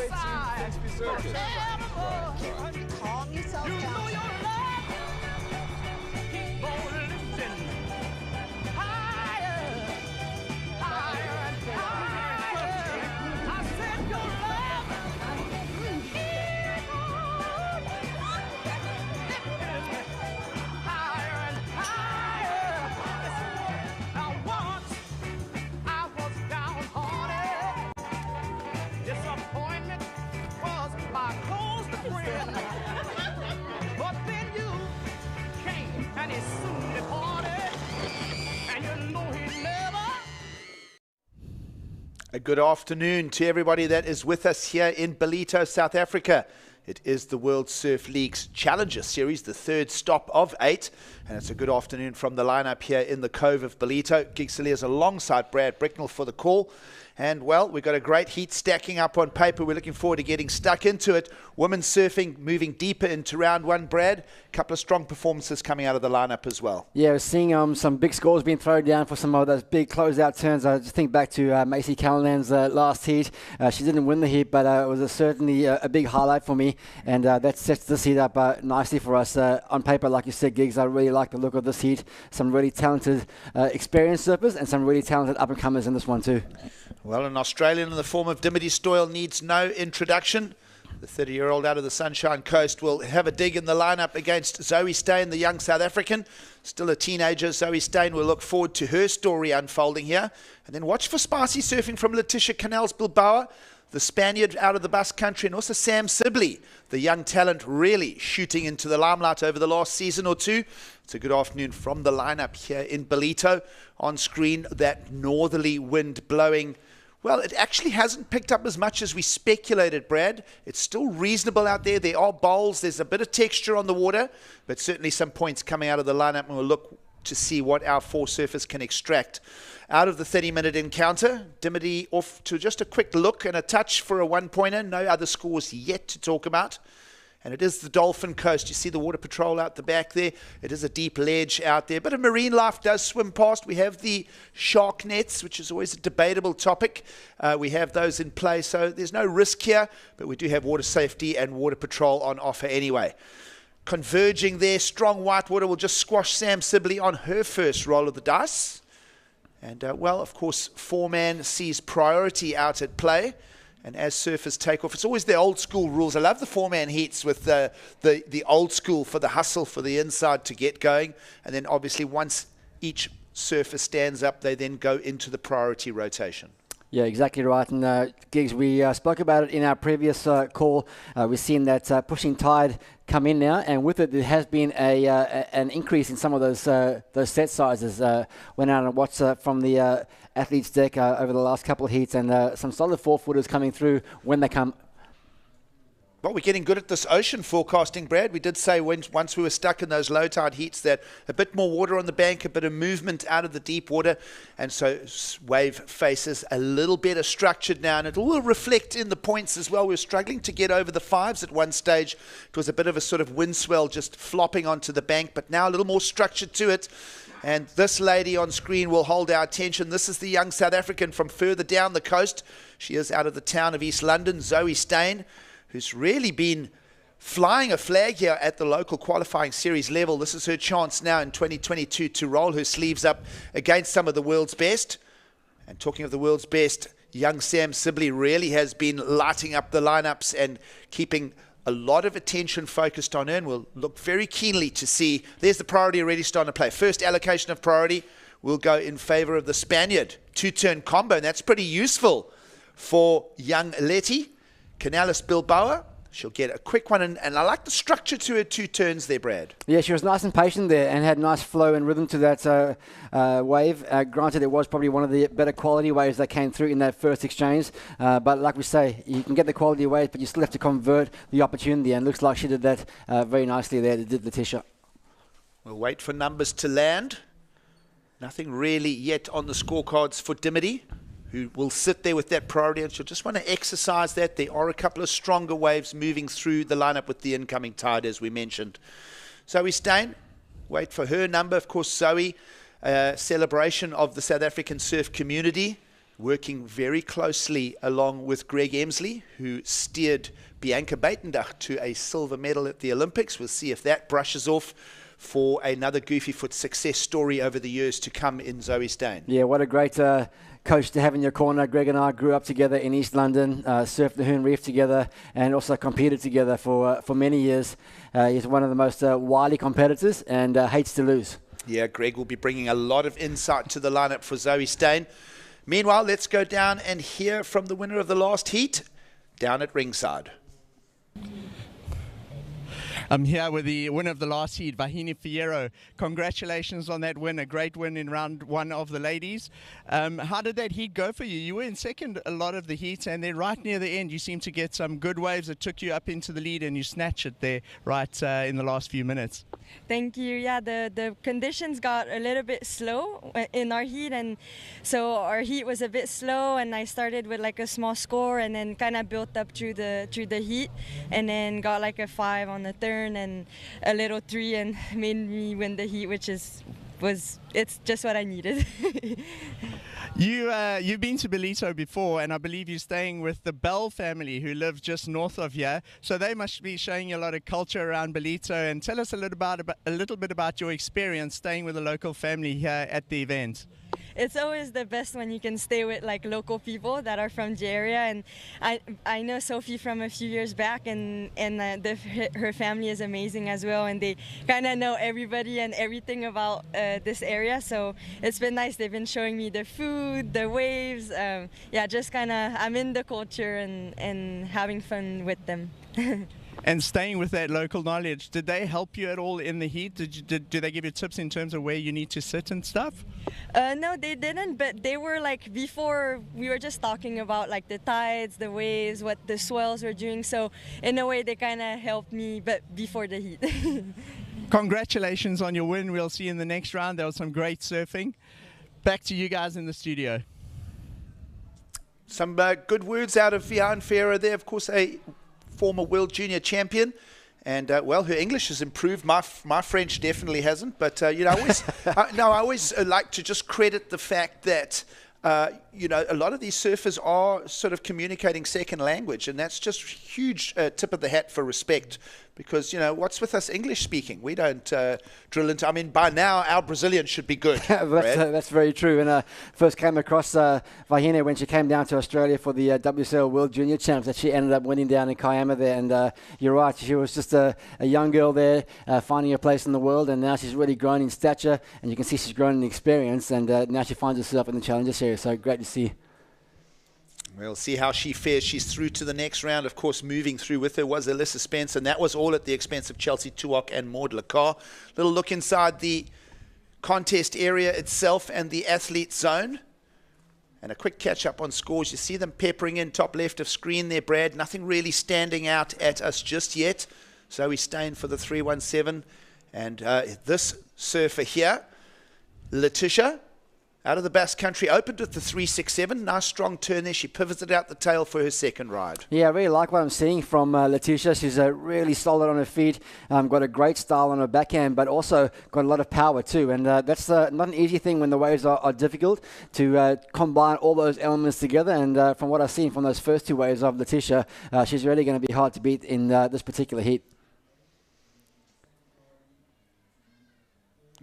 side. Forevermore. Calm yourself down. You know your love. Keep on lifting. Higher. Higher and higher. I said your love. Keep on lifting. Higher and higher. Now once I was downhearted. Disappointment was my closest friend. But then you came and he soon departed. And you know he never. A good afternoon to everybody that is with us here in Ballito, South Africa. It is the World Surf League's Challenger Series, the third stop of 8. And it's a good afternoon from the lineup here in the Cove of Ballito. Gig Cilliers alongside Brad Bricknell for the call. And, well, we've got a great heat stacking up on paper. We're looking forward to getting stuck into it. Women's surfing moving deeper into round 1, Brad. A couple of strong performances coming out of the lineup as well. Yeah, we're seeing some big scores being thrown down for some of those big closeout turns. I just think back to Macy Callahan's last heat. She didn't win the heat, but it was certainly a big highlight for me. And that sets this heat up nicely for us. On paper, like you said, Giggs, I really like the look of this heat. Some really talented experienced surfers and some really talented up-and-comers in this one too. Well, an Australian in the form of Dimity Stoyle needs no introduction. The 30-year-old out of the Sunshine Coast will have a dig in the lineup against Zoe Steyn, the young South African. Still a teenager, Zoe Steyn will look forward to her story unfolding here. And then watch for spicy surfing from Letitia Canals-Bilbao, the Spaniard out of the Basque Country, and also Sam Sibley, the young talent really shooting into the limelight over the last season or two. It's a good afternoon from the lineup here in Ballito. On screen, that northerly wind blowing. Well, it actually hasn't picked up as much as we speculated, Brad. It's still reasonable out there. There are bowls. There's a bit of texture on the water, but certainly some points coming out of the lineup, and we'll look to see what our 4 surfers can extract out of the 30-minute encounter. Dimity off to just a quick look and a touch for a 1-pointer. No other scores yet to talk about. And it is the Dolphin Coast. You see the water patrol out the back there. It is a deep ledge out there. But a marine life does swim past. We have the shark nets, which is always a debatable topic. We have those in play, so there's no risk here. But we do have water safety and water patrol on offer anyway. Converging there, strong white water will just squash Sam Sibley on her first roll of the dice. And, well, of course, 4-man sees priority out at play. And as surfers take off, it's always the old school rules. I love the 4-man heats with the old school for the hustle, for the inside to get going. And then obviously once each surfer stands up, they then go into the priority rotation. Yeah, exactly right. And Giggs, we spoke about it in our previous call. We've seen that pushing tide come in now, and with it, there has been an increase in some of those set sizes. Went out and watched from the athletes' deck over the last couple of heats, and some solid 4-footers coming through when they come. Well, we're getting good at this ocean forecasting, Brad. We did say once we were stuck in those low tide heats that a bit more water on the bank, a bit of movement out of the deep water, and so wave faces a little better structured now, and it will reflect in the points as well. We were struggling to get over the 5s at one stage. It was a bit of a sort of wind swell just flopping onto the bank, but now a little more structure to it. And this lady on screen will hold our attention. This is the young South African from further down the coast. She is out of the town of East London, Zoe Steyn, who's really been flying a flag here at the local qualifying series level. This is her chance now in 2022 to roll her sleeves up against some of the world's best. And talking of the world's best, young Sam Sibley really has been lighting up the lineups and keeping a lot of attention focused on her, and we'll look very keenly to see. There's the priority already starting to play. First allocation of priority will go in favor of the Spaniard. 2-turn combo, and that's pretty useful for young Letty. Canales-Bilbao, she'll get a quick one, and I like the structure to her 2 turns there, Brad. Yeah, she was nice and patient there and had nice flow and rhythm to that wave. Granted, it was probably one of the better quality waves that came through in that first exchange. But like we say, you can get the quality waves, but you still have to convert the opportunity, and looks like she did that very nicely there, did Letitia. We'll wait for numbers to land. Nothing really yet on the scorecards for Dimity, who will sit there with that priority, and she'll just want to exercise that. There are a couple of stronger waves moving through the lineup with the incoming tide, as we mentioned. Zoe Steyn, wait for her number. Of course, Zoe, celebration of the South African surf community. working very closely along with Greg Emsley, who steered Bianca Buitendach to a silver medal at the Olympics. We'll see if that brushes off for another Goofy Foot success story over the years to come in Zoe Steyn. Yeah, what a great coach to have in your corner. Greg and I grew up together in East London, surfed the Hoon Reef together, and also competed together for many years. He's one of the most wily competitors and hates to lose. Yeah, Greg will be bringing a lot of insight to the lineup for Zoe Steyn. Meanwhile, let's go down and hear from the winner of the last heat down at ringside. I'm here with the winner of the last heat, Vahini Fierro. Congratulations on that win, a great win in round one of the ladies. How did that heat go for you? You were in second a lot of the heats, and then right near the end, you seemed to get some good waves that took you up into the lead, and you snatched it there right in the last few minutes. Thank you. Yeah, the conditions got a little bit slow in our heat, and so our heat was a bit slow, and I started with like a small score and then kind of built up through the heat, and then got like a 5 on the turn and a little 3 and made me win the heat, which it's just what I needed. You've been to Ballito before, and I believe you're staying with the Bell family who live just north of here. So they must be showing you a lot of culture around Ballito. And tell us a little bit about your experience staying with a local family here at the event. It's always the best when you can stay with like local people that are from the area, and I know Sophie from a few years back, and her family is amazing as well, and they kind of know everybody and everything about this area, so it's been nice. They've been showing me the food, the waves, yeah, just kind of I'm in the culture and having fun with them. And staying with that local knowledge, did they help you at all in the heat? Do they give you tips in terms of where you need to sit and stuff? No, they didn't, but they were like, before we were just talking about like the tides, the waves, what the swells were doing. So in a way they kind of helped me, but before the heat. Congratulations on your win. We'll see you in the next round. There was some great surfing. Back to you guys in the studio. Some good words out of Vahini Fierro there. Of course, a former world junior champion, and well, her English has improved. My French definitely hasn't, but you know, I always like to just credit the fact that you know, a lot of these surfers are sort of communicating second language, and that's just huge tip of the hat for respect. Because, you know, what's with us English speaking? We don't drill into. I mean, by now our Brazilian should be good. That's very true. And first came across Vahini when she came down to Australia for the WSL World Junior Champs, that she ended up winning down in Kiama there. And you're right, she was just a young girl there, finding her place in the world, and now she's really grown in stature, and you can see she's grown in experience, and now she finds herself in the Challenger Series. So great to see. We'll see how she fares. She's through to the next round. Of course, moving through with her was Alyssa Spence, and that was all at the expense of Chelsea Tuok and Maud Lacar. Little look inside the contest area itself and the athlete zone. And a quick catch-up on scores. You see them peppering in top left of screen there, Brad. Nothing really standing out at us just yet. Zoe Steyn for the 317. And this surfer here, Letitia, out of the Basque Country, opened with the 367. Nice strong turn there. She pivoted out the tail for her second ride. Yeah, I really like what I'm seeing from Letitia. She's really solid on her feet, got a great style on her backhand, but also got a lot of power too. And that's not an easy thing when the waves are difficult to combine all those elements together. And from what I've seen from those first two waves of Letitia, she's really going to be hard to beat in this particular heat.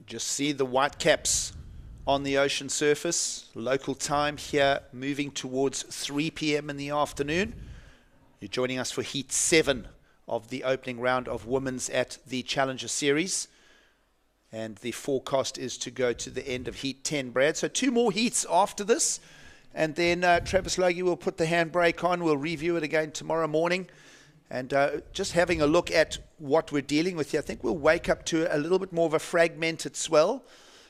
Just see the white caps on the ocean surface. Local time here, moving towards 3 p.m. in the afternoon. You're joining us for Heat 7 of the opening round of Women's at the Challenger Series. And the forecast is to go to the end of Heat 10, Brad. So 2 more heats after this. And then Travis Logie will put the handbrake on. We'll review it again tomorrow morning. And just having a look at what we're dealing with here, I think we'll wake up to a little bit more of a fragmented swell.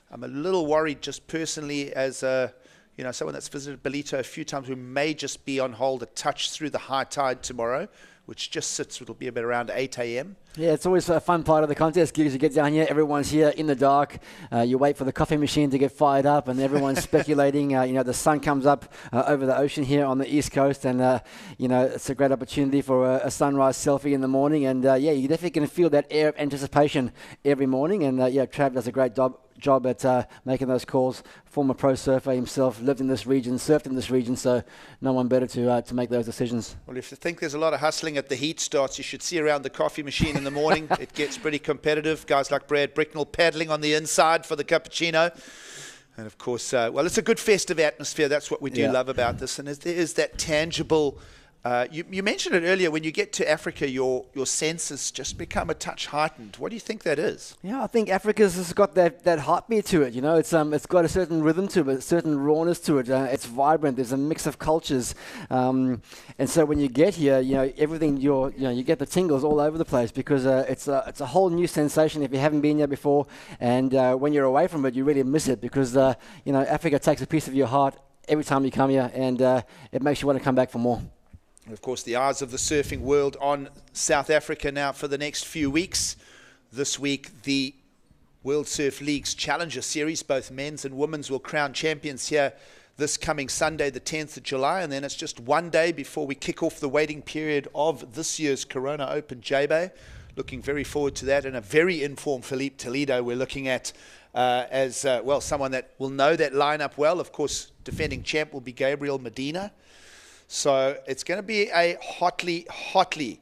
I'm a little worried just personally as you know, someone that's visited Ballito a few times, who may just be on hold a touch through the high tide tomorrow, which just sits, it'll be about around 8 a.m. Yeah, it's always a fun part of the contest, because you get down here, everyone's here in the dark. You wait for the coffee machine to get fired up, and everyone's speculating. You know, the sun comes up over the ocean here on the East Coast, and, you know, it's a great opportunity for a sunrise selfie in the morning. And, yeah, you definitely can feel that air of anticipation every morning. And, yeah, Trav does a great job job at making those calls. Former pro surfer himself, lived in this region, surfed in this region, so no one better to make those decisions. Well, if you think there's a lot of hustling at the heat starts, you should see around the coffee machine in the morning. It gets pretty competitive. Guys like Brad Bricknell paddling on the inside for the cappuccino. And of course, well, it's a good festive atmosphere. That's what we do love about this. And there is that tangible... You mentioned it earlier, when you get to Africa, your senses just become a touch heightened. What do you think that is? Yeah, I think Africa's has got that heartbeat to it. You know, it's got a certain rhythm to it, a certain rawness to it. It's vibrant. There's a mix of cultures, and so when you get here, you know, everything you get the tingles all over the place, because it's a whole new sensation if you haven't been there before, and when you're away from it, you really miss it, because you know, Africa takes a piece of your heart every time you come here, and it makes you want to come back for more. And of course, the eyes of the surfing world on South Africa now for the next few weeks. This week, the World Surf League's Challenger Series, both men's and women's, will crown champions here this coming Sunday, the 10th of July. And then it's just one day before we kick off the waiting period of this year's Corona Open J-Bay. Looking very forward to that. And a very informed Filipe Toledo we're looking at as, well, someone that will know that lineup well. Of course, defending champ will be Gabriel Medina. So it's going to be a hotly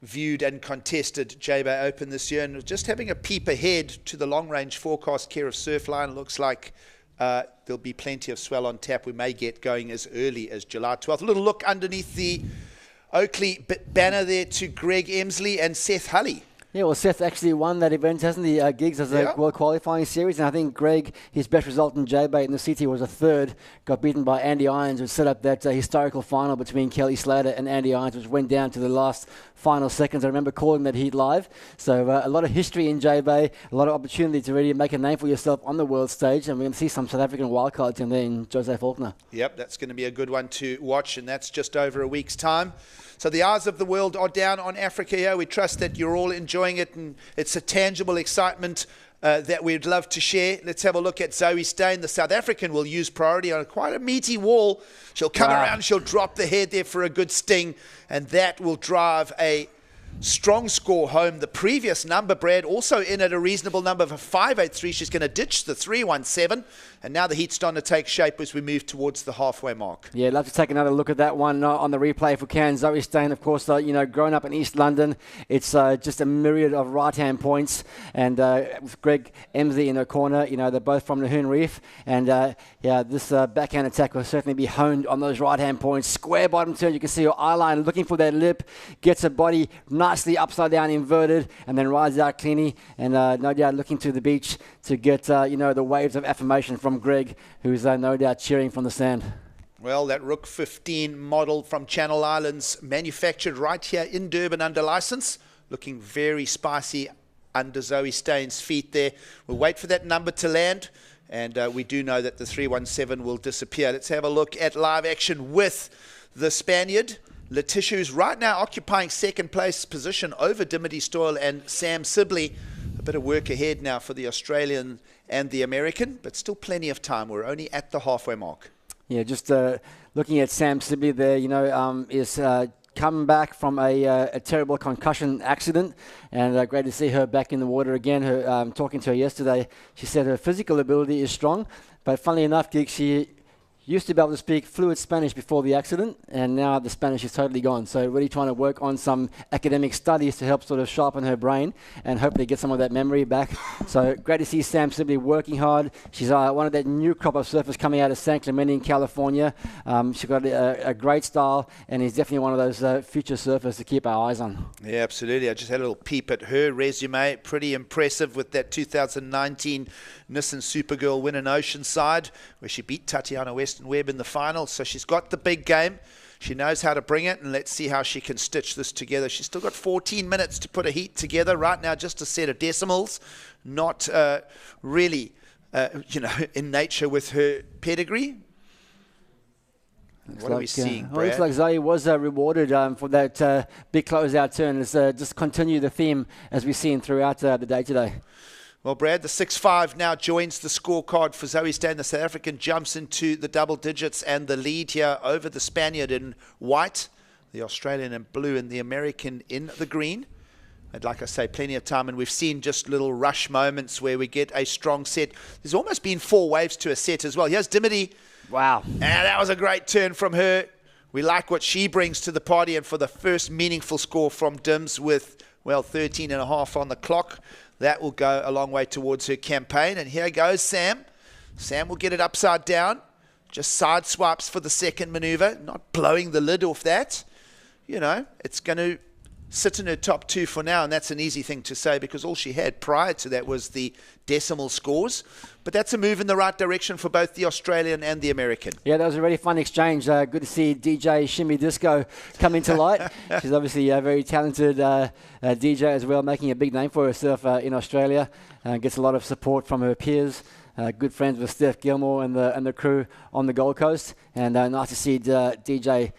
viewed and contested J-Bay Open this year. And just having a peep ahead to the long-range forecast care of Surfline, looks like there'll be plenty of swell on tap. We may get going as early as July 12th. A little look underneath the Oakley banner there to Greg Emsley and Seth Hulley. Yeah, well, Seth actually won that event, hasn't he? Gigs as a World Qualifying Series, and I think Greg, his best result in J-Bay in the CT was a third. Got beaten by Andy Irons, which set up that historical final between Kelly Slater and Andy Irons, which went down to the last final seconds. I remember calling that heat live. So a lot of history in J-Bay, a lot of opportunity to really make a name for yourself on the world stage, and we're going to see some South African wildcards in there in Jose Faulkner. Yep, that's going to be a good one to watch, and that's just over a week's time. So the eyes of the world are down on Africa here. We trust that you're all enjoying it, and it's a tangible excitement that we'd love to share. Let's have a look at Zoe Steyn. The South African will use priority on quite a meaty wall. She'll come around, she'll drop the head there for a good sting, and that will drive a strong score home. The previous number, Brad, also in at a reasonable number of a 5.83. She's going to ditch the 3.17, and now the heat's starting to take shape as we move towards the halfway mark. Yeah, love to take another look at that one on the replay if we can. Zoe Steyn, of course, you know, growing up in East London, it's just a myriad of right-hand points, and with Greg Emsley in her corner, you know, they're both from the Hoon Reef, and yeah, this backhand attack will certainly be honed on those right-hand points. Square bottom turn, you can see her eye line looking for that lip, gets her body nicely upside down inverted, and then rides out cleanly, and no doubt looking to the beach to get you know, the waves of affirmation from Greg, who's no doubt cheering from the sand. Well, that Rook 15 model from Channel Islands, manufactured right here in Durban under license, looking very spicy under Zoe Steyn's feet there. We'll wait for that number to land, and we do know that the 3.17 will disappear. Let's have a look at live action with the Spaniard. Letitia, who's right now occupying second place position over Dimity Stoyle and Sam Sibley. A bit of work ahead now for the Australian and the American, but still plenty of time. We're only at the halfway mark. Yeah, just looking at Sam Sibley there, you know, is come back from a terrible concussion accident, and great to see her back in the water again. Her talking to her yesterday, she said her physical ability is strong, but funnily enough, she used to be able to speak fluent Spanish before the accident, and now the Spanish is totally gone. So really trying to work on some academic studies to help sort of sharpen her brain and hopefully get some of that memory back. So great to see Sam Sibley working hard. She's one of that new crop of surfers coming out of San Clemente in California. She's got a great style, and is definitely one of those future surfers to keep our eyes on. Yeah, absolutely. I just had a little peep at her resume. Pretty impressive with that 2019 Nissan Supergirl win in Oceanside, where she beat Tatiana Weston-Webb in the final. So she's got the big game. She knows how to bring it, and let's see how she can stitch this together. She's still got 14 minutes to put a heat together. Right now, just a set of decimals, not really, you know, in nature with her pedigree. What are we seeing, Brad? Well, it looks like Zoe was rewarded for that big closeout turn. Let's just continue the theme as we've seen throughout the day today. Well, Brad, the 6.5 now joins the scorecard for Zoe Steyn. The South African jumps into the double digits, and the lead here over the Spaniard in white, the Australian in blue, and the American in the green. And like I say, plenty of time, and we've seen just little rush moments where we get a strong set. There's almost been 4 waves to a set as well. Here's Dimity. Wow. And that was a great turn from her. We like what she brings to the party, and for the first meaningful score from Dims with, well, 13.5 on the clock, that will go a long way towards her campaign. And here goes Sam. Sam will get it upside down. Just side swipes for the second maneuver, not blowing the lid off that. You know, it's going to sit in her top 2 for now, and that's an easy thing to say because all she had prior to that was the decimal scores. But that's a move in the right direction for both the Australian and the American. Yeah, that was a really fun exchange. Good to see DJ Shimmy Disco come into light. She's obviously a very talented DJ as well, making a big name for herself in Australia. Gets a lot of support from her peers. Good friends with Steph Gilmore and the crew on the Gold Coast. And nice to see DJ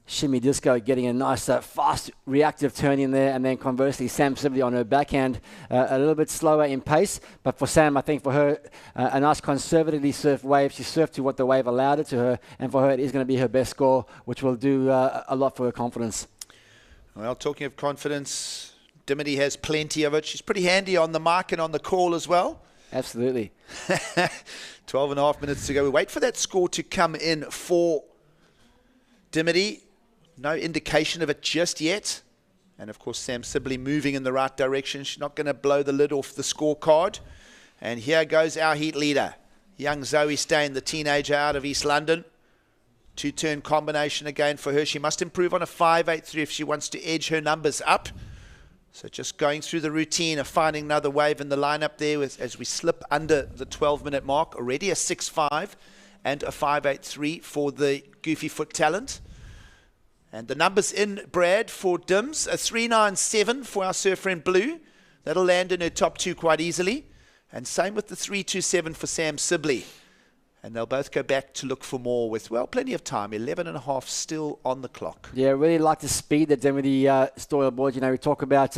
Shimmy Disco getting a nice, fast, reactive turn in there, and then conversely, Sam Sibley on her backhand, a little bit slower in pace. But for Sam, I think for her, a nice conservatively surfed wave. She surfed to what the wave allowed it to her, and for her, it is going to be her best score, which will do a lot for her confidence. Well, talking of confidence, Dimity has plenty of it. She's pretty handy on the mark and on the call as well. Absolutely. 12.5 minutes to go. We wait for that score to come in for Dimity. No indication of it just yet. And, of course, Sam Sibley moving in the right direction. She's not going to blow the lid off the scorecard. And here goes our heat leader, young Zoe Steyn, the teenager out of East London. 2-turn combination again for her. She must improve on a 5.83 if she wants to edge her numbers up. So just going through the routine of finding another wave in the lineup there as we slip under the 12-minute mark. Already a 6.5 and a 5.83 for the Goofy Foot talent. And the numbers in, Brad, for Dims, a 3.97 for our surfer in blue. That'll land in her top 2 quite easily. And same with the 3.27 for Sam Sibley. And they'll both go back to look for more with, well, plenty of time. 11.5 still on the clock. Yeah, really like the speed that Dimity storyboard. You know, we talk about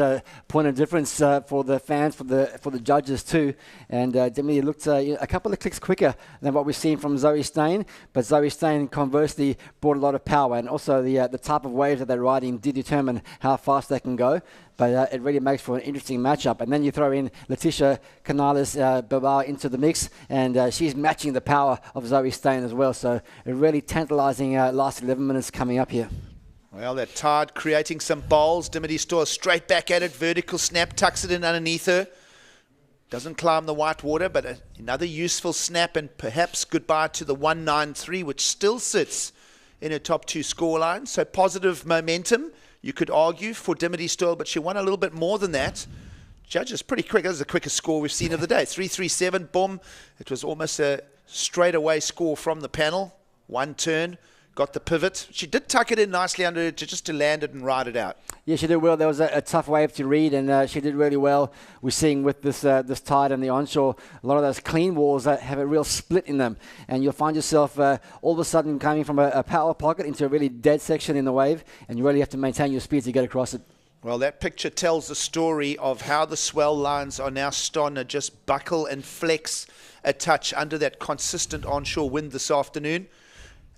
point of difference for the fans, for the judges too. And Dimity looked a couple of clicks quicker than what we've seen from Zoe Steyn. But Zoe Steyn conversely brought a lot of power, and also the type of waves that they're riding did determine how fast they can go. But it really makes for an interesting matchup. And then you throw in Letitia Canales-Bilbao into the mix, and she's matching the power of Zoe Steyn as well. So a really tantalizing last 11 minutes coming up here. Well, that tide creating some bowls. Dimity Store straight back at it. Vertical snap, tucks it in underneath her. Doesn't climb the white water, but another useful snap, and perhaps goodbye to the 1.93, which still sits in her top 2 scoreline. So positive momentum, you could argue, for Dimity Stoyle, but she won a little bit more than that. Judges pretty quick. That was the quickest score we've seen of the day. 3.37, boom. It was almost a straightaway score from the panel. One turn, got the pivot. She did tuck it in nicely under it just to land it and ride it out. Yeah, she did well. There was a tough wave to read, and she did really well. We're seeing with this tide and the onshore, a lot of those clean walls that have a real split in them. And you'll find yourself all of a sudden coming from a power pocket into a really dead section in the wave, and you really have to maintain your speed to get across it. Well, that picture tells the story of how the swell lines are now starting to just buckle and flex a touch under that consistent onshore wind this afternoon.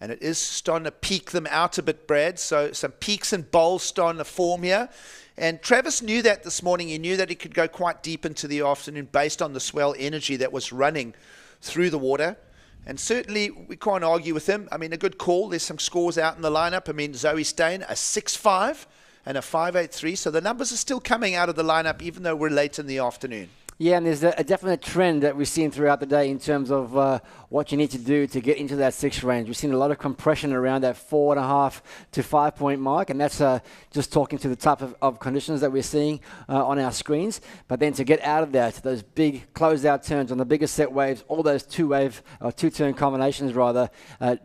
And it is starting to peak them out a bit, Brad. So some peaks and bowls starting to form here. And Travis knew that this morning. He knew that he could go quite deep into the afternoon based on the swell energy that was running through the water. And certainly we can't argue with him. I mean, a good call. There's some scores out in the lineup. I mean, Zoe Steyn, a 6.5 and a 5.83. So the numbers are still coming out of the lineup, even though we're late in the afternoon. Yeah, and there's a definite trend that we've seen throughout the day in terms of what you need to do to get into that 6 range. We've seen a lot of compression around that 4.5 to 5 point mark, and that's just talking to the type of conditions that we're seeing on our screens. But then to get out of that, those big closeout turns on the bigger set waves, all those two-turn combinations rather,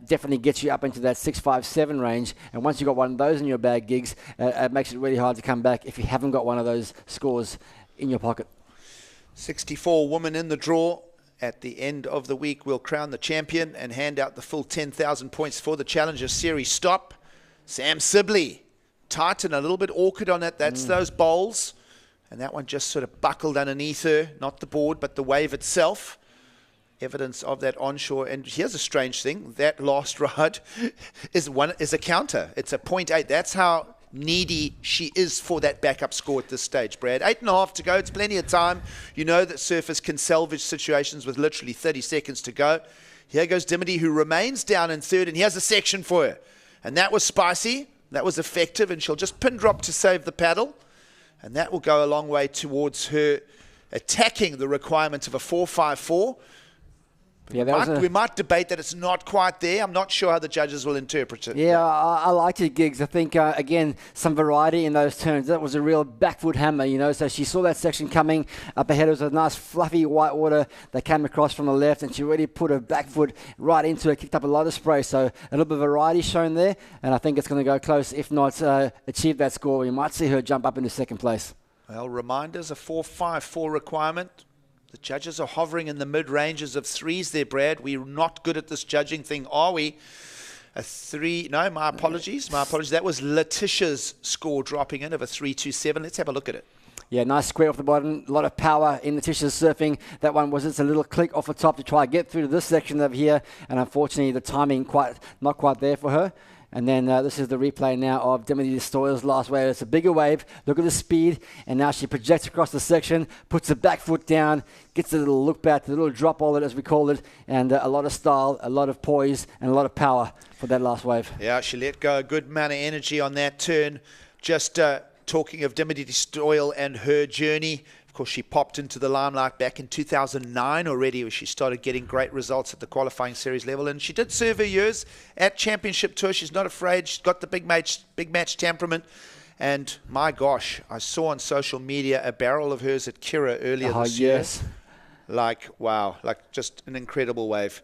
definitely gets you up into that 6.5-7 range. And once you've got one of those in your bag, gigs, it makes it really hard to come back if you haven't got one of those scores in your pocket. 64 women in the draw. At the end of the week, we'll crown the champion and hand out the full 10,000 points for the Challenger Series stop. Sam Sibley, tight and a little bit awkward on it. That's those bowls. And that one just sort of buckled underneath her. Not the board, but the wave itself. Evidence of that onshore. And here's a strange thing. That last ride is a counter. It's a 0.8. That's how needy she is for that backup score at this stage, Brad. 8.5 to go. It's plenty of time. You know that surfers can salvage situations with literally 30 seconds to go. Here goes Dimity, who remains down in third, and here's a section for her. And that was spicy. That was effective, and she'll just pin drop to save the paddle. And that will go a long way towards her attacking the requirement of a 4.54. Yeah, we might debate that it's not quite there. I'm not sure how the judges will interpret it. Yeah, I liked it, Giggs. I think, again, some variety in those turns. That was a real back foot hammer, you know. So she saw that section coming up ahead. It was a nice, fluffy white water that came across from the left, and she really put her back foot right into it, kicked up a lot of spray. So a little bit of variety shown there, and I think it's going to go close, if not achieve that score. You might see her jump up into second place. Well, reminders, a 4.54 requirement. The judges are hovering in the mid-ranges of threes there, Brad. We're not good at this judging thing, are we? A 3, no, my apologies. That was Letitia's score dropping in of a 3.27. Let's have a look at it. Yeah, nice square off the bottom. A lot of power in Letitia's surfing. That one was just a little click off the top to try to get through to this section over here. And unfortunately, the timing not quite there for her. And then this is the replay now of Dimity Stoyle's last wave. It's a bigger wave. Look at the speed. And now she projects across the section, puts the back foot down, gets a little look back, the little drop all it as we call it. And a lot of style, a lot of poise, and a lot of power for that last wave. Yeah, she let go a good amount of energy on that turn. Just talking of Dimity Stoyle and her journey. Of course, she popped into the limelight back in 2009 already, where she started getting great results at the qualifying series level. And she did serve her years at Championship Tour. She's not afraid. She's got the big match temperament. And my gosh, I saw on social media a barrel of hers at Kira earlier this year. Like, wow, like just an incredible wave.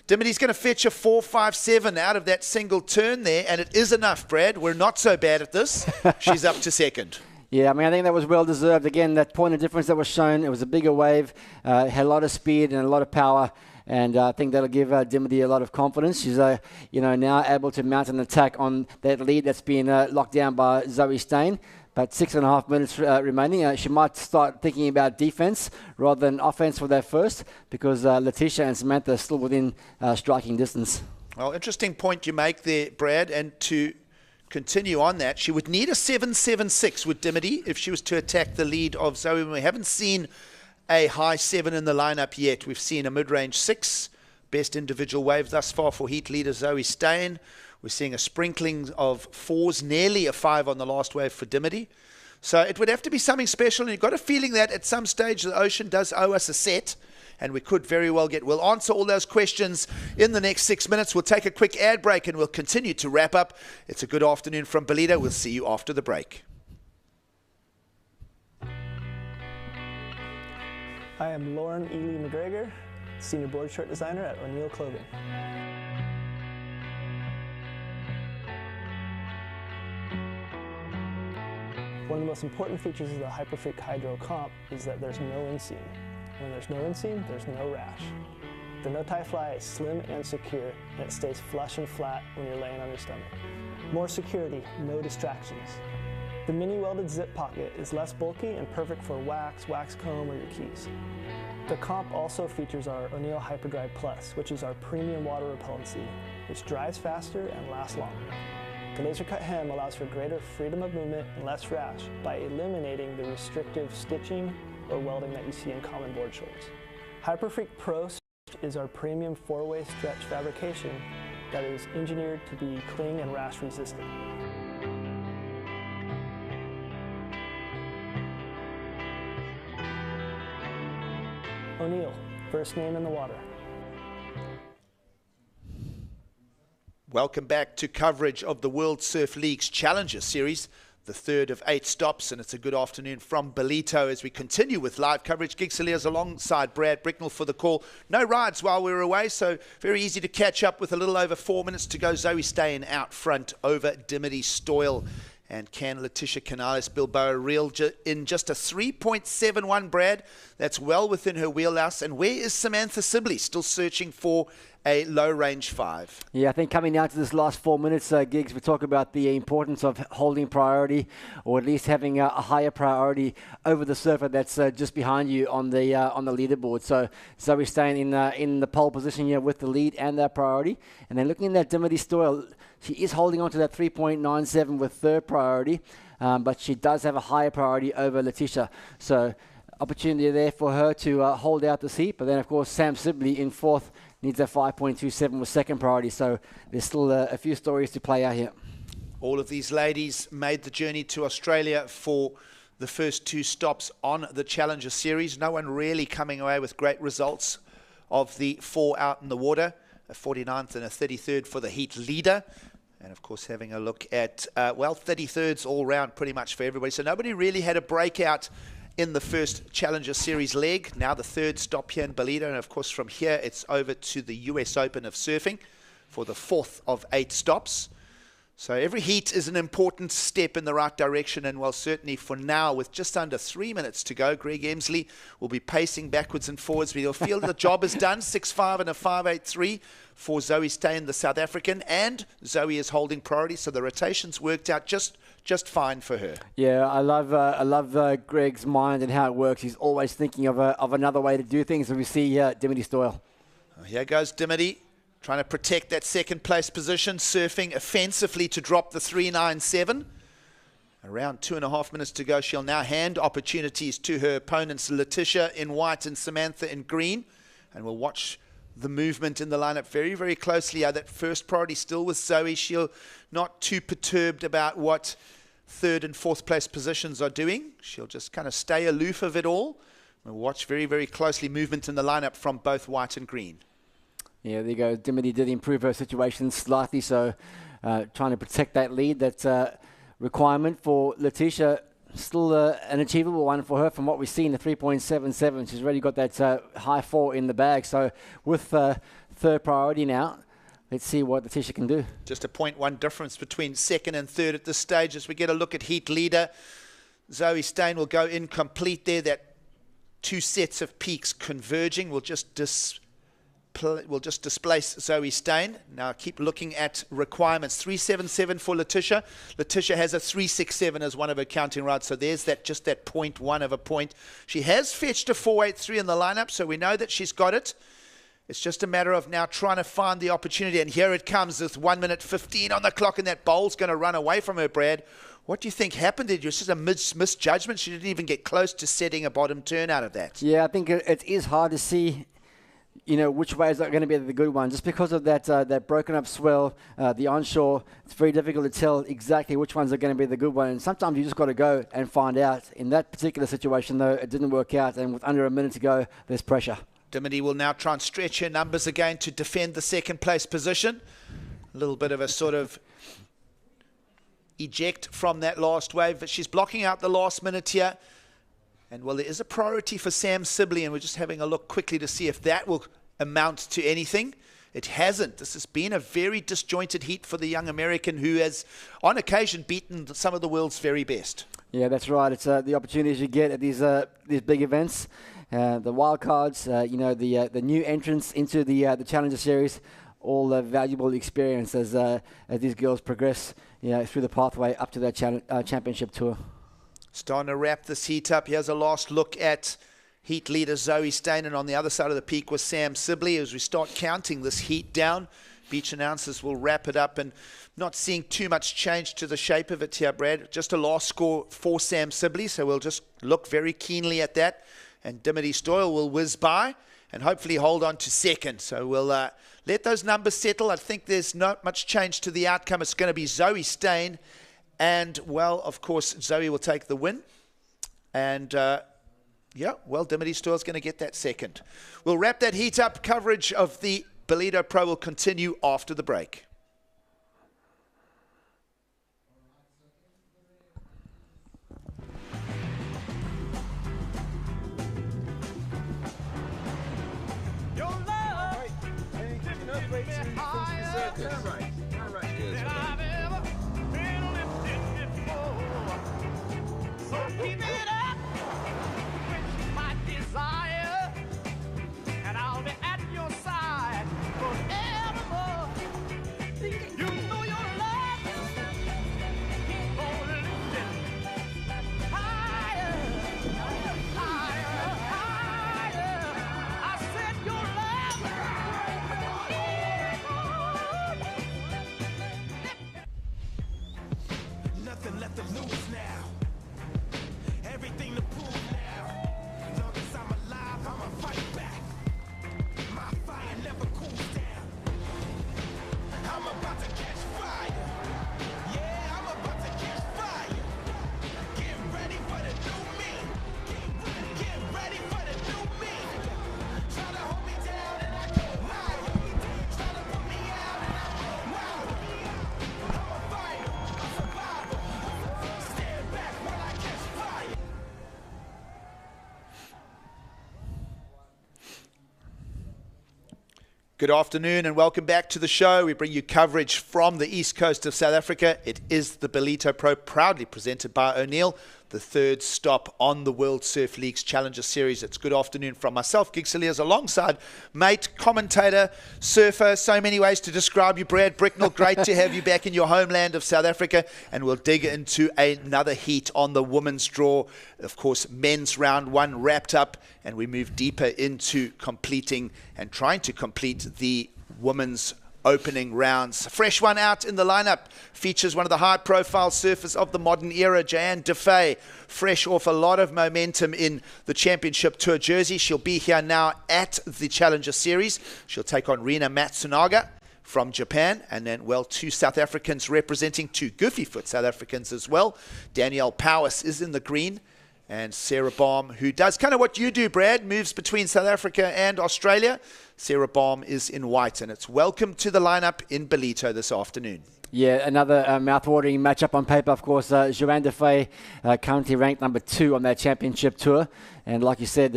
Dimity's going to fetch a 4.57 out of that single turn there, and it is enough, Brad. We're not so bad at this. She's up to second. Yeah, I mean, I think that was well deserved. Again, that point of difference that was shown, it was a bigger wave, had a lot of speed and a lot of power, and I think that'll give Dimity a lot of confidence. She's, now able to mount an attack on that lead that's been locked down by Zoe Stein. About 6.5 minutes remaining. She might start thinking about defense rather than offense for that first, because Letitia and Samantha are still within striking distance. Well, interesting point you make there, Brad, and to continue on that, she would need a 7.76 with Dimity if she was to attack the lead of Zoe. We haven't seen a high 7 in the lineup yet. We've seen a mid-range 6, best individual wave thus far for heat leader Zoe Stein. We're seeing a sprinkling of 4s, nearly a 5 on the last wave for Dimity. So it would have to be something special, and you've got a feeling that at some stage the ocean does owe us a set, and we could very well we'll answer all those questions in the next 6 minutes. We'll take a quick ad break, and we'll continue to wrap up. It's a good afternoon from Ballito. We'll see you after the break. I am Lauren Ely McGregor, Senior Board Shirt Designer at O'Neill Clothing. One of the most important features of the Hyperfreak Hydro Comp is that there's no inseam. When there's no inseam, there's no rash. The no-tie fly is slim and secure, and it stays flush and flat when you're laying on your stomach. More security, no distractions. The mini welded zip pocket is less bulky and perfect for wax comb, or your keys. The Comp also features our O'Neill Hyperdry Plus, which is our premium water repellency, which dries faster and lasts longer. The laser cut hem allows for greater freedom of movement and less rash by eliminating the restrictive stitching or welding that you see in common board shorts. Hyperfreak Pro is our premium 4-way stretch fabrication that is engineered to be cling and rash resistant. O'Neill, first name in the water. Welcome back to coverage of the World Surf League's Challenger Series, the third of 8 stops, and it's a good afternoon from Ballito as we continue with live coverage. Giggs Hilliers alongside Brad Bricknell for the call. No rides while we were away, so very easy to catch up with a little over 4 minutes to go. Zoe Stein out front over Dimity Stoyle. And can Letitia Canales-Bilbao reel in just a 3.71, Brad? That's well within her wheelhouse. And where is Samantha Sibley? Still searching for a low range 5. Yeah, I think coming down to this last 4 minutes, Giggs, we talk about the importance of holding priority, or at least having a higher priority over the surfer that's just behind you on the leaderboard. So Zoe staying in the pole position here with the lead and that priority. And then looking at that Dimity Stoyle, she is holding on to that 3.97 with third priority, but she does have a higher priority over Letitia. So opportunity there for her to hold out the seat. But then, of course, Sam Sibley in fourth needs a 5.27 with second priority. So there's still a few stories to play out here. All of these ladies made the journey to Australia for the first 2 stops on the Challenger Series. No one really coming away with great results of the 4 out in the water. A 49th and a 33rd for the heat leader. And, of course, having a look at, 33rds all round pretty much for everybody. So nobody really had a breakout in the first Challenger Series leg. Now the 3rd stop here in Ballito. And, of course, from here it's over to the US Open of Surfing for the 4th of 8 stops. So every heat is an important step in the right direction. And, well, certainly for now, with just under 3 minutes to go, Greg Emsley will be pacing backwards and forwards. But he'll feel the job is done. 6.5 and a 5.83 for Zoe Steyn, the South African. And Zoe is holding priority. So the rotation's worked out just fine for her. Yeah, I love Greg's mind and how it works. He's always thinking of another way to do things. And we see Dimity Stoyle. Here goes Dimity, trying to protect that second place position, surfing offensively to drop the 3.97. Around 2.5 minutes to go. She'll now hand opportunities to her opponents, Letitia in white and Samantha in green. And we'll watch the movement in the lineup very, very closely. That first priority still with Zoe. She'll not too perturbed about what 3rd and 4th place positions are doing. She'll just kind of stay aloof of it all. We'll watch very, very closely movement in the lineup from both white and green. Yeah, there you go. Dimity did improve her situation slightly, so trying to protect that lead. That's a requirement for Letitia. Still an achievable one for her from what we've seen, the 3.77. She's already got that high 4 in the bag. So with third priority now, let's see what Letitia can do. Just a 0.1 difference between 2nd and 3rd at this stage. As we get a look at heat leader, Zoe Steyn will go incomplete there. That 2 sets of peaks converging will just displace Zoe Steyn. Now keep looking at requirements. 3.77 for Letitia. Letitia has a 3.67 as one of her counting rods, so there's just that 0.1 of a point. She has fetched a 4.83 in the lineup, so we know that she's got it. It's just a matter of now trying to find the opportunity, and here it comes with 1 minute 15 on the clock, and that bowl's going to run away from her, Brad. What do you think happened there? It was just a misjudgment. She didn't even get close to setting a bottom turn out of that. Yeah, I think it is hard to see, which way is going to be the good one. Just because of that broken up swell, the onshore, it's very difficult to tell exactly which ones are going to be the good one. And sometimes you just got to go and find out. In that particular situation, though, it didn't work out. And with under a minute to go, there's pressure. Dimity will now try and stretch her numbers again to defend the 2nd place position. A little bit of a sort of eject from that last wave, but she's blocking out the last minute here. And, well, there is a priority for Sam Sibley, and we're just having a look quickly to see if that will amount to anything. It hasn't. This has been a very disjointed heat for the young American who has, on occasion, beaten some of the world's very best. Yeah, that's right. It's the opportunities you get at these big events. The wild cards, the new entrants into the Challenger Series, all valuable experience as these girls progress, through the pathway up to that championship tour. Starting to wrap this heat up. Here's a last look at heat leader Zoe Steyn, and on the other side of the peak was Sam Sibley. As we start counting this heat down, beach announcers will wrap it up, and not seeing too much change to the shape of it here, Brad. Just a last score for Sam Sibley, so we'll just look very keenly at that. And Dimity Stoyle will whiz by and hopefully hold on to 2nd. So we'll let those numbers settle. I think there's not much change to the outcome. It's going to be Zoe Steyn. And, well, of course, Zoe will take the win. And, Dimity Stoyle's going to get that 2nd. We'll wrap that heat up. Coverage of the Ballito Pro will continue after the break. Keep it up, which is my desire, and I'll be at your side forever. nothing left to lose now. Everything to prove now. Long as I'm alive, I'ma fight back. My fire never cools down. I'm about to catch fire. Yeah, I'm about to catch fire. Get ready for the new me. Get ready for the new me. Try to hold me down and I go higher. Try to put me out and I go louder. I'm a fighter, a survivor. Stand back when I catch fire. Good afternoon and welcome back to the show. We bring you coverage from the east coast of South Africa. It is the Ballito Pro, proudly presented by O'Neill, the third stop on the World Surf League's Challenger Series. It's good afternoon from myself, Gig Saliers, alongside mate, commentator, surfer. So many ways to describe you, Brad Bricknell. Great to have you back in your homeland of South Africa. And we'll dig into another heat on the women's draw. Of course, men's round one wrapped up, and we move deeper into completing and trying to complete the women's opening rounds. Fresh one out in the lineup features one of the high-profile surfers of the modern era, Joanne Defay, fresh off a lot of momentum in the Championship Tour jersey. She'll be here now at the Challenger Series. She'll take on Rina Matsunaga from Japan, and then, well, two South Africans representing, two goofy-foot South Africans as well. Danielle Powys is in the green, and Sarah Baum, who does kind of what you do, Brad, moves between South Africa and Australia. Sarah Baum is in white, and it's welcome to the lineup in Ballito this afternoon. Yeah, another mouth-watering matchup on paper, of course. Joanne Defay currently ranked number 2 on that championship tour. And like you said,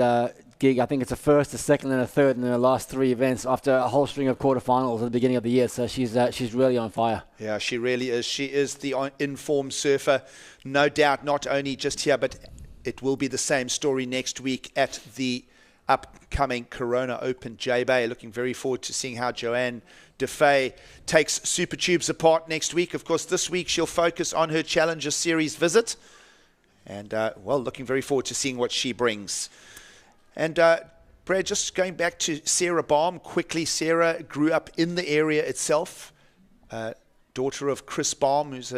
Gig, I think it's a first, a second, and a third in the last 3 events after a whole string of quarterfinals at the beginning of the year. So she's really on fire. Yeah, she really is. She is the informed surfer, no doubt, not only just here, but it will be the same story next week at the upcoming Corona Open J-Bay. Looking very forward to seeing how Joanne Defay takes Super Tubes apart next week. Of course, this week she'll focus on her Challenger Series visit. And, well, looking very forward to seeing what she brings. And, Brad, just going back to Sarah Baum quickly. Sarah grew up in the area itself. Daughter of Chris Baum, who's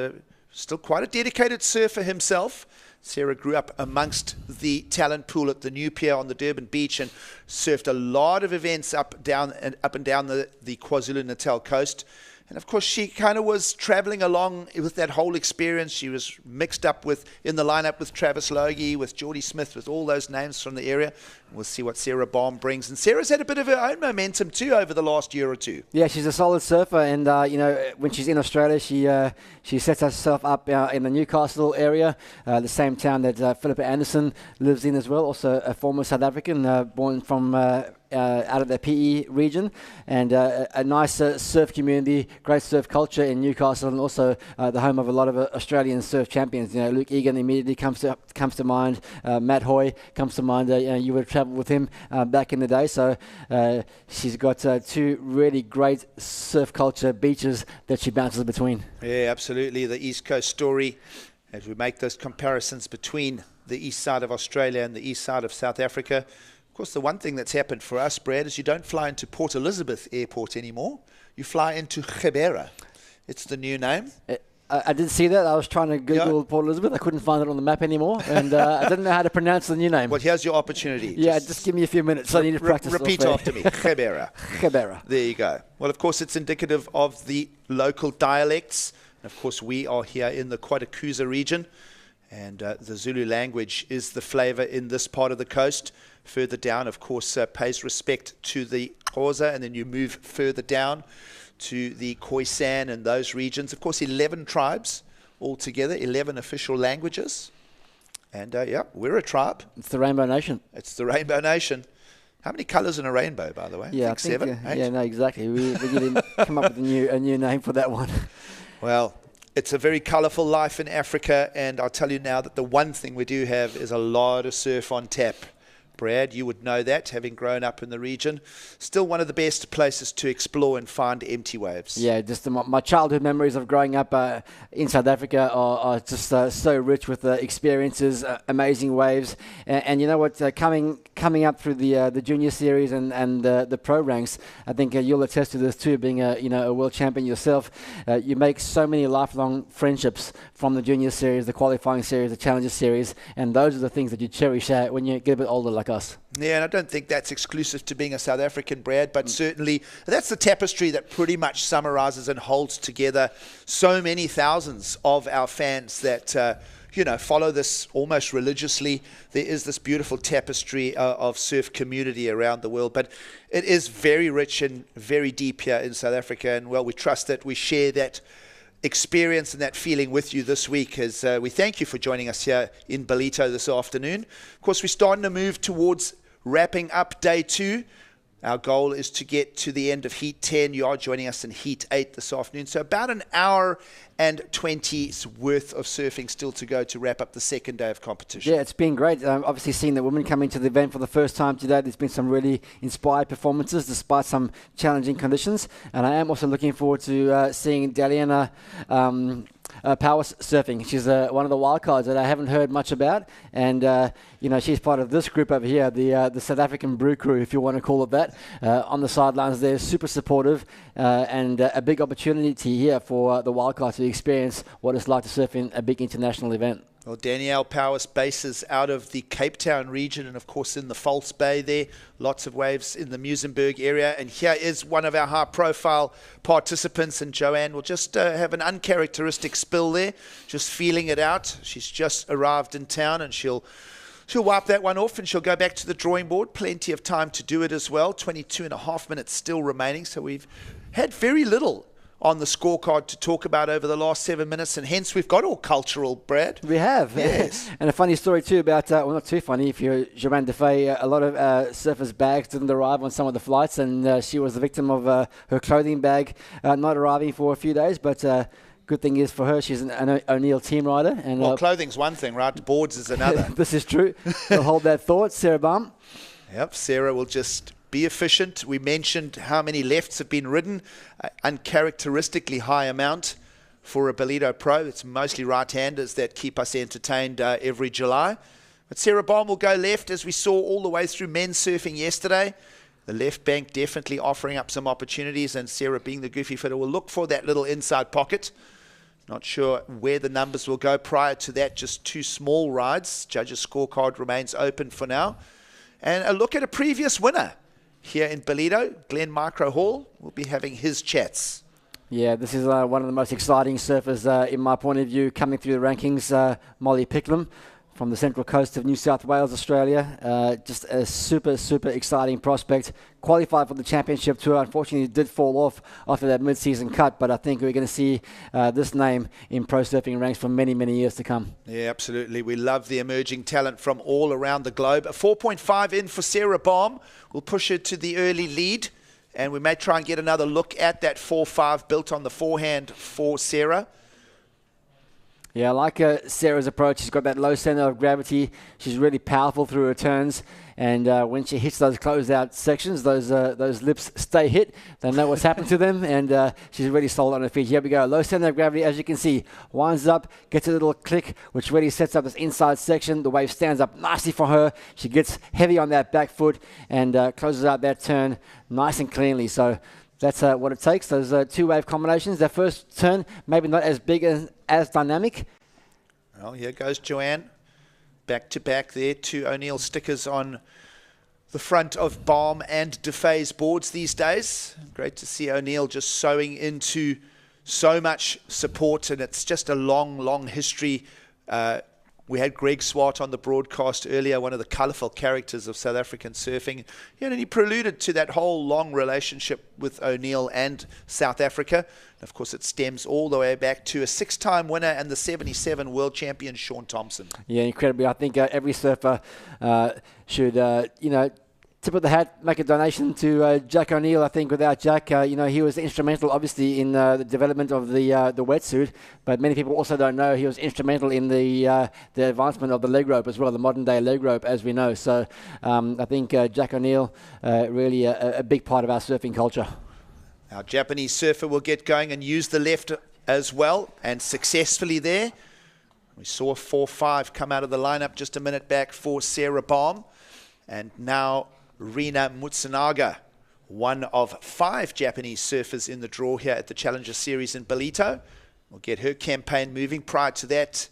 still quite a dedicated surfer himself. Sarah grew up amongst the talent pool at the New Pier on the Durban beach and surfed a lot of events up and down the KwaZulu-Natal coast. And of course, she kind of was traveling along with that whole experience. She was mixed up in the lineup with Travis Logie, with Geordie Smith, with all those names from the area. We'll see what Sarah Baum brings. And Sarah's had a bit of her own momentum too over the last year or two. Yeah, she's a solid surfer, and when she's in Australia, she sets herself up in the Newcastle area, the same town that Philippa Anderson lives in as well. Also a former South African, born from out of the PE region, and a nice surf community, great surf culture in Newcastle, and also the home of a lot of Australian surf champions. Luke Egan immediately comes to mind. Matt Hoy comes to mind. You would have travelled with him back in the day. So she's got 2 really great surf culture beaches that she bounces between. Yeah, absolutely. The East Coast story, as we make those comparisons between the east side of Australia and the east side of South Africa. Of course, the one thing that's happened for us, Brad, is you don't fly into Port Elizabeth Airport anymore. You fly into Gebera. It's the new name. I did see that. I was trying to Google Port Elizabeth. I couldn't find it on the map anymore, and I didn't know how to pronounce the new name. Well, here's your opportunity. Yeah, just give me a few minutes. I need to practice. Repeat after me. Gebera. Gebera. There you go. Well, of course, it's indicative of the local dialects. And of course, we are here in the KwaZulu region, and the Zulu language is the flavor in this part of the coast. Further down, of course, pays respect to the Xhosa, and then you move further down to the Khoisan and those regions. Of course, 11 tribes altogether, 11 official languages. And, yeah, we're a tribe. It's the Rainbow Nation. It's the Rainbow Nation. How many colours in a rainbow, by the way? Yeah, I think 7, 8? Yeah, no, exactly. We didn't come up with a new name for that one. Well, it's a very colourful life in Africa, and I'll tell you now that the one thing we do have is a lot of surf on tap Brad, you would know that, having grown up in the region. Still one of the best places to explore and find empty waves. Yeah, just my childhood memories of growing up in South Africa are just so rich with experiences, amazing waves, and you know what? Coming up through the junior series and the pro ranks, I think you'll attest to this too. Being a world champion yourself, you make so many lifelong friendships from the junior series, the qualifying series, the challenger series, and those are the things that you cherish when you get a bit older like us. Yeah, and I don't think that's exclusive to being a South African, Brad, but certainly that's the tapestry that pretty much summarizes and holds together so many thousands of our fans that, follow this almost religiously. There is this beautiful tapestry of surf community around the world, but it is very rich and very deep here in South Africa, and, well, we trust that we share that experience and that feeling with you this week as we thank you for joining us here in Ballito this afternoon. Of course, we're starting to move towards wrapping up day 2. Our goal is to get to the end of Heat 10. You are joining us in Heat 8 this afternoon. So about an hour and 20's worth of surfing still to go to wrap up the second day of competition. Yeah, it's been great. Obviously seeing the women come into the event for the first time today. There's been some really inspired performances despite some challenging conditions. And I am also looking forward to seeing Daliana power surfing. She's one of the wild cards that I haven't heard much about, and she's part of this group over here, the South African Brew Crew, if you want to call it that. On the sidelines, they're super supportive, and a big opportunity here for the wild card to experience what it's like to surf in a big international event. Well, Danielle Powers bases out of the Cape Town region and, of course, in the False Bay there. Lots of waves in the Muizenberg area. And here is one of our high-profile participants. And Joanne will just have an uncharacteristic spill there, just feeling it out. She's just arrived in town, and she'll wipe that one off, and she'll go back to the drawing board. Plenty of time to do it as well. 22.5 minutes still remaining. So we've had very little on the scorecard to talk about over the last 7 minutes, and hence we've got all cultural, Brad. We have. Yes. And a funny story too about, well, not too funny, if you're Joanne Defay, a lot of surfers' bags didn't arrive on some of the flights, and she was the victim of her clothing bag not arriving for a few days, but good thing is for her, she's an O'Neill team rider. And well, clothing's one thing, right? Boards is another. This is true. We'll hold that thought. Sarah Baum. Yep, Sarah will just be efficient. We mentioned how many lefts have been ridden, uncharacteristically high amount for a Ballito Pro. It's mostly right-handers that keep us entertained every July. But Sarah Baum will go left, as we saw all the way through men's surfing yesterday. The left bank definitely offering up some opportunities, and Sarah, being the goofy fitter, will look for that little inside pocket. Not sure where the numbers will go prior to that, just 2 small rides. Judges' scorecard remains open for now. And a look at a previous winner here in Ballito, Glenn Micro Hall, will be having his chats. Yeah, this is one of the most exciting surfers in my point of view coming through the rankings, Molly Picklum from the central coast of New South Wales, Australia. Just a super, super exciting prospect. Qualified for the championship tour. Unfortunately, did fall off after that mid-season cut, but I think we're going to see this name in pro surfing ranks for many, many years to come. Yeah, absolutely. We love the emerging talent from all around the globe. A 4.5 in for Sarah Baum. We'll push her to the early lead, and we may try and get another look at that 4.5 built on the forehand for Sarah. Yeah, I like Sarah's approach. She's got that low center of gravity. She's really powerful through her turns. And when she hits those closeout sections, those lips stay hit. They know what's happened to them. And she's really solid on her feet. Here we go. Low center of gravity, as you can see. Winds up, gets a little click, which really sets up this inside section. The wave stands up nicely for her. She gets heavy on that back foot and closes out that turn nice and cleanly. So that's what it takes, those 2-wave combinations. Their first turn, maybe not as big as dynamic. Well, here goes Joanne. Back to back there. 2 O'Neill stickers on the front of Baum and Defay's boards these days. Great to see O'Neill just sowing into so much support, and it's just a long, long history. We had Greg Swart on the broadcast earlier, one of the colourful characters of South African surfing. And he preluded to that whole long relationship with O'Neill and South Africa. And of course, it stems all the way back to a 6-time winner and the 77 world champion, Sean Thompson. Yeah, incredibly. I think every surfer should, tip of the hat, make a donation to Jack O'Neill. I think without Jack, he was instrumental, obviously, in the development of the wetsuit. But many people also don't know he was instrumental in the advancement of the leg rope as well, the modern day leg rope, as we know. So I think Jack O'Neill really a big part of our surfing culture. Our Japanese surfer will get going and use the left as well, and successfully there. We saw 4-5 come out of the lineup just a minute back for Sarah Baum, and now Rina Mutsunaga, one of 5 Japanese surfers in the draw here at the Challenger Series in Ballito. We'll get her campaign moving. Prior to that,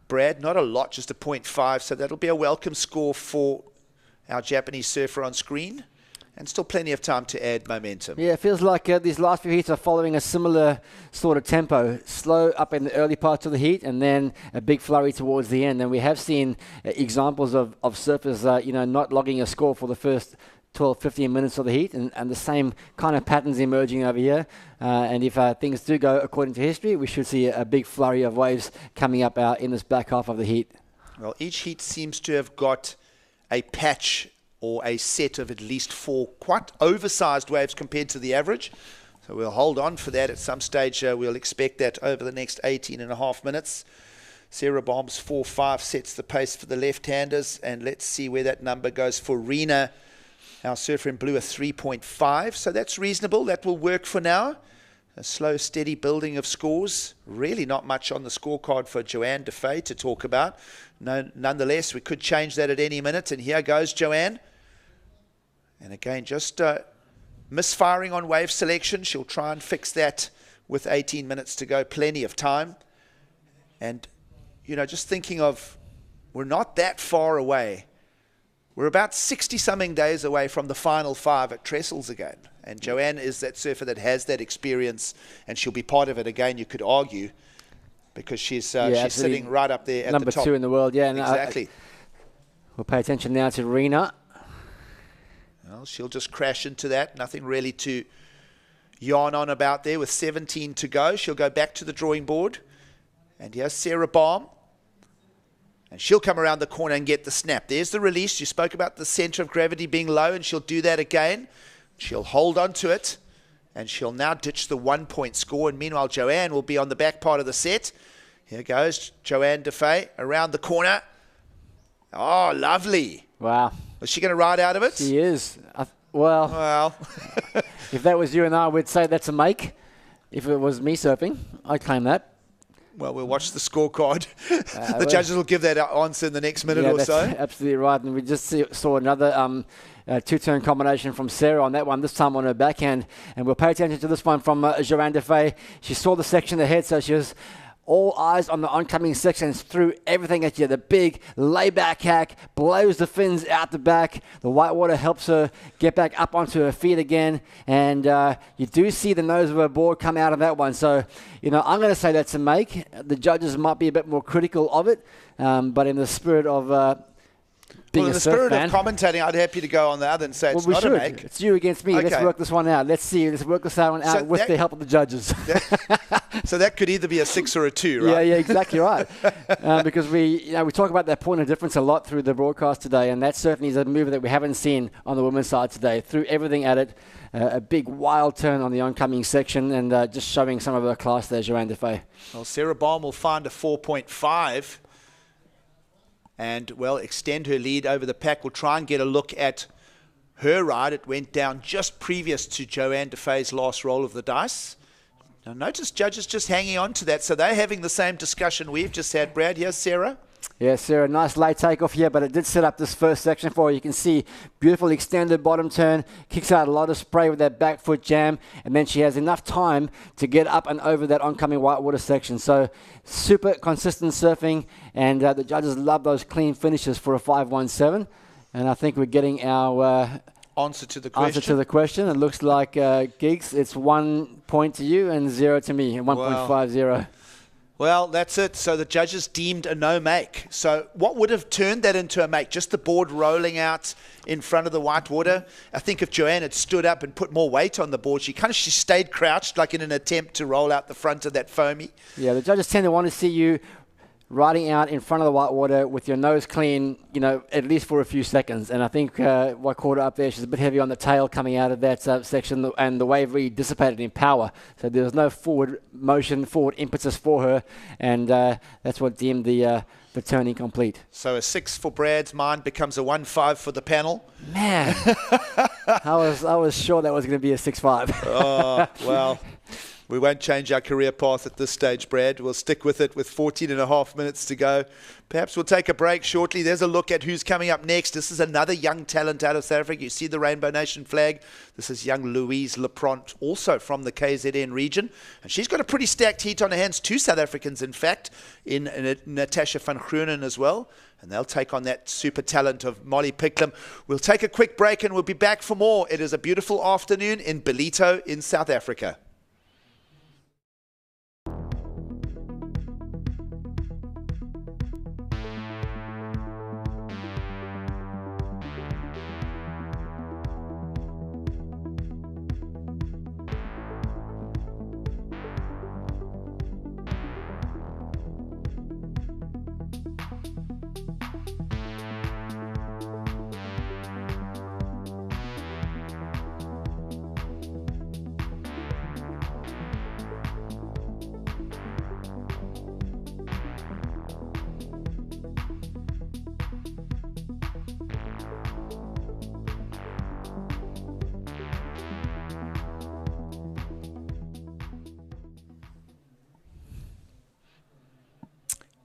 Brad, not a lot, just a 0.5, so that'll be a welcome score for our Japanese surfer on screen, and still plenty of time to add momentum. Yeah, it feels like these last few heats are following a similar sort of tempo. Slow up in the early parts of the heat, and then a big flurry towards the end. And we have seen examples of surfers, not logging a score for the first 12, 15 minutes of the heat, and the same kind of patterns emerging over here. And if things do go according to history, we should see a big flurry of waves coming up in this back half of the heat. Well, each heat seems to have got a patch or a set of at least 4 quite oversized waves compared to the average. So we'll hold on for that at some stage. We'll expect that over the next 18.5 minutes. Sarah Baum's 4-5 sets the pace for the left-handers, and let's see where that number goes for Rina. Our surfer in blue, a 3.5, so that's reasonable. That will work for now. A slow, steady building of scores. Really not much on the scorecard for Joanne Defay to talk about. No, nonetheless, we could change that at any minute, and here goes Joanne. And again, just misfiring on wave selection. She'll try and fix that with 18 minutes to go. Plenty of time. And, just thinking of, we're not that far away. We're about 60-something days away from the final 5 at Trestles again. And Joanne is that surfer that has that experience, and she'll be part of it again, you could argue, because she's sitting right up there at the top. Number 2 in the world, yeah. Exactly. We'll pay attention now to Rina. Well, she'll just crash into that. Nothing really to yarn on about there with 17 to go. She'll go back to the drawing board. And here's Sarah Baum. And she'll come around the corner and get the snap. There's the release. You spoke about the center of gravity being low, and she'll do that again. She'll hold on to it, and she'll now ditch the 1-point score. And meanwhile, Joanne will be on the back part of the set. Here goes Joanne Defay around the corner. Oh, lovely. Wow. Is she going to ride out of it? She is. Well, if that was you and I, we'd say that's a make. If it was me surfing, I'd claim that. Well, we'll watch the scorecard. The judges will give that answer in the next minute or so. Absolutely right. And we just saw another two-turn combination from Sarah on that one, this time on her backhand. And we'll pay attention to this one from Joanne Defay. She saw the section ahead, so she was all eyes on the oncoming sections, threw everything at you. The big layback hack, blows the fins out the back. The whitewater helps her get back up onto her feet again. And you do see the nose of her board come out of that one. So, I'm going to say that's a make. The judges might be a bit more critical of it. But in the spirit of being in the spirit of commentating, I'd happy to go on the other and say it's not a make. It's you against me. Okay. Let's work this one out. Let's work this one out with the help of the judges. So that could either be a 6 or a 2, right? Yeah, exactly right. Because we talk about that point of difference a lot through the broadcast today, and that certainly is a move that we haven't seen on the women's side today. Threw everything at it, a big wild turn on the oncoming section, and just showing some of her class there, Joanne Defay. Well, Sarah Baum will find a 4.5. And, extend her lead over the pack. We'll try and get a look at her ride. It went down just previous to Joanne Defay's last roll of the dice. Now, notice judges just hanging on to that. So they're having the same discussion we've just had, Brad. Here's Sarah. Yeah, Sarah, nice late takeoff here, but it did set up this first section for her. You can see beautiful extended bottom turn, kicks out a lot of spray with that back foot jam, and then she has enough time to get up and over that oncoming whitewater section. So super consistent surfing, and the judges love those clean finishes for a 5.17. And I think we're getting our answer to the question. It looks like, Giggs, it's 1 point to you and 0 to me, 1.50. Well, that's it. So the judges deemed a no-make. So what would have turned that into a make? Just the board rolling out in front of the whitewater? I think if Joanne had stood up and put more weight on the board, she stayed crouched like in an attempt to roll out the front of that foamy. Yeah, the judges tend to want to see you riding out in front of the whitewater with your nose clean, at least for a few seconds. And I think what caught her up there, she's a bit heavy on the tail coming out of that section, and the wave really dissipated in power. So there was no forward motion, forward impetus for her, and that's what deemed the turn incomplete. So a 6 for Brad's mind becomes a 1-5 for the panel. Man, I was sure that was going to be a 6-5. Oh, well, we won't change our career path at this stage, Brad. We'll stick with it with 14 and a half minutes to go. Perhaps we'll take a break shortly. There's a look at who's coming up next. This is another young talent out of South Africa. You see the Rainbow Nation flag. This is young Louise Lepront, also from the KZN region. And she's got a pretty stacked heat on her hands. 2 South Africans, in fact, in Natasha van Groenen as well. And they'll take on that super talent of Molly Picklum. We'll take a quick break and we'll be back for more. It is a beautiful afternoon in Ballito in South Africa.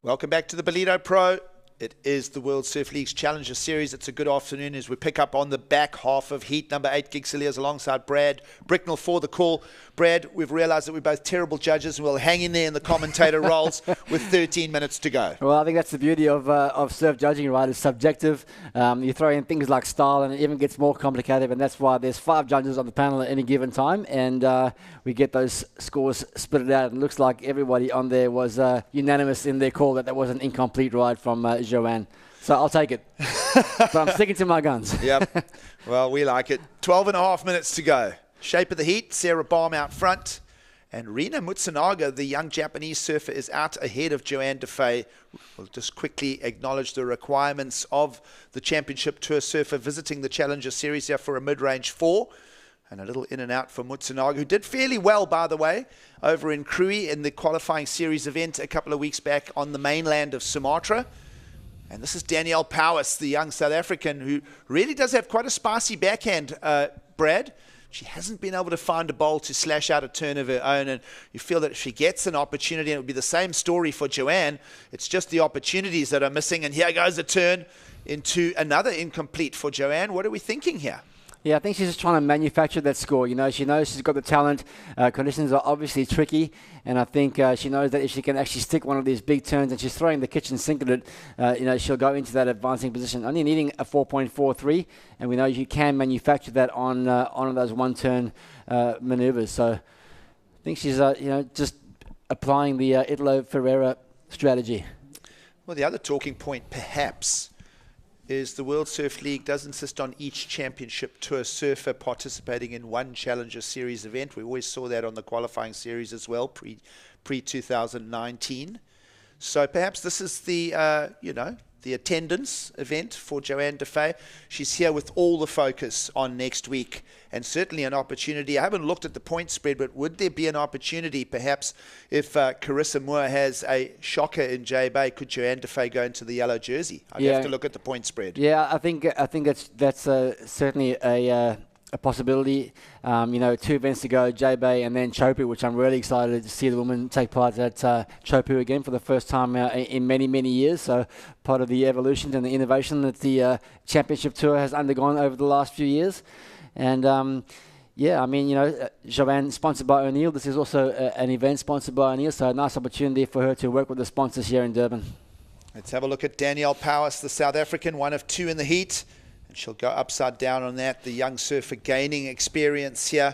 Welcome back to the Ballito Pro. It is the World Surf League's Challenger Series. It's a good afternoon as we pick up on the back half of heat number 8. Gig Cilliers alongside Brad Bricknell for the call. Brad, we've realized that we're both terrible judges and we'll hang in there in the commentator roles with 13 minutes to go. Well, I think that's the beauty of surf judging, right? It's subjective. You throw in things like style and it even gets more complicated, and that's why there's 5 judges on the panel at any given time, and we get those scores split out. It looks like everybody on there was unanimous in their call that was an incomplete ride from Joanne. So I'll take it. But I'm sticking to my guns. Yep. Well, we like it. 12 and a half minutes to go. Shape of the heat, Sarah Baum out front. And Rina Mutsunaga, the young Japanese surfer, is out ahead of Joanne Defay. We'll just quickly acknowledge the requirements of the Championship Tour surfer visiting the Challenger Series here for a mid-range 4. And a little in and out for Mutsunaga, who did fairly well, by the way, over in Krui in the qualifying series event a couple of weeks back on the mainland of Sumatra. And this is Danielle Powis, the young South African, who really does have quite a spicy backhand, Brad. She hasn't been able to find a bowl to slash out a turn of her own, and you feel that if she gets an opportunity, and it would be the same story for Joanne, it's just the opportunities that are missing, and here goes a turn into another incomplete for Joanne. What are we thinking here? Yeah, I think she's just trying to manufacture that score. She knows she's got the talent. Conditions are obviously tricky, and I think she knows that if she can actually stick one of these big turns, and she's throwing the kitchen sink at it, she'll go into that advancing position. Only needing a 4.43, and we know you can manufacture that on those one-turn maneuvers. So I think she's just applying the Italo Ferreira strategy. Well, the other talking point, perhaps, is the World Surf League does insist on each Championship Tour surfer participating in one Challenger Series event. We always saw that on the qualifying series as well, pre-2019. So perhaps this is the, the attendance event for Joanne Defay. She's here with all the focus on next week, and certainly an opportunity. I haven't looked at the point spread, but would there be an opportunity perhaps if Carissa Moore has a shocker in J Bay, could Joanne Defay go into the yellow jersey? I'd have to look at the point spread. Yeah, I think that's certainly a possibility. 2 events to go, J Bay and then Chopu, which I'm really excited to see the women take part at Chopu again for the first time in many, many years. So part of the evolution and the innovation that the Championship Tour has undergone over the last few years. And Joanne sponsored by O'Neill. This is also an event sponsored by O'Neill, so a nice opportunity for her to work with the sponsors here in Durban. Let's have a look at Danielle Powis, the South African, 1 of 2 in the heat. And she'll go upside down on that. The young surfer gaining experience here.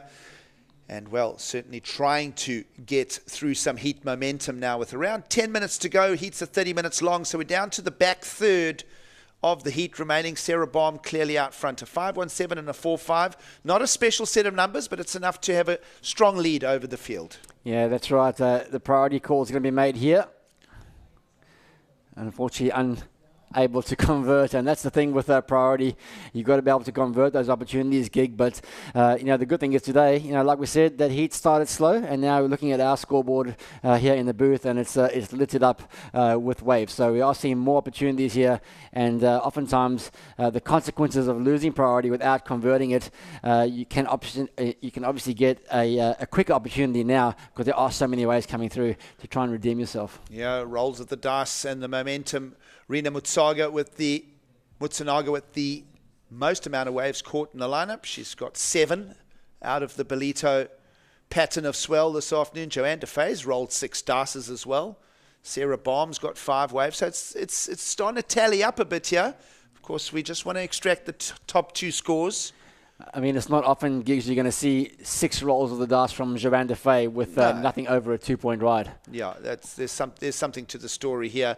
And, well, certainly trying to get through some heat momentum now with around 10 minutes to go. Heats are 30 minutes long, so we're down to the back third of the heat remaining. Sarah Baum clearly out front, a 5.17 and a 4.5. Not a special set of numbers, but it's enough to have a strong lead over the field. Yeah, that's right. The priority call is going to be made here. unfortunately unable to convert, and that's the thing with priority. You've got to be able to convert those opportunities, Gig. But the good thing is today, like we said, that heat started slow, and now we're looking at our scoreboard here in the booth, and it's lit it up with waves. So we are seeing more opportunities here, and oftentimes the consequences of losing priority without converting it, you can obviously get a quicker opportunity now because there are so many waves coming through to try and redeem yourself. Yeah, rolls of the dice and the momentum. Rina Mutsaga with the most amount of waves caught in the lineup. She's got 7 out of the Ballito pattern of swell this afternoon. Joanne DeFay's rolled 6 dices as well. Sarah Baum's got 5 waves. So it's starting to tally up a bit here. Of course, we just want to extract the top 2 scores. I mean, it's not often, Gigs, you're going to see 6 rolls of the dice from Joanne DeFay with nothing over a 2-point ride. Yeah, there's something to the story here.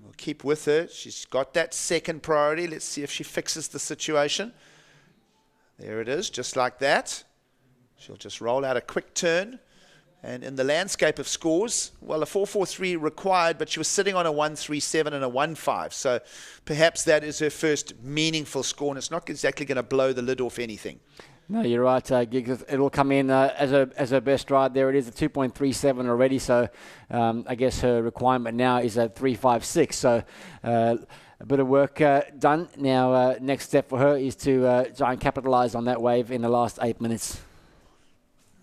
We'll keep with her. She's got that second priority. Let's see if she fixes the situation. There it is, just like that. She'll just roll out a quick turn. And in the landscape of scores, well, a 4.43 required, but she was sitting on a 1.37 and a 1.5. So perhaps that is her first meaningful score, and it's not exactly going to blow the lid off anything. No, you're right, Giggs. It'll come in as her best ride. There it is, a 2.37 already. So I guess her requirement now is a 3.56. So a bit of work done. Now, next step for her is to try and capitalise on that wave in the last 8 minutes.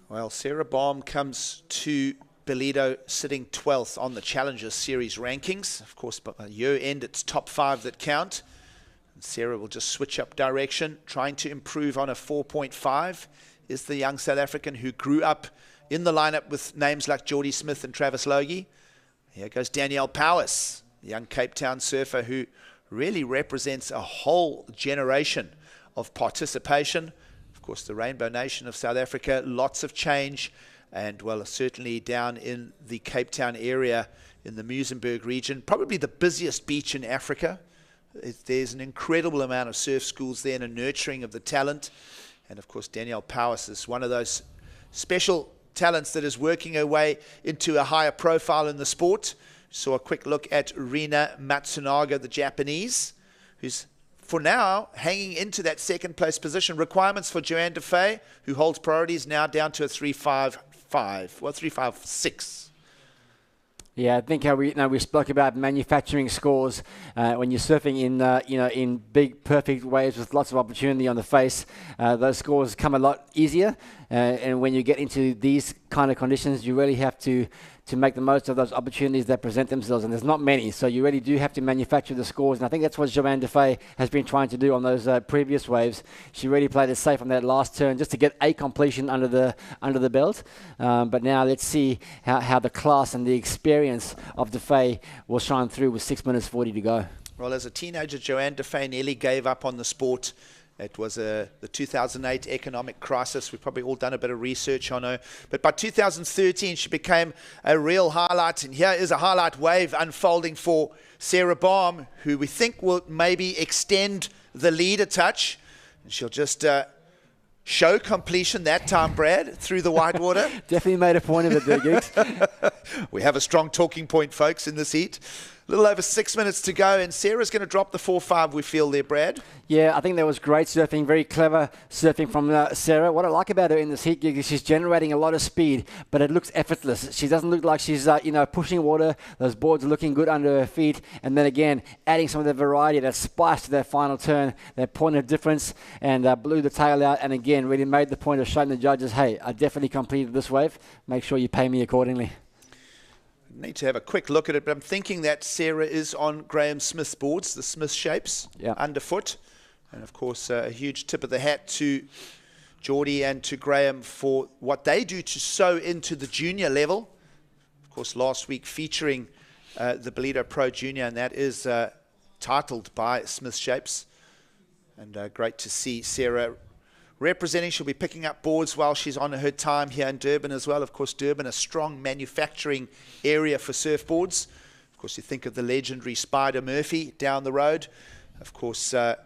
Well, Sarah Baum comes to Ballito sitting 12th on the Challengers Series rankings. Of course, by year end, it's top 5 that count. Sarah will just switch up direction, trying to improve on a 4.5. Is the young South African who grew up in the lineup with names like Geordie Smith and Travis Logie. Here goes Danielle Powis, the young Cape Town surfer who really represents a whole generation of participation. Of course, the Rainbow Nation of South Africa, lots of change, and well, certainly down in the Cape Town area in the Muizenberg region, probably the busiest beach in Africa. There's an incredible amount of surf schools there and a nurturing of the talent. And of course, Danielle Powis is one of those special talents that is working her way into a higher profile in the sport. Saw a quick look at Rina Matsunaga, the Japanese, who's for now hanging into that second place position. Requirements for Joanne DeFay, who holds priorities, now down to a 3.55, well, 3.56. Yeah, I think how we spoke about manufacturing scores when you're surfing in big perfect waves with lots of opportunity on the face. Those scores come a lot easier, and when you get into these kind of conditions, you really have to make the most of those opportunities that present themselves, and there's not many, so you really do have to manufacture the scores, and I think that's what Joanne DeFay has been trying to do on those previous waves. She really played it safe on that last turn just to get a completion under the belt, but now let's see how the class and the experience of DeFay will shine through with 6 minutes 40 to go. Well, as a teenager, Joanne DeFay nearly gave up on the sport. It was the 2008 economic crisis. We've probably all done a bit of research on her. But by 2013, she became a real highlight. And here is a highlight wave unfolding for Sarah Baum, who we think will maybe extend the lead a touch. And she'll just show completion that time, Brad, through the white water. Definitely made a point of it there, Giggs. We have a strong talking point, folks, in this heat. A little over 6 minutes to go, and Sarah's going to drop the 4.5, we feel there, Brad. Yeah, I think that was great surfing, very clever surfing from Sarah. What I like about her in this heat gig is she's generating a lot of speed, but it looks effortless. She doesn't look like she's pushing water. Those boards are looking good under her feet, and then again, adding some of the variety, that spice to that final turn, that point of difference, and blew the tail out, and again, really made the point of showing the judges, hey, I definitely completed this wave. Make sure you pay me accordingly. Need to have a quick look at it, but I'm thinking that Sarah is on Graham Smith's boards, the Smith shapes, underfoot. And of course, a huge tip of the hat to Geordie and to Graham for what they do to sow into the junior level. Of course, last week featuring the Ballito Pro Junior, and that is titled by Smith Shapes. And great to see Sarah representing. She'll be picking up boards while she's on her time here in Durban as well. Of course, Durban, a strong manufacturing area for surfboards. Of course, you think of the legendary Spider Murphy down the road. Of course, the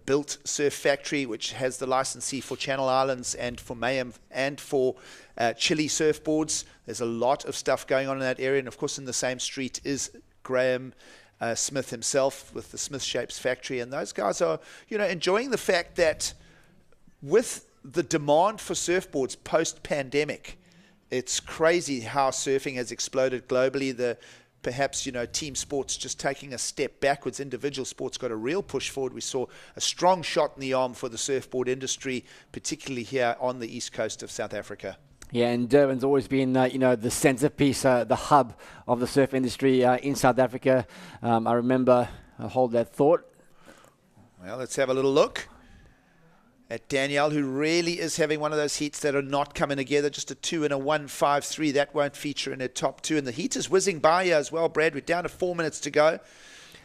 Built Surf Factory, which has the licensee for Channel Islands and for Mayhem and for Chile surfboards. There's a lot of stuff going on in that area. And of course, in the same street is Graham Smith himself with the Smith Shapes factory. And those guys are, enjoying the fact that with the demand for surfboards post-pandemic, it's crazy how surfing has exploded globally. Perhaps, team sports just taking a step backwards. Individual sports got a real push forward. We saw a strong shot in the arm for the surfboard industry, particularly here on the east coast of South Africa. Yeah, and Durban's always been, the centerpiece, the hub of the surf industry in South Africa. I remember, I'll hold that thought. Well, let's have a little look at Danielle, who really is having one of those heats that are not coming together. Just a 2 and a 1.53. That won't feature in her top 2. And the heat is whizzing by here as well, Brad. We're down to 4 minutes to go.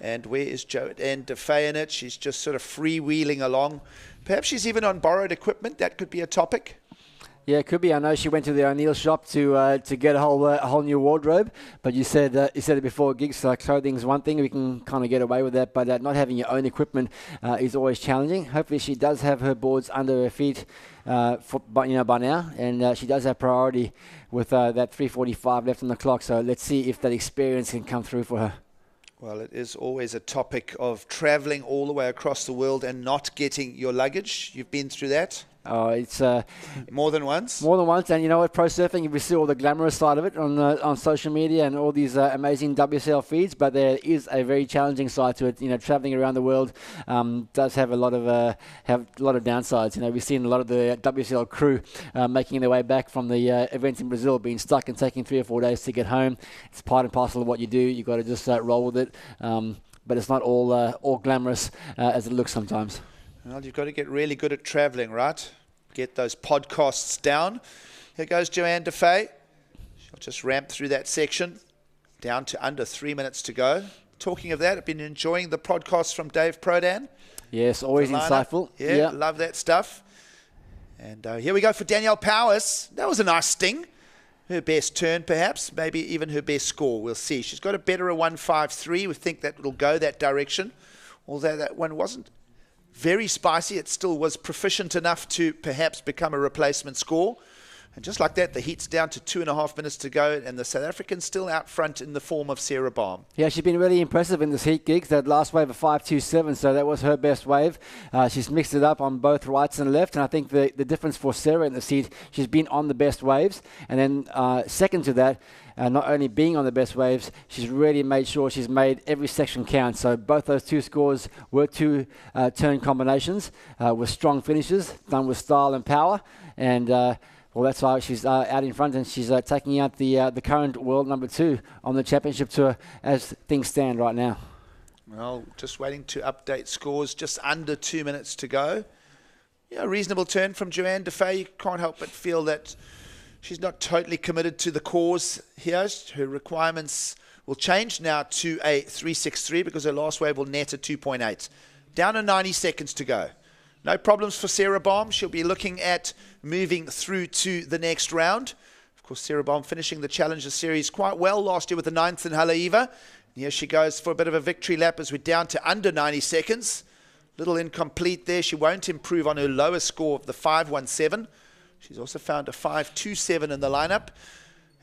And where is Joanne Defay in it? She's just sort of freewheeling along. Perhaps she's even on borrowed equipment. That could be a topic. Yeah, it could be. I know she went to the O'Neill shop to get a whole new wardrobe. But you said it before, gigs, clothing is one thing. We can kind of get away with that. But not having your own equipment is always challenging. Hopefully she does have her boards under her feet by now. And she does have priority with that 3:45 left on the clock. So let's see if that experience can come through for her. Well, it is always a topic of traveling all the way across the world and not getting your luggage. You've been through that? Oh, it's more than once. More than once, and you know what? Pro surfing, we see all the glamorous side of it on social media and all these amazing WSL feeds, but there is a very challenging side to it. Traveling around the world does have a lot of downsides. We've seen a lot of the WSL crew making their way back from the event in Brazil, being stuck and taking 3 or 4 days to get home. It's part and parcel of what you do. You've got to just roll with it, but it's not all glamorous as it looks sometimes. Well, you've got to get really good at traveling, right? Get those podcasts down. Here goes Joanne Defay. She'll just ramp through that section. Down to under 3 minutes to go. Talking of that, I've been enjoying the podcasts from Dave Prodan. Yes, always insightful. Yeah, love that stuff. And here we go for Danielle Powers. That was a nice sting. Her best turn, perhaps. Maybe even her best score. We'll see. She's got a better 1.53. We think that will go that direction. Although that one wasn't very spicy, it still was proficient enough to perhaps become a replacement score. And just like that, the heat's down to 2.5 minutes to go, and the South African's still out front in the form of Sarah Baum. Yeah, she's been really impressive in this heat, gigs. That last wave of 5.27, so that was her best wave. She's mixed it up on both rights and left, and I think the difference for Sarah in this heat, she's been on the best waves. And then second to that, not only being on the best waves, she's really made sure she's made every section count. So both those two scores were two turn combinations with strong finishes, done with style and power. And well, that's why she's out in front, and she's taking out the current world number 2 on the championship tour as things stand right now. Well, just waiting to update scores. Just under 2 minutes to go. Yeah, a reasonable turn from Joanne Defay. You can't help but feel that she's not totally committed to the cause here. Her requirements will change now to a 3.63 because her last wave will net a 2.8. Down to 90 seconds to go. No problems for Sarah Baum. She'll be looking at moving through to the next round. Of course, Sarah Baum finishing the Challenger Series quite well last year with the 9th in Haleiwa. Here she goes for a bit of a victory lap as we're down to under 90 seconds. Little incomplete there. She won't improve on her lowest score of the 5.17. She's also found a 5.27 in the lineup.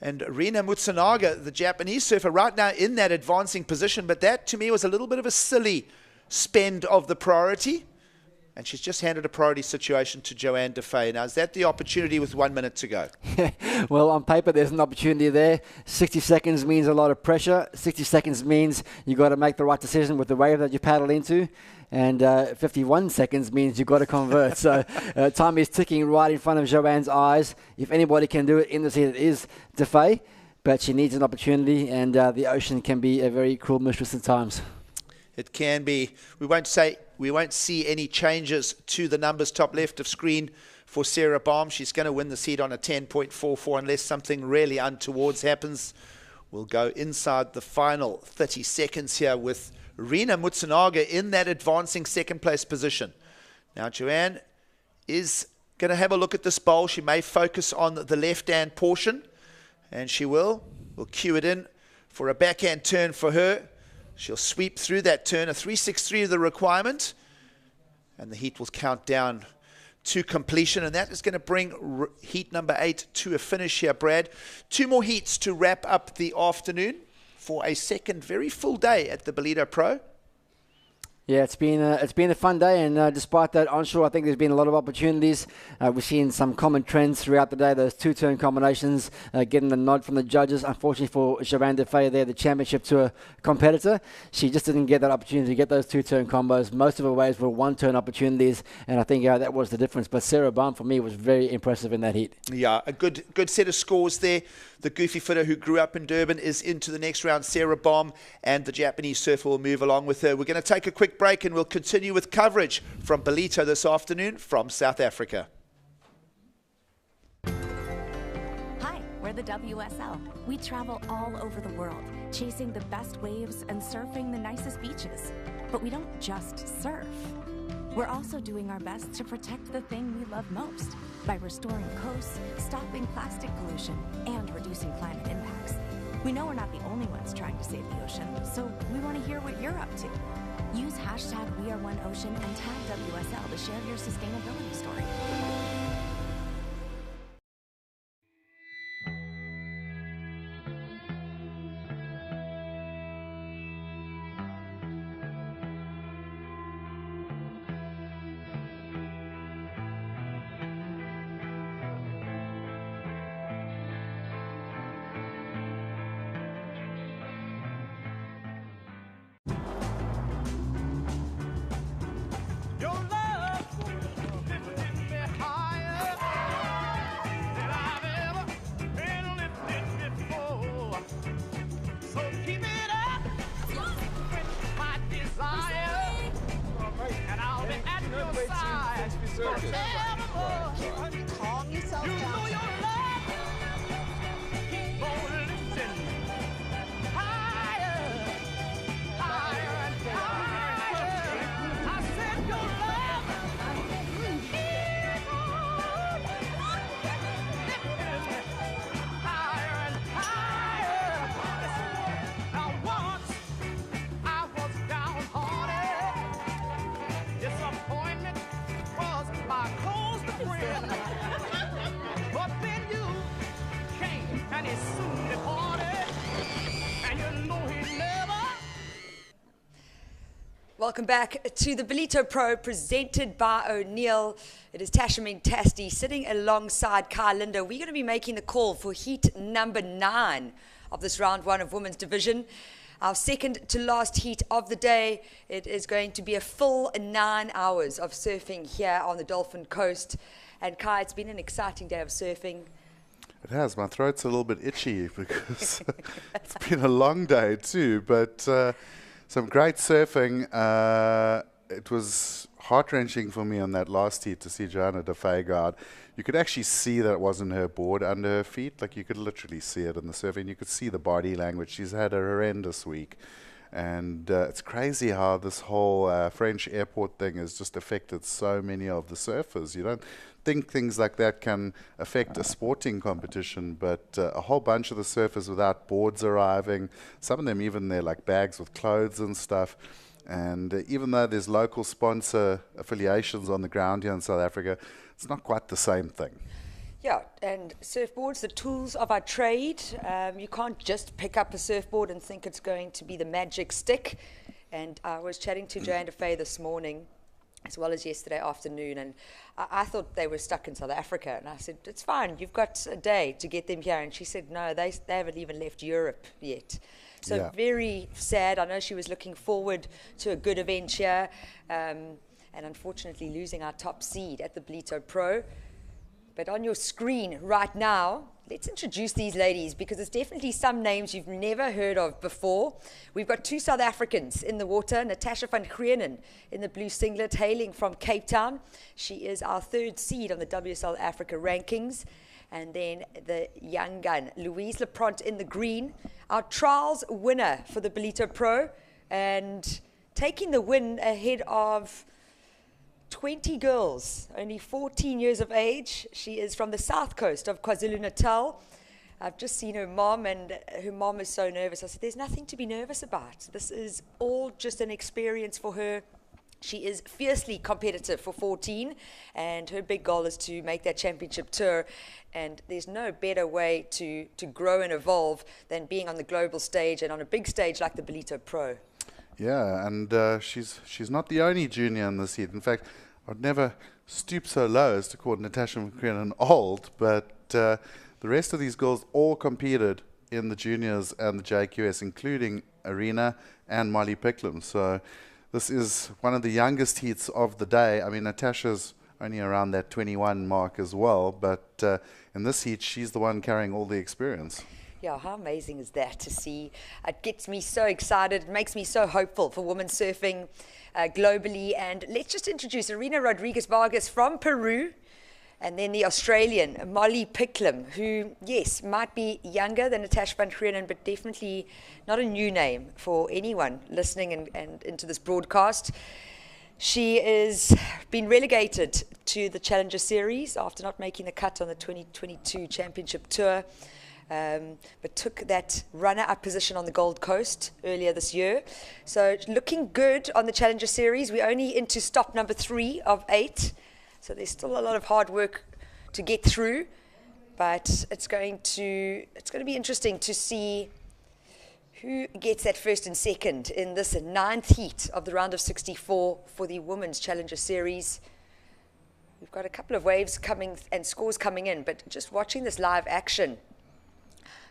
And Rina Mutsunaga, the Japanese surfer, right now in that advancing position. But that, to me, was a little bit of a silly spend of the priority. And she's just handed a priority situation to Joanne Defay. Now, is that the opportunity with 1 minute to go? Well, on paper, there's an opportunity there. 60 seconds means a lot of pressure. 60 seconds means you've got to make the right decision with the wave that you paddle into. And 51 seconds means you've got to convert. So time is ticking right in front of Joanne's eyes. If anybody can do it in this heat, it is Defay. But she needs an opportunity, and the ocean can be a very cruel mistress at times. It can be. We won't see any changes to the numbers top left of screen for Sarah Baum. She's going to win the seat on a 10.44 unless something really untowards happens. We'll go inside the final 30 seconds here with Rina Mutsunaga in that advancing second place position. Now Joanne is going to have a look at this bowl. She may focus on the left-hand portion, and she will. We'll cue it in for a backhand turn for her. She'll sweep through that turn, a 3.63 the requirement, and the heat will count down to completion, and that is going to bring heat number 8 to a finish here, Brad. 2 more heats to wrap up the afternoon. for a second very full day at the Ballito Pro. Yeah, it's been a fun day, and despite that onshore, I think there's been a lot of opportunities. We've seen some common trends throughout the day. Those two-turn combinations getting the nod from the judges. Unfortunately for Joanne Defay there, the championship tour competitor, she just didn't get that opportunity to get those two-turn combos. Most of her waves were one-turn opportunities, and I think that was the difference. But Sarah Baum, for me, was very impressive in that heat. Yeah, a good set of scores there. The goofy fitter who grew up in Durban is into the next round, Sarah Baum, and the Japanese surfer will move along with her. We're going to take a quick break and we'll continue with coverage from Ballito this afternoon from South Africa. Hi, we're the WSL. We travel all over the world, chasing the best waves and surfing the nicest beaches. But we don't just surf. We're also doing our best to protect the thing we love most by restoring coasts, stopping plastic pollution, and reducing climate impacts. We know we're not the only ones trying to save the ocean, so we want to hear what you're up to. Use hashtag #WeAreOneOcean and tag WSL to share your sustainability story. Your love lifted me higher than I've ever been lifted before. So keep it up with my desire, and I'll be at your side forevermore. Calm yourself down. You know your love keep on lifting higher, higher and higher. I said your love keep on lifting higher and higher. Now once I was downhearted, disappointment was my closest friend. But then you came and it soon departed, and you know he never. Welcome back to the Ballito Pro, presented by O'Neill. It is Tasha Mintasti sitting alongside Kai Linda. We're going to be making the call for heat number 9 of this round 1 of women's division. Our second to last heat of the day. It is going to be a full 9 hours of surfing here on the Dolphin Coast. And Kai, it's been an exciting day of surfing. It has. My throat's a little bit itchy because it's been a long day too, but some great surfing. It was heart-wrenching for me on that last heat to see Joanna Defay go out. You could actually see that it wasn't her board under her feet. Like, you could literally see it in the surfing. You could see the body language. She's had a horrendous week. And it's crazy how this whole French airport thing has just affected so many of the surfers. You don't think things like that can affect a sporting competition, but a whole bunch of the surfers without boards arriving, some of them even their like bags with clothes and stuff. And even though there's local sponsor affiliations on the ground here in South Africa, it's not quite the same thing. Yeah, and surfboards, the tools of our trade. You can't just pick up a surfboard and think it's going to be the magic stick. And I was chatting to Joanne Defay this morning, as well as yesterday afternoon, and I thought they were stuck in South Africa. And I said, it's fine, you've got a day to get them here. And she said, no, they haven't even left Europe yet. So Yeah. Very sad. I know she was looking forward to a good event here, and unfortunately losing our top seed at the Ballito Pro. But on your screen right now, let's introduce these ladies, because it's definitely some names you've never heard of before. We've got 2 South Africans in the water. Natasha van Grienen in the blue singlet, hailing from Cape Town. She is our 3rd seed on the WSL Africa rankings. And then the young gun, Louise Lepront in the green, our trials winner for the Ballito Pro, and taking the win ahead of 20 girls, only 14 years of age. She is from the south coast of KwaZulu-Natal. I've just seen her mom, and her mom is so nervous. I said, there's nothing to be nervous about. This is all just an experience for her. She is fiercely competitive for 14, and her big goal is to make that championship tour. And there's no better way to grow and evolve than being on the global stage and on a big stage like the Ballito Pro. Yeah, and she's not the only junior in this heat. In fact, I'd never stoop so low as to call Natasha McCrenan old, but the rest of these girls all competed in the juniors and the JQS, including Arena and Molly Picklum. So this is one of the youngest heats of the day. I mean, Natasha's only around that 21 mark as well, but in this heat, she's the one carrying all the experience. Yeah, how amazing is that to see? It gets me so excited. It makes me so hopeful for women surfing globally. And let's just introduce Arena Rodriguez-Vargas from Peru, and then the Australian, Molly Picklum, who, yes, might be younger than Natasha van Krienen, but definitely not a new name for anyone listening and into this broadcast. She is been relegated to the Challenger Series after not making the cut on the 2022 Championship Tour, but took that runner-up position on the Gold Coast earlier this year. So looking good on the Challenger Series. We're only into stop number 3 of 8. So there's still a lot of hard work to get through, but it's going to be interesting to see who gets that first and second in this 9th heat of the round of 64 for the Women's Challenger Series. We've got a couple of waves coming and scores coming in, but just watching this live action,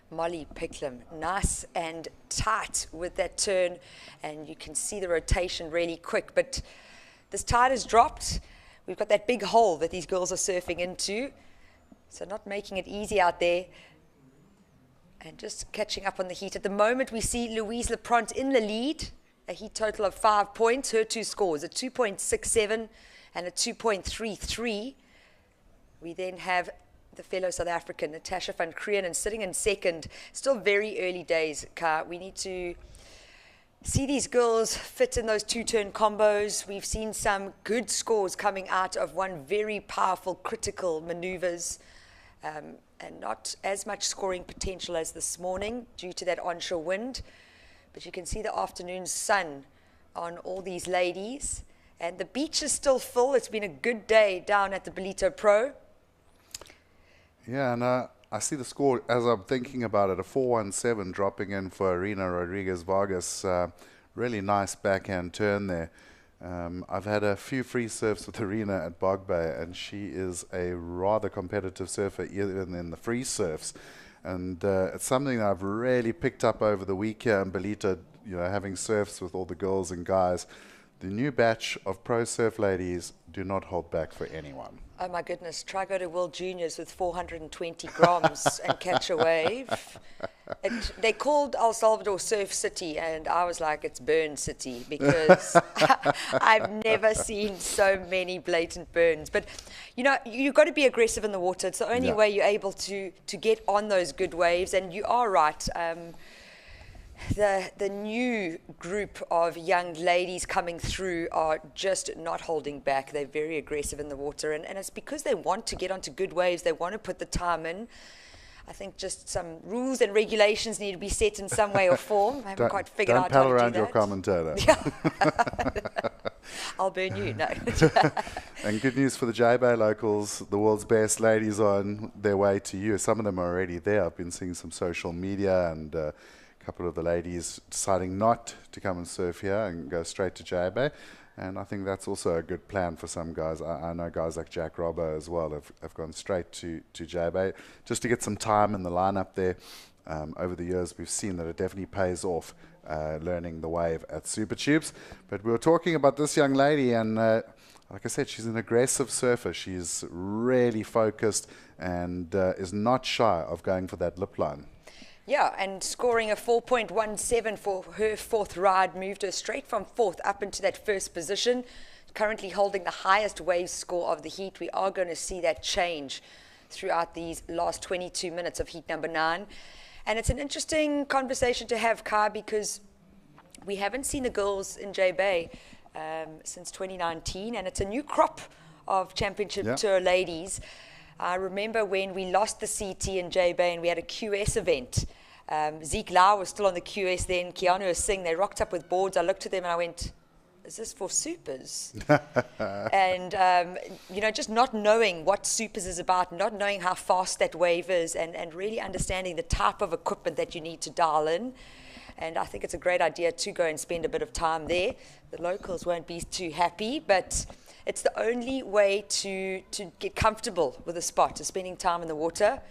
Molly Picklum, nice and tight with that turn, and you can see the rotation really quick, but this tide has dropped. We've got that big hole that these girls are surfing into, so not making it easy out there. And just catching up on the heat. At the moment, we see Louise Lepront in the lead, a heat total of 5 points. Her 2 scores, a 2.67 and a 2.33. We then have the fellow South African, Natasha van Krienen, sitting in second. Still very early days, Ka. We need to see these girls fit in those 2-turn combos. We've seen some good scores coming out of one very powerful, critical maneuvers, and not as much scoring potential as this morning due to that onshore wind. But you can see the afternoon sun on all these ladies. And the beach is still full. It's been a good day down at the Ballito Pro. Yeah, and I see the score as I'm thinking about it, a 4.17 dropping in for Arena Rodriguez-Vargas. Really nice backhand turn there. I've had a few free surfs with Arena at Bog Bay, and she is a rather competitive surfer even in the free surfs. And it's something that I've really picked up over the week here in Ballito, you know, having surfs with all the girls and guys. The new batch of pro surf ladies do not hold back for anyone. Oh my goodness, try go to World Juniors with 420 grams and catch a wave. They called El Salvador Surf City, and I was like, it's Burn City, because I've never seen so many blatant burns. But, you know, you've got to be aggressive in the water. It's the only way you're able to get on those good waves. And you are right. The new group of young ladies coming through are just not holding back. They're very aggressive in the water, and it's because they want to get onto good waves. They want to put the time in. I think just some rules and regulations need to be set in some way or form. I haven't quite figured out how to do that. Don't pal around your commentator. I'll burn you, no. And good news for the J-Bay locals, the world's best ladies are on their way to you. Some of them are already there. I've been seeing some social media, and a couple of the ladies deciding not to come and surf here and go straight to J-Bay. And I think that's also a good plan for some guys. I know guys like Jack Robbo as well have gone straight to J-Bay just to get some time in the lineup there. Over the years, we've seen that it definitely pays off learning the wave at Super Tubes. But we were talking about this young lady, and like I said, she's an aggressive surfer. She's really focused and is not shy of going for that lip line. Yeah, and scoring a 4.17 for her fourth ride moved her straight from fourth up into that first position, currently holding the highest wave score of the heat. We are going to see that change throughout these last 22 minutes of heat number 9. And it's an interesting conversation to have, Kai, because we haven't seen the girls in J-Bay since 2019, and it's a new crop of Championship Tour ladies. I remember when we lost the CT in J-Bay and we had a QS event. Zeke Lau was still on the QS then, Keanu Singh, they rocked up with boards. I looked at them and I went, is this for supers? And, just not knowing what supers is about, not knowing how fast that wave is, and really understanding the type of equipment that you need to dial in. And I think it's a great idea to go and spend a bit of time there. The locals won't be too happy, but it's the only way to get comfortable with the spot, is spending time in the water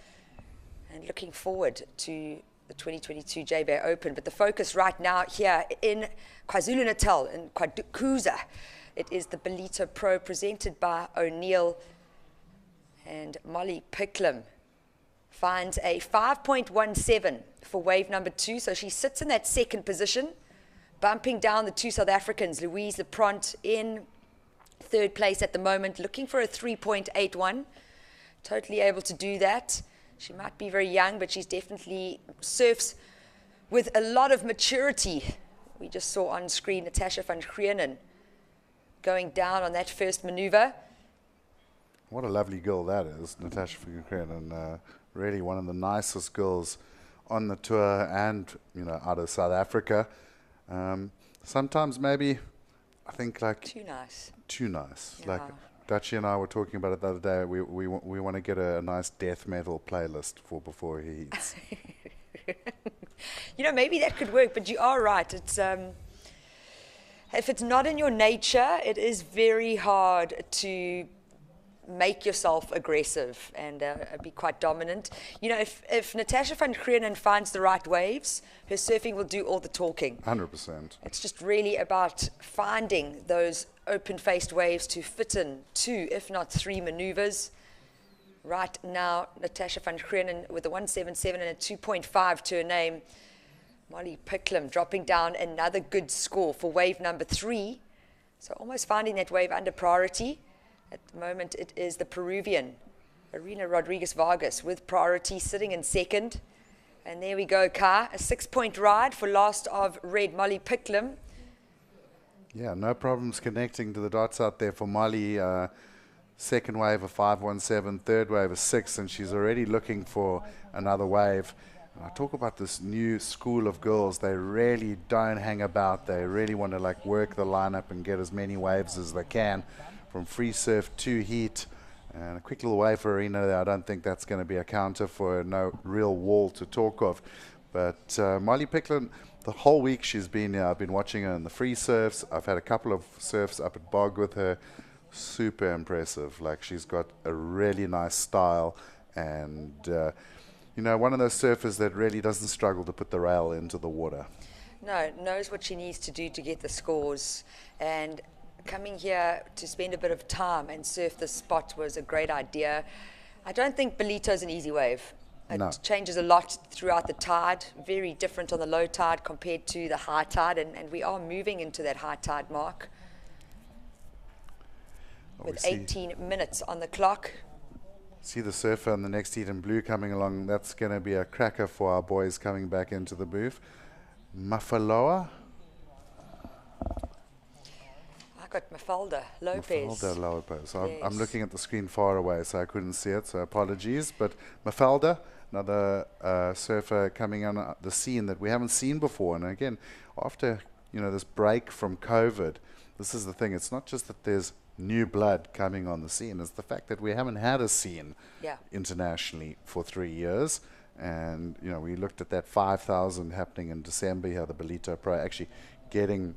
and looking forward to the 2022 J-Bay Open. But the focus right now here in KwaZulu-Natal, in KwaDukuza, it is the Ballito Pro presented by O'Neill, and Molly Picklum finds a 5.17 for wave number 2. So she sits in that second position, bumping down the two South Africans, Louise Lepront in third place at the moment, looking for a 3.81. Totally able to do that. She might be very young, but she's definitely surfs with a lot of maturity. We just saw on screen Natasha van Grienen going down on that first maneuver. What a lovely girl that is, Natasha van Grienen. Really one of the nicest girls on the tour and, out of South Africa. Sometimes maybe, I think like... Too nice. Too nice. Yeah. Like Dutchie and I were talking about it the other day. We want to get a nice death metal playlist for before he eats. Maybe that could work, but you are right. It's if it's not in your nature, it is very hard to make yourself aggressive and be quite dominant. If Natasha van Grienen finds the right waves, her surfing will do all the talking. 100%. It's just really about finding those open-faced waves to fit in 2, if not 3 maneuvers. Right now, Natasha van Grienen with a 1.77 and a 2.5 to her name. Molly Picklum dropping down another good score for wave number 3. So almost finding that wave under priority. At the moment, it is the Peruvian, Arena Rodriguez Vargas, with priority sitting in second. And there we go, Kai. A 6-point ride for last of red, Molly Picklum. Yeah, no problems connecting to the dots out there for Molly. Second wave, a 5.17, third wave, a 6, and she's already looking for another wave. And I talk about this new school of girls. They really don't hang about. They really want to work the lineup and get as many waves as they can. From free surf to heat, and a quick little wave for Arena there. I don't think that's going to be a counter for no real wall to talk of. But Molly Picklum, the whole week she's been here. I've been watching her in the free surfs. I've had a couple of surfs up at Bog with her. Super impressive. She's got a really nice style, and one of those surfers that really doesn't struggle to put the rail into the water. No, knows what she needs to do to get the scores, and coming here to spend a bit of time and surf the spot was a great idea. I don't think Ballito's an easy wave. It changes a lot throughout the tide, very different on the low tide compared to the high tide, and we are moving into that high tide mark with 18 minutes on the clock. See the surfer on the next heat in blue coming along. That's going to be a cracker for our boys coming back into the booth. Mafaloa? Got Mafalda Lopez. Mafalda Lopez. Yes. I'm looking at the screen far away, so I couldn't see it, so apologies. But Mafalda, another surfer coming on the scene that we haven't seen before. And again, after this break from COVID, this is the thing. It's not just that there's new blood coming on the scene. It's the fact that we haven't had a scene internationally for 3 years. And, we looked at that 5,000 happening in December here, the Ballito Pro actually getting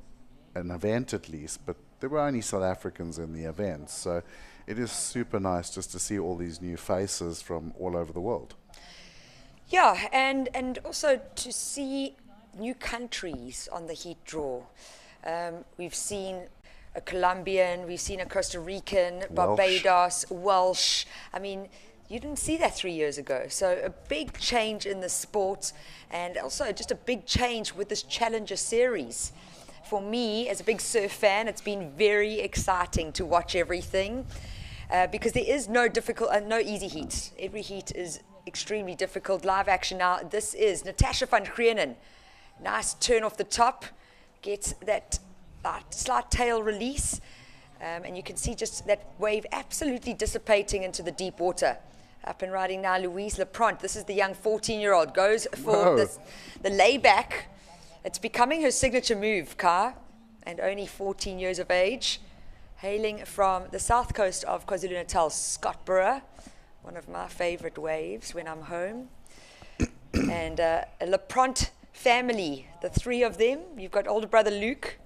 an event at least, but there were only South Africans in the event. So it is super nice just to see all these new faces from all over the world. Yeah, and also to see new countries on the heat draw. We've seen a Colombian, we've seen a Costa Rican, Barbados, Welsh. I mean, you didn't see that 3 years ago. So a big change in the sport, and also just a big change with this Challenger Series. For me, as a big surf fan, it's been very exciting to watch everything because there is no easy heat. Every heat is extremely difficult. Live action now. This is Natasha van Grienen. Nice turn off the top. Gets that slight tail release. And you can see just that wave absolutely dissipating into the deep water. Up and riding now, Louise Lepront. This is the young 14-year-old. Goes for the layback. It's becoming her signature move, Kai. and only 14 years of age, hailing from the south coast of KwaZulu-Natal, Scottsboro, one of my favorite waves when I'm home. And a LePront family, the three of them. You've got older brother Luke,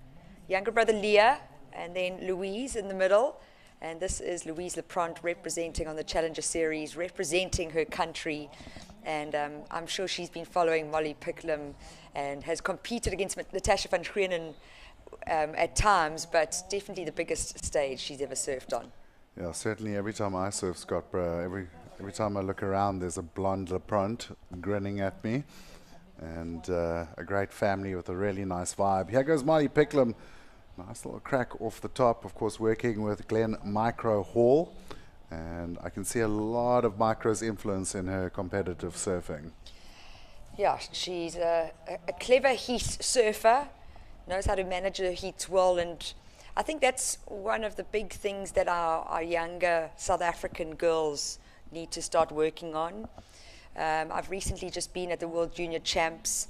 younger brother Leah, and then Louise in the middle. And this is Louise LePront representing on the Challenger Series, representing her country. And I'm sure she's been following Molly Picklum and has competed against Natasha van Grienen at times, but definitely the biggest stage she's ever surfed on. Yeah, certainly every time I surf Scottsboro, every time I look around, there's a blonde LePront grinning at me. And a great family with a really nice vibe. Here goes Molly Picklum. Nice little crack off the top, of course, working with Glenn Micro Hall. And I can see a lot of Micro's influence in her competitive surfing. Yeah, she's a clever heat surfer, knows how to manage her heats well, and I think that's one of the big things that our younger South African girls need to start working on. I've recently just been at the World Junior Champs,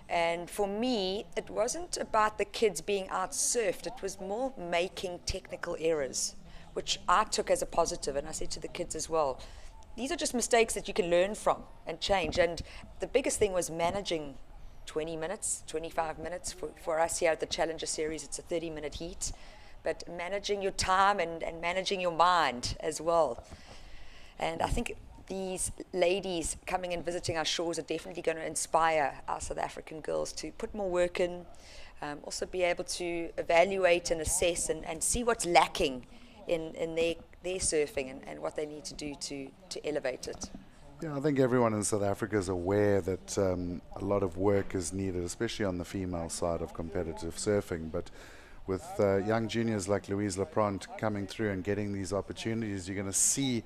and for me, it wasn't about the kids being out-surfed, it was more making technical errors, which I took as a positive, and I said to the kids as well, these are just mistakes that you can learn from and change. And the biggest thing was managing 20 minutes, 25 minutes. For us here at the Challenger Series, it's a 30-minute heat, but managing your time and managing your mind as well. And I think these ladies coming and visiting our shores are definitely going to inspire our South African girls to put more work in, also be able to evaluate and assess and see what's lacking in their surfing and what they need to do to elevate it. Yeah, I think everyone in South Africa is aware that a lot of work is needed, especially on the female side of competitive surfing. But with young juniors like Louise LePront coming through and getting these opportunities, you're going to see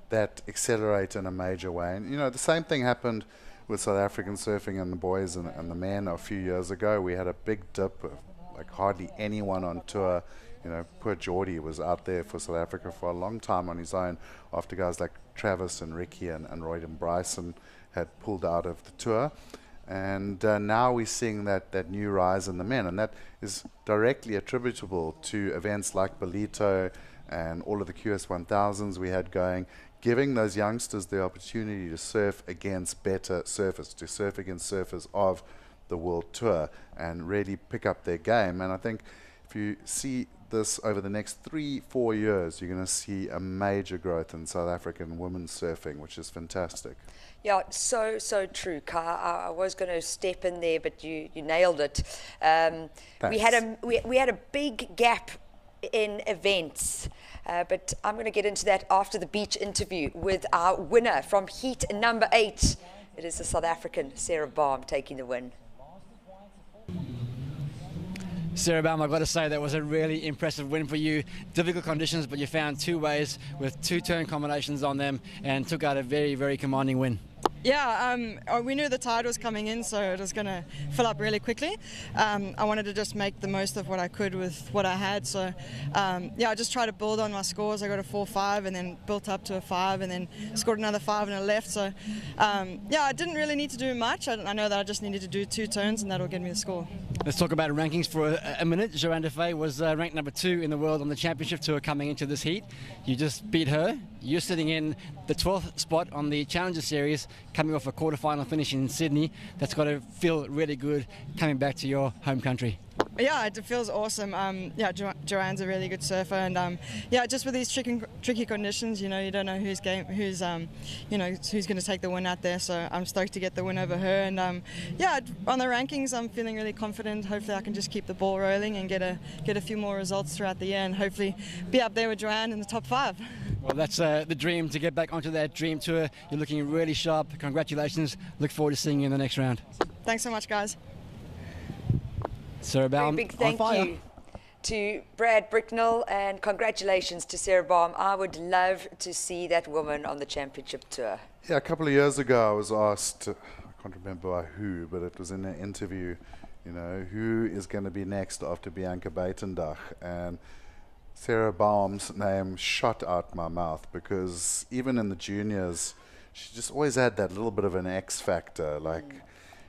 that accelerate in a major way. And, you know, the same thing happened with South African surfing and the boys and the men a few years ago. We had a big dip of like hardly anyone on tour. You know, poor Geordie was out there for South Africa for a long time on his own after guys like Travis and Ricky and Royden Bryson had pulled out of the tour. And now we're seeing that new rise in the men, and that is directly attributable to events like Ballito and all of the QS1000s we had going, giving those youngsters the opportunity to surf against better surfers, to surf against surfers of the World Tour and really pick up their game. And I think if you see this over the next 3-4 years, you're going to see a major growth in South African women's surfing, which is fantastic. Yeah, so true, Kai. I was going to step in there, but you nailed it. We had a big gap in events, but I'm going to get into that after the beach interview with our winner from heat number 8. It is the South African Sarah Baum taking the win. Sarah Baum, I've got to say that was a really impressive win for you. Difficult conditions, but you found two ways with 2 turn combinations on them and took out a very, very commanding win. Yeah, we knew the tide was coming in, so it was going to fill up really quickly. I wanted to just make the most of what I could with what I had. So, yeah, I just tried to build on my scores. I got a 4.5 and then built up to a 5 and then scored another 5 and a left. So, yeah, I didn't really need to do much. I know that I just needed to do 2 turns and that'll get me the score. Let's talk about rankings for a minute. Joanne Defay was ranked number 2 in the world on the championship tour coming into this heat. You just beat her. You're sitting in the 12th spot on the Challenger Series, coming off a quarterfinal finish in Sydney. That's got to feel really good coming back to your home country. Yeah, it feels awesome. Yeah, Joanne's a really good surfer, and yeah, just with these tricky conditions, you know, you don't know who's going to take the win out there. So I'm stoked to get the win over her, and yeah, on the rankings, I'm feeling really confident. Hopefully, I can just keep the ball rolling and get a few more results throughout the year, and hopefully be up there with Joanne in the top 5. Well, that's the dream, to get back onto that dream tour. You're looking really sharp. Congratulations. Look forward to seeing you in the next round. Thanks so much, guys. Sarah Baum, big thank you to Brad Bricknell, and congratulations to Sarah Baum. I would love to see that woman on the championship tour. Yeah, a couple of years ago I was asked, I can't remember by who, but it was in an interview, you know, who is going to be next after Bianca Buitendach, and Sarah Baum's name shot out my mouth, because even in the juniors, she just always had that little bit of an X factor. Like,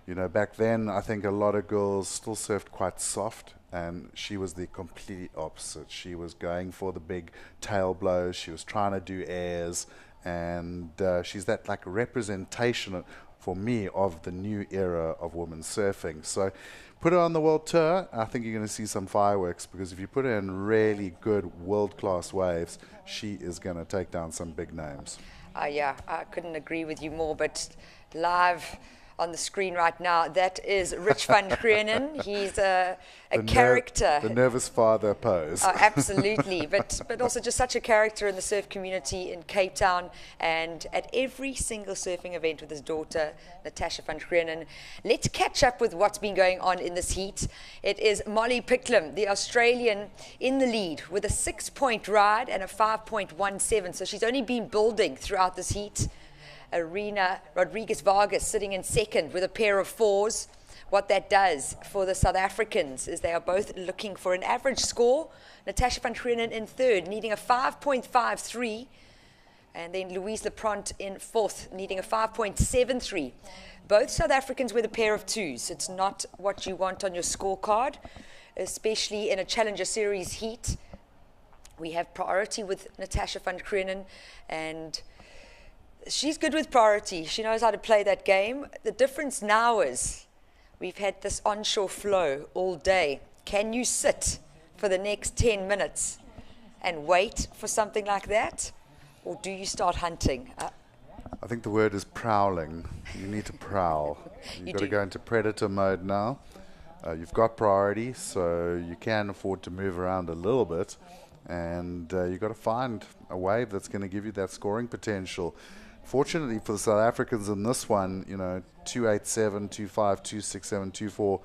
you know, back then I think a lot of girls still surfed quite soft, And she was the complete opposite. She was going for the big tail blows. She was trying to do airs. And she's that like representation for me of the new era of women's surfing. So put her on the world tour, I think you're going to see some fireworks, because if you put her in really good world-class waves, she is going to take down some big names. Yeah, I couldn't agree with you more, but live on the screen right now, that is Rich van Grienen. He's a character. The nervous father pose. Oh, absolutely, but also just such a character in the surf community in Cape Town, and at every single surfing event with his daughter, Natasha van Grienen. Let's catch up with what's been going on in this heat. It is Molly Picklum, the Australian, in the lead with a 6-point ride and a 5.17, so she's only been building throughout this heat. Arena Rodriguez Vargas sitting in second with a pair of 4s. What that does for the South Africans is they are both looking for an average score. Natasha van Grienen in third, needing a 5.53. And then Louise Lepront in fourth, needing a 5.73. Both South Africans with a pair of 2s. It's not what you want on your scorecard, especially in a Challenger Series heat. We have priority with Natasha van Grienen, and she's good with priority. She knows how to play that game. The difference now is we've had this onshore flow all day. Can you sit for the next 10 minutes and wait for something like that? Or do you start hunting? I think the word is prowling. You need to prowl. You've got to go into predator mode now. You've got priority, so you can afford to move around a little bit. And you've got to find a wave that's going to give you that scoring potential. Fortunately for the South Africans in this one, 287, 25, 267, 24,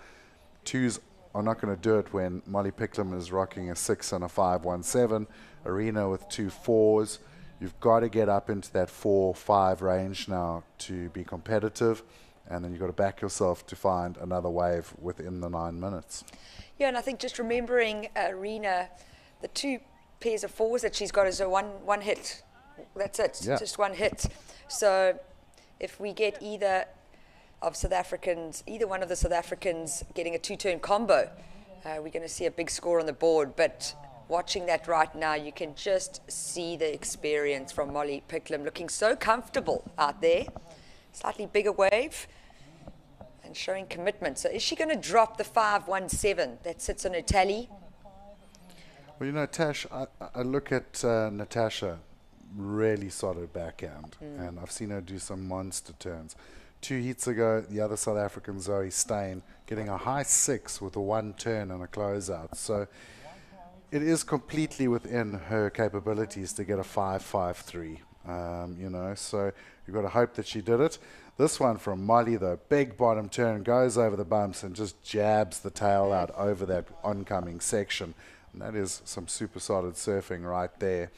2s are not going to do it when Molly Picklum is rocking a 6 and a 517. Arena with 2 4s. You've got to get up into that 4-5 range now to be competitive, and then you've got to back yourself to find another wave within the 9 minutes. Yeah, and I think just remembering Arena, the 2 pairs of 4s that she's got is a one hit. That's it, just one hit. So if we get either one of the South Africans getting a 2-turn combo, we're going to see a big score on the board. But watching that right now, you can just see the experience from Molly Picklum, looking so comfortable out there. Slightly bigger wave and showing commitment. So is she going to drop the 517 that sits on her tally? Well, Tash, I look at Natasha, really solid backhand, and I've seen her do some monster turns. 2 heats ago, the other South African, Zoe Steyn, getting a high 6 with a 1 turn and a closeout. So it is completely within her capabilities to get a 5.53. So you've got to hope that she did it. This one from Molly, though, big bottom turn, goes over the bumps and just jabs the tail out over that oncoming section. And that is some super solid surfing right there.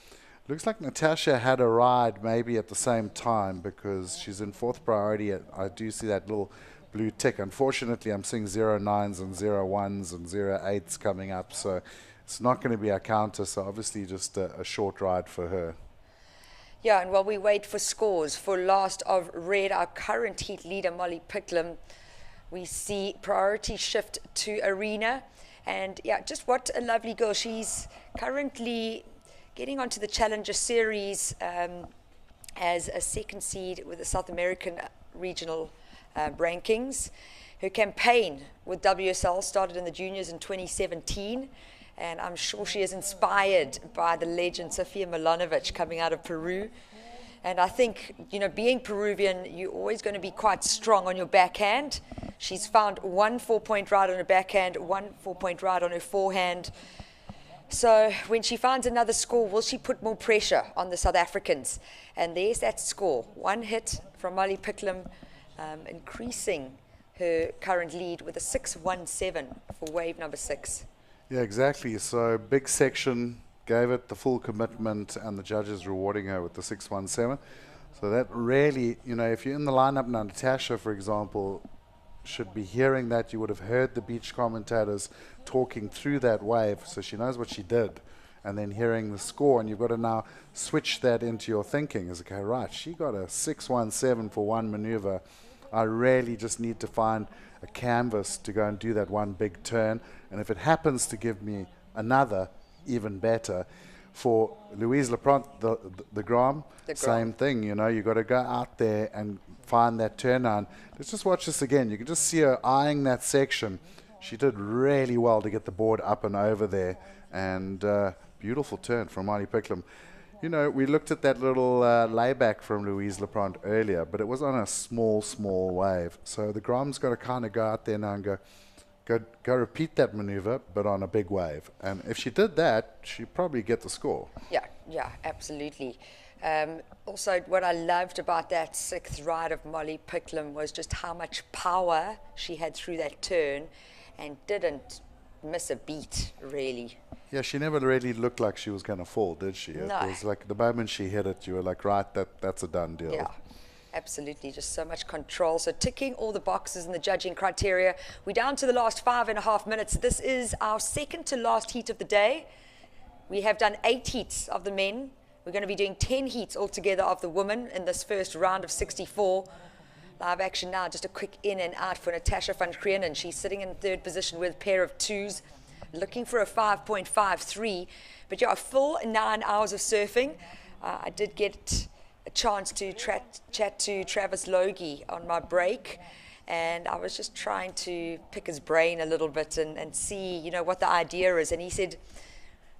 Looks like Natasha had a ride maybe at the same time, because she's in 4th priority. I do see that little blue tick. Unfortunately, I'm seeing 09s and 01s and 08s coming up, so it's not going to be a counter, so obviously just a short ride for her. Yeah, and while we wait for scores for last of red, our current heat leader, Molly Picklum, we see priority shift to Arena. And yeah, just what a lovely girl. She's currently getting onto the Challenger Series as a 2nd seed with the South American regional rankings. Her campaign with WSL started in the juniors in 2017, and I'm sure she is inspired by the legend Sofia Milanovic coming out of Peru. And I think, being Peruvian, you're always going to be quite strong on your backhand. She's found 1 4-point ride on her backhand, 1 4-point ride on her forehand. So when she finds another score, will she put more pressure on the South Africans? And there's that score. 1 hit from Molly Picklum, increasing her current lead with a 6.17 for wave number 6. Yeah, exactly. So big section, gave it the full commitment, and the judges rewarding her with the 6.17. So that really, if you're in the lineup now, Natasha, for example, should be hearing that. You would have heard the beach commentators talking through that wave, so she knows what she did, and then hearing the score, and you've got to now switch that into your thinking. Is okay, right, she got a 6.17 for 1 maneuver. I really just need to find a canvas to go and do that one big turn. And if it happens to give me another, even better. For Louise Lapront, the Gram, same thing, you know, you got to go out there and find that turn on. Let's just watch this again. You can just see her eyeing that section. She did really well to get the board up and over there. And beautiful turn from Molly Picklum. You know, we looked at that little layback from Louise Lapront earlier, but it was on a small wave. So the Gram's got to kind of go out there now and go repeat that maneuver, but on a big wave. And if she did that, she'd probably get the score. Yeah, absolutely. Also, what I loved about that sixth ride of Molly Picklum was just how much power she had through that turn and didn't miss a beat, really. Yeah, she never really looked like she was going to fall, did she? No. It was like the moment she hit it, you were like, right, that's a done deal. Yeah, absolutely. Just so much control. So ticking all the boxes in the judging criteria. We're down to the last 5.5 minutes. This is our second to last heat of the day. We have done 8 heats of the men. We're going to be doing 10 heats altogether of the women in this first round of 64. Live action now, just a quick in and out for Natasha van Krienen. She's sitting in third position with a pair of twos, looking for a 5.53. But yeah, a full 9 hours of surfing. I did get a chance to chat to Travis Logie on my break, and I was just trying to pick his brain a little bit and see, you know, what the idea is. And he said,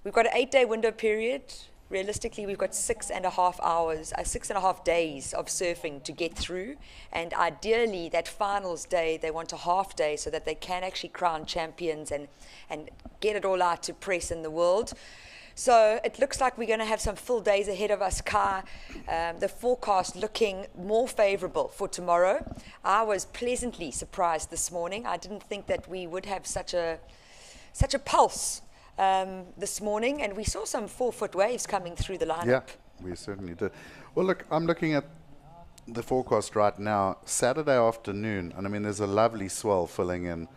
we've got an 8-day window period. Realistically, we've got 6.5 hours, 6.5 days of surfing to get through. And ideally, that finals day, they want a half day so that they can actually crown champions and get it all out to press in the world. So it looks like we're going to have some full days ahead of us, Kai. The forecast looking more favorable for tomorrow. I was pleasantly surprised this morning. I didn't think that we would have such a pulse this morning, and we saw some 4-foot waves coming through the lineup. Yeah, we certainly did. Well, look, I'm looking at the forecast right now. Saturday afternoon, and I mean, there's a lovely swell filling in,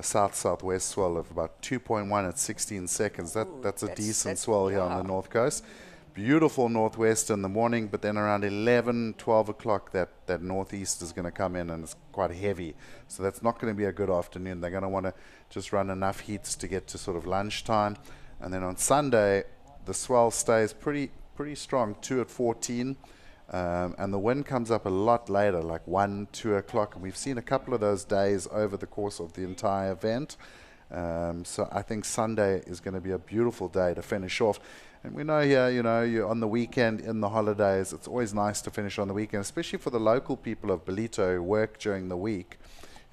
south-southwest swell of about 2.1 at 16 seconds. That's a decent swell here on the north coast. Beautiful northwest in the morning, but then around 11, 12 o'clock, that northeast is going to come in, and it's quite heavy. So that's not going to be a good afternoon. They're going to want to just run enough heats to get to sort of lunchtime. And then on Sunday, the swell stays pretty strong, 2 at 14. And the wind comes up a lot later, like 1, 2 o'clock. And we've seen a couple of those days over the course of the entire event. So I think Sunday is going to be a beautiful day to finish off. And we know here, you know, you're on the weekend, in the holidays, it's always nice to finish on the weekend, especially for the local people of Ballito who work during the week.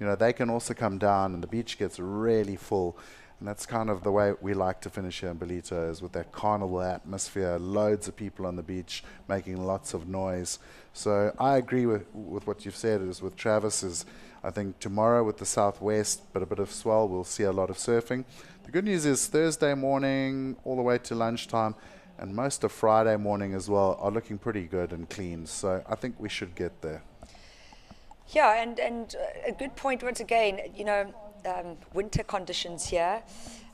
You know, they can also come down and the beach gets really full. And that's kind of the way we like to finish here in Ballito, is with that carnival atmosphere, loads of people on the beach making lots of noise. So I agree with what you've said, is with Travis, is I think tomorrow with the southwest, but a bit of swell, we'll see a lot of surfing. The good news is Thursday morning all the way to lunchtime, and most of Friday morning as well, are looking pretty good and clean. So I think we should get there. Yeah, and a good point once again, you know, winter conditions here.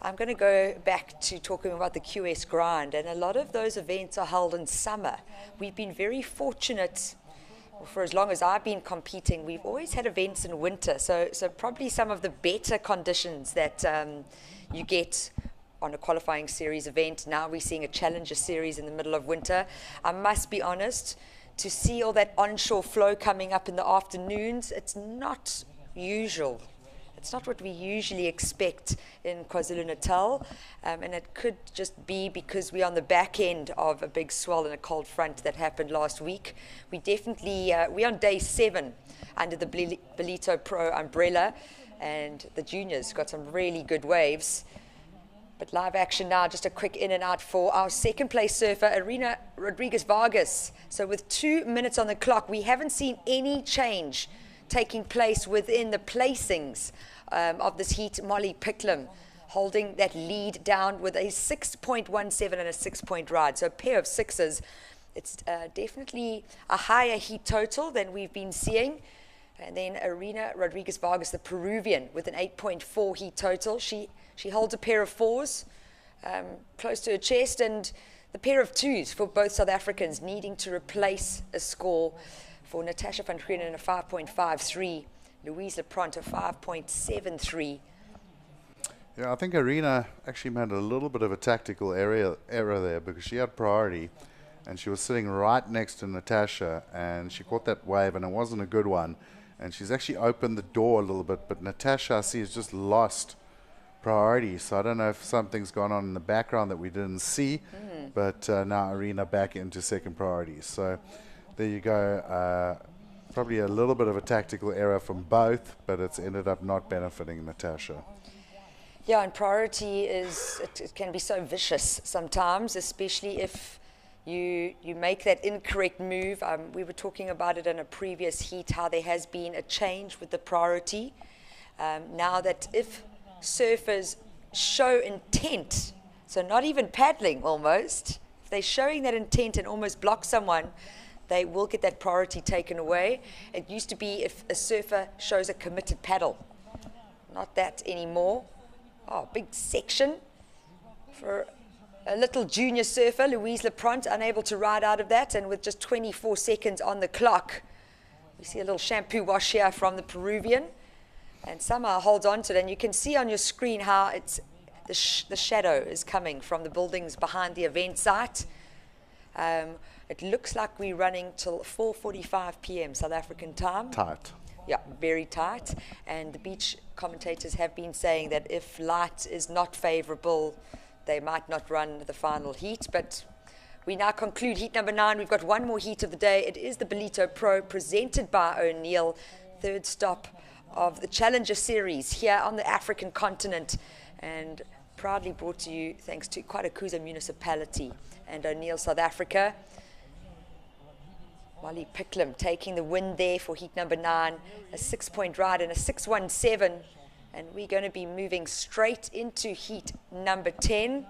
I'm going to go back to talking about the QS grind, and a lot of those events are held in summer. We've been very fortunate. For as long as I've been competing, we've always had events in winter, so probably some of the better conditions that you get on a qualifying series event. Now we're seeing a challenger series in the middle of winter. I must be honest, to see all that onshore flow coming up in the afternoons, it's not usual. It's not what we usually expect in KwaZulu-Natal, and it could just be because we're on the back end of a big swell and a cold front that happened last week. We definitely, we're on day 7 under the Ballito Pro umbrella, and the juniors got some really good waves. But live action now, just a quick in and out for our second place surfer, Arina Rodriguez-Vargas. So with 2 minutes on the clock, we haven't seen any change taking place within the placings of this heat. Molly Picklum holding that lead down with a 6.17 and a 6-point ride. So a pair of sixes. It's definitely a higher heat total than we've been seeing. And then Arina Rodriguez-Vargas, the Peruvian, with an 8.4 heat total. She holds a pair of 4s close to her chest, and the pair of 2s for both South Africans, needing to replace a score for Natasha van Krienen, a 5.53. Louise Lepront a 5.73. Yeah, I think Arena actually made a little bit of a tactical error there because she had priority and she was sitting right next to Natasha and she caught that wave and it wasn't a good one. And she's actually opened the door a little bit, but Natasha, I see, has just lost priority. So I don't know if something's gone on in the background that we didn't see, but now Arena back into second priority. So there you go. Probably a little bit of a tactical error from both, but it's ended up not benefiting Natasha. Yeah, and priority it can be so vicious sometimes, especially if you make that incorrect move. We were talking about it in a previous heat, how there has been a change with the priority. Now that if surfers show intent, so not even paddling almost, if they're showing that intent and almost block someone, they will get that priority taken away. It used to be if a surfer shows a committed paddle. Not that anymore. Oh, big section for a little junior surfer, Louise Lepront, unable to ride out of that, and with just 24 seconds on the clock. We see a little shampoo wash here from the Peruvian, and somehow holds on to it, and you can see on your screen how it's the shadow is coming from the buildings behind the event site. It looks like we're running till 4:45 p.m. South African time. Tight. Yeah, very tight. And the beach commentators have been saying that if light is not favorable, they might not run the final heat. But we now conclude heat number 9. We've got one more heat of the day. It is the Ballito Pro presented by O'Neill, third stop of the Challenger Series here on the African continent, and proudly brought to you thanks to Kwadakuza Municipality and O'Neill South Africa. Molly Picklum taking the win there for heat number 9, a 6-point ride and a 6.17, and we're going to be moving straight into heat number 10.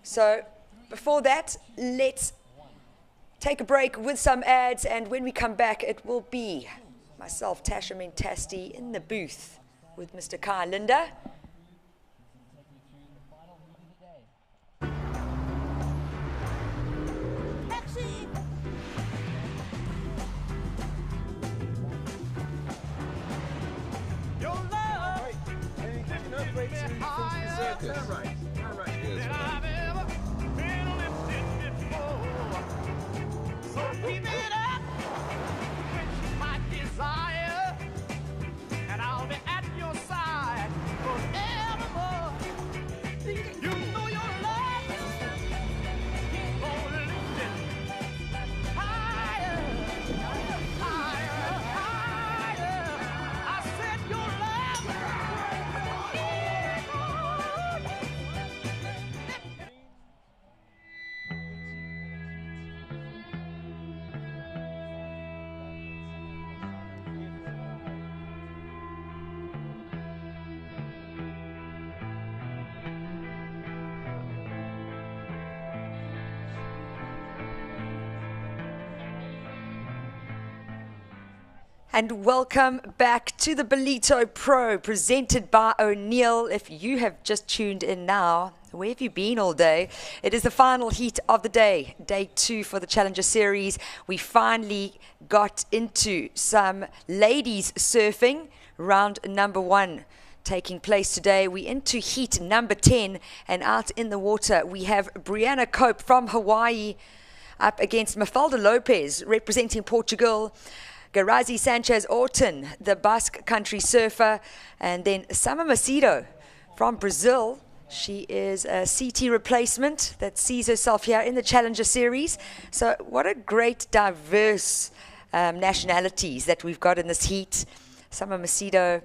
So before that, let's take a break with some ads, and when we come back, it will be myself, Tasha Mentasti, in the booth with Mr. Kai Linda. Keep it up, quench my desire, and I'll be at your side forevermore. You know your love keep on lifting higher, higher, higher. I said your And welcome back to the Ballito Pro, presented by O'Neill. If you have just tuned in now, where have you been all day? It is the final heat of the day, day 2 for the Challenger Series. We finally got into some ladies surfing, round number 1 taking place today. We into heat number 10, and out in the water we have Brianna Cope from Hawaii up against Mafalda Lopez representing Portugal, Garazi Sanchez-Orton, the Basque Country surfer, and then Summer Macedo from Brazil. She is a CT replacement that sees herself here in the Challenger Series. So what a great diverse nationalities that we've got in this heat. Summer Macedo,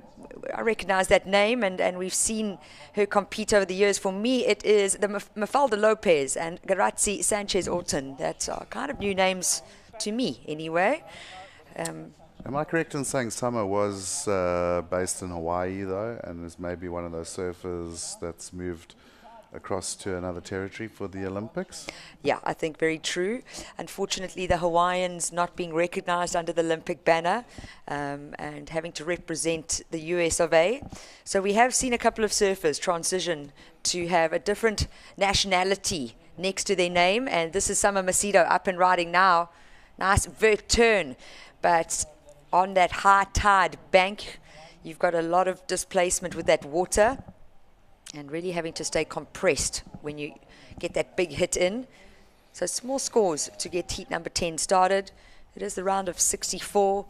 I recognize that name, and we've seen her compete over the years. For me, it is the Mafalda Lopez and Garazi Sanchez-Orton. That are kind of new names to me anyway. Am I correct in saying Summer was based in Hawaii, though, and is maybe one of those surfers that's moved across to another territory for the Olympics? Yeah, I think very true. Unfortunately, the Hawaiians not being recognized under the Olympic banner and having to represent the US of A. So we have seen a couple of surfers transition to have a different nationality next to their name, and this is Summer Macedo up and riding now. Nice vert turn. But on that high tide bank, you've got a lot of displacement with that water and really having to stay compressed when you get that big hit in. So small scores to get heat number 10 started. It is the round of 64,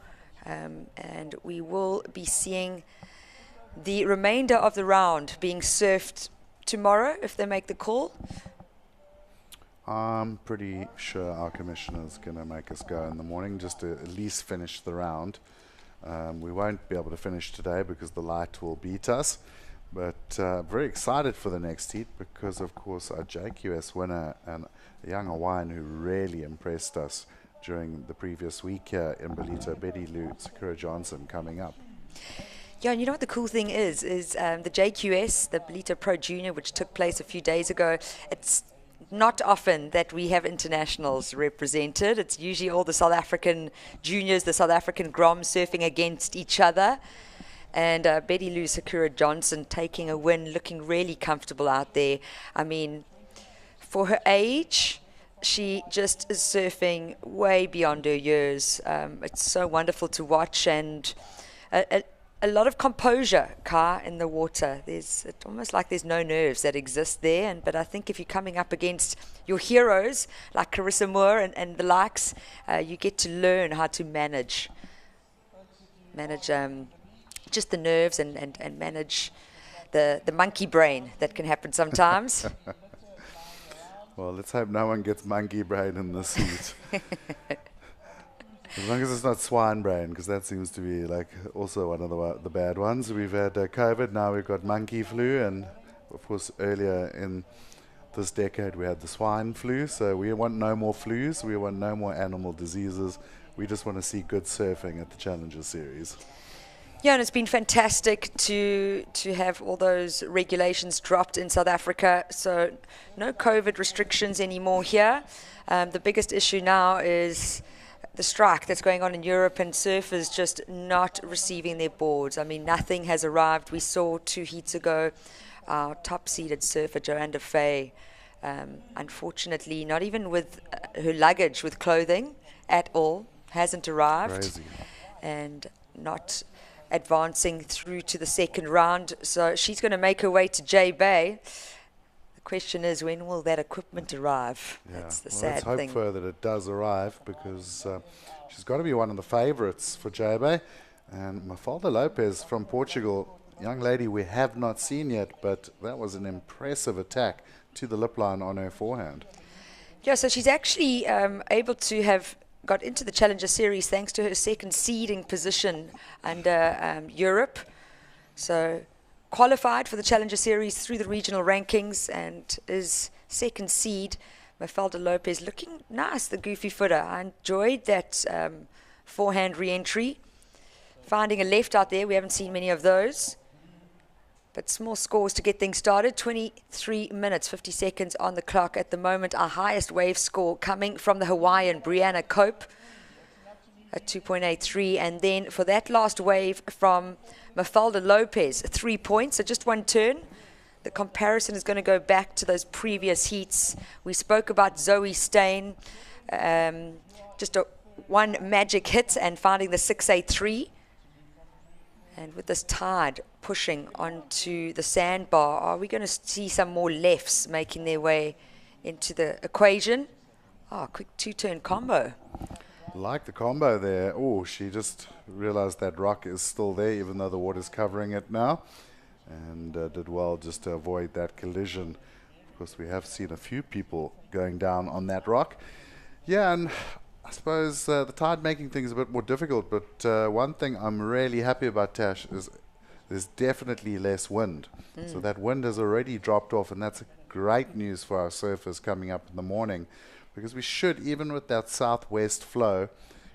and we will be seeing the remainder of the round being surfed tomorrow if they make the call. I'm pretty sure our commissioner's going to make us go in the morning just to at least finish the round. We won't be able to finish today because the light will beat us, but very excited for the next heat because, of course, our JQS winner and a young Hawaiian who really impressed us during the previous week here in Ballito, Betty Lou Sakura Johnson, coming up. Yeah, and you know what the cool thing is the JQS, the Ballito Pro Junior, which took place a few days ago, it's not often that we have internationals represented. It's usually all the South African juniors, the South African Grom surfing against each other. And Betty Lou Sakura Johnson taking a win, looking really comfortable out there. I mean, for her age, she just is surfing way beyond her years. It's so wonderful to watch, and a lot of composure, Ka, in the water. It's almost like there's no nerves that exist there. But I think if you're coming up against your heroes like Carissa Moore and the likes, you get to learn how to manage just the nerves and manage the monkey brain that can happen sometimes. Well, let's hope no one gets monkey brain in this heat. As long as it's not swine brain, because that seems to be like also one of the bad ones. We've had COVID, now we've got monkey flu, and of course earlier in this decade we had the swine flu. So we want no more flus, we want no more animal diseases. We just want to see good surfing at the Challenger Series. Yeah, and it's been fantastic to have all those regulations dropped in South Africa. So no COVID restrictions anymore here. The biggest issue now is the strike that's going on in Europe and surfers just not receiving their boards. I mean, nothing has arrived. We saw 2 heats ago our top-seeded surfer, Joanna Fay, unfortunately, not even with her luggage, with clothing at all, hasn't arrived. Crazy. And not advancing through to the second round. So she's going to make her way to J Bay. The question is, when will that equipment arrive? Yeah. That's the well, sad let's hope thing. for that it does arrive, because she's got to be one of the favourites for J Bay. And Mafalda Lopez from Portugal, young lady we have not seen yet, but that was an impressive attack to the lip line on her forehand. Yeah, so she's actually able to have got into the Challenger Series thanks to her second seeding position under Europe. So qualified for the Challenger Series through the regional rankings and is second seed. Mafalda Lopez looking nice, the goofy footer. I enjoyed that forehand re-entry. Finding a left out there, we haven't seen many of those. But small scores to get things started. 23 minutes, 50 seconds on the clock at the moment. Our highest wave score coming from the Hawaiian, Brianna Cope, at 2.83. And then for that last wave from Mafalda Lopez, 3 points, so just one turn. The comparison is going to go back to those previous heats. We spoke about Zoe Stain, just one magic hit and finding the 683. And with this tide pushing onto the sandbar, are we going to see some more lefts making their way into the equation? Oh, quick 2-turn combo. Like the combo there. Oh, she just realized that rock is still there, even though the water's covering it now. And did well just to avoid that collision. Of course, we have seen a few people going down on that rock. Yeah, and I suppose the tide making things a bit more difficult, but one thing I'm really happy about, Tash, is there's definitely less wind. So that wind has already dropped off, and that's great news for our surfers coming up in the morning, because we should, even with that southwest flow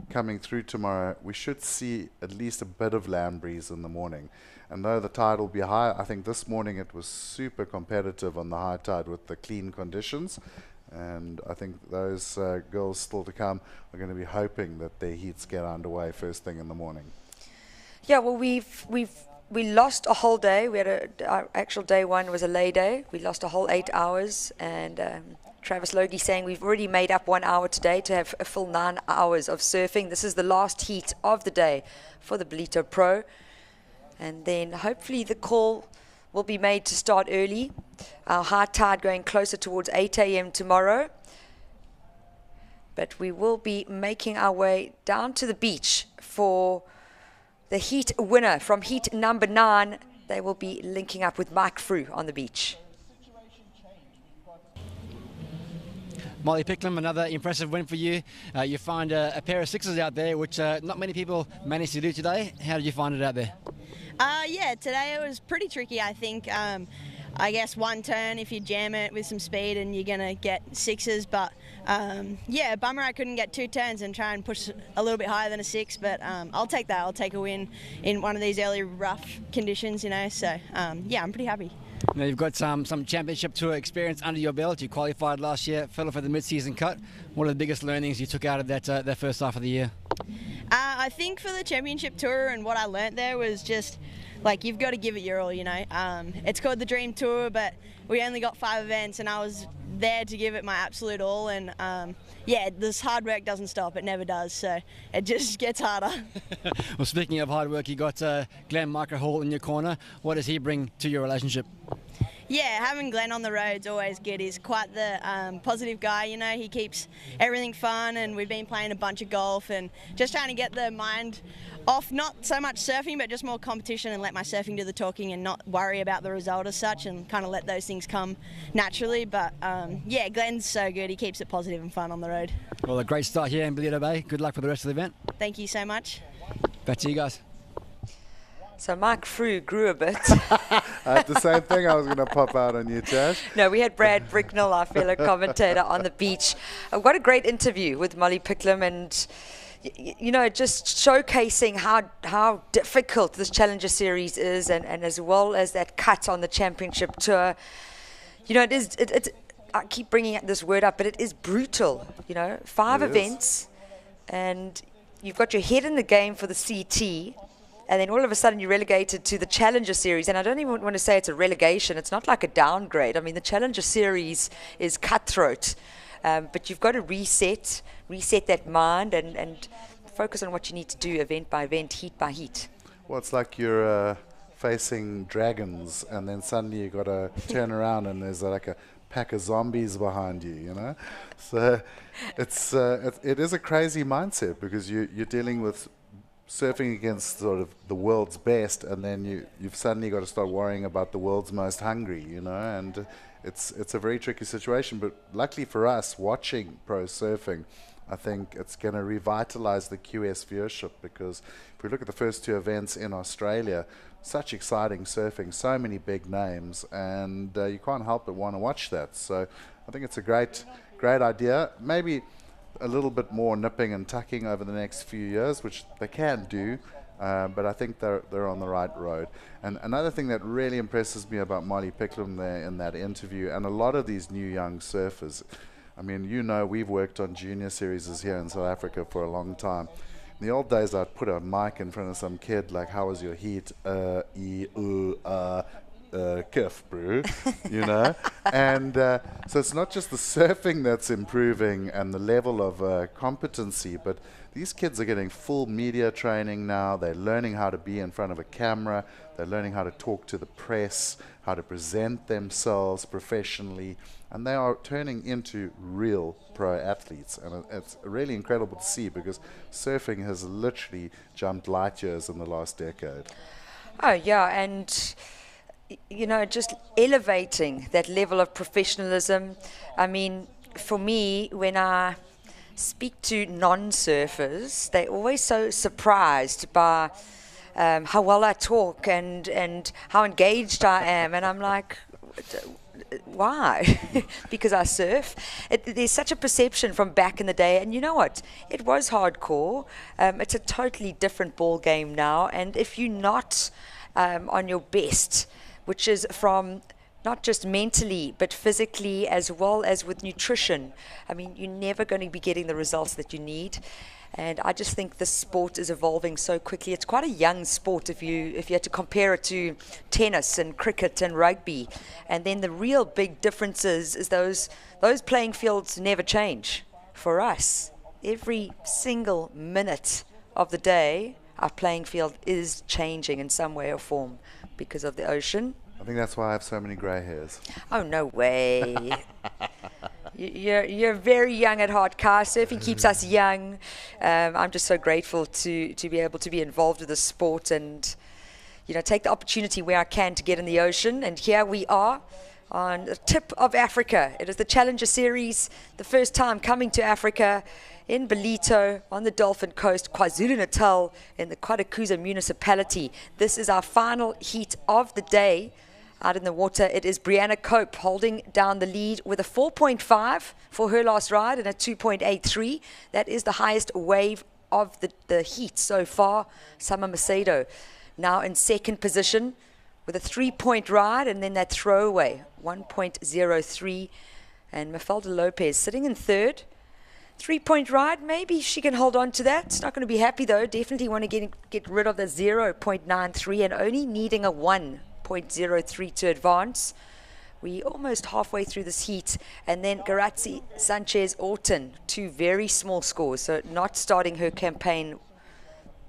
coming through tomorrow, we should see at least a bit of land breeze in the morning. And though the tide will be high, I think this morning it was super competitive on the high tide with the clean conditions. And I think those girls still to come are going to be hoping that their heats get underway first thing in the morning. Yeah, well, we've we lost a whole day. We had our actual day one was a lay day. We lost a whole 8 hours, and Travis Logie saying we've already made up 1 hour today to have a full 9 hours of surfing. This is the last heat of the day for the Ballito Pro, and then hopefully the call will be made to start early. Our high tide going closer towards 8 a.m. tomorrow. But we will be making our way down to the beach for the heat winner from heat number 9. They will be linking up with Mike Frew on the beach. Molly Picklum, another impressive win for you. You find a pair of sixes out there, which not many people managed to do today. How did you find it out there? Yeah, today it was pretty tricky, I think. I guess one turn, if you jam it with some speed, and you're going to get sixes. But yeah, bummer I couldn't get 2 turns and try and push a little bit higher than a 6. But I'll take that. I'll take a win in one of these early rough conditions, you know. So yeah, I'm pretty happy. Now you've got some championship tour experience under your belt. You qualified last year, fell for the mid-season cut. What are the biggest learnings you took out of that first half of the year? I think for the championship tour, and what I learnt there was just, like, you've got to give it your all, you know. It's called the Dream Tour, but we only got 5 events, and I was there to give it my absolute all. And yeah, this hard work doesn't stop. It never does. So it just gets harder. Well, speaking of hard work, you got Glenn Micah Hall in your corner. What does he bring to your relationship? Yeah, having Glenn on the road's always good. He's quite the positive guy, you know. He keeps everything fun, and we've been playing a bunch of golf and just trying to get the mind off, not so much surfing, but just more competition, and let my surfing do the talking and not worry about the result as such, and kind of let those things come naturally. But yeah, Glenn's so good. He keeps it positive and fun on the road. Well, a great start here in Ballito Bay. Good luck for the rest of the event. Thank you so much. Back to you guys. So Mike Frew grew a bit. I had the same thing I was going to pop out on you, Tash. No, we had Brad Bricknell, our fellow commentator, on the beach. What a great interview with Molly Picklum, and you know, just showcasing how difficult this Challenger Series is, and as well as that cut on the Championship Tour. You know, it's I keep bringing this word up, but it is brutal. You know, 5 events, and you've got your head in the game for the CT. And then all of a sudden you're relegated to the Challenger Series. And I don't even want to say it's a relegation. It's not like a downgrade. I mean, the Challenger Series is cutthroat. But you've got to reset that mind and focus on what you need to do event by event, heat by heat. Well, it's like you're facing dragons, and then suddenly you've got to turn around and there's like a pack of zombies behind you, you know? So it is a crazy mindset, because you're dealing with surfing against sort of the world's best, and then you've suddenly got to start worrying about the world's most hungry, you know, and it's a very tricky situation. But luckily for us, watching pro surfing, I think it's going to revitalize the QS viewership, because if we look at the first 2 events in Australia, such exciting surfing, so many big names, and you can't help but want to watch that. So I think it's a great idea. Maybe a little bit more nipping and tucking over the next few years, which they can do, but I think they're on the right road. And another thing that really impresses me about Molly Picklum there in that interview, and a lot of these new young surfers, I mean, you know, we've worked on junior series here in South Africa for a long time. In the old days, I'd put a mic in front of some kid, like, how was your heat? Kiff, bro, you know. And so it's not just the surfing that's improving and the level of competency, but these kids are getting full media training now. They're learning how to be in front of a camera. They're learning how to talk to the press, how to present themselves professionally, and they are turning into real pro athletes. And it's really incredible to see, because surfing has literally jumped light years in the last decade. Oh yeah, and you know, just elevating that level of professionalism. I mean, for me, when I speak to non-surfers, they're always so surprised by how well I talk and how engaged I am. And I'm like, why? Because I surf. There's such a perception from back in the day, and you know what? It was hardcore. It's a totally different ball game now, and if you're not on your best, which is from not just mentally, but physically as well as with nutrition. I mean, you're never going to be getting the results that you need. And I just think this sport is evolving so quickly. It's quite a young sport if you had to compare it to tennis and cricket and rugby. And then the real big difference is those playing fields never change for us. Every single minute of the day, our playing field is changing in some way or form because of the ocean. I think that's why I have so many grey hairs. Oh, no way. You're very young at heart, Kai. Surfing keeps us young. I'm just so grateful to be able to be involved with the sport and, take the opportunity where I can to get in the ocean. And here we are on the tip of Africa. It is the Challenger Series, the first time coming to Africa in Ballito on the Dolphin Coast, KwaZulu-Natal in the Kwadakuza municipality. This is our final heat of the day. Out in the water, it is Brianna Cope holding down the lead with a 4.5 for her last ride and a 2.83. That is the highest wave of the heat so far. Summer Macedo now in second position with a 3-point ride and then that throwaway, 1.03. And Mafalda Lopez sitting in third. 3-point ride, maybe she can hold on to that. It's not going to be happy though. Definitely want to get rid of the 0.93 and only needing a 1.03 to advance. We almost halfway through this heat, and then Caity Sanchez Orton, two very small scores, so not starting her campaign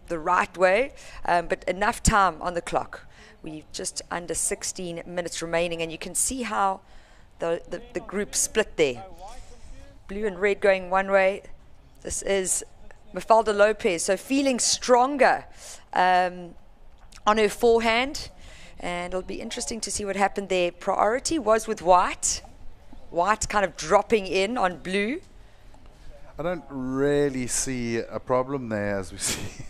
the right way, but enough time on the clock. We've just under 16 minutes remaining, and you can see how the group split there. Blue and red going one way. This is Mafalda Lopez, so feeling stronger on her forehand. And it'll be interesting to see what happened there. Priority was with white. White kind of dropping in on blue. I don't really see a problem there as we see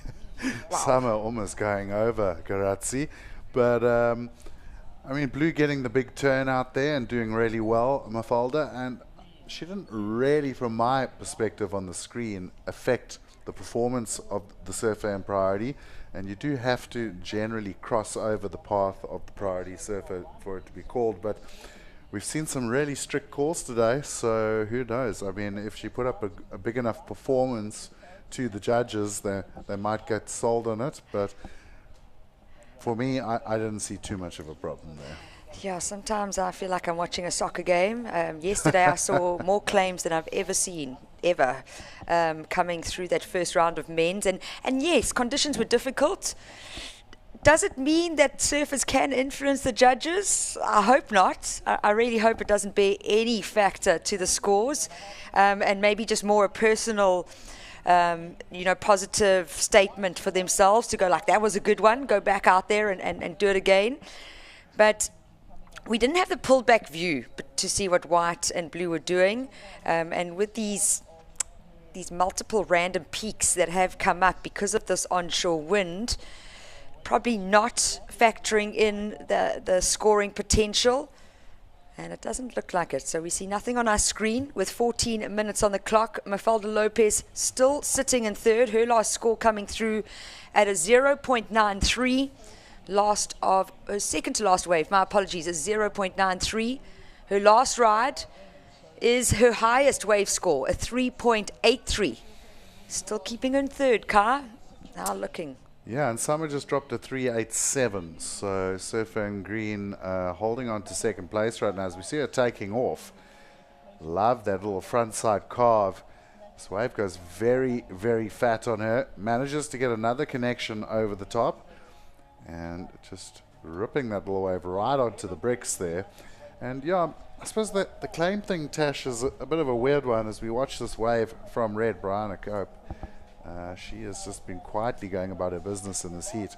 Summer almost going over Caity. But, I mean, blue getting the big turn out there and doing really well, Mafalda. And she didn't really, from my perspective on the screen, affect the performance of the surfer in priority. And you do have to generally cross over the path of the priority surfer for it to be called. But we've seen some really strict calls today, so who knows? I mean, if she put up a big enough performance to the judges, they might get sold on it. But for me, I didn't see too much of a problem there. Yeah, sometimes I feel like I'm watching a soccer game. Yesterday I saw more claims than I've ever seen, coming through that first round of men's. And yes, conditions were difficult. Does it mean that surfers can influence the judges? I hope not. I really hope it doesn't bear any factor to the scores, and maybe just more a personal positive statement for themselves to go like, that was a good one, go back out there and do it again. But we didn't have the pulled back view to see what white and blue were doing, and with these multiple random peaks that have come up because of this onshore wind, probably not factoring in the scoring potential, and it doesn't look like it. So we see nothing on our screen with 14 minutes on the clock. Mafalda Lopez still sitting in third, her last score coming through at a 0.93. Her second to last wave, my apologies, is 0.93. Her last ride is her highest wave score, a 3.83. Still keeping her in third, Kai. Now looking. Yeah, and Summer just dropped a 3.87. So Surfer and Green holding on to second place right now as we see her taking off. Love that little front side carve. This wave goes very, very fat on her. Manages to get another connection over the top. And just ripping that little wave right onto the bricks there. And yeah, I suppose the claim thing, Tash, is a bit of a weird one as we watch this wave from red, Brianna Cope. She has just been quietly going about her business in this heat.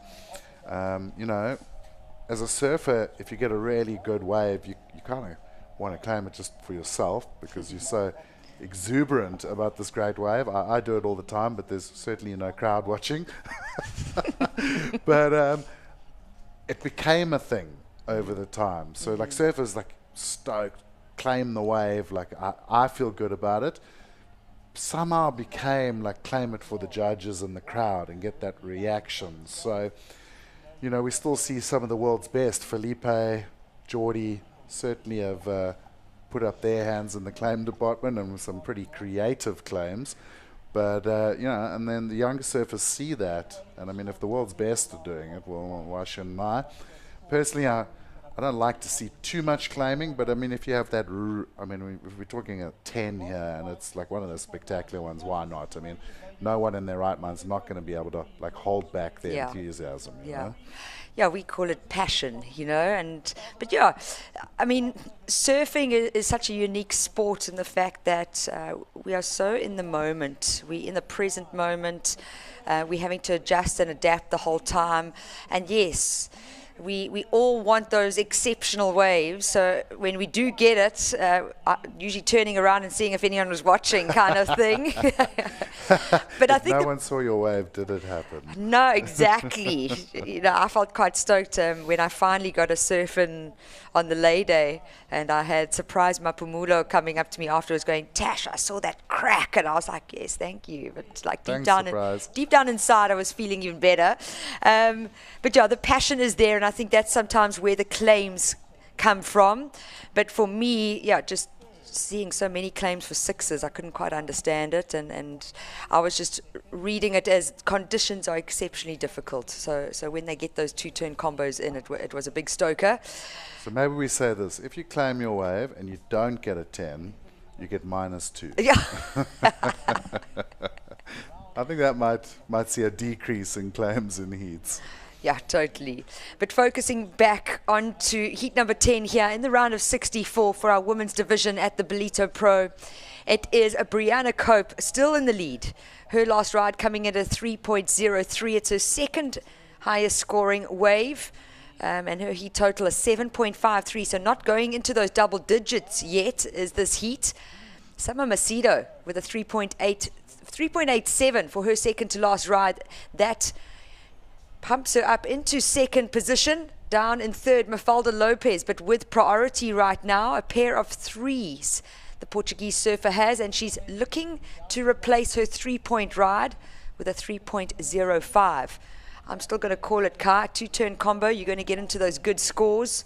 As a surfer, if you get a really good wave, you kind of want to claim it just for yourself because you're so exuberant about this great wave. I do it all the time, but there's certainly no crowd watching. But it became a thing over the time. So like surfers like stoked, claim the wave, like I feel good about it. Somehow became like claim it for the judges and the crowd and get that reaction. So, we still see some of the world's best, Felipe, Jordy, certainly have put up their hands in the claim department and with some pretty creative claims. But, and then the younger surfers see that. And, I mean, if the world's best are doing it, well, why shouldn't I? Personally, I don't like to see too much claiming, but, I mean, if you have that, if we're talking a 10 here and it's like one of those spectacular ones, why not? I mean, no one in their right mind's not going to be able to, like, hold back their enthusiasm, you know? Yeah, we call it passion, but yeah, I mean, surfing is such a unique sport in the fact that we are so in the moment, we're in the present moment, we're having to adjust and adapt the whole time, and yes, we all want those exceptional waves. So when we do get it, usually turning around and seeing if anyone was watching, kind of thing. But I think no one saw your wave, did it happen? No, exactly. I felt quite stoked when I finally got a surf in on the lay day, and I had surprise Mapumulo coming up to me afterwards, going, "Tash, I saw that crack," and I was like, "Yes, thank you." But like deep down inside, I was feeling even better. But yeah, the passion is there, and I think that's sometimes where the claims come from. But for me, just seeing so many claims for sixes, I couldn't quite understand it, and I was just reading it as conditions are exceptionally difficult. So when they get those two-turn combos in, it was a big stoker. So maybe we say this: if you claim your wave and you don't get a 10, you get -2. Yeah. I think that might see a decrease in claims in heats. Yeah, totally. But focusing back onto heat number 10 here in the round of 64 for our women's division at the Ballito Pro, it is a Brianna Cope still in the lead. Her last ride coming at a 3.03. It's her second highest scoring wave. And her heat total is 7.53. So not going into those double digits yet is this heat. Summer Macedo with a 3.87 for her second to last ride. That pumps her up into second position. Down in third, Mafalda Lopez, but with priority right now, a pair of threes the Portuguese surfer has, and she's looking to replace her 3-point ride with a 3.05. I'm still going to call it Kai, two-turn combo. You're going to get into those good scores.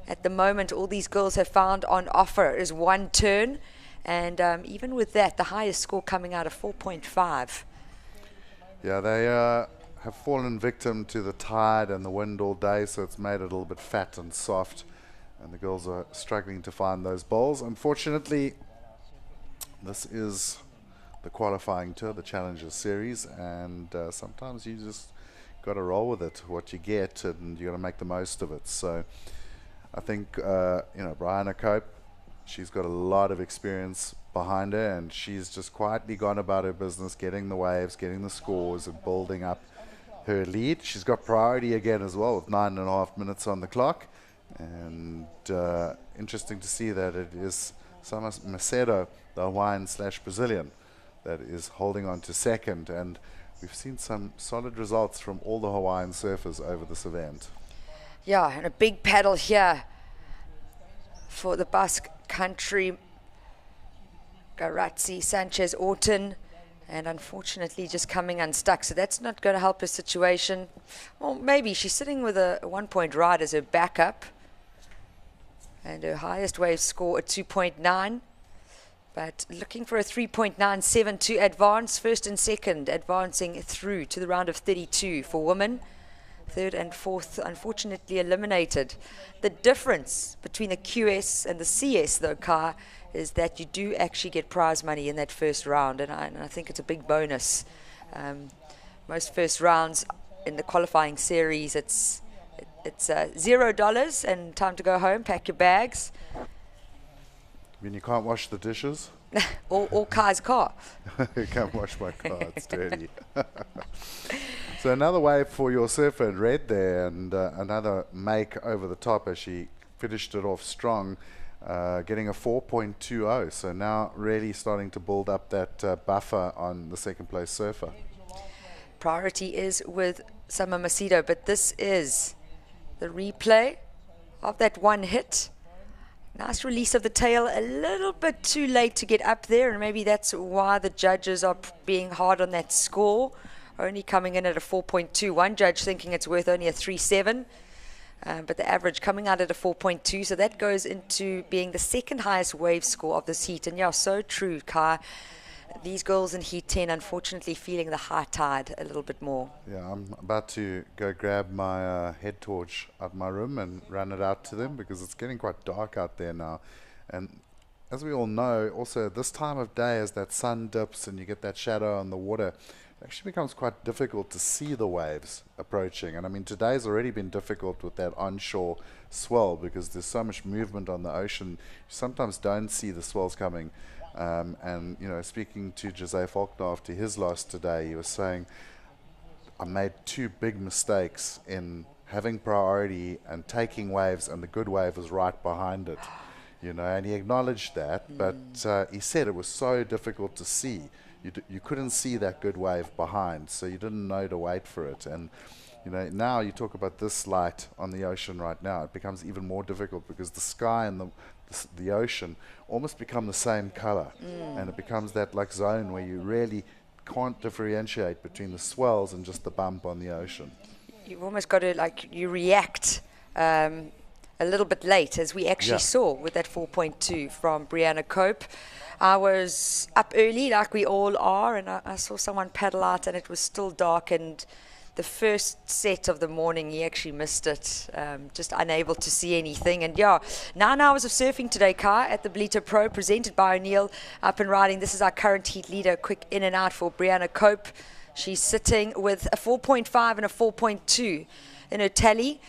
At the moment, all these girls have found on offer is one turn, and even with that, the highest score coming out of 4.5. Yeah, they have fallen victim to the tide and the wind all day, so it's made it a little bit fat and soft, and the girls are struggling to find those bowls. Unfortunately, this is the qualifying tour, the Challengers Series, and sometimes you just got to roll with it, what you get, and you got to make the most of it. So I think Brianna Cope, she's got a lot of experience behind her, and she's just quietly gone about her business, getting the waves, getting the scores, and building up her lead. She's got priority again as well, with 9.5 minutes on the clock, and interesting to see that it is Summer Macedo, the Hawaiian/Brazilian, that is holding on to second, and we've seen some solid results from all the Hawaiian surfers over this event. Yeah, and a big paddle here for the Basque Country. Garazzi, Sanchez, Orton, and unfortunately just coming unstuck. So that's not going to help her situation. Well, maybe she's sitting with a 1-point ride as her backup. And her highest wave score at 2.9. But looking for a 3.97 to advance. First and second advancing through to the round of 32 for women. Third and fourth unfortunately eliminated. The difference between the QS and the CS though, Kai, is that you do actually get prize money in that first round, and I think it's a big bonus. Most first rounds in the qualifying series, it's $0 and time to go home, pack your bags. I mean, you can't wash the dishes? or Kai's car. You can't wash my car, it's dirty. So another wave for your surfer in red there, and another make over the top as she finished it off strong. Getting a 4.20, so now really starting to build up that buffer on the second place surfer. Priority is with Summer Macedo, but this is the replay of that one hit. Nice release of the tail, a little bit too late to get up there, and maybe that's why the judges are being hard on that score. Only coming in at a 4.2. One judge thinking it's worth only a 3.7. But the average coming out at a 4.2, so that goes into being the second highest wave score of this heat. And yeah, so true, Kai. These girls in Heat 10 unfortunately feeling the high tide a little bit more. Yeah, I'm about to go grab my head torch out my room and run it out to them because it's getting quite dark out there now. And as we all know, also this time of day as that sun dips and you get that shadow on the water, it actually becomes quite difficult to see the waves approaching. And I mean, today's already been difficult with that onshore swell because there's so much movement on the ocean. You sometimes don't see the swells coming. And, you know, speaking to Jose Faulkner after his loss today, he was saying, I made two big mistakes in having priority and taking waves, and the good wave was right behind it. You know, and he acknowledged that, but he said it was so difficult to see. You couldn't see that good wave behind, so you didn't know to wait for it. And you know, now you talk about this light on the ocean right now, it becomes even more difficult because the sky and the ocean almost become the same color, and it becomes that like zone where you really can't differentiate between the swells and just the bump on the ocean. You've almost got to, like, you react a little bit late, as we actually saw with that 4.2 from Brianna Cope. I was up early, like we all are, and I saw someone paddle out, and it was still dark, and the first set of the morning, he actually missed it, just unable to see anything. And yeah, 9 hours of surfing today, Kai, at the Ballito Pro, presented by O'Neill, up and riding. This is our current heat leader. Quick in and out for Brianna Cope. She's sitting with a 4.5 and a 4.2 in her tally.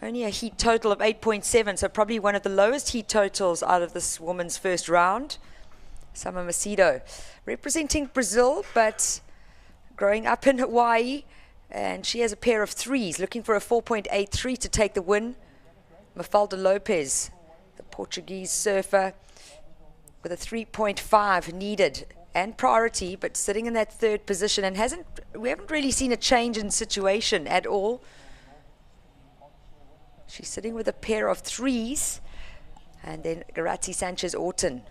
Only a heat total of 8.7, so probably one of the lowest heat totals out of this woman's first round. Summer Macedo, representing Brazil, but growing up in Hawaii. And she has a pair of threes, looking for a 4.83 to take the win. Mafalda Lopez, the Portuguese surfer, with a 3.5 needed and priority, but sitting in that third position, and we haven't really seen a change in situation at all. She's sitting with a pair of threes, and then Caity Sanchez Orton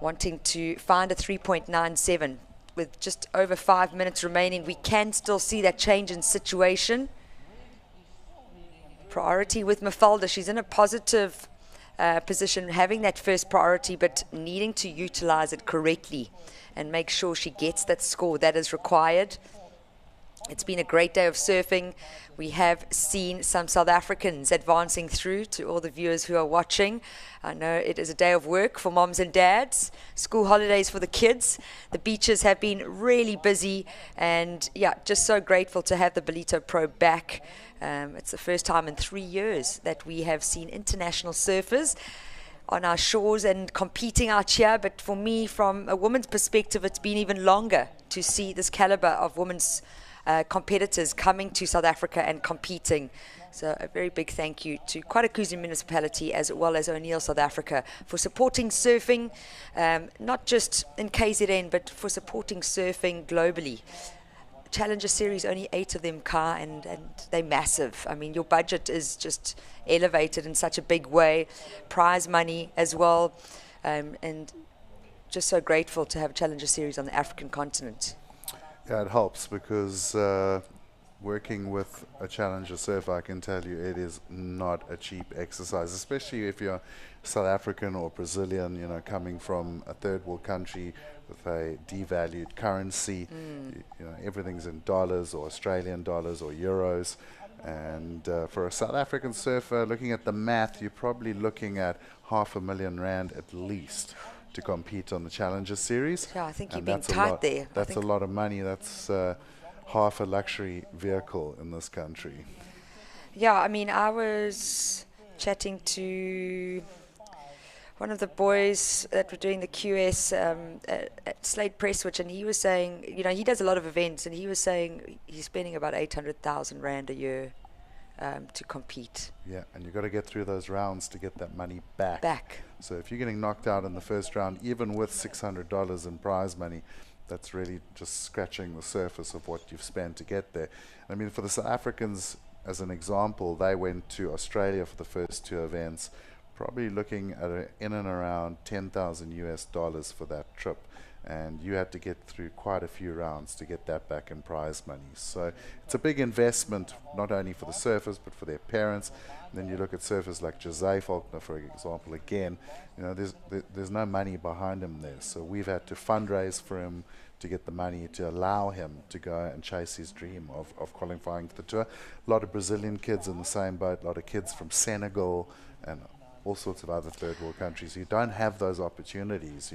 wanting to find a 3.97. With just over 5 minutes remaining, we can still see that change in situation. Priority with Mafalda. She's in a positive position, having that first priority, but needing to utilize it correctly and make sure she gets that score that is required. It's been a great day of surfing. We have seen some South Africans advancing through. To all the viewers who are watching, I know it is a day of work for moms and dads, school holidays for the kids. The beaches have been really busy, and yeah, just so grateful to have the Ballito Pro back. It's the first time in 3 years that we have seen international surfers on our shores and competing out here. But for me, from a woman's perspective, it's been even longer to see this caliber of women's competitors coming to South Africa and competing. So a very big thank you to KwaZulu Municipality as well as O'Neill South Africa for supporting surfing, not just in KZN, but for supporting surfing globally. Challenger Series, only 8 of them, Kai, and they're massive. I mean, your budget is just elevated in such a big way. Prize money as well, and just so grateful to have a Challenger Series on the African continent. Yeah, it helps because working with a Challenger surfer, I can tell you it is not a cheap exercise, especially if you're South African or Brazilian, you know, coming from a third world country with a devalued currency. You know, everything's in dollars or Australian dollars or euros. And for a South African surfer, looking at the math, you're probably looking at R500,000 at least to compete on the Challenger Series. Yeah, I think you've been tight there. That's a lot of money. That's half a luxury vehicle in this country. Yeah, I mean, I was chatting to one of the boys that were doing the QS at Slade Presswich, and he was saying, you know, he does a lot of events, and he was saying he's spending about 800,000 Rand a year to compete. Yeah, and you've got to get through those rounds to get that money back. So if you're getting knocked out in the first round, even with $600 in prize money, that's really just scratching the surface of what you've spent to get there. I mean, for the South Africans, as an example, they went to Australia for the first 2 events, probably looking at in and around $10,000 for that trip. And you had to get through quite a few rounds to get that back in prize money. So it's a big investment, not only for the surfers, but for their parents. And then you look at surfers like Jose Faulkner, for example, again, there's no money behind him there. So we've had to fundraise for him to get the money to allow him to go and chase his dream of qualifying for the tour. A lot of Brazilian kids in the same boat, a lot of kids from Senegal and all sorts of other third world countries who don't have those opportunities,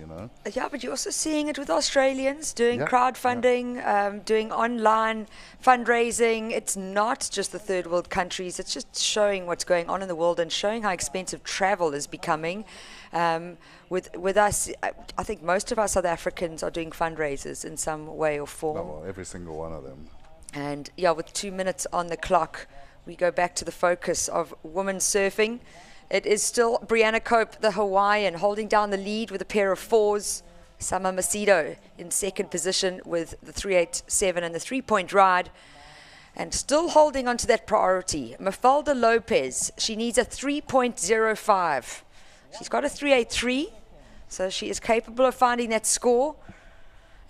Yeah, but you're also seeing it with Australians doing crowdfunding, doing online fundraising. It's not just the third world countries. It's just showing what's going on in the world and showing how expensive travel is becoming. With us, I think most of our South Africans are doing fundraisers in some way or form. Well, every single one of them. And yeah, with 2 minutes on the clock, we go back to the focus of women surfing. It is still Brianna Cope, the Hawaiian, holding down the lead with a pair of fours. Summer Macedo in second position with the 387 and the 3-point ride. And still holding on to that priority. Mafalda Lopez, she needs a 3.05. She's got a 383, so she is capable of finding that score.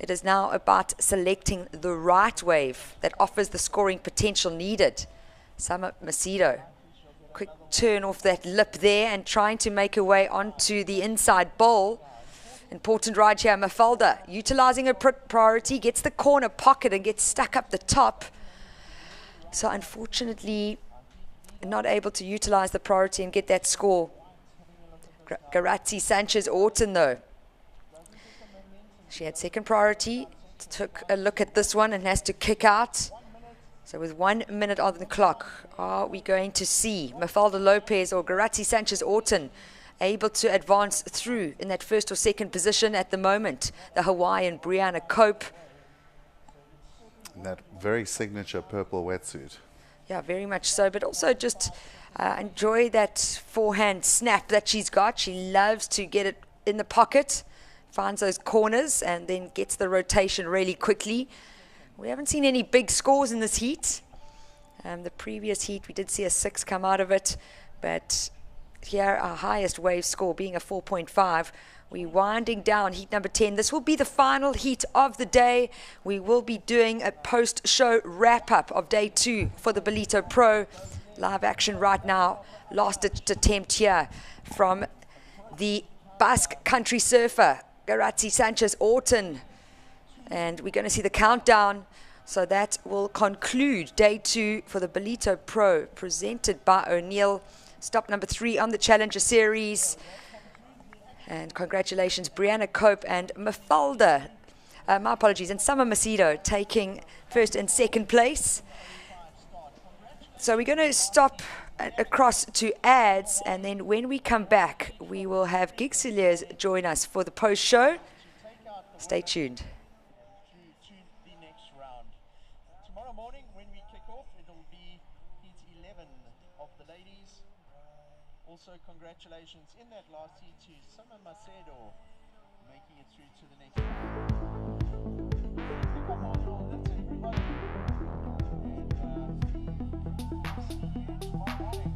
It is now about selecting the right wave that offers the scoring potential needed. Summer Macedo. Quick turn off that lip there and trying to make her way onto the inside bowl. Important ride here. Mafalda utilizing her priority, gets the corner pocket and gets stuck up the top. So unfortunately, not able to utilize the priority and get that score. Caity Sanchez Orton though. She had second priority, took a look at this one and has to kick out. So with 1 minute on the clock, are we going to see Mafalda Lopez or Caity Sanchez Orton able to advance through in that first or second position at the moment? The Hawaiian Brianna Cope. And that very signature purple wetsuit. Yeah, very much so, but also just enjoy that forehand snap that she's got. She loves to get it in the pocket, finds those corners and then gets the rotation really quickly. We haven't seen any big scores in this heat. The previous heat, we did see a 6 come out of it, but here our highest wave score being a 4.5. We're winding down heat number 10. This will be the final heat of the day. We will be doing a post-show wrap-up of day 2 for the Ballito Pro. Live action right now. Last-ditch attempt here from the Basque country surfer, Caity Sanchez Orton. And we're going to see the countdown. So that will conclude day 2 for the Ballito Pro, presented by O'Neill. Stop number 3 on the Challenger Series. And congratulations, Brianna Cope and Mafalda. My apologies, and Summer Macedo taking first and second place. So we're going to stop across to ads, and then when we come back, we will have Gig Cilliers join us for the post-show. Stay tuned. Tomorrow morning when we kick off, it'll be heat 11 of the ladies. Also congratulations in that last heat to Summer Macedo making it through to the next round. Come on, that's everybody. And see you tomorrow morning.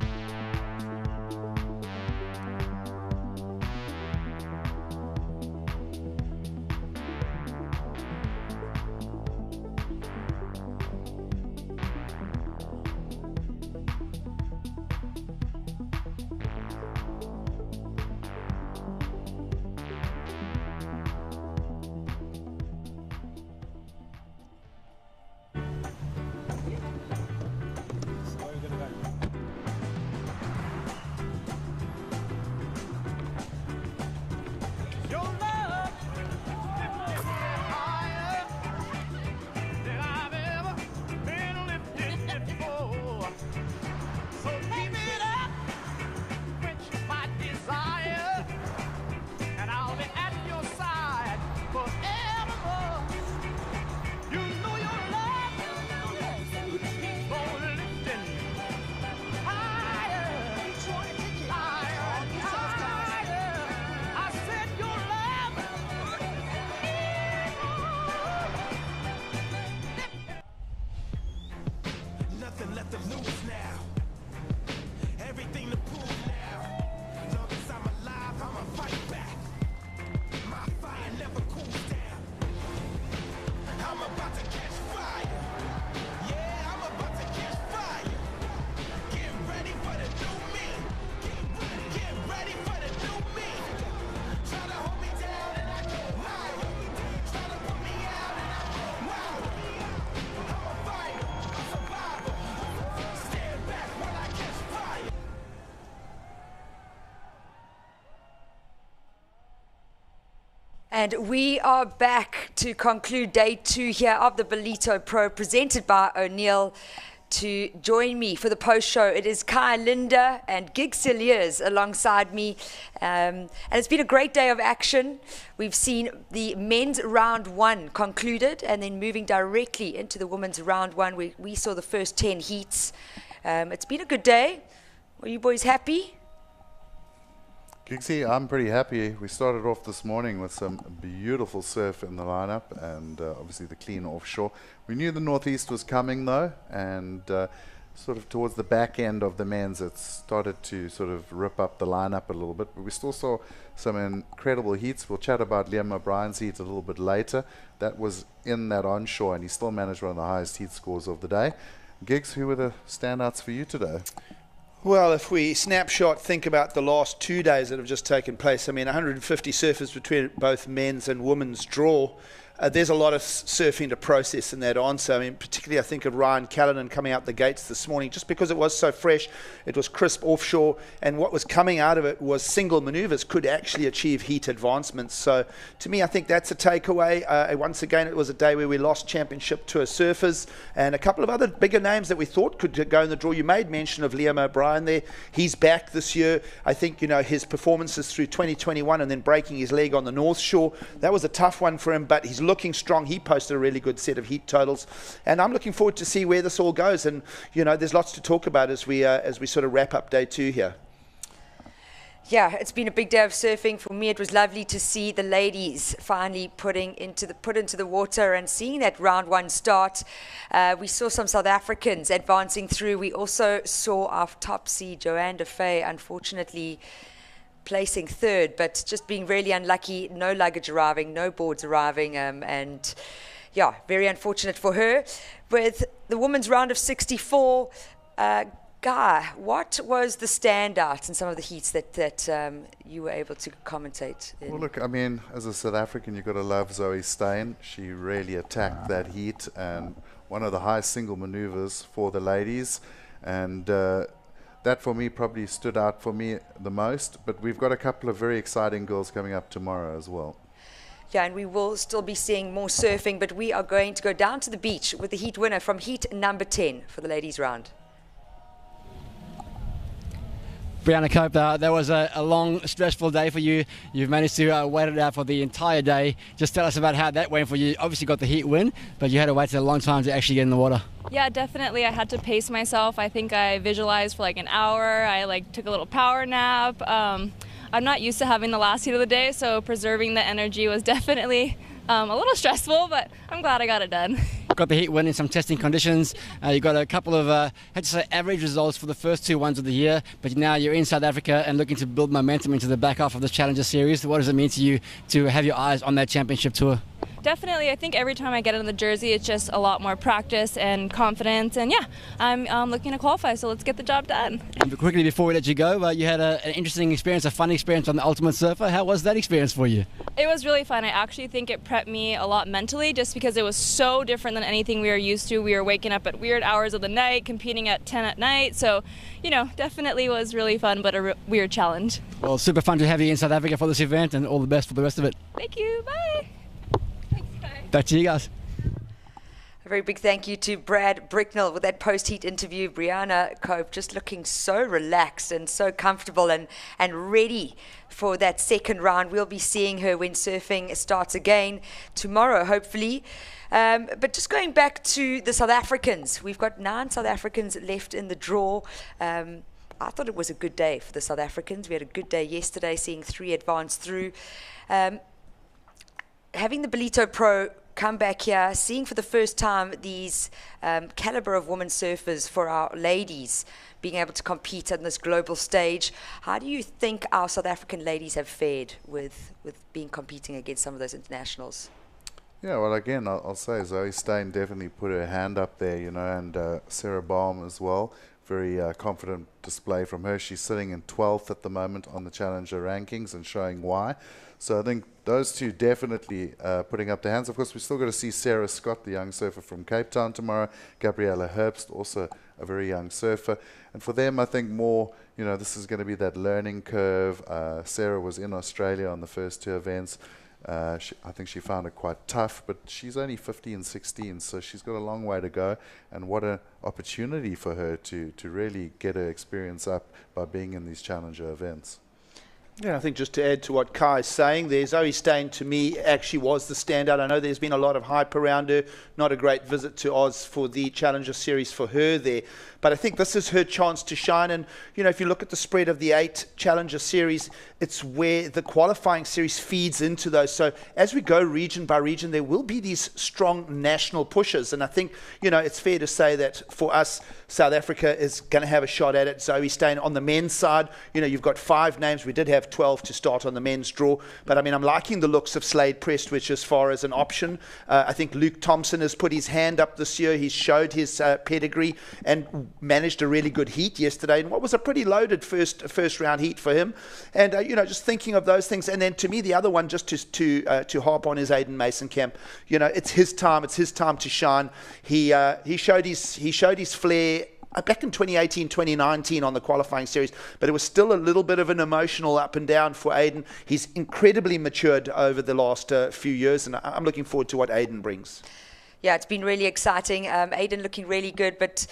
And we are back to conclude day 2 here of the Ballito Pro, presented by O'Neill. To join me for the post show, it is Kai Linda and Gig Cilliers alongside me. And it's been a great day of action. We've seen the men's round 1 concluded, and then moving directly into the women's round 1. We saw the first 10 heats. It's been a good day. Are you boys happy? Gigsy, I'm pretty happy. We started off this morning with some beautiful surf in the lineup and obviously the clean offshore. We knew the northeast was coming though, and sort of towards the back end of the men's it started to sort of rip up the lineup a little bit, but we still saw some incredible heats. We'll chat about Liam O'Brien's heat a little bit later. That was in that onshore and he still managed one of the highest heat scores of the day. Gigs, who were the standouts for you today? Well, if we snapshot, think about the last 2 days that have just taken place. I mean, 150 surfers between both men's and women's draw. There's a lot of surfing to process in that answer. I mean, particularly I think of Ryan Callanan coming out the gates this morning, just because it was so fresh. It was crisp offshore, and what was coming out of it was single maneuvers could actually achieve heat advancements. So to me, I think that's a takeaway. Once again, it was a day where we lost championship tour surfers and a couple of other bigger names that we thought could go in the draw. You made mention of Liam O'Brien there. He's back this year. I think, you know, his performances through 2021 and then breaking his leg on the North Shore, that was a tough one for him, but he's looking strong. He posted a really good set of heat totals, and I'm looking forward to see where this all goes. And you know, there's lots to talk about as we sort of wrap up day 2 here. Yeah, it's been a big day of surfing. For me, it was lovely to see the ladies finally put into the water and seeing that round 1 start. We saw some South Africans advancing through. We also saw our top seed, Joanne Defay, unfortunately placing 3rd, but just being really unlucky. No luggage arriving, no boards arriving, and yeah, very unfortunate for her. With the women's round of 64, Guy, what was the standout in some of the heats that you were able to commentate in? Well, look, I mean, as a South African, you've got to love Zoe Steyn. She really attacked that heat, and one of the highest single maneuvers for the ladies, and that for me probably stood out for me the most, but we've got a couple of very exciting girls coming up tomorrow as well. Yeah, and we will still be seeing more surfing, but we are going to go down to the beach with the heat winner from heat number 10 for the ladies round. Brianna Cope, that was a long, stressful day for you. You've managed to wait it out for the entire day. Just tell us about how that went for you. Obviously got the heat win, but you had to wait a long time to actually get in the water. Yeah, definitely. I had to pace myself. I think I visualized for like an hour. I took a little power nap. I'm not used to having the last heat of the day, so preserving the energy was definitely a little stressful, but I'm glad I got it done. Got the heat win in some testing conditions. You got a couple of, had to say, average results for the first 2 ones of the year, but now you're in South Africa and looking to build momentum into the back half of the Challenger Series. What does it mean to you to have your eyes on that championship tour? Definitely. I think every time I get in the jersey, it's just a lot more practice and confidence. And yeah, I'm looking to qualify, so let's get the job done. And quickly before we let you go, you had an interesting experience, a fun experience on the Ultimate Surfer. How was that experience for you? It was really fun. I actually think it prepped me a lot mentally, just because it was so different than anything we were used to. We were waking up at weird hours of the night, competing at 10 at night. So, you know, definitely was really fun, but a weird challenge. Well, super fun to have you in South Africa for this event, and all the best for the rest of it. Thank you. Bye. Back to you guys. A very big thank you to Brad Bricknell with that post-heat interview. Brianna Cope just looking so relaxed and so comfortable and ready for that second round. We'll be seeing her when surfing starts again tomorrow, hopefully. But just going back to the South Africans, we've got 9 South Africans left in the draw. I thought it was a good day for the South Africans. We had a good day yesterday, seeing 3 advance through. Having the Ballito Pro come back here, seeing for the first time these caliber of women surfers for our ladies being able to compete on this global stage, how do you think our South African ladies have fared with competing against some of those internationals? Yeah, well, again, I'll say Zoe Steyn definitely put her hand up there, you know, and Sarah Baum as well. Very confident display from her. She's sitting in 12th at the moment on the Challenger rankings and showing why. So I think those two definitely putting up their hands. Of course, we're still going to see Sarah Scott, the young surfer from Cape Town tomorrow. Gabriella Herbst, also a very young surfer. And for them, I think more, you know, this is going to be that learning curve. Sarah was in Australia on the first 2 events. I think she found it quite tough, but she's only 15, 16, so she's got a long way to go. And what an opportunity for her to really get her experience up by being in these challenger events. Yeah, I think just to add to what Kai is saying there, Zoe Stein to me actually was the standout. I know there's been a lot of hype around her, not a great visit to Oz for the Challenger Series for her there. But I think this is her chance to shine. And, you know, if you look at the spread of the 8 Challenger Series, it's where the qualifying series feeds into those. So as we go region by region, there will be these strong national pushes. And I think, you know, it's fair to say that for us, South Africa is going to have a shot at it. Zoe Stein on the men's side, you know, you've got 5 names. We did have 12 to start on the men's draw. But, I mean, I'm liking the looks of Slade Prestwich as far as an option. I think Luke Thompson has put his hand up this year. He's showed his pedigree and managed a really good heat yesterday in what was a pretty loaded first round heat for him. And, you know, just thinking of those things. And then to me, the other one just to harp on is Aiden Mason-Camp. You know, it's his time. It's his time to shine. He showed his flair back in 2018, 2019 on the qualifying series, but it was still a little bit of an emotional up and down for Aiden. He's incredibly matured over the last few years, and I'm looking forward to what Aiden brings. Yeah, it's been really exciting. Aiden looking really good, but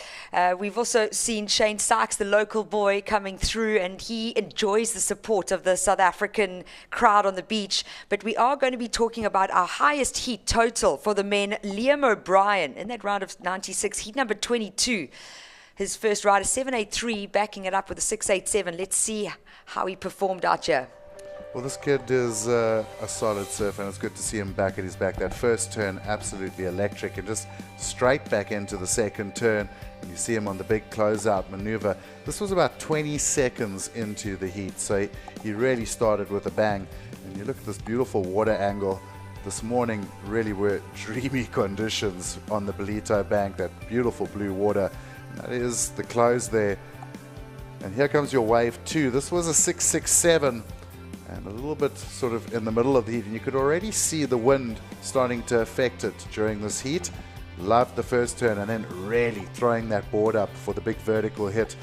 we've also seen Shane Sykes, the local boy, coming through, and he enjoys the support of the South African crowd on the beach. But we are going to be talking about our highest heat total for the men. Liam O'Brien in that round of 96, heat number 22. His first ride, a 7.83, backing it up with a 6.87. Let's see how he performed out here. Well, this kid is a solid surfer, and it's good to see him back at his back. That first turn, absolutely electric, and just straight back into the second turn. And you see him on the big closeout maneuver. This was about 20 seconds into the heat, so he really started with a bang. And you look at this beautiful water angle. This morning really were dreamy conditions on the Ballito bank, that beautiful blue water. That is the close there. And here comes your wave 2. This was a 6.67 and a little bit sort of in the middle of the heat. And you could already see the wind starting to affect it during this heat. Loved the first turn and then really throwing that board up for the big vertical hit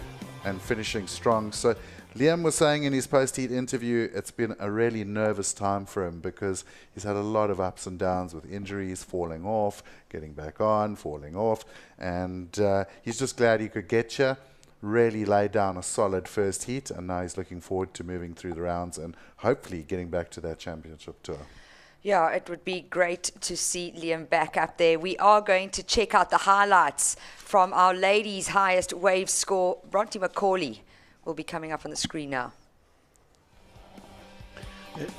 and finishing strong. So Liam was saying in his post-heat interview, it's been a really nervous time for him because he's had a lot of ups and downs with injuries, falling off, getting back on, falling off, and he's just glad he could get you. Really laid down a solid first heat, and now he's looking forward to moving through the rounds and hopefully getting back to that championship tour. Yeah, it would be great to see Liam back up there. We are going to check out the highlights from our ladies' highest wave score. Bronte Macaulay will be coming up on the screen now.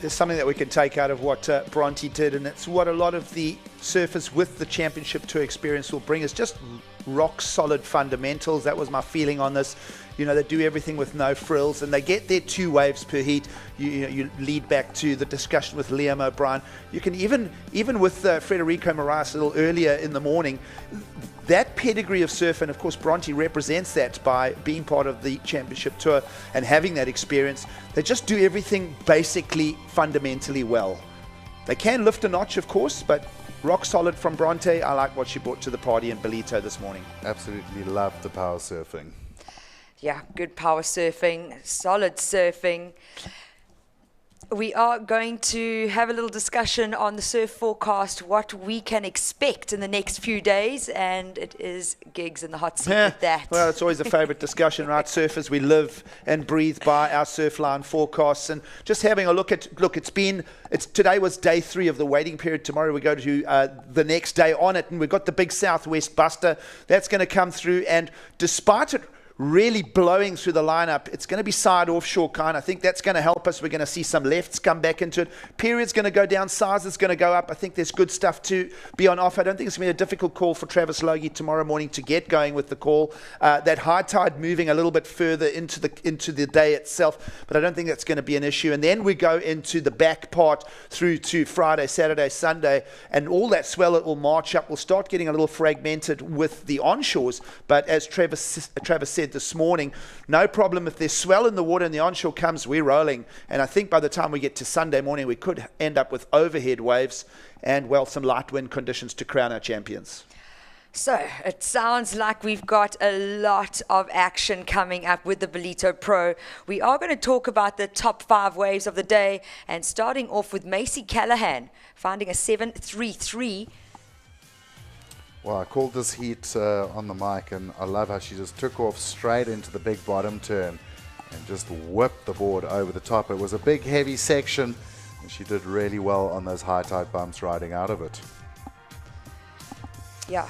There's something that we can take out of what Bronte did, and it's what a lot of the surfers with the championship tour experience will bring is just rock solid fundamentals. That was my feeling on this. You know, they do everything with no frills, and they get their 2 waves per heat. You lead back to the discussion with Liam O'Brien. You can even with Frederico Moraes a little earlier in the morning, that pedigree of surf, and of course Bronte represents that by being part of the championship tour and having that experience. They just do everything basically fundamentally well. They can lift a notch, of course, but rock solid from Bronte. I like what she brought to the party in Ballito this morning. Absolutely loved the power surfing. Yeah, good power surfing, solid surfing. We are going to have a little discussion on the surf forecast, what we can expect in the next few days, and it is gigs in the hot seat with that. Well, it's always a favourite discussion, right? Surfers, we live and breathe by our Surfline forecasts, and just having a look, today was day 3 of the waiting period. Tomorrow we go to the next day on it, and we've got the big southwest buster that's going to come through, and despite it really blowing through the lineup, it's going to be side offshore kind. I think that's going to help us. We're going to see some lefts come back into it. Period's going to go down, size is going to go up. I think there's good stuff to be on offer. I don't think it's going to be a difficult call for Travis Logie tomorrow morning to get going with the call. That high tide moving a little bit further into the day itself, but I don't think that's going to be an issue. And then we go into the back part through to Friday, Saturday, Sunday, and all that swell it will march up. We'll start getting a little fragmented with the onshores, but as Travis said this morning, no problem if there's swell in the water and the onshore comes, we're rolling. And I think by the time we get to Sunday morning, we could end up with overhead waves and, well, some light wind conditions to crown our champions. So it sounds like we've got a lot of action coming up with the Ballito Pro. We are going to talk about the top 5 waves of the day, and starting off with Macy Callahan finding a 7.33. Well, I called this heat on the mic, and I love how she just took off straight into the big bottom turn and just whipped the board over the top. It was a big, heavy section, and she did really well on those high tide bumps riding out of it. Yeah,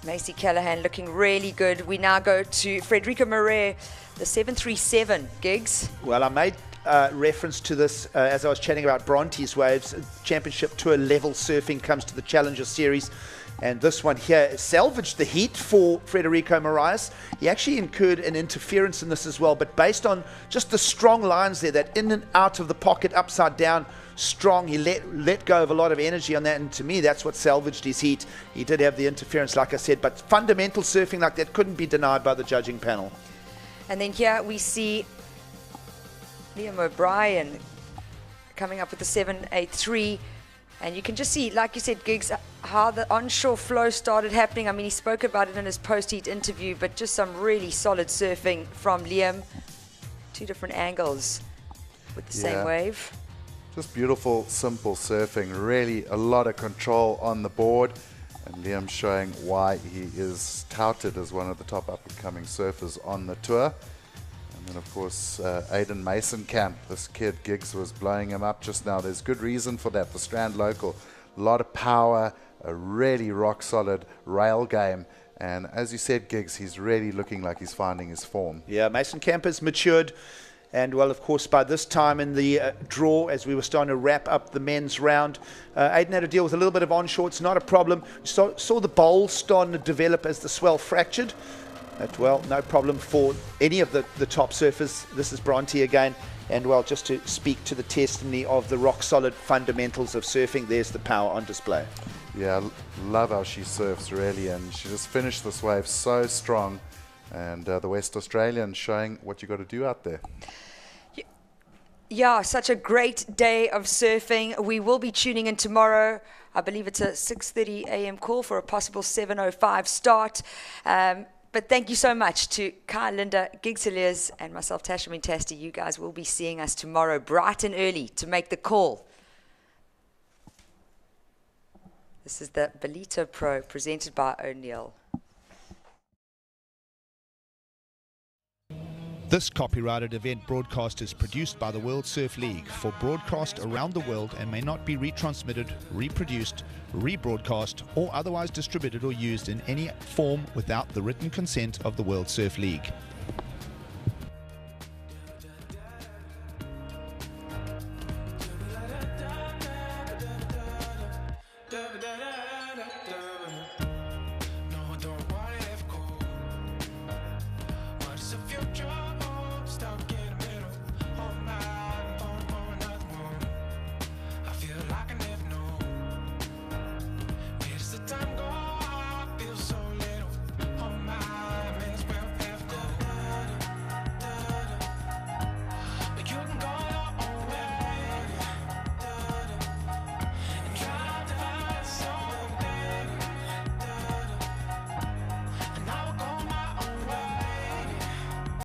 Macy Callahan looking really good. We now go to Frederica Marais, the 737 gigs. Well, I made reference to this as I was chatting about Bronte's waves. Championship Tour level surfing comes to the Challenger Series. And this one here salvaged the heat for Federico Moraes. He actually incurred an interference in this as well, but based on just the strong lines there, that in and out of the pocket, upside down, strong, he let go of a lot of energy on that, and to me, that's what salvaged his heat. He did have the interference, like I said, but fundamental surfing like that couldn't be denied by the judging panel. And then here we see Liam O'Brien coming up with the 7.83. And you can just see, like you said, Giggs, how the onshore flow started happening. I mean, he spoke about it in his post-heat interview, but just some really solid surfing from Liam. 2 different angles with the same wave. Just beautiful, simple surfing. Really a lot of control on the board. And Liam showing why he is touted as one of the top up-and-coming surfers on the tour. And of course, Aidan Mason-Camp, this kid, Giggs, was blowing him up just now. There's good reason for that. The Strand local, a lot of power, a really rock-solid rail game. And as you said, Giggs, he's really looking like he's finding his form. Yeah, Mason-Camp has matured. And, well, of course, by this time in the draw, as we were starting to wrap up the men's round, Aidan had to deal with a little bit of onshore. It's not a problem. Saw the bowl starting to develop as the swell fractured. But, well, no problem for any of the top surfers. This is Bronte again. And, well, just to speak to the testimony of the rock-solid fundamentals of surfing, there's the power on display. Yeah, love how she surfs, really. And she just finished this wave so strong. And the West Australian showing what you got to do out there. Yeah, such a great day of surfing. We will be tuning in tomorrow. I believe it's a 6:30 a.m. call for a possible 7:05 start. But thank you so much to Kai, Linda, Giggs Hilliers, and myself, Tasha Mintasti. You guys will be seeing us tomorrow bright and early to make the call. This is the Ballito Pro presented by O'Neill. This copyrighted event broadcast is produced by the World Surf League for broadcast around the world and may not be retransmitted, reproduced, rebroadcast, or otherwise distributed or used in any form without the written consent of the World Surf League.